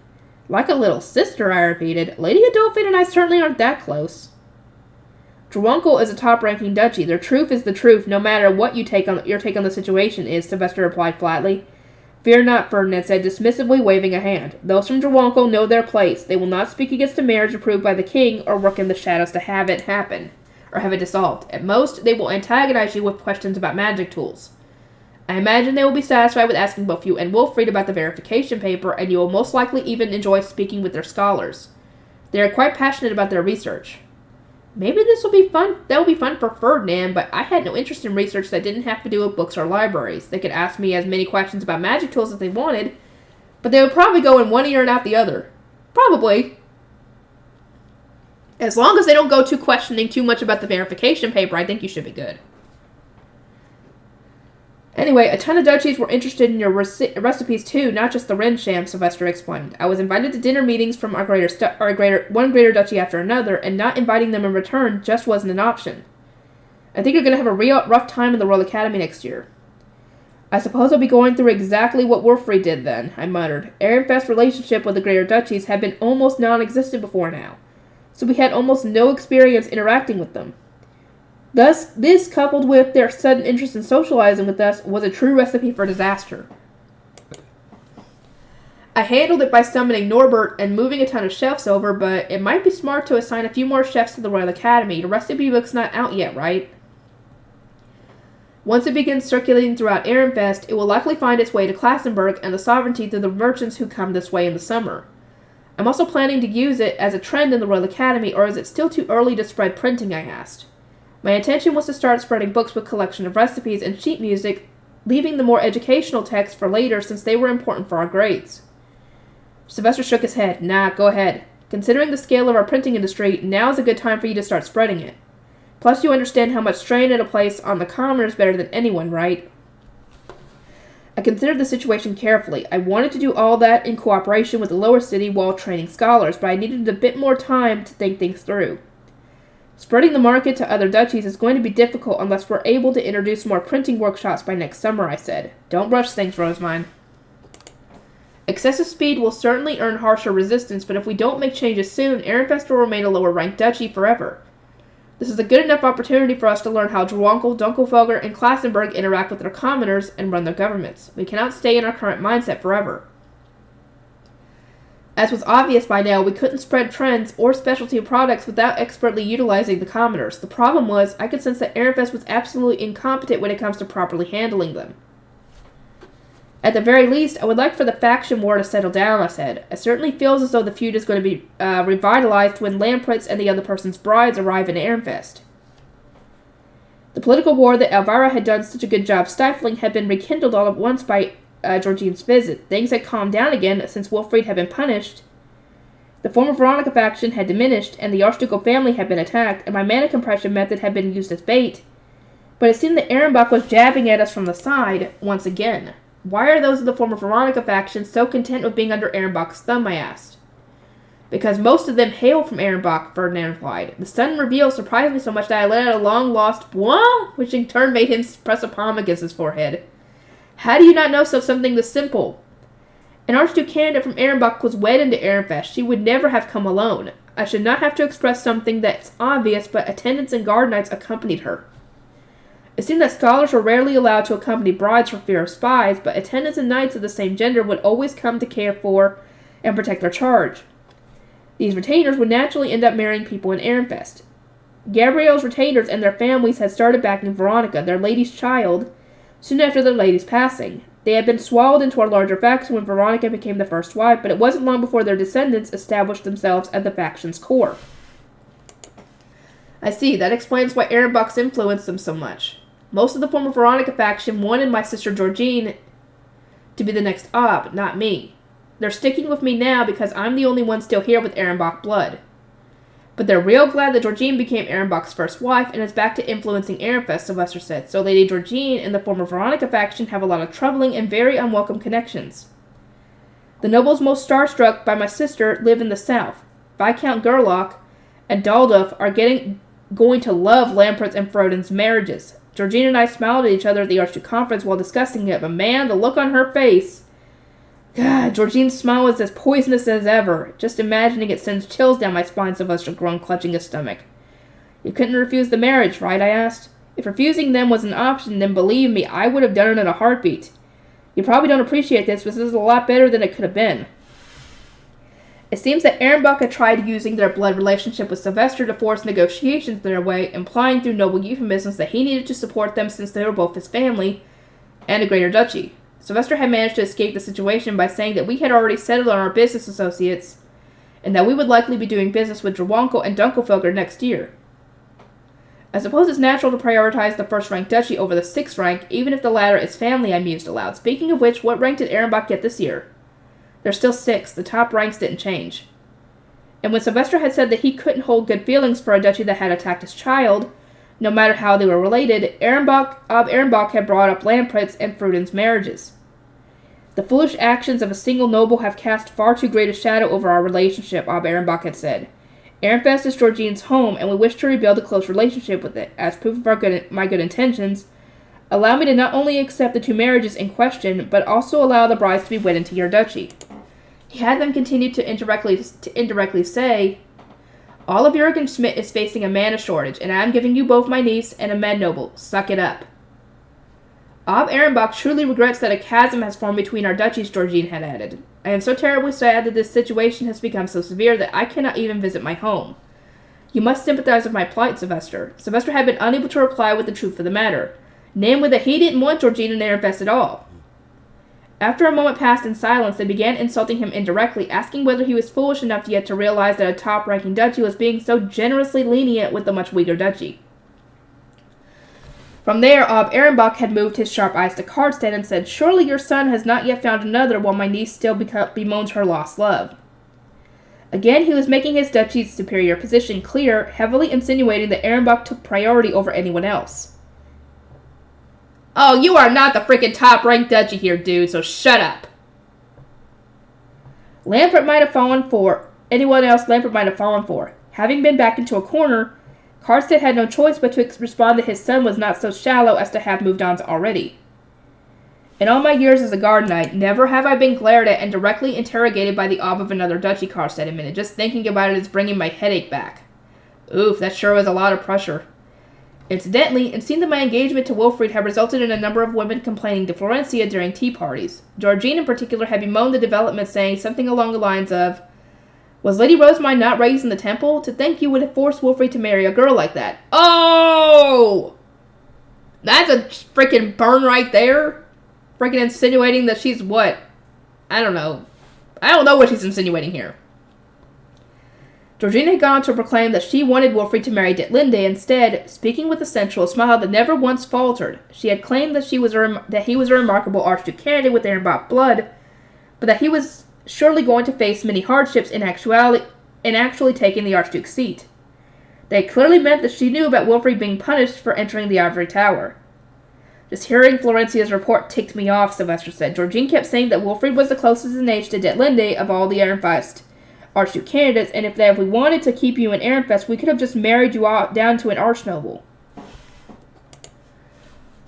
Like a little sister, I repeated. Lady Adolphine and I certainly aren't that close. Drunkel is a top-ranking duchy. Their truth is the truth, no matter what your take on the situation is, Sylvester replied flatly. Fear not, Ferdinand said, dismissively waving a hand. Those from Drunkel know their place. They will not speak against a marriage approved by the king or work in the shadows to have it happen, or have it dissolved. At most, they will antagonize you with questions about magic tools. I imagine they will be satisfied with asking both you and Wilfried about the verification paper, and you will most likely even enjoy speaking with their scholars. They are quite passionate about their research. Maybe this will be fun. That will be fun for Ferdinand, but I had no interest in research that didn't have to do with books or libraries. They could ask me as many questions about magic tools as they wanted, but they would probably go in one ear and out the other. Probably. As long as they don't go to questioning too much about the verification paper, I think you should be good. Anyway, a ton of duchies were interested in your recipes too, not just the Rensham, Sylvester explained. I was invited to dinner meetings from one greater duchy after another, and not inviting them in return just wasn't an option. I think you're going to have a real rough time in the Royal Academy next year. I suppose I'll be going through exactly what Wilfried did then, I muttered. Ehrenfest's relationship with the greater duchies had been almost non-existent before now, so we had almost no experience interacting with them. Thus, this, coupled with their sudden interest in socializing with us, was a true recipe for disaster. I handled it by summoning Norbert and moving a ton of chefs over, but it might be smart to assign a few more chefs to the Royal Academy. The recipe book's not out yet, right? Once it begins circulating throughout Ehrenfest, it will likely find its way to Klassenburg and the Sovereignty through the merchants who come this way in the summer. I'm also planning to use it as a trend in the Royal Academy, or is it still too early to spread printing, I asked. My intention was to start spreading books with collection of recipes and sheet music, leaving the more educational texts for later since they were important for our grades. Sylvester shook his head. Nah, go ahead. Considering the scale of our printing industry, now is a good time for you to start spreading it. Plus you understand how much strain it'll place on the commoners better than anyone, right? I considered the situation carefully. I wanted to do all that in cooperation with the lower city while training scholars, but I needed a bit more time to think things through. Spreading the market to other duchies is going to be difficult unless we're able to introduce more printing workshops by next summer, I said. Don't rush things, Rosemine. Excessive speed will certainly earn harsher resistance, but if we don't make changes soon, Ehrenfest will remain a lower-ranked duchy forever. This is a good enough opportunity for us to learn how Drunkel, Dunkelfelger, and Klassenburg interact with their commoners and run their governments. We cannot stay in our current mindset forever. As was obvious by now, we couldn't spread trends or specialty products without expertly utilizing the commoners. The problem was, I could sense that Ehrenfest was absolutely incompetent when it comes to properly handling them. At the very least, I would like for the faction war to settle down, I said. It certainly feels as though the feud is going to be revitalized when Lamprecht's and the other person's brides arrive in Ehrenfest. The political war that Elvira had done such a good job stifling had been rekindled all at once by Georgine's visit. Things had calmed down again since Wilfried had been punished. The former Veronica faction had diminished, and the Archducal family had been attacked, and my mana compression method had been used as bait. But it seemed that Ehrenbach was jabbing at us from the side once again. Why are those of the former Veronica faction so content with being under Ehrenbach's thumb, I asked. Because most of them hail from Ehrenbach, Ferdinand replied. The sudden reveal surprised me so much that I let out a long-lost "Bwah," which in turn made him press a palm against his forehead. How do you not know something this simple? An Archduke candidate from Ehrenbach was wed into Ehrenfest. She would never have come alone. I should not have to express something that's obvious, but attendants and guard knights accompanied her. It seemed that scholars were rarely allowed to accompany brides for fear of spies, but attendants and knights of the same gender would always come to care for and protect their charge. These retainers would naturally end up marrying people in Ehrenfest. Gabriel's retainers and their families had started backing Veronica, their lady's child, soon after their lady's passing. They had been swallowed into our larger faction when Veronica became the first wife, but it wasn't long before their descendants established themselves at the faction's core. I see, that explains why Ehrenbach's influenced them so much. Most of the former Veronica faction wanted my sister Georgine to be the next Ob, not me. They're sticking with me now because I'm the only one still here with Ehrenbach blood. But they're real glad that Georgine became Ehrenbach's first wife and is back to influencing Ehrenfest, Sylvester said. So Lady Georgine and the former Veronica faction have a lot of troubling and very unwelcome connections. The nobles most starstruck by my sister live in the south. Viscount Gerlach and Daldorf are going to love Lamprecht's and Froden's marriages. Georgine and I smiled at each other at the Archduke conference while discussing it, but man, the look on her face. God, Georgine's smile was as poisonous as ever. Just imagining it sends chills down my spine, Sylvester groaned, clutching his stomach. You couldn't refuse the marriage, right? I asked. If refusing them was an option, then believe me, I would have done it in a heartbeat. You probably don't appreciate this, but this is a lot better than it could have been. It seems that Ehrenbach had tried using their blood relationship with Sylvester to force negotiations their way, implying through noble euphemisms that he needed to support them since they were both his family and a greater duchy. Sylvester had managed to escape the situation by saying that we had already settled on our business associates and that we would likely be doing business with Drawanko and Dunkelfelger next year. I suppose it's natural to prioritize the first-rank duchy over the sixth rank, even if the latter is family, I mused aloud. Speaking of which, what rank did Ehrenbach get this year? They're still 6. The top ranks didn't change. And when Sylvester had said that he couldn't hold good feelings for a duchy that had attacked his child, no matter how they were related, Ehrenbach had brought up Lamprecht's and Fruden's marriages. The foolish actions of a single noble have cast far too great a shadow over our relationship, Ehrenbach had said. Ehrenfest is Georgine's home, and we wish to rebuild a close relationship with it. As proof of my good intentions, allow me to not only accept the 2 marriages in question, but also allow the brides to be wed into your duchy. He had them continue to indirectly say, all of Jurgen Schmidt is facing a mana shortage, and I am giving you both my niece and a med noble. Suck it up. Ehrenbach truly regrets that a chasm has formed between our duchies, Georgine had added. I am so terribly sad that this situation has become so severe that I cannot even visit my home. You must sympathize with my plight, Sylvester. Sylvester had been unable to reply with the truth of the matter, namely that he didn't want Georgine and Ehrenfest at all. After a moment passed in silence, they began insulting him indirectly, asking whether he was foolish enough yet to realize that a top-ranking duchy was being so generously lenient with a much weaker duchy. From there, Ehrenbach had moved his sharp eyes to Karlstedt and said, surely your son has not yet found another while my niece still bemoans her lost love. Again, he was making his duchy's superior position clear, heavily insinuating that Ehrenbach took priority over anyone else. Oh, you are not the freaking top-ranked duchy here, dude, so shut up. Lamprecht might have fallen for anyone else Lamprecht might have fallen for. Having been backed into a corner, Karlstedt had no choice but to respond that his son was not so shallow as to have moved on already. In all my years as a guard knight, never have I been glared at and directly interrogated by the ob of another duchy, Karlstedt admitted. Just thinking about it is bringing my headache back. Oof, that sure was a lot of pressure. Incidentally, it seemed that my engagement to Wilfried had resulted in a number of women complaining to Florencia during tea parties. Georgine in particular had bemoaned the development, saying something along the lines of, was Lady Rosemine not raised in the temple? To think you would have forced Wilfried to marry a girl like that. Oh! That's a freaking burn right there. Freaking insinuating that she's what? I don't know. I don't know what she's insinuating here. Georgina had gone on to proclaim that she wanted Wilfried to marry Ditlinde. Instead, speaking with a sensual smile that never once faltered, she had claimed that he was a remarkable Archduke candidate with Ehrenbach blood, but that he was surely going to face many hardships in actually taking the Archduke's seat. They clearly meant that she knew about Wilfried being punished for entering the Ivory Tower. Just hearing Florencia's report ticked me off, Sylvester said. Georgine kept saying that Wilfried was the closest in age to Ditlinde of all the Ehrenfest Archduke candidates, and if we wanted to keep you in Ehrenfest, we could have just married you down to an archnoble.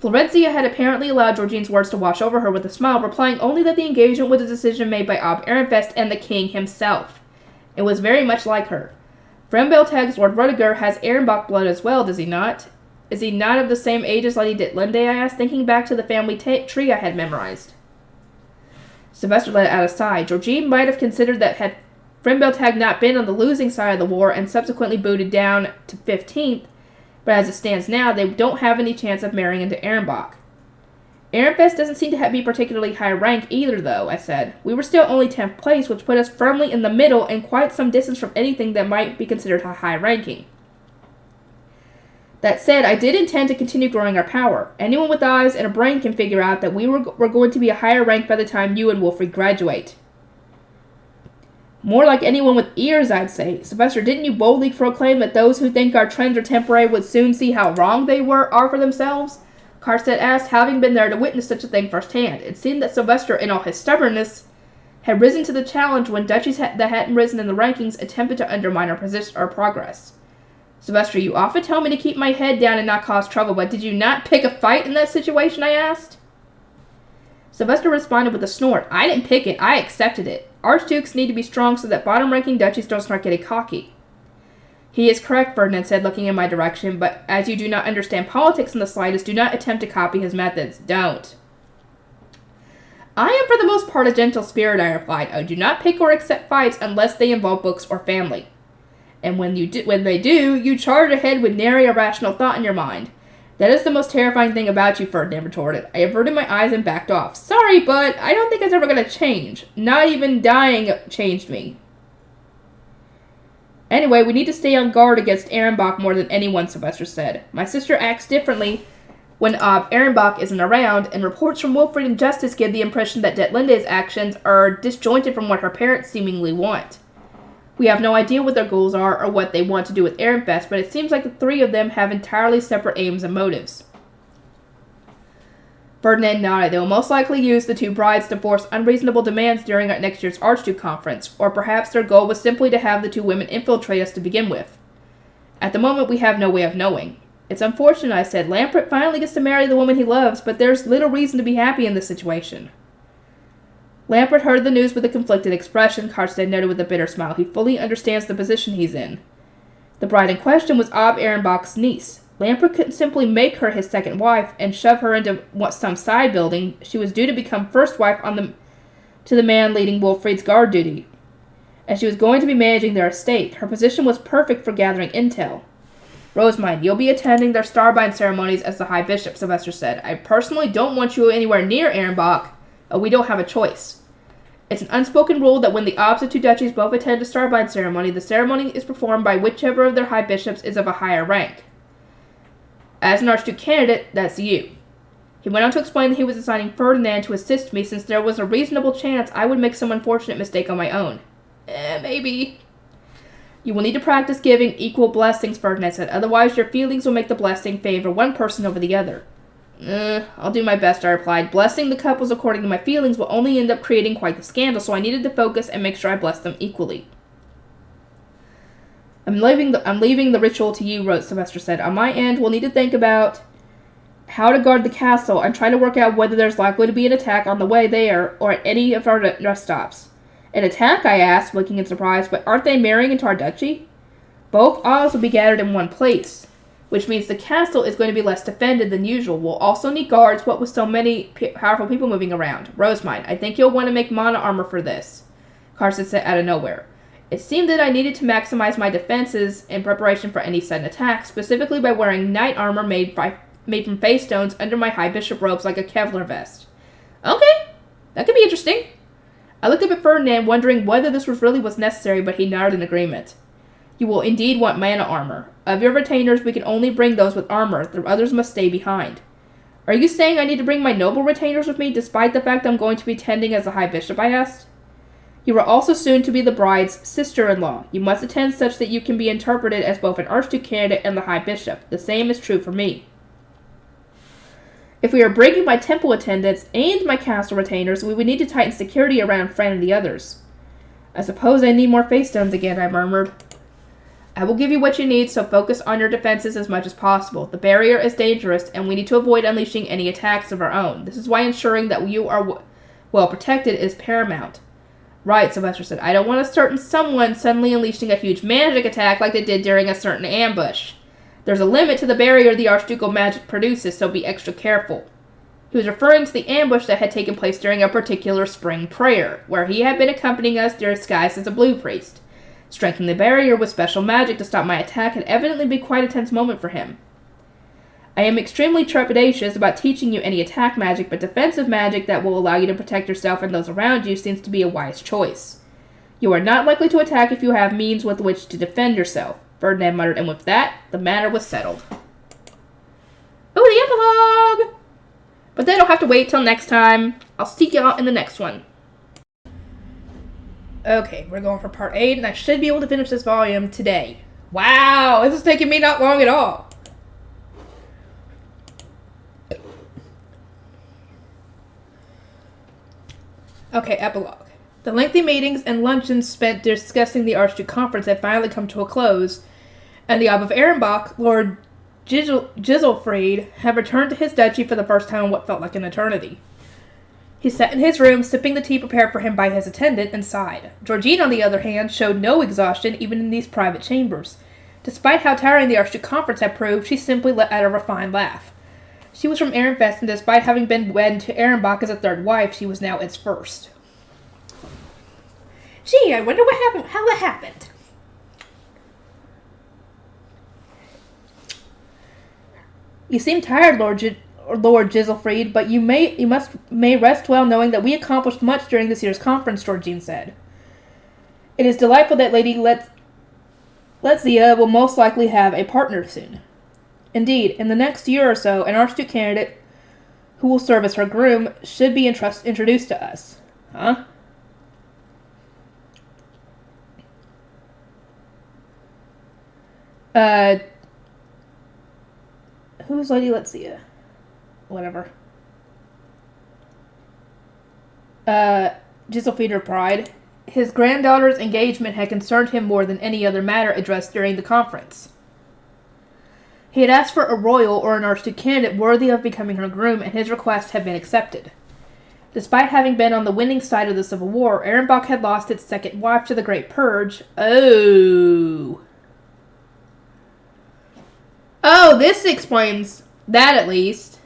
Florencia had apparently allowed Georgine's words to wash over her with a smile, replying only that the engagement was a decision made by Ob Ehrenfest and the king himself. It was very much like her. Frembeltag's Lord Rudiger has Ehrenbach blood as well, does he not? Is he not of the same age as Lady Ditlinde, I asked, thinking back to the family tree I had memorized. Sylvester let out a sigh. Georgine might have considered that had Frembeltag not been on the losing side of the war and subsequently booted down to 15th, but as it stands now, they don't have any chance of marrying into Ehrenbach. Ehrenfest doesn't seem to be particularly high rank either, though, I said. We were still only 10th place, which put us firmly in the middle and quite some distance from anything that might be considered a high ranking. That said, I did intend to continue growing our power. Anyone with eyes and a brain can figure out that we were going to be a higher rank by the time you and Wilfried graduate. More like anyone with ears, I'd say. Sylvester, didn't you boldly proclaim that those who think our trends are temporary would soon see how wrong they are for themselves? Karlstedt asked, having been there to witness such a thing firsthand. It seemed that Sylvester, in all his stubbornness, had risen to the challenge when duchies that hadn't risen in the rankings attempted to undermine our progress. Sylvester, you often tell me to keep my head down and not cause trouble, but did you not pick a fight in that situation, I asked? Sylvester responded with a snort. I didn't pick it, I accepted it. Archdukes need to be strong so that bottom-ranking duchies don't start getting cocky. He is correct, Ferdinand said, looking in my direction, but as you do not understand politics in the slightest, do not attempt to copy his methods. Don't. I am for the most part a gentle spirit, I replied. I do not pick or accept fights unless they involve books or family. And when they do, you charge ahead with nary a rational thought in your mind. That is the most terrifying thing about you, Ferdinand retorted. I averted my eyes and backed off. Sorry, but I don't think it's ever going to change. Not even dying changed me. Anyway, we need to stay on guard against Ehrenbach more than anyone, Sylvester said. My sister acts differently when Ehrenbach isn't around, and reports from Wilfred and Justice give the impression that Detlinde's actions are disjointed from what her parents seemingly want. We have no idea what their goals are or what they want to do with Ehrenfest, but it seems like the three of them have entirely separate aims and motives. Ferdinand nodded. They will most likely use the two brides to force unreasonable demands during next year's Archduke Conference, or perhaps their goal was simply to have the two women infiltrate us to begin with. At the moment, we have no way of knowing. It's unfortunate, I said. Lampert finally gets to marry the woman he loves, but there's little reason to be happy in this situation. Lampert heard the news with a conflicted expression, Karstead noted with a bitter smile. He fully understands the position he's in. The bride in question was Ob Ehrenbach's niece. Lampert couldn't simply make her his second wife and shove her into some side building. She was due to become first wife to the man leading Wilfried's guard duty, and she was going to be managing their estate. Her position was perfect for gathering intel. Rosamund, you'll be attending their starbind ceremonies as the High Bishop, Sylvester said. I personally don't want you anywhere near Ehrenbach, but we don't have a choice. It's an unspoken rule that when the Obs of two duchies both attend a starbind ceremony, the ceremony is performed by whichever of their high bishops is of a higher rank. As an Archduke candidate, that's you. He went on to explain that he was assigning Ferdinand to assist me since there was a reasonable chance I would make some unfortunate mistake on my own. Maybe. You will need to practice giving equal blessings, Ferdinand said. Otherwise, your feelings will make the blessing favor one person over the other. I'll do my best, I replied. Blessing the couples according to my feelings will only end up creating quite the scandal, so I needed to focus and make sure I blessed them equally. I'm leaving the ritual to you, Sylvester said. On my end, we'll need to think about how to guard the castle and try to work out whether there's likely to be an attack on the way there or at any of our rest stops. An attack, I asked, looking in surprise, but aren't they marrying into our duchy? Both Oz will be gathered in one place, which means the castle is going to be less defended than usual. We'll also need guards, what with so many powerful people moving around. Rosamund, I think you'll want to make mana armor for this, Carson said out of nowhere. It seemed that I needed to maximize my defenses in preparation for any sudden attack, specifically by wearing knight armor made from face stones under my high bishop robes like a Kevlar vest. Okay, that could be interesting. I looked up at Ferdinand, wondering whether this really was necessary, but he nodded in agreement. You will indeed want mana armor. Of your retainers, we can only bring those with armor. The others must stay behind. Are you saying I need to bring my noble retainers with me, despite the fact I'm going to be tending as a high bishop, I asked? You are also soon to be the bride's sister-in-law. You must attend such that you can be interpreted as both an archduke candidate and the high bishop. The same is true for me. If we are breaking my temple attendants and my castle retainers, we would need to tighten security around Fran and the others. I suppose I need more face stones again, I murmured. I will give you what you need, so focus on your defenses as much as possible. The barrier is dangerous, and we need to avoid unleashing any attacks of our own. This is why ensuring that you are well protected is paramount. Right, Sylvester said. I don't want a certain someone suddenly unleashing a huge magic attack like they did during a certain ambush. There's a limit to the barrier the archducal magic produces, so be extra careful. He was referring to the ambush that had taken place during a particular spring prayer, where he had been accompanying us disguised as a blue priest. Strengthening the barrier with special magic to stop my attack had evidently been quite a tense moment for him. I am extremely trepidatious about teaching you any attack magic, but defensive magic that will allow you to protect yourself and those around you seems to be a wise choice. You are not likely to attack if you have means with which to defend yourself, Ferdinand muttered, and with that, the matter was settled. Oh, the epilogue! But they don't have to wait till next time. I'll see y'all in the next one. Okay, we're going for part 8, and I should be able to finish this volume today. Wow, this is taking me not long at all. Okay, epilogue. The lengthy meetings and luncheons spent discussing the Archduke Conference had finally come to a close, and the Ob of Ehrenbach, Lord Giselfried, had returned to his duchy for the first time in what felt like an eternity. He sat in his room, sipping the tea prepared for him by his attendant, and sighed. Georgine, on the other hand, showed no exhaustion even in these private chambers. Despite how tiring the Archduke Conference had proved, she simply let out a refined laugh. She was from Ehrenfest, and despite having been wed to Ehrenbach as a third wife, she was now its first. Gee, I wonder how that happened. You seem tired, Lord Giselfried, but you may rest well knowing that we accomplished much during this year's conference, Georgine said. It is delightful that Lady Letzia will most likely have a partner soon. Indeed, in the next year or so, an Archduke candidate who will serve as her groom should be introduced to us. Huh? Who's Lady Letzia? Whatever. Giselfried replied. His granddaughter's engagement had concerned him more than any other matter addressed during the conference. He had asked for a royal or an Archduke candidate worthy of becoming her groom, and his request had been accepted. Despite having been on the winning side of the Civil War, Ehrenbach had lost its second wife to the Great Purge. Oh, this explains that at least.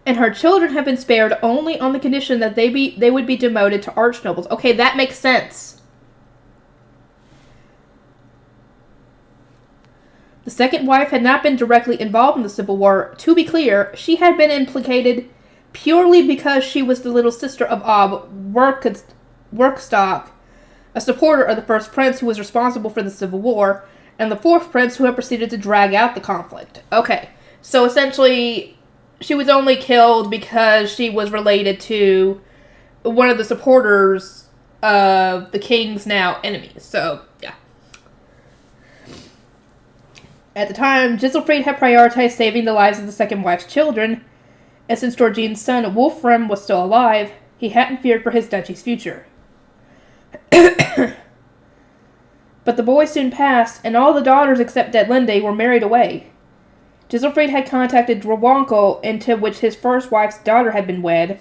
And her children have been spared only on the condition that they would be demoted to archnobles. Okay, that makes sense. The second wife had not been directly involved in the Civil War. To be clear, she had been implicated purely because she was the little sister of Ob Workstock, a supporter of the first prince who was responsible for the Civil War, and the fourth prince who had proceeded to drag out the conflict. Okay, so essentially, she was only killed because she was related to one of the supporters of the king's now enemies. So, yeah. At the time, Giselfried had prioritized saving the lives of the second wife's children, and since Georgine's son, Wolfram, was still alive, he hadn't feared for his duchy's future. But the boy soon passed, and all the daughters except Detlinde were married away. Giselfried had contacted Drwonkel, into which his first wife's daughter had been wed,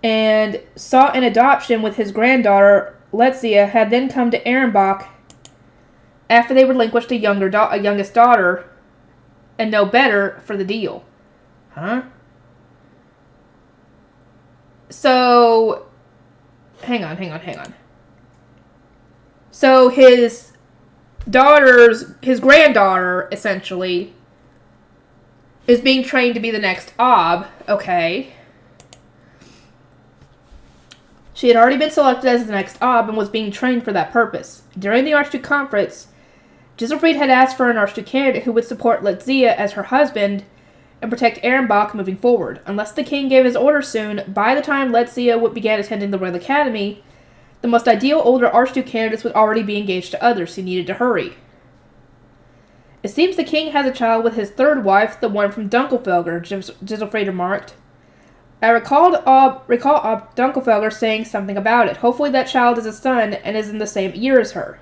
and sought an adoption with his granddaughter. Letzia had then come to Ehrenbach after they relinquished a youngest daughter and no better for the deal. Huh? So, hang on. So his granddaughter, essentially, is being trained to be the next Ob. Okay. She had already been selected as the next Ob and was being trained for that purpose. During the Archduke Conference, Giselfried had asked for an Archduke candidate who would support Letzia as her husband and protect Ehrenbach moving forward. Unless the king gave his order soon, by the time Letzia began attending the Royal Academy, the most ideal older Archduke candidates would already be engaged to others. He needed to hurry. It seems the king has a child with his third wife, the one from Dunkelfelger, Giselfried remarked. I recall Dunkelfelger saying something about it. Hopefully that child is a son and is in the same year as her.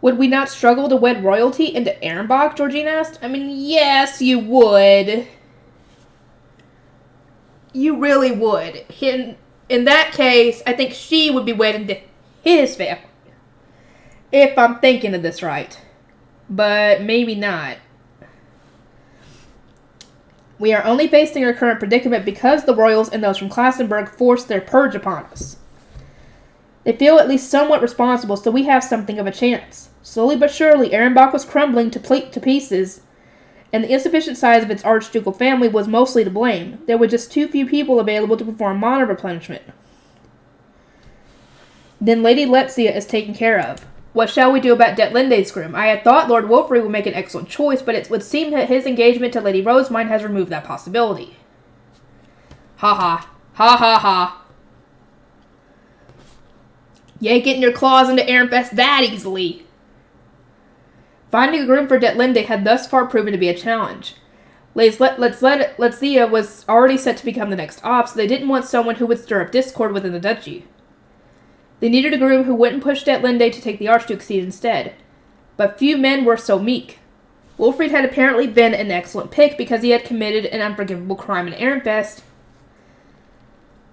Would we not struggle to wed royalty into Ehrenbach, Georgine asked. I mean, yes, you would. You really would. In that case, I think she would be wed into his family. If I'm thinking of this right. But maybe not. We are only facing our current predicament because the royals and those from Klassenburg forced their purge upon us. They feel at least somewhat responsible, so we have something of a chance. Slowly but surely, Ehrenbach was crumbling to pieces, and the insufficient size of its archducal family was mostly to blame. There were just too few people available to perform mana replenishment. Then Lady Letzia is taken care of. What shall we do about Detlinde's groom? I had thought Lord Wolfrey would make an excellent choice, but it would seem that his engagement to Lady Rosemine has removed that possibility. Ha ha. Ha ha ha. You ain't getting your claws into Ehrenfest that easily. Finding a groom for Detlinde had thus far proven to be a challenge. Letzia was already set to become the next Ob, so they didn't want someone who would stir up discord within the duchy. They needed a groom who wouldn't push Detlinde to take the Archduke's seat instead. But few men were so meek. Wolfried had apparently been an excellent pick because he had committed an unforgivable crime in Ehrenfest.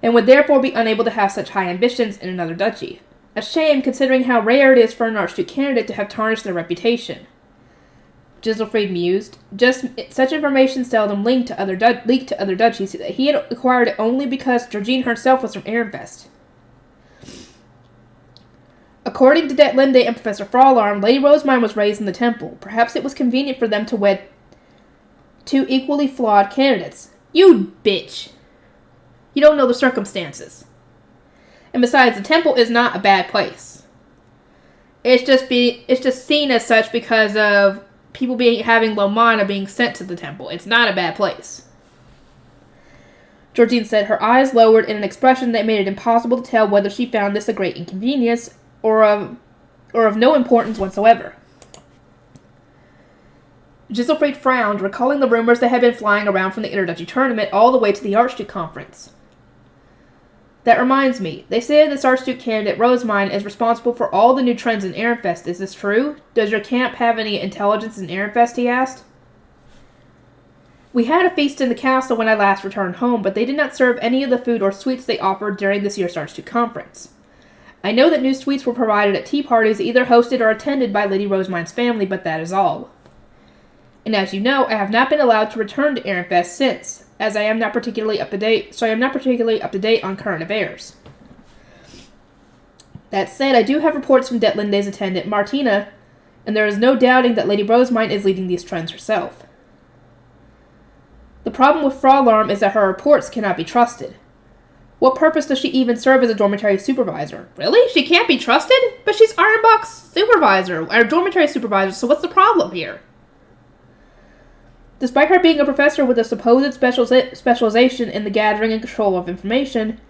and would therefore be unable to have such high ambitions in another duchy. A shame, considering how rare it is for an archduke candidate to have tarnished their reputation. Giselfried mused. Just such information seldom leaked to other duchies. He had acquired it only because Georgine herself was from Ehrenfest. According to Detlinde and Professor Fraularm, Lady Rosemine was raised in the temple. Perhaps it was convenient for them to wed two equally flawed candidates. You bitch! You don't know the circumstances. And besides, the temple is not a bad place. It's just seen as such because of people having Lomana being sent to the temple. It's not a bad place. Georgine said, her eyes lowered in an expression that made it impossible to tell whether she found this a great inconvenience or of no importance whatsoever. Giselfried frowned, recalling the rumors that had been flying around from the Interduchy tournament all the way to the Archduke conference. That reminds me, they say this Archduke candidate Rosemine is responsible for all the new trends in Ehrenfest. Is this true? Does your camp have any intelligence in Ehrenfest, he asked. We had a feast in the castle when I last returned home, but they did not serve any of the food or sweets they offered during this year's Archduke conference. I know that new sweets were provided at tea parties either hosted or attended by Lady Rosemine's family, but that is all. And as you know, I have not been allowed to return to Ehrenfest since, as I am not particularly up to date on current affairs. That said, I do have reports from Detlinde's attendant, Martina, and there is no doubting that Lady Rosemine is leading these trends herself. The problem with Fraularm is that her reports cannot be trusted. What purpose does she even serve as a dormitory supervisor? Really? She can't be trusted? But she's Ironbach's supervisor, or dormitory supervisor, so what's the problem here? Despite her being a professor with a supposed specialization in the gathering and control of information,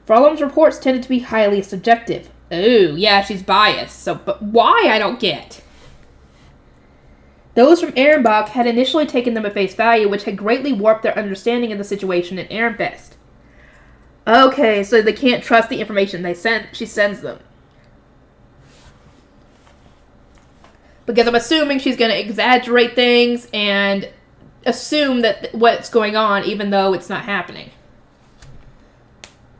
Fraularm's reports tended to be highly subjective. Ooh, yeah, she's biased. But why, I don't get. Those from Ehrenbach had initially taken them at face value, which had greatly warped their understanding of the situation in Ehrenfest. Okay, so they can't trust the information she sends them. Because I'm assuming she's going to exaggerate things and assume that what's going on, even though it's not happening.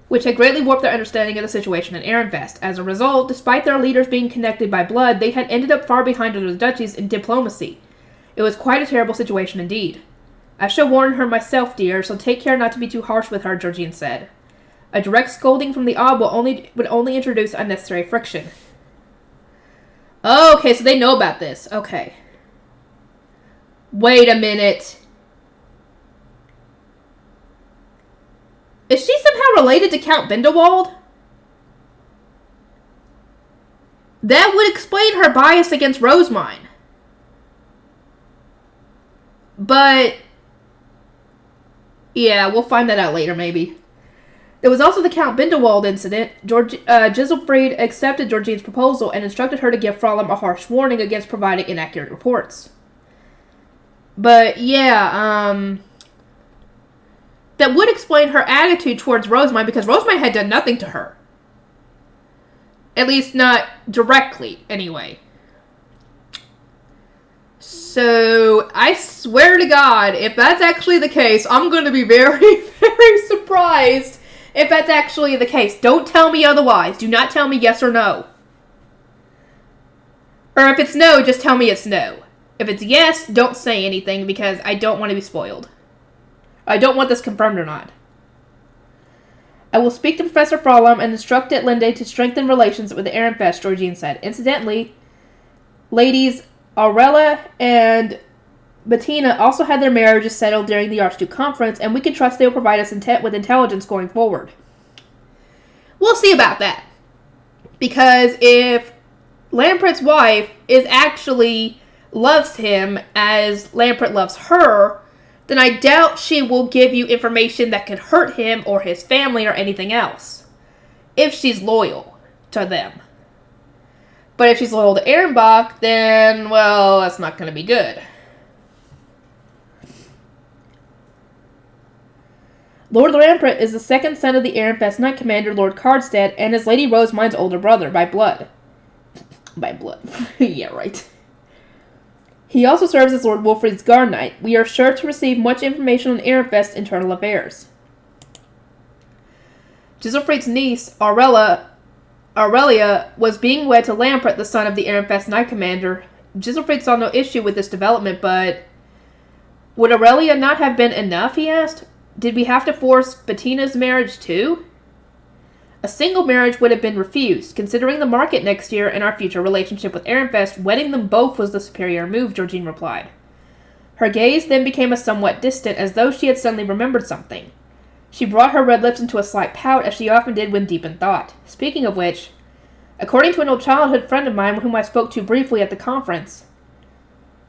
Which had greatly warped their understanding of the situation in Ehrenfest. As a result, despite their leaders being connected by blood, they had ended up far behind other duchies in diplomacy. It was quite a terrible situation indeed. I shall warn her myself, dear, so take care not to be too harsh with her, Georgine said. A direct scolding from the Ob would only introduce unnecessary friction. Okay, so they know about this. Okay. Wait a minute. Is she somehow related to Count Bindewald? That would explain her bias against Rosemine. But yeah, we'll find that out later, maybe. There was also the Count Bindewald incident. Giselfried accepted Georgine's proposal and instructed her to give Fraularm a harsh warning against providing inaccurate reports. But yeah, that would explain her attitude towards Rosemine, because Rosemine had done nothing to her. At least not directly, anyway. So, I swear to God, if that's actually the case, I'm going to be very, very surprised if that's actually the case. Don't tell me otherwise. Do not tell me yes or no. Or if it's no, just tell me it's no. If it's yes, don't say anything, because I don't want to be spoiled. I don't want this confirmed or not. I will speak to Professor Fraularm and instruct Detlinde to strengthen relations with the Ehrenfest, Georgine said. Incidentally, ladies Aurela and Bettina also had their marriages settled during the Archduke conference, and we can trust they will provide us with intelligence going forward. We'll see about that. Because if Lamprecht's wife loves him as Lamprecht loves her, then I doubt she will give you information that could hurt him or his family or anything else. If she's loyal to them. But if she's loyal to Ehrenbach, then, well, that's not going to be good. Lord Lamprecht is the second son of the Ehrenfest Knight Commander Lord Cardstead and is Lady Rosemine's older brother, by blood. By blood. Yeah, right. He also serves as Lord Wolfried's Guard Knight. We are sure to receive much information on Ehrenfest's internal affairs. Giselfried's niece, Aurelia, was being wed to Lampret, the son of the Ehrenfest Knight Commander. Giselfried saw no issue with this development, but would Aurelia not have been enough, he asked? Did we have to force Bettina's marriage too? A single marriage would have been refused. Considering the market next year and our future relationship with Ehrenfest, wedding them both was the superior move, Georgine replied. Her gaze then became somewhat distant, as though she had suddenly remembered something. She brought her red lips into a slight pout, as she often did when deep in thought. Speaking of which, according to an old childhood friend of mine whom I spoke to briefly at the conference,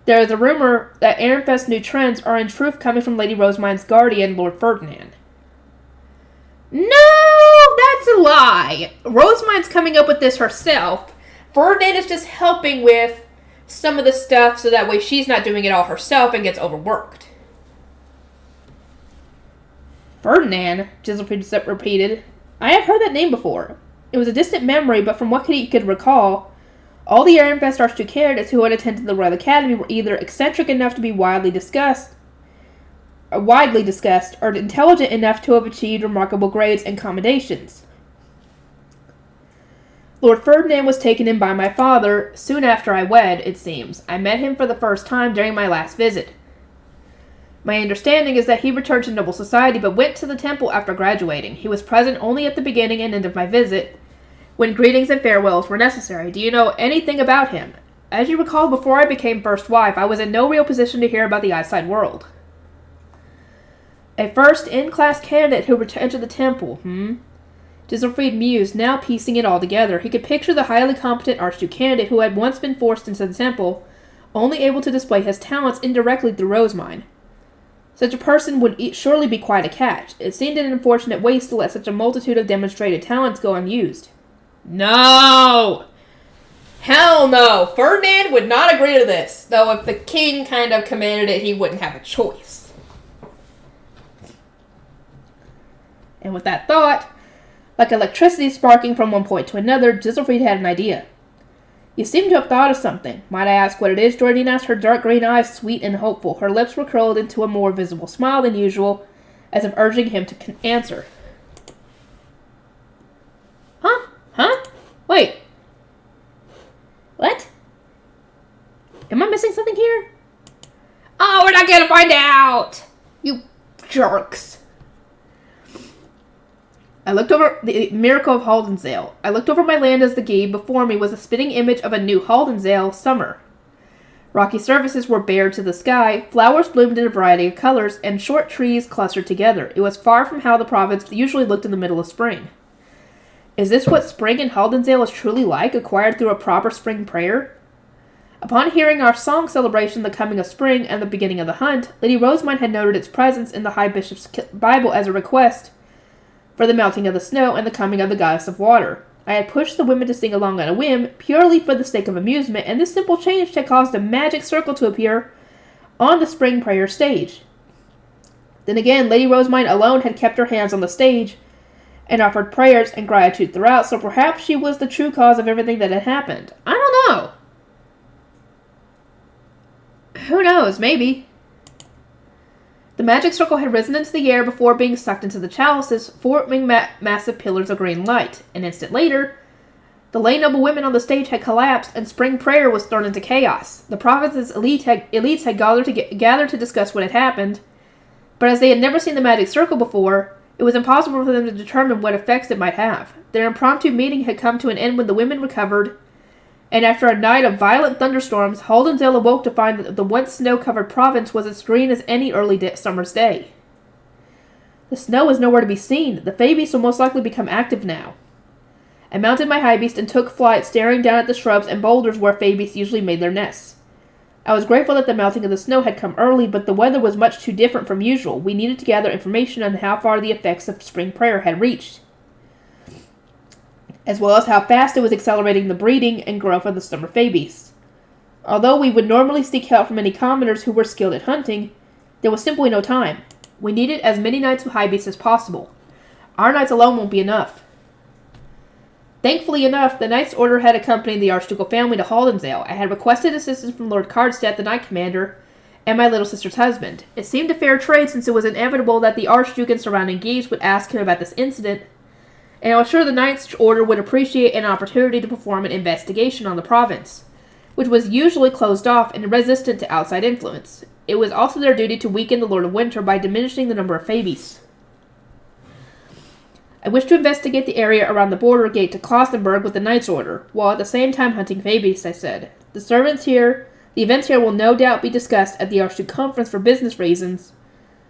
there is a rumor that Ehrenfest's new trends are in truth coming from Lady Rosemine's guardian, Lord Ferdinand. No, that's a lie. Rosemine's coming up with this herself. Ferdinand is just helping with some of the stuff so that way she's not doing it all herself and gets overworked. Ferdinand, Giselfried repeated. I have heard that name before. It was a distant memory, but from what he could recall, all the Ehrenfest Archduke candidates who had attended the Royal Academy were either eccentric enough to be widely discussed, or intelligent enough to have achieved remarkable grades and commendations. Lord Ferdinand was taken in by my father soon after I wed, it seems. I met him for the first time during my last visit. My understanding is that he returned to noble society but went to the temple after graduating. He was present only at the beginning and end of my visit, when greetings and farewells were necessary. Do you know anything about him? As you recall, before I became first wife, I was in no real position to hear about the outside world. A first in-class candidate who returned to the temple, Giselfried mused, now piecing it all together. He could picture the highly competent Archduke candidate who had once been forced into the temple, only able to display his talents indirectly through Rosemine. Such a person would surely be quite a catch. It seemed an unfortunate waste to let such a multitude of demonstrated talents go unused. No! Hell no! Ferdinand would not agree to this, though if the king kind of commanded it, he wouldn't have a choice. And with that thought, like electricity sparking from one point to another, Giselfried had an idea. You seem to have thought of something. Might I ask what it is, Georgine asked, her dark green eyes sweet and hopeful. Her lips were curled into a more visible smile than usual, as if urging him to answer. Huh? Wait. What? Am I missing something here? Oh, we're not gonna find out! You jerks. I looked over the miracle of Haldensdale. I looked over my land as the gaze before me was a spitting image of a new Haldensdale summer. Rocky surfaces were bared to the sky, flowers bloomed in a variety of colors, and short trees clustered together. It was far from how the province usually looked in the middle of spring. Is this what spring in Haldensdale is truly like, acquired through a proper spring prayer? Upon hearing our song celebration the coming of spring and the beginning of the hunt, Lady Rosemine had noted its presence in the High Bishop's Bible as a request for the melting of the snow and the coming of the goddess of water. I had pushed the women to sing along on a whim, purely for the sake of amusement, and this simple change had caused a magic circle to appear on the spring prayer stage. Then again, Lady Rosemine alone had kept her hands on the stage and offered prayers and gratitude throughout, so perhaps she was the true cause of everything that had happened. I don't know. Who knows, maybe. The magic circle had risen into the air before being sucked into the chalices, forming massive pillars of green light. An instant later, the lay noble women on the stage had collapsed, and spring prayer was thrown into chaos. The province's elites had gathered to discuss what had happened, but as they had never seen the magic circle before, it was impossible for them to determine what effects it might have. Their impromptu meeting had come to an end when the women recovered, and after a night of violent thunderstorms, Haldensdale awoke to find that the once snow-covered province was as green as any early summer's day. The snow was nowhere to be seen. The Fae beasts will most likely become active now. I mounted my high beast and took flight, staring down at the shrubs and boulders where Fae beasts usually made their nests. I was grateful that the melting of the snow had come early, but the weather was much too different from usual. We needed to gather information on how far the effects of spring prayer had reached, as well as how fast it was accelerating the breeding and growth of the summer Fae beasts. Although we would normally seek help from any commoners who were skilled at hunting, there was simply no time. We needed as many knights with high beasts as possible. Our knights alone won't be enough. Thankfully enough, the Knight's Order had accompanied the Archducal family to Haldensdale. I had requested assistance from Lord Cardstead, the Knight Commander, and my little sister's husband. It seemed a fair trade since it was inevitable that the Archduke and surrounding Guise would ask him about this incident, and I was sure the Ninth Order would appreciate an opportunity to perform an investigation on the province, which was usually closed off and resistant to outside influence. It was also their duty to weaken the Lord of Winter by diminishing the number of Phoebes. I wish to investigate the area around the border gate to Klausenberg with the Knight's Order, while at the same time hunting Phoebes, I said. The events here will no doubt be discussed at the Archduke Conference for business reasons,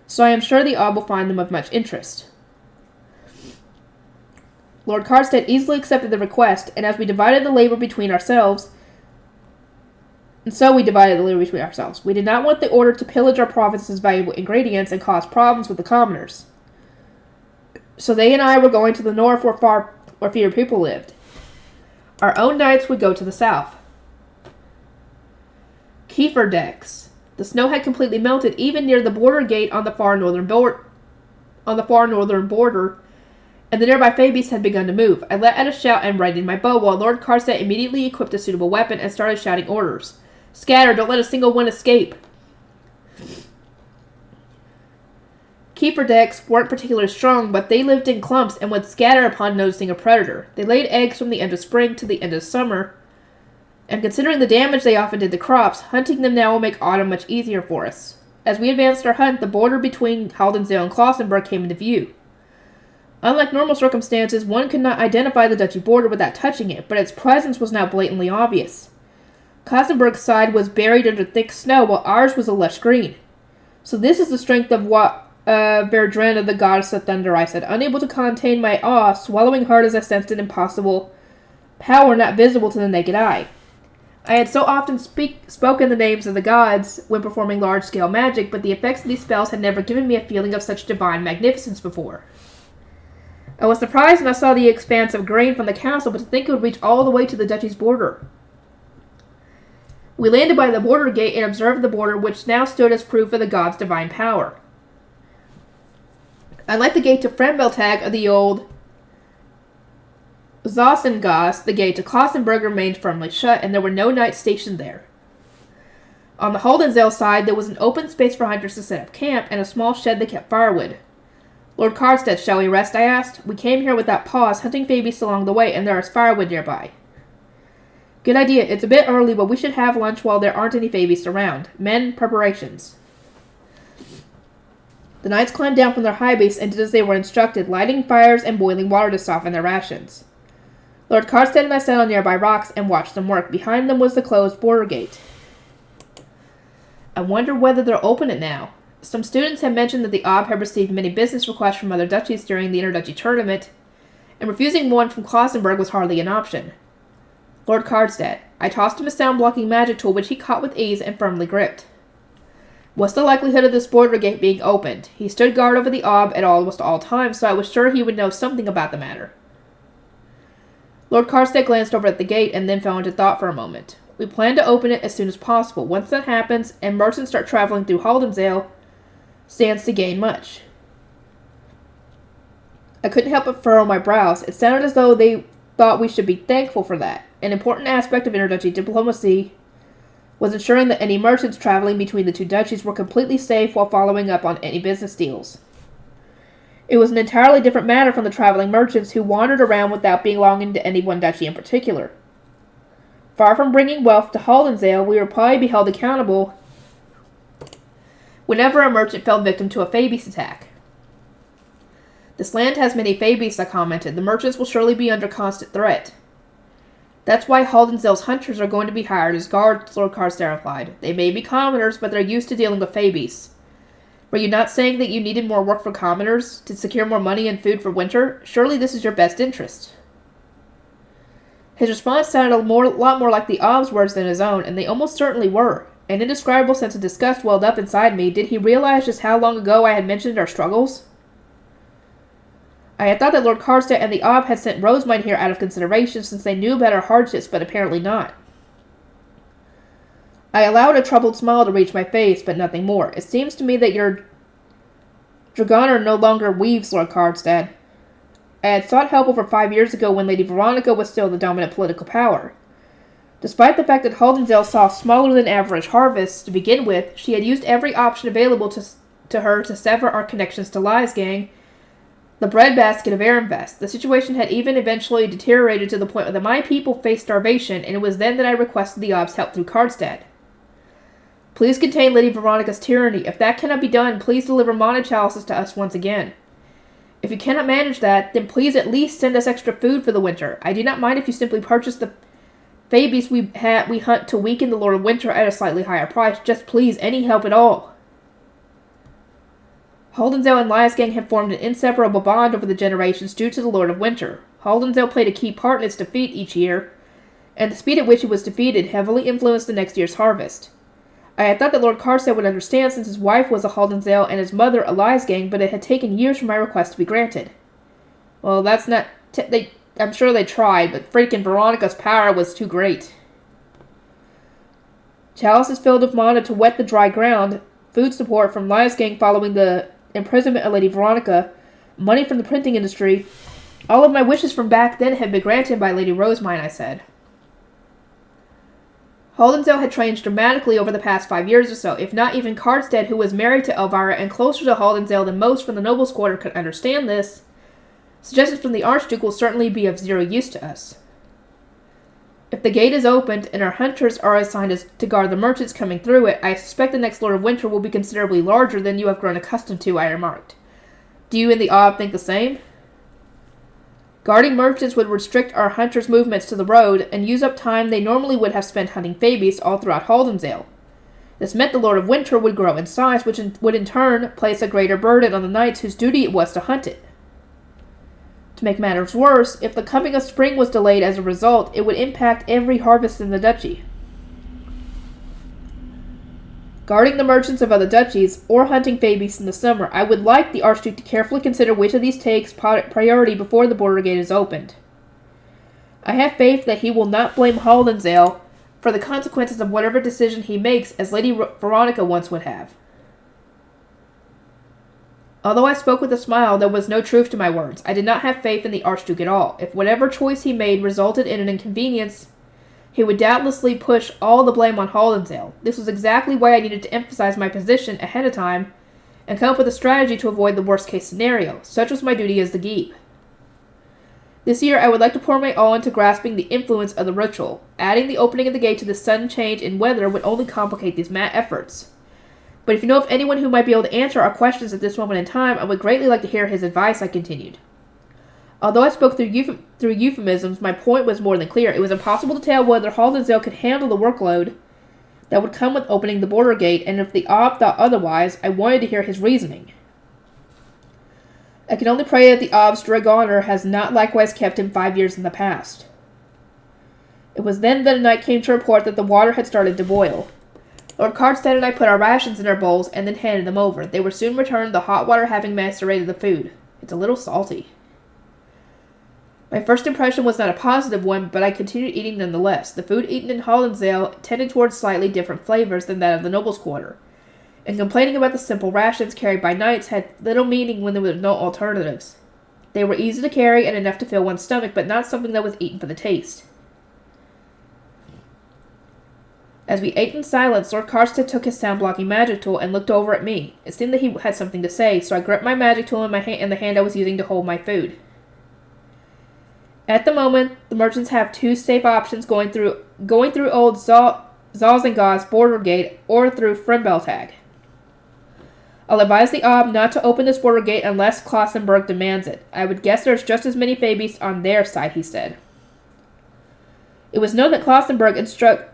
so I am sure the Ob will find them of much interest. Lord Karstedt easily accepted the request, and as we divided the labor between ourselves, we did not want the Order to pillage our province's valuable ingredients and cause problems with the commoners. So they and I were going to the north where fewer people lived. Our own knights would go to the south. Kiefer decks. The snow had completely melted even near the border gate on the far northern border, and the nearby Phoebes had begun to move. I let out a shout and righted my bow, while Lord Karstedt immediately equipped a suitable weapon and started shouting orders. Scatter, don't let a single one escape. Kiefer decks weren't particularly strong, but they lived in clumps and would scatter upon noticing a predator. They laid eggs from the end of spring to the end of summer, and considering the damage they often did to crops, hunting them now will make autumn much easier for us. As we advanced our hunt, the border between Haldensdale and Klausenberg came into view. Unlike normal circumstances, one could not identify the duchy border without touching it, but its presence was now blatantly obvious. Klausenberg's side was buried under thick snow, while ours was a lush green. So this is the strength of what Verdrena, the goddess of thunder, I said, unable to contain my awe, swallowing hard as I sensed an impossible power not visible to the naked eye. I had so often spoken the names of the gods when performing large-scale magic, but the effects of these spells had never given me a feeling of such divine magnificence before. I was surprised when I saw the expanse of grain from the castle, but to think it would reach all the way to the duchy's border. We landed by the border gate and observed the border, which now stood as proof of the god's divine power. Unlike the gate to Fremmeltag of the old Zosengasse, the gate to Klausenberg remained firmly shut, and there were no knights stationed there. On the Haldensdale side, there was an open space for hunters to set up camp, and a small shed that kept firewood. Lord Karstedt, shall we rest? I asked. We came here without pause, hunting Phoebes along the way, and there is firewood nearby. Good idea. It's a bit early, but we should have lunch while there aren't any Phoebes around. Men, preparations. The knights climbed down from their high base and did as they were instructed, lighting fires and boiling water to soften their rations. Lord Karstedt and I sat on nearby rocks and watched them work. Behind them was the closed border gate. I wonder whether they'll open it now. Some students had mentioned that the Ob had received many business requests from other duchies during the interduchy tournament, and refusing one from Klausenberg was hardly an option. Lord Karstedt. I tossed him a sound-blocking magic tool, which he caught with ease and firmly gripped. What's the likelihood of this border gate being opened? He stood guard over the Ob at almost all times, so I was sure he would know something about the matter. Lord Karstedt glanced over at the gate and then fell into thought for a moment. We plan to open it as soon as possible. Once that happens, and merchants start traveling through Haldensdale, stands to gain much. I couldn't help but furrow my brows. It sounded as though they thought we should be thankful for that. An important aspect of interduchy diplomacy was ensuring that any merchants traveling between the two duchies were completely safe while following up on any business deals. It was an entirely different matter from the traveling merchants who wandered around without belonging to any one duchy in particular. Far from bringing wealth to Haldensdale, we would probably be held accountable whenever a merchant fell victim to a Phoebes attack. This land has many Phoebes, I commented. The merchants will surely be under constant threat. That's why Haldensdale's hunters are going to be hired as guards, Lord Karstedt replied. They may be commoners, but they're used to dealing with Phoebes. Were you not saying that you needed more work for commoners to secure more money and food for winter? Surely this is your best interest. His response sounded a lot more like the Ob's words than his own, and they almost certainly were. An indescribable sense of disgust welled up inside me. Did he realize just how long ago I had mentioned our struggles? I had thought that Lord Karstedt and the Ob had sent Rosemine here out of consideration since they knew about our hardships, but apparently not. I allowed a troubled smile to reach my face, but nothing more. It seems to me that your Dragoner no longer weaves, Lord Karstedt. I had sought help over 5 years ago when Lady Veronica was still the dominant political power. Despite the fact that Haldensdale saw smaller than average harvests to begin with, she had used every option available to her to sever our connections to Lyesgang the breadbasket of Ehrenfest. The situation had even eventually deteriorated to the point that my people faced starvation, and it was then that I requested the Ob's help through Karlstad. Please contain Lady Veronica's tyranny. If that cannot be done, please deliver mana chalices to us once again. If you cannot manage that, then please at least send us extra food for the winter. I do not mind if you simply purchase the babies we hunt to weaken the Lord of Winter at a slightly higher price. Just please, any help at all. Holdenzell and Liasgang have formed an inseparable bond over the generations due to the Lord of Winter. Holdenzell played a key part in its defeat each year, and the speed at which it was defeated heavily influenced the next year's harvest. I had thought that Lord Karlstad would understand since his wife was a Holdenzell and his mother a Liasgang, but it had taken years for my request to be granted. Well, that's not... I'm sure they tried, but freaking Veronica's power was too great. Chalices filled with mana to wet the dry ground, food support from Liasgang following the imprisonment of Lady Veronica, money from the printing industry. All of my wishes from back then had been granted by Lady Rosemine, I said. Holdenzell had changed dramatically over the past 5 years or so, if not even Karlstad, who was married to Elvira and closer to Holdenzell than most from the Nobles' Quarter, could understand this. Suggestions from the Archduke will certainly be of zero use to us. If the gate is opened and our hunters are assigned to guard the merchants coming through it, I suspect the next Lord of Winter will be considerably larger than you have grown accustomed to, I remarked. Do you and the Ob think the same? Guarding merchants would restrict our hunters' movements to the road and use up time they normally would have spent hunting Fabies all throughout Holdenzell. This meant the Lord of Winter would grow in size, which would in turn place a greater burden on the knights whose duty it was to hunt it. To make matters worse, if the coming of spring was delayed as a result, it would impact every harvest in the duchy. Guarding the merchants of other duchies, or hunting Fabies in the summer, I would like the Archduke to carefully consider which of these takes priority before the border gate is opened. I have faith that he will not blame Holdenzell for the consequences of whatever decision he makes, as Lady Veronica once would have. Although I spoke with a smile, there was no truth to my words. I did not have faith in the Archduke at all. If whatever choice he made resulted in an inconvenience, he would doubtlessly push all the blame on Holdenzell. This was exactly why I needed to emphasize my position ahead of time and come up with a strategy to avoid the worst-case scenario. Such was my duty as the Geeb. This year, I would like to pour my all into grasping the influence of the ritual. Adding the opening of the gate to the sudden change in weather would only complicate these efforts. But if you know of anyone who might be able to answer our questions at this moment in time, I would greatly like to hear his advice, I continued. Although I spoke through euphemisms, my point was more than clear. It was impossible to tell whether Holdenzell could handle the workload that would come with opening the border gate, and if the Ob thought otherwise, I wanted to hear his reasoning. I can only pray that the Ob's Dragoner has not likewise kept him 5 years in the past. It was then that a knight came to report that the water had started to boil. Lord Karlstad and I put our rations in our bowls and then handed them over. They were soon returned, the hot water having macerated the food. It's a little salty. My first impression was not a positive one, but I continued eating nonetheless. The food eaten in Holdenzell tended towards slightly different flavors than that of the Nobles' Quarter, and complaining about the simple rations carried by knights had little meaning when there were no alternatives. They were easy to carry and enough to fill one's stomach, but not something that was eaten for the taste. As we ate in silence, Lord Karlstad took his sound-blocking magic tool and looked over at me. It seemed that he had something to say, so I gripped my magic tool in the hand I was using to hold my food. At the moment, the merchants have two safe options going through old Zalzengau's border gate or through Frembeltag. I'll advise the Ob not to open this border gate unless Klausenberg demands it. I would guess there's just as many Fabies on their side, he said. It was known that Klausenberg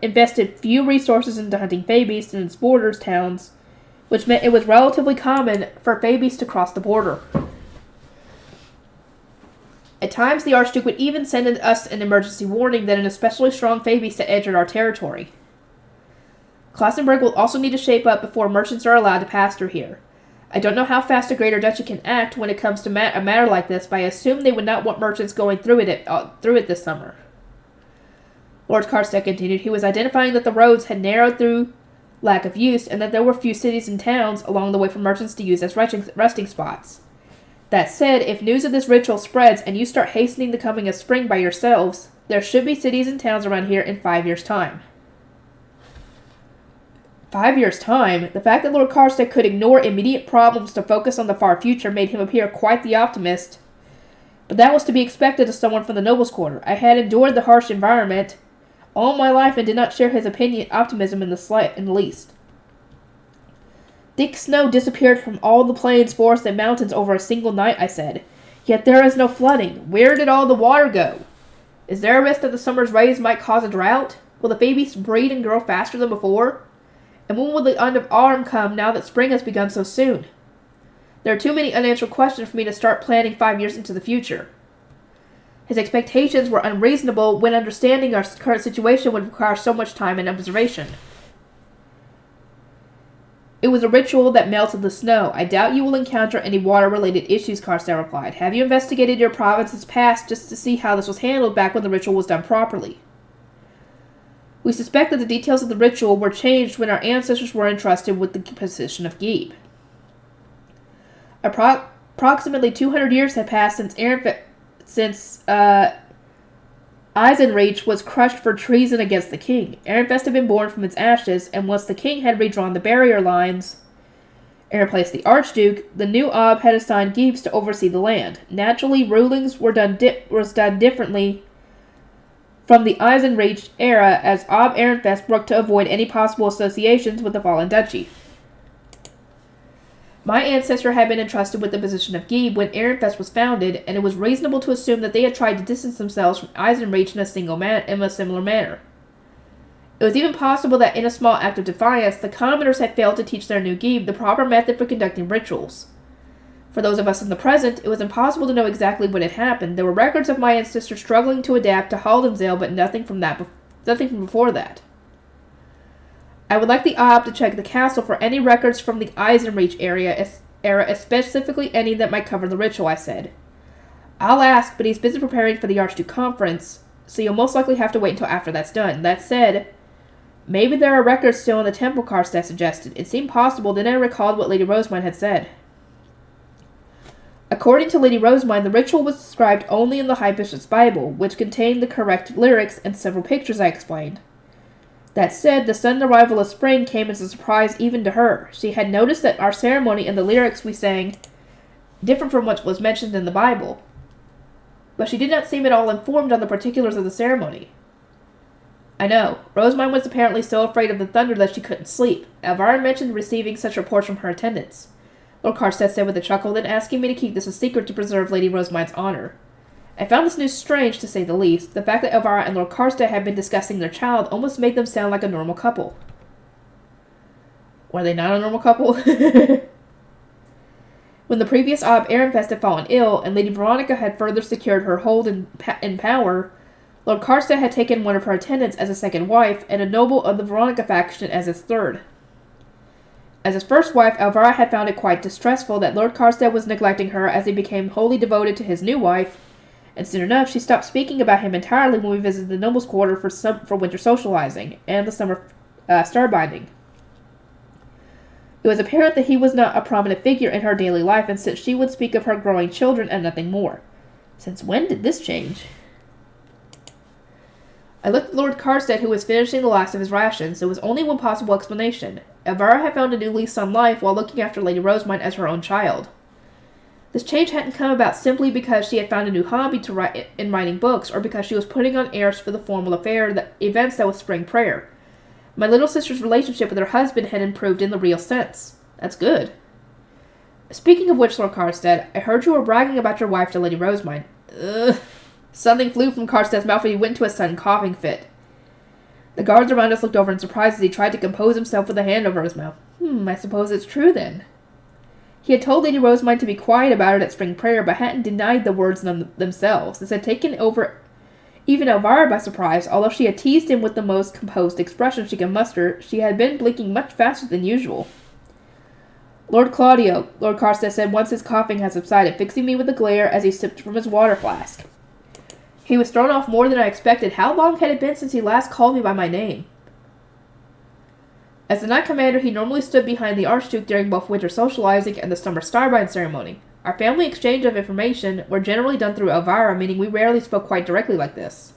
invested few resources into hunting Fabies in its borders towns, which meant it was relatively common for Fabies to cross the border. At times, the Archduke would even send us an emergency warning that an especially strong Fabies had entered our territory. Klausenberg will also need to shape up before merchants are allowed to pass through here. I don't know how fast a Greater Duchy can act when it comes to a matter like this, but I assume they would not want merchants going through it this summer. Lord Karlstad continued. He was identifying that the roads had narrowed through lack of use, and that there were few cities and towns along the way for merchants to use as resting spots. That said, if news of this ritual spreads and you start hastening the coming of spring by yourselves, there should be cities and towns around here in 5 years' time. 5 years' time, the fact that Lord Karstead could ignore immediate problems to focus on the far future made him appear quite the optimist. But that was to be expected of someone from the nobles' quarter. I had endured the harsh environment all my life and did not share his optimism in the least. Thick snow disappeared from all the plains, forests, and mountains over a single night, I said. Yet there is no flooding. Where did all the water go? Is there a risk that the summer's rays might cause a drought? Will the babies breed and grow faster than before? And when will the end of autumn come now that spring has begun so soon? There are too many unanswered questions for me to start planning 5 years into the future. His expectations were unreasonable when understanding our current situation would require so much time and observation. It was a ritual that melted the snow. I doubt you will encounter any water-related issues, Karstead replied. Have you investigated your province's past just to see how this was handled back when the ritual was done properly? We suspect that the details of the ritual were changed when our ancestors were entrusted with the position of Geeb. Approximately 200 years had passed since Eisenreich was crushed for treason against the king. Ehrenfest had been born from its ashes, and once the king had redrawn the barrier lines and replaced the archduke, the new Ob had assigned Geebs to oversee the land. Naturally, rulings was done differently from the Eisenreich era, as Ob Ehrenfest worked to avoid any possible associations with the fallen duchy. My ancestor had been entrusted with the position of Geeb when Ehrenfest was founded, and it was reasonable to assume that they had tried to distance themselves from Eisenreich in a similar manner. It was even possible that in a small act of defiance, the commoners had failed to teach their new Geeb the proper method for conducting rituals. For those of us in the present, it was impossible to know exactly what had happened. There were records of my ancestors struggling to adapt to Haldensdale, but nothing from before that. I would like the Ob to check the castle for any records from the Eisenreich era, specifically any that might cover the ritual, I said. I'll ask, but he's busy preparing for the Archduke Conference, so you'll most likely have to wait until after that's done. That said, maybe there are records still in the temple, Karstead suggested. It seemed possible, then I recalled what Lady Rosemine had said. According to Lady Rosemine, the ritual was described only in the High Bishop's Bible, which contained the correct lyrics and several pictures, I explained. That said, the sudden arrival of spring came as a surprise even to her. She had noticed that our ceremony and the lyrics we sang differed from what was mentioned in the Bible, but she did not seem at all informed on the particulars of the ceremony. I know. Rosemine was apparently so afraid of the thunder that she couldn't sleep. Elvira mentioned receiving such reports from her attendants, Lord Karstead said with a chuckle, then asking me to keep this a secret to preserve Lady Rosemine's honor. I found this news strange, to say the least. The fact that Elvira and Lord Karstead had been discussing their child almost made them sound like a normal couple. Were they not a normal couple? When the previous Ob Ehrenfest had fallen ill, and Lady Veronica had further secured her hold in power, Lord Karstead had taken one of her attendants as a second wife, and a noble of the Veronica faction as his third. As his first wife, Elvira had found it quite distressful that Lord Karstead was neglecting her as he became wholly devoted to his new wife, and soon enough she stopped speaking about him entirely when we visited the nobles' quarter for winter socializing and the summer starbinding. It was apparent that he was not a prominent figure in her daily life, and since she would speak of her growing children and nothing more. Since when did this change? I looked at Lord Karstead, who was finishing the last of his rations. There was only one possible explanation. Elvira had found a new lease on life while looking after Lady Rosemine as her own child. This change hadn't come about simply because she had found a new hobby in writing books, or because she was putting on airs for the formal events that was spring prayer. My little sister's relationship with her husband had improved in the real sense. That's good. Speaking of which, Lord Karstead, I heard you were bragging about your wife to Lady Rosemine. Ugh. Something flew from Karstead's mouth and he went into a sudden coughing fit. The guards around us looked over in surprise as he tried to compose himself with a hand over his mouth. I suppose it's true then. He had told Lady Rosemine to be quiet about it at spring prayer, but hadn't denied the words themselves. This had taken over even Elvira by surprise. Although she had teased him with the most composed expression she could muster, she had been blinking much faster than usual. Lord Claudio, Lord Karstead said once his coughing had subsided, fixing me with a glare as he sipped from his water flask. He was thrown off more than I expected. How long had it been since he last called me by my name? As the Knight Commander, he normally stood behind the Archduke during both winter socializing and the summer starbind ceremony. Our family exchange of information were generally done through Elvira, meaning we rarely spoke quite directly like this.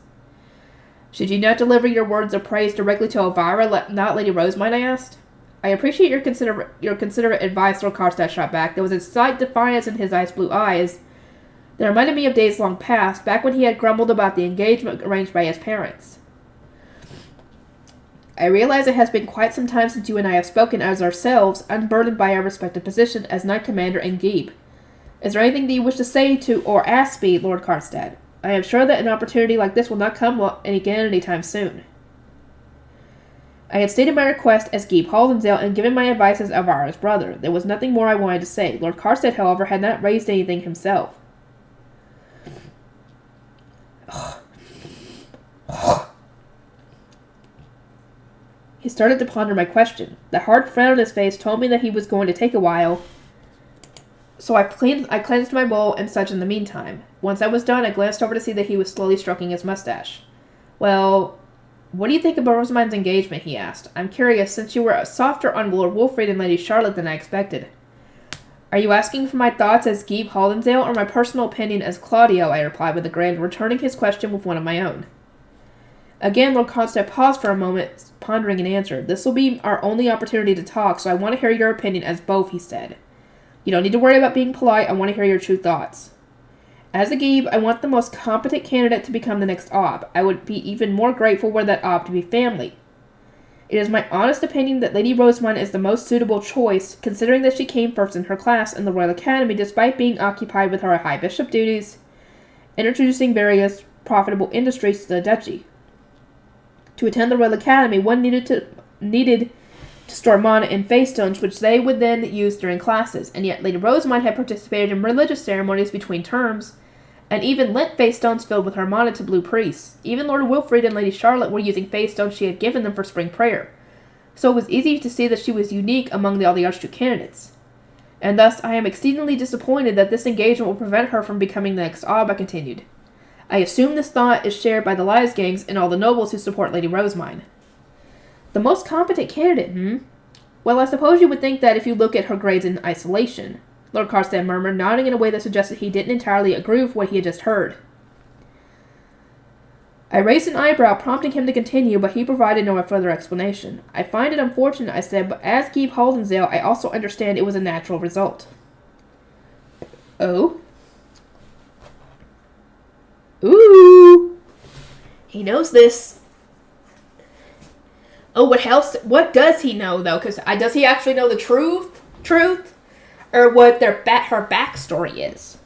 Should you not deliver your words of praise directly to Elvira, not Lady Rosemine, I asked? I appreciate your considerate advice, Lord Karstead shot back. There was a slight defiance in his ice blue eyes that reminded me of days long past, back when he had grumbled about the engagement arranged by his parents. I realize it has been quite some time since you and I have spoken as ourselves, unburdened by our respective position as Knight Commander and Geeb. Is there anything that you wish to say to or ask me, Lord Karstead? I am sure that an opportunity like this will not come again anytime soon. I had stated my request as Geeb Haldensdale and given my advice as Elvira's brother. There was nothing more I wanted to say. Lord Karstead, however, had not raised anything himself. He started to ponder my question. The hard frown on his face told me that he was going to take a while, so I cleansed my bowl and such in the meantime. Once I was done, I glanced over to see that he was slowly stroking his mustache. Well, what do you think about Rosamine's engagement? He asked. I'm curious, since you were softer on Lord Wilfrid and Lady Charlotte than I expected. Are you asking for my thoughts as Geeb Haldensdale or my personal opinion as Claudio? I replied with a grin, returning his question with one of my own. Again, Lord Karstead paused for a moment, pondering an answer. This will be our only opportunity to talk, so I want to hear your opinion as both, he said. You don't need to worry about being polite. I want to hear your true thoughts. As a Geeb, I want the most competent candidate to become the next Ob. I would be even more grateful were that Ob to be family. It is my honest opinion that Lady Rosamine is the most suitable choice, considering that she came first in her class in the Royal Academy despite being occupied with her High Bishop duties and introducing various profitable industries to the duchy. To attend the Royal Academy, one needed to store mana and face stones, which they would then use during classes, and yet Lady Rosamine had participated in religious ceremonies between terms, and even lent face stones filled with her mana to blue priests. Even Lord Wilfrid and Lady Charlotte were using face stones she had given them for spring prayer, so it was easy to see that she was unique among all the Archduke candidates. And thus, I am exceedingly disappointed that this engagement will prevent her from becoming the next Ob, I continued. I assume this thought is shared by the Lysegangs and all the nobles who support Lady Rosamine. The most competent candidate, Well, I suppose you would think that if you look at her grades in isolation, Lord Karstead murmured, nodding in a way that suggested he didn't entirely agree with what he had just heard. I raised an eyebrow, prompting him to continue, but he provided no further explanation. I find it unfortunate, I said, but as Geeb Haldensdale, I also understand it was a natural result. Oh? Ooh! He knows this. Oh, what does he know, though? Because does he actually know the truth? Or what her backstory is?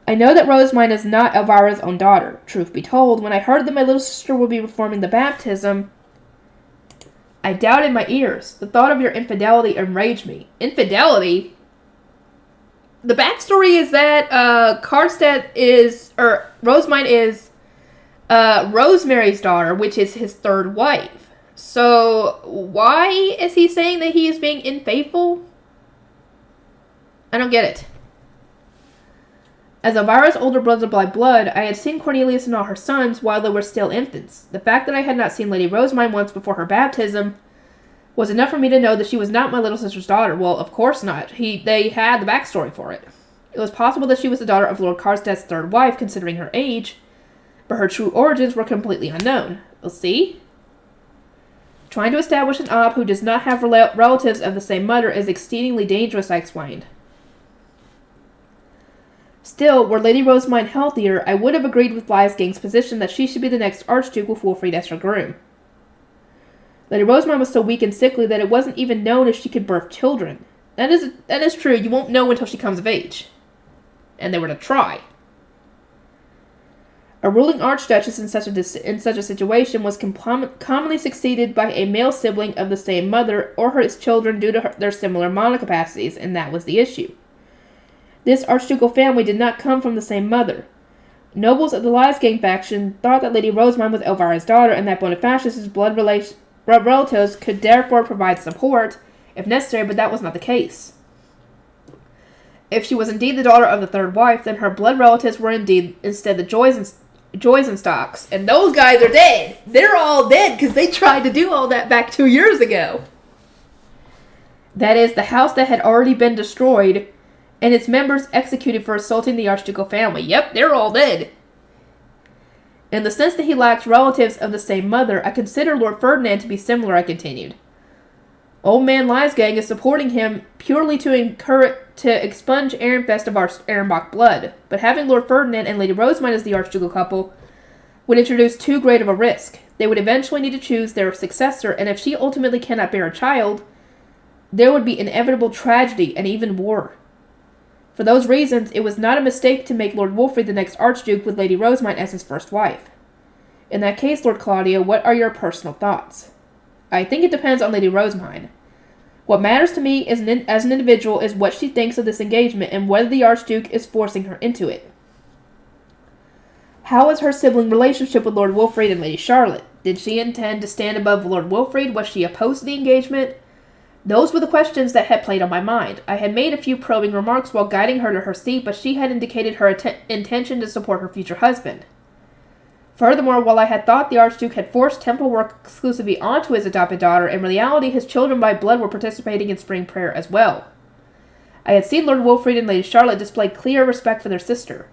I know that Rosamine is not Elvira's own daughter. Truth be told, when I heard that my little sister would be performing the baptism, I doubted my ears. The thought of your infidelity enraged me. Infidelity? The backstory is that Rosamine is Rosemary's daughter, which is his third wife. So why is he saying that he is being unfaithful? I don't get it. As Elvira's older brother by blood, I had seen Cornelius and all her sons while they were still infants. The fact that I had not seen Lady Rosamine once before her baptism was enough for me to know that she was not my little sister's daughter. Well, of course not. They had the backstory for it. It was possible that she was the daughter of Lord Karsted's third wife, considering her age, but her true origins were completely unknown. We'll see. Trying to establish an Ob who does not have relatives of the same mother is exceedingly dangerous, I explained. Still, were Lady Rosamine healthier, I would have agreed with Lysegan's position that she should be the next Archduke with Wilfrid as her groom. Lady Rosamine was so weak and sickly that it wasn't even known if she could birth children. That is true. You won't know until she comes of age. And they were to try. A ruling archduchess in such a situation was commonly succeeded by a male sibling of the same mother or his children due to their similar mana capacities, and that was the issue. This archducal family did not come from the same mother. Nobles of the Lysegang faction thought that Lady Rosamine was Elvira's daughter and that Bonifacius' blood relatives could therefore provide support if necessary, but that was not the case. If she was indeed the daughter of the third wife, then her blood relatives were instead the Joysenstocks, and those guys are dead. They're all dead because they tried to do all that back 2 years ago. That is, the house that had already been destroyed and its members executed for assaulting the archducal family. Yep, they're all dead. In the sense that he lacks relatives of the same mother, I consider Lord Ferdinand to be similar, I continued. Old Man Lysgang is supporting him purely to expunge Ehrenfest of our Ehrenbach blood, but having Lord Ferdinand and Lady Rosamund as the Archducal couple would introduce too great of a risk. They would eventually need to choose their successor, and if she ultimately cannot bear a child, there would be inevitable tragedy and even war. For those reasons, it was not a mistake to make Lord Wolfrid the next Archduke with Lady Rosamund as his first wife. In that case, Lord Claudio, what are your personal thoughts? I think it depends on Lady Rosamund. What matters to me as an individual is what she thinks of this engagement and whether the Archduke is forcing her into it. How is her sibling relationship with Lord Wolfrid and Lady Charlotte? Did she intend to stand above Lord Wolfrid? Was she opposed to the engagement? Those were the questions that had played on my mind. I had made a few probing remarks while guiding her to her seat, but she had indicated her intention to support her future husband. Furthermore, while I had thought the Archduke had forced temple work exclusively onto his adopted daughter, in reality his children by blood were participating in spring prayer as well. I had seen Lord Wolfrid and Lady Charlotte display clear respect for their sister.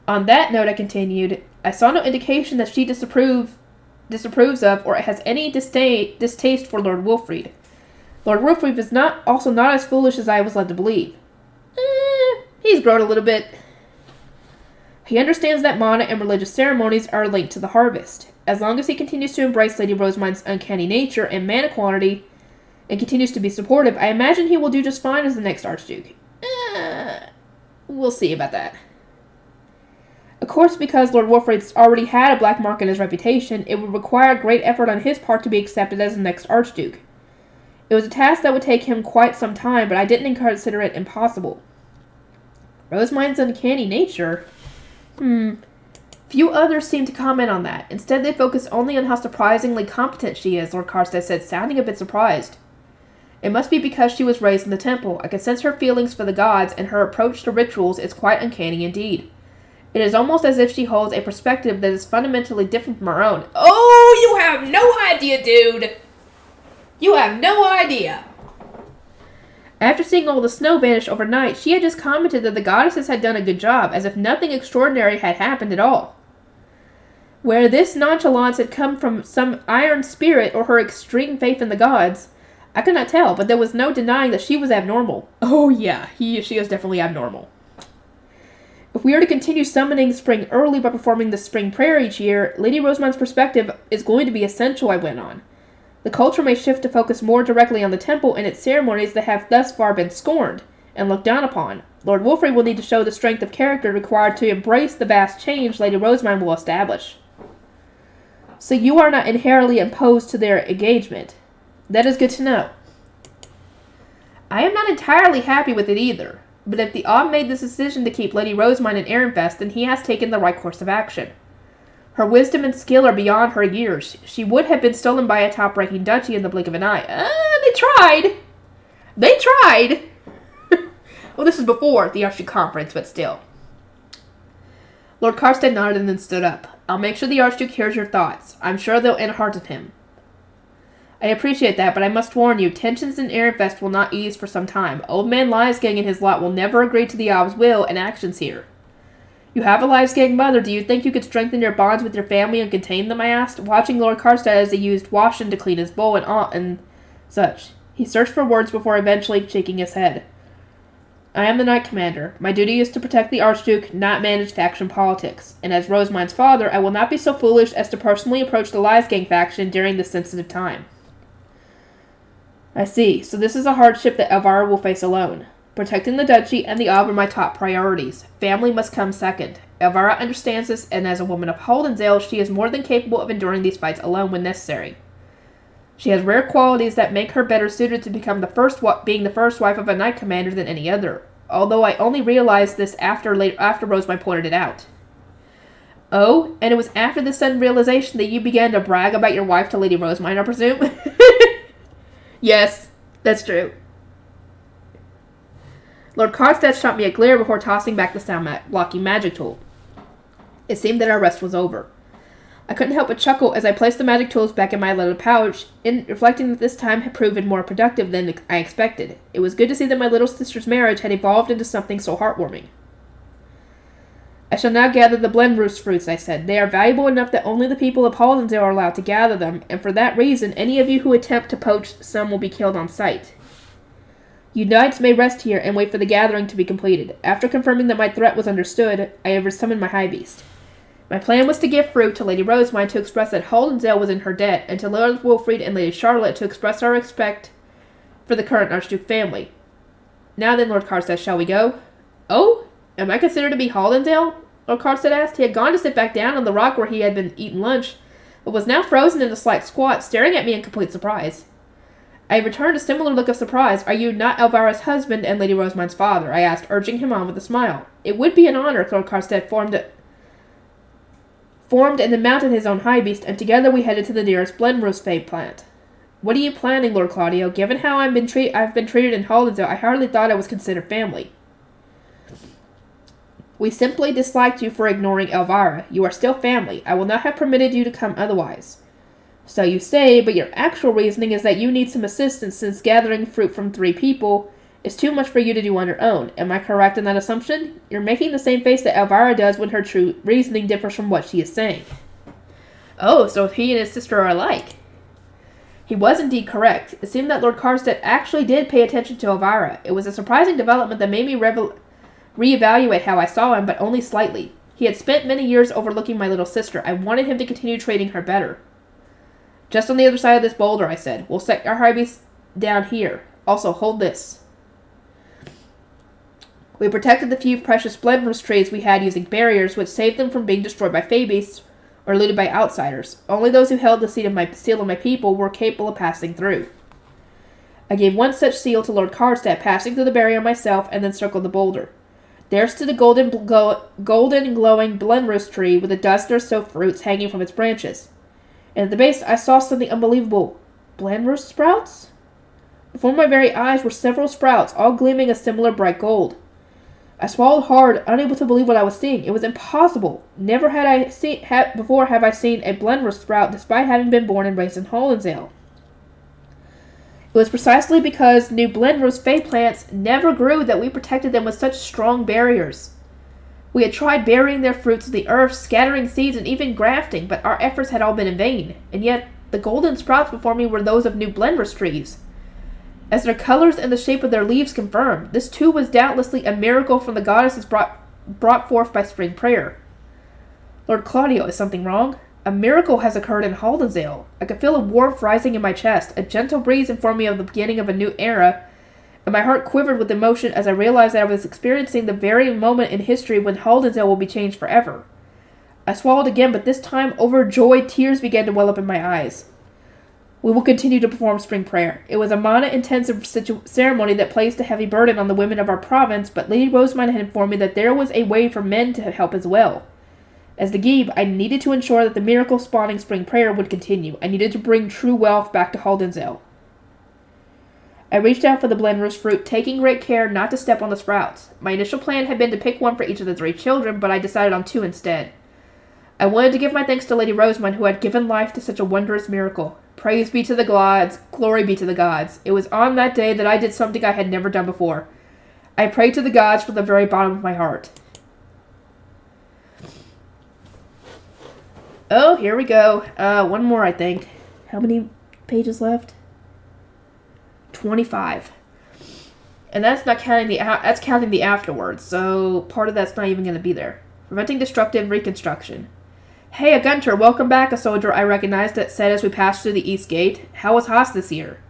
On that note, I continued, I saw no indication that she disapproves of or has any distaste for Lord Wolfrid. Lord Wolfrid was not as foolish as I was led to believe. He's grown a little bit. He understands that mana and religious ceremonies are linked to the harvest. As long as he continues to embrace Lady Rosamund's uncanny nature and mana quality, and continues to be supportive, I imagine he will do just fine as the next Archduke. We'll see about that. Of course, because Lord Wolfrid's already had a black mark in his reputation, it would require great effort on his part to be accepted as the next Archduke. It was a task that would take him quite some time, but I didn't consider it impossible. Rosamund's uncanny nature? Few others seem to comment on that. Instead, they focus only on how surprisingly competent she is, Lord Karstead said, sounding a bit surprised. It must be because she was raised in the temple. I can sense her feelings for the gods, and her approach to rituals is quite uncanny indeed. It is almost as if she holds a perspective that is fundamentally different from our own. Oh, you have no idea, dude! You have no idea! After seeing all the snow vanish overnight, she had just commented that the goddesses had done a good job, as if nothing extraordinary had happened at all. Where this nonchalance had come from some iron spirit or her extreme faith in the gods, I could not tell, but there was no denying that she was abnormal. Oh yeah, she is definitely abnormal. If we are to continue summoning spring early by performing the spring prayer each year, Lady Rosamund's perspective is going to be essential, I went on. The culture may shift to focus more directly on the temple and its ceremonies that have thus far been scorned and looked down upon. Lord Wolfrid will need to show the strength of character required to embrace the vast change Lady Rosamund will establish. So you are not inherently opposed to their engagement. That is good to know. I am not entirely happy with it either, but if the Ob made this decision to keep Lady Rosamund in Ehrenfest, then he has taken the right course of action. Her wisdom and skill are beyond her years. She would have been stolen by a top-ranking duchy in the blink of an eye. They tried! They tried! Well, this is before the Archduke Conference, but still. Lord Karstead nodded and then stood up. I'll make sure the Archduke hears your thoughts. I'm sure they'll enhearten him. I appreciate that, but I must warn you, tensions in Ehrenfest will not ease for some time. Old Man Lysgang and his lot will never agree to the Ob's will and actions here. You have a Lysgang mother. Do you think you could strengthen your bonds with your family and contain them, I asked, watching Lord Karstead as he used washing to clean his bowl and such. He searched for words before eventually shaking his head. I am the Knight Commander. My duty is to protect the Archduke, not manage faction politics. And as Rosamund's father, I will not be so foolish as to personally approach the Lysgang faction during this sensitive time. I see. So this is a hardship that Elvira will face alone. Protecting the duchy and the Ob are my top priorities. Family must come second. Elvira understands this, and as a woman of Holdenzale, she is more than capable of enduring these fights alone when necessary. She has rare qualities that make her better suited to become being the first wife of a Knight Commander than any other, although I only realized this after Rosamund pointed it out. Oh, and it was after this sudden realization that you began to brag about your wife to Lady Rosamund, I presume? Yes, that's true. Lord Karstead shot me a glare before tossing back the sound-blocking magic tool. It seemed that our rest was over. I couldn't help but chuckle as I placed the magic tools back in my little pouch, reflecting that this time had proven more productive than I expected. It was good to see that my little sister's marriage had evolved into something so heartwarming. I shall now gather the Blenroost fruits, I said. They are valuable enough that only the people of Haldensdale are allowed to gather them, and for that reason, any of you who attempt to poach some will be killed on sight. You knights may rest here and wait for the gathering to be completed. After confirming that my threat was understood, I have summoned my high beast. My plan was to give fruit to Lady Rosemine to express that Haldensdale was in her debt, and to Lord Wilfrid and Lady Charlotte to express our respect for the current Archduke family. Now then, Lord Carstairs, shall we go? Oh? Am I considered to be Haldensdale? Lord Carstairs asked. He had gone to sit back down on the rock where he had been eating lunch, but was now frozen in a slight squat, staring at me in complete surprise. I returned a similar look of surprise. Are you not Elvira's husband and Lady Rosemine's father? I asked, urging him on with a smile. It would be an honor, Lord Carstairs formed and then mounted his own high beast, and together we headed to the nearest Blenroost plant. What are you planning, Lord Claudio? Given how I've been treated in Haldensdale, I hardly thought I was considered family. We simply disliked you for ignoring Elvira. You are still family. I will not have permitted you to come otherwise. So you say, but your actual reasoning is that you need some assistance since gathering fruit from 3 people is too much for you to do on your own. Am I correct in that assumption? You're making the same face that Elvira does when her true reasoning differs from what she is saying. Oh, so he and his sister are alike. He was indeed correct. It seemed that Lord Carstairs actually did pay attention to Elvira. It was a surprising development that made me reevaluate how I saw him, but only slightly. He had spent many years overlooking my little sister. I wanted him to continue treating her better. Just on the other side of this boulder, I said. We'll set our high beast down here. Also, hold this. We protected the few precious Blenroost trees we had using barriers, which saved them from being destroyed by fey beasts or looted by outsiders. Only those who held the seal of my people were capable of passing through. I gave one such seal to Lord Carstairs, passing through the barrier myself, and then circled the boulder. There stood a golden glowing Blenroost tree with a dozen or so fruits hanging from its branches. And at the base I saw something unbelievable. Blenroost sprouts? Before my very eyes were several sprouts, all gleaming a similar bright gold. I swallowed hard, unable to believe what I was seeing. It was impossible. Never have I seen a Blenroost sprout, despite having been born and raised in Haldensdale. It was precisely because new Blenroost fey plants never grew that we protected them with such strong barriers. We had tried burying their fruits in the earth, scattering seeds, and even grafting, but our efforts had all been in vain. And yet, the golden sprouts before me were those of new Blenroost trees. As their colors and the shape of their leaves confirmed, this too was doubtlessly a miracle from the goddesses brought forth by spring prayer. Lord Claudio, is something wrong? A miracle has occurred in Haldensdale. I could feel a warmth rising in my chest. A gentle breeze informed me of the beginning of a new era, and my heart quivered with emotion as I realized that I was experiencing the very moment in history when Haldensdale will be changed forever. I swallowed again, but this time, overjoyed, tears began to well up in my eyes. We will continue to perform spring prayer. It was a mana-intensive ceremony that placed a heavy burden on the women of our province, but Lady Rosemine had informed me that there was a way for men to help as well. As the Geeb, I needed to ensure that the miracle-spawning spring prayer would continue. I needed to bring true wealth back to Haldensdale. I reached out for the Blenroost fruit, taking great care not to step on the sprouts. My initial plan had been to pick one for each of the 3 children, but I decided on 2 instead. I wanted to give my thanks to Lady Rosemine, who had given life to such a wondrous miracle. Praise be to the gods, glory be to the gods. It was on that day that I did something I had never done before. I prayed to the gods from the very bottom of my heart. Oh, here we go. One more, I think. How many pages left? 25. And that's not counting that's counting the afterwards, so part of that's not even going to be there. Preventing destructive reconstruction. Hey, a Gunter, welcome back, a soldier I recognized that said as we passed through the east gate. How was Haas this year?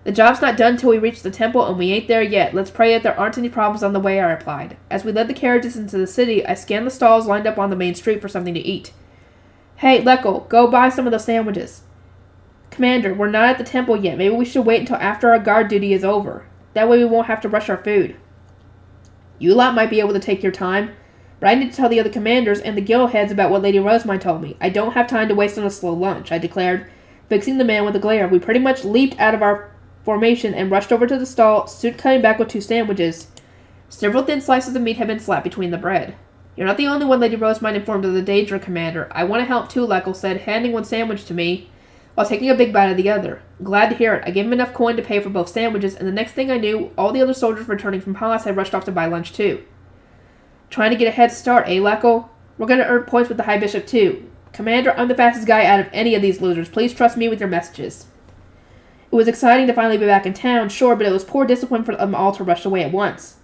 The job's not done till we reach the temple, and we ain't there yet. Let's pray that there aren't any problems on the way, I replied. As we led the carriages into the city, I scanned the stalls lined up on the main street for something to eat. Hey, Leckel, go buy some of those sandwiches. Commander, we're not at the temple yet. Maybe we should wait until after our guard duty is over. That way we won't have to rush our food. You lot might be able to take your time, but I need to tell the other commanders and the guild heads about what Lady Rosemine told me. I don't have time to waste on a slow lunch, I declared, fixing the man with a glare. We pretty much leaped out of our formation and rushed over to the stall, soon coming back with 2 sandwiches. Several thin slices of meat had been slapped between the bread. You're not the only one, Lady Rosemine informed of the danger, Commander. I want to help too, Leckel said, handing one sandwich to me, while taking a big bite of the other. Glad to hear it. I gave him enough coin to pay for both sandwiches, and the next thing I knew, all the other soldiers returning from Haas had rushed off to buy lunch too. Trying to get a head start, eh, Leckle? We're going to earn points with the High Bishop, too. Commander, I'm the fastest guy out of any of these losers. Please trust me with your messages. It was exciting to finally be back in town, sure, but it was poor discipline for them all to rush away at once.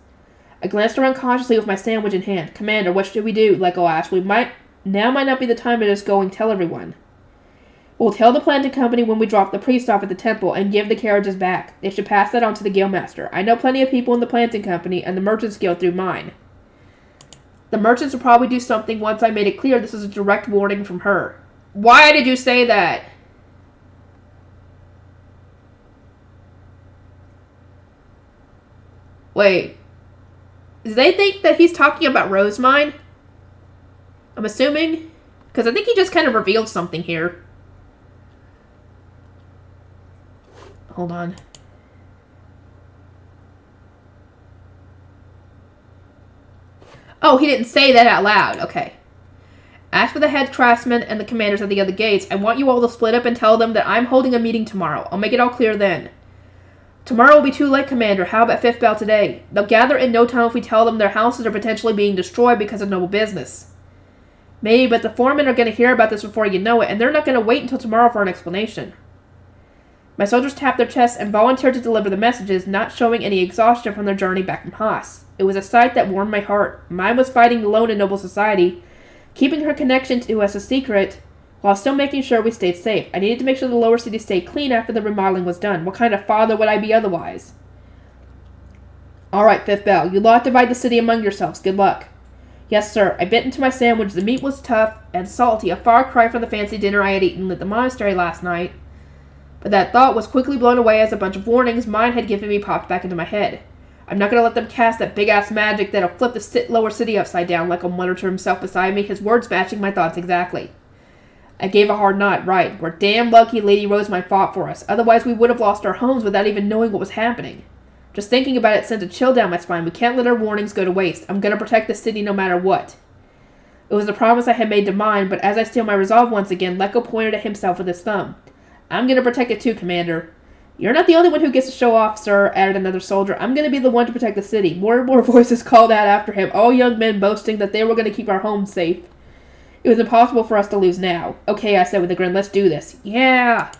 I glanced around cautiously with my sandwich in hand. Commander, what should we do? Leckle asked. Now might not be the time to just go and tell everyone. We'll tell the planting company when we drop the priest off at the temple and give the carriages back. They should pass that on to the guildmaster. I know plenty of people in the planting company and the merchants guild through mine. The merchants will probably do something once I made it clear this is a direct warning from her. Why did you say that? Wait. Do they think that he's talking about Rosemine? I'm assuming. Because I think he just kind of revealed something here. Hold on. Oh, he didn't say that out loud. Okay. As for the head craftsman and the commanders at the other gates, I want you all to split up and tell them that I'm holding a meeting tomorrow. I'll make it all clear then. Tomorrow will be too late, Commander. How about fifth bell today? They'll gather in no time if we tell them their houses are potentially being destroyed because of noble business. Maybe, but the foremen are going to hear about this before you know it, and they're not going to wait until tomorrow for an explanation. My soldiers tapped their chests and volunteered to deliver the messages, not showing any exhaustion from their journey back from Haas. It was a sight that warmed my heart. Mine was fighting alone in noble society, keeping her connection to us a secret, while still making sure we stayed safe. I needed to make sure the lower city stayed clean after the remodeling was done. What kind of father would I be otherwise? Alright, fifth bell. You lot divide the city among yourselves. Good luck. Yes, sir. I bit into my sandwich. The meat was tough and salty, a far cry from the fancy dinner I had eaten at the monastery last night. But that thought was quickly blown away as a bunch of warnings mine had given me popped back into my head. I'm not going to let them cast that big-ass magic that'll flip the lower city upside down, Leckle muttered to himself beside me, his words matching my thoughts exactly. I gave a hard nod. Right. We're damn lucky Lady Rosemine fought for us. Otherwise we would have lost our homes without even knowing what was happening. Just thinking about it sent a chill down my spine. We can't let our warnings go to waste. I'm going to protect the city no matter what. It was a promise I had made to mine, but as I steeled my resolve once again, Leckle pointed at himself with his thumb. I'm going to protect it too, Commander. You're not the only one who gets to show off, sir, added another soldier. I'm going to be the one to protect the city. More and more voices called out after him, all young men boasting that they were going to keep our homes safe. It was impossible for us to lose now. Okay, I said with a grin, let's do this. Yeah!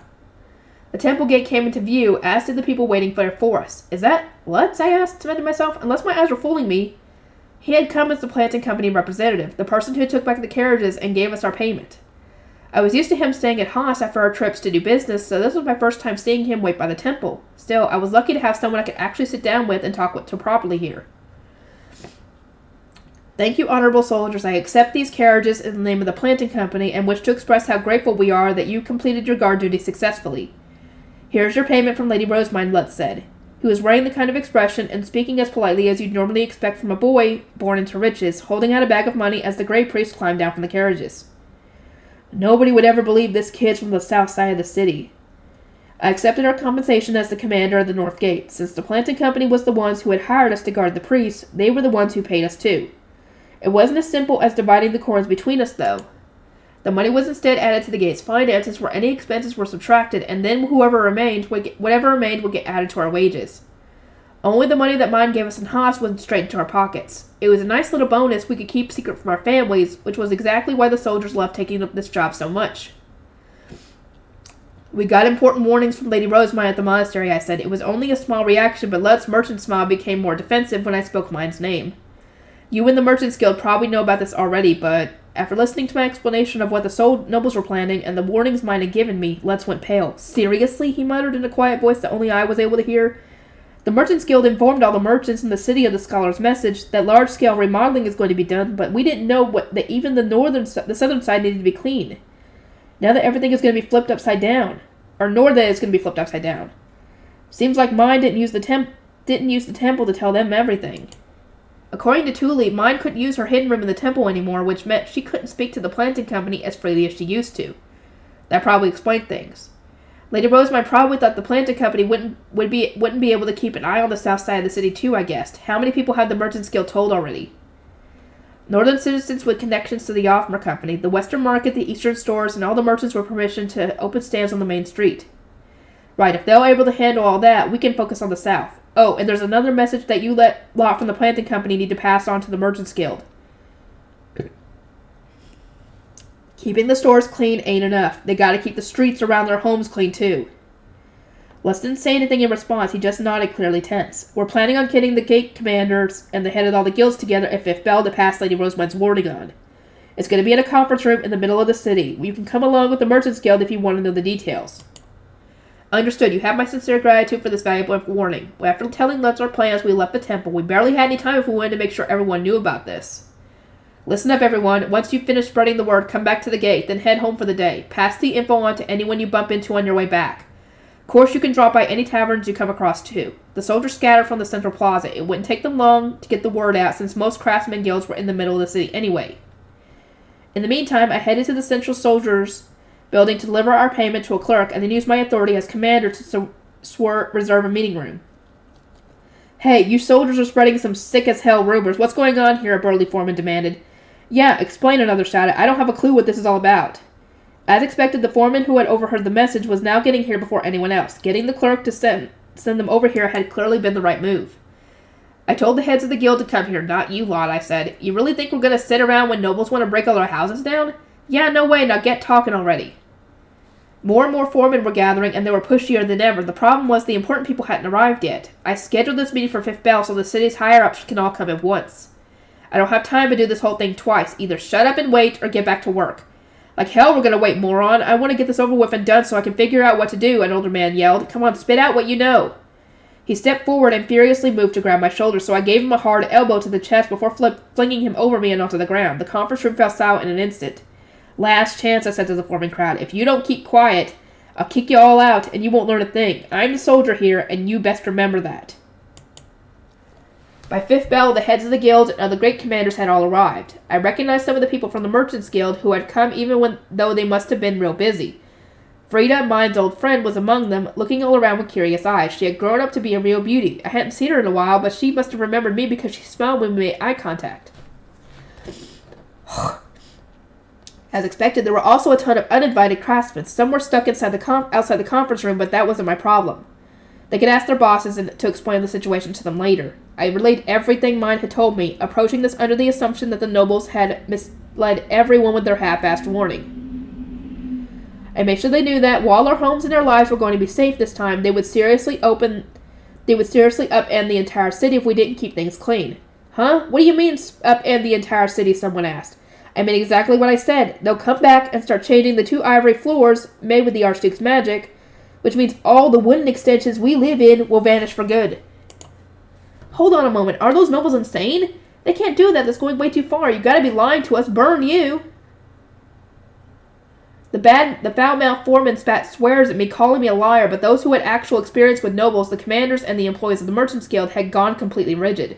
The temple gate came into view, as did the people waiting for us. Is that Lutz? I asked to myself, unless my eyes were fooling me. He had come as the planting company representative, the person who took back the carriages and gave us our payment. I was used to him staying at Haas after our trips to do business, so this was my first time seeing him wait by the temple. Still, I was lucky to have someone I could actually sit down with and talk to properly here. Thank you, honorable soldiers. I accept these carriages in the name of the planting company and wish to express how grateful we are that you completed your guard duty successfully. Here's your payment from Lady Rosemine, Lutz said. He was wearing the kind of expression and speaking as politely as you'd normally expect from a boy born into riches, holding out a bag of money as the Grey Priest climbed down from the carriages. Nobody would ever believe this kid's from the south side of the city. I accepted our compensation as the commander of the North Gate. Since the planting company was the ones who had hired us to guard the priests, they were the ones who paid us too. It wasn't as simple as dividing the coins between us, though. The money was instead added to the gate's finances, where any expenses were subtracted, and then whatever remained would get added to our wages. Only the money that mine gave us in Haas went straight into our pockets. It was a nice little bonus we could keep secret from our families, which was exactly why the soldiers loved taking up this job so much. We got important warnings from Lady Rosemine at the monastery, I said. It was only a small reaction, but Lutz's merchant smile became more defensive when I spoke mine's name. You and the Merchants Guild probably know about this already, but after listening to my explanation of what the nobles were planning and the warnings mine had given me, Lutz went pale. Seriously? He muttered in a quiet voice that only I was able to hear. The Merchants Guild informed all the merchants in the city of the scholar's message that large-scale remodeling is going to be done, but we didn't know that even the southern side needed to be clean. Now that everything is going to be flipped upside down. Or nor that it's going to be flipped upside down. Seems like mine didn't use the temple to tell them everything. According to Thule, mine couldn't use her hidden room in the temple anymore, which meant she couldn't speak to the planting company as freely as she used to. That probably explained things. Lady Rosemine probably thought the planting company wouldn't be able to keep an eye on the south side of the city too, I guessed. How many people had the Merchants Guild told already? Northern citizens with connections to the Offmer Company, the Western Market, the Eastern stores, and all the merchants were permission to open stands on the main street. Right, if they're able to handle all that, we can focus on the south. Oh, and there's another message that you lot from the planting company need to pass on to the Merchants Guild. Keeping the stores clean ain't enough. They gotta keep the streets around their homes clean too. Les didn't say anything in response, he just nodded, clearly tense. We're planning on getting the gate commanders and the head of all the guilds together at Fifth Bell to pass Lady Rosemine's warning on. It's gonna be in a conference room in the middle of the city. You can come along with the Merchants Guild if you want to know the details. Understood. You have my sincere gratitude for this valuable warning. After telling Les our plans, we left the temple. We barely had any time if we wanted to make sure everyone knew about this. Listen up, everyone. Once you've finished spreading the word, come back to the gate, then head home for the day. Pass the info on to anyone you bump into on your way back. Of course, you can drop by any taverns you come across, too. The soldiers scattered from the central plaza. It wouldn't take them long to get the word out, since most craftsman guilds were in the middle of the city anyway. In the meantime, I headed to the central soldiers' building to deliver our payment to a clerk, and then used my authority as commander to reserve a meeting room. Hey, you soldiers are spreading some sick-as-hell rumors. What's going on here? A burly foreman demanded. Yeah, explain, another shouted. I don't have a clue what this is all about. As expected, the foreman who had overheard the message was now getting here before anyone else. Getting the clerk to send them over here had clearly been the right move. I told the heads of the guild to come here, not you lot, I said. You really think we're going to sit around when nobles want to break all our houses down? Yeah, no way, now get talking already. More and more foremen were gathering, and they were pushier than ever. The problem was the important people hadn't arrived yet. I scheduled this meeting for Fifth Bell so the city's higher-ups can all come at once. I don't have time to do this whole thing twice. Either shut up and wait, or get back to work. Like hell we're gonna wait, moron. I want to get this over with and done so I can figure out what to do, an older man yelled. Come on, spit out what you know. He stepped forward and furiously moved to grab my shoulder, so I gave him a hard elbow to the chest before flinging him over me and onto the ground. The conference room fell silent in an instant. Last chance, I said to the forming crowd. If you don't keep quiet, I'll kick you all out, and you won't learn a thing. I'm the soldier here, and you best remember that. By Fifth Bell, the heads of the guild and other great commanders had all arrived. I recognized some of the people from the Merchants Guild who had come though they must have been real busy. Frida, mine's old friend, was among them, looking all around with curious eyes. She had grown up to be a real beauty. I hadn't seen her in a while, but she must have remembered me because she smiled when we made eye contact. As expected, there were also a ton of uninvited craftsmen. Some were stuck outside the conference room, but that wasn't my problem. They could ask their bosses to explain the situation to them later. I relayed everything mine had told me, approaching this under the assumption that the nobles had misled everyone with their half-assed warning. I made sure they knew that while their homes and their lives were going to be safe this time, they would seriously upend the entire city if we didn't keep things clean. Huh? What do you mean, upend the entire city? Someone asked. I mean exactly what I said. They'll come back and start changing the 2 ivory floors made with the Archduke's magic, which means all the wooden extensions we live in will vanish for good. Hold on a moment. Are those nobles insane? They can't do that. That's going way too far. You gotta be lying to us. Burn you. The foul-mouthed foreman spat swears at me, calling me a liar, but those who had actual experience with nobles, the commanders, and the employees of the Merchants Guild had gone completely rigid.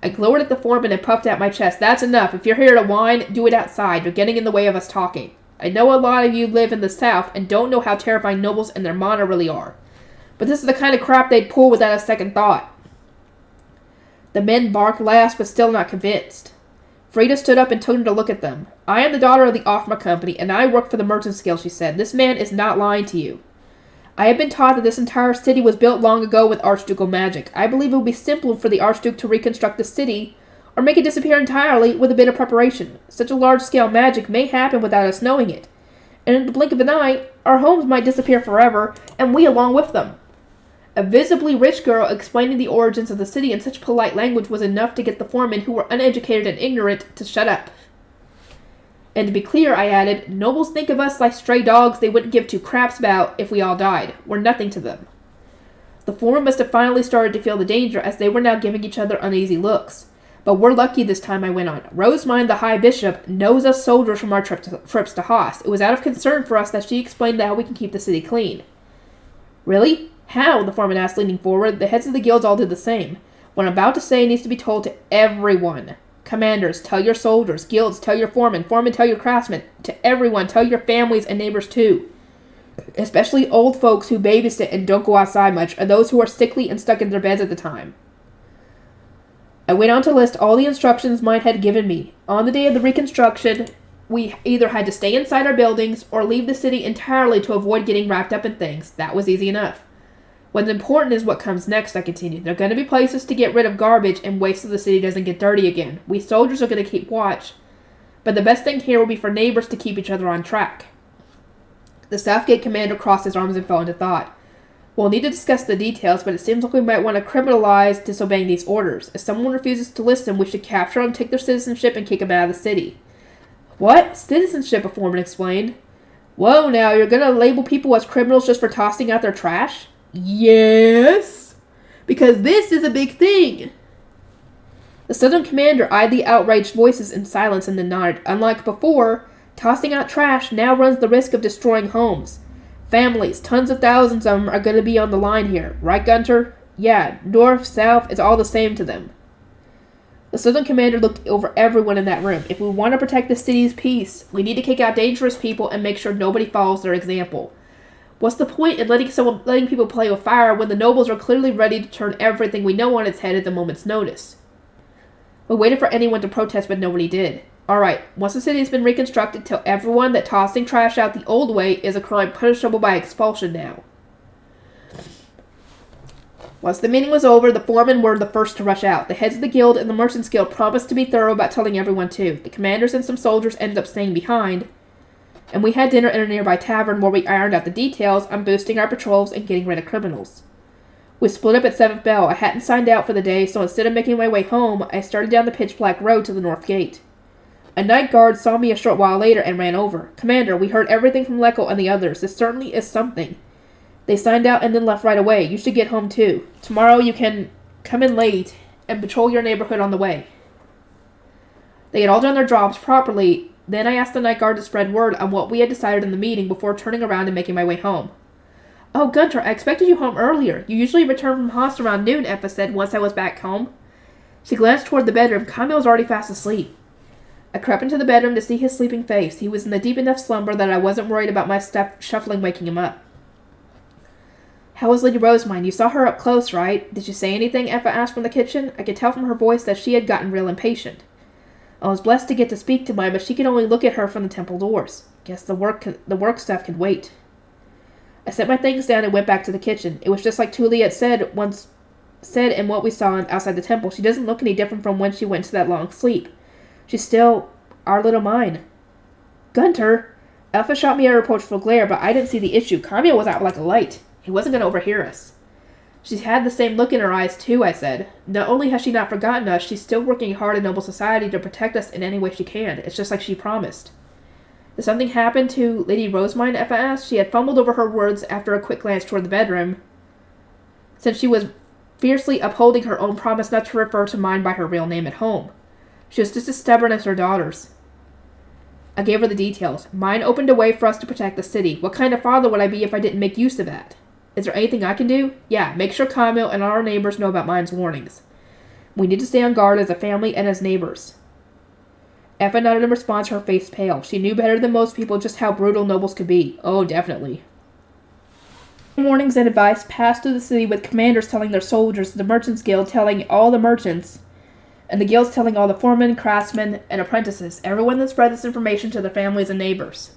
I glowered at the foreman and puffed out my chest. That's enough. If you're here to whine, do it outside. You're getting in the way of us talking. I know a lot of you live in the South and don't know how terrifying nobles and their mana really are. But this is the kind of crap they'd pull without a second thought. The men barked last, but still not convinced. Frida stood up and turned to look at them. I am the daughter of the Offma Company, and I work for the Merchants Guild, she said. This man is not lying to you. I have been taught that this entire city was built long ago with archducal magic. I believe it would be simple for the Archduke to reconstruct the city, or make it disappear entirely with a bit of preparation. Such a large-scale magic may happen without us knowing it. And in the blink of an eye, our homes might disappear forever, and we along with them. A visibly rich girl explaining the origins of the city in such polite language was enough to get the foremen who were uneducated and ignorant to shut up. And to be clear, I added, nobles think of us like stray dogs they wouldn't give 2 craps about if we all died. We're nothing to them. The foremen must have finally started to feel the danger as they were now giving each other uneasy looks. But we're lucky this time, I went on. Rosemine, the High Bishop, knows us soldiers from our trips to Haas. It was out of concern for us that she explained how we can keep the city clean. Really? How? The foreman asked, leaning forward. The heads of the guilds all did the same. What I'm about to say needs to be told to everyone. Commanders, tell your soldiers. Guilds, tell your foremen. Foremen, tell your craftsmen. To everyone, tell your families and neighbors too. Especially old folks who babysit and don't go outside much, or those who are sickly and stuck in their beds at the time. I went on to list all the instructions mine had given me. On the day of the reconstruction, we either had to stay inside our buildings or leave the city entirely to avoid getting wrapped up in things. That was easy enough. What's important is what comes next, I continued. There are going to be places to get rid of garbage and waste so the city doesn't get dirty again. We soldiers are going to keep watch. But the best thing here will be for neighbors to keep each other on track. The Southgate commander crossed his arms and fell into thought. We'll need to discuss the details, but it seems like we might want to criminalize disobeying these orders. If someone refuses to listen, we should capture them, take their citizenship, and kick them out of the city. What? Citizenship, a foreman explained. Whoa, now, you're gonna label people as criminals just for tossing out their trash? Yes, because this is a big thing. The Southern commander eyed the outraged voices in silence and then nodded. Unlike before, tossing out trash now runs the risk of destroying homes. Families, tons of thousands of them, are going to be on the line here. Right, Gunter? Yeah, north, south, it's all the same to them. The Southern commander looked over everyone in that room. If we want to protect the city's peace, we need to kick out dangerous people and make sure nobody follows their example. What's the point in letting people play with fire when the nobles are clearly ready to turn everything we know on its head at the moment's notice? We waited for anyone to protest, but nobody did. Alright, once the city has been reconstructed, tell everyone that tossing trash out the old way is a crime punishable by expulsion now. Once the meeting was over, the foremen were the first to rush out. The heads of the guild and the merchants guild promised to be thorough about telling everyone too. The commanders and some soldiers ended up staying behind, and we had dinner in a nearby tavern where we ironed out the details on boosting our patrols and getting rid of criminals. We split up at 7th bell. I hadn't signed out for the day, so instead of making my way home, I started down the pitch-black road to the north gate. A night guard saw me a short while later and ran over. Commander, we heard everything from Lecco and the others. This certainly is something. They signed out and then left right away. You should get home too. Tomorrow you can come in late and patrol your neighborhood on the way. They had all done their jobs properly. Then I asked the night guard to spread word on what we had decided in the meeting before turning around and making my way home. Oh, Gunter, I expected you home earlier. You usually return from Haas around noon, Effa said once I was back home. She glanced toward the bedroom. Camille was already fast asleep. I crept into the bedroom to see his sleeping face. He was in a deep enough slumber that I wasn't worried about my step shuffling waking him up. How was Lady Rosemine? You saw her up close, right? Did she say anything? Effa asked from the kitchen. I could tell from her voice that she had gotten real impatient. I was blessed to get to speak to mine, but she could only look at her from the temple doors. Guess the work stuff can wait. I set my things down and went back to the kitchen. It was just like Tuli had said and what we saw outside the temple. She doesn't look any different from when she went to that long sleep. She's still our little mine. Gunter! Alpha shot me a reproachful glare, but I didn't see the issue. Camille was out like a light. He wasn't going to overhear us. She's had the same look in her eyes, too, I said. Not only has she not forgotten us, she's still working hard in noble society to protect us in any way she can. It's just like she promised. Did something happen to Lady Rosemine? Effa asked. She had fumbled over her words after a quick glance toward the bedroom, since she was fiercely upholding her own promise not to refer to mine by her real name at home. She was just as stubborn as her daughters. I gave her the details. Mine opened a way for us to protect the city. What kind of father would I be if I didn't make use of that? Is there anything I can do? Yeah, make sure Camille and our neighbors know about mine's warnings. We need to stay on guard as a family and as neighbors. Effa nodded in response, her face pale. She knew better than most people just how brutal nobles could be. Oh, definitely. Warnings and advice passed through the city with commanders telling their soldiers, the Merchants Guild telling all the merchants, and the guilds telling all the foremen, craftsmen, and apprentices. Everyone then spread this information to their families and neighbors.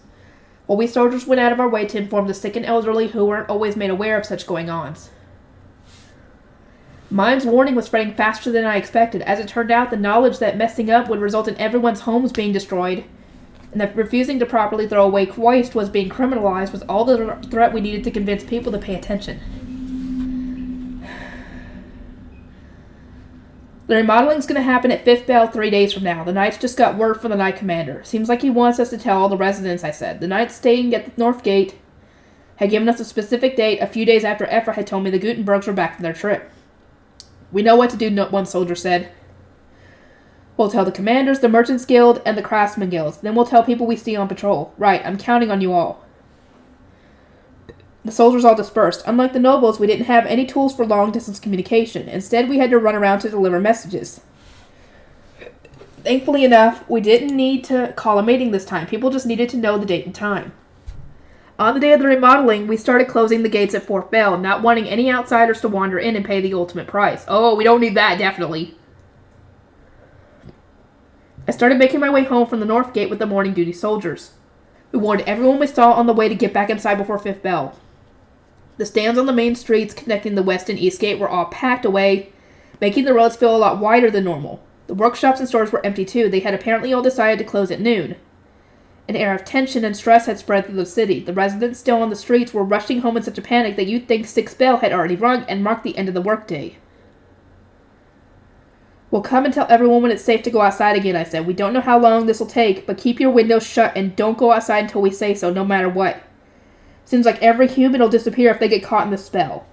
While we soldiers went out of our way to inform the sick and elderly who weren't always made aware of such going-ons. Mine's warning was spreading faster than I expected. As it turned out, the knowledge that messing up would result in everyone's homes being destroyed, and that refusing to properly throw away waste was being criminalized, was all the threat we needed to convince people to pay attention. The remodeling's going to happen at 5th Bell 3 days from now. The Knights just got word from the Knight Commander. Seems like he wants us to tell all the residents, I said. The Knights staying at the North Gate had given us a specific date a few days after Effa had told me the Gutenbergs were back from their trip. We know what to do, one soldier said. We'll tell the commanders, the Merchants Guild, and the Craftsmen Guilds. Then we'll tell people we see on patrol. Right, I'm counting on you all. The soldiers all dispersed. Unlike the nobles, we didn't have any tools for long-distance communication. Instead, we had to run around to deliver messages. Thankfully enough, we didn't need to call a meeting this time. People just needed to know the date and time. On the day of the remodeling, we started closing the gates at 4th Bell, not wanting any outsiders to wander in and pay the ultimate price. Oh, we don't need that, definitely. I started making my way home from the North Gate with the morning duty soldiers. We warned everyone we saw on the way to get back inside before 5th Bell. The stands on the main streets connecting the West and East Gate were all packed away, making the roads feel a lot wider than normal. The workshops and stores were empty too. They had apparently all decided to close at noon. An air of tension and stress had spread through the city. The residents still on the streets were rushing home in such a panic that you'd think 6th bell had already rung and marked the end of the workday. "We'll come and tell everyone when it's safe to go outside again," I said. "We don't know how long this will take, but keep your windows shut and don't go outside until we say so, no matter what. Seems like every human will disappear if they get caught in the spell.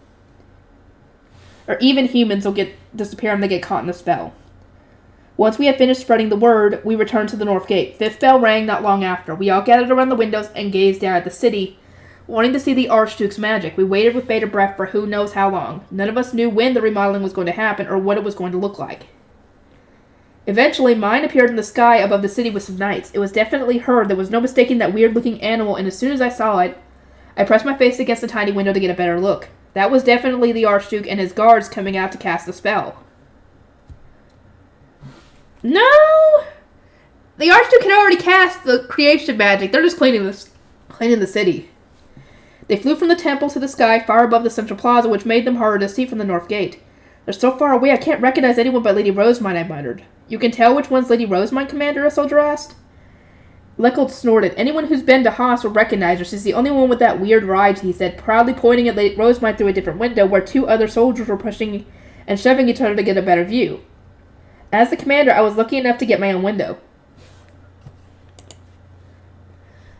Or even humans will disappear when they get caught in the spell." Once we had finished spreading the word, we returned to the north gate. 5th bell rang not long after. We all gathered around the windows and gazed down at the city, wanting to see the Archduke's magic. We waited with bated breath for who knows how long. None of us knew when the remodeling was going to happen or what it was going to look like. Eventually, mine appeared in the sky above the city with some knights. It was definitely her. There was no mistaking that weird-looking animal, and as soon as I saw it, I pressed my face against the tiny window to get a better look. That was definitely the Archduke and his guards coming out to cast the spell. No! The Archduke had already cast the creation magic. They're just cleaning the city. They flew from the temple to the sky far above the central plaza, which made them harder to see from the north gate. "They're so far away I can't recognize anyone but Lady Rosemine," I muttered. "You can tell which one's Lady Rosemine, Commander?" a soldier asked. Leckold snorted. "Anyone who's been to Haas will recognize her. She's the only one with that weird ride," he said, proudly pointing at Lady Rosemine through a different window where 2 other soldiers were pushing and shoving each other to get a better view. As the commander, I was lucky enough to get my own window.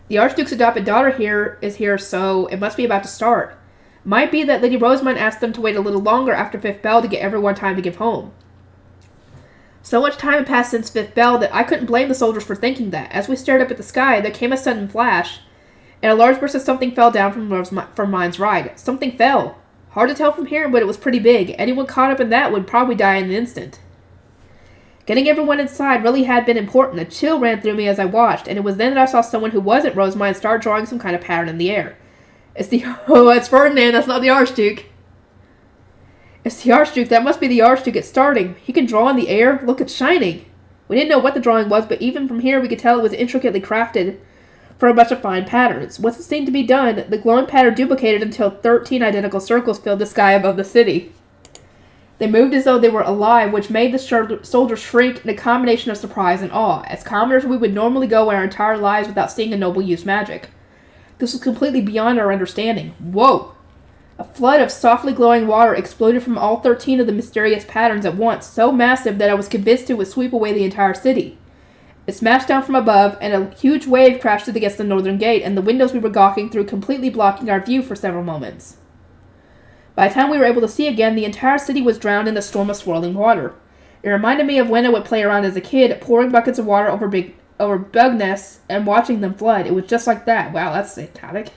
"The Archduke's adopted daughter is here, so it must be about to start. Might be that Lady Rosemine asked them to wait a little longer after 5th bell to get everyone time to give home." So much time had passed since 5th bell that I couldn't blame the soldiers for thinking that. As we stared up at the sky, there came a sudden flash, and a large burst of something fell down from mine's ride. Something fell. Hard to tell from here, but it was pretty big. Anyone caught up in that would probably die in an instant. Getting everyone inside really had been important. A chill ran through me as I watched, and it was then that I saw someone who wasn't Rosemine start drawing some kind of pattern in the air. It's Ferdinand, that's not the Archduke. "It's the Archduke, that must be the Archduke, it's starting. He can draw in the air, look, it's shining." We didn't know what the drawing was, but even from here we could tell it was intricately crafted for a bunch of fine patterns. Once it seemed to be done, the glowing pattern duplicated until 13 identical circles filled the sky above the city. They moved as though they were alive, which made the soldiers shrink in a combination of surprise and awe. As commoners, we would normally go our entire lives without seeing a noble use magic. This was completely beyond our understanding. Whoa! A flood of softly glowing water exploded from all 13 of the mysterious patterns at once, so massive that I was convinced it would sweep away the entire city. It smashed down from above, and a huge wave crashed against the northern gate, and the windows we were gawking through completely blocking our view for several moments. By the time we were able to see again, the entire city was drowned in a storm of swirling water. It reminded me of when I would play around as a kid, pouring buckets of water over bug nests and watching them flood. It was just like that. Wow, that's satanic.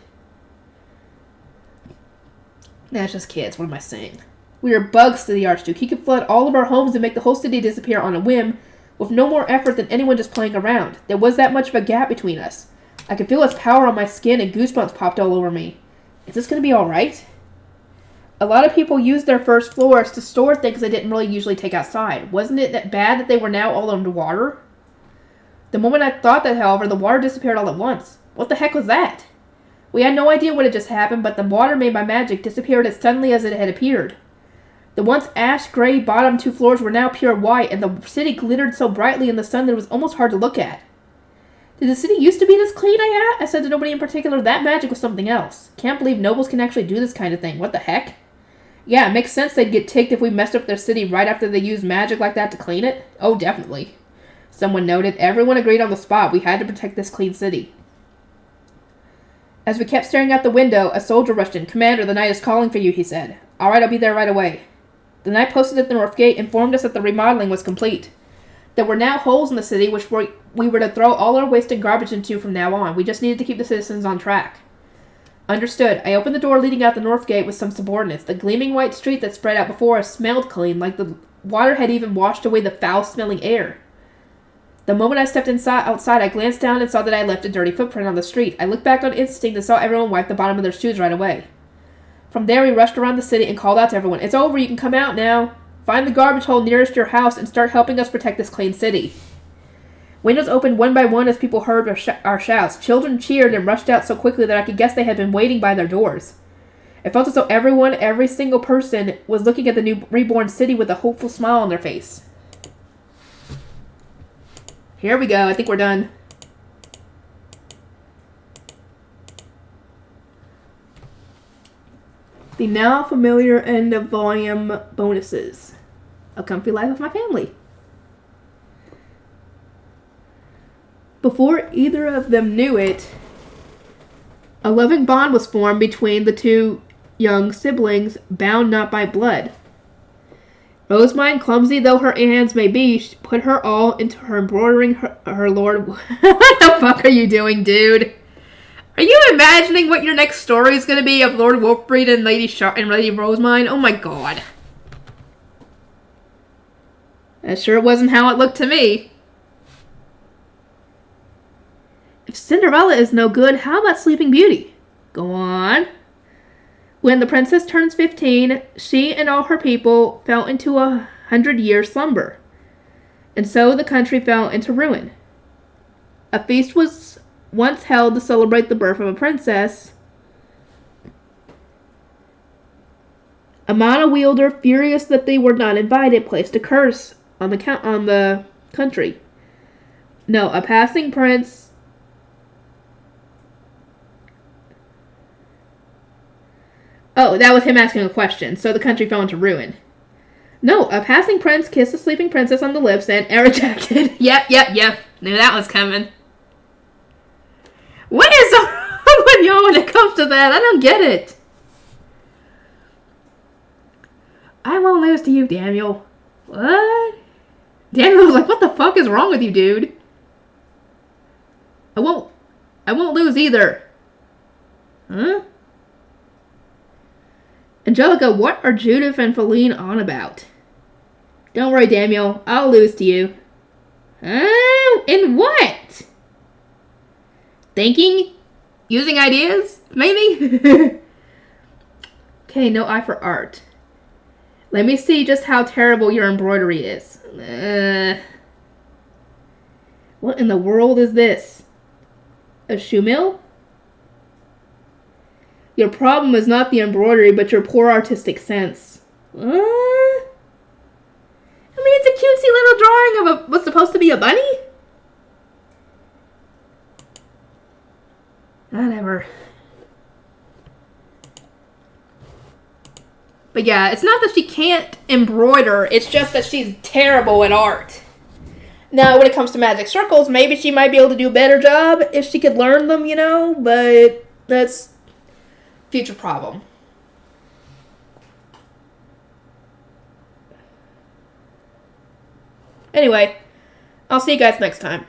That's just kids. What am I saying? We were bugs to the Archduke. He could flood all of our homes and make the whole city disappear on a whim, with no more effort than anyone just playing around. There was that much of a gap between us. I could feel his power on my skin and goosebumps popped all over me. Is this going to be alright? A lot of people used their first floors to store things they didn't really usually take outside. Wasn't it that bad that they were now all underwater? The moment I thought that, however, the water disappeared all at once. What the heck was that? We had no idea what had just happened, but the water made by magic disappeared as suddenly as it had appeared. The once ash-gray bottom 2 floors were now pure white, and the city glittered so brightly in the sun that it was almost hard to look at. Did the city used to be this clean, I said to nobody in particular. That magic was something else. Can't believe nobles can actually do this kind of thing. What the heck? Yeah, it makes sense they'd get ticked if we messed up their city right after they used magic like that to clean it. Oh, definitely. Someone noted. Everyone agreed on the spot. We had to protect this clean city. As we kept staring out the window, a soldier rushed in. "Commander, the knight is calling for you," he said. "All right, I'll be there right away." The knight posted at the north gate informed us that the remodeling was complete. There were now holes in the city which we were to throw all our waste and garbage into from now on. We just needed to keep the citizens on track. Understood. I opened the door leading out the north gate with some subordinates. The gleaming white street that spread out before us smelled clean, like the water had even washed away the foul-smelling air. The moment I stepped outside, I glanced down and saw that I had left a dirty footprint on the street. I looked back on instinct and saw everyone wipe the bottom of their shoes right away. From there, we rushed around the city and called out to everyone, "It's over, you can come out now. Find the garbage hole nearest your house and start helping us protect this clean city." Windows opened one by one as people heard our shouts. Children cheered and rushed out so quickly that I could guess they had been waiting by their doors. It felt as though every single person, was looking at the new reborn city with a hopeful smile on their face. Here we go. I think we're done. The now familiar end of volume bonuses. A comfy life with my family. Before either of them knew it, a loving bond was formed between the two young siblings, bound not by blood. Rosemine, clumsy though her hands may be, put her all into her embroidering her lord. What the fuck are you doing, dude? Are you imagining what your next story is going to be of Lord Wolfbreed and Lady Rosemine? Oh my god. That sure wasn't how it looked to me. If Cinderella is no good, how about Sleeping Beauty? Go on. When the princess turns 15, she and all her people fell into 100-year slumber. And so the country fell into ruin. A feast was once held to celebrate the birth of a princess. A mana wielder, furious that they were not invited, placed a curse on the country. No, a passing prince... Oh, that was him asking a question. So the country fell into ruin. No, a passing prince kissed a sleeping princess on the lips and rejected. Yep. Knew that was coming. What is wrong with y'all when it comes to that? I don't get it. I won't lose to you, Daniel. What? Daniel was like, what the fuck is wrong with you, dude? I won't lose either. Huh? Angelica, what are Judith and Feline on about? Don't worry, Daniel. I'll lose to you. Oh, in what? Thinking? Using ideas? Maybe? Okay, no eye for art. Let me see just how terrible your embroidery is. What in the world is this? A shoe mill? Your problem is not the embroidery, but your poor artistic sense. I mean, it's a cutesy little drawing of what's supposed to be a bunny? Whatever. But yeah, it's not that she can't embroider, it's just that she's terrible at art. Now, when it comes to magic circles, maybe she might be able to do a better job if she could learn them, but that's future problem. Anyway, I'll see you guys next time.